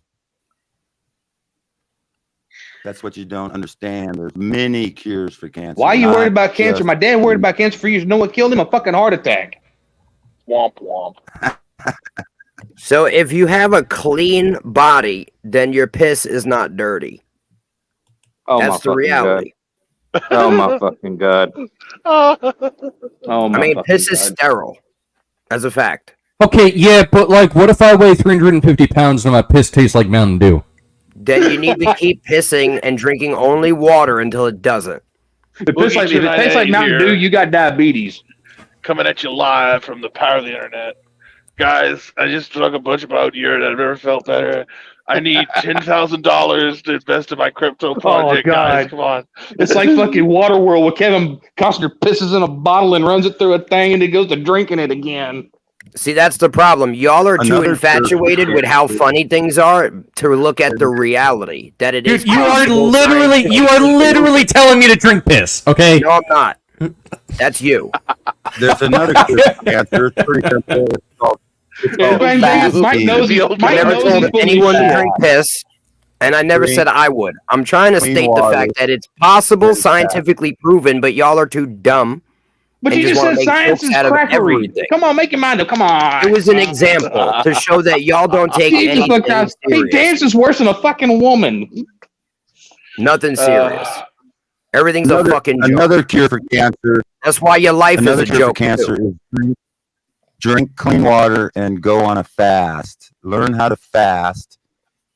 Speaker 6: That's what you don't understand. There's many cures for cancer.
Speaker 10: Why are you
Speaker 6: not
Speaker 10: worried about cancer?
Speaker 6: just
Speaker 10: My dad worried about cancer for years. You know what killed him? A fucking heart attack.
Speaker 11: Womp womp.
Speaker 13: So if you have a clean body, then your piss is not dirty.
Speaker 10: Oh my
Speaker 13: That's the
Speaker 10: fucking
Speaker 13: reality.
Speaker 10: God. Oh my fucking God. Oh my
Speaker 13: I mean,
Speaker 10: fucking
Speaker 13: piss is
Speaker 10: God.
Speaker 13: sterile, as a fact.
Speaker 8: Okay, yeah, but like, what if I weigh 350 pounds and my piss tastes like Mountain Dew?
Speaker 13: Then you need to keep pissing and drinking only water until it doesn't.
Speaker 10: If it tastes like Mountain Dew, you got diabetes.
Speaker 11: Coming at you live from the power of the internet. Guys, I just drunk a bunch of out urine. I've never felt better. I need $10,000 to invest in my crypto project, guys.
Speaker 10: God.
Speaker 11: Come on.
Speaker 10: It's like fucking Waterworld where Kevin Costner pisses in a bottle and runs it through a thing and he goes to drinking it again.
Speaker 13: See, that's the problem. Y'all are too
Speaker 6: Another
Speaker 13: infatuated with how funny things are to look at the reality that it is.
Speaker 8: Dude, you are
Speaker 13: possible
Speaker 8: literally telling me to drink piss, okay?
Speaker 13: No, I'm not. That's you.
Speaker 6: There's another cure for cancer. It's pretty simple. It's called
Speaker 10: Mike
Speaker 6: fasting.
Speaker 10: knows he's
Speaker 13: I never told anyone to drink piss, and I never
Speaker 6: Drink
Speaker 13: said I would. I'm trying to
Speaker 6: clean
Speaker 13: state
Speaker 6: water.
Speaker 13: the fact that it's possible,
Speaker 6: Drink
Speaker 13: scientifically proven, but y'all are too dumb.
Speaker 10: But
Speaker 13: and
Speaker 10: you just
Speaker 13: wanna
Speaker 10: said
Speaker 13: make
Speaker 10: science
Speaker 13: jokes
Speaker 10: is
Speaker 13: out of
Speaker 10: crackery.
Speaker 13: everything.
Speaker 10: Come on, make your mind up. Come on.
Speaker 13: It was an example to show that y'all don't take
Speaker 10: Jesus,
Speaker 13: anything
Speaker 10: look how he
Speaker 13: serious.
Speaker 10: dances worse than a fucking woman.
Speaker 13: Nothing serious. Everything's a fucking joke.
Speaker 6: Another cure for cancer.
Speaker 13: That's why your life
Speaker 6: Another
Speaker 13: is a
Speaker 6: cure
Speaker 13: joke.
Speaker 6: for cancer
Speaker 13: too.
Speaker 6: is drink clean water and go on a fast. Learn how to fast,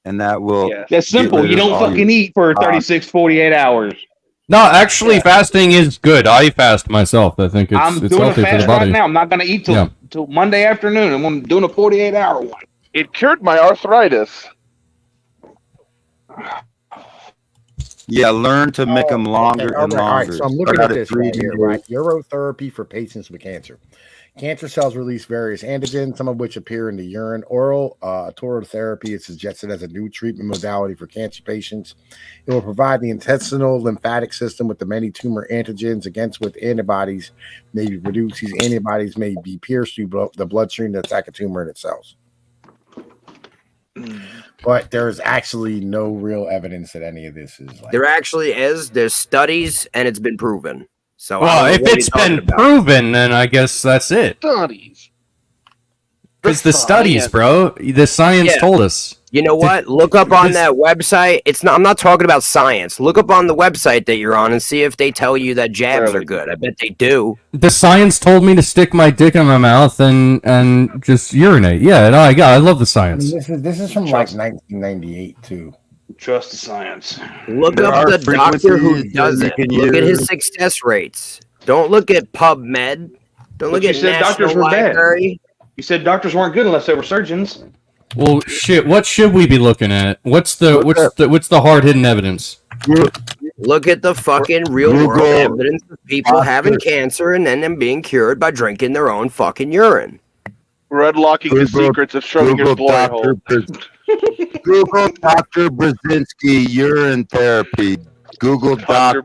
Speaker 6: and that will.
Speaker 10: That's simple. You don't fucking eat for 36, 48 hours.
Speaker 8: No, actually, fasting is good. I fast myself. I think
Speaker 10: I'm
Speaker 8: it's
Speaker 10: doing a
Speaker 8: healthy for the
Speaker 10: fast
Speaker 8: body.
Speaker 10: right now. I'm not going to eat till, till Monday afternoon. And I'm doing a 48-hour one.
Speaker 11: It cured my arthritis.
Speaker 6: Yeah, learn to make them longer and
Speaker 1: Okay, all right,
Speaker 6: longer.
Speaker 1: so I'm looking
Speaker 6: Start
Speaker 1: at
Speaker 6: out
Speaker 1: this
Speaker 6: 3
Speaker 1: right here,
Speaker 6: days.
Speaker 1: right? Urotherapy for patients with cancer. Cancer cells release various antigens, some of which appear in the urine. Oral therapy is suggested as a new treatment modality for cancer patients. It will provide the intestinal lymphatic system with the many tumor antigens against which antibodies may be produced. These antibodies may be pierced through the bloodstream to attack a tumor in its cells. But there's actually no real evidence that any of this is like.
Speaker 13: There actually is. There's studies, and it's been proven. So I
Speaker 8: Well,
Speaker 13: don't know
Speaker 8: if
Speaker 13: what
Speaker 8: it's
Speaker 13: you're talking
Speaker 8: been
Speaker 13: about.
Speaker 8: proven, then I guess that's it.
Speaker 11: Studies.
Speaker 8: Because the studies, bro. The science
Speaker 13: Yeah.
Speaker 8: told us.
Speaker 13: You know what? Look up on that website. It's not. I'm not talking about science. Look up on the website that you're on and see if they tell you that jabs are good. I bet they do.
Speaker 8: The science told me to stick my dick in my mouth and just urinate. Yeah, no, I love the science.
Speaker 1: This is from like 1998 too.
Speaker 10: Trust the science.
Speaker 13: Look
Speaker 1: There
Speaker 13: up
Speaker 1: are
Speaker 13: the doctor who
Speaker 1: frequencies
Speaker 13: does
Speaker 1: that
Speaker 13: it.
Speaker 1: you can
Speaker 13: Look at his
Speaker 1: use.
Speaker 13: success rates. Don't look at PubMed. Don't look
Speaker 10: But you
Speaker 13: at
Speaker 10: said doctors
Speaker 13: National
Speaker 10: were bad.
Speaker 13: Library.
Speaker 10: You said doctors weren't good unless they were surgeons.
Speaker 8: Well, shit. What should we be looking at? What's the hard hidden evidence?
Speaker 13: Look at the fucking real world evidence of people having cancer and then them being cured by drinking their own fucking urine.
Speaker 11: Unlocking the secrets of Schrodinger's glory hole.
Speaker 6: Google Dr. Brzezinski urine therapy. Google Dr.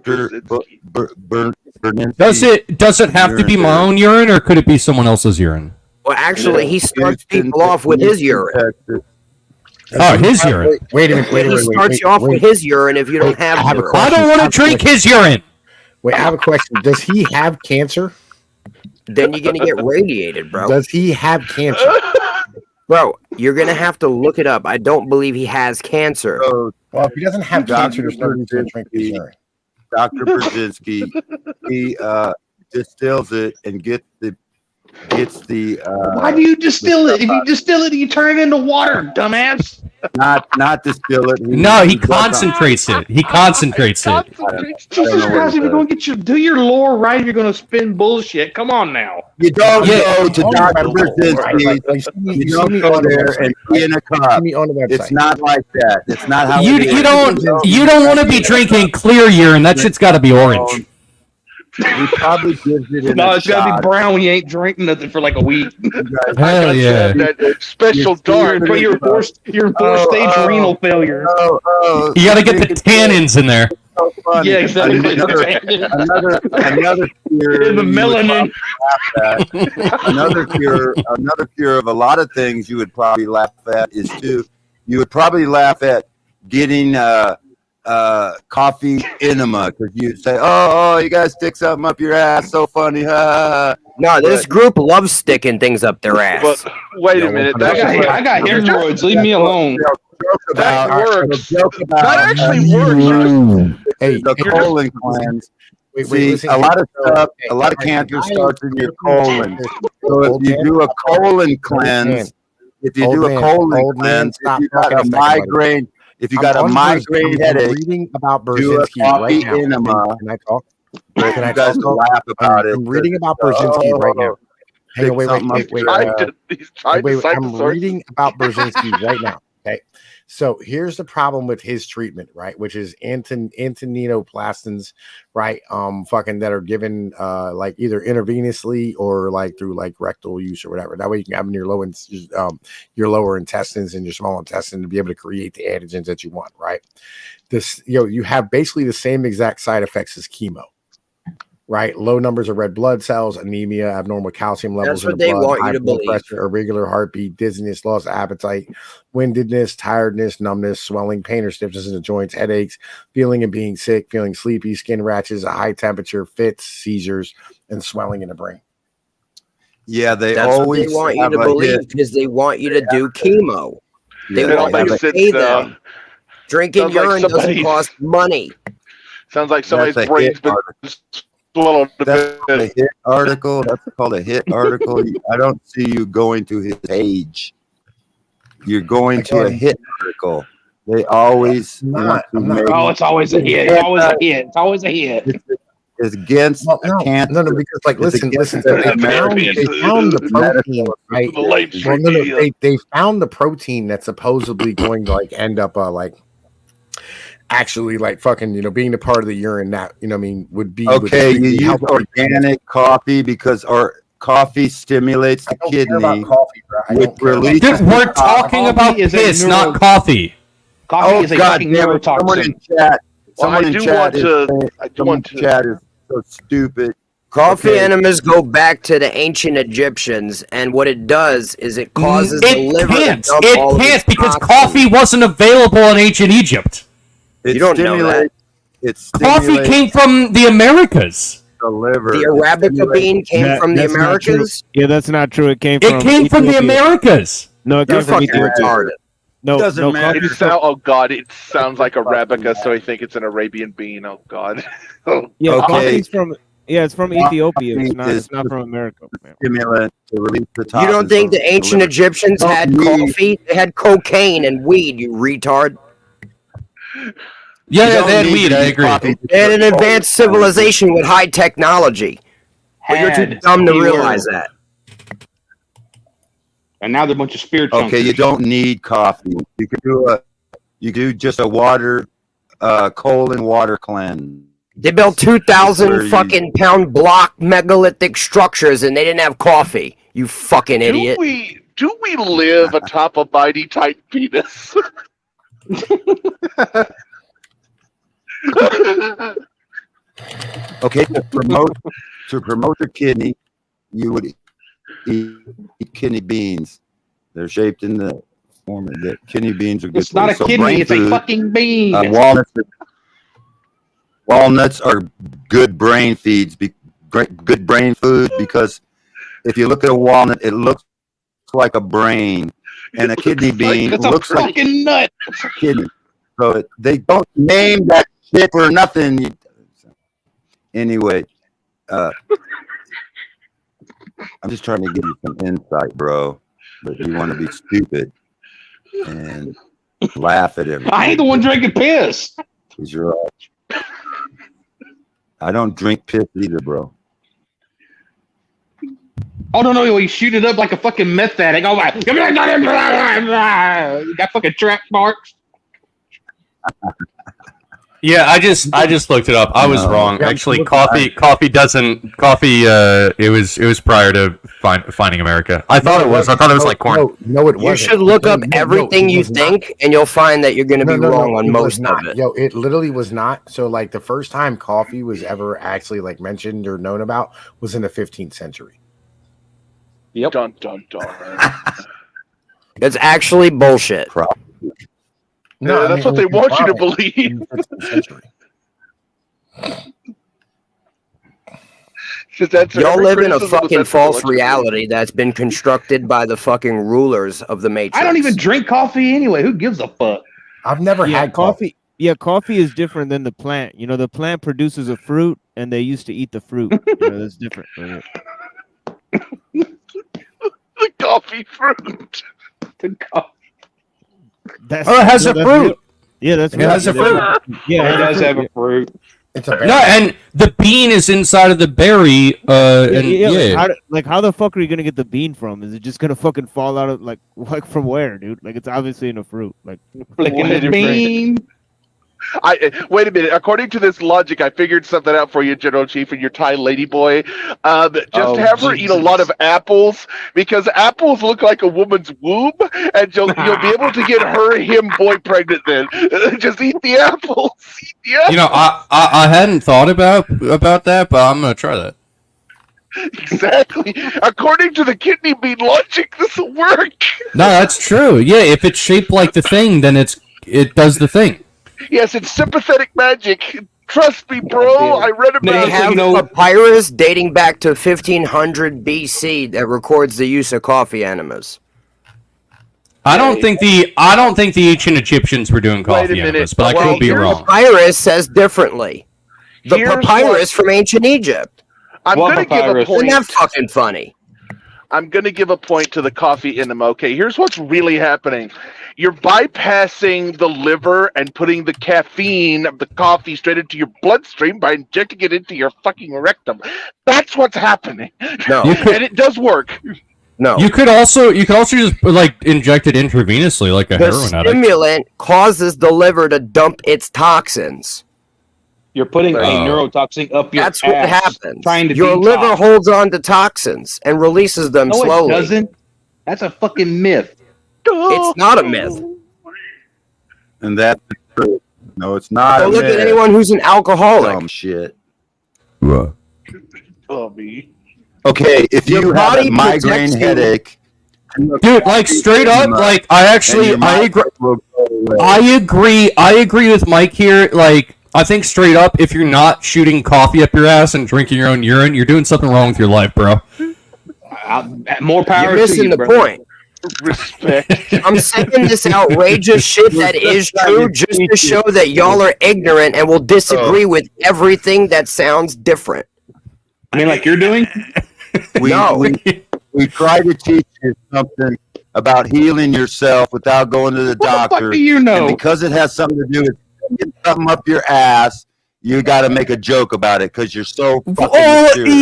Speaker 6: Berninsky.
Speaker 8: Does it have to be my own urine, or could it be someone else's urine?
Speaker 13: Well, actually, he starts people off with his urine.
Speaker 8: Oh, his urine.
Speaker 1: Wait a minute.
Speaker 13: He starts you off with his urine if you don't have urine.
Speaker 8: I don't want to drink his urine.
Speaker 1: Wait, I have a question. Does he have cancer?
Speaker 13: then you're gonna get radiated, bro.
Speaker 1: Does he have cancer?
Speaker 13: Bro, you're gonna have to look it up. I don't believe he has cancer.
Speaker 1: Well, if he doesn't have cancer, there's no reason to drink his urine.
Speaker 6: Dr. Brzezinski, he distills it and gets the
Speaker 10: Why do you distill it? If you distill it, you turn it into water, dumbass.
Speaker 6: Not distill it.
Speaker 8: No, he concentrates it. He concentrates it.
Speaker 10: Jesus Christ, if you're going to do your lore right, if you're going to spin bullshit. Come on now.
Speaker 6: You don't go to Dr. Brzezinski. You don't go there and be in a cup. It's not like that. It's not how
Speaker 8: You don't want to be drinking clear urine. That shit's got to be orange.
Speaker 6: He probably gives it in
Speaker 10: No,
Speaker 6: a
Speaker 10: it's got to
Speaker 6: shot.
Speaker 10: be brown when you ain't drinking nothing for like a week.
Speaker 8: Hell yeah.
Speaker 11: That special dark.
Speaker 10: But you're four stage renal failure.
Speaker 8: You got to get the tannins in there.
Speaker 6: So funny.
Speaker 10: Yeah, exactly.
Speaker 6: Another cure.
Speaker 10: In the melanin.
Speaker 6: Another cure of a lot of things you would probably laugh at is you would probably laugh at getting coffee enema because you'd say, oh, you guys stick something up your ass, so funny.
Speaker 13: No, this group loves sticking things up their ass.
Speaker 11: But wait a minute.
Speaker 10: I got hemorrhoids. Leave me alone.
Speaker 11: That works.
Speaker 6: That
Speaker 11: actually works.
Speaker 6: Hey, the colon cleanse. See, a lot of stuff, a lot of cancer starts in your colon. So if you do a colon cleanse, if you got a migraine, if you got a migraine headache,
Speaker 1: reading about
Speaker 6: do a
Speaker 1: Brzezinski right
Speaker 6: coffee
Speaker 1: now.
Speaker 6: enema.
Speaker 1: Can I talk?
Speaker 6: You
Speaker 1: Can I
Speaker 6: guys
Speaker 1: talk?
Speaker 6: laugh about it.
Speaker 1: I'm reading about Brzezinski right now. Hang on, wait.
Speaker 11: He's trying to cite the
Speaker 1: I'm
Speaker 11: source.
Speaker 1: reading about Brzezinski right now. Okay. So here's the problem with his treatment, right? Which is antonidoplastins, right? Fucking that are given like either intravenously or like through like rectal use or whatever. That way you can have in your your lower intestines and your small intestine to be able to create the antigens that you want, right? This, you have basically the same exact side effects as chemo. Right, low numbers of red blood cells, anemia, abnormal calcium levels
Speaker 13: That's what
Speaker 1: in the
Speaker 13: they
Speaker 1: blood,
Speaker 13: want you
Speaker 1: high
Speaker 13: to
Speaker 1: blood
Speaker 13: believe.
Speaker 1: pressure, irregular heartbeat, dizziness, loss of appetite, windedness, tiredness, numbness, swelling, pain or stiffness in the joints, headaches, feeling and being sick, feeling sleepy, skin rashes, a high temperature, fits, seizures, and swelling in the brain.
Speaker 6: Yeah, they
Speaker 13: That's
Speaker 6: always
Speaker 13: what they want you
Speaker 6: have
Speaker 13: to
Speaker 6: a
Speaker 13: believe
Speaker 6: hit.
Speaker 13: because they want you to do chemo. They
Speaker 6: Yeah,
Speaker 13: want
Speaker 6: they
Speaker 13: you to
Speaker 6: have a-
Speaker 13: pay them. Drinking
Speaker 11: Sounds like
Speaker 13: urine doesn't
Speaker 11: somebody's-
Speaker 13: cost money.
Speaker 11: Sounds like
Speaker 6: That's
Speaker 11: somebody's
Speaker 6: a
Speaker 11: brain's
Speaker 6: hit
Speaker 11: been
Speaker 6: article.
Speaker 11: swallowed a
Speaker 6: That's a
Speaker 11: bit.
Speaker 6: hit article. That's called a hit article. I don't see you going to his page. You're going to a hit article. They always want to make.
Speaker 10: Oh, it's always a hit. It's always a hit. It's always a hit.
Speaker 6: It's against cancer.
Speaker 1: No, because like
Speaker 6: It's
Speaker 1: listen,
Speaker 6: against
Speaker 1: they found
Speaker 6: American
Speaker 1: the protein, right?
Speaker 11: The late
Speaker 1: Well, no,
Speaker 11: media.
Speaker 1: they found the protein that's supposedly going to like end up like actually like fucking being a part of the urine that would be
Speaker 6: Okay, you use
Speaker 1: help
Speaker 6: organic coffee because our coffee stimulates the
Speaker 1: don't care
Speaker 6: kidney.
Speaker 1: about coffee, bro. I
Speaker 6: Which
Speaker 1: don't care about
Speaker 6: releases
Speaker 8: Dude, we're talking about
Speaker 10: is a
Speaker 8: piss,
Speaker 10: neural-
Speaker 8: not coffee.
Speaker 10: Coffee
Speaker 6: Oh
Speaker 10: is a
Speaker 6: God
Speaker 10: fucking
Speaker 6: damn it! Someone in
Speaker 10: neurotoxin.
Speaker 6: chat.
Speaker 11: Well,
Speaker 6: Someone
Speaker 11: I
Speaker 6: in
Speaker 11: do
Speaker 6: chat
Speaker 11: want
Speaker 6: is
Speaker 11: to.
Speaker 6: saying-
Speaker 11: I do
Speaker 6: someone
Speaker 11: want
Speaker 6: in
Speaker 11: to.
Speaker 6: chat is so stupid.
Speaker 13: Coffee
Speaker 6: Okay.
Speaker 13: enemas go back to the ancient Egyptians, and what it does is it causes the
Speaker 8: It
Speaker 13: liver
Speaker 8: can't.
Speaker 13: to dump all
Speaker 8: It
Speaker 13: of its
Speaker 8: can't because
Speaker 13: toxins.
Speaker 8: coffee wasn't available in ancient Egypt.
Speaker 6: It
Speaker 13: You don't know that.
Speaker 6: It
Speaker 8: Coffee
Speaker 6: stimulates
Speaker 8: came from the Americas.
Speaker 6: the liver.
Speaker 13: The
Speaker 6: It
Speaker 13: Arabica
Speaker 6: stimulates-
Speaker 13: bean came from the
Speaker 14: That's not true.
Speaker 13: Americas.
Speaker 14: Yeah, that's not true. It came
Speaker 8: It came from the
Speaker 14: Ethiopia.
Speaker 8: Americas.
Speaker 14: No, it
Speaker 13: You're
Speaker 14: came from
Speaker 13: fucking
Speaker 14: Ethiopia.
Speaker 13: retarded.
Speaker 14: No,
Speaker 6: Doesn't
Speaker 14: no,
Speaker 6: matter.
Speaker 14: coffee's
Speaker 11: It sound, oh God! It sounds like Arabica, so I think it's an Arabian bean. Oh God!
Speaker 14: Yeah,
Speaker 6: Okay.
Speaker 14: coffee's from it's from Ethiopia. It's not.
Speaker 6: is-
Speaker 14: It's not from America. Man.
Speaker 6: Stimulant to release the
Speaker 13: You
Speaker 6: toxins
Speaker 13: don't think
Speaker 6: from
Speaker 13: the ancient
Speaker 6: liver.
Speaker 13: Egyptians
Speaker 6: Don't
Speaker 13: had
Speaker 6: need-
Speaker 13: coffee? They had cocaine and weed, you retard.
Speaker 8: Yeah,
Speaker 6: You
Speaker 8: yeah,
Speaker 6: don't
Speaker 8: they had
Speaker 6: need
Speaker 8: weed.
Speaker 6: to
Speaker 8: I
Speaker 6: use
Speaker 8: agree.
Speaker 6: coffee to
Speaker 13: They had an
Speaker 6: control
Speaker 13: advanced
Speaker 6: the
Speaker 13: civilization with high technology. But you're too
Speaker 10: Had
Speaker 13: dumb to
Speaker 10: keyword.
Speaker 13: realize that.
Speaker 10: And now they're a bunch of spear chunkers.
Speaker 6: Okay, you don't need coffee. You can do just a water, colon water cleanse.
Speaker 13: They built
Speaker 6: Where
Speaker 13: 2,000
Speaker 6: you-
Speaker 13: fucking pound block megalithic structures and they didn't have coffee. You fucking idiot.
Speaker 11: Do we live atop a mighty tight penis?
Speaker 6: Okay, to promote your kidney, you would eat kidney beans. They're shaped in the form of the kidney beans are good.
Speaker 10: It's not a
Speaker 6: for you. So
Speaker 10: kidney,
Speaker 6: brain
Speaker 10: it's a
Speaker 6: food,
Speaker 10: fucking bean.
Speaker 6: walnuts are good brain feeds, good brain food because if you look at a walnut, it looks like a brain, and a kidney bean
Speaker 10: That's a
Speaker 6: looks like
Speaker 10: fucking nut.
Speaker 6: a kidney. So they don't name that shit for nothing. Anyway, I'm just trying to give you some insight, bro. But you want to be stupid and laugh at everything.
Speaker 10: I ain't the one drinking piss.
Speaker 6: 'Cause you're all... I don't drink piss either, bro.
Speaker 10: Oh no, you shoot it up like a fucking meth addict. Oh my! You got fucking track marks.
Speaker 8: Yeah, I just looked it up. I was wrong. Actually, coffee doesn't. It was prior to Finding America. I thought it was like corn.
Speaker 1: No, it wasn't.
Speaker 13: You should look up everything you think, and you'll find that you're going to be wrong on most of it.
Speaker 1: Yo, it literally was not. So, like, the first time coffee was ever actually like mentioned or known about was in the 15th century.
Speaker 11: Yep. Dun dun dun.
Speaker 13: That's actually bullshit.
Speaker 11: No,
Speaker 1: I
Speaker 11: that's
Speaker 1: mean,
Speaker 11: what they
Speaker 1: it was
Speaker 11: want you to
Speaker 1: probably
Speaker 11: believe.
Speaker 1: in the 15th century.
Speaker 11: 'Cause that's
Speaker 13: Y'all
Speaker 11: every
Speaker 13: live in a
Speaker 11: criticism was
Speaker 13: fucking
Speaker 11: that's
Speaker 13: false
Speaker 11: what you
Speaker 13: reality that's been constructed by the fucking rulers of the Matrix.
Speaker 10: I don't even drink coffee anyway. Who gives a fuck?
Speaker 1: I've never had coffee.
Speaker 14: Yeah, coffee is different than the plant. You know, the plant produces a fruit, and they used to eat the fruit. You know, that's different.
Speaker 11: The coffee fruit.
Speaker 10: The coffee.
Speaker 14: That's,
Speaker 8: Oh, it has a
Speaker 14: that's
Speaker 8: fruit.
Speaker 14: real. Yeah, that's
Speaker 8: It has a fruit.
Speaker 14: Yeah,
Speaker 10: It does have a fruit.
Speaker 1: It's a
Speaker 8: No, and the bean is inside of the berry. And yeah,
Speaker 14: like how the fuck are you gonna get the bean from? Is it just gonna fucking fall out of like from where, dude? Like it's obviously in a fruit. Like
Speaker 10: in a bean.
Speaker 11: Wait a minute. According to this logic, I figured something out for you, General Chief, and your Thai ladyboy. Just have her eat a lot of apples because apples look like a woman's womb, and you'll be able to get him, boy pregnant. Then just eat the apples. Eat the apples.
Speaker 8: you know, I hadn't thought about that, but I'm gonna try that.
Speaker 11: Exactly. According to the kidney bean logic, this will work.
Speaker 8: No, that's true. Yeah, if it's shaped like the thing, then it does the thing.
Speaker 11: Yes, it's sympathetic magic. Trust me, bro. I read about
Speaker 13: They
Speaker 11: it.
Speaker 13: have papyrus dating back to 1500 BC that records the use of coffee enemas.
Speaker 8: I don't think the ancient Egyptians were doing coffee enemas, but I could be wrong.
Speaker 13: Papyrus says differently. The
Speaker 11: Here's
Speaker 13: papyrus from ancient Egypt.
Speaker 11: I'm going to give a point.
Speaker 13: Isn't that fucking funny?
Speaker 11: I'm going to give a point to the coffee enema. Okay, here's what's really happening. You're bypassing the liver and putting the caffeine of the coffee straight into your bloodstream by injecting it into your fucking rectum. That's what's happening.
Speaker 13: No.
Speaker 11: And it does work.
Speaker 13: No.
Speaker 8: You could also just like inject it intravenously like a
Speaker 13: The
Speaker 8: heroin addict.
Speaker 13: stimulant causes the liver to dump its toxins.
Speaker 10: You're putting a neurotoxin up your
Speaker 13: That's what
Speaker 10: ass,
Speaker 13: happens.
Speaker 10: Trying to
Speaker 13: Your
Speaker 10: detox.
Speaker 13: liver holds on to toxins and releases them
Speaker 10: No,
Speaker 13: slowly.
Speaker 10: it doesn't. That's a fucking myth.
Speaker 13: It's not a myth.
Speaker 6: And that's true. No, it's not.
Speaker 13: Go
Speaker 6: a
Speaker 13: look at
Speaker 6: myth.
Speaker 13: anyone who's an alcoholic.
Speaker 6: Dumb shit.
Speaker 11: Oh, me.
Speaker 6: Okay, if
Speaker 13: Your
Speaker 6: you have
Speaker 13: body
Speaker 6: a migraine
Speaker 13: protects you.
Speaker 6: headache,
Speaker 8: Dude, like straight up, like I agree with Mike here. Like I think straight up, if you're not shooting coffee up your ass and drinking your own urine, you're doing something wrong with your life, bro.
Speaker 10: More power
Speaker 13: You're
Speaker 10: to
Speaker 13: missing
Speaker 10: you,
Speaker 13: the
Speaker 10: brother.
Speaker 13: point.
Speaker 11: Respect.
Speaker 13: I'm saying this outrageous shit that is true just to show that y'all are ignorant and will disagree with everything that sounds different.
Speaker 10: I mean, like you're doing?
Speaker 6: we try to teach you something about healing yourself without going to the
Speaker 10: What the fuck
Speaker 6: doctor.
Speaker 10: do you know?
Speaker 6: And because it has something to do with getting something up your ass, you got to make a joke about it because you're so fucking
Speaker 8: Oh
Speaker 6: serious.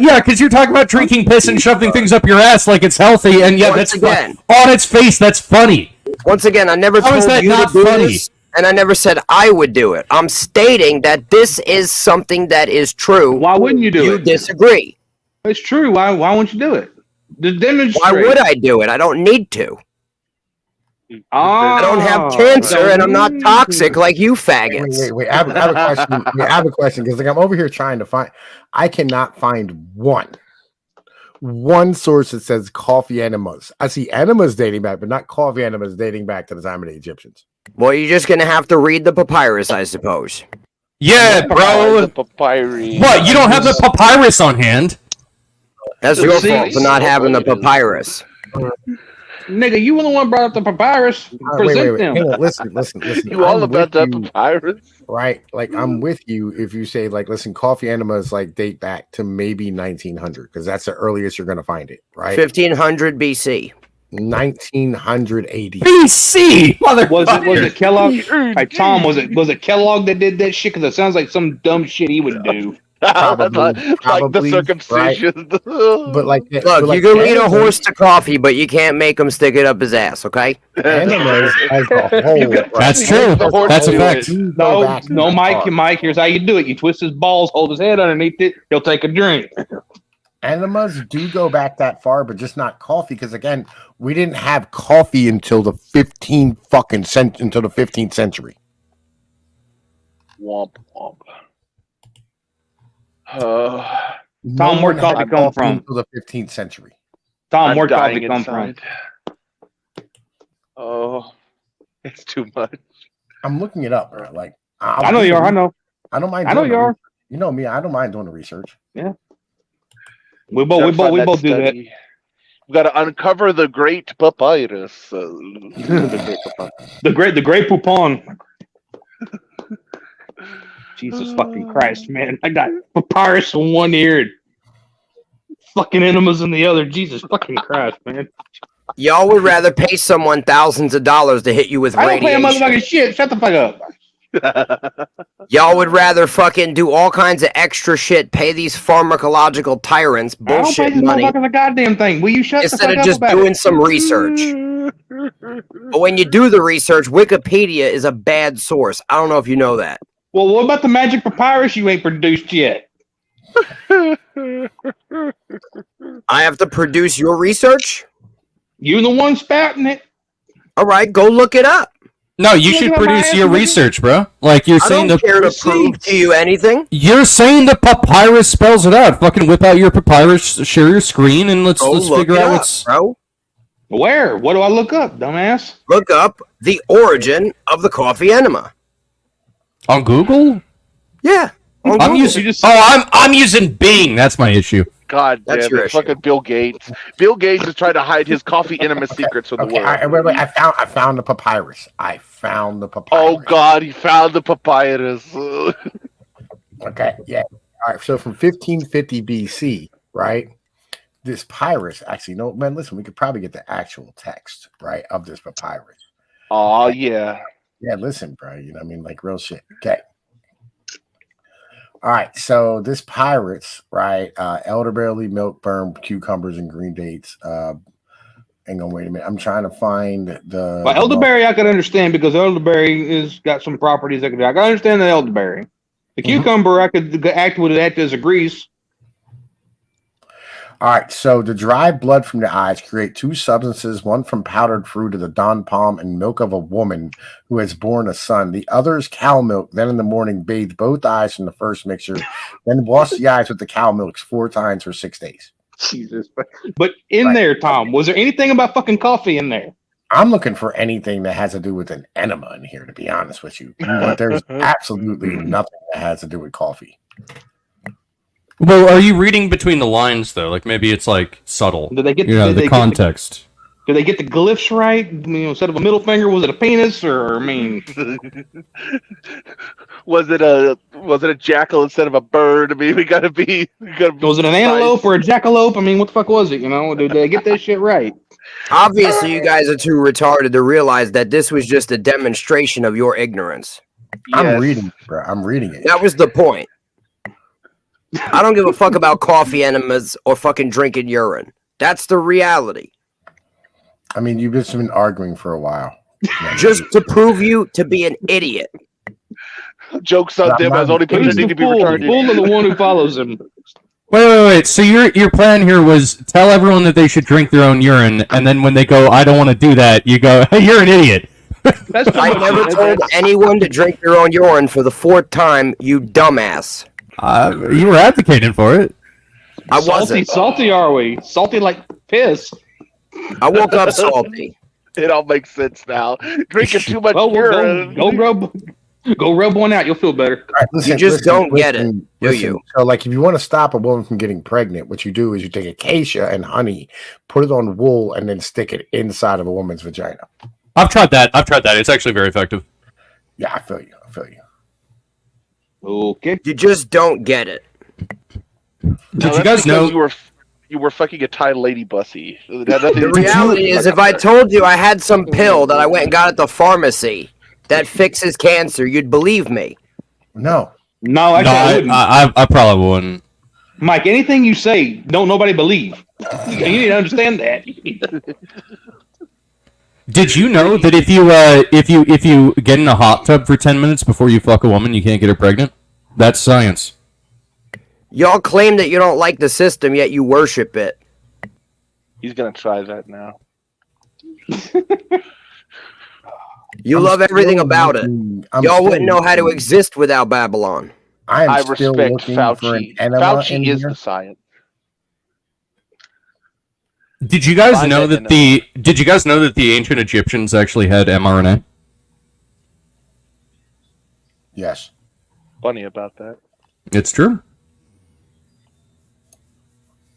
Speaker 8: yeah, because you're talking about drinking piss and shoving things up your ass like it's healthy, and yeah,
Speaker 13: Once
Speaker 8: that's
Speaker 13: again.
Speaker 8: on its face. That's funny.
Speaker 13: Once again, I never
Speaker 8: How is
Speaker 13: told
Speaker 8: that
Speaker 13: you to
Speaker 8: not
Speaker 13: do
Speaker 8: funny?
Speaker 13: this, and I never said I would do it. I'm stating that this is something that is true.
Speaker 10: Why wouldn't you do
Speaker 13: You
Speaker 10: it?
Speaker 13: disagree.
Speaker 10: It's true. Why won't you do it? Demonstrate.
Speaker 13: Why would I do it? I don't need to. I don't have cancer, and I'm not toxic like you faggots.
Speaker 1: Wait. I have a question. I have a question because like I'm over here trying to find. I cannot find one source that says coffee enemas. I see enemas dating back, but not coffee enemas dating back to the time of the Egyptians.
Speaker 13: Well, you're just gonna have to read the papyrus, I suppose.
Speaker 8: Yeah, bro.
Speaker 11: The papyri.
Speaker 8: What? You don't have the papyrus on hand?
Speaker 13: That's your fault for not having the papyrus.
Speaker 10: Nigga, you were the one brought up the papyrus. Present them.
Speaker 1: Hang on, listen.
Speaker 11: You all
Speaker 1: I'm
Speaker 11: about
Speaker 1: with
Speaker 11: that
Speaker 1: you,
Speaker 11: papyrus?
Speaker 1: right? Like I'm with you if you say like, listen, coffee enemas like date back to maybe 1900 because that's the earliest you're gonna find it, right?
Speaker 13: 1500 BC.
Speaker 1: 1980
Speaker 8: BC.
Speaker 10: Was it Kellogg? Hey Tom, was it Kellogg that did that shit? Because it sounds like some dumb shit he would do.
Speaker 1: Probably,
Speaker 11: like the circumcision.
Speaker 1: Right? But like,
Speaker 13: Look, you can lead a horse to coffee, but you can't make him stick it up his ass. Okay?
Speaker 1: Enemas as a whole.
Speaker 8: That's true. That's a fact.
Speaker 10: No, Mike. Here's how you do it. You twist his balls, hold his head underneath it. He'll take a drink.
Speaker 1: Enemas do go back that far, but just not coffee. Because again, we didn't have coffee until the 15th century.
Speaker 11: Womp womp.
Speaker 10: Tom, where'd coffee come from?
Speaker 1: Until the 15th century.
Speaker 10: Tom,
Speaker 11: I'm
Speaker 10: where'd coffee
Speaker 11: dying
Speaker 10: come from?
Speaker 11: inside. Oh, it's too much.
Speaker 1: I'm looking it up, bro. Like
Speaker 10: I know you are. I know.
Speaker 1: I don't mind.
Speaker 10: I know you are.
Speaker 1: You know me. I don't mind doing the research.
Speaker 10: Yeah. We both do that.
Speaker 11: We got to uncover the great papyrus.
Speaker 10: The great Poupon. Jesus fucking Christ, man! I got papyrus in one ear, and fucking enemas in the other. Jesus fucking Christ, man!
Speaker 13: Y'all would rather pay someone thousands of dollars to hit you with
Speaker 10: I don't play a
Speaker 13: radiation.
Speaker 10: motherfucking shit. Shut the fuck up.
Speaker 13: Y'all would rather fucking do all kinds of extra shit, pay these pharmacological tyrants
Speaker 10: I don't pay
Speaker 13: bullshit
Speaker 10: these
Speaker 13: money
Speaker 10: motherfuckers a goddamn thing. Will you shut the
Speaker 13: instead
Speaker 10: fuck
Speaker 13: of
Speaker 10: up
Speaker 13: just
Speaker 10: about
Speaker 13: doing
Speaker 10: it?
Speaker 13: some research. But when you do the research, Wikipedia is a bad source. I don't know if you know that.
Speaker 10: Well, what about the magic papyrus you ain't produced yet?
Speaker 13: I have to produce your research?
Speaker 10: You're the one spouting it.
Speaker 13: All right, go look it up.
Speaker 8: No, you should produce your research, bro. Like you're saying,
Speaker 13: I don't care to prove to you anything.
Speaker 8: You're saying the papyrus spells it out. Fucking whip out your papyrus, share your screen, and let's
Speaker 13: Go look
Speaker 8: figure
Speaker 13: it
Speaker 8: out
Speaker 13: up,
Speaker 8: what's.
Speaker 13: bro.
Speaker 10: Where? What do I look up, dumbass?
Speaker 13: Look up the origin of the coffee enema.
Speaker 8: On Google?
Speaker 13: Yeah. On
Speaker 8: I'm
Speaker 13: Google.
Speaker 8: using. I'm using Bing. That's my issue.
Speaker 11: God
Speaker 13: That's
Speaker 11: damn
Speaker 13: your
Speaker 11: it,
Speaker 13: issue.
Speaker 11: fucking Bill Gates. Bill Gates is trying to hide his coffee enema secrets from the world.
Speaker 1: Wait, I found the papyrus. I found the papyrus.
Speaker 11: Oh God, he found the papyrus.
Speaker 1: Okay, yeah. All right, so from 1550 BC, right? This papyrus, actually, no, man, listen, we could probably get the actual text, right, of this papyrus.
Speaker 11: Oh yeah.
Speaker 1: Yeah, listen, bro, you know what I mean? Like real shit. Okay. All right, so this pirates, right? Elderberry, milk, burn, cucumbers, and green dates. Hang on, wait a minute. I'm trying to find the.
Speaker 10: Well, elderberry I could understand because elderberry is got some properties I can understand the elderberry. The cucumber I could act with it as a grease.
Speaker 1: All right, so the dry blood from the eyes create two substances, one from powdered fruit of the Don palm and milk of a woman who has borne a son. The other is cow milk. Then in the morning, bathe both eyes from the first mixture, then wash the eyes with the cow milk 4 times for 6 days.
Speaker 10: Jesus. But in there, Tom, was there anything about fucking coffee in there?
Speaker 1: I'm looking for anything that has to do with an enema in here, to be honest with you. But there's absolutely nothing that has to do with coffee.
Speaker 8: Well, are you reading between the lines though? Like maybe it's like subtle.
Speaker 10: Did they get
Speaker 8: the context?
Speaker 10: Did they get the glyphs right? I mean, instead of a middle finger, was it a penis or I mean,
Speaker 11: was it a jackal instead of a bird? I mean, we gotta be.
Speaker 10: Was it an antelope or a jackalope? I mean, what the fuck was it? You know, did they get that shit right?
Speaker 13: Obviously, you guys are too retarded to realize that this was just a demonstration of your ignorance.
Speaker 1: I'm reading it, bro. I'm reading it.
Speaker 13: That was the point. I don't give a fuck about coffee enemas or fucking drinking urine. That's the reality.
Speaker 1: I mean, you've just been arguing for a while.
Speaker 13: Just to prove you to be an idiot.
Speaker 11: Jokes on them as only pretending to be retarded.
Speaker 10: Fool of the one who follows him.
Speaker 8: Wait. So your plan here was tell everyone that they should drink their own urine, and then when they go, I don't want to do that, you go, hey, you're an idiot.
Speaker 13: I never told anyone to drink their own urine for the 4th time, you dumbass.
Speaker 8: You were advocating for it.
Speaker 13: I wasn't.
Speaker 10: Salty are we? Salty like piss.
Speaker 13: I woke up salty.
Speaker 11: It all makes sense now. Drinking too much urine.
Speaker 10: Go Go rub one out. You'll feel better.
Speaker 1: All right, listen,
Speaker 13: You just don't get it, do
Speaker 1: listen.
Speaker 13: you?
Speaker 1: So, like, if you want to stop a woman from getting pregnant, what you do is you take acacia and honey, put it on wool, and then stick it inside of a woman's vagina.
Speaker 8: I've tried that. It's actually very effective.
Speaker 1: Yeah, I feel you.
Speaker 10: Okay.
Speaker 13: You just don't get it.
Speaker 8: Did you guys know
Speaker 11: you were fucking a Thai lady bussy?
Speaker 13: The reality is, if I told you I had some pill that I went and got at the pharmacy that fixes cancer, you'd believe me.
Speaker 1: No.
Speaker 10: No, actually, I wouldn't.
Speaker 8: I probably wouldn't.
Speaker 10: Mike, anything you say, don't nobody believe. You need to understand that.
Speaker 8: Did you know that if you get in a hot tub for 10 minutes before you fuck a woman, you can't get her pregnant? That's science.
Speaker 13: Y'all claim that you don't like the system, yet you worship it.
Speaker 11: He's gonna try that now.
Speaker 13: You love everything about it. Y'all wouldn't know how to exist without Babylon.
Speaker 11: I respect Fauci. Fauci is the science.
Speaker 8: Did you guys know that the ancient Egyptians actually had mRNA?
Speaker 1: Yes.
Speaker 11: Funny about that.
Speaker 8: It's true.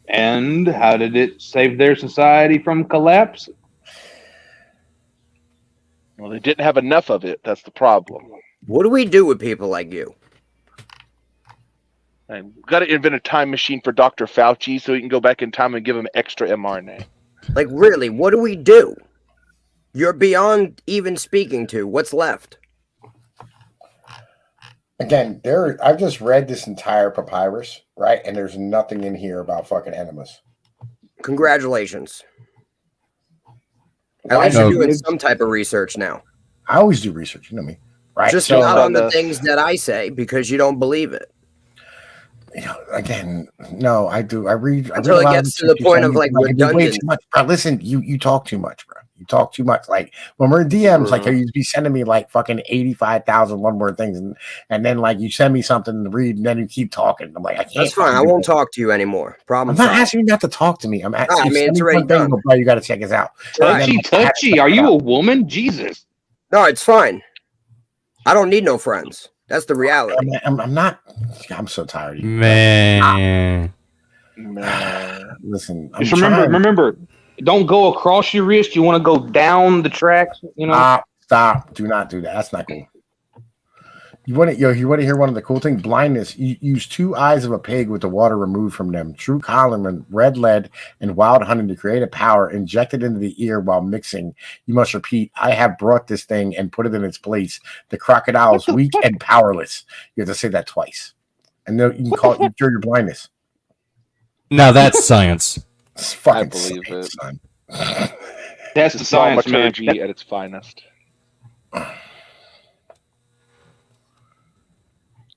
Speaker 10: And how did it save their society from collapse?
Speaker 11: Well, they didn't have enough of it. That's the problem.
Speaker 13: What do we do with people like you?
Speaker 11: We've got to invent a time machine for Dr. Fauci so he can go back in time and give him extra mRNA.
Speaker 13: Like, really, what do we do? You're beyond even speaking to. What's left?
Speaker 1: Again, I've just read this entire papyrus, right? And there's nothing in here about fucking enemas.
Speaker 13: Congratulations. At least you're doing some type of research now.
Speaker 1: I always do research, you know me, right?
Speaker 13: Just not on the things that I say because you don't believe it.
Speaker 1: You know, again, no, I do. I read
Speaker 13: until it gets to the point of like redundant.
Speaker 1: Bro, listen, you talk too much, bro. You talk too much. Like when we're in DMs, like you be sending me like fucking 85,000 one-word things, and then like you send me something to read, and then you keep talking. I'm like, I can't.
Speaker 13: That's fine. I won't talk to you anymore. Problem.
Speaker 1: I'm not asking you not to talk to me. I'm asking.
Speaker 13: I mean, it's already done.
Speaker 1: Bro, you got to check us out.
Speaker 10: Touchy. Are you a woman? Jesus.
Speaker 13: No, it's fine. I don't need no friends. That's the reality.
Speaker 1: I'm not. I'm so tired of you.
Speaker 8: Man.
Speaker 1: Listen.
Speaker 10: Just remember, don't go across your wrist. You want to go down the tracks. You know.
Speaker 1: Stop. Do not do that. That's not cool. You want to hear one of the cool things? Blindness. You use 2 eyes of a pig with the water removed from them. True column, red lead, and wild honey to create a power injected into the ear while mixing. You must repeat, I have brought this thing and put it in its place. The crocodile is weak and powerless. You have to say that twice. And then you can call it, you cure your blindness.
Speaker 8: Now that's science.
Speaker 1: It's fucking
Speaker 11: I believe
Speaker 1: science,
Speaker 11: it.
Speaker 1: son.
Speaker 10: That's the science, man.
Speaker 11: Thaumaturgy at its finest.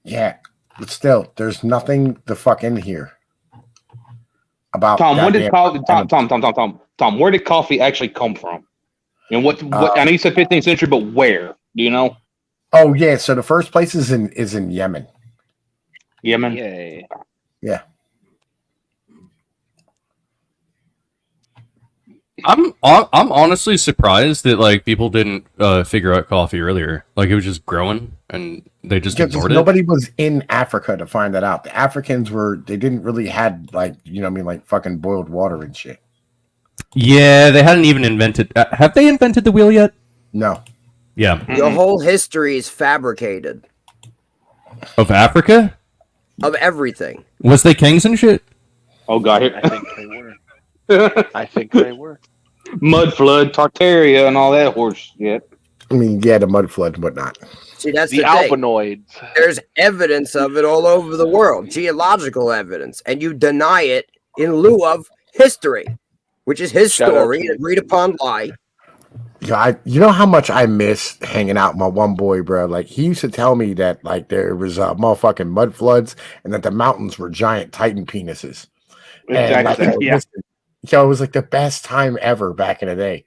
Speaker 1: Yeah, but still, there's nothing the fuck in here about
Speaker 10: Tom. When did Tom? Where did coffee actually come from? And what? I know you said 15th century, but where? Do you know?
Speaker 1: Oh yeah, so the first place is in Yemen.
Speaker 10: Yemen.
Speaker 11: Yay.
Speaker 1: Yeah.
Speaker 8: I'm honestly surprised that like people didn't figure out coffee earlier. Like it was just growing and they just ignored it.
Speaker 1: Nobody was in Africa to find that out. The Africans they didn't really had like, you know what I mean, like fucking boiled water and shit.
Speaker 8: Yeah, they hadn't even invented. Have they invented the wheel yet?
Speaker 1: No.
Speaker 8: Yeah.
Speaker 13: Your whole history is fabricated.
Speaker 8: Of Africa?
Speaker 13: Of everything.
Speaker 8: Was they kings and shit?
Speaker 10: Oh god,
Speaker 11: I think they were. I think they were.
Speaker 10: Mud flood, Tartaria, and all that horse shit.
Speaker 1: I mean, yeah, the mud flood and whatnot.
Speaker 13: See, that's
Speaker 11: the
Speaker 13: thing.
Speaker 11: alpinoids.
Speaker 13: There's evidence of it all over the world, geological evidence, and you deny it in lieu of history, which is his story, an agreed upon lie.
Speaker 1: Yeah, you know how much I miss hanging out with my one boy, bro. Like he used to tell me that like there was motherfucking mud floods and that the mountains were giant Titan penises.
Speaker 10: Exactly.
Speaker 1: And, like, it was like the best time ever back in the day.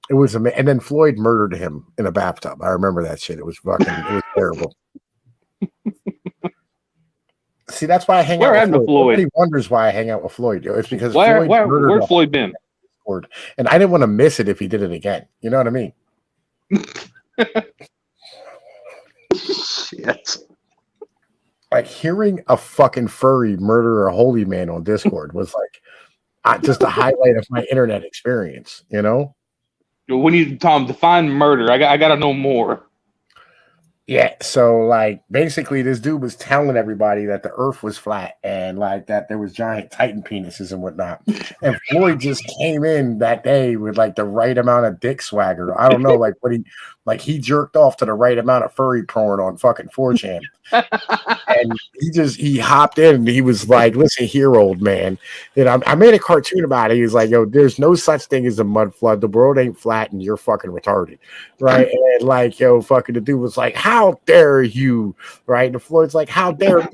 Speaker 1: It was amazing. And then Floyd murdered him in a bathtub. I remember that shit. It was terrible. See, that's why I hang out with Floyd. Nobody wonders why I hang out with Floyd. It's because
Speaker 10: where's Floyd been?
Speaker 1: And I didn't want to miss it if he did it again. You know what I mean?
Speaker 11: Shit.
Speaker 1: Like hearing a fucking furry murder a holy man on Discord was like just a highlight of my internet experience. You know?
Speaker 10: We need Tom define murder. I got to know more.
Speaker 1: Yeah, so like basically this dude was telling everybody that the earth was flat and like that there was giant Titan penises and whatnot. And Floyd just came in that day with like the right amount of dick swagger. I don't know, like he jerked off to the right amount of furry porn on fucking 4chan. And he hopped in and he was like, listen here, old man. And I made a cartoon about it. He was like, yo, there's no such thing as a mud flood. The world ain't flat and you're fucking retarded. Right. And like, yo, fucking the dude was like, how dare you? Right. And Floyd's like, how dare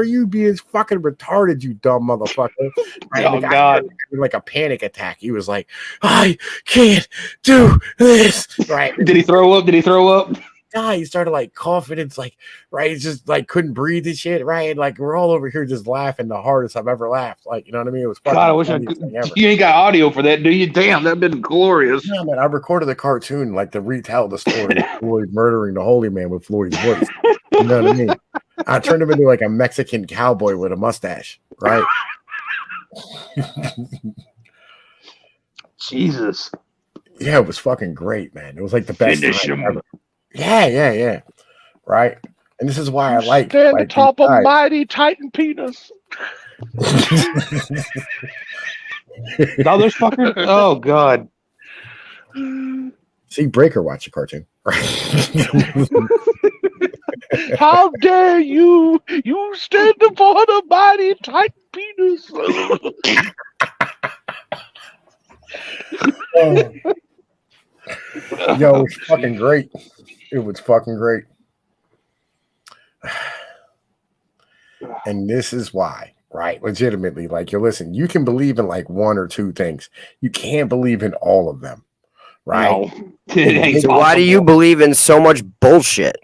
Speaker 1: you be as fucking retarded, you dumb motherfucker. Right?
Speaker 10: Oh, God.
Speaker 1: Like a panic attack. He was like, I can't do this. Right.
Speaker 10: Did he throw up?
Speaker 1: He started like coughing. It's like, right, he's just like couldn't breathe and shit, right? And like we're all over here just laughing the hardest I've ever laughed. Like, you know what I mean? It was fucking
Speaker 10: God, I wish I could. You ain't got audio for that, do you? Damn, that'd been glorious.
Speaker 1: Yeah, man, I recorded the cartoon like to retell the story of Floyd murdering the holy man with Floyd's voice. You know what I mean? I turned him into like a Mexican cowboy with a mustache, right?
Speaker 10: Jesus.
Speaker 1: Yeah, it was fucking great, man. It was like the best
Speaker 11: Finish
Speaker 1: time
Speaker 11: him.
Speaker 1: ever. Yeah. Right. And this is why I like
Speaker 11: Stand
Speaker 1: like,
Speaker 11: atop
Speaker 1: these
Speaker 11: a
Speaker 1: guys.
Speaker 11: mighty Titan penis.
Speaker 10: All those fuckers? Oh, God.
Speaker 1: See Breaker watch a cartoon.
Speaker 11: How dare you? You stand upon a mighty Titan penis.
Speaker 1: Yo, it's fucking great. It was fucking great. And this is why, right? Legitimately, like, you listen, you can believe in like one or two things. You can't believe in all of them, right?
Speaker 13: No. So why do you believe in so much bullshit?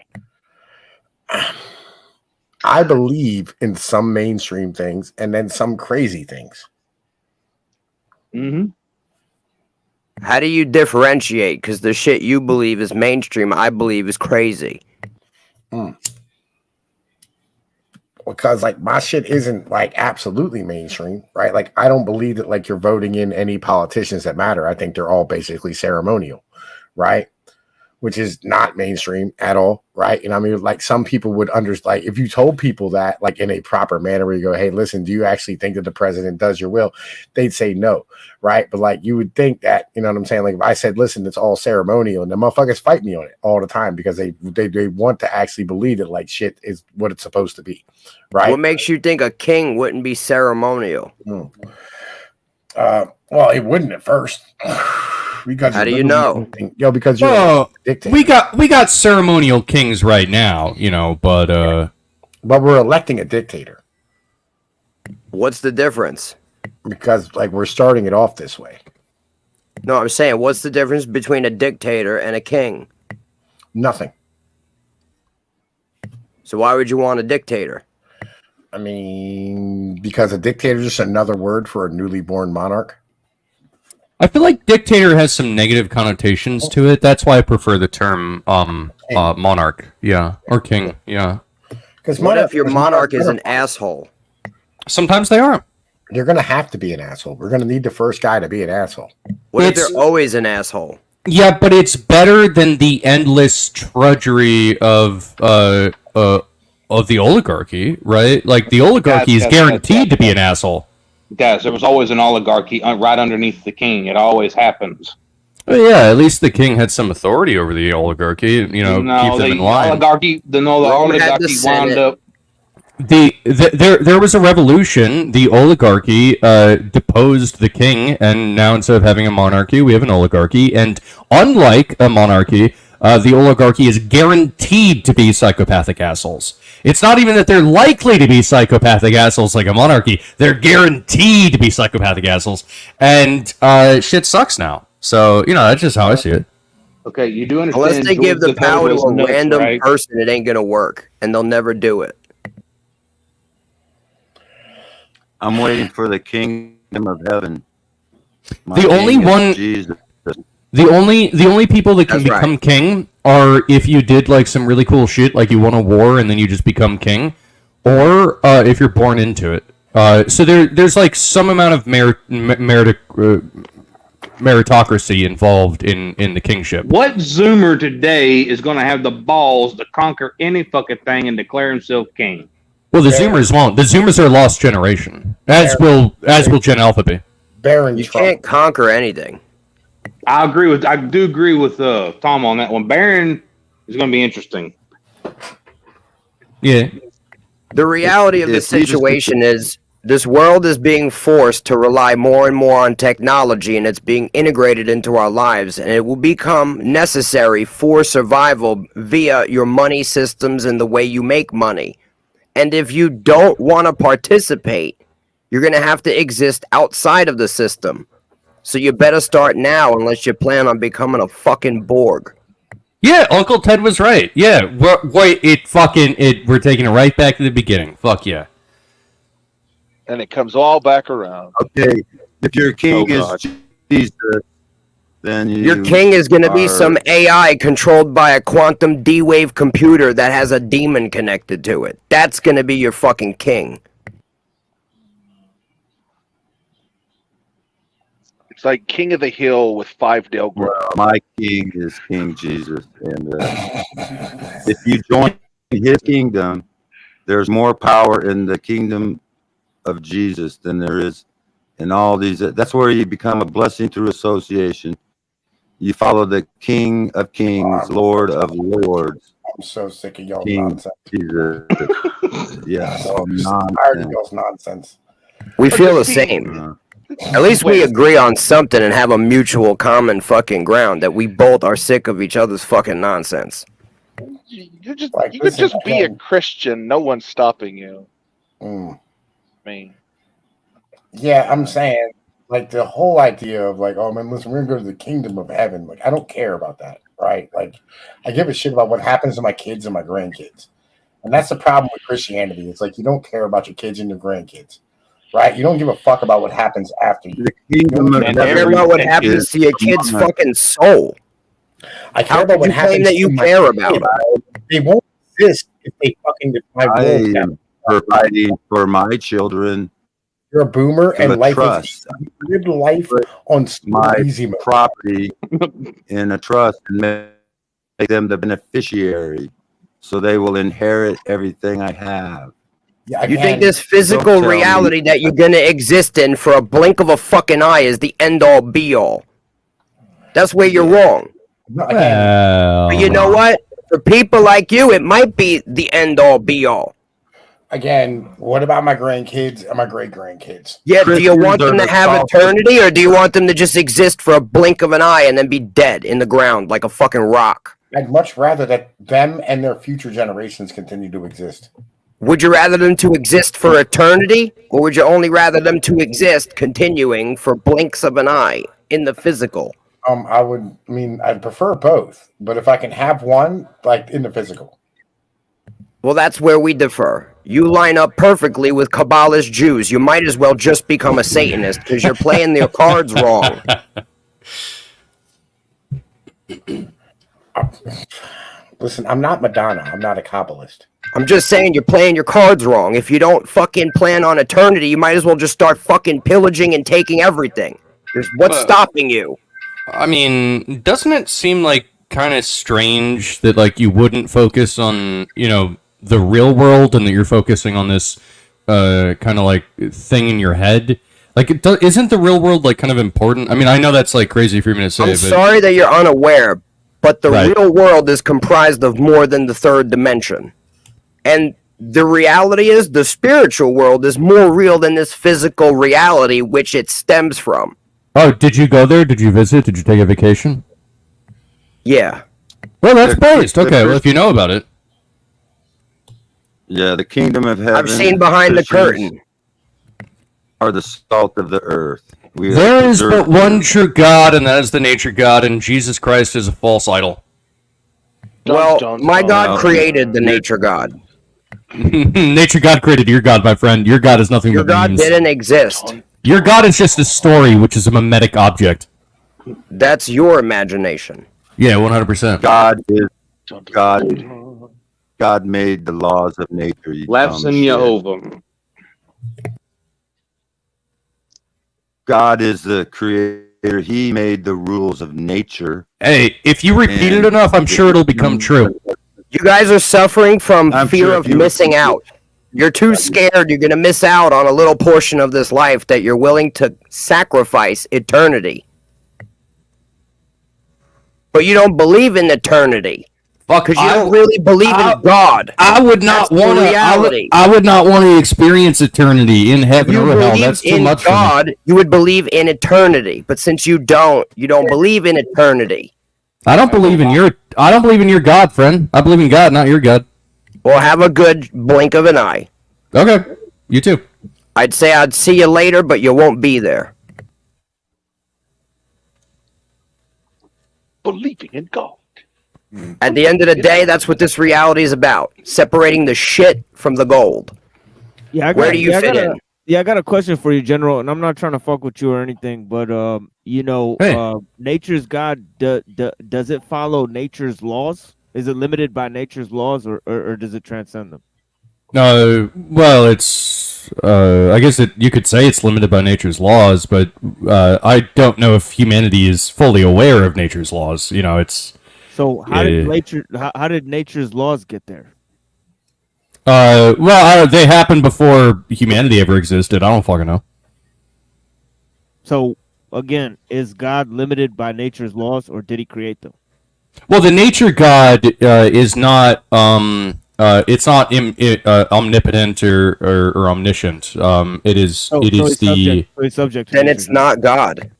Speaker 1: I believe in some mainstream things and then some crazy things.
Speaker 10: Mm-hmm.
Speaker 13: How do you differentiate? Because the shit you believe is mainstream, I believe is crazy.
Speaker 1: Because like my shit isn't like absolutely mainstream, right? Like I don't believe that like you're voting in any politicians that matter. I think they're all basically ceremonial, right? Which is not mainstream at all, right? And I mean, like some people would understand, like if you told people that like in a proper manner where you go, hey, listen, do you actually think that the president does your will? They'd say no, right? But like you would think that, you know what I'm saying? Like if I said, listen, it's all ceremonial, and the motherfuckers fight me on it all the time because they want to actually believe that like shit is what it's supposed to be, right?
Speaker 13: What makes you think a king wouldn't be ceremonial?
Speaker 1: Well, it wouldn't at first. Because
Speaker 13: how do you know?
Speaker 1: Yo, because you're
Speaker 8: Oh,
Speaker 1: a dictator.
Speaker 8: we got ceremonial kings right now, you know, but
Speaker 1: we're electing a dictator.
Speaker 13: What's the difference?
Speaker 1: Because like we're starting it off this way.
Speaker 13: No, I'm saying, what's the difference between a dictator and a king?
Speaker 1: Nothing.
Speaker 13: So why would you want a dictator?
Speaker 1: I mean, because a dictator is just another word for a newly born monarch.
Speaker 8: I feel like dictator has some negative connotations to it. That's why I prefer the term monarch, yeah, or king, yeah.
Speaker 1: Because
Speaker 13: what if your monarch is an asshole?
Speaker 8: Sometimes they are.
Speaker 1: You're gonna have to be an asshole. We're gonna need the first guy to be an asshole.
Speaker 13: What if they're always an asshole?
Speaker 8: Yeah, but it's better than the endless drudgery of the oligarchy, right? Like the oligarchy is guaranteed to be an asshole.
Speaker 10: Guys, there was always an oligarchy right underneath the king. It always happens.
Speaker 8: Well, yeah, at least the king had some authority over the oligarchy, you know, keep them in line.
Speaker 10: The oligarchy wound up.
Speaker 8: There was a revolution. The oligarchy deposed the king, and now instead of having a monarchy, we have an oligarchy. And unlike a monarchy, the oligarchy is guaranteed to be psychopathic assholes. It's not even that they're likely to be psychopathic assholes like a monarchy. They're guaranteed to be psychopathic assholes. And shit sucks now. So, you know, that's just how I see it.
Speaker 10: Okay, you do understand.
Speaker 13: Unless they give the power to a random person, it ain't going to work. And they'll never do it.
Speaker 6: I'm waiting for the kingdom of heaven.
Speaker 8: The only one...
Speaker 6: Jesus.
Speaker 8: The only people that can become king are if you did like some really cool shit, like you won a war and then you just become king, or if you're born into it. So there's like some amount of meritocracy involved in the kingship.
Speaker 10: What Zoomer today is going to have the balls to conquer any fucking thing and declare himself king?
Speaker 8: Well, the Zoomers won't. The Zoomers are a lost generation, as will Gen Alpha be.
Speaker 1: Baron
Speaker 13: You can't conquer anything.
Speaker 10: I do agree with Tom on that one. Baron is going to be interesting.
Speaker 8: Yeah.
Speaker 13: The reality of the situation is this world is being forced to rely more and more on technology, and it's being integrated into our lives, and it will become necessary for survival via your money systems and the way you make money. And if you don't want to participate, you're going to have to exist outside of the system. So you better start now unless you plan on becoming a fucking Borg.
Speaker 8: Yeah, Uncle Ted was right. Yeah, we're taking it right back to the beginning. Fuck yeah.
Speaker 11: And it comes all back around.
Speaker 6: Okay, if your king is Jesus, then
Speaker 13: Your king is going to be some AI controlled by a quantum D-wave computer that has a demon connected to it. That's going to be your fucking king.
Speaker 11: It's like King of the Hill with 5 Dale Grove.
Speaker 6: Well, my king is King Jesus, and if you join his kingdom, there's more power in the kingdom of Jesus than there is in all these. That's where you become a blessing through association. You follow the King of Kings, Lord of Lords.
Speaker 1: I'm so sick of y'all
Speaker 6: King
Speaker 1: nonsense.
Speaker 6: Jesus. Yeah,
Speaker 1: So I'm
Speaker 6: nonsense.
Speaker 1: tired of y'all's nonsense.
Speaker 13: We feel the same. At least we agree on something and have a mutual common fucking ground that we both are sick of each other's fucking nonsense.
Speaker 11: You could just be a Christian. No one's stopping you. I mean,
Speaker 1: Yeah, I'm saying, like, the whole idea of, like, oh, man, listen, we're going to go to the kingdom of heaven. Like, I don't care about that, right? Like, I give a shit about what happens to my kids and my grandkids. And that's the problem with Christianity. It's like you don't care about your kids and your grandkids, right? You don't give a fuck about what happens after you.
Speaker 13: You care about what happens to your kid's fucking soul.
Speaker 1: I care
Speaker 13: How
Speaker 1: about
Speaker 13: could
Speaker 1: what
Speaker 13: you claim
Speaker 1: happens
Speaker 13: that you
Speaker 1: to my
Speaker 13: care
Speaker 1: kid.
Speaker 13: about it?
Speaker 1: They won't exist if they fucking deprive
Speaker 6: I
Speaker 1: them.
Speaker 6: am providing for my children.
Speaker 1: You're a boomer, and
Speaker 6: with
Speaker 1: life
Speaker 6: trust.
Speaker 1: is lived life on
Speaker 6: My
Speaker 1: easy mode.
Speaker 6: property in a trust and make them the beneficiary, so they will inherit everything I have.
Speaker 1: Yeah,
Speaker 13: You
Speaker 1: again,
Speaker 13: think this
Speaker 6: Don't
Speaker 13: physical
Speaker 6: tell
Speaker 13: reality
Speaker 6: me.
Speaker 13: that you're gonna exist in for a blink of a fucking eye is the end all be all? That's where you're wrong.
Speaker 1: no, again,
Speaker 13: But you know what? For people like you, it might be the end all be all.
Speaker 1: again, what about my grandkids and my great grandkids?
Speaker 13: Yeah, do you
Speaker 6: Christians
Speaker 13: want
Speaker 6: are
Speaker 13: them to
Speaker 6: the
Speaker 13: have
Speaker 6: soft-
Speaker 13: eternity, or do you want them to just exist for a blink of an eye and then be dead in the ground like a fucking rock?
Speaker 1: I'd much rather that them and their future generations continue to exist.
Speaker 13: Would you rather them to exist for eternity, or would you only rather them to exist continuing for blinks of an eye in the physical?
Speaker 1: I'd prefer both, but if I can have one, like in the physical.
Speaker 13: Well, that's where we differ. You line up perfectly with Kabbalist Jews. You might as well just become a Satanist because you're playing their cards wrong.
Speaker 1: Listen, I'm not Madonna. I'm not a Kabbalist.
Speaker 13: I'm just saying you're playing your cards wrong. If you don't fucking plan on eternity, you might as well just start fucking pillaging and taking everything. What's stopping you?
Speaker 8: I mean, doesn't it seem like kind of strange that like you wouldn't focus on, you know, the real world and that you're focusing on this kind of like thing in your head? Like, isn't the real world like kind of important? I mean, I know that's like crazy for me to say,
Speaker 13: I'm
Speaker 8: but
Speaker 13: sorry that you're unaware, but the
Speaker 8: Right.
Speaker 13: real world is comprised of more than the third dimension. And the reality is the spiritual world is more real than this physical reality which it stems from.
Speaker 8: Oh, did you go there? Did you visit? Did you take a vacation?
Speaker 13: Yeah.
Speaker 8: Well, that's based. Okay, well, if you know about it.
Speaker 6: Yeah, the kingdom of heaven.
Speaker 13: I've seen behind the curtain.
Speaker 6: Are the salt of the earth. We are
Speaker 8: There is
Speaker 6: preserved.
Speaker 8: but one true God, and that is the nature God, and Jesus Christ is a false idol.
Speaker 13: Well, my God created the nature God.
Speaker 8: Nature God created your God, my friend. Your God is nothing
Speaker 13: Your
Speaker 8: but
Speaker 13: God
Speaker 8: memes.
Speaker 13: didn't exist.
Speaker 8: Your God is just a story, which is a mimetic object.
Speaker 13: That's your imagination.
Speaker 8: Yeah, 100%.
Speaker 6: God made the laws of nature. You
Speaker 10: Laughs
Speaker 6: dumb
Speaker 10: in
Speaker 6: shit.
Speaker 10: Jehovah.
Speaker 6: God is the creator. He made the rules of nature.
Speaker 8: Hey, if you repeat it
Speaker 6: And
Speaker 8: enough, I'm sure it'll become true.
Speaker 13: You guys are suffering from
Speaker 6: I'm
Speaker 13: fear
Speaker 6: sure
Speaker 13: of
Speaker 6: if you-
Speaker 13: missing out. You're too scared you're going to miss out on a little portion of this life that you're willing to sacrifice eternity. But you don't believe in eternity.
Speaker 8: Fuck,
Speaker 13: Because you don't really believe in God.
Speaker 8: I would not
Speaker 13: That's the
Speaker 8: want to.
Speaker 13: reality.
Speaker 8: I would not want to experience eternity in heaven
Speaker 13: You
Speaker 8: or hell.
Speaker 13: believe
Speaker 8: That's too
Speaker 13: in
Speaker 8: much for
Speaker 13: God,
Speaker 8: me.
Speaker 13: you would believe in eternity. But since you don't believe in eternity.
Speaker 8: I don't believe in your God, friend. I believe in God, not your God.
Speaker 13: Well, have a good blink of an eye.
Speaker 8: Okay, you too.
Speaker 13: I'd say I'd see you later, but you won't be there.
Speaker 11: Believing in God.
Speaker 13: At the end of the day, that's what this reality is about. Separating the shit from the gold.
Speaker 14: Yeah,
Speaker 13: Where do you fit in?
Speaker 14: Yeah, I got a question for you, General, and I'm not trying to fuck with you or anything, but nature's God. Does it follow nature's laws? Is it limited by nature's laws, or does it transcend them?
Speaker 8: Well, it's. I guess you could say it's limited by nature's laws, but I don't know if humanity is fully aware of nature's laws. You know, it's.
Speaker 14: So how did nature's laws get there?
Speaker 8: Well, they happened before humanity ever existed. I don't fucking know.
Speaker 14: So again, is God limited by nature's laws, or did He create them?
Speaker 8: Well, the nature God is not. It's not omnipotent or omniscient. It is. It is the.
Speaker 14: Subject.
Speaker 13: Then it's not God.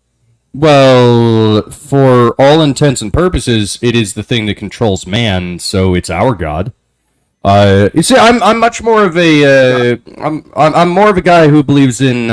Speaker 8: Well, for all intents and purposes, it is the thing that controls man. So it's our God. You see, I'm much more of a. I'm more of a guy who believes in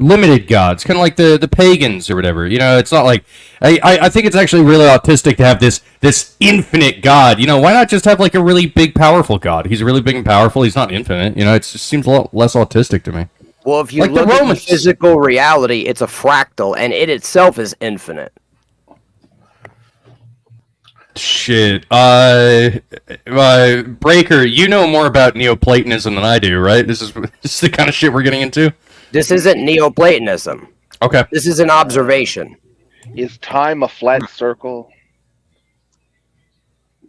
Speaker 8: limited gods, kind of like the pagans or whatever. You know, it's not like I think it's actually really autistic to have this infinite God. You know, why not just have like a really big, powerful God? He's really big and powerful. He's not infinite. You know, it just seems a lot less autistic to me.
Speaker 13: Well, if you
Speaker 8: Like the
Speaker 13: look at the
Speaker 8: Romans.
Speaker 13: physical reality, it's a fractal, and it itself is infinite.
Speaker 8: Shit. Breaker, you know more about Neoplatonism than I do, right? This is the kind of shit we're getting into.
Speaker 13: This isn't Neoplatonism.
Speaker 8: Okay.
Speaker 13: This is an observation.
Speaker 11: Is time a flat circle?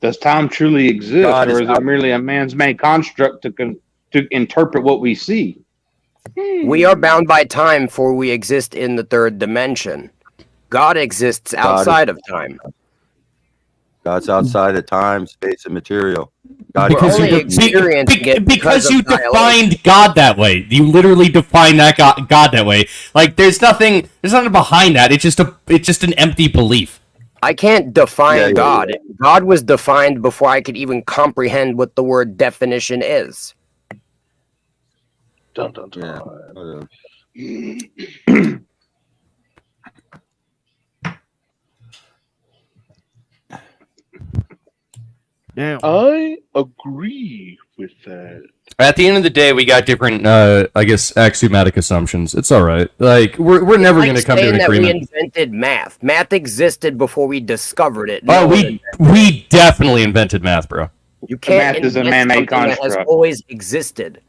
Speaker 10: Does time truly exist,
Speaker 6: God
Speaker 10: or
Speaker 6: is
Speaker 10: is
Speaker 6: not-
Speaker 10: it merely a man's made construct to interpret what we see?
Speaker 13: We are bound by time, for we exist in the third dimension. God exists outside of time.
Speaker 6: God's outside of time, space, and material. God
Speaker 13: We're only experiencing it
Speaker 8: because
Speaker 13: of
Speaker 8: you
Speaker 13: annihilation.
Speaker 8: defined God that way. You literally defined that God that way. Like there's nothing behind that. It's just an empty belief.
Speaker 13: I can't define
Speaker 6: Yeah, yeah,
Speaker 13: God. God was defined before I could even comprehend what the word definition is.
Speaker 11: Dun, dun, dun.
Speaker 14: Damn.
Speaker 11: I agree with that.
Speaker 8: At the end of the day, we got different, I guess, axiomatic assumptions. It's all right. Like we're never
Speaker 13: Like
Speaker 8: going to come to
Speaker 13: saying
Speaker 8: an
Speaker 13: that
Speaker 8: agreement.
Speaker 13: we invented math. Math existed before we discovered it.
Speaker 8: Oh,
Speaker 13: No one
Speaker 8: we definitely invented math, bro.
Speaker 13: You can't
Speaker 10: Math is a
Speaker 13: invent
Speaker 10: man-made
Speaker 13: something that has
Speaker 10: construct.
Speaker 13: always existed.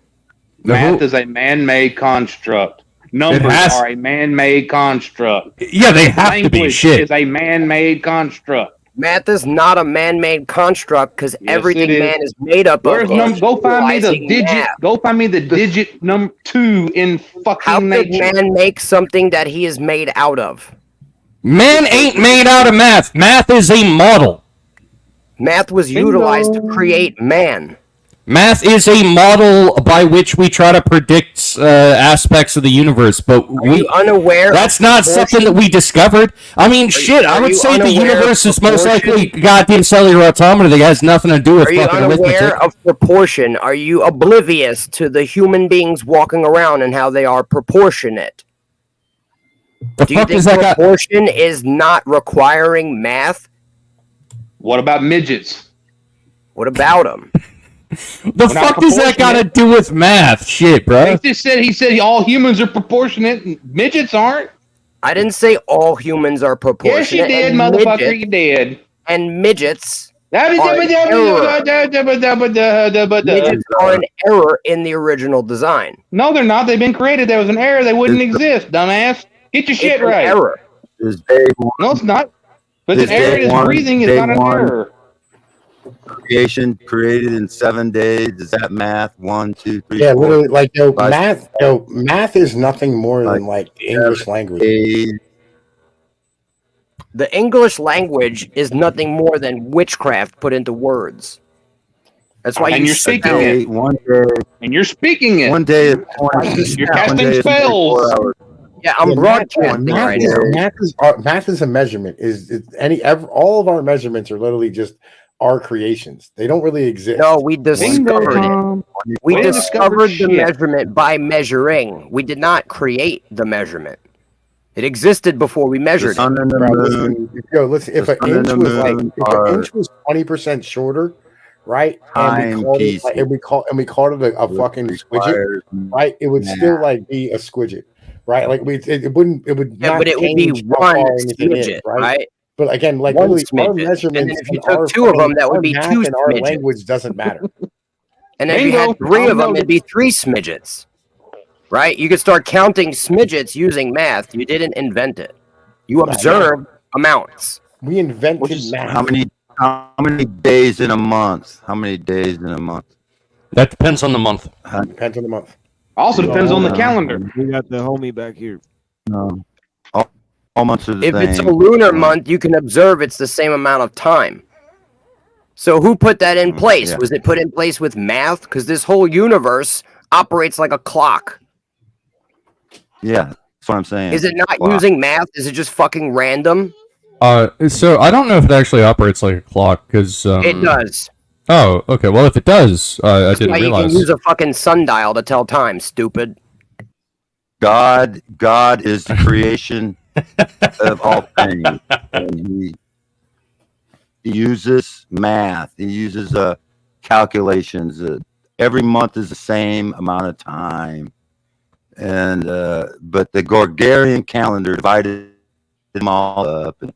Speaker 10: Math is a man-made construct. Numbers
Speaker 8: has-
Speaker 10: are a man-made construct.
Speaker 8: Yeah, they have to be.
Speaker 10: Language
Speaker 8: Shit.
Speaker 10: is a man-made construct.
Speaker 13: Math is not a man-made construct because everything
Speaker 10: it is.
Speaker 13: man is made up
Speaker 10: Where's
Speaker 13: of. is
Speaker 10: go find me the
Speaker 13: utilizing
Speaker 10: digit.
Speaker 13: math.
Speaker 10: Go find me the digit number 2 in fucking
Speaker 13: How could
Speaker 10: nature.
Speaker 13: man make something that he is made out of?
Speaker 8: Man ain't made out of math. Math is a model.
Speaker 13: Math was utilized to create man.
Speaker 8: Math is a model by which we try to predict aspects of the universe, but
Speaker 13: you unaware
Speaker 8: that's
Speaker 13: of
Speaker 8: not
Speaker 13: proportion?
Speaker 8: something that we discovered. I mean, shit, I
Speaker 13: are
Speaker 8: would
Speaker 13: you
Speaker 8: say the
Speaker 13: unaware
Speaker 8: universe
Speaker 13: of
Speaker 8: is most
Speaker 13: proportion?
Speaker 8: likely goddamn cellular automata that has nothing to do with
Speaker 13: Are you
Speaker 8: fucking
Speaker 13: unaware
Speaker 8: arithmetic.
Speaker 13: of proportion? Are you oblivious to the human beings walking around and how they are proportionate?
Speaker 8: The
Speaker 13: Do you
Speaker 8: fuck
Speaker 13: think
Speaker 8: is that got?
Speaker 13: proportion is not requiring math?
Speaker 10: What about midgets?
Speaker 13: What about them?
Speaker 8: The
Speaker 10: We're not
Speaker 8: fuck does that got to do with math? Shit, bro.
Speaker 10: He said all humans are proportionate and midgets aren't.
Speaker 13: I didn't say all humans are proportionate.
Speaker 10: Yes, you did,
Speaker 13: and
Speaker 10: motherfucker.
Speaker 13: midgets-
Speaker 10: You did.
Speaker 13: And midgets are an
Speaker 10: Midgets
Speaker 13: are an error in the original design.
Speaker 10: No, they're not. They've been created. There was an error. They wouldn't exist, dumbass. Get your shit
Speaker 13: It's an
Speaker 10: right.
Speaker 13: error.
Speaker 6: Is day one,
Speaker 10: No, it's not. But
Speaker 6: Is
Speaker 10: an error
Speaker 6: day
Speaker 10: is
Speaker 6: one-
Speaker 10: breathing is
Speaker 6: day
Speaker 10: not an
Speaker 6: one-
Speaker 10: error.
Speaker 6: creation created in 7 days? Is that math? 1, 2, 3,
Speaker 1: Yeah,
Speaker 6: 4,
Speaker 1: literally, like
Speaker 6: five,
Speaker 1: math is nothing more than like the English language.
Speaker 13: The English language is nothing more than witchcraft put into words. That's why
Speaker 10: And
Speaker 13: you
Speaker 10: you're
Speaker 13: sit
Speaker 10: speaking
Speaker 13: down-
Speaker 10: it.
Speaker 6: One day,
Speaker 10: And you're speaking it.
Speaker 6: one day is 20.
Speaker 10: You're
Speaker 6: one
Speaker 10: casting
Speaker 6: day is 24
Speaker 10: spells.
Speaker 6: hours.
Speaker 13: Yeah, I'm
Speaker 1: Yeah,
Speaker 13: broadcasting right now.
Speaker 1: Math is a measurement. All of our measurements are literally just our creations. They don't really exist.
Speaker 13: No, we discovered it. We
Speaker 10: Way to discover
Speaker 13: discovered the
Speaker 10: shit.
Speaker 13: measurement by measuring. We did not create the measurement. It existed before we
Speaker 6: The
Speaker 13: measured
Speaker 6: sun
Speaker 13: it.
Speaker 6: and the
Speaker 1: Bro,
Speaker 6: moon.
Speaker 1: listen, if
Speaker 6: The
Speaker 1: an
Speaker 6: sun and
Speaker 1: inch
Speaker 6: the
Speaker 1: was like
Speaker 6: moon
Speaker 1: if
Speaker 6: are
Speaker 1: an inch was 20% shorter, right?
Speaker 6: time pieces.
Speaker 1: And we called it a fucking squidget,
Speaker 6: Requires
Speaker 1: right? It would still
Speaker 6: math.
Speaker 1: like be a squidget, right? Like it wouldn't
Speaker 13: Yeah,
Speaker 1: not
Speaker 13: but it would be
Speaker 1: change how
Speaker 13: one
Speaker 1: far anything is,
Speaker 13: smidget, right?
Speaker 1: But again, like
Speaker 13: One
Speaker 1: literally, our
Speaker 13: smidget. And then
Speaker 1: measurements
Speaker 13: if you
Speaker 1: and
Speaker 13: took
Speaker 1: our
Speaker 13: two of them,
Speaker 1: fucking-
Speaker 13: that would
Speaker 1: our
Speaker 13: be
Speaker 1: math
Speaker 13: two
Speaker 1: and our
Speaker 13: smidgets.
Speaker 1: language doesn't matter.
Speaker 13: And then if you had three of them, it'd be three smidgets, right? You could start counting smidgets using math. You didn't invent it. You observed amounts.
Speaker 1: We invented math.
Speaker 6: How many days in a month? How many days in a month?
Speaker 8: That depends on the month.
Speaker 1: Depends on the month.
Speaker 10: Also depends on the calendar.
Speaker 14: We got the homie back here.
Speaker 6: No. All months are the
Speaker 13: If
Speaker 6: same.
Speaker 13: it's a lunar month, you can observe it's the same amount of time. So who put that in place?
Speaker 6: yeah.
Speaker 13: Was it put in place with math? Because this whole universe operates like a clock.
Speaker 6: Yeah, that's what I'm saying.
Speaker 13: Is it not
Speaker 6: Clock.
Speaker 13: using math? Is it just fucking random?
Speaker 8: So I don't know if it actually operates like a clock because
Speaker 13: It does.
Speaker 8: Oh, okay. Well, if it does, I
Speaker 13: That's
Speaker 8: didn't
Speaker 13: why you
Speaker 8: realize.
Speaker 13: can use a fucking sundial to tell time, stupid.
Speaker 6: God is the creation of all things. And he uses math. He uses calculations. Every month is the same amount of time. And but the Gregorian calendar divided them all up and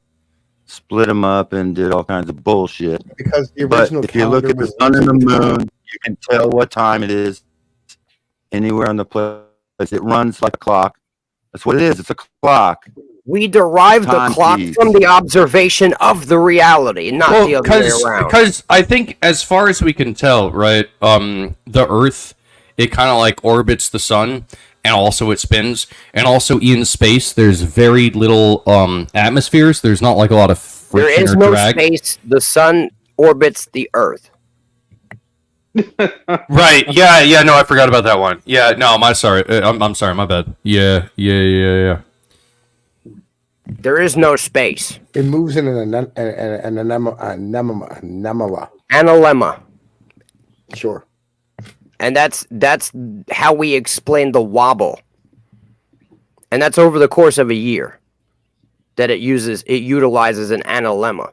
Speaker 6: split them up and did all kinds of bullshit.
Speaker 1: Because the
Speaker 6: But
Speaker 1: original
Speaker 6: if you look
Speaker 1: calendar
Speaker 6: at the
Speaker 1: was
Speaker 6: sun and the
Speaker 1: limited to
Speaker 6: moon, you can tell what time it is anywhere on the place. It runs like a clock. That's what it is. It's a clock.
Speaker 13: We derive the
Speaker 6: Time
Speaker 13: clock
Speaker 6: piece.
Speaker 13: from the observation of the reality, not the other way around.
Speaker 8: Because I think, as far as we can tell, right, the Earth, it kind of like orbits the sun, and also it spins, and also in space, there's very little atmospheres. There's not like a lot of
Speaker 13: There
Speaker 8: friction
Speaker 13: is
Speaker 8: or
Speaker 13: no
Speaker 8: drag.
Speaker 13: space. The sun orbits the Earth.
Speaker 8: Right? Yeah. No, I forgot about that one. Yeah. No, I'm sorry. I'm sorry. My bad. Yeah.
Speaker 13: There is no space.
Speaker 1: It moves in an
Speaker 13: Analemma.
Speaker 1: Sure.
Speaker 13: And that's how we explain the wobble. And that's over the course of a year that it utilizes an analemma.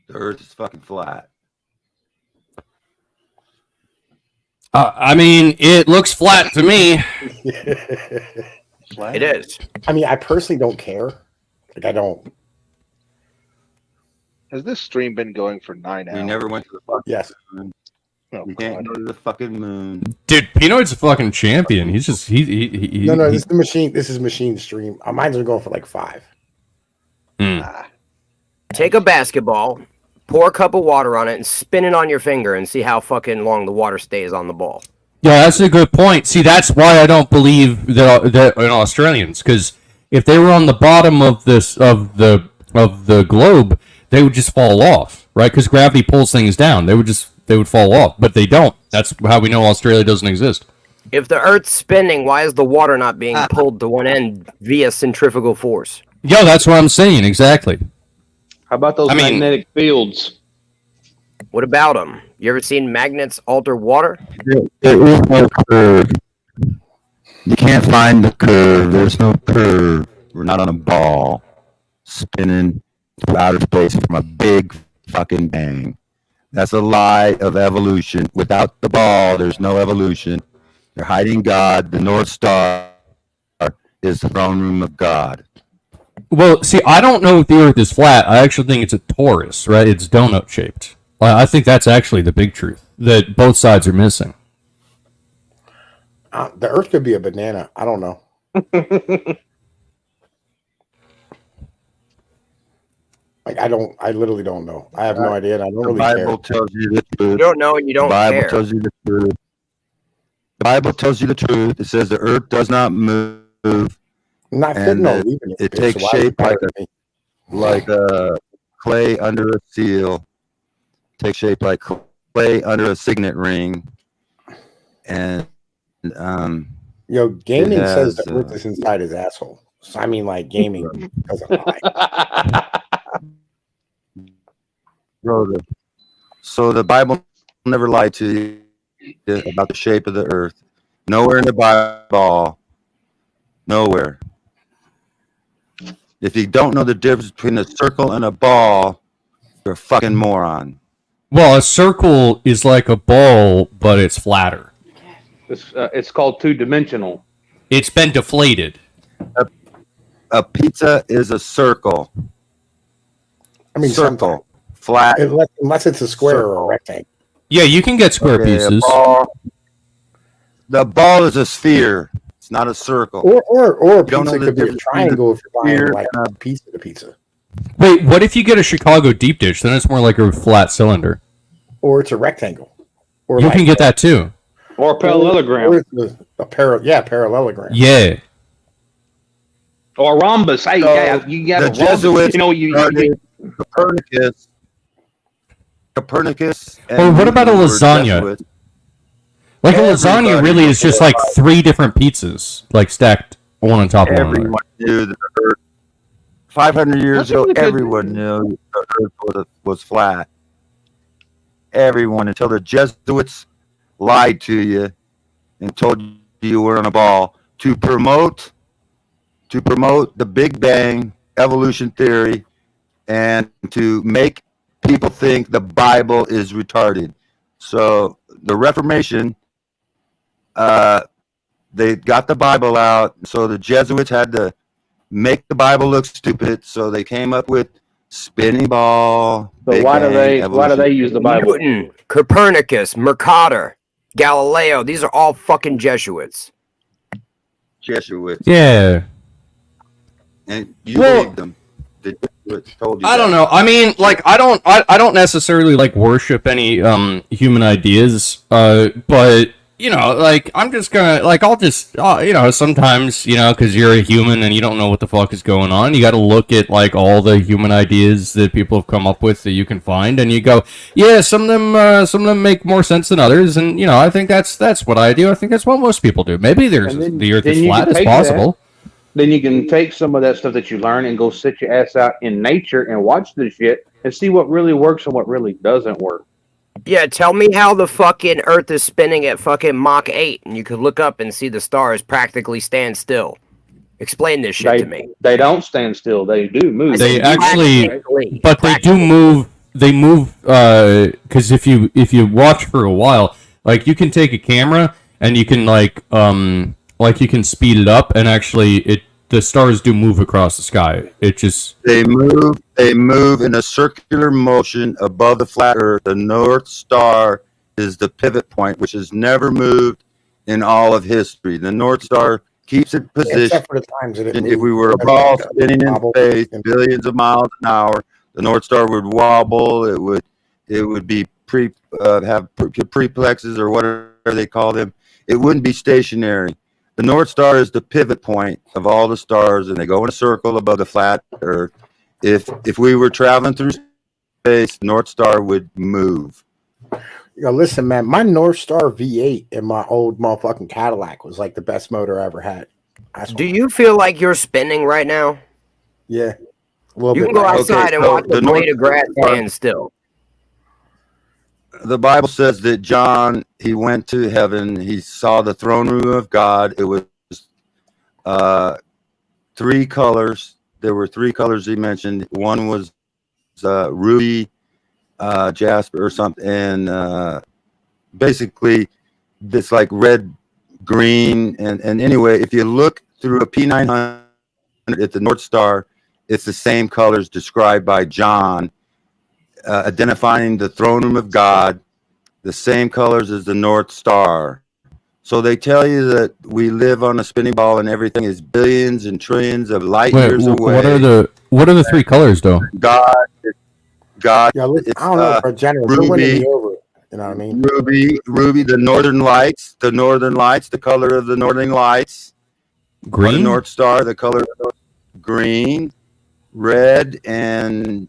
Speaker 6: The Earth is fucking flat.
Speaker 8: I mean, it looks flat to me.
Speaker 13: It is.
Speaker 1: I mean, I personally don't care. Like, I don't.
Speaker 11: Has this stream been going for 9 hours?
Speaker 6: We never went to the fucking
Speaker 1: Yes.
Speaker 6: moon.
Speaker 11: Oh,
Speaker 6: We can't go to the fucking moon.
Speaker 8: Dude, Pinoid's a fucking champion. He's just he
Speaker 1: No,
Speaker 8: he-
Speaker 1: this is the machine. This is machine stream. Mine's are going for like 5.
Speaker 13: Take a basketball, pour a cup of water on it, and spin it on your finger and see how fucking long the water stays on the ball.
Speaker 8: Yeah, that's a good point. See, that's why I don't believe that in Australians, because if they were on the bottom of the globe, they would just fall off, right? Because gravity pulls things down. They would fall off, but they don't. That's how we know Australia doesn't exist.
Speaker 13: If the Earth's spinning, why is the water not being pulled to one end via centrifugal force?
Speaker 8: Yo, that's what I'm saying. Exactly.
Speaker 10: How about those magnetic fields?
Speaker 13: What about them? You ever seen magnets alter water?
Speaker 6: There is no curve. You can't find the curve. There's no curve. We're not on a ball spinning through outer space from a big fucking bang. That's a lie of evolution. Without the ball, there's no evolution. They're hiding God. The North Star is the throne room of God.
Speaker 8: Well, see, I don't know if the Earth is flat. I actually think it's a torus, right? It's donut shaped. I think that's actually the big truth that both sides are missing.
Speaker 1: The Earth could be a banana. I don't know. Like I literally don't know. I have no idea, and I don't
Speaker 6: The
Speaker 1: really
Speaker 6: Bible
Speaker 1: care.
Speaker 6: tells you the truth.
Speaker 13: You don't know and you don't
Speaker 6: The Bible
Speaker 13: care.
Speaker 6: tells you the truth. The Bible tells you the truth. It says the earth does not move.
Speaker 1: I'm not
Speaker 6: and
Speaker 1: fitting or
Speaker 6: it,
Speaker 1: leaving
Speaker 6: it
Speaker 1: bitch,
Speaker 6: takes
Speaker 1: so why are you
Speaker 6: shape like
Speaker 1: fighting me?
Speaker 6: a clay under a seal. Takes shape like clay under a signet ring. And
Speaker 1: Yo, gaming
Speaker 6: it
Speaker 1: says
Speaker 6: has
Speaker 1: the Earth is inside his asshole. So I mean, like gaming doesn't lie.
Speaker 6: So the Bible never lied to you about the shape of the earth. Nowhere in the Bible. Nowhere. If you don't know the difference between a circle and a ball, you're a fucking moron.
Speaker 8: Well, a circle is like a ball, but it's flatter.
Speaker 10: It's called two-dimensional.
Speaker 8: It's been deflated.
Speaker 6: A pizza is a circle.
Speaker 1: I mean,
Speaker 6: circle, flat.
Speaker 1: Unless it's a square or a rectangle.
Speaker 8: Yeah, you can get square
Speaker 6: Okay,
Speaker 8: pieces.
Speaker 6: The ball is a sphere. It's not a circle.
Speaker 1: Or a
Speaker 6: You don't know
Speaker 1: pizza
Speaker 6: the
Speaker 1: could be a
Speaker 6: difference between
Speaker 1: triangle if you're buying
Speaker 6: sphere
Speaker 1: like
Speaker 6: and
Speaker 1: a piece of the pizza.
Speaker 8: Wait, what if you get a Chicago deep dish? Then it's more like a flat cylinder.
Speaker 1: Or it's a rectangle. Or
Speaker 8: You
Speaker 1: like
Speaker 8: can get that too.
Speaker 10: Or a parallelogram.
Speaker 1: Or it's parallelogram.
Speaker 8: Yeah.
Speaker 10: Or a rhombus. Hey,
Speaker 6: So,
Speaker 10: yeah, you got
Speaker 6: the
Speaker 10: a rhombus.
Speaker 6: Jesuits
Speaker 10: You know, you
Speaker 6: started Copernicus.
Speaker 8: Or what about a
Speaker 6: Newton were
Speaker 8: lasagna?
Speaker 6: Jesuits.
Speaker 8: Like a lasagna
Speaker 6: Everybody
Speaker 8: really is just like 3 different pizzas, like stacked one on top of one another.
Speaker 6: Everyone knew that the earth. 500 years ago,
Speaker 10: really good.
Speaker 6: everyone knew the earth was flat. Everyone, until the Jesuits lied to you and told you you were on a ball to promote the Big Bang evolution theory and to make people think the Bible is retarded. So the Reformation, they got the Bible out. So the Jesuits had to make the Bible look stupid. So they came up with spinning ball.
Speaker 10: So
Speaker 6: Big
Speaker 10: why do
Speaker 6: Bang,
Speaker 10: they use the Bible?
Speaker 13: Newton, Copernicus, Mercator, Galileo. These are all fucking Jesuits.
Speaker 6: Jesuits.
Speaker 8: Yeah.
Speaker 6: And you
Speaker 8: Well-
Speaker 6: believed them. The Jesuits told you
Speaker 8: I don't
Speaker 6: that.
Speaker 8: know. I mean, like I don't necessarily like worship any human ideas, but you know, like I'm just gonna like I'll just you know, sometimes, you know, because you're a human and you don't know what the fuck is going on, you got to look at like all the human ideas that people have come up with that you can find, and you go, yeah, some of them make more sense than others, and you know, I think that's what I do. I think that's what most people do. Maybe the Earth is
Speaker 10: you
Speaker 8: flat.
Speaker 10: can
Speaker 8: It's
Speaker 10: take
Speaker 8: possible.
Speaker 10: Then you can take some of that stuff that you learn and go sit your ass out in nature and watch this shit and see what really works and what really doesn't work.
Speaker 13: Yeah, tell me how the fucking Earth is spinning at fucking Mach 8, and you could look up and see the stars practically stand still. Explain this shit to me.
Speaker 10: They don't stand still. They do move.
Speaker 8: They actually, but they do move. They move because if you watch for a while, like you can take a camera and you can like you can speed it up, and actually the stars do move across the sky. It just
Speaker 6: They move in a circular motion above the flat earth. The North Star is the pivot point, which has never moved in all of history. The North Star keeps its position.
Speaker 1: Except for the times that it
Speaker 6: If we
Speaker 1: moved.
Speaker 6: were a
Speaker 1: That's
Speaker 6: ball
Speaker 1: like
Speaker 6: spinning in
Speaker 1: wobble.
Speaker 6: space billions of miles an hour, the North Star would wobble. It would be have preplexes or whatever they call them. It wouldn't be stationary. The North Star is the pivot point of all the stars, and they go in a circle above the flat Earth. If we were traveling through space, the North Star would move.
Speaker 1: Yo, listen, man, my North Star V8 in my old motherfucking Cadillac was like the best motor I ever had.
Speaker 13: Do you feel like you're spinning right now?
Speaker 1: Yeah. A little
Speaker 13: You
Speaker 1: bit.
Speaker 13: can go
Speaker 1: man.
Speaker 13: outside and watch a blade of grass stand still.
Speaker 6: The Bible says that John, he went to heaven. He saw the throne room of God. It was 3 colors. There were 3 colors he mentioned. One was ruby, jasper or something, and basically this like red green, and anyway, if you look through a P900 at the North Star, it's the same colors described by John, identifying the throne room of God, the same colors as the North Star. So they tell you that we live on a spinning ball and everything is billions and trillions of light years away.
Speaker 8: What are the three colors though?
Speaker 6: God.
Speaker 1: Yeah, look,
Speaker 6: It's,
Speaker 1: I don't know, for general, they're winning
Speaker 6: ruby,
Speaker 1: me over. You know what I mean?
Speaker 6: ruby, the northern lights, the color of the northern lights.
Speaker 8: Green?
Speaker 6: The North Star, the color of the green, red, and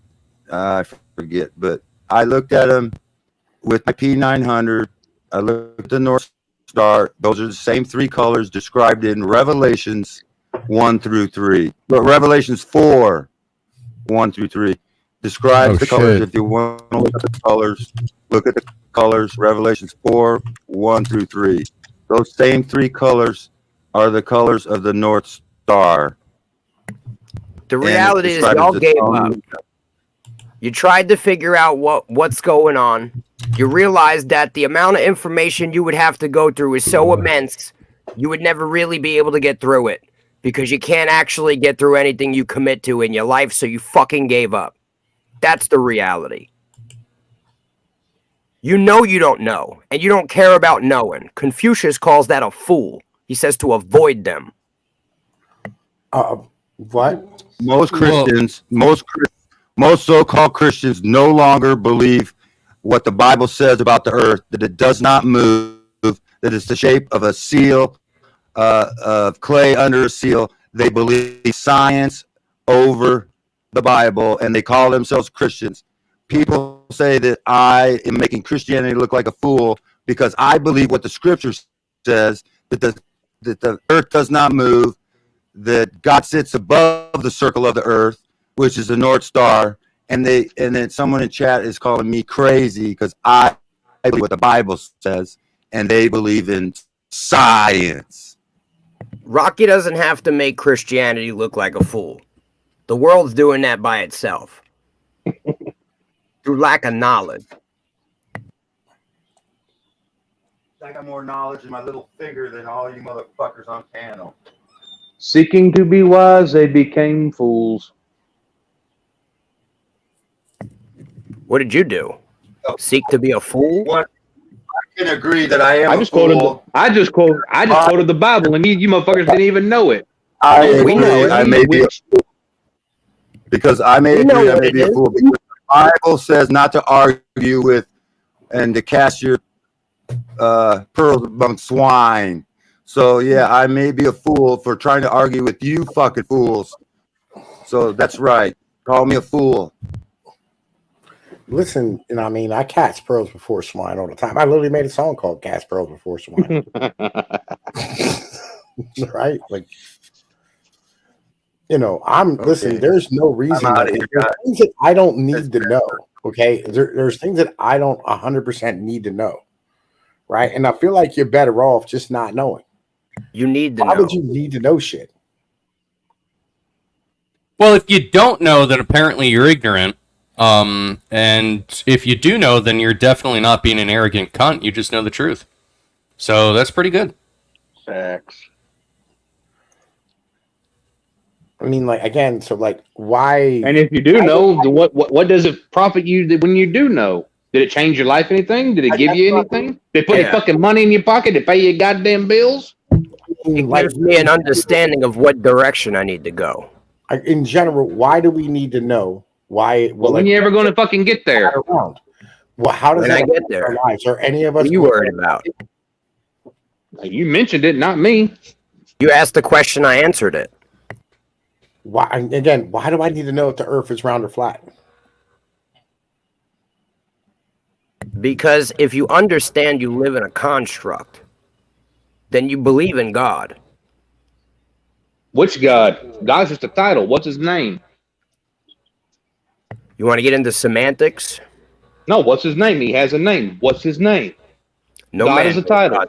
Speaker 6: I forget, but I looked at them with my P900. I looked at the North Star. Those are the same three colors described in Revelations 1 through 3. But Revelations 4, 1 through 3 describes the colors.
Speaker 8: Shit.
Speaker 6: If you want to look at the colors, look at the colors. Revelations 4, 1 through 3. Those same three colors are the colors of the North Star.
Speaker 13: The reality is y'all gave up. You tried to figure out what's going on. You realized that the amount of information you would have to go through is so immense, you would never really be able to get through it because you can't actually get through anything you commit to in your life, so you fucking gave up. That's the reality. You know you don't know, and you don't care about knowing. Confucius calls that a fool. He says to avoid them.
Speaker 1: What?
Speaker 6: Most Christians, most so-called Christians no longer believe what the Bible says about the earth, that it does not move, that it's the shape of a seal, of clay under a seal. They believe science over the Bible, and they call themselves Christians. People say that I am making Christianity look like a fool because I believe what the scripture says, that the earth does not move, that God sits above the circle of the earth, which is the North Star, and then someone in chat is calling me crazy because I believe what the Bible says, and they believe in science.
Speaker 13: Rocky doesn't have to make Christianity look like a fool. The world's doing that by itself. Through lack of knowledge.
Speaker 6: I got more knowledge in my little finger than all you motherfuckers on panel.
Speaker 10: Seeking to be wise, they became fools.
Speaker 13: What did you do? Seek to be a fool?
Speaker 6: What? I can agree that I am.
Speaker 10: I just quoted the Bible, and you motherfuckers didn't even know it.
Speaker 6: I agree. I may be because I may agree. I may be a fool because the Bible says not to argue with and to cast your pearls among swine. So yeah, I may be a fool for trying to argue with you fucking fools. So that's right. Call me a fool.
Speaker 1: Listen, you know, I mean, I cast pearls before swine all the time. I literally made a song called "Cast Pearls Before Swine." Right? Like, you know, listen. There's no reason. There's things that I don't need to know. Okay, there's things that I don't 100% need to know. Right, and I feel like you're better off just not knowing.
Speaker 13: You need to know.
Speaker 1: Why would you need to know shit?
Speaker 8: Well, if you don't know, then apparently you're ignorant. And if you do know, then you're definitely not being an arrogant cunt. You just know the truth. So that's pretty good.
Speaker 11: Facts.
Speaker 1: I mean, like, again, so like, why?
Speaker 10: And if you do know, what does it profit you when you do know? Did it change your life anything? Did it give you anything? Did it put any fucking money in your pocket to pay your goddamn bills?
Speaker 13: It gives me an understanding of what direction I need to go.
Speaker 1: In general, why do we need to know why?
Speaker 10: Well, when you ever going to fucking get there?
Speaker 1: Around. Well, how does
Speaker 13: when
Speaker 1: that
Speaker 13: I get there?
Speaker 1: Our lives? Are any of us?
Speaker 13: What are you worried about?
Speaker 10: You mentioned it, not me.
Speaker 13: You asked the question, I answered it.
Speaker 1: Why? Again, why do I need to know if the Earth is round or flat?
Speaker 13: Because if you understand you live in a construct, then you believe in God.
Speaker 10: Which God? God's just a title. What's his name?
Speaker 13: You want to get into semantics?
Speaker 10: No, what's his name? He has a name. What's his name?
Speaker 13: No
Speaker 10: God
Speaker 13: man
Speaker 10: is a title.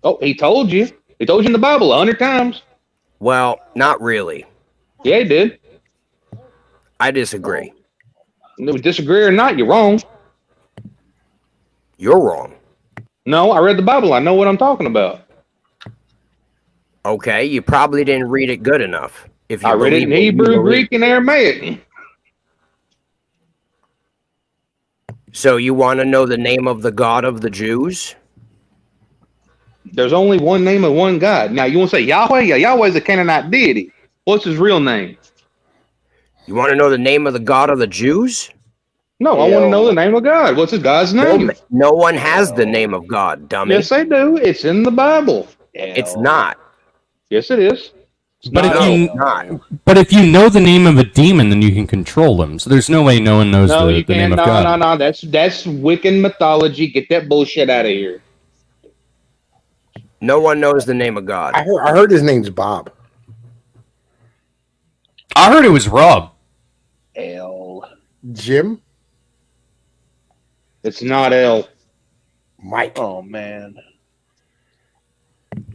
Speaker 10: Oh, he told you. He told you in the Bible 100 times.
Speaker 13: Well, not really.
Speaker 10: Yeah, he did.
Speaker 13: I disagree.
Speaker 10: Disagree or not, you're wrong.
Speaker 13: You're wrong.
Speaker 10: No, I read the Bible. I know what I'm talking about.
Speaker 13: Okay, you probably didn't read it good enough. If you
Speaker 10: I read it in
Speaker 13: believe what you
Speaker 10: Hebrew,
Speaker 13: believe.
Speaker 10: Greek, and Aramaic.
Speaker 13: So you want to know the name of the God of the Jews?
Speaker 10: There's only one name of one God. Now you want to say Yahweh? Yeah, Yahweh's a Canaanite deity. What's his real name?
Speaker 13: You want to know the name of the God of the Jews?
Speaker 10: No, I want to know the name of God. What's his God's name?
Speaker 13: No one has the name of God, dummy.
Speaker 10: Yes, they do. It's in the Bible.
Speaker 13: It's not.
Speaker 10: Yes, it is.
Speaker 8: But
Speaker 13: not.
Speaker 8: if you know the name of a demon, then you can control them. So there's no way no one knows
Speaker 10: No,
Speaker 8: the
Speaker 10: you
Speaker 8: name
Speaker 10: can't.
Speaker 8: of
Speaker 10: No,
Speaker 8: God.
Speaker 10: no. That's Wiccan mythology. Get that bullshit out of here.
Speaker 13: No one knows the name of God.
Speaker 1: I heard his name's Bob.
Speaker 8: I heard it was Rob.
Speaker 10: L.
Speaker 1: Jim?
Speaker 10: It's not L.
Speaker 1: Mike.
Speaker 11: Oh man.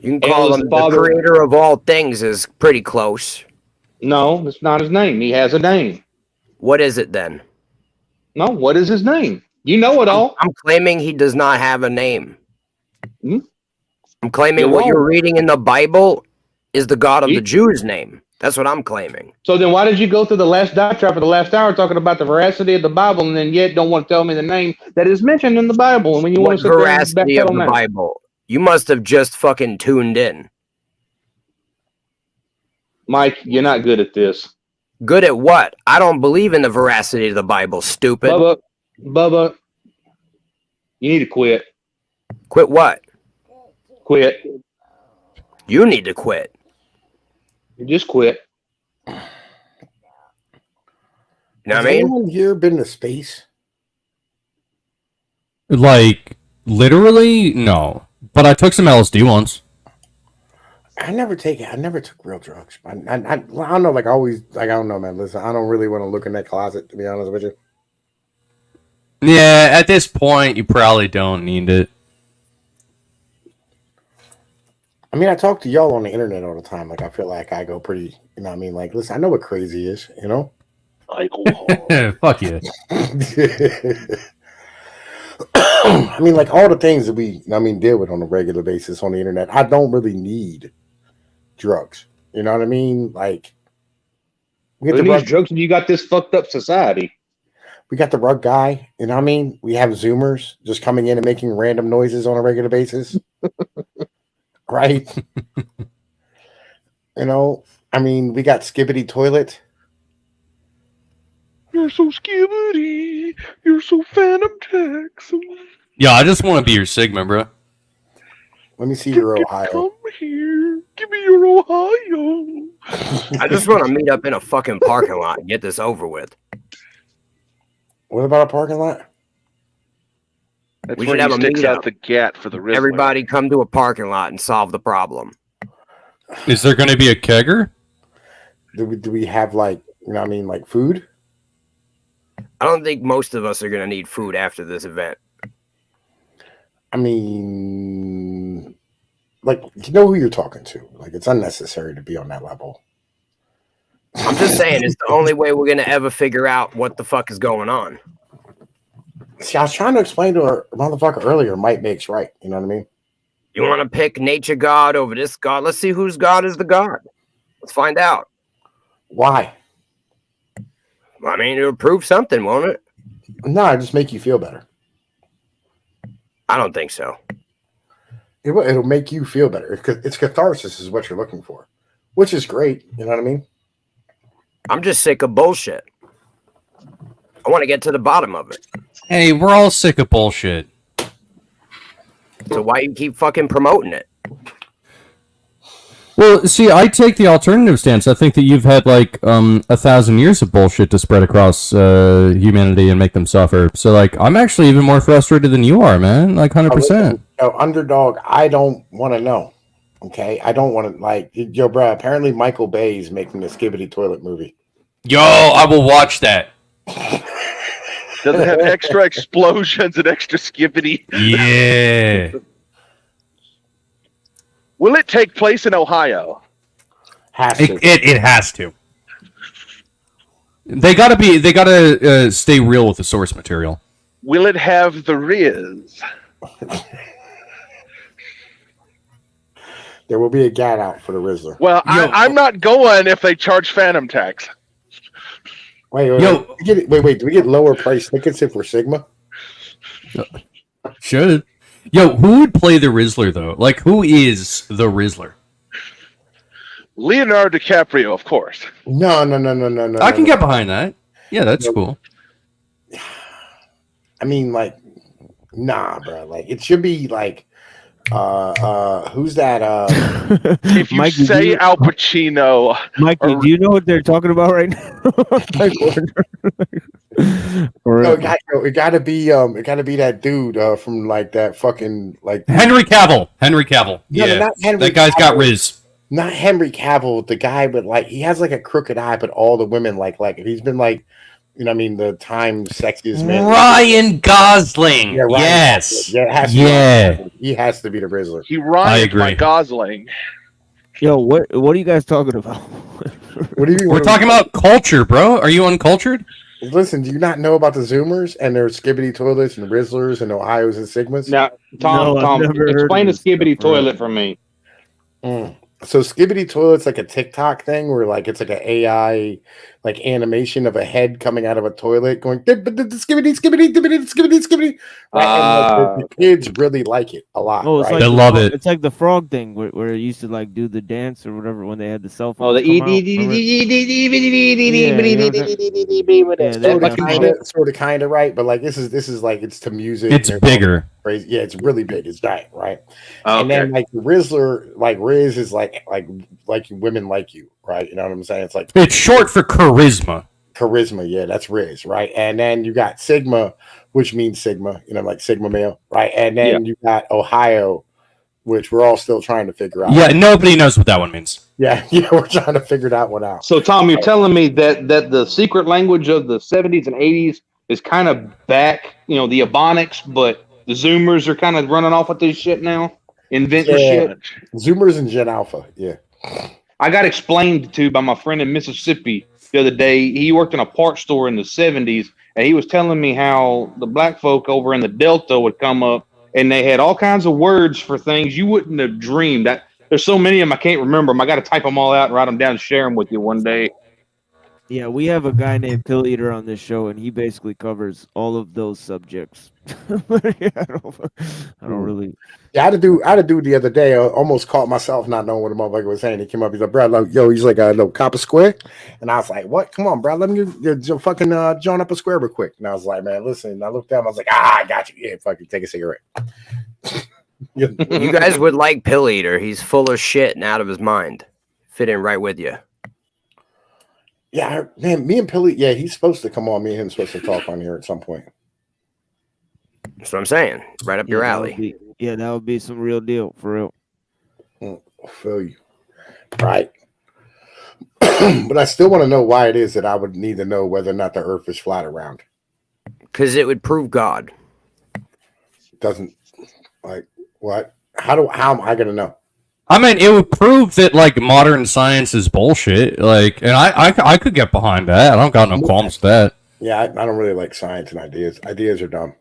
Speaker 13: You can call him the creator of all things is pretty close.
Speaker 10: No, that's not his name. He has a name.
Speaker 13: What is it then?
Speaker 10: No, what is his name? You know it all.
Speaker 13: I'm claiming he does not have a name.
Speaker 10: Hmm?
Speaker 13: I'm claiming
Speaker 10: You're
Speaker 13: what
Speaker 10: wrong.
Speaker 13: you're reading in the Bible is the God of the Jews' name. That's what I'm claiming.
Speaker 10: So then why did you go through the last diatribe for the last hour talking about the veracity of the Bible and then yet don't want to tell me the name that is mentioned in the Bible? And when you
Speaker 13: What
Speaker 10: want to sit there and
Speaker 13: veracity of
Speaker 10: backpedal
Speaker 13: the
Speaker 10: now.
Speaker 13: Bible? You must have just fucking tuned in.
Speaker 10: Mike, you're not good at this.
Speaker 13: Good at what? I don't believe in the veracity of the Bible, stupid.
Speaker 10: Bubba, you need to quit.
Speaker 13: Quit what?
Speaker 10: Quit.
Speaker 13: You need to quit.
Speaker 10: Just quit.
Speaker 13: You know
Speaker 1: Has
Speaker 13: what I mean?
Speaker 1: anyone here been to space?
Speaker 8: Like, literally, no. But I took some LSD once.
Speaker 1: I never took real drugs. I don't know. Like, I don't know, man. Listen, I don't really want to look in that closet, to be honest with you.
Speaker 8: Yeah, at this point, you probably don't need it.
Speaker 1: I mean, I talk to y'all on the internet all the time. Like, I feel like I go pretty, you know what I mean? Like, listen, I know what crazy is, you know?
Speaker 8: Fuck you.
Speaker 1: I mean, like, all the things that we, deal with on a regular basis on the internet, I don't really need drugs. You know what I mean? Like, we
Speaker 10: Who needs drugs when you got this fucked up society?
Speaker 1: We got the rug guy, you know what I mean? We have Zoomers just coming in and making random noises on a regular basis. Right? You know, I mean, we got Skibbity Toilet.
Speaker 11: You're so skibbity. You're so Phantom Jackson.
Speaker 8: Yeah, I just want to be your Sigma, bro.
Speaker 1: Let me see your Ohio.
Speaker 11: Come here. Give me your Ohio.
Speaker 13: I just want to meet up in a fucking parking lot and get this over with.
Speaker 1: What about a parking lot?
Speaker 11: That's
Speaker 13: We
Speaker 11: where
Speaker 13: should have
Speaker 11: he
Speaker 13: a
Speaker 11: sticks out
Speaker 13: meetup.
Speaker 11: the gat for the Rizzler.
Speaker 13: Everybody come to a parking lot and solve the problem.
Speaker 8: Is there going to be a kegger?
Speaker 1: Do we have, like, you know what I mean, like food?
Speaker 13: I don't think most of us are going to need food after this event.
Speaker 1: I mean, like, you know who you're talking to. Like, it's unnecessary to be on that level.
Speaker 13: I'm just saying, it's the only way we're going to ever figure out what the fuck is going on.
Speaker 1: See, I was trying to explain to her motherfucker earlier, might makes right. You know what I mean?
Speaker 13: You want to pick nature God over this God? Let's see whose God is the God. Let's find out.
Speaker 1: Why?
Speaker 13: I mean, it'll prove something, won't it?
Speaker 1: No, I just make you feel better.
Speaker 13: I don't think so.
Speaker 1: It'll make you feel better. It's catharsis is what you're looking for, which is great. You know what I mean?
Speaker 13: I'm just sick of bullshit. I want to get to the bottom of it.
Speaker 8: Hey, we're all sick of bullshit.
Speaker 13: So why you keep fucking promoting it?
Speaker 8: Well, see, I take the alternative stance. I think that you've had like 1,000 years of bullshit to spread across humanity and make them suffer. So, like, I'm actually even more frustrated than you are, man. Like, 100%.
Speaker 1: Underdog, I don't want to know. Okay, I don't want to like yo, bro. Apparently, Michael Bay is making the Skibbity Toilet movie.
Speaker 8: Yo, I will watch that.
Speaker 11: Does it have extra explosions and extra skibbity?
Speaker 8: Yeah.
Speaker 11: Will it take place in Ohio?
Speaker 8: It has to. They gotta stay real with the source material.
Speaker 11: Will it have the Riz?
Speaker 1: There will be a gat out for the Rizzler.
Speaker 11: Well, I'm not going if they charge Phantom tax.
Speaker 1: Wait, wait. Do we get lower price tickets if we're Sigma?
Speaker 8: Should. Yo, who would play the Rizzler though? Like, who is the Rizzler?
Speaker 11: Leonardo DiCaprio, of course.
Speaker 1: No.
Speaker 8: I can get behind that. Yeah, that's cool.
Speaker 1: I mean, like, nah, bro. Like, it should be like, who's that?
Speaker 11: If you
Speaker 14: Mikey,
Speaker 11: say Al Pacino,
Speaker 14: Mikey, do you know what they're talking about right now?
Speaker 1: No, it gotta be that dude from like that fucking like
Speaker 8: Henry Cavill.
Speaker 1: No,
Speaker 8: Yeah,
Speaker 1: not Henry
Speaker 8: that guy's got
Speaker 1: Cavill.
Speaker 8: Riz.
Speaker 1: Not Henry Cavill, the guy, but like he has like a crooked eye, but all the women like it. He's been like, you know, what I mean, the Times sexiest man.
Speaker 8: Ryan Gosling.
Speaker 1: Yeah, Ryan
Speaker 8: Yes.
Speaker 1: Gosling. Yeah, it has to be, he has to be the Rizzler.
Speaker 11: he rhymes by Gosling.
Speaker 14: Yo, what are you guys talking about?
Speaker 1: What do you mean?
Speaker 8: We're talking about culture, bro. Are you uncultured?
Speaker 1: Listen, do you not know about the Zoomers and their skibbity toilets and the Rizzlers and Ohios and Sigmas?
Speaker 10: Now, Tom, explain the skibbity toilet for me.
Speaker 1: So skibbity toilet's like a TikTok thing where like it's like an AI like animation of a head coming out of a toilet going skibbity skibbity. Right? And like, the kids really like it a lot.
Speaker 14: Oh, it's
Speaker 1: right?
Speaker 14: like It's like the frog thing where it used to like do the dance or whatever when they had the cell phone.
Speaker 10: Oh, the
Speaker 1: sort of kind of right, but like this is like it's to music.
Speaker 8: It's
Speaker 1: and
Speaker 8: bigger.
Speaker 1: Crazy. Yeah, it's really big. It's giant, right? And then like the Rizzler, like Riz is like women like you, right? You know what I'm saying? It's like
Speaker 8: It's short for charisma.
Speaker 1: Charisma, yeah, that's Riz, right? And then you got Sigma, which means Sigma, you know, like Sigma male, right? And then you got Ohio, which we're all still trying to figure out.
Speaker 8: Yeah, nobody knows what that one means.
Speaker 1: Yeah, we're trying to figure that one out.
Speaker 10: So, Tom, you're telling me that the secret language of the 70s and 80s is kind of back, you know, the Ebonics, but the Zoomers are kind of running off with this shit now, inventing shit.
Speaker 1: Zoomers and Gen Alpha, yeah.
Speaker 10: I got explained to by my friend in Mississippi the other day. He worked in a parts store in the 70s, and he was telling me how the black folk over in the Delta would come up, and they had all kinds of words for things you wouldn't have dreamed. There's so many of them, I can't remember them. I got to type them all out and write them down and share them with you one day.
Speaker 14: Yeah, we have a guy named Pill Eater on this show, and he basically covers all of those subjects. Yeah, I don't really.
Speaker 1: Yeah, I had to do it the other day. I almost caught myself not knowing what the motherfucker was saying. He came up, he's like, bro, like, yo, he's like, no, cop a square. And I was like, what? Come on, bro, let me fucking join up a square real quick. And I was like, man, listen. And I looked down, I was like, I got you. Yeah, fucking take a cigarette.
Speaker 13: You guys would like Pill Eater. He's full of shit and out of his mind. Fit in right with you.
Speaker 1: Yeah, man, me and Pilly, yeah, he's supposed to come on. Me and him supposed to talk on here at some point.
Speaker 13: That's what I'm saying. Right up your alley.
Speaker 14: That would be some real deal, for real.
Speaker 1: I feel you. Right. But I still want to know why it is that I would need to know whether or not the earth is flat or round.
Speaker 13: Because it would prove God.
Speaker 1: Doesn't, like, what? How am I going to know?
Speaker 8: I mean, it would prove that like modern science is bullshit. Like, and I could get behind that. I don't got no qualms with that.
Speaker 1: Yeah, I don't really like science and ideas. Ideas are dumb.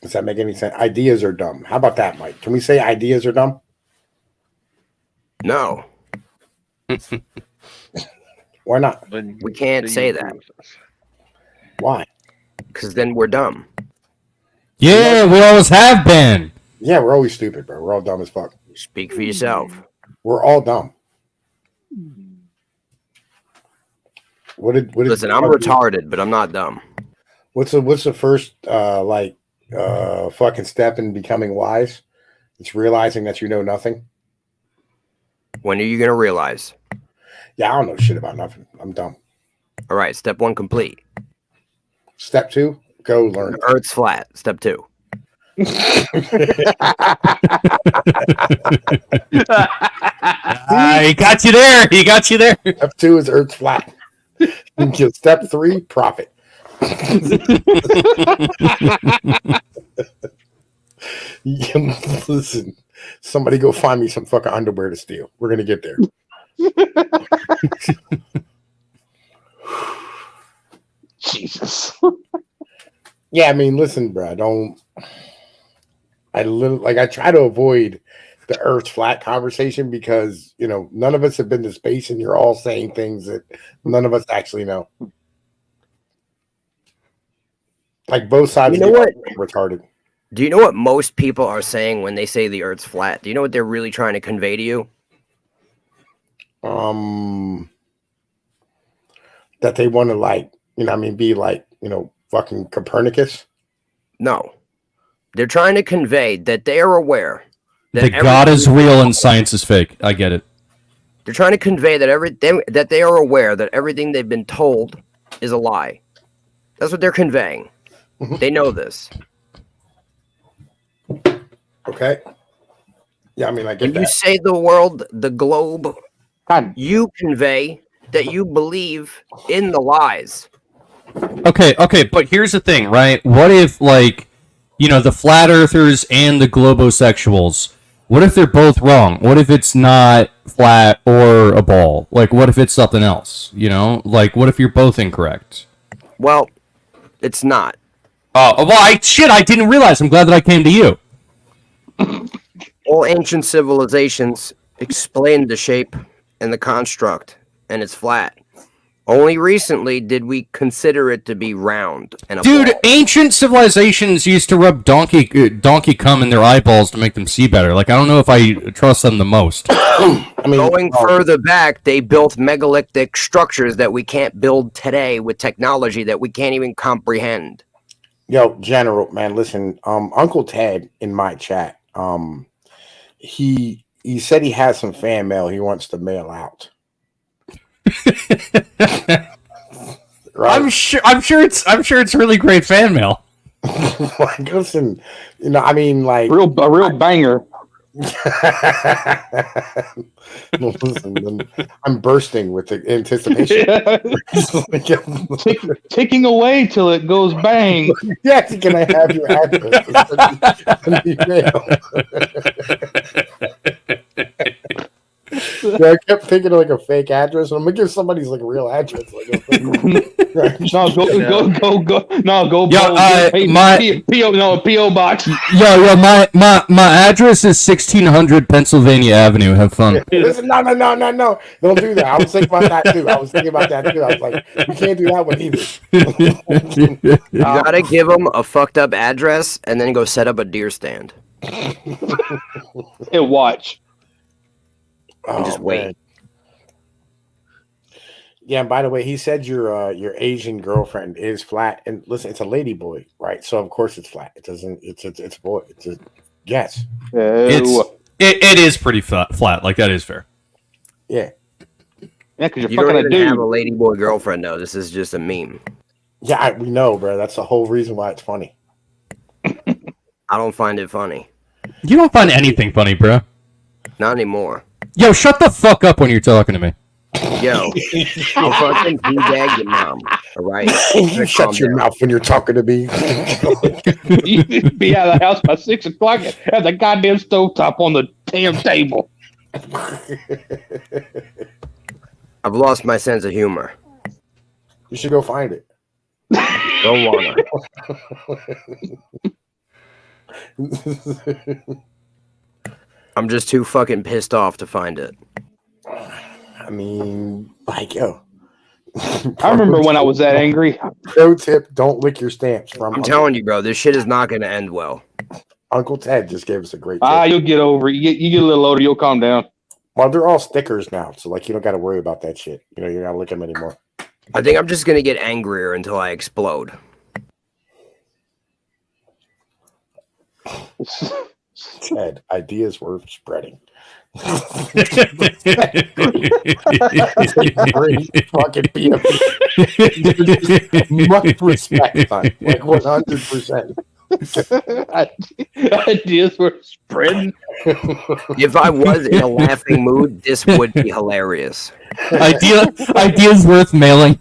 Speaker 1: Does that make any sense? Ideas are dumb. How about that, Mike? Can we say ideas are dumb?
Speaker 13: No.
Speaker 1: Why not?
Speaker 13: We can't say that.
Speaker 1: Why?
Speaker 13: Because then we're dumb.
Speaker 8: Yeah, we always have been.
Speaker 1: Yeah, we're always stupid, bro. We're all dumb as fuck.
Speaker 13: Speak for yourself.
Speaker 1: We're all dumb.
Speaker 13: Listen, I'm retarded, but I'm not dumb.
Speaker 1: What's the first fucking step in becoming wise? It's realizing that you know nothing.
Speaker 13: When are you gonna realize?
Speaker 1: Yeah, I don't know shit about nothing. I'm dumb.
Speaker 13: All right, step 1 complete.
Speaker 1: Step 2, go learn.
Speaker 13: The Earth's flat. Step 2.
Speaker 8: He got you there. He got you there.
Speaker 1: Step 2 is Earth's flat. Step 3, profit. Listen, somebody go find me some fucking underwear to steal. We're gonna get there.
Speaker 10: Jesus.
Speaker 1: Yeah, I mean, listen, bro. I try to avoid the Earth's flat conversation because none of us have been to space, and you're all saying things that none of us actually know. Like both sides.
Speaker 13: You know what?
Speaker 1: Retarded.
Speaker 13: Do you know what most people are saying when they say the Earth's flat? Do you know what they're really trying to convey to you?
Speaker 1: That they want to be like, fucking Copernicus.
Speaker 13: No, they're trying to convey that they are aware
Speaker 8: that God is real and science is fake. I get it.
Speaker 13: They're trying to convey that they are aware that everything they've been told is a lie. That's what they're conveying. They know this.
Speaker 1: Okay. Yeah, I mean, I get
Speaker 13: when
Speaker 1: that.
Speaker 13: you say the world, the globe, you convey that you believe in the lies.
Speaker 8: Okay, but here's the thing, right? What if, the flat earthers and the globosexuals, what if they're both wrong? What if it's not flat or a ball? What if it's something else? What if you're both incorrect?
Speaker 13: Well, it's not.
Speaker 8: Oh, well, I didn't realize. I'm glad that I came to you.
Speaker 13: All ancient civilizations explained the shape and the construct, and it's flat. Only recently did we consider it to be round and a
Speaker 8: Dude,
Speaker 13: ball.
Speaker 8: ancient civilizations used to rub donkey cum in their eyeballs to make them see better. I don't know if I trust them the most.
Speaker 13: Going further back, they built megalithic structures that we can't build today with technology that we can't even comprehend.
Speaker 1: Yo, General, man, listen. Uncle Ted in my chat, he said he has some fan mail he wants to mail out. Right?
Speaker 8: I'm sure it's really great fan mail.
Speaker 1: Listen, a
Speaker 10: real banger.
Speaker 1: Listen, I'm bursting with the anticipation.
Speaker 10: Ticking away till it goes bang.
Speaker 1: Yes, can I have your address? Yeah, I kept thinking of a fake address, and I'm gonna give somebody's real address.
Speaker 10: Go. No, PO box.
Speaker 8: Yo, my address is 1600 Pennsylvania Avenue. Have fun.
Speaker 1: Listen, no, don't do that. I was thinking about that too. I was like, you can't do that one either.
Speaker 13: You gotta give them a fucked up address and then go set up a deer stand.
Speaker 10: And watch.
Speaker 13: And just wait.
Speaker 1: Man. Yeah, and by the way, he said your Asian girlfriend is flat. And listen, it's a lady boy, right? So of course it's flat. It doesn't. It's a boy. It's a yes.
Speaker 8: It is pretty flat. That is fair.
Speaker 1: Yeah.
Speaker 10: Yeah, because
Speaker 13: you don't even have a lady boy girlfriend though. This is just a meme.
Speaker 1: Yeah, we know, bro. That's the whole reason why it's funny.
Speaker 13: I don't find it funny.
Speaker 8: You don't find anything funny, bro.
Speaker 13: Not anymore.
Speaker 8: Yo, shut the fuck up when you're talking to me.
Speaker 13: Yo, I'll fucking teabag your mom. All right.
Speaker 1: You shut your mouth when you're talking to me.
Speaker 10: You be out of the house by 6 o'clock. Have the goddamn stovetop on the damn table.
Speaker 13: I've lost my sense of humor.
Speaker 1: You should go find it.
Speaker 13: Don't wanna. I'm just too fucking pissed off to find it.
Speaker 1: I mean, yo.
Speaker 10: I remember when I was that angry.
Speaker 1: Pro tip: don't lick your stamps.
Speaker 13: I'm telling you, bro, this shit is not gonna end well.
Speaker 1: Uncle Ted just gave us a great tip.
Speaker 10: You'll get over it. You get a little older, you'll calm down.
Speaker 1: Well, they're all stickers now, so you don't got to worry about that shit. You're not licking them anymore.
Speaker 13: I think I'm just gonna get angrier until I explode.
Speaker 1: Ted, ideas worth spreading. Great fucking PFP. Much respect, son. 100%.
Speaker 10: Ideas worth spreading.
Speaker 13: If I was in a laughing mood, this would be hilarious.
Speaker 8: Ideas worth mailing.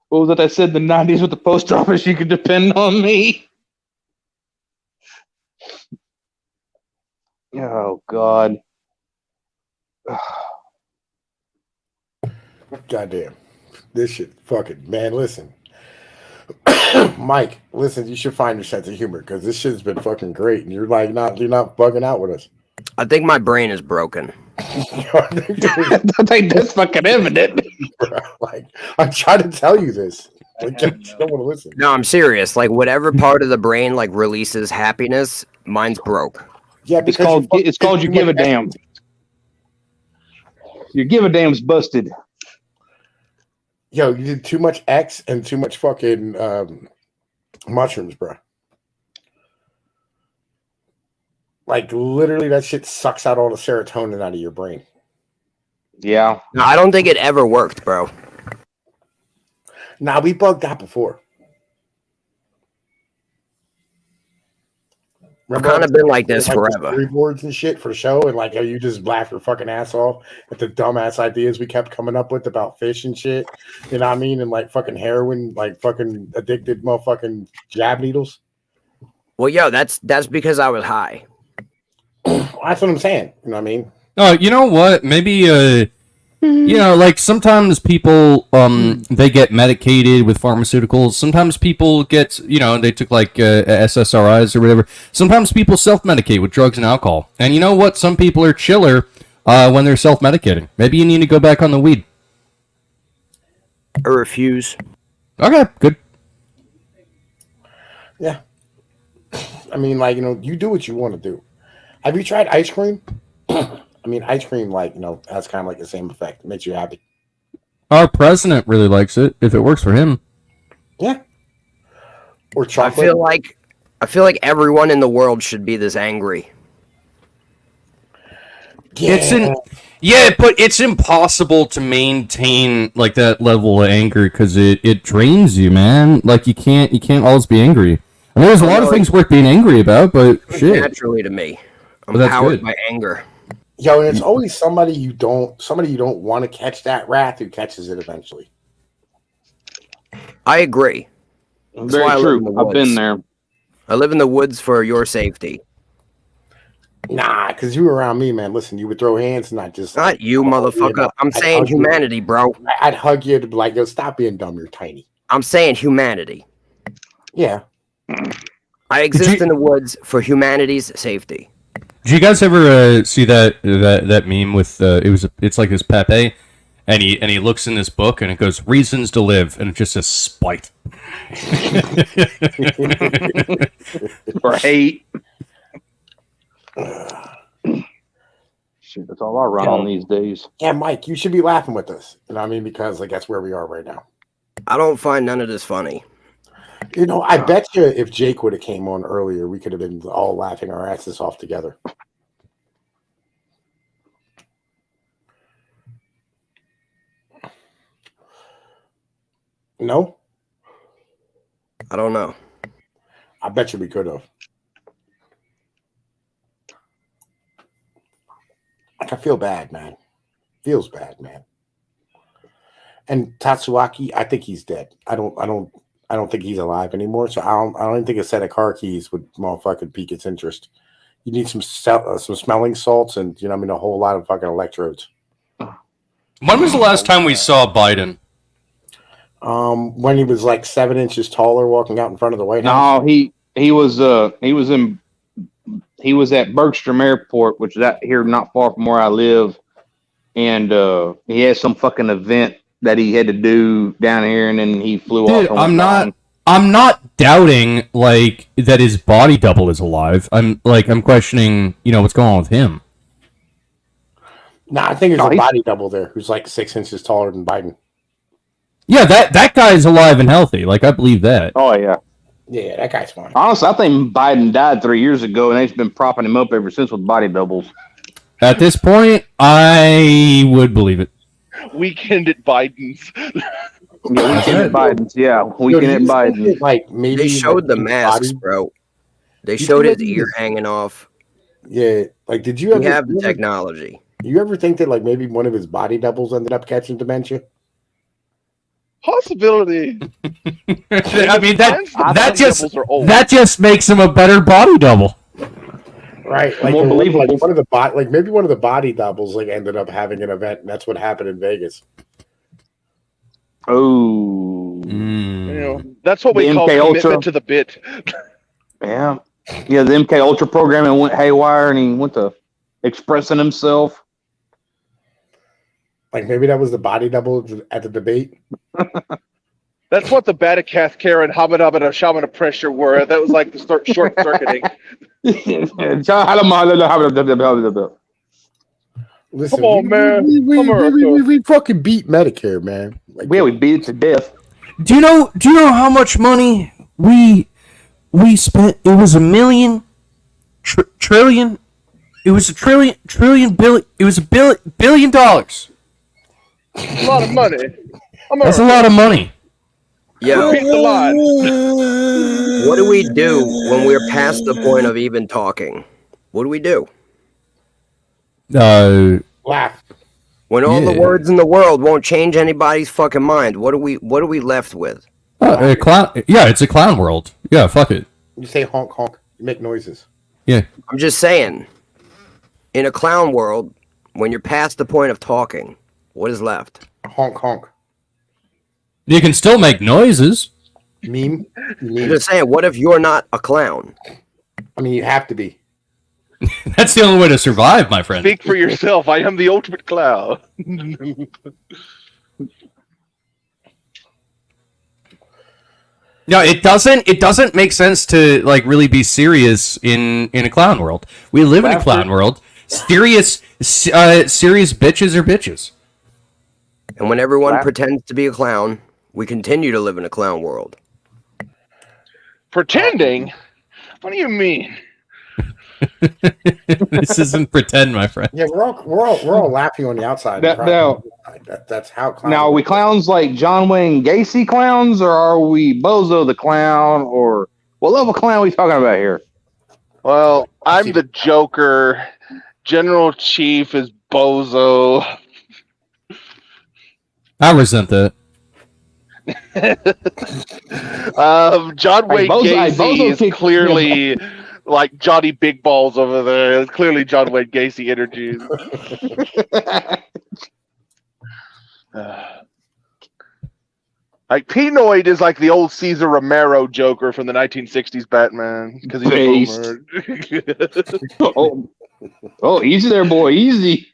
Speaker 10: What was it I said in the 90s with the post office? You could depend on me. Oh, God.
Speaker 1: Goddamn. This shit fucking, man, listen. Mike, listen, you should find your sense of humor because this shit's been fucking great and you're not bugging out with us.
Speaker 13: I think my brain is broken.
Speaker 10: I think that's fucking evident.
Speaker 1: Like, I'm trying to tell you this. Like, you don't want to listen.
Speaker 13: No, I'm serious. Like whatever part of the brain like releases happiness, mine's broke.
Speaker 1: Yeah,
Speaker 10: It's called you give a damn. You give a damn's busted.
Speaker 1: Yo, you did too much X and too much fucking mushrooms, bro. Like literally, that shit sucks out all the serotonin out of your brain.
Speaker 10: Yeah.
Speaker 13: No, I don't think it ever worked, bro.
Speaker 1: Nah, we bugged out before.
Speaker 13: I've kind of been like this forever.
Speaker 1: Storyboards and shit for the show, and like, you just laugh your fucking ass off at the dumbass ideas we kept coming up with about fish and shit. You know what I mean? And like fucking heroin, like fucking addicted motherfucking jab needles.
Speaker 13: Well, yo, that's because I was high.
Speaker 1: That's what I'm saying. You know what I mean?
Speaker 8: Oh, you know what? Maybe you know, like sometimes people they get medicated with pharmaceuticals. Sometimes people get, you know, they took like SSRIs or whatever. Sometimes people self-medicate with drugs and alcohol. And you know what? Some people are chiller when they're self-medicating. Maybe you need to go back on the weed.
Speaker 13: I refuse.
Speaker 8: Okay, good.
Speaker 1: Yeah. I mean, like, you know, you do what you want to do. Have you tried ice cream? I mean, ice cream, like, you know, has kind of like the same effect. It makes you happy.
Speaker 8: Our president really likes it if it works for him.
Speaker 1: Yeah. Or chocolate.
Speaker 13: I feel like everyone in the world should be this angry.
Speaker 8: Yeah, but it's impossible to maintain like that level of anger because it drains you, man. Like you can't always be angry. I mean, there's a lot of things worth being angry about, but shit.
Speaker 13: Naturally to me, I'm
Speaker 8: Well, that's
Speaker 13: powered
Speaker 8: good.
Speaker 13: by anger.
Speaker 1: Yo, and it's always somebody you don't want to catch that wrath who catches it eventually.
Speaker 13: I agree. That's
Speaker 10: Very
Speaker 13: why I live
Speaker 10: true.
Speaker 13: in the
Speaker 10: I've been
Speaker 13: woods.
Speaker 10: there.
Speaker 13: I live in the woods for your safety.
Speaker 1: Nah, because you were around me, man. Listen, you would throw hands, not just
Speaker 13: Not you, motherfucker. I'm
Speaker 1: I'd
Speaker 13: saying
Speaker 1: hug you.
Speaker 13: humanity, bro.
Speaker 1: I'd hug you to be like, yo, stop being dumb. You're tiny.
Speaker 13: I'm saying humanity.
Speaker 1: Yeah.
Speaker 13: I exist in the woods for humanity's safety.
Speaker 8: Did you guys ever see that meme with it's like this Pepe, and he looks in this book and it goes reasons to live and it just says spite.
Speaker 10: For hate. Shit, that's all I run on these days.
Speaker 1: Yeah, Mike, you should be laughing with us. You know what I mean? Because like that's where we are right now.
Speaker 13: I don't find none of this funny.
Speaker 1: You know, I bet you if Jake would have came on earlier, we could have been all laughing our asses off together. No?
Speaker 13: I don't know.
Speaker 1: I bet you we could have. Like, I feel bad, man. Feels bad, man. And Tatsuaki, I think he's dead. I don't think he's alive anymore. So I don't even think a set of car keys would motherfucking pique its interest. You need some smelling salts and, you know, I mean, a whole lot of fucking electrodes.
Speaker 8: When was the last time we saw Biden?
Speaker 1: When he was like 7 inches taller, walking out in front of the White House.
Speaker 10: No, he was at Bergstrom Airport, which is out here not far from where I live, and he had some fucking event that he had to do down here, and then he flew off.
Speaker 8: Dude, I'm not doubting like that his body double is alive. I'm questioning, you know, what's going on with him.
Speaker 1: Nah, I think there's a body double there who's like 6 inches taller than Biden.
Speaker 8: Yeah, that guy's alive and healthy. Like, I believe that.
Speaker 10: Oh yeah.
Speaker 1: Yeah, that guy's fine.
Speaker 10: Honestly, I think Biden died 3 years ago, and they've been propping him up ever since with body doubles.
Speaker 8: At this point, I would believe it.
Speaker 11: Weekend at Biden's.
Speaker 10: Yeah, weekend at Biden's. Yeah, weekend at Biden's.
Speaker 1: Like maybe
Speaker 13: They showed the
Speaker 1: his
Speaker 13: masks,
Speaker 1: body-
Speaker 13: bro. They
Speaker 1: You
Speaker 13: showed
Speaker 1: think
Speaker 13: his
Speaker 1: that
Speaker 13: ear
Speaker 1: he's-
Speaker 13: hanging off.
Speaker 1: Yeah, like did you
Speaker 13: We
Speaker 1: ever
Speaker 13: have the technology.
Speaker 1: You ever think that like maybe one of his body doubles ended up catching dementia?
Speaker 11: Possibility.
Speaker 8: I mean,
Speaker 11: I think
Speaker 8: that
Speaker 11: doubles are old.
Speaker 8: just makes him a better body double.
Speaker 1: Right, like
Speaker 10: More believable.
Speaker 1: Like maybe one of the body doubles like ended up having an event, and that's what happened in Vegas.
Speaker 10: Oh,
Speaker 11: You know, that's what
Speaker 10: The
Speaker 11: we call
Speaker 10: MK
Speaker 11: commitment
Speaker 10: Ultra.
Speaker 11: to the bit.
Speaker 10: yeah, yeah. The MK Ultra programming went haywire, and he went to expressing himself.
Speaker 1: Like maybe that was the body double at the debate.
Speaker 11: That's what the Batacast Care and Habba Dabba Shabba Pressure were. That was like the short circuiting.
Speaker 1: Listen,
Speaker 11: Come on, man.
Speaker 1: we fucking beat Medicare, man. Like,
Speaker 10: Yeah, we beat it to death.
Speaker 2: Do you know how much money we spent? It was trillion. It was $1 billion.
Speaker 11: A lot of money.
Speaker 2: That's a lot of money.
Speaker 13: Yeah.
Speaker 11: Beat the line.
Speaker 13: What do we do when we're past the point of even talking? What do we do?
Speaker 1: Laugh.
Speaker 13: When all the words in the world won't change anybody's fucking mind, what are we left with?
Speaker 8: A clown. Yeah, it's a clown world. Yeah, fuck it.
Speaker 1: You say honk honk. You make noises.
Speaker 8: Yeah.
Speaker 13: I'm just saying. In a clown world, when you're past the point of talking, what is left?
Speaker 1: Honk honk.
Speaker 8: You can still make noises.
Speaker 1: Meme.
Speaker 13: I'm just saying, what if you're not a clown?
Speaker 1: I mean, you have to be.
Speaker 8: That's the only way to survive, my friend.
Speaker 11: Speak for yourself. I am the ultimate clown.
Speaker 8: No, it doesn't make sense to like really be serious in a clown world. We live in a clown world. Serious bitches are bitches.
Speaker 13: And when everyone pretends to be a clown, we continue to live in a clown world.
Speaker 11: Pretending? What do you mean?
Speaker 8: This isn't pretend, my friend.
Speaker 1: Yeah, we're all laughing on the outside. That's how clowns.
Speaker 10: Now, are we clowns like John Wayne Gacy clowns, or are we Bozo the clown, or what level clown are we talking about here?
Speaker 11: Well, I'm the Joker. General Chief is Bozo.
Speaker 8: I resent that.
Speaker 11: John Wayne Gacy
Speaker 10: Bozo
Speaker 11: is
Speaker 10: kicked
Speaker 11: clearly like Johnny Big Balls over there. It's clearly John Wayne Gacy energy. Like Pinoid is like the old Cesar Romero Joker from the 1960s Batman because he's
Speaker 10: Based. Oh, easy there, boy, easy.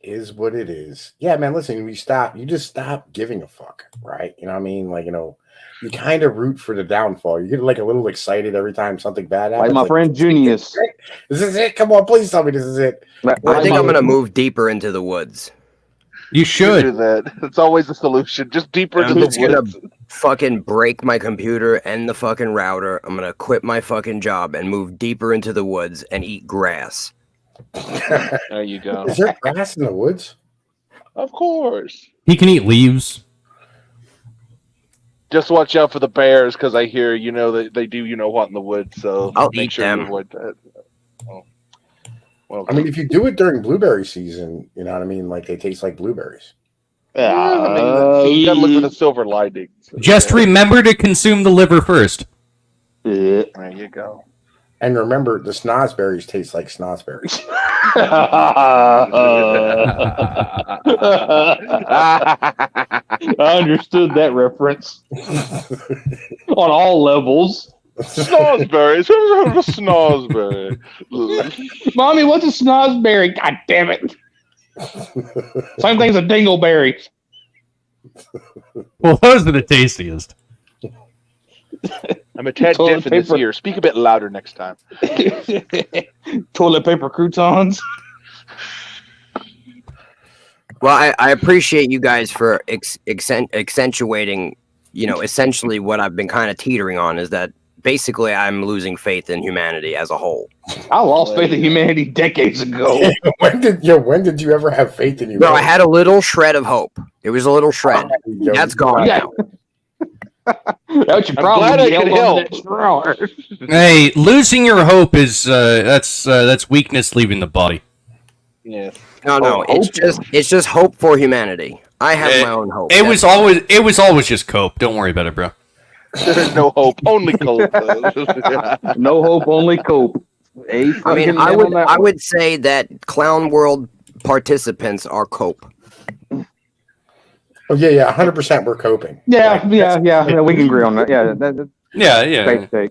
Speaker 1: Is what it is. Yeah, man, listen, you just stop giving a fuck, right? You know what I mean? Like, you know, you kind of root for the downfall. You get like a little excited every time something bad happens.
Speaker 10: Like my friend Junius.
Speaker 1: This is it. Come on, please tell me this is it.
Speaker 13: I think I'm going to move deeper into the woods.
Speaker 8: You should
Speaker 11: do that. It's always a solution. Just deeper into
Speaker 13: I'm
Speaker 11: the
Speaker 13: just going
Speaker 11: woods.
Speaker 13: to fucking break my computer and the fucking router. I'm going to quit my fucking job and move deeper into the woods and eat grass.
Speaker 11: There you go.
Speaker 1: Is there grass in the woods?
Speaker 11: Of course.
Speaker 8: He can eat leaves.
Speaker 11: Just watch out for the bears because I hear that they do what in the woods. So
Speaker 13: I'll
Speaker 11: make
Speaker 13: eat
Speaker 11: sure
Speaker 13: them.
Speaker 11: you avoid that. Well,
Speaker 1: I mean, if you do it during blueberry season, you know what I mean? Like they taste like blueberries.
Speaker 11: I mean, you gotta look for the silver lining.
Speaker 8: Just remember to consume the liver first.
Speaker 11: There you go.
Speaker 1: And remember, the snozberries taste like snozberries.
Speaker 10: I understood that reference on all levels.
Speaker 11: Snozberries. Who's heard of a snozberry?
Speaker 10: Mommy, what's a snozberry? God damn it! Same thing as a dingleberry.
Speaker 8: Well, those are the tastiest.
Speaker 11: I'm a tad
Speaker 10: Toilet
Speaker 11: deaf in this
Speaker 10: paper.
Speaker 11: ear. Speak a bit louder next time.
Speaker 10: Toilet paper croutons.
Speaker 13: Well, I appreciate you guys for accentuating, essentially what I've been kind of teetering on is that basically I'm losing faith in humanity as a whole.
Speaker 10: I lost faith in humanity decades ago.
Speaker 1: when did you ever have faith in humanity?
Speaker 13: No, I had a little shred of hope. It was a little shred. That's gone now.
Speaker 10: That's your
Speaker 11: I'm
Speaker 10: problem.
Speaker 11: glad I
Speaker 10: You
Speaker 11: could
Speaker 10: held on to
Speaker 11: help.
Speaker 10: that straw.
Speaker 8: Hey, losing your hope is that's weakness leaving the body.
Speaker 11: Yeah.
Speaker 13: No, it's just hope for humanity. I have my own hope.
Speaker 8: It was always just cope. Don't worry about it, bro.
Speaker 11: No hope, only cope.
Speaker 10: No hope, only cope.
Speaker 13: I mean, I would say that Clown World participants are cope.
Speaker 1: Oh yeah, 100%. We're coping.
Speaker 10: Yeah, we can agree on that. Yeah,
Speaker 8: yeah.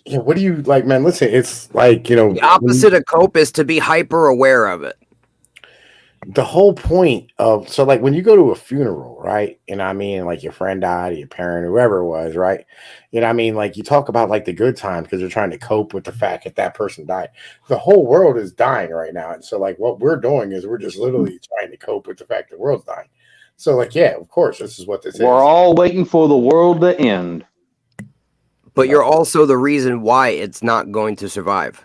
Speaker 1: Yeah, what do you like, man? Listen, it's like, you know,
Speaker 13: The opposite of cope is to be hyper aware of it.
Speaker 1: the whole point of, so like when you go to a funeral, right? And I mean, like your friend died, your parent, whoever it was, right? You know, I mean, like you talk about like the good times because you're trying to cope with the fact that that person died. The whole world is dying right now, and so like what we're doing is we're just literally trying to cope with the fact the world's dying. So like, yeah, of course, this is what this is.
Speaker 10: We're all waiting for the world to end.
Speaker 13: But you're also the reason why it's not going to survive.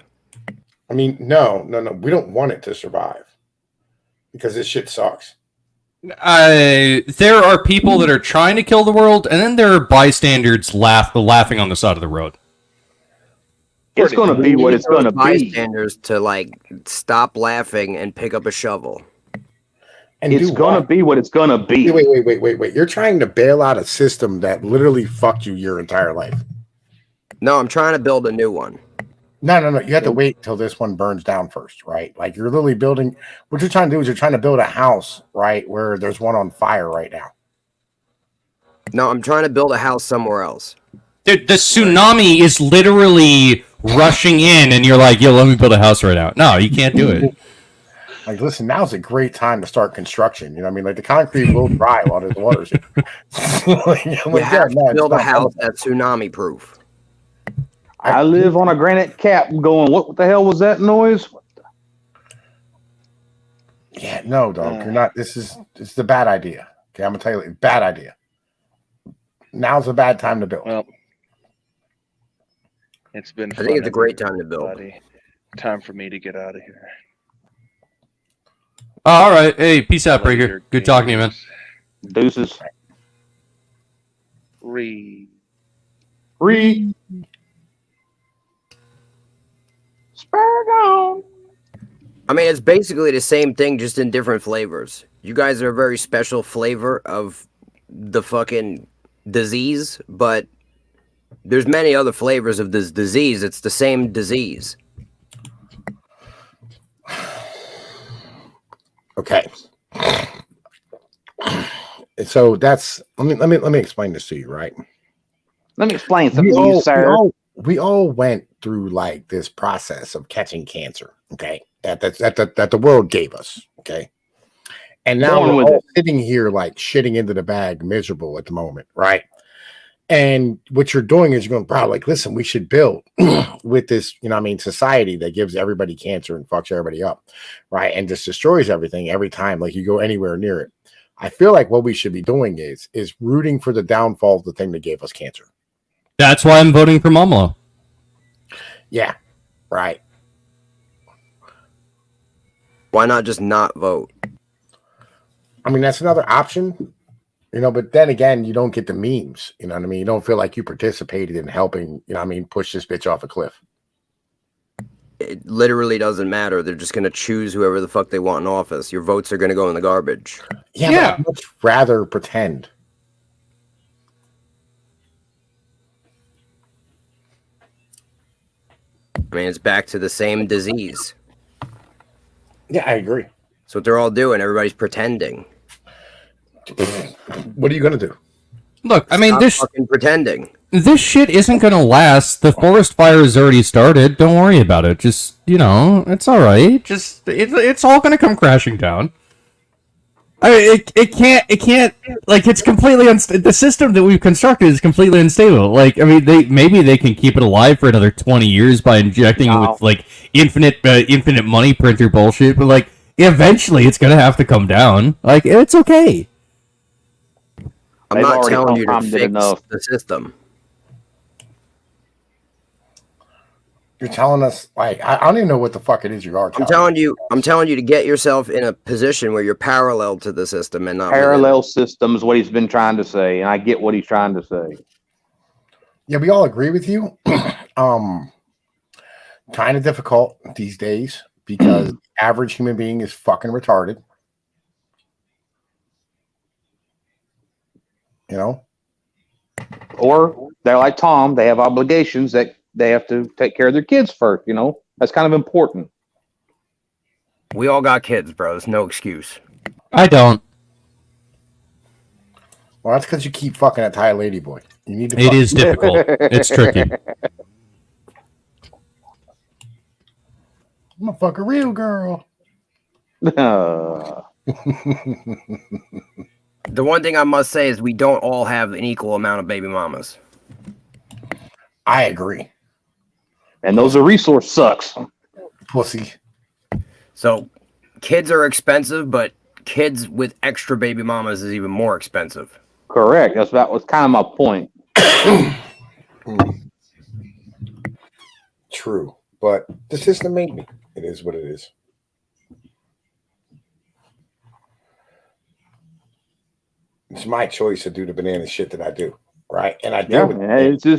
Speaker 1: I mean, no, we don't want it to survive because this shit sucks.
Speaker 8: There are people that are trying to kill the world, and then there are bystanders laughing on the side of the road.
Speaker 10: It's going to be what it's going to be.
Speaker 13: Bystanders to like stop laughing and pick up a shovel.
Speaker 1: And
Speaker 10: it's going to be what it's going to be.
Speaker 1: Wait. You're trying to bail out a system that literally fucked you your entire life.
Speaker 13: No, I'm trying to build a new one.
Speaker 1: No. You have to wait till this one burns down first, right? Like you're literally building. What you're trying to do is you're trying to build a house, right, where there's one on fire right now.
Speaker 13: No, I'm trying to build a house somewhere else.
Speaker 8: Dude, the tsunami is literally rushing in, and you're like, "Yo, let me build a house right now." No, you can't do it.
Speaker 1: Like, listen, now's a great time to start construction. You know what I mean? Like the concrete will dry while there's water's in.
Speaker 13: You have to build a house that's tsunami proof.
Speaker 10: I live on a granite cap going, what the hell was that noise?
Speaker 1: Yeah, no, dog. You're not. This is a bad idea. Okay, I'm gonna tell you, bad idea. Now's a bad time to build.
Speaker 18: Well, it's been.
Speaker 13: I think it's a great time to build.
Speaker 18: Time for me to get out of here.
Speaker 8: All right. Hey, peace out, Breaker. Good talking to you, man.
Speaker 10: Deuces.
Speaker 18: Re.
Speaker 10: Spurgon.
Speaker 13: I mean, it's basically the same thing, just in different flavors. You guys are a very special flavor of the fucking disease, but there's many other flavors of this disease. It's the same disease.
Speaker 1: Okay. So that's let me explain this to you, right?
Speaker 10: Let me explain something to you, sir.
Speaker 1: We all went through like this process of catching cancer, okay? That the world gave us, okay? And now we're all sitting here like shitting into the bag, miserable at the moment, right? And what you're doing is you're going, bro, like, listen, we should build with this, you know what I mean, society that gives everybody cancer and fucks everybody up, right? And just destroys everything every time, like you go anywhere near it. I feel like what we should be doing is rooting for the downfall of the thing that gave us cancer.
Speaker 8: That's why I'm voting for Momolo.
Speaker 1: Yeah, right.
Speaker 13: Why not just not vote?
Speaker 1: I mean, that's another option. You know, but then again, you don't get the memes. You know what I mean? You don't feel like you participated in helping, you know what I mean, push this bitch off a cliff.
Speaker 13: It literally doesn't matter. They're just going to choose whoever the fuck they want in office. Your votes are going to go in the garbage.
Speaker 1: Yeah. But I'd much rather pretend.
Speaker 13: I mean, it's back to the same disease.
Speaker 1: Yeah, I agree.
Speaker 13: That's what they're all doing. Everybody's pretending.
Speaker 1: What are you going to do?
Speaker 8: Look, I mean,
Speaker 13: Stop
Speaker 8: this
Speaker 13: fucking pretending.
Speaker 8: This shit isn't gonna last. The forest fire has already started. Don't worry about it. Just, you know, it's all right. Just it's all gonna come crashing down. I mean, it can't. Like, it's completely the system that we've constructed is completely unstable. Like, I mean, maybe they can keep it alive for another 20 years by injecting it with like infinite money printer bullshit. But like, eventually, it's gonna have to come down. Like, it's okay.
Speaker 13: I'm not telling you to fix the system.
Speaker 1: You're telling us, like, I don't even know what the fuck it is you are
Speaker 13: telling I'm telling you to get yourself in a position where you're parallel to the system and not
Speaker 10: parallel systems. What he's been trying to say, and I get what he's trying to say.
Speaker 1: Yeah, we all agree with you. Kind of difficult these days because the average human being is fucking retarded. You know,
Speaker 10: or they're like Tom. They have obligations that they have to take care of their kids first. You know, that's kind of important.
Speaker 13: We all got kids, bro. There's no excuse.
Speaker 8: I don't.
Speaker 1: Well, that's because you keep fucking that Thai lady boy. You need to.
Speaker 8: It is difficult. It's tricky.
Speaker 1: I'm gonna fuck a real girl.
Speaker 13: The one thing I must say is we don't all have an equal amount of baby mamas.
Speaker 1: I agree.
Speaker 10: And those are resource sucks.
Speaker 1: Pussy.
Speaker 13: So kids are expensive, but kids with extra baby mamas is even more expensive.
Speaker 10: Correct. That was kind of my point.
Speaker 1: True, but the system made me. It is what it is. It's my choice to do the banana shit that I do, right? And I do.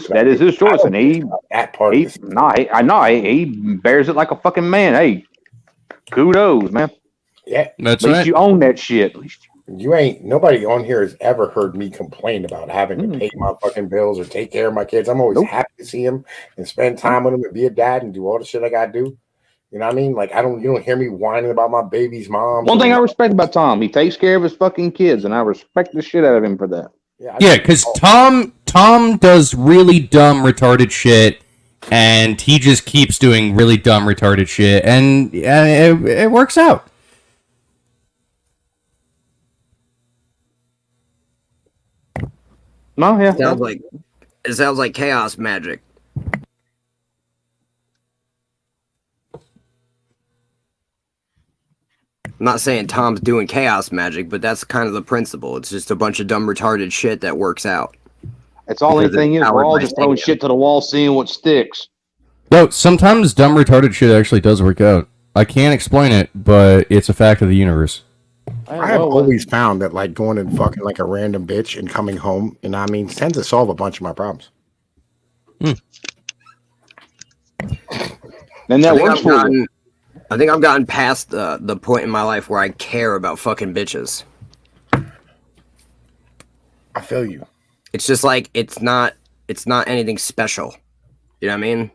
Speaker 10: That is his choice, and he bears it like a fucking man. Hey, kudos, man.
Speaker 1: Yeah,
Speaker 8: that's
Speaker 10: right. You own that shit.
Speaker 1: You ain't nobody on here has ever heard me complain about having to pay my fucking bills or take care of my kids. I'm always happy to see them and spend time with them and be a dad and do all the shit I gotta do. You know what I mean? Like you don't hear me whining about my baby's mom.
Speaker 10: One thing I respect about Tom, he takes care of his fucking kids, and I respect the shit out of him for that.
Speaker 8: Yeah, because Tom does really dumb, retarded shit, and he just keeps doing really dumb, retarded shit, and it works out.
Speaker 10: No, yeah.
Speaker 13: It sounds like chaos magic. I'm not saying Tom's doing chaos magic, but that's kind of the principle. It's just a bunch of dumb, retarded shit that works out.
Speaker 10: It's all anything is. We're all just throwing shit to the wall, seeing what sticks.
Speaker 8: No, sometimes dumb, retarded shit actually does work out. I can't explain it, but it's a fact of the universe.
Speaker 1: I have always found that like going and fucking like a random bitch and coming home, you know what I mean, tends to solve a bunch of my problems.
Speaker 10: And that works for you.
Speaker 13: I think I've gotten past the point in my life where I care about fucking bitches.
Speaker 1: I feel you.
Speaker 13: It's just like it's not anything special. You know what I mean?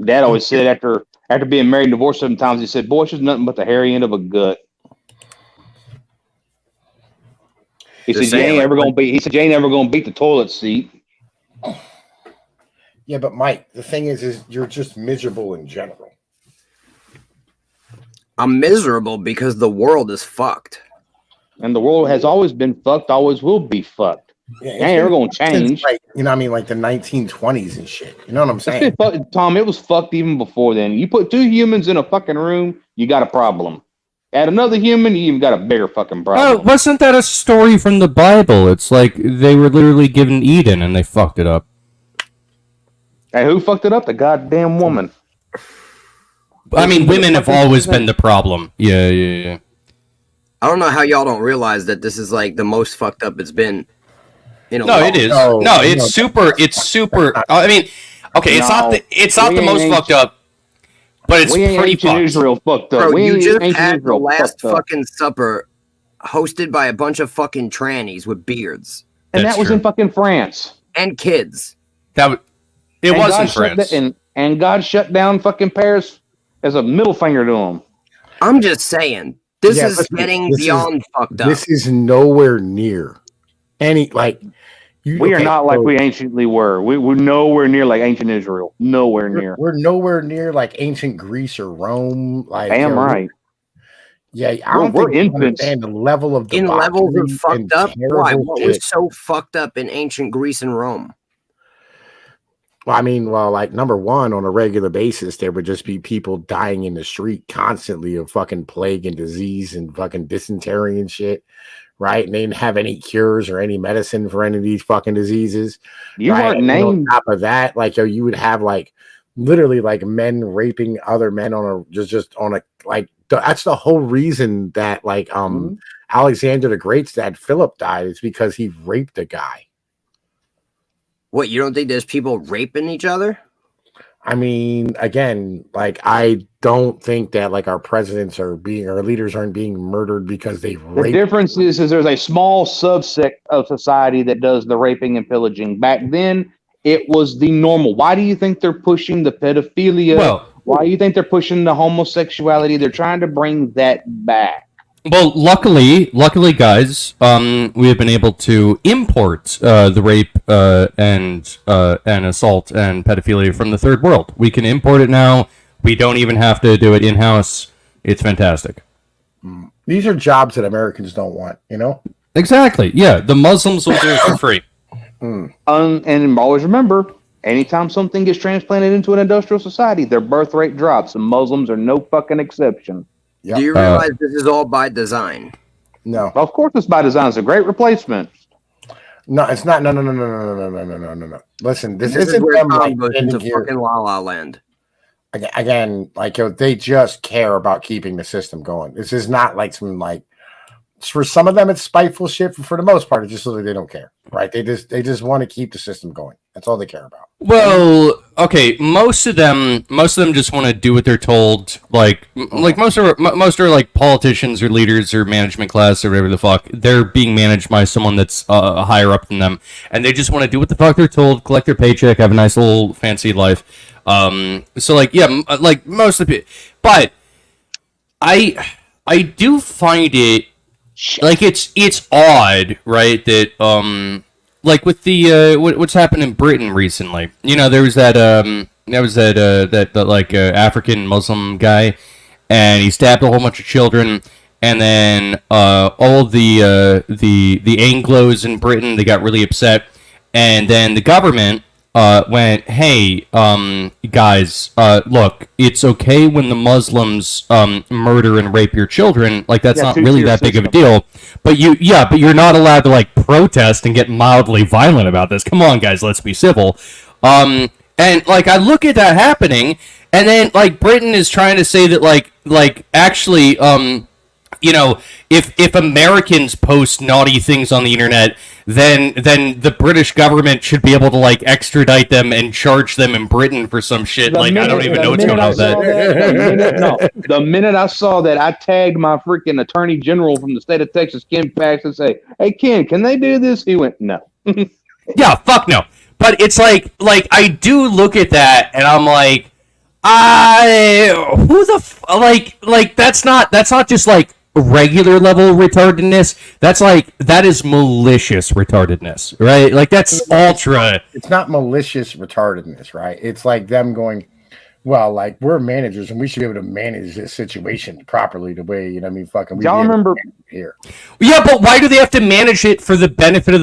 Speaker 10: Dad always said after being married and divorced 7 times, he said, "Boy, she's nothing but the hairy end of a gut." He said, "You ain't ever gonna beat." He said, "You ain't ever gonna beat the toilet seat."
Speaker 1: Yeah, but Mike, the thing is you're just miserable in general.
Speaker 13: I'm miserable because the world is fucked.
Speaker 10: And the world has always been fucked, always will be fucked.
Speaker 1: Yeah,
Speaker 10: it ain't ever gonna change.
Speaker 1: Like, you know what I mean? Like the 1920s and shit. You know what I'm saying?
Speaker 10: Tom, it was fucked even before then. You put 2 humans in a fucking room, you got a problem. Add another human, you even got a bigger fucking problem.
Speaker 8: Oh, wasn't that a story from the Bible? It's like they were literally given Eden and they fucked it up.
Speaker 10: Hey, who fucked it up? The goddamn woman.
Speaker 8: I mean, women have always been the problem. Yeah.
Speaker 13: I don't know how y'all don't realize that this is like the most fucked up it's been.
Speaker 8: No, it is. No, it's super. It's super. I mean, okay, it's not the most fucked up, but it's pretty fucked.
Speaker 10: Israel fucked up.
Speaker 13: Bro, you just had the last fucking supper hosted by a bunch of fucking trannies with beards.
Speaker 10: And that was in fucking France.
Speaker 13: And kids.
Speaker 8: It was in France.
Speaker 10: And God shut down fucking Paris as a middle finger to them.
Speaker 13: I'm just saying, this is getting beyond fucked up.
Speaker 1: This is nowhere near any like.
Speaker 10: We are not like we anciently were. We're nowhere near like ancient Israel. Nowhere near.
Speaker 1: We're nowhere near like ancient Greece or Rome. Like,
Speaker 10: damn right.
Speaker 1: Yeah, I don't think we understand the level of
Speaker 13: in levels of fucked up. Why? What
Speaker 1: shit.
Speaker 13: was so fucked up in ancient Greece and Rome?
Speaker 1: Well, I mean, like number one, on a regular basis, there would just be people dying in the street constantly of fucking plague and disease and fucking dysentery and shit, right? And they didn't have any cures or any medicine for any of these fucking diseases.
Speaker 10: You
Speaker 1: right?
Speaker 10: weren't
Speaker 1: And
Speaker 10: named.
Speaker 1: on top of that, like you would have like literally like men raping other men on a just on a like that's the whole reason that like Alexander the Great's dad Philip died is because he raped a guy.
Speaker 13: What, you don't think there's people raping each other?
Speaker 1: I mean, again, like I don't think that like our presidents are being, our leaders aren't being murdered because they
Speaker 10: The
Speaker 1: rape.
Speaker 10: difference is there's a small subsect of society that does the raping and pillaging. Back then, it was the normal. Why do you think they're pushing the pedophilia?
Speaker 8: Well-
Speaker 10: Why do you think they're pushing the homosexuality? They're trying to bring that back.
Speaker 8: Well, luckily, guys, we have been able to import the rape and assault and pedophilia from the third world. We can import it now. We don't even have to do it in house. It's fantastic.
Speaker 1: These are jobs that Americans don't want, you know?
Speaker 8: Exactly. Yeah, the Muslims will do it for free.
Speaker 10: And always remember, anytime something gets transplanted into an industrial society, their birth rate drops, and Muslims are no fucking exception.
Speaker 13: Do you realize this is all by design?
Speaker 1: No.
Speaker 10: Of course, it's by design. It's a great replacement.
Speaker 1: No, it's not. No. Listen, this isn't
Speaker 13: where
Speaker 1: them
Speaker 13: Tom
Speaker 1: like
Speaker 13: goes into
Speaker 1: here.
Speaker 13: fucking La La Land.
Speaker 1: Again, like they just care about keeping the system going. This is not like some like. For some of them, it's spiteful shit. For the most part, it's just literally they don't care, right? They just want to keep the system going. That's all they care about.
Speaker 8: Well, okay, most of them just want to do what they're told. Like most are like politicians or leaders or management class or whatever the fuck. They're being managed by someone that's higher up than them, and they just want to do what the fuck they're told, collect their paycheck, have a nice little fancy life. So like yeah, like most of it, but I do find it like it's odd, right? That like with the what's happened in Britain recently. You know, there was that African Muslim guy, and he stabbed a whole bunch of children, and then all the Anglos in Britain, they got really upset, and then the government went, hey, guys, look, it's okay when the Muslims murder and rape your children. Like that's not really that big of a deal. But you're not allowed to like protest and get mildly violent about this. Come on, guys, let's be civil. And like I look at that happening, and then like Britain is trying to say that like actually you know, if Americans post naughty things on the internet, then the British government should be able to like extradite them and charge them in Britain for some shit. I don't even know what's going on with that.
Speaker 10: The minute I saw that, I tagged my freaking attorney general from the state of Texas, Ken Pax, and say, "Hey Ken, can they do this?" He went, "No."
Speaker 8: Yeah, fuck no. But it's like I do look at that and I'm like, that's not just like regular level retardedness. That is malicious retardedness, right? Like that's ultra.
Speaker 1: It's not malicious retardedness, right? It's like them going, well, like we're managers and we should be able to manage this situation properly the way, you know what I mean, fucking
Speaker 10: Y'all remember
Speaker 1: here.
Speaker 8: Yeah, but why do they have to manage it for the benefit of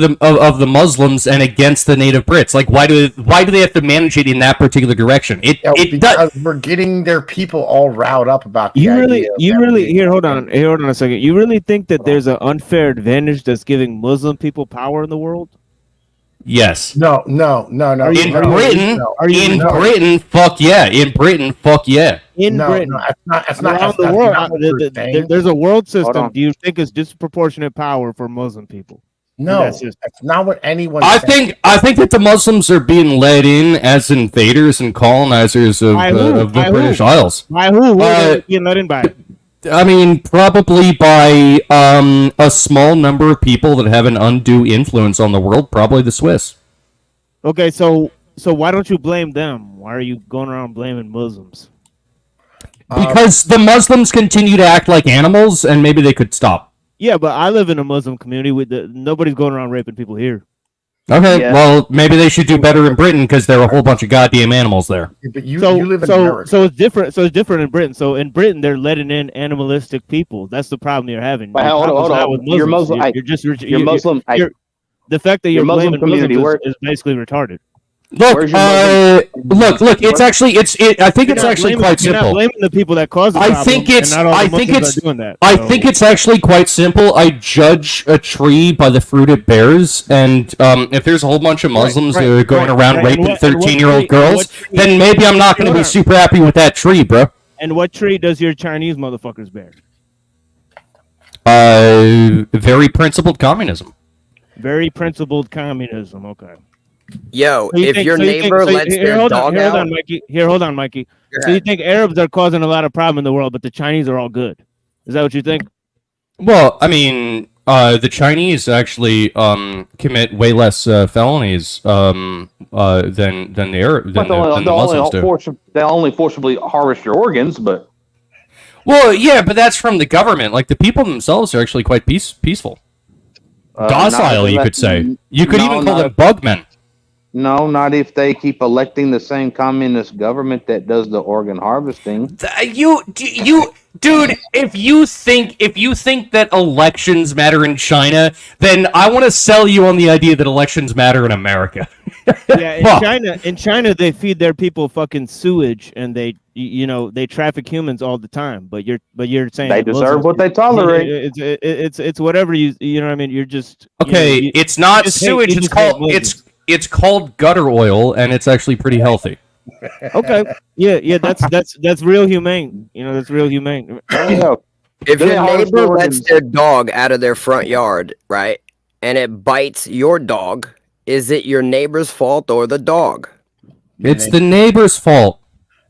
Speaker 8: the Muslims and against the native Brits? Like why do they have to manage it in that particular direction?
Speaker 1: Because we're getting their people all riled up about the
Speaker 14: You
Speaker 1: idea
Speaker 14: really here, hold on a second. You really think that there's an unfair advantage that's giving Muslim people power in the world?
Speaker 8: Yes.
Speaker 1: No.
Speaker 8: In Britain, fuck yeah. In Britain, fuck yeah.
Speaker 14: In Britain,
Speaker 1: that's not
Speaker 14: around the world. There's a world system. Do you think it's disproportionate power for Muslim people?
Speaker 1: No, that's not what anyone.
Speaker 8: I think that the Muslims are being led in as invaders and colonizers of the British Isles.
Speaker 14: By who? Who are they being led in by?
Speaker 8: I mean, probably by a small number of people that have an undue influence on the world. Probably the Swiss.
Speaker 14: Okay, so why don't you blame them? Why are you going around blaming Muslims?
Speaker 8: Because the Muslims continue to act like animals, and maybe they could stop.
Speaker 14: Yeah, but I live in a Muslim community with nobody's going around raping people here.
Speaker 8: Okay, well, maybe they should do better in Britain because there are a whole bunch of goddamn animals there.
Speaker 1: But you live in America.
Speaker 14: So it's different. So it's different in Britain. So in Britain, they're letting in animalistic people. That's the problem you're having.
Speaker 10: But hold on. You're Muslim. You're Muslim.
Speaker 14: The fact that you're
Speaker 10: Muslim
Speaker 14: blaming
Speaker 10: community
Speaker 14: Muslims is basically retarded.
Speaker 8: Look, look. It's actually, I think it's actually quite
Speaker 14: You're not
Speaker 8: simple.
Speaker 14: blaming the people that caused the problem.
Speaker 8: I think it's
Speaker 14: doing that.
Speaker 8: I think it's actually quite simple. I judge a tree by the fruit it bears, and if there's a whole bunch of Muslims who are going around raping 13-year-old girls, then maybe I'm not going to be super happy with that tree, bro.
Speaker 14: And what tree does your Chinese motherfuckers bear?
Speaker 8: Very principled communism.
Speaker 14: Very principled communism. Okay.
Speaker 13: Yo,
Speaker 14: So you
Speaker 13: if
Speaker 14: think-
Speaker 13: your
Speaker 14: so you think-
Speaker 13: neighbor
Speaker 14: so
Speaker 13: lets
Speaker 14: here,
Speaker 13: their
Speaker 14: hold on,
Speaker 13: dog
Speaker 14: here, hold
Speaker 13: out,
Speaker 14: on, Mikey. Here, hold on, Mikey.
Speaker 13: Go
Speaker 14: So you
Speaker 13: ahead.
Speaker 14: think Arabs are causing a lot of problem in the world, but the Chinese are all good? Is that what you think?
Speaker 8: Well, I mean, the Chinese actually commit way less felonies than the Arab than the Muslims do.
Speaker 10: They only forcibly harvest your organs, but
Speaker 8: Well, yeah, but that's from the government. Like the people themselves are actually quite peaceful, docile. You could say. You could even call them bugmen.
Speaker 10: No, not if they keep electing the same communist government that does the organ harvesting.
Speaker 8: Dude, if you think that elections matter in China, then I want to sell you on the idea that elections matter in America.
Speaker 14: Yeah, in China, they feed their people fucking sewage, and they traffic humans all the time. But you're saying
Speaker 10: They
Speaker 14: that
Speaker 10: deserve
Speaker 14: Muslims-
Speaker 10: what they tolerate.
Speaker 14: It's whatever you know what I mean. You're just
Speaker 8: Okay, it's not sewage. It's called gutter oil, and it's actually pretty healthy.
Speaker 14: Okay. Yeah, that's real humane. You know, that's real humane.
Speaker 13: If your neighbor lets their dog out of their front yard, right, and it bites your dog, is it your neighbor's fault or the dog?
Speaker 8: It's the neighbor's fault.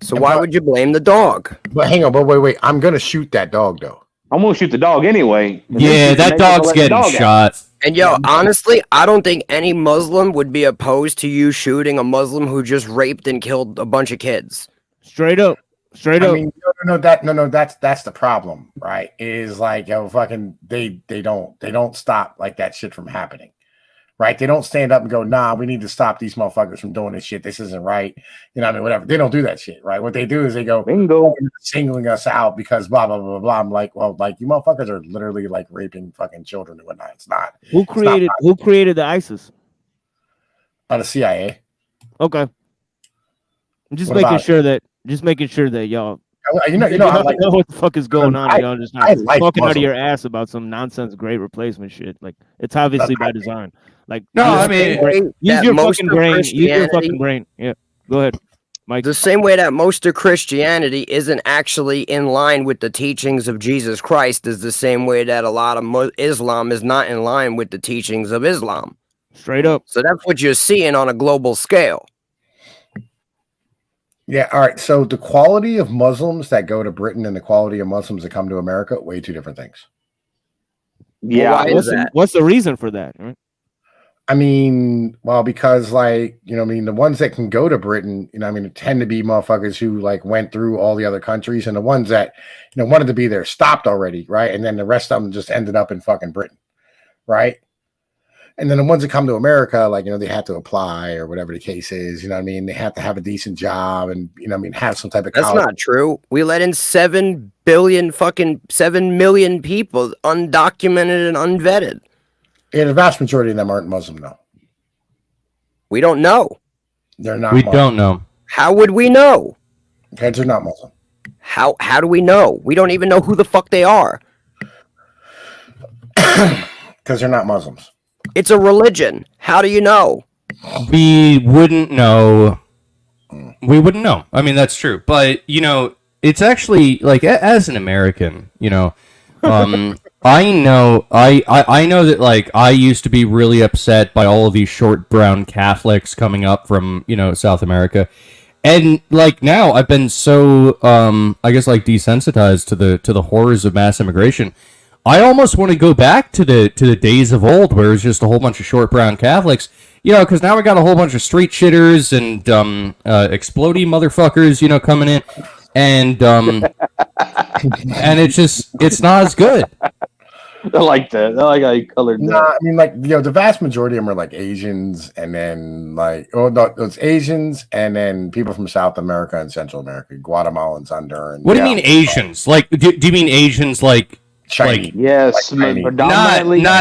Speaker 13: So why would you blame the dog?
Speaker 1: But hang on, but wait. I'm gonna shoot that dog though.
Speaker 10: I'm gonna shoot the dog anyway.
Speaker 8: Yeah, that dog's getting shot.
Speaker 13: And yo, honestly, I don't think any Muslim would be opposed to you shooting a Muslim who just raped and killed a bunch of kids.
Speaker 14: Straight up.
Speaker 1: I mean, that's the problem, right? Is like, fucking they don't stop like that shit from happening. Right? They don't stand up and go, nah, we need to stop these motherfuckers from doing this shit. This isn't right. You know what I mean? Whatever. They don't do that shit, right? What they do is they go,
Speaker 10: bingo,
Speaker 1: singling us out because blah, blah, blah, blah. I'm like, well, like you motherfuckers are literally like raping fucking children and whatnot. It's not.
Speaker 14: Who created the ISIS?
Speaker 1: The CIA.
Speaker 14: Okay. I'm just
Speaker 1: What
Speaker 14: making
Speaker 1: about
Speaker 14: sure that y'all
Speaker 1: You know, I like,
Speaker 14: know what the fuck is going on. Y'all just
Speaker 1: I
Speaker 14: not
Speaker 1: like
Speaker 14: talking out of
Speaker 1: Muslims.
Speaker 14: your ass about some nonsense great replacement shit. Like it's obviously by design. Like
Speaker 13: No,
Speaker 14: use
Speaker 13: I mean,
Speaker 14: your brain- use
Speaker 13: that
Speaker 14: your
Speaker 13: most
Speaker 14: fucking
Speaker 13: of
Speaker 14: brain. Use your
Speaker 13: Christianity-
Speaker 14: fucking brain. Yeah. Go ahead. Mike.
Speaker 13: The same way that most of Christianity isn't actually in line with the teachings of Jesus Christ is the same way that a lot of Islam is not in line with the teachings of Islam.
Speaker 14: Straight up.
Speaker 13: So that's what you're seeing on a global scale.
Speaker 1: Yeah, all right. So the quality of Muslims that go to Britain and the quality of Muslims that come to America, way two different things.
Speaker 10: Yeah,
Speaker 14: What's the reason for that? Right?
Speaker 1: I mean, well, because like, I mean, the ones that can go to Britain, tend to be motherfuckers who like went through all the other countries, and the ones that, wanted to be there stopped already, right? And then the rest of them just ended up in fucking Britain, right? And then the ones that come to America, like, they have to apply or whatever the case is, they have to have a decent job and, have some type of
Speaker 13: That's
Speaker 1: college.
Speaker 13: not true. We let in 7 million people undocumented and unvetted.
Speaker 1: Yeah, the vast majority of them aren't Muslim, though.
Speaker 13: We don't know.
Speaker 1: They're not.
Speaker 8: We
Speaker 1: Muslim.
Speaker 8: don't know.
Speaker 13: How would we know?
Speaker 1: Okay, they're not Muslim.
Speaker 13: How do we know? We don't even know who the fuck they are.
Speaker 1: Because they're not Muslims.
Speaker 13: It's a religion. How do you know?
Speaker 8: We wouldn't know. We wouldn't know. I mean, that's true. But, it's actually, like, as an American, I know that, like, I used to be really upset by all of these short brown Catholics coming up from, South America. And, like, now I've been so, I guess, like, desensitized to the horrors of mass immigration. I almost want to go back to the days of old where it was just a whole bunch of short brown Catholics, because now we got a whole bunch of street shitters and explodey motherfuckers, coming in, and and it's not as good.
Speaker 10: I like that. I like how you colored that.
Speaker 1: Nah, I mean, like, the vast majority of them are like Asians, and then like, it's Asians, and then people from South America and Central America, Guatemalans, Honduran.
Speaker 8: What do you mean Asians? Like, do you mean Asians like?
Speaker 1: Chinese.
Speaker 8: Like,
Speaker 10: yes, predominantly.
Speaker 8: No.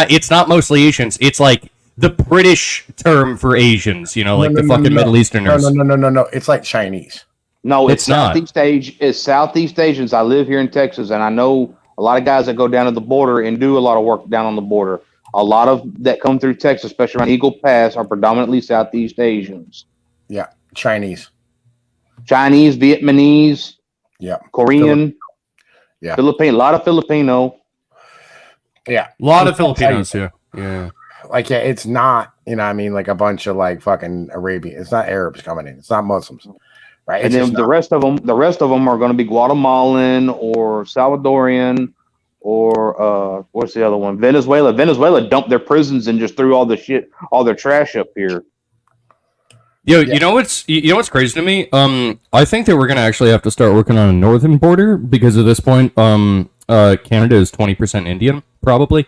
Speaker 8: It's not mostly Asians. It's like the British term for Asians. The fucking Middle Easterners.
Speaker 1: No. It's like Chinese.
Speaker 10: No,
Speaker 8: It's not.
Speaker 10: It's Southeast Asians. I live here in Texas, and I know a lot of guys that go down to the border and do a lot of work down on the border. A lot of that come through Texas, especially around Eagle Pass, are predominantly Southeast Asians.
Speaker 1: Yeah, Chinese,
Speaker 10: Vietnamese,
Speaker 1: yeah,
Speaker 10: Korean,
Speaker 1: yeah,
Speaker 10: Filipino, a lot of Filipino.
Speaker 1: Yeah,
Speaker 8: a lot of Filipinos. Yeah.
Speaker 1: Like, yeah, it's not You know what I mean? Like a bunch of like fucking Arabian. It's not Arabs coming in. It's not Muslims. Right.
Speaker 10: And then the rest of them are going to be Guatemalan or Salvadorian or what's the other one? Venezuela. Venezuela dumped their prisons and just threw all their trash up here.
Speaker 8: Yo, you know what's crazy to me? I think that we're gonna actually have to start working on a northern border because at this point, Canada is 20% Indian, probably.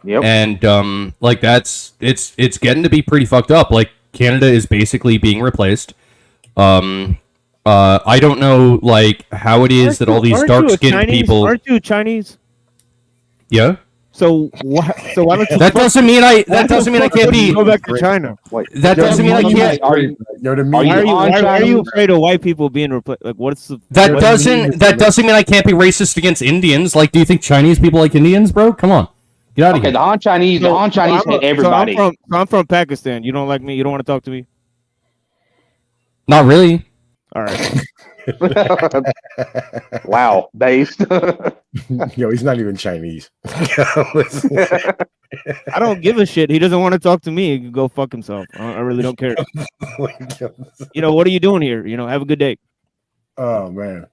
Speaker 10: Yep.
Speaker 8: And like it's getting to be pretty fucked up. Like Canada is basically being replaced. I don't know like how it is that all these dark-skinned people.
Speaker 14: Aren't you Chinese?
Speaker 8: Yeah.
Speaker 14: So why don't you?
Speaker 8: That doesn't mean I can't be.
Speaker 14: Go back to China.
Speaker 8: That doesn't mean I can't.
Speaker 14: Why are you afraid of white people being replaced? Like, what's the?
Speaker 8: That doesn't mean I can't be racist against Indians. Like, do you think Chinese people like Indians, bro? Come on, get out of here.
Speaker 10: The Han Chinese hate everybody.
Speaker 14: I'm from Pakistan. You don't like me? You don't want to talk to me?
Speaker 8: Not really.
Speaker 14: All right.
Speaker 10: Wow, based.
Speaker 1: Yo, he's not even Chinese.
Speaker 14: I don't give a shit. He doesn't want to talk to me. He can go fuck himself. I really don't care. You know, what are you doing here? You know, have a good day.
Speaker 1: Oh man,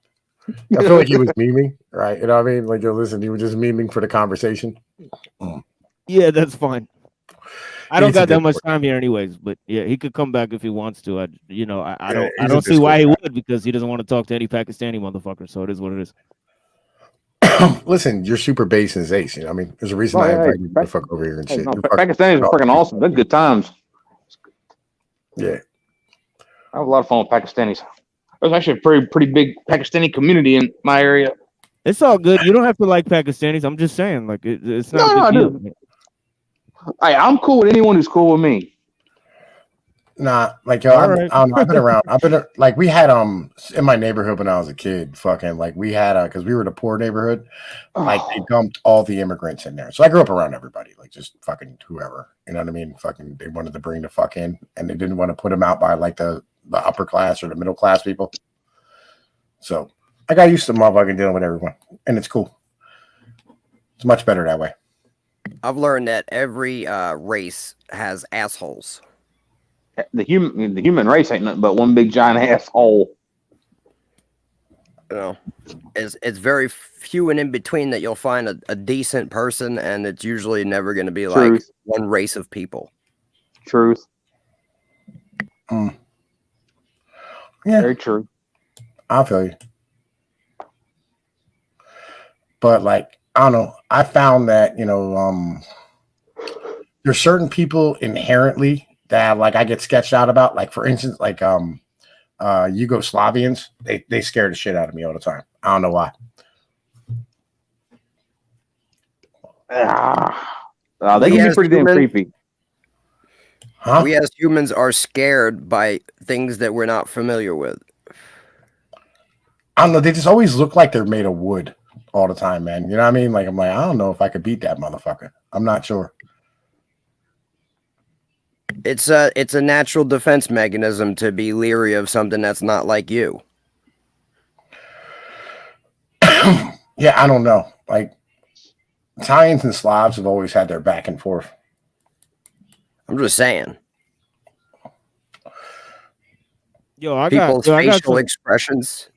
Speaker 1: I feel like he was memeing, right? You know what I mean? Like, yo, listen, he was just memeing for the conversation.
Speaker 14: Yeah, that's fine. I don't got that much time here, anyways. But yeah, he could come back if he wants to. I don't see why he would, because he doesn't want to talk to any Pakistani motherfucker. So it is what it is.
Speaker 1: Listen, you're super base and ace. You know, what I mean, there's a reason I invited you to fuck over here and shit.
Speaker 10: Pakistanis are freaking awesome. They're good times.
Speaker 1: Yeah,
Speaker 10: I have a lot of fun with Pakistanis. There's actually a pretty big Pakistani community in my area.
Speaker 14: It's all good. You don't have to like Pakistanis. I'm just saying, like it's not.
Speaker 10: No,
Speaker 14: a
Speaker 10: I
Speaker 14: big
Speaker 10: do.
Speaker 14: deal.
Speaker 10: I'm cool with anyone who's cool with me.
Speaker 1: Nah, like yo, I've been around. Like we had in my neighborhood when I was a kid. Fucking like we had because we were in a poor neighborhood. Like they dumped all the immigrants in there. So I grew up around everybody, like just fucking whoever. You know what I mean? Fucking they wanted to bring the fuck in, and they didn't want to put them out by like the upper class or the middle class people. So I got used to motherfucking dealing with everyone, and it's cool. It's much better that way.
Speaker 13: I've learned that every race has assholes.
Speaker 10: The human race ain't nothing but one big giant asshole.
Speaker 13: You know, it's very few and in between that you'll find a decent person, and it's usually never going to be like one race of people.
Speaker 10: Truth.
Speaker 1: Yeah.
Speaker 10: Very true.
Speaker 1: I feel you. But like, I don't know. I found that, you know, there's certain people inherently that like I get sketched out about. Like for instance, like Yugoslavians, they scare the shit out of me all the time. I don't know why.
Speaker 10: They can be pretty damn creepy.
Speaker 1: Huh?
Speaker 13: We as humans are scared by things that we're not familiar with.
Speaker 1: I don't know. They just always look like they're made of wood all the time, man. You know what I mean? Like I'm like, I don't know if I could beat that motherfucker. I'm not sure.
Speaker 13: It's a natural defense mechanism to be leery of something that's not like you.
Speaker 1: Yeah, I don't know. Like Italians and Slavs have always had their back and forth.
Speaker 13: I'm just saying.
Speaker 14: Yo, I
Speaker 13: People's
Speaker 14: got
Speaker 13: facial
Speaker 14: some,
Speaker 13: expressions.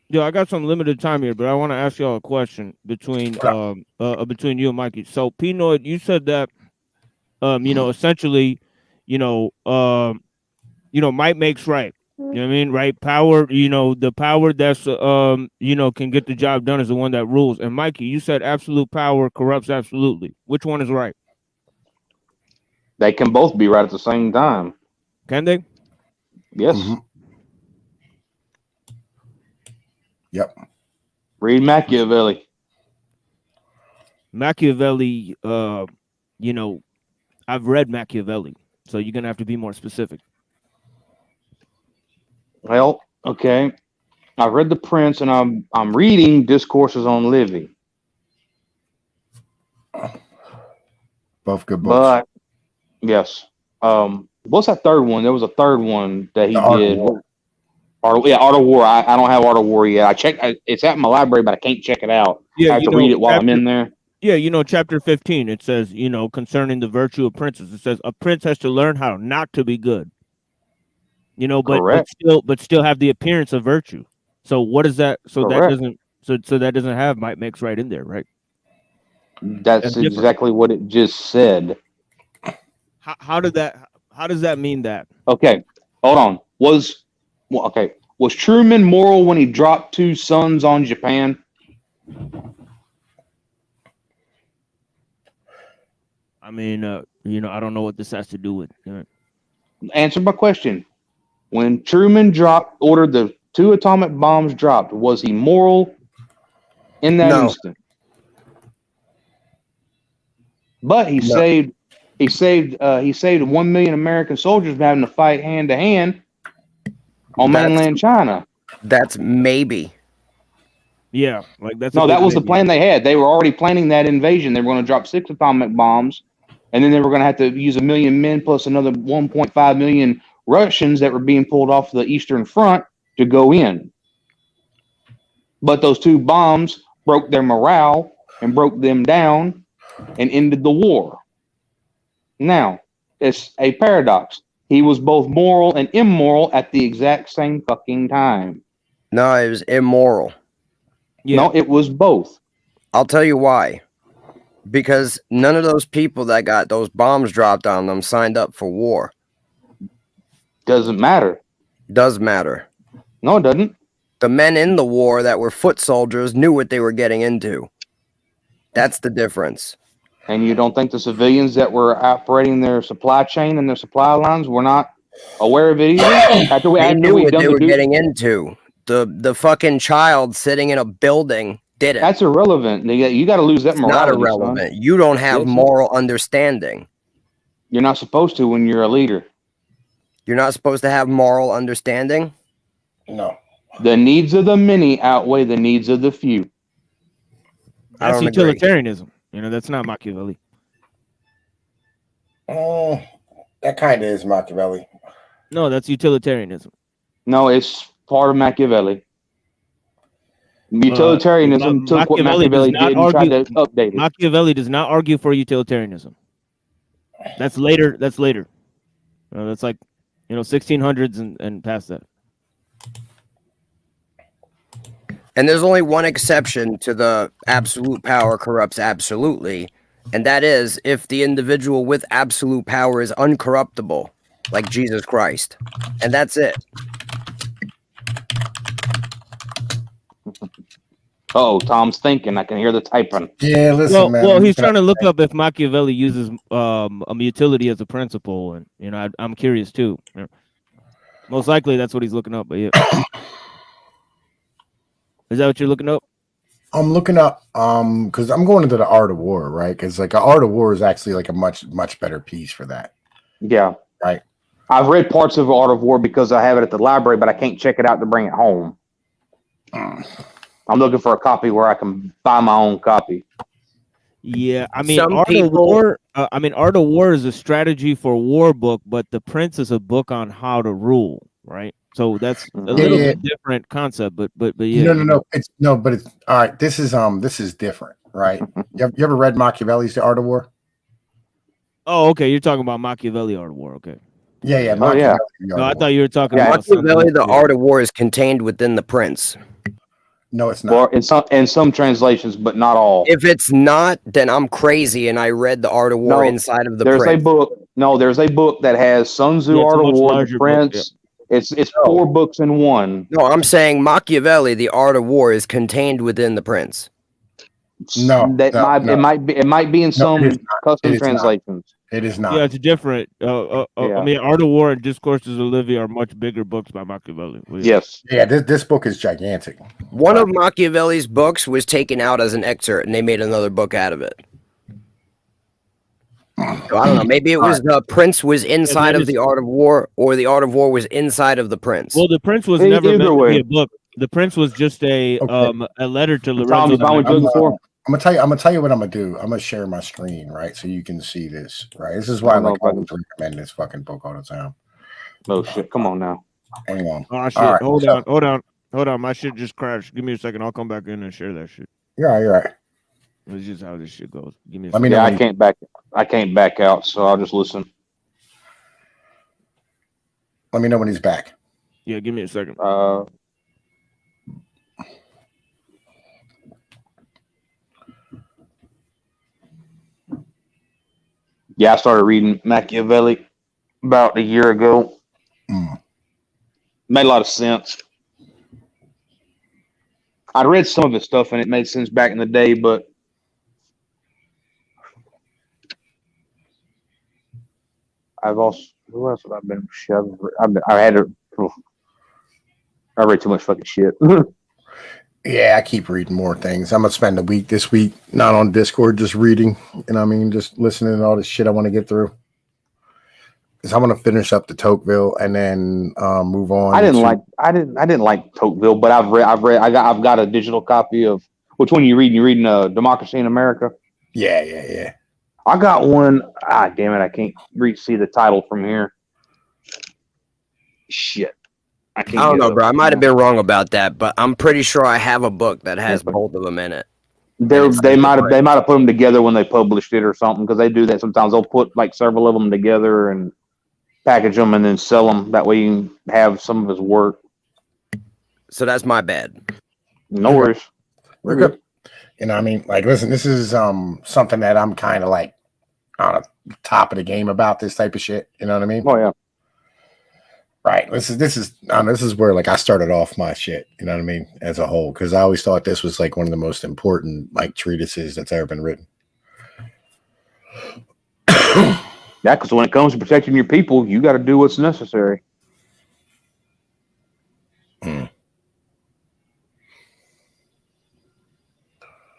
Speaker 14: yo, I got some limited time here, but I want to ask y'all a question between you and Mikey. So, Pinoid, you said that, you know, essentially, you know, might makes right. You know what I mean? Right? Power, you know, the power that's, you know, can get the job done is the one that rules. And Mikey, you said absolute power corrupts absolutely. Which one is right?
Speaker 10: They can both be right at the same time.
Speaker 14: Can they?
Speaker 10: Yes.
Speaker 1: Yep.
Speaker 10: Read Machiavelli.
Speaker 14: Machiavelli, you know, I've read Machiavelli, so you're gonna have to be more specific.
Speaker 10: Well, okay. I've read The Prince, and I'm reading Discourses on Livy.
Speaker 1: Both good books.
Speaker 10: But yes. What's that third one? There was a third one that he did. Art of War. I don't have Art of War yet. I checked. It's at my library, but I can't check it out.
Speaker 14: Yeah,
Speaker 10: I have to read it while I'm in there.
Speaker 14: Yeah, chapter 15, it says, concerning the virtue of princes, it says a prince has to learn how not to be good. But
Speaker 10: Correct.
Speaker 14: but still have the appearance of virtue. So what is that? So that
Speaker 10: Correct.
Speaker 14: doesn't so that doesn't have might makes right in there, right?
Speaker 10: That's
Speaker 14: That's different.
Speaker 10: exactly what it just said.
Speaker 14: How does that mean that?
Speaker 10: Okay, hold on. Was Truman moral when he dropped 2 sons on Japan?
Speaker 14: I mean, I don't know what this has to do with.
Speaker 10: Answer my question. When Truman ordered the 2 atomic bombs dropped, was he moral in that
Speaker 13: No.
Speaker 10: instant? But he
Speaker 13: No.
Speaker 10: saved 1 million American soldiers from having to fight hand to hand on
Speaker 13: That's-
Speaker 10: mainland China.
Speaker 13: That's maybe.
Speaker 14: Yeah, like that's
Speaker 10: No, that was the plan they had. They were already planning that invasion. They were going to drop 6 atomic bombs, and then they were going to have to use 1 million men plus another 1.5 million Russians that were being pulled off the Eastern Front to go in. But those 2 bombs broke their morale and broke them down and ended the war. Now, it's a paradox. He was both moral and immoral at the exact same fucking time.
Speaker 13: No, it was immoral.
Speaker 10: No, it was both.
Speaker 13: I'll tell you why. Because none of those people that got those bombs dropped on them signed up for war.
Speaker 10: Doesn't matter.
Speaker 13: Does matter.
Speaker 10: No, it doesn't.
Speaker 13: The men in the war that were foot soldiers knew what they were getting into. That's the difference.
Speaker 10: And you don't think the civilians that were operating their supply chain and their supply lines were not aware of it either?
Speaker 13: They knew what they were getting into. The fucking child sitting in a building didn't.
Speaker 10: That's irrelevant. You got to lose that
Speaker 13: It's not
Speaker 10: morality.
Speaker 13: irrelevant.
Speaker 10: Son.
Speaker 13: You don't have
Speaker 10: Yes,
Speaker 13: moral understanding.
Speaker 10: You're not supposed to when you're a leader.
Speaker 13: You're not supposed to have moral understanding?
Speaker 1: No.
Speaker 10: The needs of the many outweigh the needs of the few.
Speaker 13: I
Speaker 14: That's
Speaker 13: don't agree.
Speaker 14: utilitarianism. That's not Machiavelli.
Speaker 1: Oh, that kind of is Machiavelli.
Speaker 14: No, that's utilitarianism.
Speaker 10: No, it's part of Machiavelli. Utilitarianism took what Machiavelli did and tried to update it.
Speaker 14: Machiavelli does not argue for utilitarianism. That's later. That's later. That's like 1600s and past that.
Speaker 13: And there's only one exception to the absolute power corrupts absolutely, and that is if the individual with absolute power is uncorruptible, like Jesus Christ. And that's it.
Speaker 10: Oh, Tom's thinking. I can hear the typing.
Speaker 1: Yeah, listen, man.
Speaker 14: Well, he's trying to look up if Machiavelli uses utility as a principle, and I'm curious too. Most likely that's what he's looking up, but yeah. Is that what you're looking up?
Speaker 1: I'm looking up because I'm going into the Art of War, right? Because like Art of War is actually like a much better piece for that.
Speaker 10: Yeah.
Speaker 1: Right.
Speaker 10: I've read parts of Art of War because I have it at the library, but I can't check it out to bring it home. I'm looking for a copy where I can buy my own copy.
Speaker 14: Yeah, I mean,
Speaker 13: Some
Speaker 14: Art of
Speaker 13: people-
Speaker 14: War. Art of War is a strategy for war book, but The Prince is a book on how to rule, right? So that's a little bit different concept, but yeah.
Speaker 1: No. It's but it's all right. This is different, right? You ever read Machiavelli's The Art of War?
Speaker 14: Oh, okay. You're talking about Machiavelli Art of War, okay?
Speaker 1: Yeah.
Speaker 10: Oh, yeah.
Speaker 1: Machiavelli, The
Speaker 14: No,
Speaker 1: Art
Speaker 14: I
Speaker 1: of
Speaker 14: thought
Speaker 1: War.
Speaker 14: you were talking about
Speaker 13: Machiavelli, the
Speaker 14: something-
Speaker 13: Art of War is contained within the Prince.
Speaker 1: No, it's not.
Speaker 10: Or in some translations, but not all.
Speaker 13: If it's not, then I'm crazy and I read the Art of War inside of the
Speaker 10: there's
Speaker 13: Prince.
Speaker 10: a book. No, there's a book that has Sun Tzu
Speaker 14: Yeah, it's a
Speaker 10: Art of
Speaker 14: much
Speaker 10: War,
Speaker 14: larger
Speaker 10: The
Speaker 14: book,
Speaker 10: Prince. It's 4 books in one.
Speaker 13: No, I'm saying Machiavelli, the Art of War, is contained within the Prince.
Speaker 1: No,
Speaker 10: It might be in some
Speaker 1: it is not.
Speaker 10: custom
Speaker 1: It is not.
Speaker 10: translations.
Speaker 1: It is not.
Speaker 14: Yeah, it's different. I
Speaker 10: Yeah.
Speaker 14: mean, Art of War and Discourses of Livy are much bigger books by Machiavelli. Well,
Speaker 10: Yes.
Speaker 1: Yeah, this book is gigantic.
Speaker 13: One of Machiavelli's books was taken out as an excerpt and they made another book out of it. So I don't know. Maybe it was the Prince was inside of the Art of War, or the Art of War was inside of the Prince.
Speaker 14: Well, The Prince was
Speaker 10: Either
Speaker 14: never meant to
Speaker 10: way.
Speaker 14: be a book. The Prince was just a letter to Lorenzo.
Speaker 10: Tom, you found what you're looking for?
Speaker 1: I'm gonna tell you what I'm gonna do. I'm gonna share my screen, right, so you can see this. Right, this is why
Speaker 10: I don't know
Speaker 1: like
Speaker 10: if I
Speaker 1: I
Speaker 10: can-
Speaker 1: always recommend this fucking book all the time.
Speaker 10: Oh shit! Come on now.
Speaker 1: Hang on.
Speaker 14: Oh shit!
Speaker 1: All right,
Speaker 14: Hold
Speaker 1: so-
Speaker 14: on. My shit just crashed. Give me a second. I'll come back in and share that shit.
Speaker 1: You're right.
Speaker 2: It's just how this shit goes. Give me a
Speaker 1: Let me
Speaker 2: second.
Speaker 1: know
Speaker 10: Yeah,
Speaker 1: when you,
Speaker 10: I can't back out, so I'll just listen.
Speaker 1: let me know when he's back.
Speaker 2: Yeah, give me a second.
Speaker 10: Yeah, I started reading Machiavelli about a year ago. Made a lot of sense. I read some of his stuff and it made sense back in the day, but I've also, who else have I been? Shit, I read too much fucking shit.
Speaker 1: Yeah, I keep reading more things. I'm gonna spend a week this week, not on Discord, just reading. And I mean, just listening to all this shit I want to get through. Because I want to finish up the Tocqueville and then move on.
Speaker 10: I didn't like Tocqueville, but I've got a digital copy of which one you reading? You reading Democracy in America?
Speaker 1: Yeah.
Speaker 10: I got one. Ah, damn it! I can't see the title from here. Shit.
Speaker 13: I don't know, bro. I might have been wrong about that, but I'm pretty sure I have a book that has both of them in it.
Speaker 10: They might have put them together when they published it or something, because they do that sometimes. They'll put like several of them together and package them and then sell them. That way you can have some of his work.
Speaker 13: So that's my bad.
Speaker 10: No worries.
Speaker 1: We're good. And I mean, like, listen, this is something that I'm kind of like on the top of the game about this type of shit. You know what I mean?
Speaker 10: Oh yeah.
Speaker 1: Right. This is where like I started off my shit. You know what I mean? As a whole, because I always thought this was like one of the most important like treatises that's ever been written.
Speaker 10: Yeah, because when it comes to protecting your people, you got to do what's necessary. And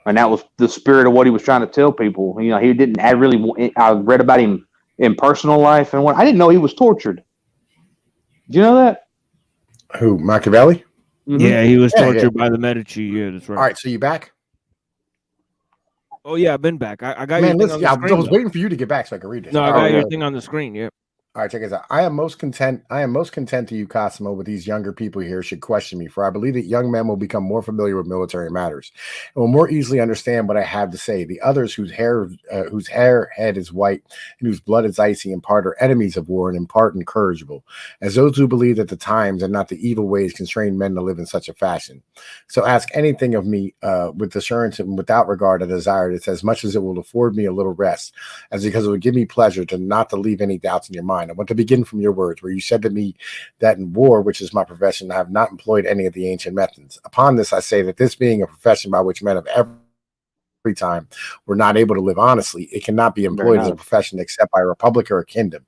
Speaker 10: that was the spirit of what he was trying to tell people. You know, he didn't. I read about him in personal life, and I didn't know he was tortured. Do you know that?
Speaker 1: Who, Machiavelli?
Speaker 10: Mm-hmm.
Speaker 2: Yeah, he was tortured by the Medici. Yeah, that's right.
Speaker 1: All right, so you back?
Speaker 2: Oh yeah, I've been back. I got
Speaker 1: Man,
Speaker 2: your
Speaker 1: listen,
Speaker 2: thing on the
Speaker 1: I
Speaker 2: screen,
Speaker 1: was
Speaker 2: though.
Speaker 1: waiting for you to get back so I could read this.
Speaker 2: No, I got your thing on the screen. Yeah.
Speaker 1: All right, check this out. I am most content to you, Cosimo, but these younger people here should question me, for I believe that young men will become more familiar with military matters and will more easily understand what I have to say. The others whose hair head is white and whose blood is icy in part are enemies of war and in part incorrigible, as those who believe that the times and not the evil ways constrain men to live in such a fashion. So ask anything of me with assurance and without regard I desire it, as much as it will afford me a little rest, as because it would give me pleasure not to leave any doubts in your mind. I want to begin from your words, where you said to me that in war, which is my profession, I have not employed any of the ancient methods. Upon this, I say that this being a profession by which men of every time were not able to live honestly, it cannot be employed as a profession except by a republic or a kingdom.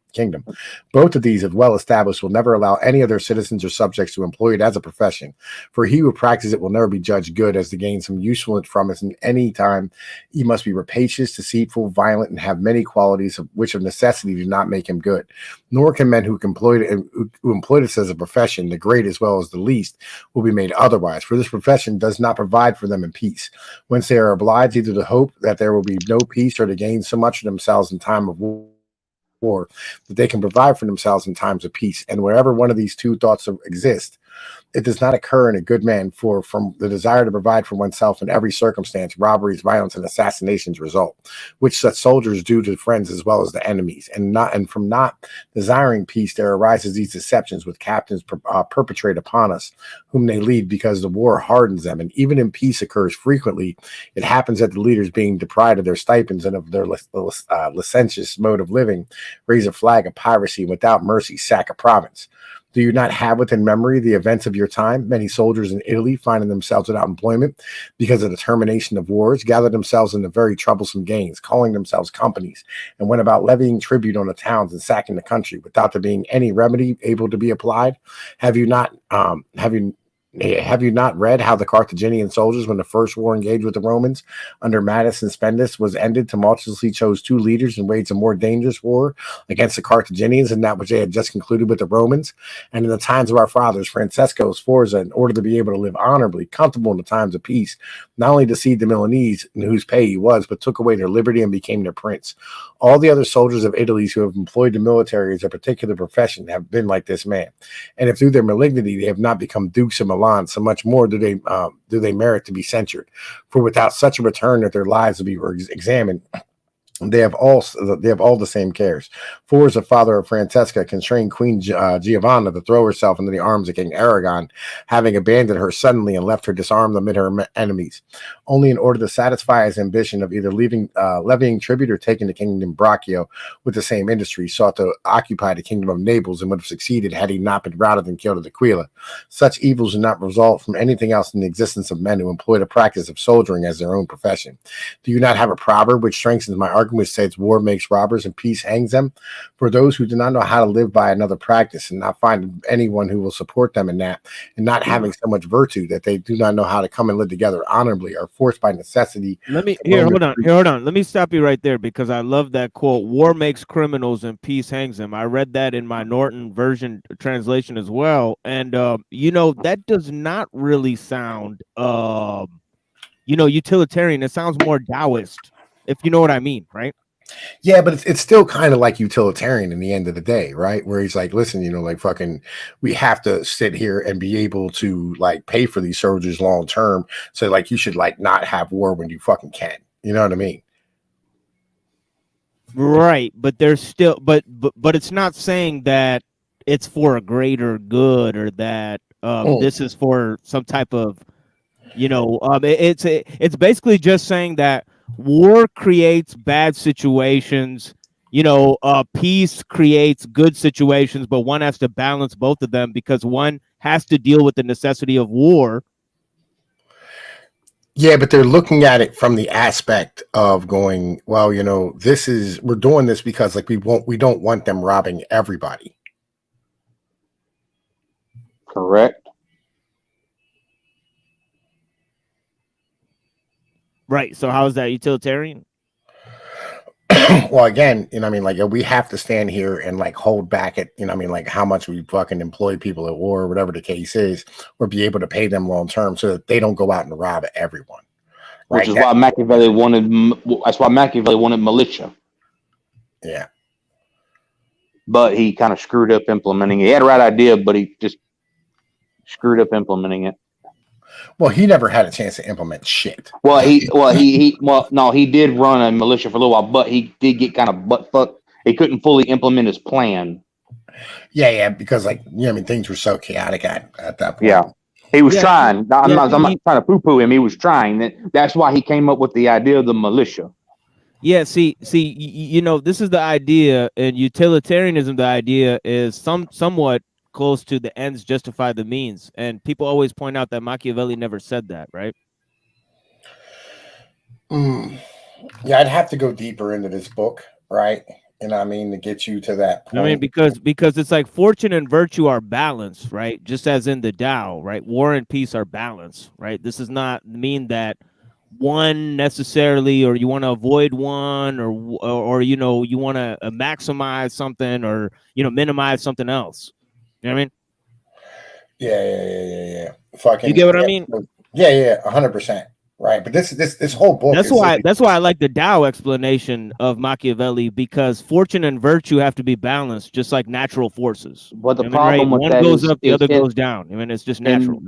Speaker 1: Both of these, if well established, will never allow any of their citizens or subjects to employ it as a profession. For he who practices it will never be judged good as to gain some usefulness from it. In any time, he must be rapacious, deceitful, violent, and have many qualities of which of necessity do not make him good. Nor can men who employ it as a profession, the great as well as the least, will be made otherwise. For this profession does not provide for them in peace, whence they are obliged either to hope that there will be no peace or to gain so much of themselves in time of war that they can provide for themselves in times of peace. And wherever one of these two thoughts exist, it does not occur in a good man, for from the desire to provide for oneself in every circumstance, robberies, violence, and assassinations result, which such soldiers do to friends as well as to enemies. And from not desiring peace, there arises these deceptions which captains perpetrate upon us, whom they lead, because the war hardens them. And even in peace occurs frequently. It happens that the leaders, being deprived of their stipends and of their licentious mode of living, raise a flag of piracy, and without mercy sack a province. Do you not have within memory the events of your time? Many soldiers in Italy, finding themselves without employment because of the termination of wars, gathered themselves into very troublesome gangs, calling themselves companies, and went about levying tribute on the towns and sacking the country without there being any remedy able to be applied. Have you not read how the Carthaginian soldiers, when the first war engaged with the Romans under Mattus and Spendus was ended, tumultuously chose two leaders and waged a more dangerous war against the Carthaginians than that which they had just concluded with the Romans? And in the times of our fathers, Francesco Sforza, in order to be able to live honorably, comfortable in the times of peace, not only deceived the Milanese, in whose pay he was, but took away their liberty and became their prince. All the other soldiers of Italy who have employed the military as a particular profession have been like this man. And if through their malignity they have not become dukes of Milan, Milan, so much more do they merit to be censured. For without such a return that their lives will be examined, they have all the same cares. For as the father of Francesca constrained Queen Giovanna to throw herself into the arms of King Aragon, having abandoned her suddenly and left her disarmed amid her enemies, only in order to satisfy his ambition of either levying tribute or taking the kingdom Braccio with the same industry, sought to occupy the kingdom of Naples and would have succeeded had he not been routed and killed at Aquila. Such evils do not result from anything else than the existence of men who employ the practice of soldiering as their own profession. Do you not have a proverb which strengthens my argument, which says war makes robbers and peace hangs them? For those who do not know how to live by another practice and not find anyone who will support them in that, and not having so much virtue that they do not know how to come and live together honorably, are forced by necessity.
Speaker 14: Hold on. Let me stop you right there, because I love that quote. War makes criminals and peace hangs them. I read that in my Norton version translation as well. And that does not really sound utilitarian. It sounds more Taoist, if you know what I mean, right?
Speaker 1: Yeah, but it's still kind of like utilitarian in the end of the day, right? Where he's like, listen, we have to sit here and be able to like pay for these soldiers long term. So like you should like not have war when you fucking can. You know what I mean?
Speaker 14: Right, but there's still but it's not saying that it's for a greater good or that this is for some type of it's basically just saying that war creates bad situations. Peace creates good situations, but one has to balance both of them because one has to deal with the necessity of war.
Speaker 1: Yeah, but they're looking at it from the aspect of going, well, we're doing this because like we don't want them robbing everybody.
Speaker 10: Correct.
Speaker 14: Right. So how is that utilitarian?
Speaker 1: Well, again, we have to stand here and like hold back at, how much we fucking employ people at war or whatever the case is, or be able to pay them long term so that they don't go out and rob everyone. Right?
Speaker 10: Which is why Machiavelli wanted militia.
Speaker 1: Yeah.
Speaker 10: But he kind of screwed up implementing it. He had the right idea, but he just screwed up implementing it.
Speaker 1: Well, he never had a chance to implement shit.
Speaker 10: He did run a militia for a little while, but he did get kind of butt fucked. He couldn't fully implement his plan.
Speaker 1: Yeah, because things were so chaotic at that point.
Speaker 10: Yeah, he was trying. I'm not trying to poo-poo him. He was trying. That's why he came up with the idea of the militia.
Speaker 14: Yeah, see, this is the idea, and utilitarianism. The idea is somewhat close to the ends justify the means, and people always point out that Machiavelli never said that, right?
Speaker 1: Yeah, I'd have to go deeper into this book, right? To get you to that point.
Speaker 14: Because it's like fortune and virtue are balanced, right? Just as in the Tao, right? War and peace are balanced, right? This does not mean that one necessarily, or you want to avoid one, or you want to maximize something, or minimize something else. You know what I mean?
Speaker 1: Yeah. Fucking.
Speaker 14: You get what I mean?
Speaker 1: Yeah, 100%. Right, but this whole book.
Speaker 14: That's why I like the Tao explanation of Machiavelli, because fortune and virtue have to be balanced, just like natural forces.
Speaker 10: But the problem with
Speaker 14: one
Speaker 10: that
Speaker 14: goes
Speaker 10: is,
Speaker 14: up, the other goes down. It's just natural.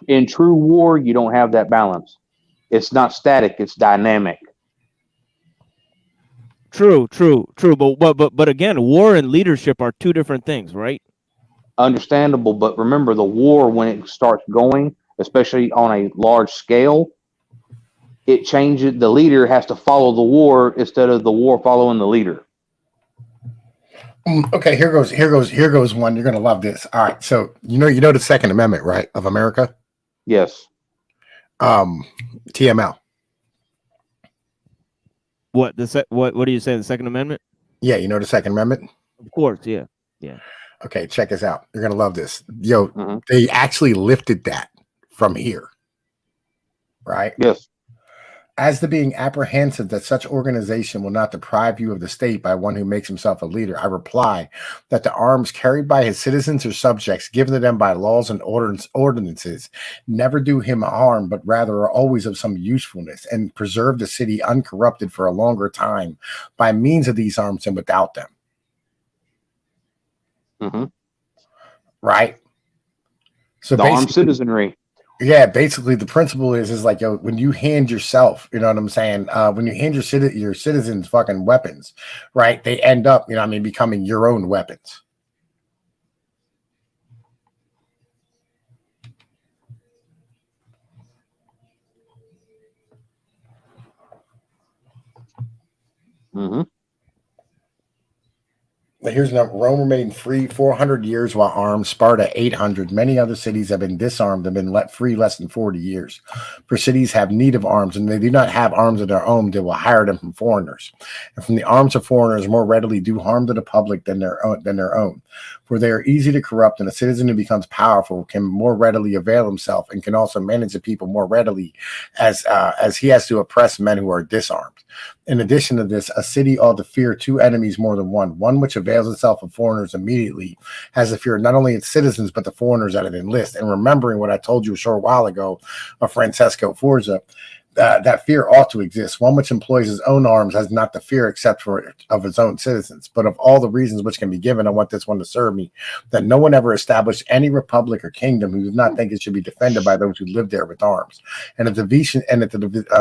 Speaker 10: In true war, you don't have that balance. It's not static; it's dynamic.
Speaker 14: True. But again, war and leadership are two different things, right?
Speaker 10: Understandable, but remember, the war, when it starts going, especially on a large scale, it changes. The leader has to follow the war instead of the war following the leader.
Speaker 1: Okay, here goes one. You're gonna love this. All right, so you know the Second Amendment, right, of America?
Speaker 10: Yes.
Speaker 1: TML.
Speaker 14: What do you say? The Second Amendment?
Speaker 1: Yeah, you know the Second Amendment.
Speaker 14: Of course, yeah.
Speaker 1: Okay, check this out. You're gonna love this. They actually lifted that from here, right?
Speaker 10: Yes.
Speaker 1: As to being apprehensive that such organization will not deprive you of the state by one who makes himself a leader, I reply that the arms carried by his citizens or subjects, given to them by laws and ordinances, never do him harm, but rather are always of some usefulness, and preserve the city uncorrupted for a longer time by means of these arms than without them.
Speaker 10: Mm-hmm.
Speaker 1: Right? So
Speaker 10: the armed
Speaker 1: basically,
Speaker 10: citizenry.
Speaker 1: yeah, basically the principle is like, yo, when you hand yourself, you know what I'm saying? When you hand your citizens fucking weapons, right? They end up, you know what I mean, becoming your own weapons.
Speaker 10: Mm-hmm.
Speaker 1: Here's another. Rome remained free 400 years while armed. Sparta 800. Many other cities have been disarmed and been let free less than 40 years. For cities have need of arms, and they do not have arms of their own, they will hire them from foreigners. And from the arms of foreigners more readily do harm to the public than their own. For they are easy to corrupt, and a citizen who becomes powerful can more readily avail himself and can also manage the people more readily as he has to oppress men who are disarmed. In addition to this, a city ought to fear two enemies more than one which avails itself of foreigners immediately has to fear not only its citizens, but the foreigners that it enlists. And remembering what I told you a short while ago of Francesco Forza, that fear ought to exist. One which employs his own arms has not the fear except for of its own citizens. But of all the reasons which can be given, I want this one to serve me, that no one ever established any republic or kingdom who did not think it should be defended by those who lived there with arms. And if the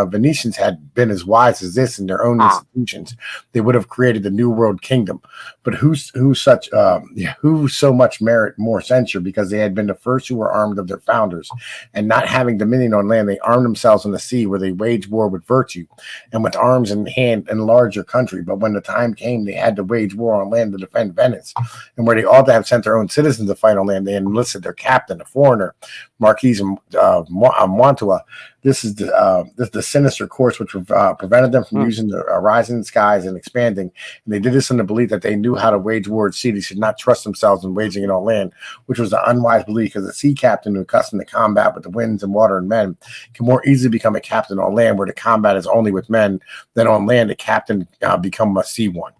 Speaker 1: Venetians had been as wise as this in their own institutions, they would have created the New World Kingdom. But who so much merit more censure, because they had been the first who were armed of their founders, and not having dominion on land, they armed themselves on the sea, where they waged war with virtue and with arms in hand and larger country. But when the time came, they had to wage war on land to defend Venice, and where they ought to have sent their own citizens to fight on land, they enlisted their captain, a foreigner, Marquis of Mantua. This is the sinister course which prevented them from using the rising skies and expanding. And they did this in the belief that they knew how to wage war at sea. They should not trust themselves in waging it on land, which was an unwise belief, because a sea captain who accustomed to combat with the winds and water and men can more easily become a captain on land, where the combat is only with men, than on land a captain become a sea one.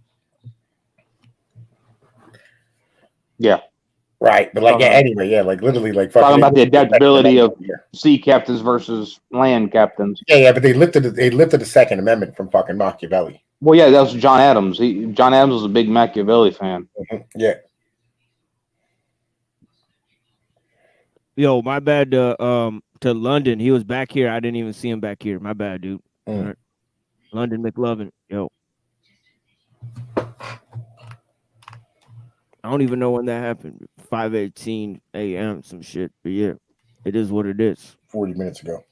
Speaker 10: Yeah.
Speaker 1: Right, but like, yeah, anyway, yeah, like literally, like
Speaker 10: talking about the adaptability of sea captains versus land captains.
Speaker 1: Yeah, but they lifted the Second Amendment from fucking Machiavelli.
Speaker 10: Well, yeah, that was John Adams. John Adams was a big Machiavelli fan.
Speaker 1: Yeah.
Speaker 2: Yo, my bad to London. He was back here. I didn't even see him back here. My bad, dude. All right. London McLovin. Yo. I don't even know when that happened. 5:18 a.m. some shit. But yeah, it is what it is.
Speaker 1: 40 minutes ago.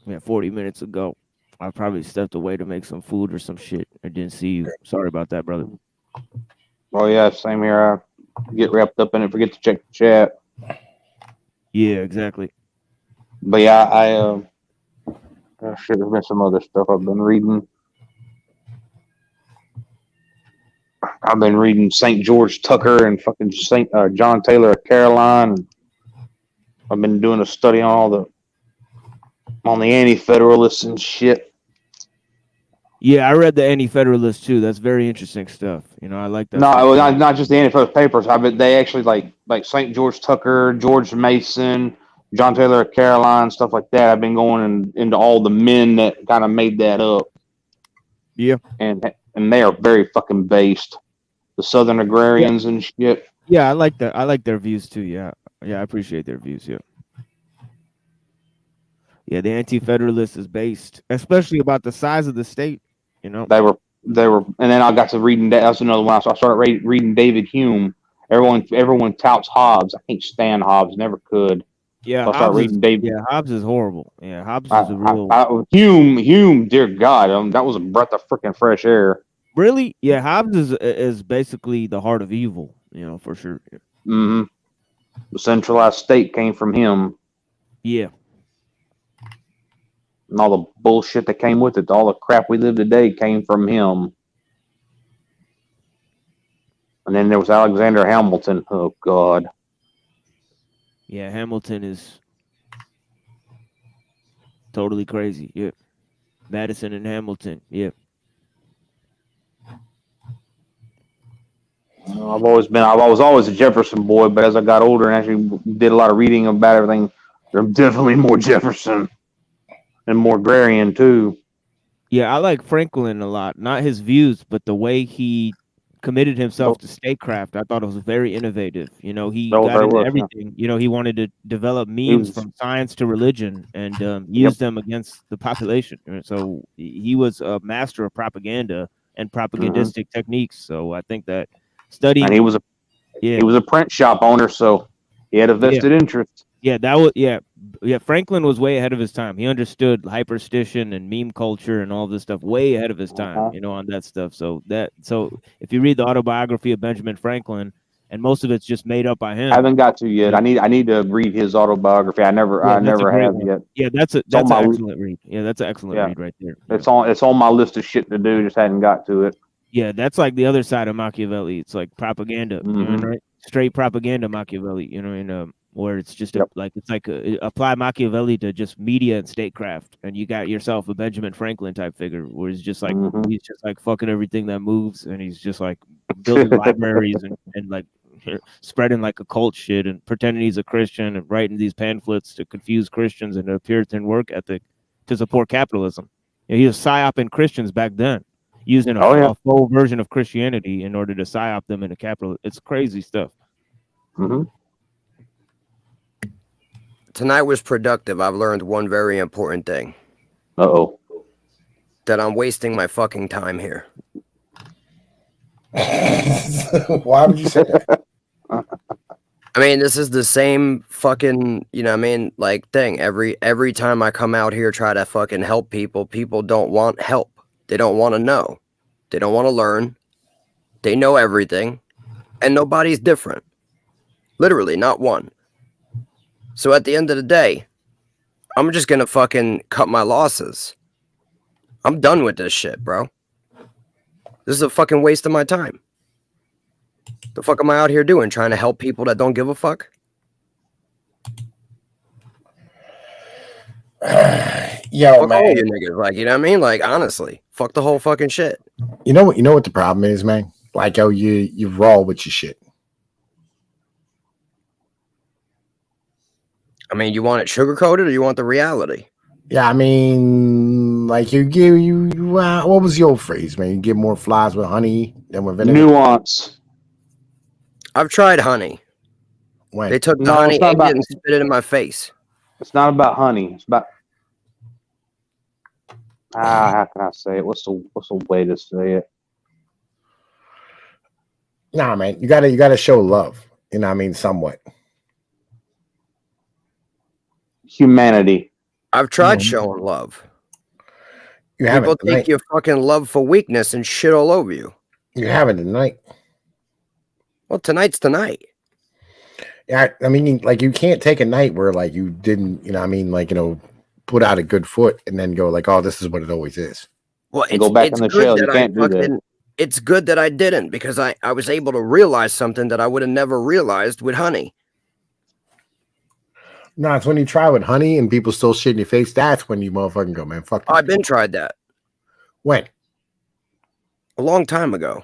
Speaker 2: Yeah, 40 minutes ago. I probably stepped away to make some food or some shit. I didn't see you. Sorry about that, brother.
Speaker 10: Oh yeah, same here. I get wrapped up in it, forget to check the chat.
Speaker 2: Yeah, exactly.
Speaker 10: But yeah, I should have been some other stuff I've been reading. I've been reading St. George Tucker and fucking John Taylor of Caroline. I've been doing a study on the anti-federalists and shit.
Speaker 2: Yeah, I read the Anti-Federalist too. That's very interesting stuff. You know, I like that.
Speaker 10: No, not just the Anti-Federalist papers. They actually like St. George Tucker, George Mason, John Taylor of Caroline, stuff like that. I've been going into all the men that kind of made that up.
Speaker 2: Yeah,
Speaker 10: and they are very fucking based. The Southern Agrarians and shit.
Speaker 2: Yeah, I like that. I like their views too. Yeah, I appreciate their views. Yeah. Yeah, the Anti-Federalist is based, especially about the size of the state. You know,
Speaker 10: they were, and then I got to reading. That's another one. So I started reading David Hume. Everyone touts Hobbes. I can't stand Hobbes. Never could.
Speaker 2: Yeah,
Speaker 10: so I started reading David.
Speaker 2: Yeah, Hobbes is horrible. Yeah, Hobbes is a real.
Speaker 10: Hume, dear God, that was a breath of freaking fresh air.
Speaker 2: Really? Yeah, Hobbes is basically the heart of evil. You know, for sure.
Speaker 10: Mm-hmm. The centralized state came from him.
Speaker 2: Yeah.
Speaker 10: And all the bullshit that came with it, all the crap we live today came from him. And then there was Alexander Hamilton. Oh, God.
Speaker 2: Yeah, Hamilton is totally crazy. Yeah. Madison and Hamilton. Yeah.
Speaker 10: I was always a Jefferson boy, but as I got older and actually did a lot of reading about everything, I'm definitely more Jefferson. And more agrarian too.
Speaker 2: Yeah, I like Franklin a lot. Not his views, but the way he committed himself to statecraft. I thought it was very innovative. You know, he
Speaker 10: No,
Speaker 2: got
Speaker 10: there
Speaker 2: into
Speaker 10: was, yeah.
Speaker 2: everything. You know, he wanted to develop
Speaker 10: He
Speaker 2: memes
Speaker 10: was-
Speaker 2: from science to religion and
Speaker 10: Yep.
Speaker 2: use them against the population. So he was a master of propaganda and propagandistic techniques. So I think that studying,
Speaker 10: And he was a print shop owner, so he had a vested interest.
Speaker 2: Yeah, that was yeah. Franklin was way ahead of his time. He understood hyperstition and meme culture and all this stuff way ahead of his time. You know, on that stuff. So if you read the autobiography of Benjamin Franklin, and most of it's just made up by him.
Speaker 10: I haven't got to yet. I need to read his autobiography. I never
Speaker 2: that's a great
Speaker 10: have
Speaker 2: one.
Speaker 10: yet.
Speaker 2: Yeah, that's an
Speaker 10: on my-
Speaker 2: excellent read. Yeah, that's an excellent
Speaker 10: Yeah.
Speaker 2: read right there.
Speaker 10: It's on my list of shit to do. Just hadn't got to it.
Speaker 2: Yeah, that's like the other side of Machiavelli. It's like propaganda, you know, right? Straight propaganda Machiavelli. You know, and where it's just apply Machiavelli to just media and statecraft, and you got yourself a Benjamin Franklin type figure, where he's just like he's just like fucking everything that moves, and he's just like building libraries and like spreading like occult shit and pretending he's a Christian and writing these pamphlets to confuse Christians and a Puritan work ethic to support capitalism. You know, he was psyoping Christians back then, using a full version of Christianity in order to psyop them into capital. It's crazy stuff.
Speaker 13: Tonight was productive. I've learned one very important thing.
Speaker 10: Uh-oh.
Speaker 13: That I'm wasting my fucking time here.
Speaker 1: Why would you say that?
Speaker 13: I mean, this is the same fucking, you know what I mean, like thing. Every time I come out here, try to fucking help people, people don't want help. They don't want to know. They don't want to learn. They know everything. And nobody's different. Literally, not one. So at the end of the day, I'm just going to fucking cut my losses. I'm done with this shit, bro. This is a fucking waste of my time. The fuck am I out here doing? Trying to help people that don't give a fuck?
Speaker 1: Yo,
Speaker 13: fuck all
Speaker 1: man.
Speaker 13: you niggas, like, you know what I mean? Like, honestly, fuck the whole fucking shit.
Speaker 1: You know what the problem is, man? Like, yo, you raw with your shit.
Speaker 13: I mean, you want it sugar coated or you want the reality?
Speaker 1: Yeah, I mean, like what was your phrase, man? You get more flies with honey than with vinegar.
Speaker 10: Nuance.
Speaker 13: I've tried honey.
Speaker 1: When?
Speaker 13: They took the
Speaker 10: No,
Speaker 13: honey,
Speaker 10: it's not
Speaker 13: ate
Speaker 10: about-
Speaker 13: it, and spit it in my face.
Speaker 10: It's not about honey. It's about how can I say it? What's the way to say it?
Speaker 1: Nah, man, you gotta show love. You know what I mean? Somewhat.
Speaker 10: Humanity.
Speaker 13: I've tried showing love.
Speaker 1: You haven't
Speaker 13: People take
Speaker 1: tonight.
Speaker 13: your fucking love for weakness and shit all over you.
Speaker 1: You haven't tonight.
Speaker 13: Well, tonight's tonight.
Speaker 1: Yeah, I mean, like you can't take a night where like you didn't, you know what I mean, like, you know, put out a good foot and then go like, oh, this is what it always is.
Speaker 13: Well,
Speaker 10: And go back in the
Speaker 13: good
Speaker 10: shell. You
Speaker 13: that
Speaker 10: can't do that.
Speaker 13: fucking- It's good that I didn't, because I was able to realize something that I would have never realized with honey.
Speaker 1: No, it's when you try with honey and people still shit in your face. That's when you motherfucking go, man. Fuck.
Speaker 13: I've been tried that
Speaker 1: When?
Speaker 13: a long time ago.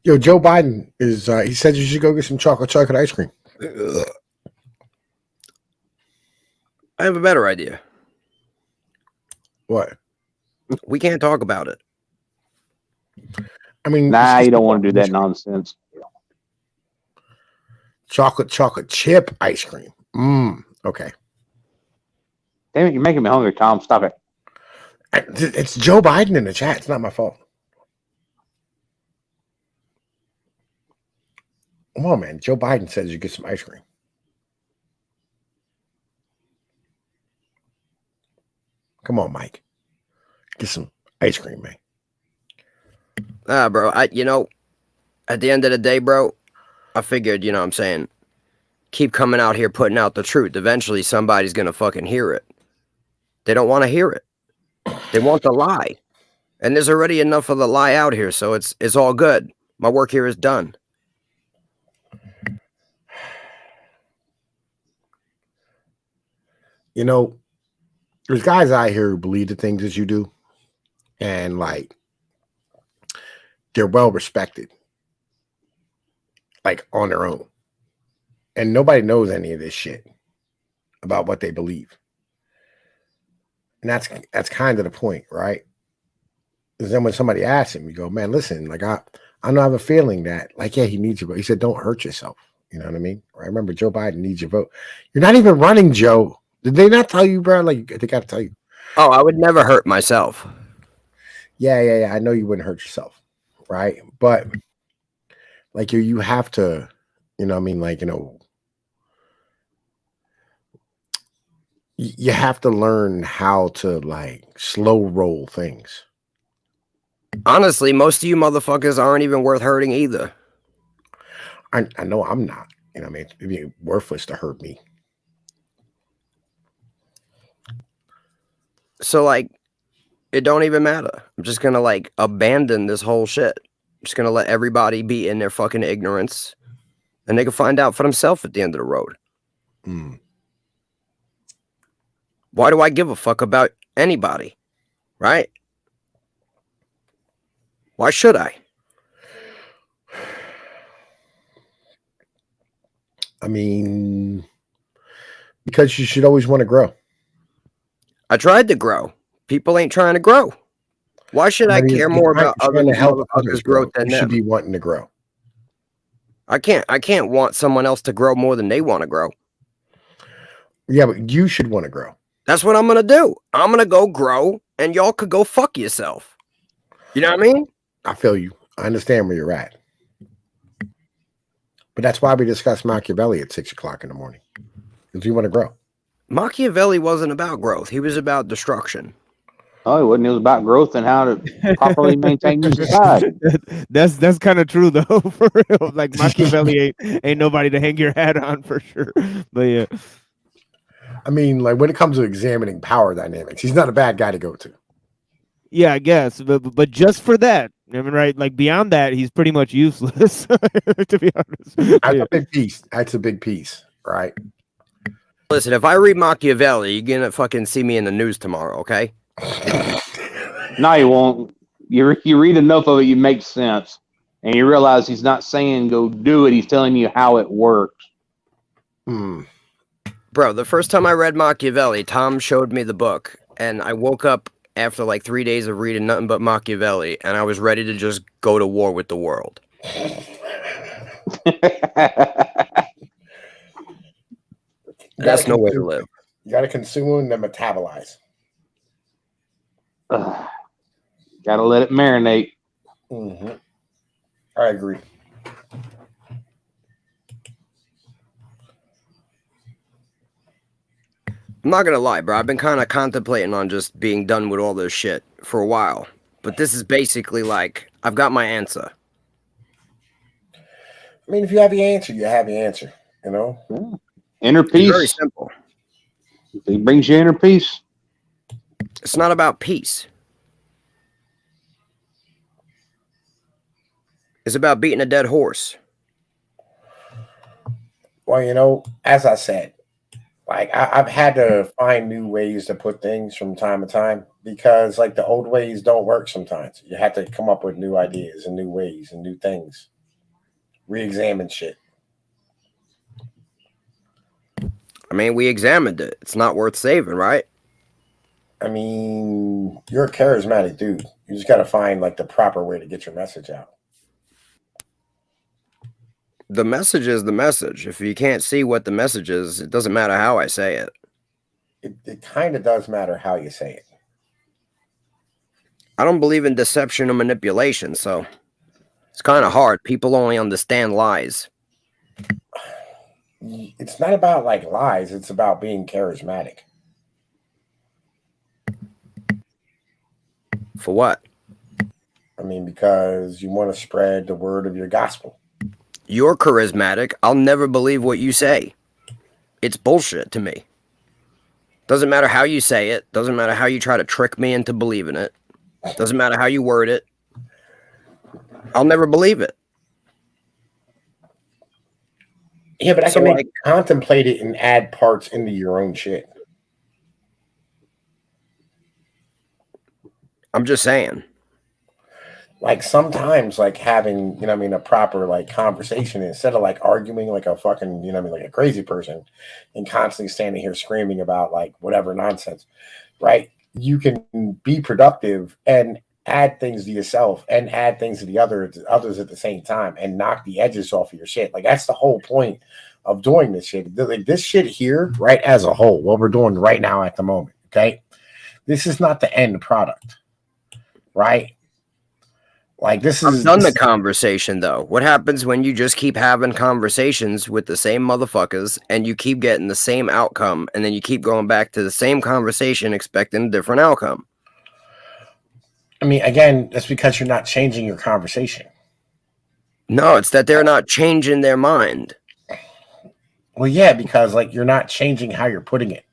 Speaker 1: Yo, Joe Biden is. He said you should go get some chocolate ice cream.
Speaker 13: I have a better idea.
Speaker 1: What?
Speaker 13: We can't talk about it.
Speaker 1: I mean,
Speaker 10: Nah, you don't want to do that nonsense.
Speaker 1: chocolate chip ice cream. Okay.
Speaker 10: Damn it, you're making me hungry, Tom. Stop it.
Speaker 1: It's Joe Biden in the chat. It's not my fault. Come on, man. Joe Biden says you get some ice cream. Come on, Mike. Get some ice cream, man.
Speaker 13: Bro, at the end of the day, bro, I figured, you know what I'm saying, keep coming out here putting out the truth. Eventually somebody's going to fucking hear it. They don't want to hear it. They want the lie. And there's already enough of the lie out here, so it's all good. My work here is done.
Speaker 1: You know, there's guys out here who believe the things that you do, and like they're well respected, like on their own, and nobody knows any of this shit about what they believe. And that's kind of the point, right? Because then when somebody asks him, you go, man, listen, like I know I have a feeling that, like, yeah, he needs your vote. He said, don't hurt yourself. You know what I mean? I remember Joe Biden needs your vote. You're not even running, Joe. Did they not tell you, bro? Like, they got to tell you.
Speaker 13: Oh, I would never hurt myself.
Speaker 1: Yeah. I know you wouldn't hurt yourself, right? But like you have to, you know what I mean? Like, you know, you have to learn how to like slow roll things.
Speaker 13: Honestly, most of you motherfuckers aren't even worth hurting either.
Speaker 1: I know I'm not. You know what I mean? It'd be worthless to hurt me.
Speaker 13: So like, it don't even matter. I'm just gonna like abandon this whole shit. I'm just gonna let everybody be in their fucking ignorance, and they can find out for themselves at the end of the road. Why do I give a fuck about anybody? Right? Why should I?
Speaker 1: I mean, because you should always want to grow.
Speaker 13: I tried to grow. People ain't trying to grow. Why should I care more about other motherfuckers' growth than
Speaker 1: you should
Speaker 13: them?
Speaker 1: be wanting to grow.
Speaker 13: I can't want someone else to grow more than they want to grow.
Speaker 1: Yeah, but you should want to grow.
Speaker 13: That's what I'm gonna do. I'm gonna go grow, and y'all could go fuck yourself. You know what I mean?
Speaker 1: I feel you. I understand where you're at. But that's why we discuss Machiavelli at 6 o'clock in the morning. Because we want to grow.
Speaker 13: Machiavelli wasn't about growth. He was about destruction.
Speaker 10: Oh, it wasn't. It was about growth and how to properly maintain your society.
Speaker 14: That's kind of true though, for real. Like Machiavelli ain't nobody to hang your hat on for sure. But yeah.
Speaker 1: I mean, like when it comes to examining power dynamics, he's not a bad guy to go to.
Speaker 14: Yeah, I guess, but just for that, I mean, right? Like beyond that, he's pretty much useless. To be honest,
Speaker 1: That's a big piece. That's a big piece, right?
Speaker 13: Listen, if I read Machiavelli, you're gonna fucking see me in the news tomorrow, okay?
Speaker 10: No, you won't. You read enough of it, you make sense, and you realize he's not saying go do it. He's telling you how it works.
Speaker 13: Bro, the first time I read Machiavelli, Tom showed me the book, and I woke up after like 3 days of reading nothing but Machiavelli, and I was ready to just go to war with the world. That's no way to live.
Speaker 1: You got to consume and then metabolize.
Speaker 10: Gotta let it marinate.
Speaker 1: I agree.
Speaker 13: I'm not gonna lie, bro. I've been kind of contemplating on just being done with all this shit for a while. But this is basically like, I've got my answer.
Speaker 1: I mean, if you have the answer, you have the answer, you know?
Speaker 10: Yeah. Inner peace.
Speaker 13: It's very simple.
Speaker 10: It brings you inner peace.
Speaker 13: It's not about peace. It's about beating a dead horse.
Speaker 1: Well, you know, as I said, like I've had to find new ways to put things from time to time because like the old ways don't work sometimes. You have to come up with new ideas and new ways and new things. Re-examine shit.
Speaker 13: I mean, we examined it. It's not worth saving, right?
Speaker 1: I mean, you're a charismatic dude. You just got to find like the proper way to get your message out.
Speaker 13: The message is the message. If you can't see what the message is, it doesn't matter how I say it.
Speaker 1: It kind of does matter how you say it.
Speaker 13: I don't believe in deception or manipulation, so it's kind of hard. People only understand lies.
Speaker 1: It's not about like lies. It's about being charismatic.
Speaker 13: For what?
Speaker 1: I mean, because you want to spread the word of your gospel.
Speaker 13: You're charismatic. I'll never believe what you say. It's bullshit to me. Doesn't matter how you say it. Doesn't matter how you try to trick me into believing it. Doesn't matter how you word it. I'll never believe it.
Speaker 1: Yeah, but I
Speaker 13: So,
Speaker 1: can
Speaker 13: like,
Speaker 1: contemplate it and add parts into your own shit.
Speaker 13: I'm just saying.
Speaker 1: Like sometimes like having, you know what I mean, a proper like conversation instead of like arguing like a fucking, you know what I mean, like a crazy person and constantly standing here screaming about like whatever nonsense, right? you can be productive and add things to yourself and add things to the others at the same time and knock the edges off of your shit. Like that's the whole point of doing this shit. Like this shit here, right, as a whole, what we're doing right now at the moment, okay? This is not the end product, right? Like this is
Speaker 13: I've done the conversation though. What happens when you just keep having conversations with the same motherfuckers and you keep getting the same outcome and then you keep going back to the same conversation expecting a different outcome?
Speaker 1: I mean, again, that's because you're not changing your conversation.
Speaker 13: No, it's that they're not changing their mind.
Speaker 1: Well, yeah, because like you're not changing how you're putting it.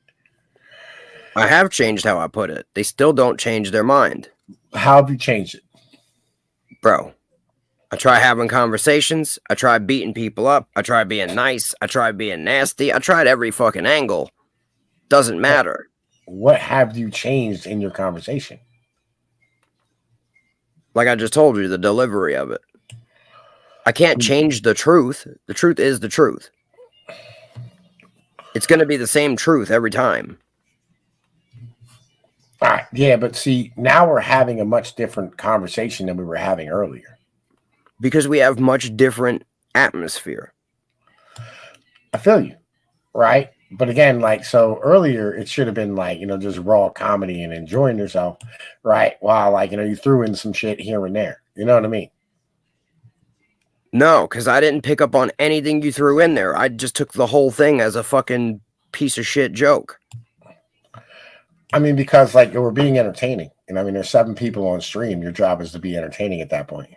Speaker 13: I have changed how I put it. They still don't change their mind.
Speaker 1: How have you changed it?
Speaker 13: Bro, I try having conversations. I try beating people up. I try being nice. I try being nasty. I tried every fucking angle. Doesn't matter.
Speaker 1: What have you changed in your conversation?
Speaker 13: Like I just told you, the delivery of it. I can't change the truth. The truth is the truth. It's going to be the same truth every time.
Speaker 1: All right, yeah, but see, now we're having a much different conversation than we were having earlier.
Speaker 13: Because we have much different atmosphere.
Speaker 1: I feel you, right? But again, like, so earlier it should have been like, just raw comedy and enjoying yourself, right? While like, you threw in some shit here and there. You know what I mean?
Speaker 13: No, because I didn't pick up on anything you threw in there. I just took the whole thing as a fucking piece of shit joke.
Speaker 1: I mean, because like we're being entertaining. And I mean, there's 7 people on stream. Your job is to be entertaining at that point.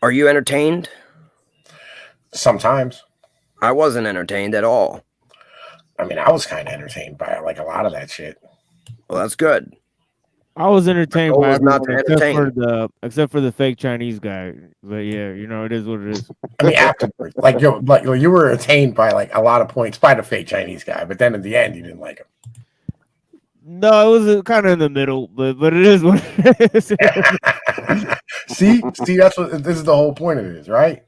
Speaker 13: Are you entertained?
Speaker 1: Sometimes.
Speaker 13: I wasn't entertained at all.
Speaker 1: I mean, I was kind of entertained by like a lot of that shit.
Speaker 13: Well, that's good.
Speaker 14: I was entertained by
Speaker 13: not
Speaker 14: everyone
Speaker 13: to entertain.
Speaker 14: except for the fake Chinese guy. But yeah, it is what it is.
Speaker 1: I mean, afterwards, like you were entertained by like a lot of points by the fake Chinese guy, but then at the end, you didn't like him.
Speaker 14: No, it was kind of in the middle, but it is what it is.
Speaker 1: See, that's what this is the whole point of this, right?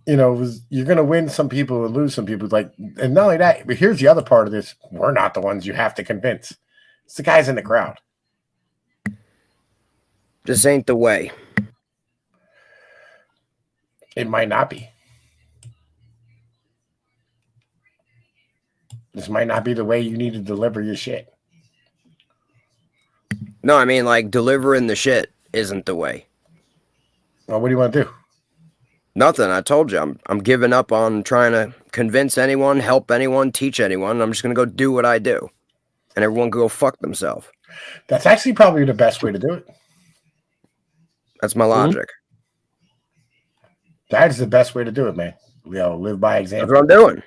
Speaker 1: You're gonna win some people and lose some people. Like, and not only that, but here's the other part of this: we're not the ones you have to convince. It's the guys in the crowd.
Speaker 13: This ain't the way.
Speaker 1: It might not be. This might not be the way you need to deliver your shit.
Speaker 13: No, I mean, like, delivering the shit isn't the way.
Speaker 1: Well, what do you want to do?
Speaker 13: Nothing. I told you. I'm giving up on trying to convince anyone, help anyone, teach anyone. I'm just going to go do what I do. And everyone can go fuck themselves.
Speaker 1: That's actually probably the best way to do it.
Speaker 13: That's my logic.
Speaker 1: That is the best way to do it, man. Live by example.
Speaker 13: That's what I'm doing.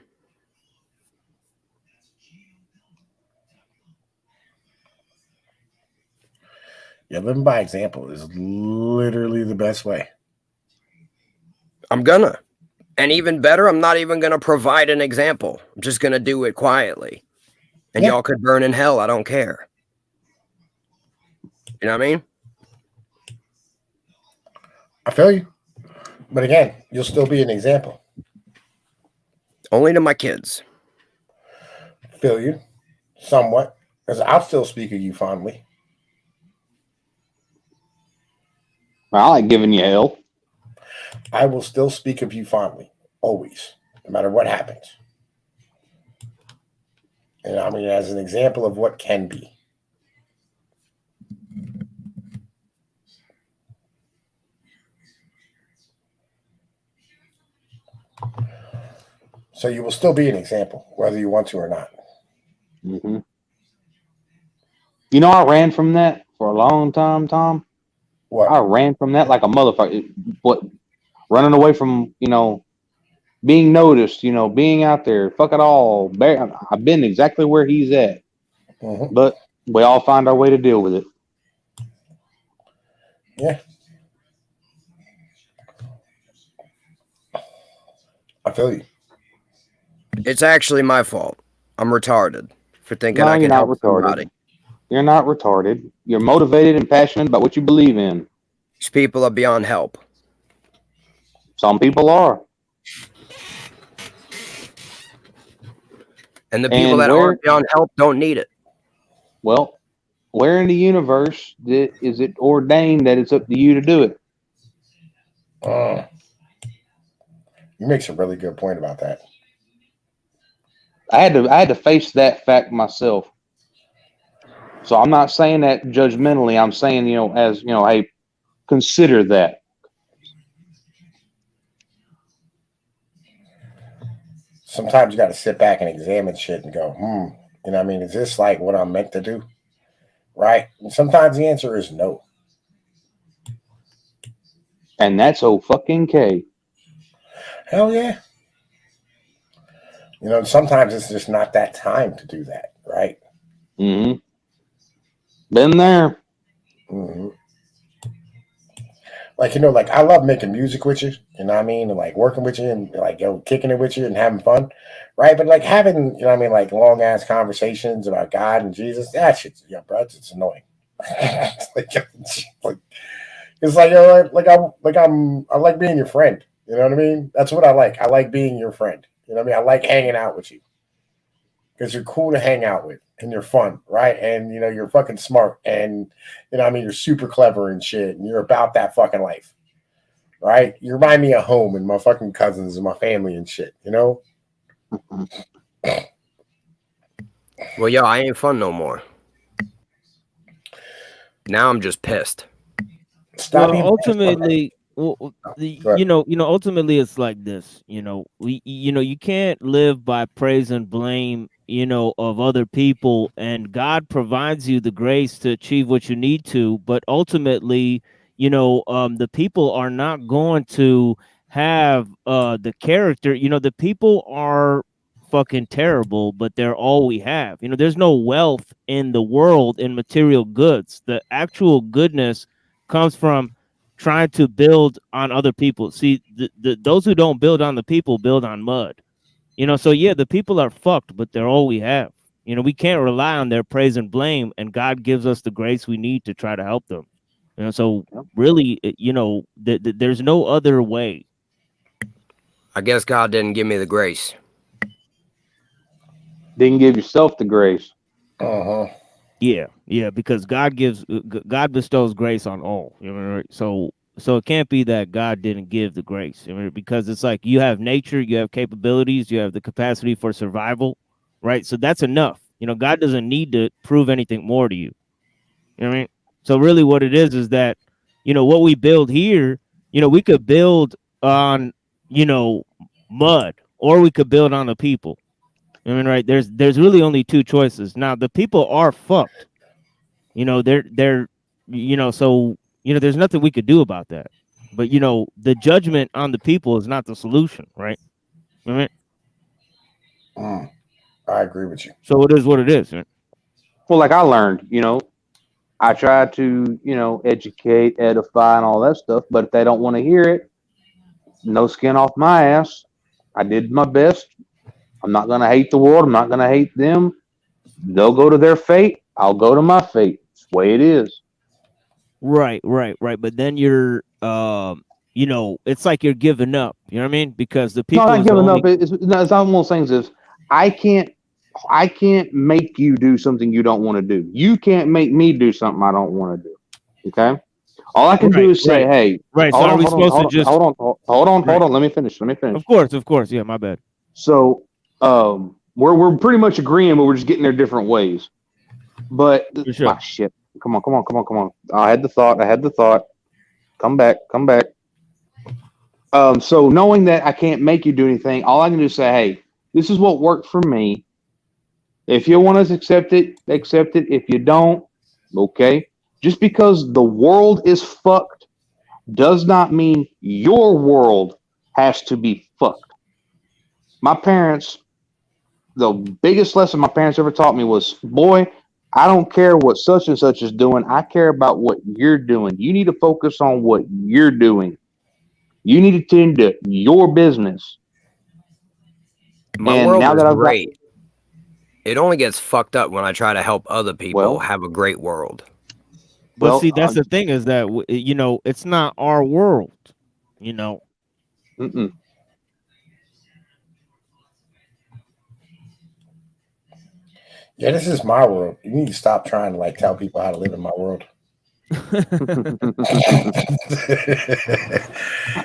Speaker 1: Yeah, living by example is literally the best way.
Speaker 13: I'm gonna. And even better, I'm not even gonna provide an example. I'm just gonna do it quietly. And y'all could burn in hell. I don't care. You know what I mean?
Speaker 1: I feel you. But again, you'll still be an example.
Speaker 13: Only to my kids.
Speaker 1: Feel you. Somewhat. Because I'll still speak of you fondly.
Speaker 10: I like giving you hell.
Speaker 1: I will still speak of you fondly. Always. No matter what happens. And I mean, as an example of what can be. So you will still be an example, whether you want to or not.
Speaker 10: Mm-hmm. I ran from that for a long time, Tom.
Speaker 1: What?
Speaker 10: I ran from that like a motherfucker. What? Running away from, being noticed, being out there. Fuck it all. I've been exactly where he's at.
Speaker 1: Mm-hmm.
Speaker 10: But we all find our way to deal with it.
Speaker 1: Yeah. I feel you.
Speaker 13: It's actually my fault. I'm retarded for thinking
Speaker 10: No,
Speaker 13: I
Speaker 10: you're
Speaker 13: can
Speaker 10: not
Speaker 13: help
Speaker 10: retarded.
Speaker 13: somebody.
Speaker 10: You're not retarded. You're motivated and passionate about what you believe in.
Speaker 13: These people are beyond help.
Speaker 10: Some people are.
Speaker 13: And the people that aren't beyond help don't need it.
Speaker 10: Well, where in the universe is it ordained that it's up to you to do it?
Speaker 1: You make some really good point about that.
Speaker 10: I had to face that fact myself. So I'm not saying that judgmentally. I'm saying, as hey, consider that.
Speaker 1: Sometimes you got to sit back and examine shit and go, you know what I mean? Is this like what I'm meant to do? Right? And sometimes the answer is no.
Speaker 10: And that's fucking
Speaker 1: Hell yeah. Sometimes it's just not that time to do that, right?
Speaker 10: Mm-hmm. Been there.
Speaker 1: Mm-hmm. Like, I love making music with you, you know what I mean? And like working with you and like, kicking it with you and having fun, right? But like having, you know what I mean, like long ass conversations about God and Jesus, that shit's, bro, it's annoying. I like being your friend. You know what I mean? That's what I like. I like being your friend. You know what I mean? I like hanging out with you because you're cool to hang out with and you're fun, right? And, you're fucking smart and, you're super clever and shit and you're about that fucking life, right? You remind me of home and my fucking cousins and my family and shit,
Speaker 13: Well, I ain't fun no more. Now I'm just pissed.
Speaker 2: Ultimately, ultimately it's like this. You can't live by praise and blame, of other people, and God provides you the grace to achieve what you need to. But ultimately, the people are not going to have the character. The people are fucking terrible, but they're all we have. There's no wealth in the world in material goods. The actual goodness comes from trying to build on other people. See, those who don't build on the people build on mud. So yeah, the people are fucked, but they're all we have. We can't rely on their praise and blame, and God gives us the grace we need to try to help them. So really, there's no other way.
Speaker 13: I guess God didn't give me the grace.
Speaker 10: Didn't give yourself the grace.
Speaker 2: Yeah, because God bestows grace on all. Right? So it can't be that God didn't give the grace. Because it's like you have nature, you have capabilities, you have the capacity for survival, right? So that's enough. God doesn't need to prove anything more to you. You know what I mean? So really, what it is that, what we build here, we could build on, mud, or we could build on the people. Right? There's really only two choices. Now the people are fucked. They're so there's nothing we could do about that. But the judgment on the people is not the solution, right?
Speaker 1: I agree with you.
Speaker 2: So it is what it is, right?
Speaker 10: Well, like I learned, I try to, educate, edify, and all that stuff. But if they don't want to hear it, no skin off my ass. I did my best. I'm not going to hate the world. I'm not going to hate them. They'll go to their fate. I'll go to my fate. It's the way it is.
Speaker 2: Right. But then you're, it's like you're giving up. You know what I mean? Because the people.
Speaker 10: No, not giving up. It's almost things is I can't make you do something you don't want to do. You can't make me do something I don't want to do. Okay. All I can do is say, hey.
Speaker 2: Right. So are we supposed to just
Speaker 10: hold on? Let me finish.
Speaker 2: Of course. Yeah, my bad.
Speaker 10: So, we're pretty much agreeing, but we're just getting there different ways. But shit. Come on. I had the thought. Come back. So knowing that I can't make you do anything, all I can do is say, hey, this is what worked for me. If you want to accept it, accept it. If you don't, okay. Just because the world is fucked does not mean your world has to be fucked. My parents, the biggest lesson my parents ever taught me was, boy, I don't care what such and such is doing. I care about what you're doing. You need to focus on what you're doing. You need to tend to your business.
Speaker 13: My world is great. It only gets fucked up when I try to help other people have a great world.
Speaker 2: But see, that's the thing is that, it's not our world,
Speaker 10: Mm-mm.
Speaker 1: Yeah, this is my world. You need to stop trying to like tell people how to live in my world.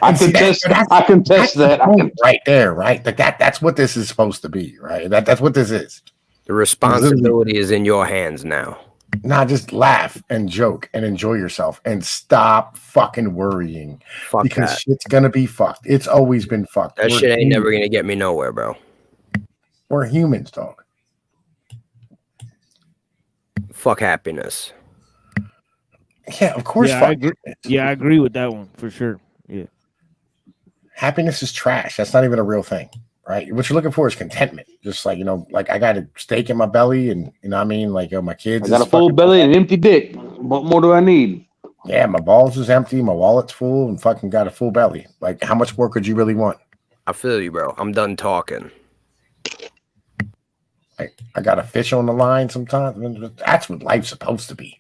Speaker 10: I contest that.
Speaker 1: Right there, right? That's what this is supposed to be, right? That's what this is.
Speaker 13: The responsibility is in your hands now.
Speaker 1: Nah, just laugh and joke and enjoy yourself and stop fucking worrying.
Speaker 13: Fuck
Speaker 1: because
Speaker 13: that.
Speaker 1: shit's gonna be fucked. It's always been fucked.
Speaker 13: That
Speaker 1: We're
Speaker 13: shit ain't never
Speaker 1: humans.
Speaker 13: gonna get me nowhere, bro.
Speaker 1: We're humans, dog.
Speaker 13: Fuck happiness.
Speaker 1: Yeah, of course.
Speaker 14: Yeah,
Speaker 1: fuck
Speaker 14: I agree. Yeah, I agree with that one for sure. Yeah.
Speaker 1: Happiness is trash. That's not even a real thing, right? What you're looking for is contentment. Just like, like I got a steak in my belly and, you know what I mean? Like, my kids.
Speaker 10: I got a full belly and an empty dick. What more do I need?
Speaker 1: Yeah, my balls is empty. My wallet's full and fucking got a full belly. Like, how much more could you really want?
Speaker 13: I feel you, bro. I'm done talking.
Speaker 1: I got a fish on the line sometimes. That's what life's supposed to be.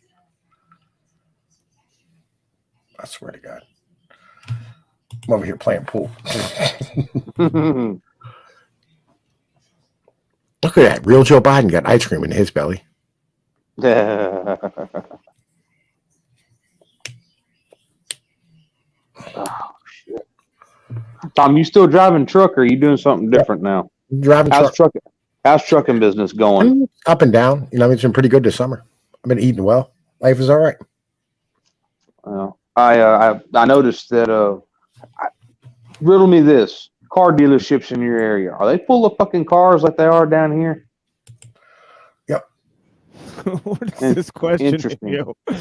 Speaker 1: I swear to God. I'm over here playing pool. Look at that. Real Joe Biden got ice cream in his belly.
Speaker 10: Oh, shit. Tom, you still driving truck or are you doing something different now?
Speaker 1: Driving truck.
Speaker 10: How's trucking business going?
Speaker 1: Up and down. It's been pretty good this summer. I've been eating well. Life is all right.
Speaker 10: I noticed that riddle me this. Car dealerships in your area, are they full of fucking cars like they are down here?
Speaker 1: Yep.
Speaker 14: What is this question?
Speaker 10: Interesting.
Speaker 14: Yo, this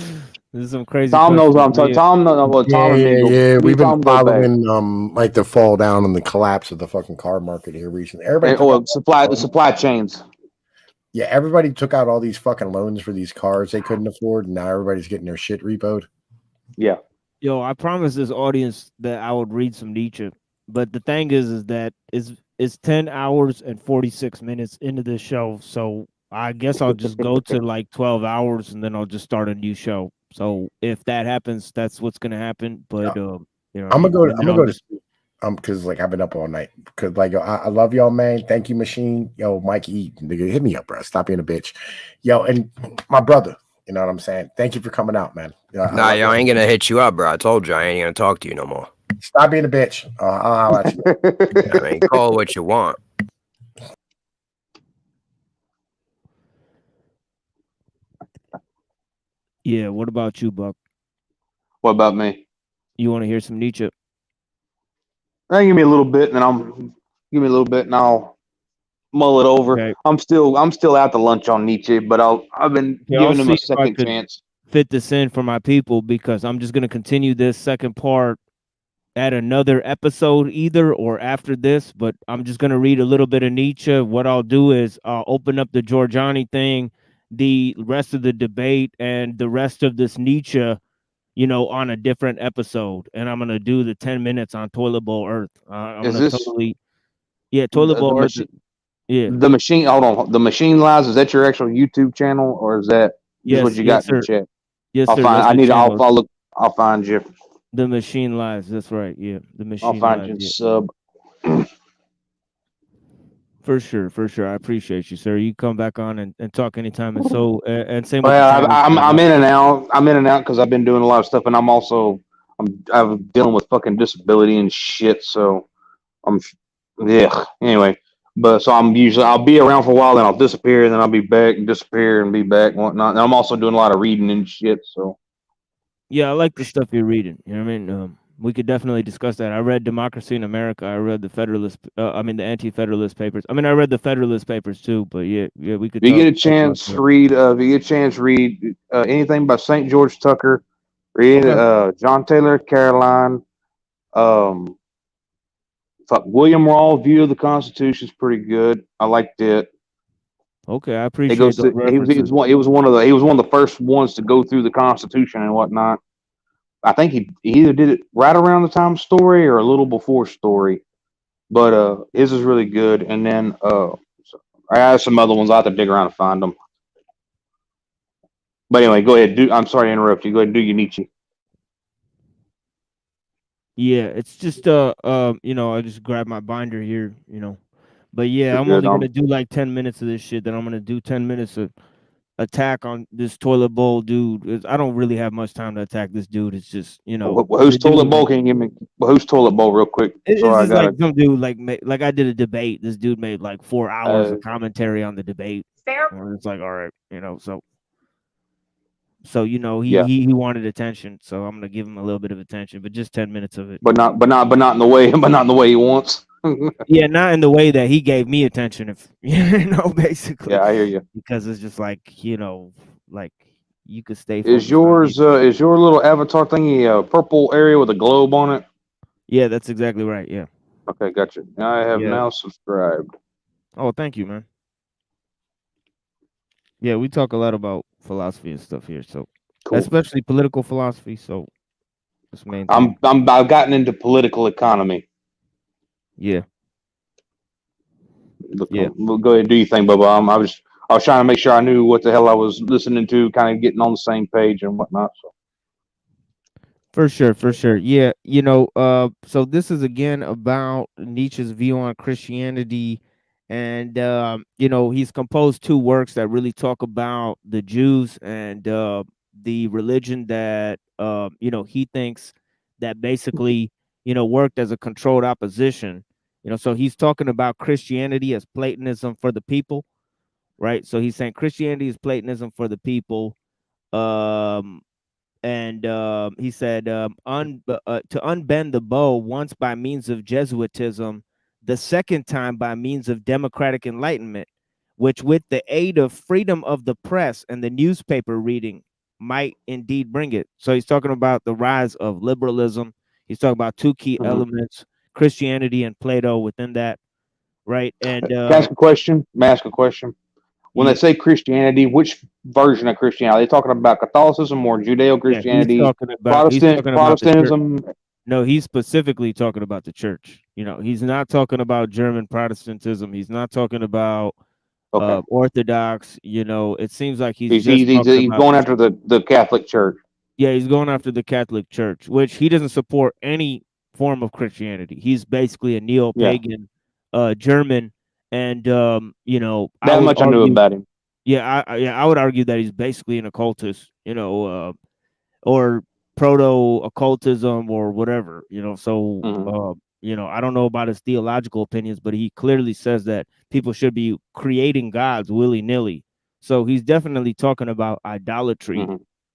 Speaker 14: is some crazy.
Speaker 10: Tom knows what I'm
Speaker 14: question.
Speaker 10: talking. Tom knows what Tom and me go-
Speaker 1: Yeah.
Speaker 10: me
Speaker 1: We've
Speaker 10: and Tom
Speaker 1: been
Speaker 10: go back.
Speaker 1: following like the fall down and the collapse of the fucking car market here recently. Everybody took out-
Speaker 10: the supply chains.
Speaker 1: Yeah, everybody took out all these fucking loans for these cars they couldn't afford, and now everybody's getting their shit repoed.
Speaker 10: Yeah.
Speaker 14: Yo, I promised this audience that I would read some Nietzsche, but the thing is that it's 10 hours and 46 minutes into this show, so I guess I'll just go to like 12 hours and then I'll just start a new show. So if that happens, that's what's gonna happen. But I'm
Speaker 1: I'm gonna go to sleep. Because like I've been up all night. Because like I love y'all, man. Thank you, Machine. Yo, Mike E, nigga, hit me up, bro. Stop being a bitch. Yo, and my brother. You know what I'm saying? Thank you for coming out, man.
Speaker 13: Nah, yo, I ain't gonna hit you up, bro. I told you I ain't gonna talk to you no more.
Speaker 1: Stop being a bitch. I'll let you.
Speaker 13: I mean, call it what you want.
Speaker 14: Yeah, what about you, Buck?
Speaker 10: What about me?
Speaker 14: You want to hear some Nietzsche?
Speaker 10: Give me a little bit, and I'll mull it over.
Speaker 14: Okay.
Speaker 10: I'm still out to lunch on Nietzsche, but I've been
Speaker 14: Yeah, I'll
Speaker 10: giving him
Speaker 14: see
Speaker 10: a
Speaker 14: if I
Speaker 10: second
Speaker 14: could
Speaker 10: chance.
Speaker 14: fit this in for my people because I'm just gonna continue this second part at another episode either or after this, but I'm just gonna read a little bit of Nietzsche. What I'll do is I'll open up the Giorgiani thing, the rest of the debate, and the rest of this Nietzsche, on a different episode, and I'm gonna do the 10 minutes on Toilet Bowl Earth. I'm
Speaker 10: Is
Speaker 14: gonna
Speaker 10: this
Speaker 14: totally, Toilet
Speaker 10: the
Speaker 14: Bowl Earth.
Speaker 10: machine?
Speaker 14: Yeah.
Speaker 10: The machine. Hold on. The Machine Lives. Is that your actual YouTube channel, or is that just what
Speaker 14: Yes,
Speaker 10: you
Speaker 14: yes,
Speaker 10: got in the
Speaker 14: sir.
Speaker 10: chat?
Speaker 14: Yes,
Speaker 10: I'll
Speaker 14: sir.
Speaker 10: find.
Speaker 14: That's
Speaker 10: I
Speaker 14: the
Speaker 10: need.
Speaker 14: channel.
Speaker 10: I'll look. I'll find you.
Speaker 14: The Machine Lives. That's right. Yeah, the Machine
Speaker 10: I'll find you
Speaker 14: Lives.
Speaker 10: and
Speaker 14: Yeah.
Speaker 10: sub.
Speaker 14: For sure. I appreciate you, sir. You come back on and talk anytime. And so, and same with
Speaker 10: Well,
Speaker 14: the
Speaker 10: I'm in and out. I'm in and out because I've been doing a lot of stuff, and I'm dealing with fucking disability and shit. So yeah. Anyway, but so I'll be around for a while, then I'll disappear, and then I'll be back, and disappear, and be back, and whatnot. And I'm also doing a lot of reading and shit. So
Speaker 14: Yeah, I like the stuff you're reading. You know what I mean? We could definitely discuss that. I read Democracy in America. I read the the Anti-Federalist Papers. I read the Federalist Papers too. But yeah, we could.
Speaker 10: if you get a
Speaker 14: talk about
Speaker 10: chance,
Speaker 14: that.
Speaker 10: read anything by St. George Tucker. Read John Taylor Caroline. William Rawls' View of the Constitution is pretty good. I liked it.
Speaker 14: Okay, I
Speaker 10: It
Speaker 14: appreciate
Speaker 10: goes
Speaker 14: those
Speaker 10: to, he was
Speaker 14: references.
Speaker 10: one of the first ones to go through the Constitution and whatnot. I think he either did it right around the time Story or a little before Story, but his is really good. And then I have some other ones. I have to dig around to find them. But anyway, go ahead. I'm sorry to interrupt you. Go ahead and do your Nietzsche.
Speaker 14: Yeah, it's just I just grabbed my binder here,
Speaker 2: But yeah,
Speaker 6: Good,
Speaker 2: I'm
Speaker 6: good.
Speaker 2: only gonna do like 10 minutes of this shit. Then I'm gonna do 10 minutes of attack on this toilet bowl dude. I don't really have much time to attack this dude. It's just, you know,
Speaker 10: Whose
Speaker 2: the dude,
Speaker 10: toilet bowl
Speaker 2: like,
Speaker 10: can you give me? Whose toilet bowl, real quick?
Speaker 2: it's
Speaker 10: So I
Speaker 2: just
Speaker 10: got
Speaker 2: like some dude like I did a debate. This dude made like 4 hours
Speaker 10: Uh,
Speaker 2: of commentary on the debate. And it's like, all right, you know, so you know,
Speaker 10: Yeah.
Speaker 2: he wanted attention, so I'm gonna give him a little bit of attention, but just 10 minutes of it.
Speaker 10: but not in the way, but not in the way he wants.
Speaker 2: Yeah, not in the way that he gave me attention, if you know, basically.
Speaker 10: Yeah, I hear you.
Speaker 2: Because it's just like, you know, like you could stay
Speaker 10: Is
Speaker 2: focused on me.
Speaker 10: is your little avatar thingy a purple area with a globe on it?
Speaker 2: Yeah, that's exactly right. Yeah.
Speaker 10: Okay, gotcha. I have
Speaker 2: Yeah.
Speaker 10: now subscribed.
Speaker 2: Oh, thank you, man. Yeah, we talk a lot about philosophy and stuff here, so
Speaker 10: Cool.
Speaker 2: especially political philosophy. So that's the main thing.
Speaker 10: I've gotten into political economy.
Speaker 2: Yeah.
Speaker 10: Yeah. Well, go ahead, do your thing, Bubba. I was trying to make sure I knew what the hell I was listening to, kind of getting on the same page and whatnot. So
Speaker 2: For sure. Yeah, you know, so this is again about Nietzsche's view on Christianity, and you know, he's composed 2 works that really talk about the Jews and the religion that you know, he thinks that basically, you know, worked as a controlled opposition. You know, so he's talking about Christianity as Platonism for the people, right? So he's saying Christianity is Platonism for the people. Um and he said to unbend the bow once by means of Jesuitism, the second time by means of democratic enlightenment, which with the aid of freedom of the press and the newspaper reading might indeed bring it. So he's talking about the rise of liberalism. He's talking about 2 key elements, Christianity and Plato within that, right? And
Speaker 10: Can I ask a question? May I ask a question? When they say Christianity, which version of Christianity? Are they talking about Catholicism or Judeo-Christianity?
Speaker 2: he's talking about the church.
Speaker 10: Protestantism?
Speaker 2: No, he's specifically talking about the church. You know, he's not talking about German Protestantism. He's not talking about Orthodox. You know, it seems like he's
Speaker 10: going after the Catholic Church.
Speaker 2: Yeah, he's going after the Catholic Church, which he doesn't support any form of Christianity. He's basically a neo-pagan German, and you know,
Speaker 10: That much I knew about him.
Speaker 2: Yeah, I would argue that he's basically an occultist. You know, or proto-occultism or whatever, you know. So you know, I don't know about his theological opinions, but he clearly says that people should be creating gods willy-nilly. So he's definitely talking about idolatry,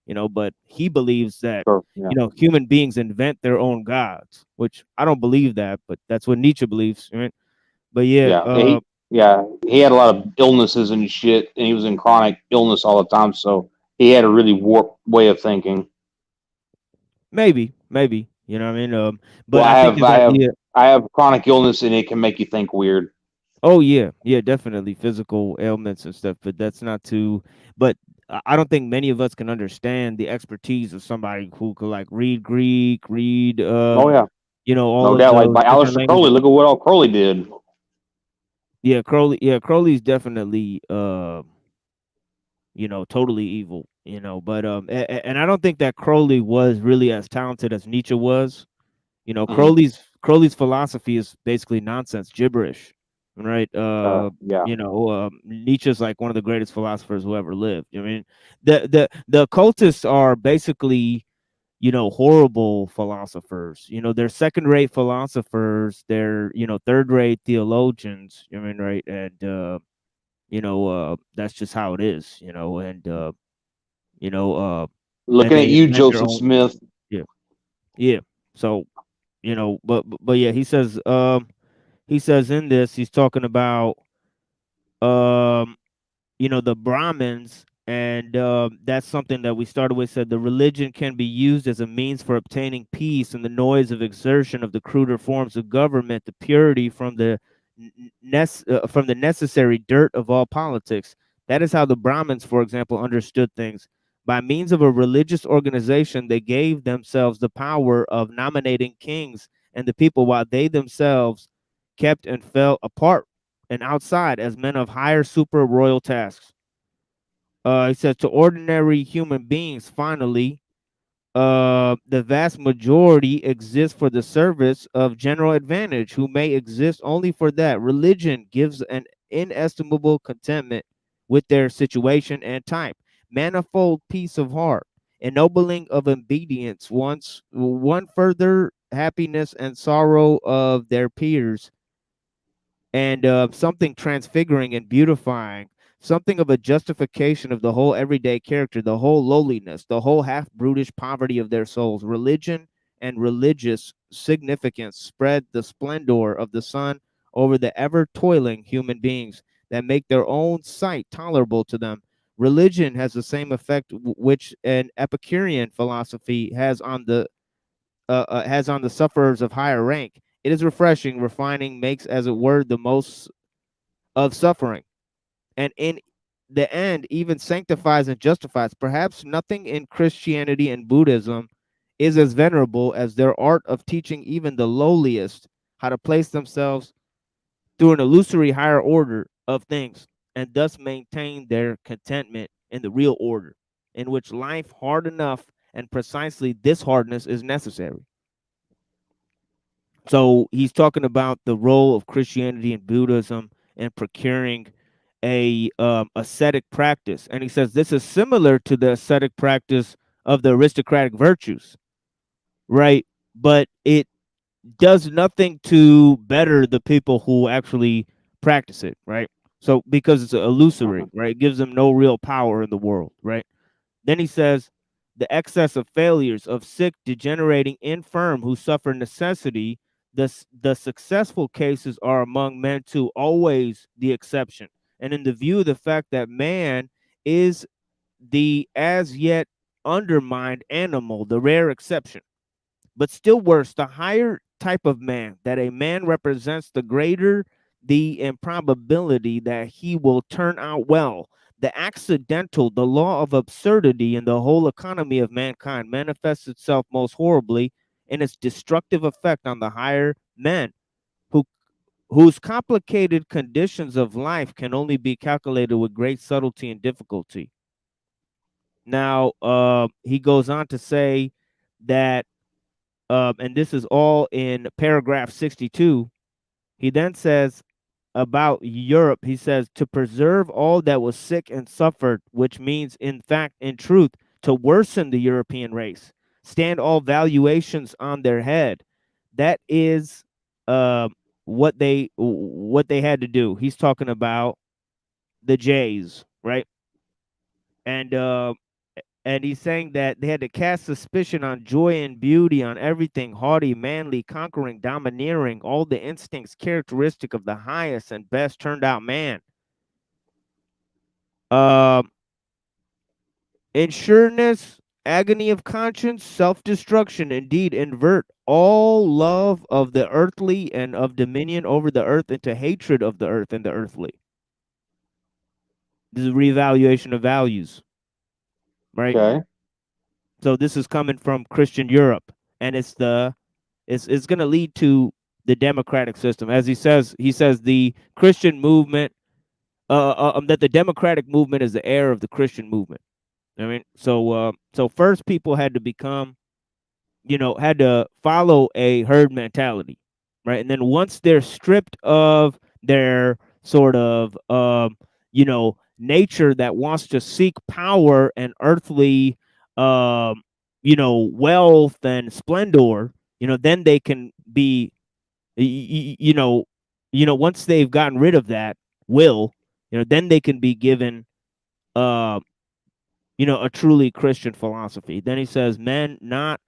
Speaker 2: you know, but he believes that you know, human beings invent their own gods, which I don't believe that, but that's what Nietzsche believes, right? But
Speaker 10: he had a lot of illnesses and shit, and he was in chronic illness all the time, so he had a really warped way of thinking.
Speaker 2: Maybe, you know what I mean? But
Speaker 10: well, I have chronic illness, and it can make you think weird.
Speaker 2: Oh yeah, definitely physical ailments and stuff, but that's not too. But I don't think many of us can understand the expertise of somebody who could like read Greek, read. You know, all
Speaker 10: no
Speaker 2: of
Speaker 10: doubt,
Speaker 2: those
Speaker 10: like Aleister Crowley. Look at what all Crowley did.
Speaker 2: Yeah, Crowley. Yeah, Crowley's definitely you know, totally evil. You know, but and I don't think that Crowley was really as talented as Nietzsche was. You know, Crowley's philosophy is basically nonsense, gibberish, right? You know, Nietzsche's like one of the greatest philosophers who ever lived. I mean, the occultists are basically, you know, horrible philosophers. You know, they're second-rate philosophers. They're, you know, third-rate theologians. I mean, right? And you know, that's just how it is. You know, and you know,
Speaker 10: looking at you, Joseph Smith.
Speaker 2: Yeah. So, you know, but yeah, he says in this, he's talking about you know, the Brahmins, and that's something that we started with. Said the religion can be used as a means for obtaining peace in the noise of exertion of the cruder forms of government, the purity from the necessary dirt of all politics. That is how the Brahmins, for example, understood things. By means of a religious organization, they gave themselves the power of nominating kings and the people, while they themselves kept and fell apart and outside as men of higher super royal tasks. He says to ordinary human beings, finally,
Speaker 14: the vast majority exist for the service of general advantage, who may exist only for that. Religion gives an inestimable contentment with their situation and type, manifold peace of heart, ennobling of obedience, one further happiness and sorrow of their peers, and something transfiguring and beautifying, something of a justification of the whole everyday character, the whole lowliness, the whole half brutish poverty of their souls. Religion and religious significance spread the splendor of the sun over the ever toiling human beings that make their own sight tolerable to them. Religion has the same effect which an Epicurean philosophy has on the sufferers of higher rank. It is refreshing, refining, makes as it were the most of suffering, and in the end even sanctifies and justifies. Perhaps nothing in Christianity and Buddhism is as venerable as their art of teaching even the lowliest how to place themselves through an illusory higher order of things, and thus maintain their contentment in the real order, in which life hard enough and precisely this hardness is necessary. So he's talking about the role of Christianity and Buddhism in procuring a ascetic practice, and he says this is similar to the ascetic practice of the aristocratic virtues, right? But it does nothing to better the people who actually practice it, right? So because it's illusory, right? It gives them no real power in the world, right? Then he says the excess of failures of sick, degenerating, infirm who suffer necessity. The successful cases are among men too, always the exception. And in the view of the fact that man is the as yet undermined animal, the rare exception. But still worse, the higher type of man, that a man represents, the greater the improbability that he will turn out well. The accidental, the law of absurdity in the whole economy of mankind manifests itself most horribly in its destructive effect on the higher men, whose complicated conditions of life can only be calculated with great subtlety and difficulty. Now, he goes on to say that, and this is all in paragraph 62. He then says about Europe, he says, to preserve all that was sick and suffered, which means, in fact, in truth, to worsen the European race, stand all valuations on their head. That is what they had to do. He's talking about the Jays, right? And he's saying that they had to cast suspicion on joy and beauty, on everything haughty, manly, conquering, domineering, all the instincts characteristic of the highest and best turned out man. Insureness, agony of conscience, self-destruction, indeed, invert all love of the earthly and of dominion over the earth into hatred of the earth and the earthly. This is a reevaluation of values. Right.
Speaker 10: Okay.
Speaker 14: So this is coming from Christian Europe, and it's going to lead to the democratic system. As he says the Christian movement, that the democratic movement is the heir of the Christian movement. I mean, so first people had to become, had to follow a herd mentality, right? And then once they're stripped of their sort of, nature that wants to seek power and earthly, wealth and splendor, then they can be, once they've gotten rid of that then they can be given, a truly Christian philosophy. Then he says, men not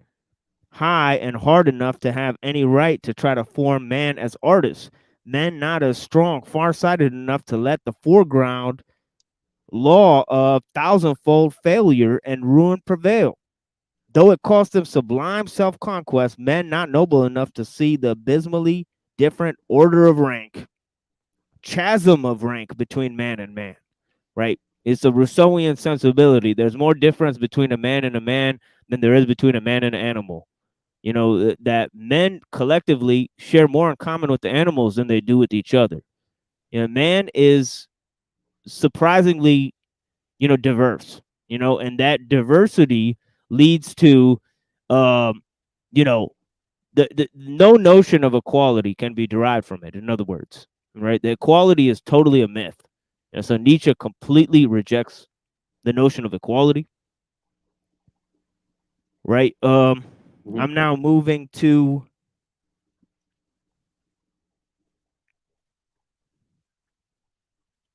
Speaker 14: high and hard enough to have any right to try to form man as artists, men not as strong, far-sighted enough to let the foreground law of thousandfold failure and ruin prevail. Though it cost them sublime self-conquest, men not noble enough to see the abysmally different order of rank, chasm of rank between man and man, right? It's a Rousseauian sensibility. There's more difference between a man and a man than there is between a man and an animal. That men collectively share more in common with the animals than they do with each other. Man is surprisingly, diverse, and that diversity leads to
Speaker 2: you know, the no notion of equality can be derived from it. In other words, right? The equality is totally a myth. And so Nietzsche completely rejects the notion of equality. Right. I'm now moving to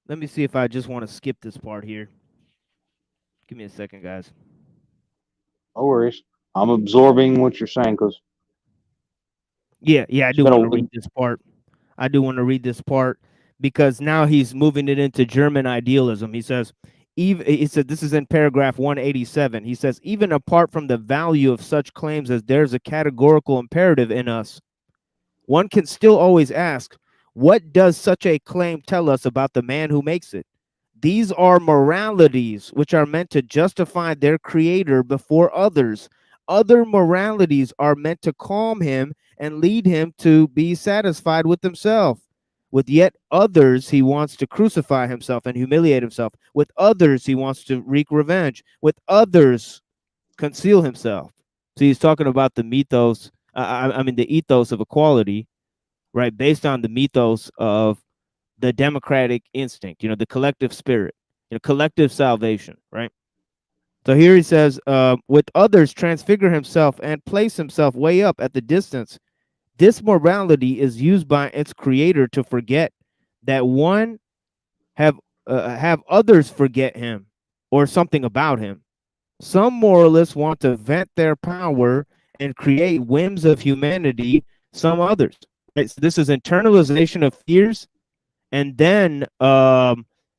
Speaker 2: let me see if I just want to skip this part here. Give me a second, guys.
Speaker 10: No worries. I'm absorbing what you're saying because
Speaker 2: Yeah, I do want to read this part. I do want to read this part because now he's moving it into German idealism. He says, he said, this is in paragraph 187. He says, even apart from the value of such claims as there's a categorical imperative in us, one can still always ask, what does such a claim tell us about the man who makes it? These are moralities which are meant to justify their creator before others. Other moralities are meant to calm him and lead him to be satisfied with himself. With yet others, he wants to crucify himself and humiliate himself. With others, he wants to wreak revenge. With others, conceal himself. So he's talking about the mythos, the ethos of equality, right? Based on the mythos of the democratic instinct, the collective spirit, collective salvation, right? So here he says, with others, transfigure himself and place himself way up at the distance. This morality is used by its creator to forget that one have others forget him or something about him. Some moralists want to vent their power and create whims of humanity. Some others, right? So this is internalization of fears, and then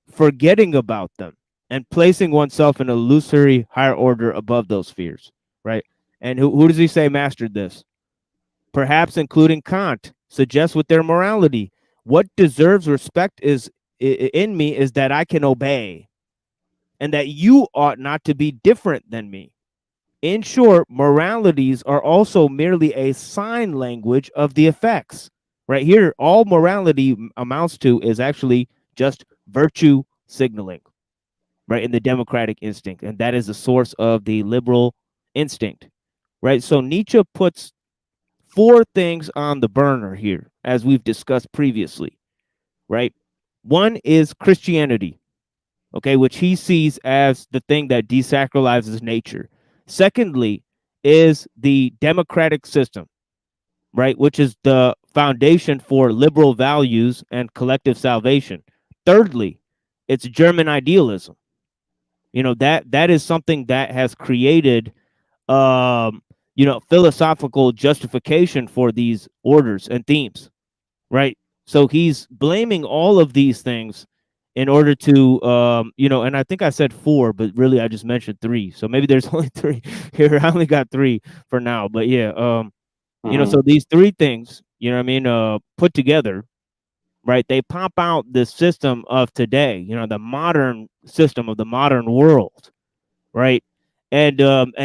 Speaker 2: forgetting about them and placing oneself in a illusory higher order above those fears, right? And who does he say mastered this? Perhaps including Kant, suggests with their morality, what deserves respect is in me is that I can obey, and that you ought not to be different than me. In short, moralities are also merely a sign language of the effects. Right here, all morality amounts to is actually just virtue signaling, right, in the democratic instinct. And that is the source of the liberal instinct, right? So Nietzsche puts 4 things on the burner here, as we've discussed previously, right? One is Christianity, okay, which he sees as the thing that desacralizes nature. Secondly is the democratic system, right, which is the foundation for liberal values and collective salvation. Thirdly, it's German idealism. That is something that has created philosophical justification for these orders and themes, right? So he's blaming all of these things in order to and I think I said 4, but really I just mentioned 3. So maybe there's only 3 here. I only got 3 for now, but yeah, so these 3 things, put together, right? They pop out the system of today, the modern system of the modern world, right? And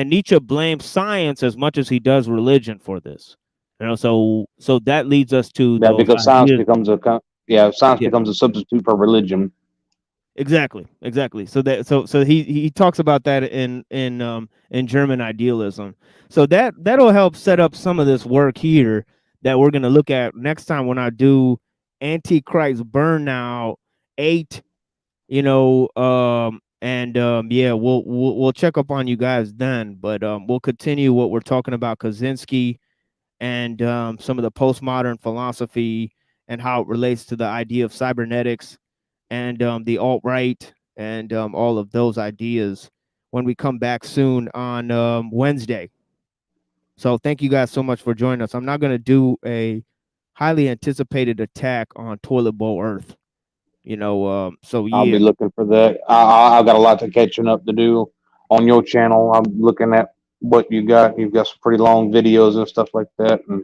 Speaker 2: Nietzsche blames science as much as he does religion for this. So that leads us to
Speaker 10: because science becomes becomes a substitute for religion.
Speaker 2: Exactly. So he talks about that in German idealism. So that'll help set up some of this work here that we're gonna look at next time when I do Antichrist Burnout 8. We'll check up on you guys then. But we'll continue what we're talking about Kaczynski and some of the postmodern philosophy and how it relates to the idea of cybernetics and the alt-right and all of those ideas when we come back soon on Wednesday. So thank you guys so much for joining us. I'm not going to do a highly anticipated attack on Toilet Bowl Earth. So yeah.
Speaker 10: I'll be looking for that. I've got a lot of catching up to do on your channel. I'm looking at what you got. You've got some pretty long videos and stuff like that. And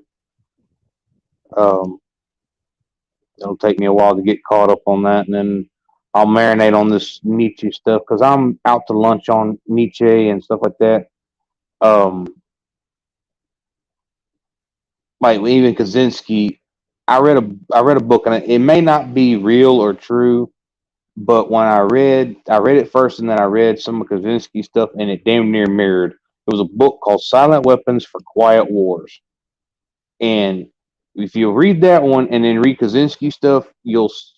Speaker 10: it'll take me a while to get caught up on that, and then I'll marinate on this Nietzsche stuff because I'm out to lunch on Nietzsche and stuff like that. Like even Kaczynski, I read a book, and it may not be real or true, but when I read it first, and then I read some of Kaczynski stuff, and it damn near mirrored was a book called Silent Weapons for Quiet Wars. And if you read that one and then read Kaczynski stuff, it's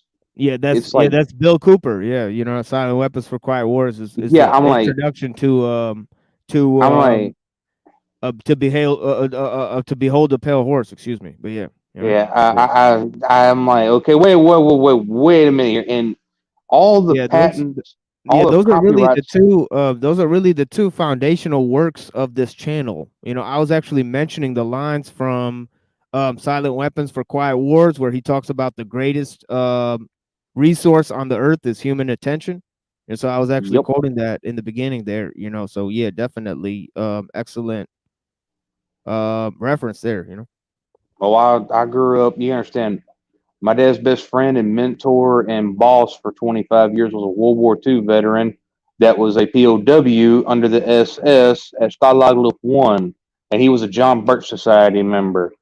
Speaker 10: like,
Speaker 14: that's Bill Cooper. Yeah, Silent Weapons for Quiet Wars is
Speaker 10: yeah,
Speaker 14: the
Speaker 10: I'm like,
Speaker 14: introduction to to behold the pale horse. Excuse me, but yeah.
Speaker 10: I'm like, okay, wait a minute here. And all the patents, all the
Speaker 14: those are really the
Speaker 10: copyrights.
Speaker 14: two. Those are really the two foundational works of this channel. I was actually mentioning the lines from Silent Weapons for Quiet Wars, where he talks about the greatest resource on the earth is human attention, and so I was actually quoting that in the beginning there. So yeah, definitely excellent reference there.
Speaker 10: Oh, I grew up, you understand, my dad's best friend and mentor and boss for 25 years was a World War II veteran that was a POW under the SS at Stalag Luft 1, and he was a John Birch Society member.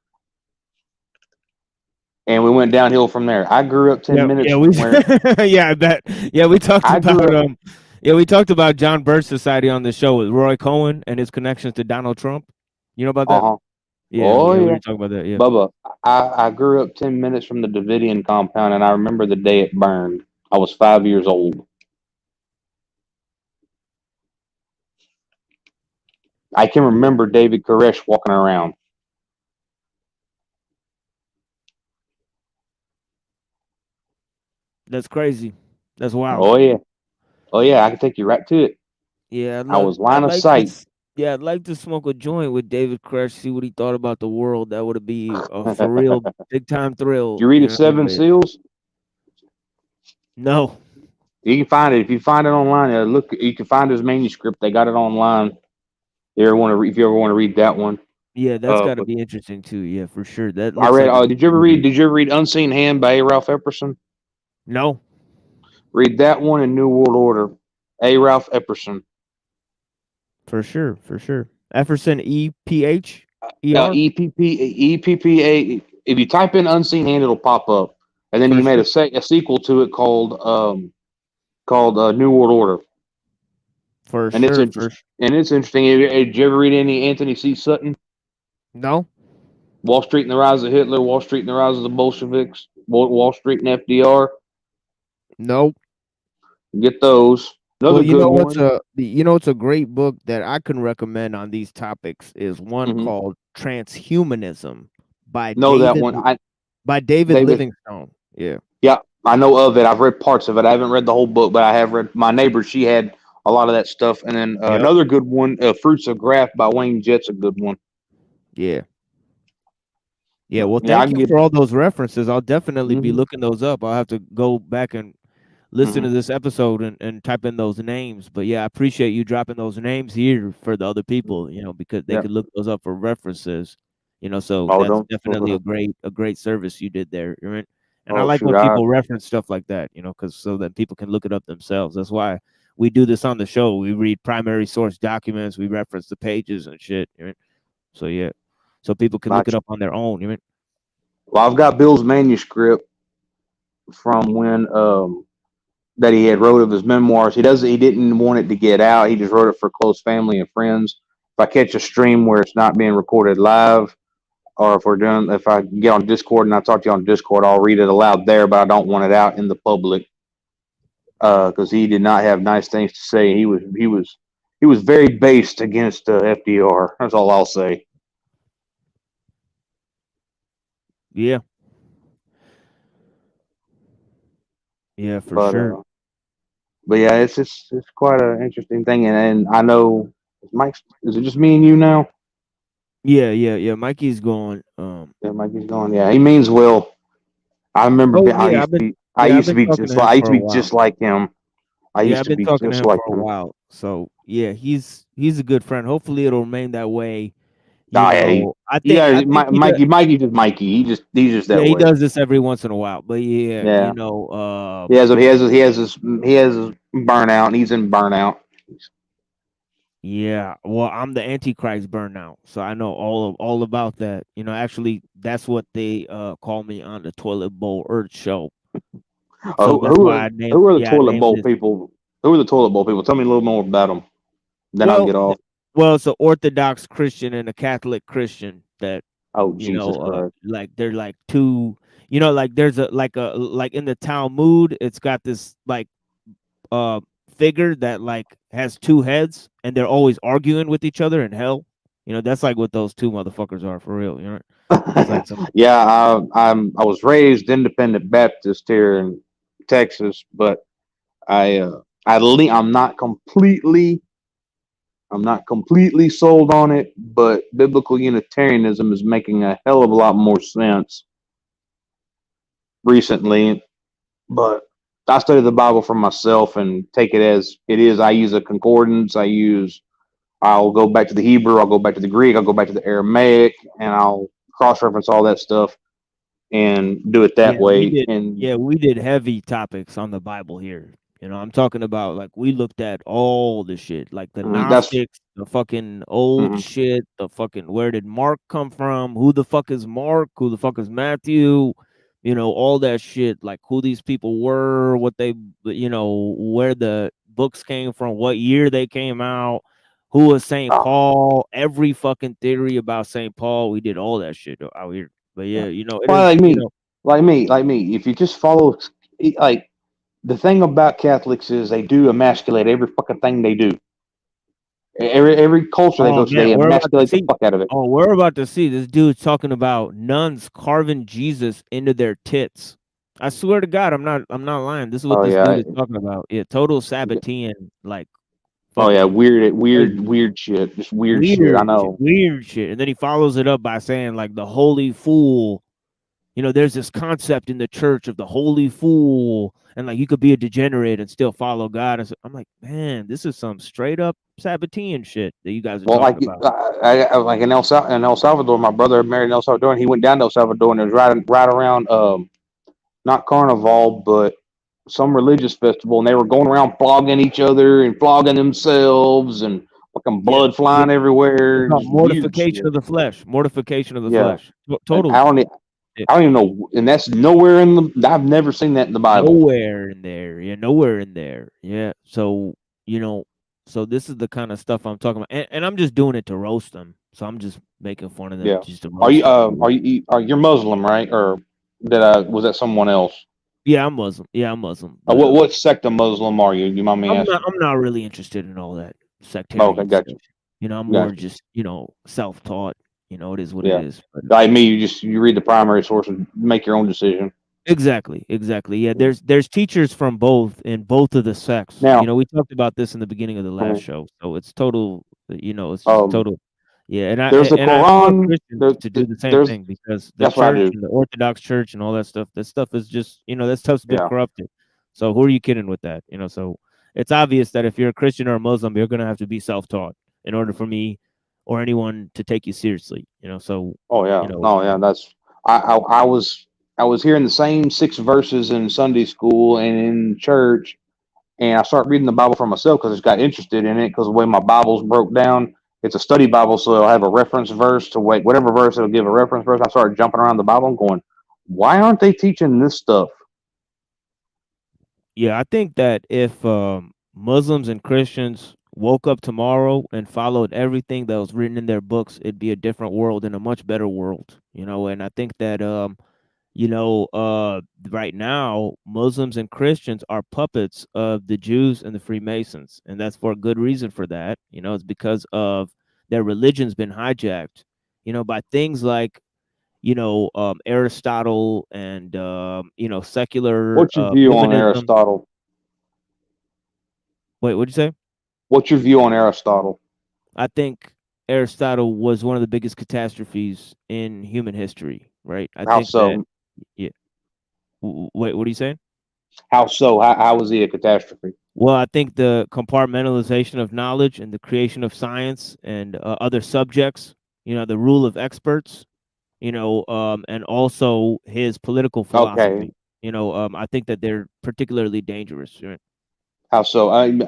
Speaker 10: And we went downhill from there. I grew up 10 minutes from where...
Speaker 14: yeah, I bet. Yeah, we talked about John Birch Society on the show with Roy Cohen and his connections to Donald Trump. You know about that? Yeah, we were talking about that. Yeah,
Speaker 10: Bubba, I grew up 10 minutes from the Davidian compound, and I remember the day it burned. I was 5 years old. I can remember David Koresh walking around.
Speaker 14: That's crazy. That's wild.
Speaker 10: Oh yeah, I can take you right to it.
Speaker 14: Yeah,
Speaker 10: I was line of sight.
Speaker 14: I'd like to smoke a joint with David Koresh, see what he thought about the world. That would be a for real big time thrill.
Speaker 10: Did you read the Seven Seals?
Speaker 14: No.
Speaker 10: You can find it if you find it online. Look, you can find his manuscript. They got it online. If you ever want to read that one.
Speaker 14: Yeah, that's got to be interesting too. Yeah, for sure. That
Speaker 10: I read. Did you ever read Unseen Hand by A. Ralph Epperson?
Speaker 14: No.
Speaker 10: Read that one in New World Order. A. Ralph Epperson.
Speaker 14: For sure. Epperson, EPH?
Speaker 10: EPPA. If you type in Unseen Hand, it'll pop up. And then he made a sequel to it called New World Order. It's interesting. Did you ever read any Anthony C. Sutton?
Speaker 14: No.
Speaker 10: Wall Street and the Rise of Hitler, Wall Street and the Rise of the Bolsheviks, Wall Street and FDR.
Speaker 14: Nope.
Speaker 10: Get those.
Speaker 14: It's a great book that I can recommend on these topics is one called Transhumanism by David Livingstone. Yeah.
Speaker 10: Yeah, I know of it. I've read parts of it. I haven't read the whole book, but I have read my neighbor. She had a lot of that stuff. And then another good one, Fruits of Graft by Wayne Jett's a good one.
Speaker 14: Yeah. Yeah, well, thank you for all those references. I'll definitely be looking those up. I'll have to go back and listen to this episode and type in those names. But yeah, I appreciate you dropping those names here for the other people, because they could look those up for references, so that's definitely a great service you did there. Right? And I like when people reference stuff like that, because so that people can look it up themselves. That's why we do this on the show. We read primary source documents, we reference the pages and shit. Right? So yeah. So people can look it up on their own.
Speaker 10: Well, I've got Bill's manuscript from when that he had wrote of his memoirs. He didn't want it to get out. He just wrote it for close family and friends. If I catch a stream where it's not being recorded live, or if I get on Discord and I talk to you on Discord, I'll read it aloud there, but I don't want it out in the public because he did not have nice things to say. He was very based against FDR. That's all I'll say.
Speaker 14: Yeah. Yeah, for sure.
Speaker 10: But yeah, it's quite an interesting thing, and I know Mike. Is it just me and you now?
Speaker 14: Yeah. Mikey's gone.
Speaker 10: Yeah, Mikey's gone. Yeah, he means well. I remember. I used to be just like him.
Speaker 14: I've been talking to him for a while. So yeah, he's a good friend. Hopefully, it'll remain that way.
Speaker 10: Mikey's just Mikey. He's just that way.
Speaker 14: He does this every once in a while, but he has
Speaker 10: his burnout, and he's in burnout.
Speaker 14: Yeah, well, I'm the Antichrist burnout, so I know all about that. Actually, that's what they call me on the Toilet Bowl Earth show.
Speaker 10: So who are the Toilet Bowl people? Who are the Toilet Bowl people? Tell me a little more about them. Then I'll get off.
Speaker 14: Well, it's an Orthodox Christian and a Catholic Christian that
Speaker 10: Oh,
Speaker 14: you
Speaker 10: Jesus
Speaker 14: know,
Speaker 10: Christ.
Speaker 14: like they're like two. You know, like there's a like in the Talmud, it's got this like uh figure that like has two heads, and they're always arguing with each other in hell. You know, that's like what those two motherfuckers are for real. You know, it's like some.
Speaker 10: Yeah, I was raised independent Baptist here in Texas, but I'm not completely sold on it, but biblical Unitarianism is making a hell of a lot more sense recently. But I study the Bible for myself and take it as it is. I use a concordance. I'll go back to the Hebrew. I'll go back to the Greek. I'll go back to the Aramaic, and I'll cross-reference all that stuff and do it that way.
Speaker 14: We did heavy topics on the Bible here. You know, I'm talking about like we looked at all the shit, like the Gnostics, the fucking old shit, the fucking where did Mark come from? Who the fuck is Mark? Who the fuck is Matthew? You know, all that shit, like who these people were, what they, you know, where the books came from, what year they came out, who was St. Paul, every fucking theory about St. Paul. We did all that shit out here. But yeah, you know, it
Speaker 10: Well,
Speaker 14: is,
Speaker 10: like me,
Speaker 14: you know,
Speaker 10: like me. If you just follow, like the thing about Catholics is they do emasculate every fucking thing they do. Every culture they go to, they emasculate the fuck out of it.
Speaker 14: Oh, we're about to see this dude talking about nuns carving Jesus into their tits. I swear to God, I'm not lying. This is what this dude is talking about. Yeah, total Sabbatean, like.
Speaker 10: Oh yeah, weird shit. Just weird shit. I know.
Speaker 14: Weird shit. And then he follows it up by saying like the holy fool. You know, there's this concept in the church of the holy fool, and like you could be a degenerate and still follow God. And so, I'm like, man, this is some straight up Sabbatean shit that you guys are talking about.
Speaker 10: I like in El Salvador, my brother married in El Salvador, and he went down to El Salvador, and it was right around not Carnival, but some religious festival, and they were going around flogging each other and flogging themselves and fucking blood flying everywhere.
Speaker 14: No, mortification of the flesh. Mortification of the flesh. Total.
Speaker 10: I don't even know, and that's nowhere in the. I've never seen that in the Bible.
Speaker 14: Nowhere in there. Yeah, nowhere in there. Yeah. So you know, so this is the kind of stuff I'm talking about, and I'm just doing it to roast them. So I'm just making fun of them.
Speaker 10: Yeah.
Speaker 14: Just to
Speaker 10: Are you Muslim, right? Or was that someone else?
Speaker 14: Yeah, I'm Muslim. Yeah, I'm Muslim.
Speaker 10: What sect of Muslim are you? You mind me asking?
Speaker 14: I'm not really interested in all that sectarian
Speaker 10: Okay, gotcha.
Speaker 14: stuff. You know, I'm more just, you know, self-taught. You know, it is what it is. But
Speaker 10: like me, you read the primary source and make your own decision.
Speaker 14: Exactly. Yeah, there's teachers from both in both of the sects.
Speaker 10: Now,
Speaker 14: you know, we talked about this in the beginning of the last show, so it's total. You know, it's just total. Yeah, and
Speaker 10: there's
Speaker 14: I
Speaker 10: the Quran.
Speaker 14: Christians to do the same thing because the church and the Orthodox Church and all that stuff is just, you know, that stuff's been corrupted. So who are you kidding with that? You know, so it's obvious that if you're a Christian or a Muslim, you're gonna have to be self-taught in order for me or anyone to take you seriously. You know, so you know,
Speaker 10: that's I was hearing the same 6 verses in Sunday school and in church, and I started reading the Bible for myself because I just got interested in it because the way my Bible's broke down. It's a study Bible, so it'll have a reference verse to whatever verse it'll give a reference verse. I started jumping around the Bible and going, why aren't they teaching this stuff?
Speaker 14: Yeah, I think that if Muslims and Christians woke up tomorrow and followed everything that was written in their books, it'd be a different world and a much better world, you know. And I think that you know, right now Muslims and Christians are puppets of the Jews and the Freemasons, and that's for a good reason for that. You know, it's because of their religion's been hijacked, you know, by things like, you know, Aristotle and you know, secular.
Speaker 10: What's your view on Aristotle?
Speaker 14: Wait, what'd you say?
Speaker 10: What's your view on Aristotle?
Speaker 14: I think Aristotle was one of the biggest catastrophes in human history, right?
Speaker 10: How so?
Speaker 14: Yeah. Wait, what are you saying?
Speaker 10: How so? How was he a catastrophe?
Speaker 14: Well, I think the compartmentalization of knowledge and the creation of science and other subjects, you know, the rule of experts, you know, and also his political philosophy.
Speaker 10: Okay.
Speaker 14: You know, I think that they're particularly dangerous. Right?
Speaker 10: How so? I'm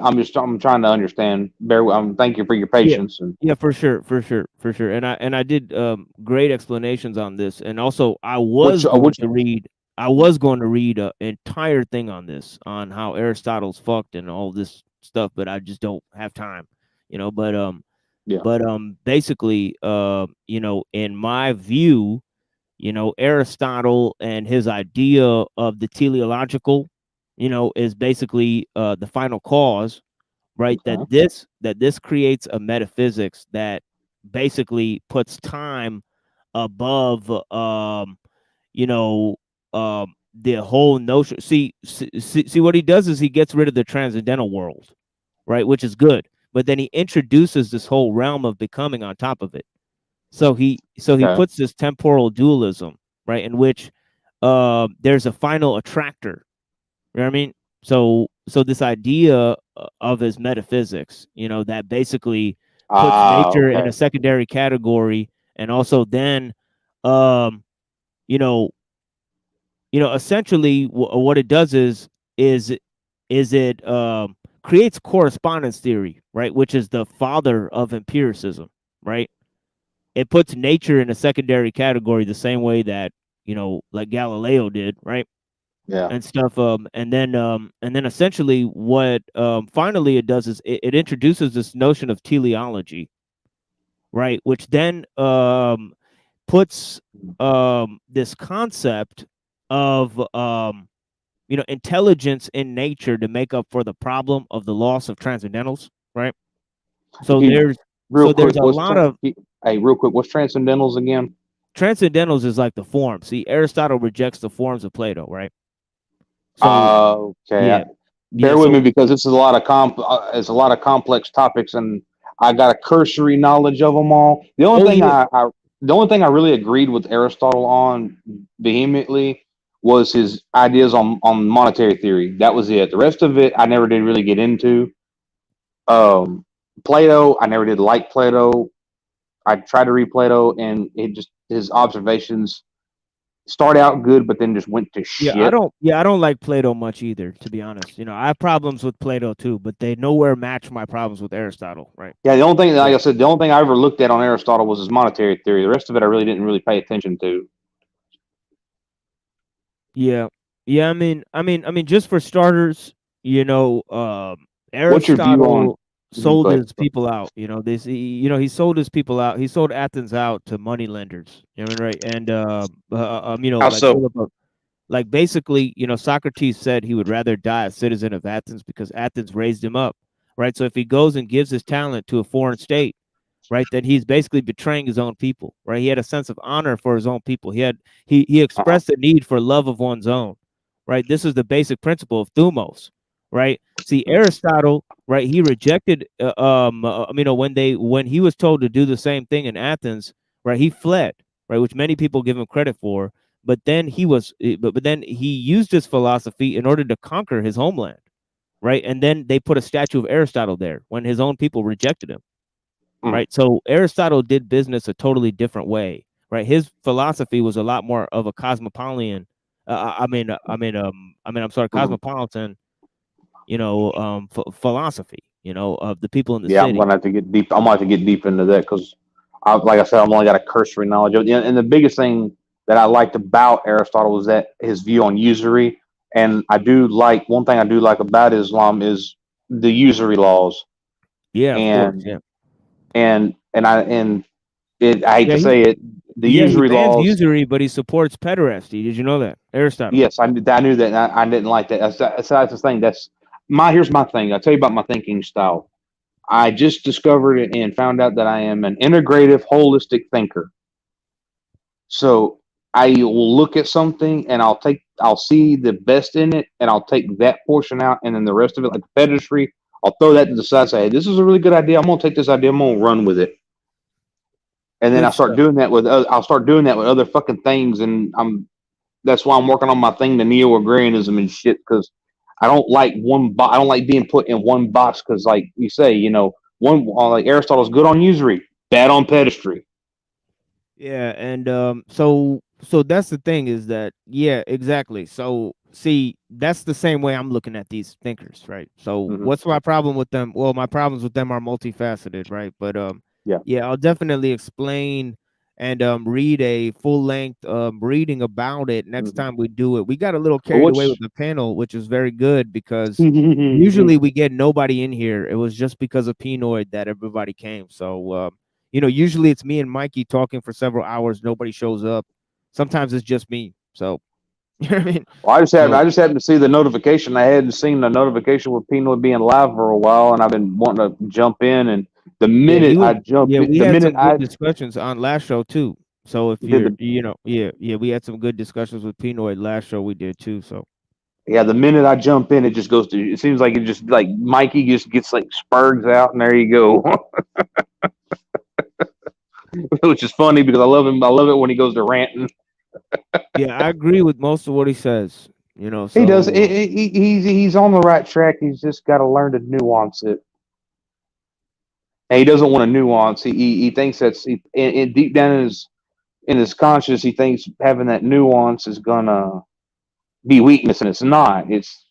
Speaker 10: trying to understand. Thank you for your patience.
Speaker 14: Yeah, for sure. And I did great explanations on this, and also I was going to read an entire thing on this, on how Aristotle's fucked and all this stuff, but I just don't have time, you know. But
Speaker 10: Yeah.
Speaker 2: But basically, in my view, Aristotle and his idea of the teleological, is basically the final cause, right? That this creates a metaphysics that basically puts time above the whole notion. See what he does is he gets rid of the transcendental world, right? Which is good. But then he introduces this whole realm of becoming on top of it. So he puts this temporal dualism, right, in which there's a final attractor. You know what I mean? So this idea of his metaphysics, that basically puts nature in a secondary category, and also then, essentially what it does is it creates correspondence theory, right, which is the father of empiricism, right? It puts nature in a secondary category the same way that like Galileo did, right?
Speaker 10: Yeah.
Speaker 2: And stuff. And then essentially what finally it does is it introduces this notion of teleology, right? Which then puts this concept of intelligence in nature to make up for the problem of the loss of transcendentals, right? So there's a lot of
Speaker 10: real quick, what's transcendentals again?
Speaker 2: Transcendentals is like the form. See, Aristotle rejects the forms of Plato, right? So,
Speaker 10: Okay.
Speaker 2: yeah.
Speaker 10: Bear with me because this is a lot of it's a lot of complex topics, and I got a cursory knowledge of them all. The only thing I really agreed with Aristotle on vehemently was his ideas on monetary theory. That was it. The rest of it I never did really get into. Plato, I never did like Plato. I tried to read Plato, and his observations start out good, but then just went to shit.
Speaker 2: I don't like Plato much either, to be honest. I have problems with Plato too, but they nowhere match my problems with Aristotle, right?
Speaker 10: Yeah, the only thing, like I said, the only thing I ever looked at on Aristotle was his monetary theory. The rest of it, I really didn't pay attention to.
Speaker 2: Yeah. I mean, just for starters,
Speaker 10: What's your view
Speaker 2: Aristotle sold
Speaker 10: Go ahead.
Speaker 2: his people out. He sold his people out. He sold Athens out to money lenders. Right? And
Speaker 10: How so?
Speaker 2: like basically, Socrates said he would rather die a citizen of Athens because Athens raised him up, right? So if he goes and gives his talent to a foreign state, right, then he's basically betraying his own people, right? He had a sense of honor for his own people. He expressed the need for love of one's own, right? This is the basic principle of thumos, right? See, Aristotle, right? He rejected, when he was told to do the same thing in Athens, right? He fled, right? Which many people give him credit for. But then he used his philosophy in order to conquer his homeland, right? And then they put a statue of Aristotle there when his own people rejected him, right? So Aristotle did business a totally different way, right? His philosophy was a lot more of a cosmopolitan, cosmopolitan, philosophy, of the people in the city.
Speaker 10: I'm gonna have to get deep. I'm gonna have to get deep into that because, like I said, I've only got a cursory knowledge of it. And the biggest thing that I liked about Aristotle was that his view on usury. And one thing I do like about Islam is the usury laws.
Speaker 2: Yeah,
Speaker 10: and
Speaker 2: of course, yeah.
Speaker 10: I hate to say it, the usury
Speaker 2: he bans
Speaker 10: laws.
Speaker 2: usury, but he supports pederasty. Did you know that, Aristotle?
Speaker 10: Yes, I knew that. And I didn't like that. That's the thing. Here's my thing. I'll tell you about my thinking style. I just discovered it and found out that I am an integrative, holistic thinker. So I will look at something and I'll see the best in it, and I'll take that portion out, and then the rest of it, like pedestry, I'll throw that to the side. Say, hey, this is a really good idea. I'm gonna take this idea. I'm gonna run with it. And then I'll start doing that with other fucking things, and that's why I'm working on my thing, the neo-agrarianism and shit, because I don't like I don't like being put in one box, because like you say, like Aristotle's good on usury, bad on pedestry.
Speaker 2: Yeah, and so that's the thing is that, yeah, exactly. So see, that's the same way I'm looking at these thinkers, right? So what's my problem with them? Well, my problems with them are multifaceted, right? But yeah, I'll definitely explain
Speaker 14: and read a full length reading about it next time we do it. We got a little
Speaker 10: But
Speaker 14: carried away
Speaker 10: what's
Speaker 14: with the panel, which is very good because usually we get nobody in here. It was just because of Pinoid that everybody came. So you know, usually it's me and Mikey talking for several hours. Nobody shows up. Sometimes it's just me. So you know what I mean?
Speaker 10: Well, I just
Speaker 14: So
Speaker 10: happened to see the notification. I hadn't seen the notification with Pinoy being live for a while, and I've been wanting to jump in. And the
Speaker 14: yeah,
Speaker 10: minute I jump
Speaker 14: yeah,
Speaker 10: in,
Speaker 14: we
Speaker 10: the
Speaker 14: had
Speaker 10: minute
Speaker 14: some good
Speaker 10: I
Speaker 14: discussions on last show too. So if
Speaker 10: did
Speaker 14: you're,
Speaker 10: the
Speaker 14: you know, yeah, we had some good discussions with Pinoid last show we did too. So
Speaker 10: yeah, the minute I jump in, it just goes to. It seems like it just like Mikey just gets like spurgs out, and there you go. Which is funny because I love him. I love it when he goes to ranting.
Speaker 14: yeah, I agree with most of what he says. You know,
Speaker 10: He does.
Speaker 14: so
Speaker 10: He's on the right track. He's just got to learn to nuance it. And he doesn't want to nuance. He thinks that's deep down in his conscious. He thinks having that nuance is gonna be weakness, and it's not. It's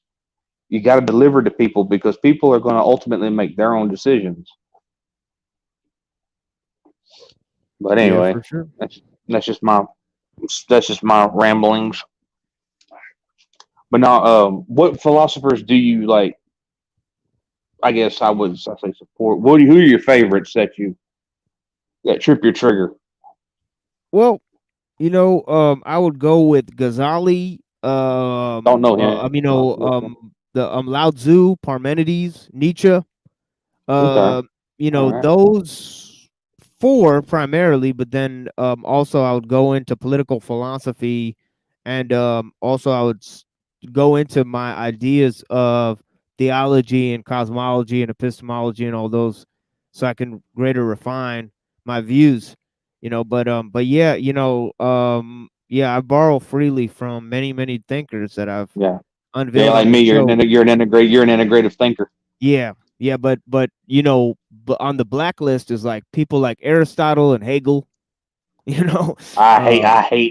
Speaker 10: you got to deliver to people because people are going to ultimately make their own decisions. But
Speaker 14: yeah,
Speaker 10: anyway,
Speaker 14: for sure.
Speaker 10: that's just my ramblings. But now, what philosophers do you like? I guess I say support. Who are your favorites that trip your trigger?
Speaker 14: Well, you know, I would go with Ghazali.
Speaker 10: Don't know him.
Speaker 14: You know, the Lao Tzu, Parmenides, Nietzsche.
Speaker 10: Okay.
Speaker 14: You
Speaker 10: All
Speaker 14: know,
Speaker 10: right.
Speaker 14: those four primarily, but then also I would go into political philosophy, and also I would go into my ideas of theology and cosmology and epistemology and all those, so I can greater refine my views. You know, but yeah, you know, yeah, I borrow freely from many thinkers that I've
Speaker 10: Yeah. Yeah,
Speaker 14: unveiled
Speaker 10: like
Speaker 14: on the
Speaker 10: me,
Speaker 14: show.
Speaker 10: you're an integrative thinker.
Speaker 14: Yeah, yeah, but you know, but on the blacklist is like people like Aristotle and Hegel. You know,
Speaker 10: I hate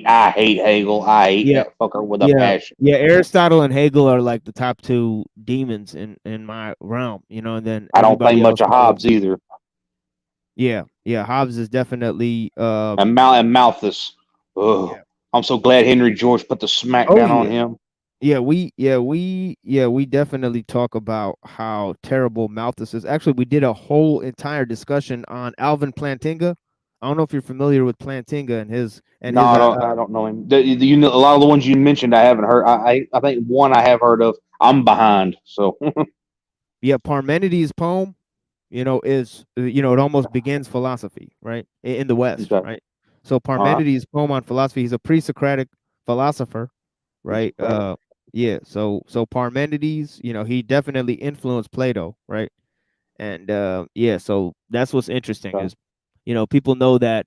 Speaker 10: Hegel. I hate
Speaker 14: yeah,
Speaker 10: that fucker with a
Speaker 14: yeah,
Speaker 10: passion.
Speaker 14: yeah. Aristotle and Hegel are like the top two demons in my realm. You know, and then
Speaker 10: I don't think
Speaker 14: everybody
Speaker 10: much
Speaker 14: else
Speaker 10: of
Speaker 14: is like,
Speaker 10: Hobbes either.
Speaker 14: yeah. Hobbes is definitely
Speaker 10: And Malthus. Oh, I'm so glad Henry George put the smack
Speaker 14: oh
Speaker 10: down on
Speaker 14: yeah.
Speaker 10: him.
Speaker 14: We definitely talk about how terrible Malthus is. Actually, we did a whole entire discussion on Alvin Plantinga. I don't know if you're familiar with Plantinga and his
Speaker 10: No, I don't know him. You know, a lot of the ones you mentioned, I haven't heard. I think one I have heard of. I'm behind. So
Speaker 14: yeah, Parmenides' poem, you know, is you know, it almost begins philosophy, right? In the West,
Speaker 10: okay.
Speaker 14: right? So Parmenides' poem on philosophy, he's a pre-Socratic philosopher, right? Yeah, so Parmenides, you know, he definitely influenced Plato, right? And yeah, so that's what's interesting is, you know, people know that,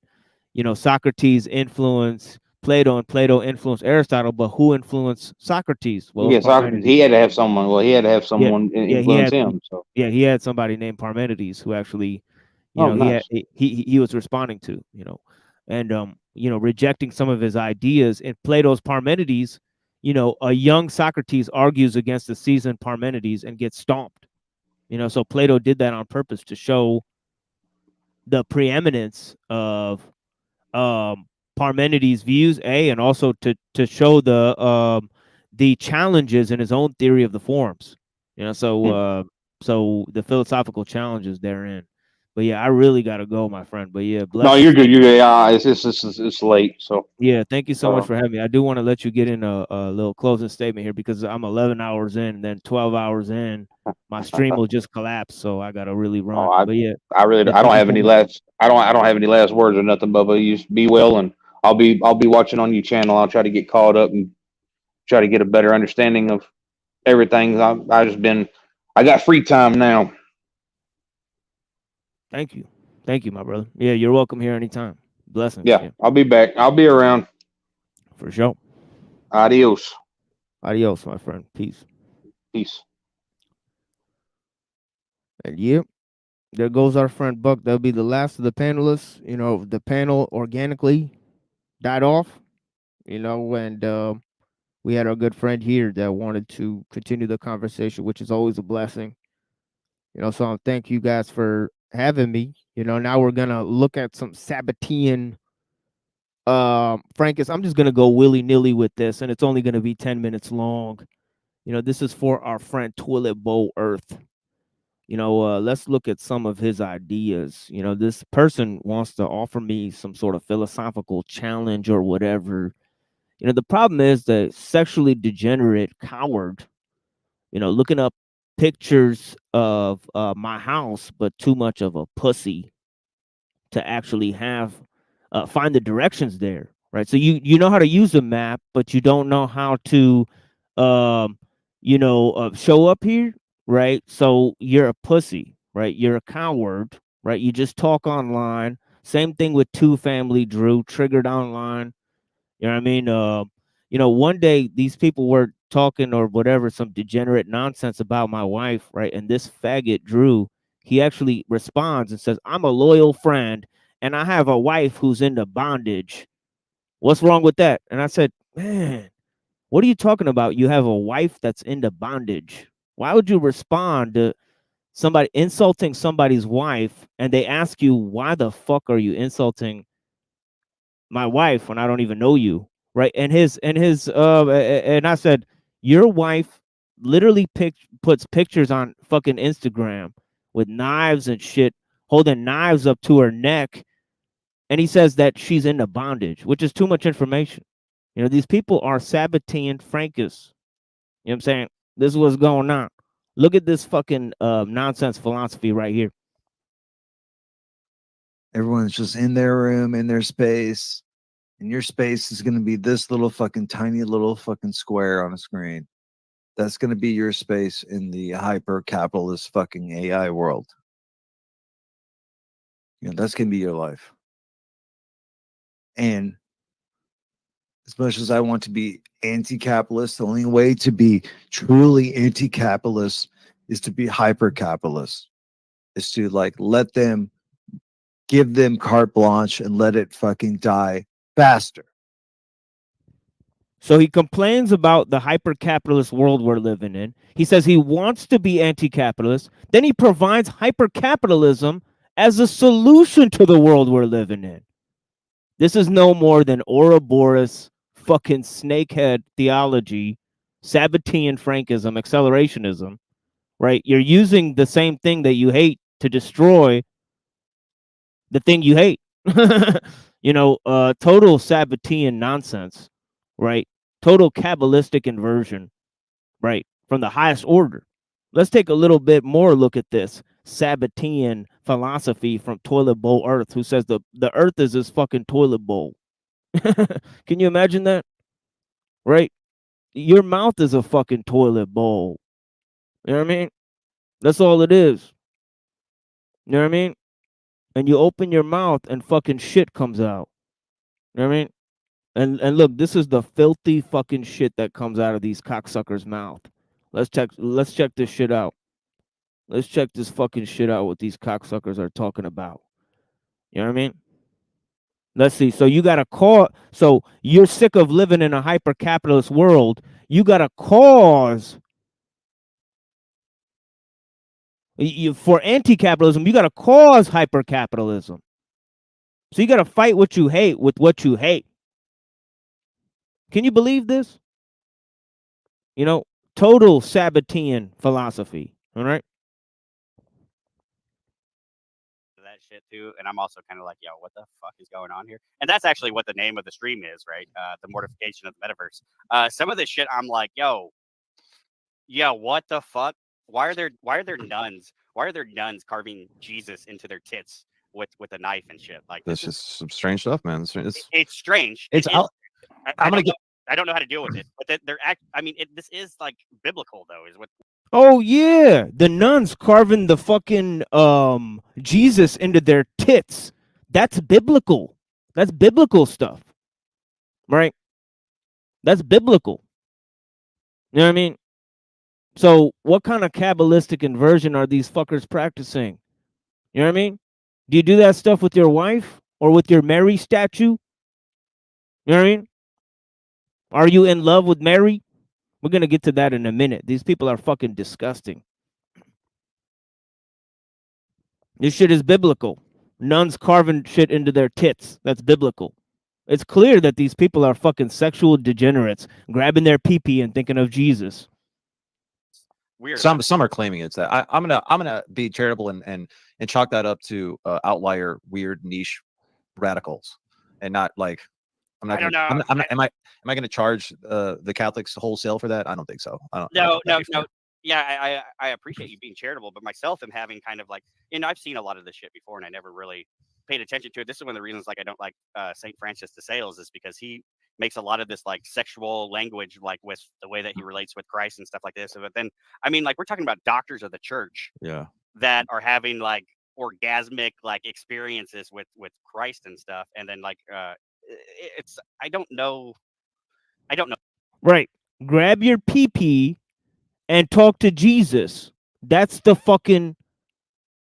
Speaker 14: you know, Socrates influenced Plato and Plato influenced Aristotle, but who influenced Socrates? Well, it was
Speaker 10: yeah, Socrates.
Speaker 14: Parmenides.
Speaker 10: He had to have someone. Well, he had to have
Speaker 14: Yeah,
Speaker 10: someone
Speaker 14: yeah, he
Speaker 10: influence
Speaker 14: had,
Speaker 10: him. So
Speaker 14: yeah, he had somebody named Parmenides who actually, you
Speaker 10: oh,
Speaker 14: know,
Speaker 10: nice.
Speaker 14: he was responding to, you know, and you know, rejecting some of his ideas. In Plato's Parmenides, you know, a young Socrates argues against the seasoned Parmenides and gets stomped. You know, so Plato did that on purpose to show the preeminence of Parmenides' views, and also to show the challenges in his own theory of the forms. You know, so the philosophical challenges therein. But yeah, I really gotta go, my friend. But yeah,
Speaker 10: No,
Speaker 14: blessings.
Speaker 10: you're good. You're good. Yeah, it's late. So
Speaker 14: Yeah, thank you so much for having me. I do want to let you get in a little closing statement here because I'm 11 hours in, and then 12 hours in, my stream will just collapse. So I gotta really run. But yeah,
Speaker 10: I really
Speaker 14: yeah,
Speaker 10: I don't
Speaker 14: thank you
Speaker 10: have
Speaker 14: so
Speaker 10: any
Speaker 14: much.
Speaker 10: last. I don't have any last words or nothing, Bubba. You just be well, and I'll be watching on your channel. I'll try to get caught up and try to get a better understanding of everything. I got free time now.
Speaker 14: Thank you, my brother. Yeah, you're welcome here anytime. Blessings.
Speaker 10: Yeah, I'll be back. I'll be around.
Speaker 14: For sure.
Speaker 10: Adios.
Speaker 14: Adios, my friend. Peace.
Speaker 10: Peace.
Speaker 14: And yeah, there goes our friend Buck. That'll be the last of the panelists. You know, the panel organically died off. You know, and we had our good friend here that wanted to continue the conversation, which is always a blessing. You know, so thank you guys for having me. You know, now we're gonna look at some Sabbatean
Speaker 2: Frankus, I'm just gonna go willy-nilly with this, and it's only gonna be 10 minutes long. You know, this is for our friend Toilet Bowl Earth. You know, let's look at some of his ideas. You know, this person wants to offer me some sort of philosophical challenge or whatever. You know, the problem is the sexually degenerate coward, you know, looking up pictures of my house, but too much of a pussy to actually have find the directions there, right? So you know how to use a map, but you don't know how to, show up here, right? So you're a pussy, right? You're a coward, right? You just talk online. Same thing with Two Family Drew, triggered online. You know what I mean? One day these people were talking or whatever, some degenerate nonsense about my wife, right? And this faggot Drew, he actually responds and says, "I'm a loyal friend, and I have a wife who's into bondage. What's wrong with that?" And I said, "Man, what are you talking about? You have a wife that's into bondage. Why would you respond to somebody insulting somebody's wife, and they ask you, why the fuck are you insulting my wife when I don't even know you?" Right? And I said, your wife literally puts pictures on fucking Instagram with knives and shit, holding knives up to her neck, and he says that she's into bondage, which is too much information. You know, these people are Sabbatean Frankus. You know what I'm saying? This is what's going on. Look at this fucking nonsense philosophy right here.
Speaker 17: Everyone's just in their room, in their space, and your space is going to be this little fucking tiny little fucking square on a screen. That's going to be your space in the hyper capitalist fucking AI world. You know, that's going to be your life. And as much as I want to be anti-capitalist, the only way to be truly anti-capitalist is to be hyper-capitalist. Is to like let them, give them carte blanche and let it fucking die faster.
Speaker 2: So he complains about the hyper-capitalist world we're living in. He says he wants to be anti-capitalist. Then he provides hyper-capitalism as a solution to the world we're living in. This is no more than Ouroboros fucking snakehead theology, Sabbatean Frankism, accelerationism, right? You're using the same thing that you hate to destroy the thing you hate. Total Sabbatean nonsense, right? Total Kabbalistic inversion, right? From the highest order. Let's take a little bit more look at this Sabbatean philosophy from Toilet Bowl Earth, who says the earth is this fucking toilet bowl. Can you imagine that? Right? Your mouth is a fucking toilet bowl. You know what I mean? That's all it is. You know what I mean? And you open your mouth and fucking shit comes out. You know what I mean? And look, this is the filthy fucking shit that comes out of these cocksuckers' mouth. Let's check this shit out. Let's check this fucking shit out, what these cocksuckers are talking about. You know what I mean? Let's see. So you got a cause. So you're sick of living in a hyper-capitalist world. You got a cause. For anti-capitalism, you got to cause hyper-capitalism. So you got to fight what you hate with what you hate. Can you believe this? You know, total Sabbatean philosophy. All right.
Speaker 19: That shit too, and I'm also kind of like, yo, what the fuck is going on here? And that's actually what the name of the stream is, right? The mortification of the metaverse. Some of this shit, I'm like, yo, what the fuck? Why are there nuns? Why are there nuns carving Jesus into their tits with a knife and shit? Like
Speaker 23: That's just some strange stuff, man.
Speaker 19: it's strange.
Speaker 23: It's out.
Speaker 19: I don't know how to deal with it, but this is like biblical though, is what.
Speaker 2: Oh yeah, the nuns carving the fucking Jesus into their tits. That's biblical. That's biblical stuff. Right? That's biblical. You know what I mean? So what kind of Kabbalistic inversion are these fuckers practicing? You know what I mean? Do you do that stuff with your wife or with your Mary statue? You know what I mean? Are you in love with Mary? We're going to get to that in a minute. These people are fucking disgusting. This shit is biblical. Nuns carving shit into their tits. That's biblical.
Speaker 14: It's clear that these people are fucking sexual degenerates, grabbing their pee-pee and thinking of Jesus.
Speaker 19: Weird.
Speaker 12: Some are claiming it's that. I'm gonna be charitable and chalk that up to outlier, weird, niche radicals, and not like I'm not.
Speaker 19: I don't
Speaker 12: Gonna,
Speaker 19: know.
Speaker 12: I'm not, am I going to charge the Catholics wholesale for that? I don't think so. I don't
Speaker 19: No,
Speaker 12: think that'd be
Speaker 19: no.
Speaker 12: fair.
Speaker 19: Yeah, I appreciate you being charitable, but myself am having kind of like, I've seen a lot of this shit before, and I never really paid attention to it. This is one of the reasons like I don't like Saint Francis de Sales, is because he makes a lot of this like sexual language, like with the way that he relates with Christ and stuff like this. But then, I mean, like we're talking about doctors of the church
Speaker 12: Yeah.
Speaker 19: that are having like orgasmic like experiences with Christ and stuff, and then like it's I don't know.
Speaker 14: Right. Grab your pee-pee and talk to Jesus. That's the fucking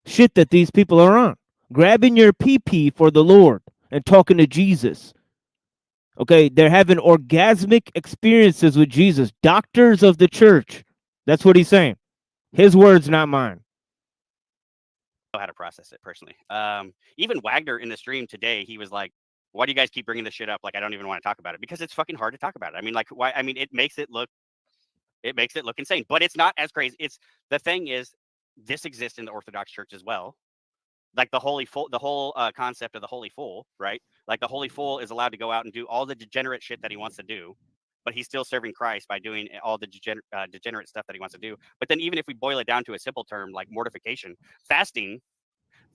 Speaker 14: shit that these people are on. Grabbing your pee-pee for the Lord and talking to Jesus. Okay, they're having orgasmic experiences with Jesus. Doctors of the church. That's what he's saying. His words, not mine.
Speaker 19: Know how to process it personally. Even Wagner in the stream today, he was like, "Why do you guys keep bringing this shit up? Like, I don't even want to talk about it because it's fucking hard to talk about it. I mean, like, why? I mean, it makes it look insane, but it's not as crazy. It's the thing is, this exists in the Orthodox Church as well. Like the holy fool, the whole concept of the holy fool, right? Like the holy fool is allowed to go out and do all the degenerate shit that he wants to do, but he's still serving Christ by doing all the degenerate stuff that he wants to do. But then even if we boil it down to a simple term like mortification, fasting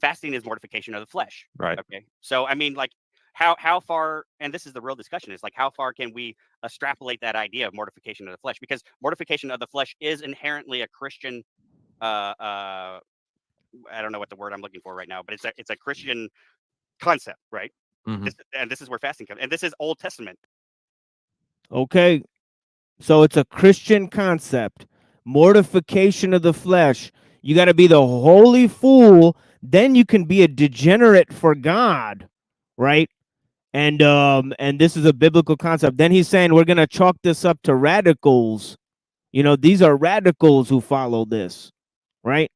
Speaker 19: is mortification of the flesh.
Speaker 12: Right.
Speaker 19: Okay. So I mean, like how far, and this is the real discussion, is like how far can we extrapolate that idea of mortification of the flesh? Because mortification of the flesh is inherently a Christian I don't know what the word I'm looking for right now, but it's a Christian concept, right?
Speaker 12: Mhm.
Speaker 19: This is where fasting comes, and this is Old Testament.
Speaker 14: Okay. So it's a Christian concept. Mortification of the flesh. You got to be the holy fool. Then you can be a degenerate for God, right? And this is a biblical concept. Then he's saying we're gonna chalk this up to radicals. You know, these are radicals who follow this, right?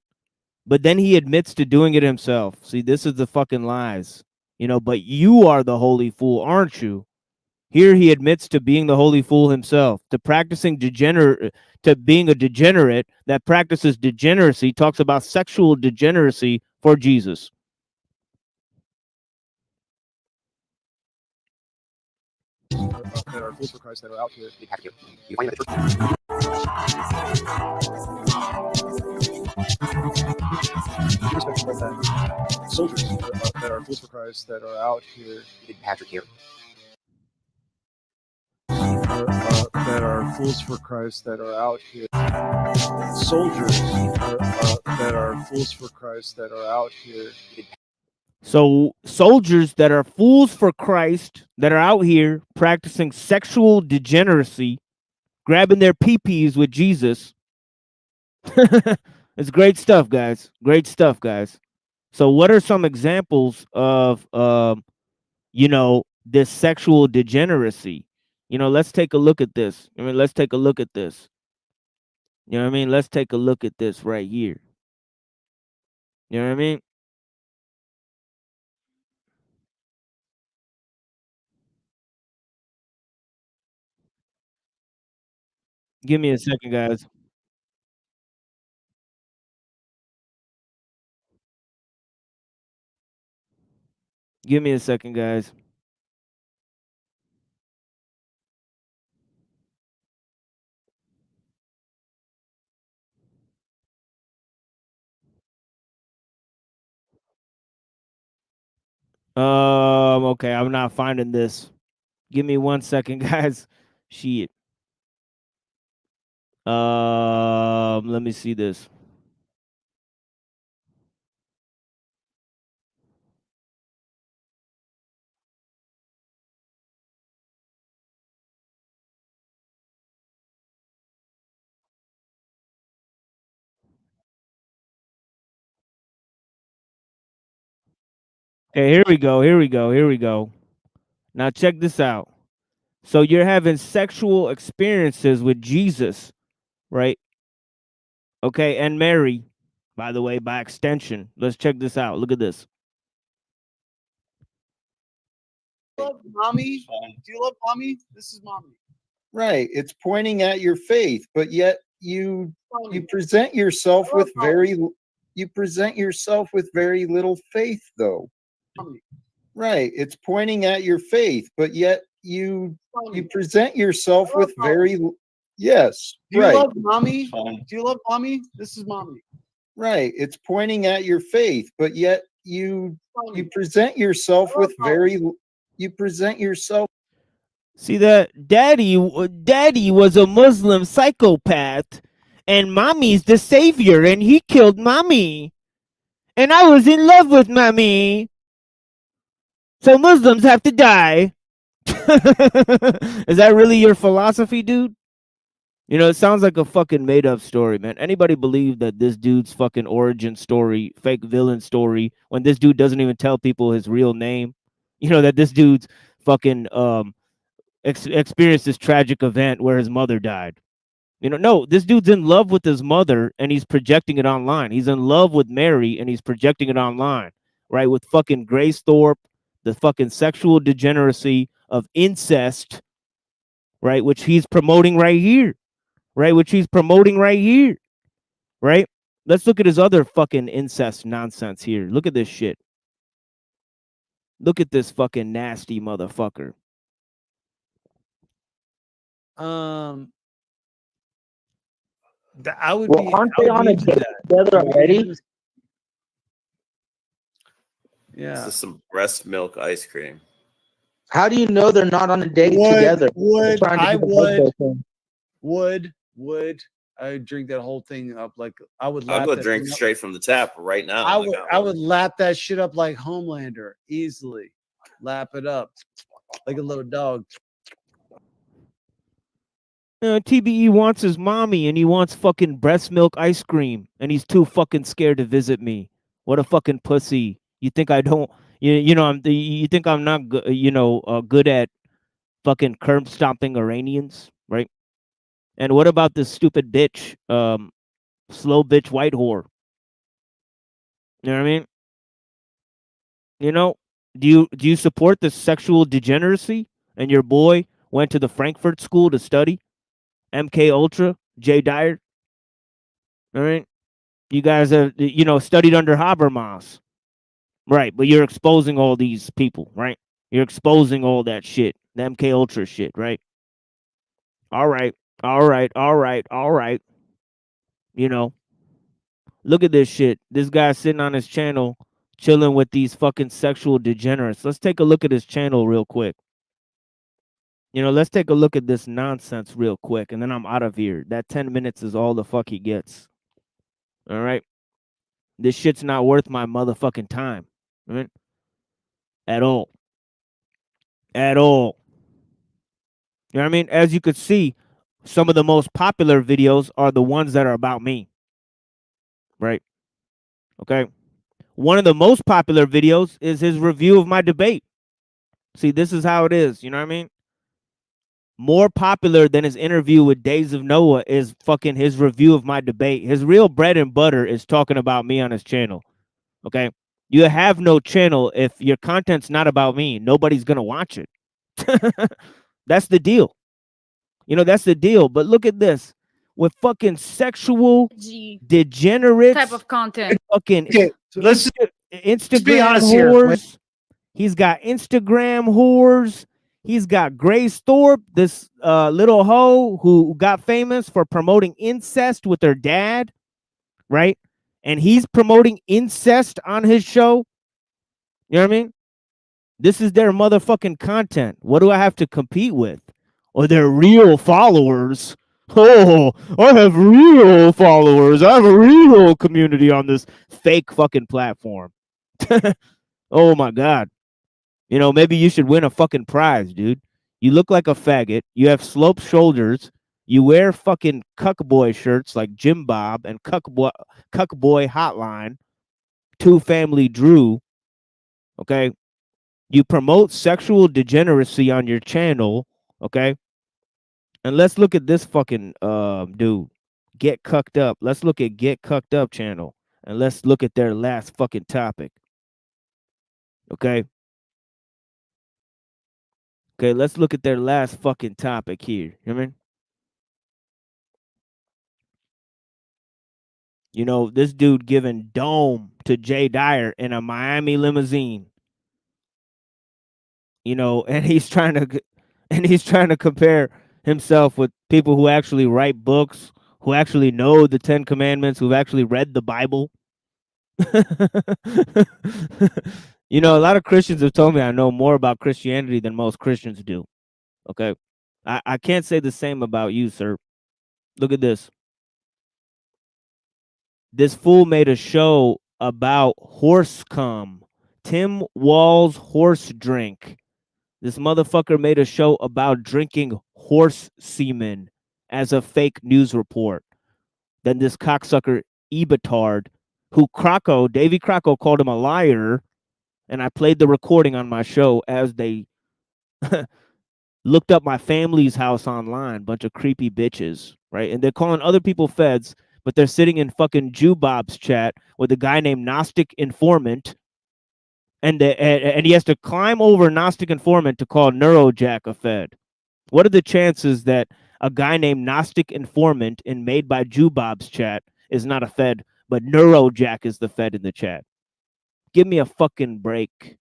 Speaker 14: But then he admits to doing it himself. See, this is the fucking lies. You know, but you are the holy fool, aren't you? Here he admits to being the holy fool himself, to being a degenerate that practices degeneracy, talks about sexual degeneracy for Jesus.
Speaker 16: That are fools for Christ that are out here. Soldiers that are fools for Christ that are out here. Patrick here. That are fools for Christ that are out here. Soldiers that are fools for Christ that are out here.
Speaker 14: So soldiers that are fools for Christ that are out here practicing sexual degeneracy, grabbing their pee-pees with Jesus. It's great stuff, guys. Great stuff, guys. So what are some examples of you know, this sexual degeneracy? You know, let's take a look at this. I mean, let's take a look at this. You know what I mean? Let's take a look at this right here. You know what I mean? Give me a second, guys. Give me a second, guys. Okay, I'm not finding this. Give me 1 second, guys. Shit. Let me see this. Okay, here we go. Here we go. Here we go. Now check this out. So you're having sexual experiences with Jesus, right? Okay, and Mary, by the way, by extension. Let's check this out. Look at this.
Speaker 20: love mommy? Do you love mommy? This is mommy.
Speaker 21: Right. It's pointing at your faith, but yet you present yourself with very little faith though. Right. It's pointing at your faith, but yet you present yourself with very yes.
Speaker 20: Do you
Speaker 21: Right.
Speaker 20: love mommy? Do you love mommy? This is mommy.
Speaker 21: Right. It's pointing at your faith, but yet you present yourself with
Speaker 14: See that daddy was a Muslim psychopath, and mommy's the savior, and he killed mommy, and I was in love with mommy, so Muslims have to die. Is that really your philosophy, dude? You know, it sounds like a fucking made up story, man. Anybody believe that this dude's fucking origin story, fake villain story, when this dude doesn't even tell people his real name? You know, that this dude's fucking experienced this tragic event where his mother died. You know, no, this dude's in love with his mother and he's projecting it online. He's in love with Mary and he's projecting it online, right? With fucking Grace Thorpe, the fucking sexual degeneracy of incest, right? Which he's promoting right here, right? Right? Let's look at his other fucking incest nonsense here. Look at this shit. Look at this fucking nasty motherfucker.
Speaker 20: I would
Speaker 23: Well,
Speaker 20: be.
Speaker 23: aren't
Speaker 20: I
Speaker 23: they
Speaker 20: would
Speaker 23: on
Speaker 20: be
Speaker 23: a
Speaker 20: into
Speaker 23: date
Speaker 20: that.
Speaker 23: together already?
Speaker 20: Yeah.
Speaker 24: This is some breast milk ice cream.
Speaker 23: How do you know they're not on a date together? They're trying to do the both thing.
Speaker 20: Would I would drink that whole thing up like I would.
Speaker 24: I'll
Speaker 20: lap
Speaker 24: go
Speaker 20: that
Speaker 24: drink
Speaker 20: thing up.
Speaker 24: straight from the tap right now.
Speaker 20: I would lap that shit up like Homelander easily. Lap it up like a little dog.
Speaker 14: TBE wants his mommy and he wants fucking breast milk ice cream and he's too fucking scared to visit me. What a fucking pussy. You think I don't you think I'm not good at fucking curb stomping Iranians, right? And what about this stupid bitch, slow bitch white whore? You know what I mean? You know, do you support the sexual degeneracy? And your boy went to the Frankfurt School to study MK Ultra, Jay Dyer. All right, you guys have studied under Habermas, right? But you're exposing all these people, right? You're exposing all that shit, the MK Ultra shit, right? All right. You know, look at this shit. This guy sitting on his channel, chilling with these fucking sexual degenerates. Let's take a look at his channel real quick. You know, let's take a look at this nonsense real quick, and then I'm out of here. That 10 minutes is all the fuck he gets. All right? This shit's not worth my motherfucking time. Right? At all. At all. You know what I mean? As you could see, some of the most popular videos are the ones that are about me. Right? Okay? One of the most popular videos is his review of my debate. See, this is how it is. You know what I mean? More popular than his interview with Days of Noah is fucking his review of my debate. His real bread and butter is talking about me on his channel. Okay? You have no channel if your content's not about me. Nobody's going to watch it. That's the deal. You know, that's the deal. But look at this. With fucking sexual degenerates.
Speaker 25: Type of content.
Speaker 14: Fucking
Speaker 20: So let's
Speaker 14: Instagram
Speaker 20: be honest here.
Speaker 14: whores. He's got Instagram whores. He's got Grace Thorpe, this little hoe who got famous for promoting incest with her dad, right? And he's promoting incest on his show. You know what I mean? This is their motherfucking content. What do I have to compete with? Or their real followers? Oh, I have real followers. I have a real community on this fake fucking platform. Oh my God. You know, maybe you should win a fucking prize, dude. You look like a faggot. You have sloped shoulders. You wear fucking cuckboy shirts like Jim Bob and Cuckboy Hotline, Two Family Drew. Okay. You promote sexual degeneracy on your channel. Okay. And let's look at this fucking dude. Get Cucked Up. Let's look at Get Cucked Up channel. And let's look at their last fucking topic. Okay.
Speaker 2: Okay, let's look at their last fucking topic here. You know what I mean? You know, this dude giving dome to Jay Dyer in a Miami limousine. You know, and he's trying to compare himself with people who actually write books, who actually know the 10 Commandments, who've actually read the Bible. You know, a lot of Christians have told me I know more about Christianity than most Christians do. Okay. I can't say the same about you, sir. Look at this. This fool made a show about horse cum. Tim Wall's horse drink. This motherfucker made a show about drinking horse semen as a fake news report. Then this cocksucker Ebitard, who Davy Crocco called him a liar, and I played the recording on my show as they looked up my family's house online, bunch of creepy bitches, right? And they're calling other people feds, but they're sitting in fucking Jubob's chat with a guy named Gnostic Informant, and he has to climb over Gnostic Informant to call Neurojack a fed. What are the chances that a guy named Gnostic Informant in Made by Jubob's chat is not a fed, but Neurojack is the fed in the chat? Give me a fucking break.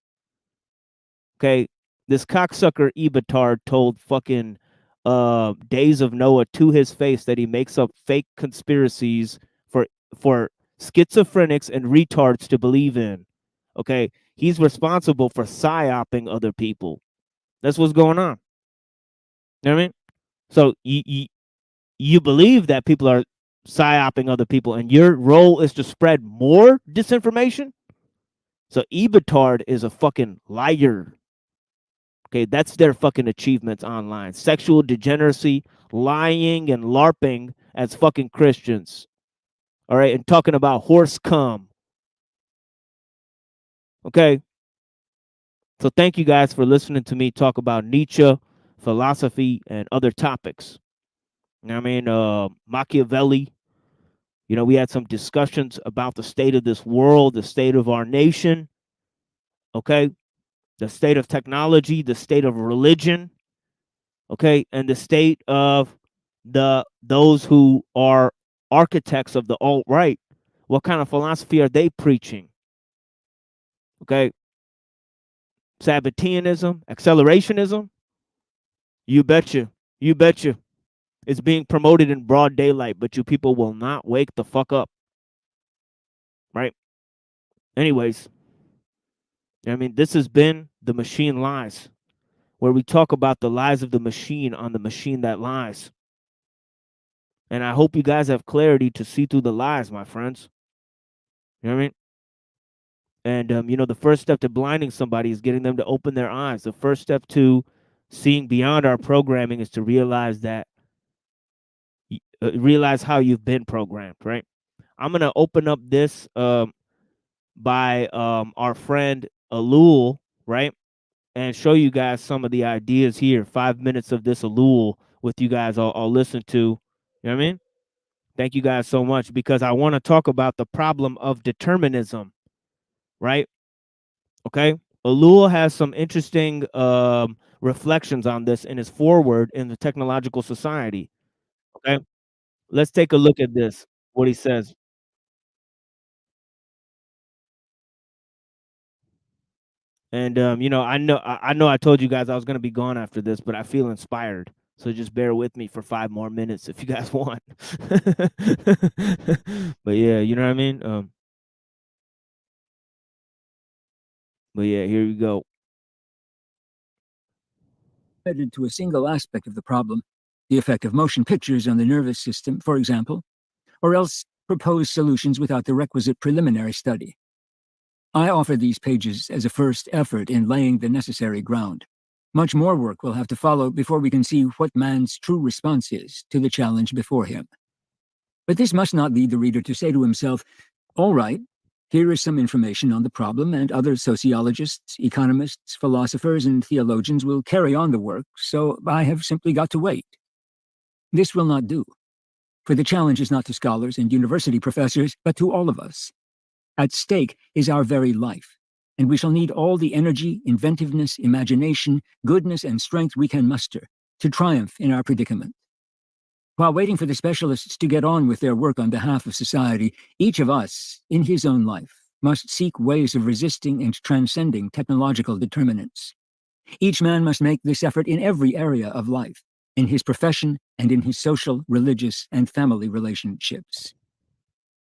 Speaker 2: Okay, this cocksucker Ebitard told fucking Days of Noah to his face that he makes up fake conspiracies for schizophrenics and retards to believe in. Okay, he's responsible for psyoping other people. That's what's going on. You know what I mean? So you believe that people are psyoping other people, and your role is to spread more disinformation? So Ebitard is a fucking liar. Okay, that's their fucking achievements online. Sexual degeneracy, lying, and LARPing as fucking Christians. All right, and talking about horse cum. Okay. So thank you guys for listening to me talk about Nietzsche, philosophy, and other topics. You know what I mean? Machiavelli. You know, we had some discussions about the state of this world, the state of our nation. Okay. The state of technology, the state of religion. Okay. And the state of those who are architects of the alt-right. What kind of philosophy are they preaching? Okay. Sabbateanism, accelerationism. You betcha. You betcha. It's being promoted in broad daylight, but you people will not wake the fuck up. Right? Anyways, I mean, this has been The Machine Lies, where we talk about the lies of the machine on the machine that lies. And I hope you guys have clarity to see through the lies, my friends. You know what I mean? And, you know, the first step to blinding somebody is getting them to open their eyes. The first step to seeing beyond our programming is to realize that, realize how you've been programmed, right? I'm going to open up this by our friend Alul, right? And show you guys some of the ideas here. 5 minutes of this Alul with you guys I'll listen to. You know what I mean? Thank you guys so much, because I want to talk about the problem of determinism, right? Okay. Alul has some interesting reflections on this in his foreword in the Technological Society. Okay. Let's take a look at this, what he says. And you know, I know I told you guys I was gonna be gone after this, but I feel inspired. So just bear with me for 5 more minutes if you guys want. But yeah, you know what I mean? But yeah, here you go.
Speaker 3: To a single aspect of the problem, the effect of motion pictures on the nervous system, for example, or else propose solutions without the requisite preliminary study. I offer these pages as a first effort in laying the necessary ground. Much more work will have to follow before we can see what man's true response is to the challenge before him. But this must not lead the reader to say to himself, all right, here is some information on the problem, and other sociologists, economists, philosophers, and theologians will carry on the work, so I have simply got to wait. This will not do, for the challenge is not to scholars and university professors, but to all of us. At stake is our very life, and we shall need all the energy, inventiveness, imagination, goodness, and strength we can muster to triumph in our predicament. While waiting for the specialists to get on with their work on behalf of society, each of us, in his own life, must seek ways of resisting and transcending technological determinants. Each man must make this effort in every area of life, in his profession and in his social, religious, and family relationships.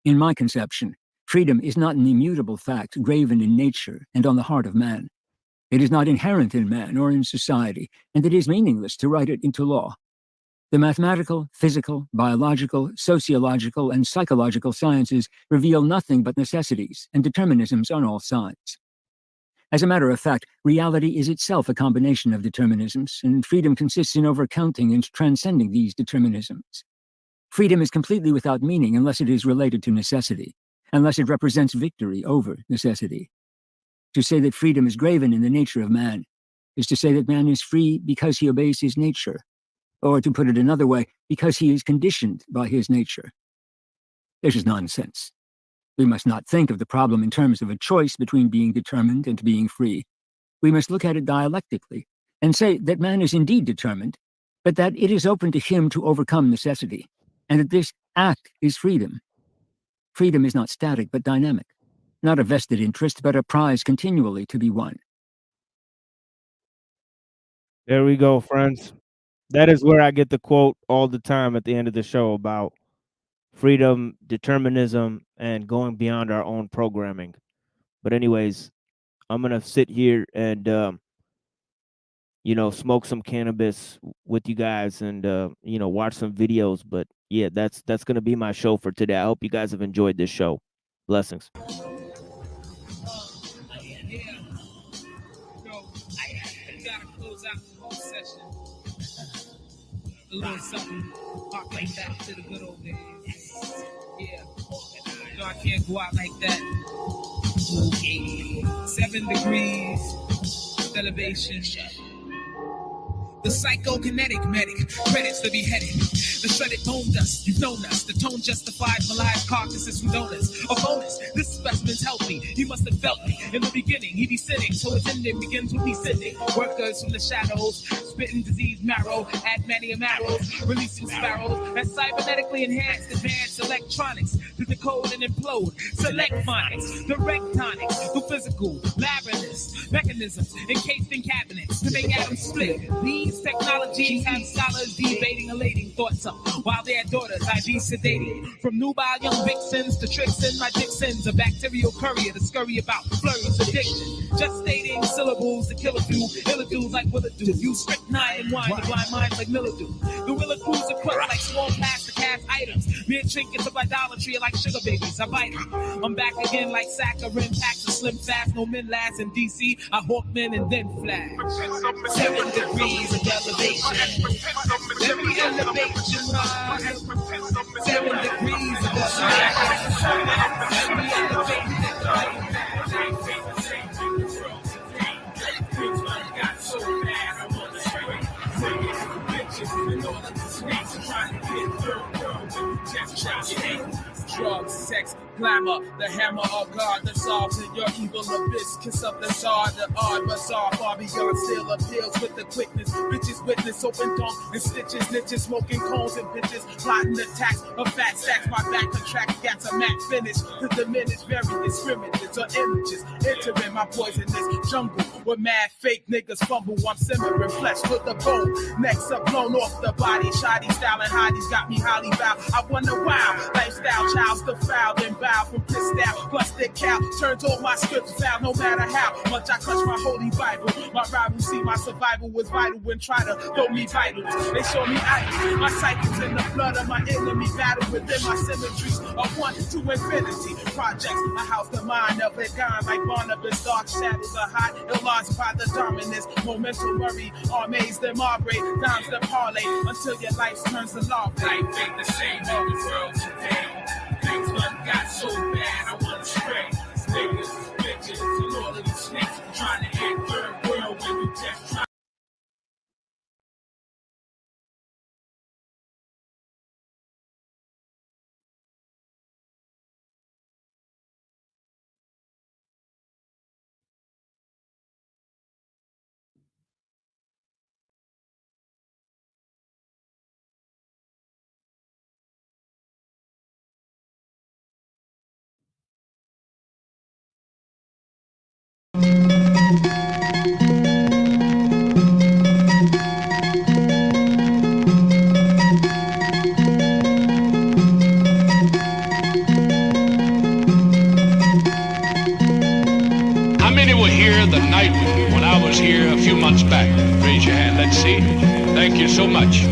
Speaker 3: In my conception, freedom is not an immutable fact graven in nature and on the heart of man. It is not inherent in man or in society, and it is meaningless to write it into law. The mathematical, physical, biological, sociological, and psychological sciences reveal nothing but necessities and determinisms on all sides. As a matter of fact, reality is itself a combination of determinisms, and freedom consists in overcounting and transcending these determinisms. Freedom is completely without meaning unless it is related to necessity, unless it represents victory over necessity. To say that freedom is graven in the nature of man is to say that man is free because he obeys his nature, or to put it another way, because he is conditioned by his nature. This is nonsense. We must not think of the problem in terms of a choice between being determined and being free. We must look at it dialectically and say that man is indeed determined, but that it is open to him to overcome necessity, and that this act is freedom. Freedom is not static but dynamic, not a vested interest but a prize continually to be won.
Speaker 2: There we go, friends. That is where I get the quote all the time at the end of the show about freedom, determinism, and going beyond our own programming. But anyways, I'm gonna sit here and smoke some cannabis with you guys and watch some videos. But yeah, that's gonna be my show for today. I hope you guys have enjoyed this show. Blessings.
Speaker 4: A little something, pop like that to the good old days. Yeah, no, I can't go out like that. Okay. 7 degrees of elevation. The psychokinetic medic credits the beheading. The shredded bone dust, you've known us. The tone justified for live carcasses from donors. A bonus, this specimen's healthy. He must have felt me in the beginning. He be sitting, so his ending begins with me sitting. Workers from the shadows, spitting disease marrow, add many marrows, releasing sparrows. That's cybernetically enhanced advanced electronics to decode and implode. Select phonics, direct tonics, the physical, labyrinths, mechanisms encased in cabinets to make atoms split. These technologies have scholars debating, elating thoughts up while their daughters IV sedating. From nubile young vixens to tricks in my Dixons, a bacterial courier to scurry about flurries addiction. Just stating syllables to kill a few illadudes like Willadu. You strychnine and wine, the blind minds like Mildew. The Willa crews are crushed like small plastic cast items. Mere trinkets of idolatry like sugar babies. I bite them. I'm back again like saccharin packs of slim fast. No men last in DC. I hawk men and then flash. 7 degrees of elevation. Let me elevate you, man. 7 degrees of elevation. Let me elevate you. Got so bad, I wanna straight. Bitches and all of the snakes trying to get through. Just try to hate. Drugs, sex, glamour, the hammer of God that solves in your evil abyss. Kiss up the czar, the odd bazaar, far beyond still appeals with the quickness. Bitches witness, open dunk and stitches, niches, smoking cones and bitches, plotting attacks of fat stacks. My back contracts, got a mat finish to diminish various scrimmages or images. Entering my poisonous jungle where mad fake niggas fumble. I'm simmering flesh with the bone, necks are blown off the body. Shoddy style and hotties got me highly bow. I wonder why lifestyle child's the foul and bow from pissed out. Busted cow turns all my scripts foul. No matter how much I clutch my holy Bible, my rivals see my survival was vital when try to throw me vitals. They show me ice. My cycles in the blood of my enemy battle within my symmetries of 1 to infinity. Projects I house the mind of a gun like Barnabas. Dark shadows are hot, lost by the dominance. Momentum worry, armies them arbre, dimes the parlay until your life turns to law. Life ain't the same in the world today. Things done got so bad, I wanna stray. Niggas, bitches, and all of these snakes trying to act third world when you just try.
Speaker 5: here the night when I was here a few months back? Raise your hand. Let's see. Thank you so much.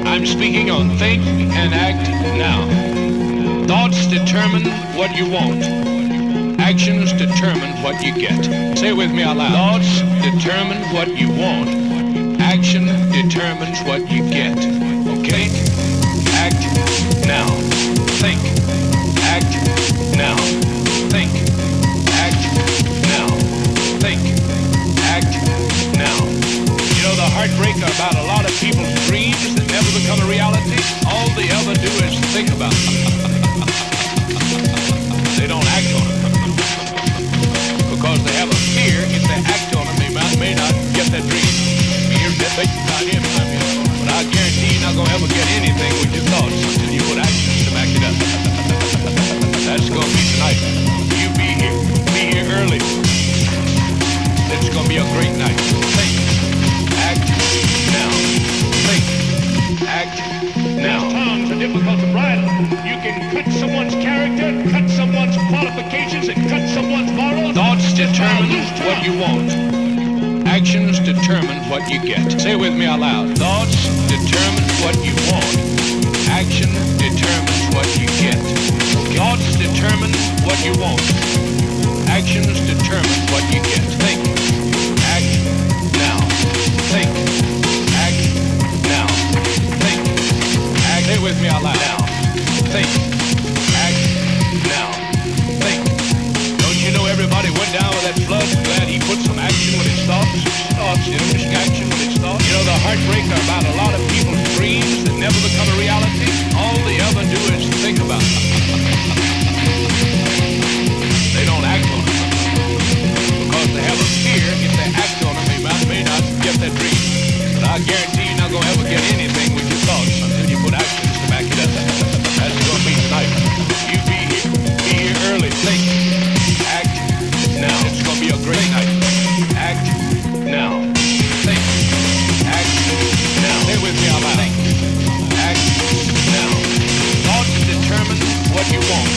Speaker 5: I'm speaking on think and act now. Thoughts determine what you want. Actions determine what you get. Say it with me out loud. Thoughts determine what you want. Action determines what you get. Okay? Act now. Think. Act now. Think. Act now. Think. Act now. You know the heartbreaker about a lot of people's dreams that never become a reality? All they ever do is think about it. They don't act on it. Because they have a fear if they act on it, they may not get their dream. But I guarantee you're not going to ever get anything with your thoughts until you put actions to back it up. That's going to be tonight. You be here early. It's going to be a great night. Think, act now. Think, act now. Tongues are difficult to bridle. You can cut someone's character, cut someone's qualifications, and cut someone's morals. Thoughts determine what you want. Actions determine what you get. Say it with me out loud. Thoughts determine what you want. Action determines what you get. Thoughts determine what you want. Actions determine what you get. Think. Act now. Think. Act now. Think. Act. Say it with me out loud. Now. Think. Act now. Think. Don't you know everybody went down with that flood? Glad he put some action with his thoughts. Action with his thoughts. You know the heartbreaker about a lot of people's dreams that never become a reality? All they ever do is think about it. They don't act on it. Because they have a fear if they act on it, they may not get their dream. But I guarantee you're not going to ever get anything with your thoughts until you put actions to back it up. That's going to be tonight. You be here early. Think. Act now. It's going to be a great night. Act now. Think. Act now. Stay with me out loud. Think. Act now. Thoughts determine what you want.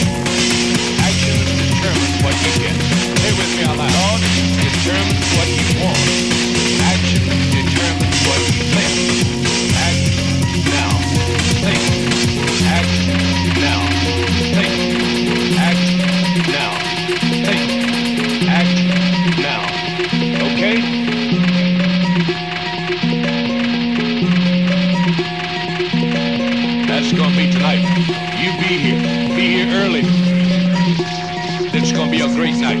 Speaker 5: Actions determine what you get. Stay with me out loud. Thoughts determine what you want. Action determines what you think. Act now. Think. Act now. Think. Act now. Think. Act now. Okay? That's gonna be tonight. You be here early. It's gonna be a great night.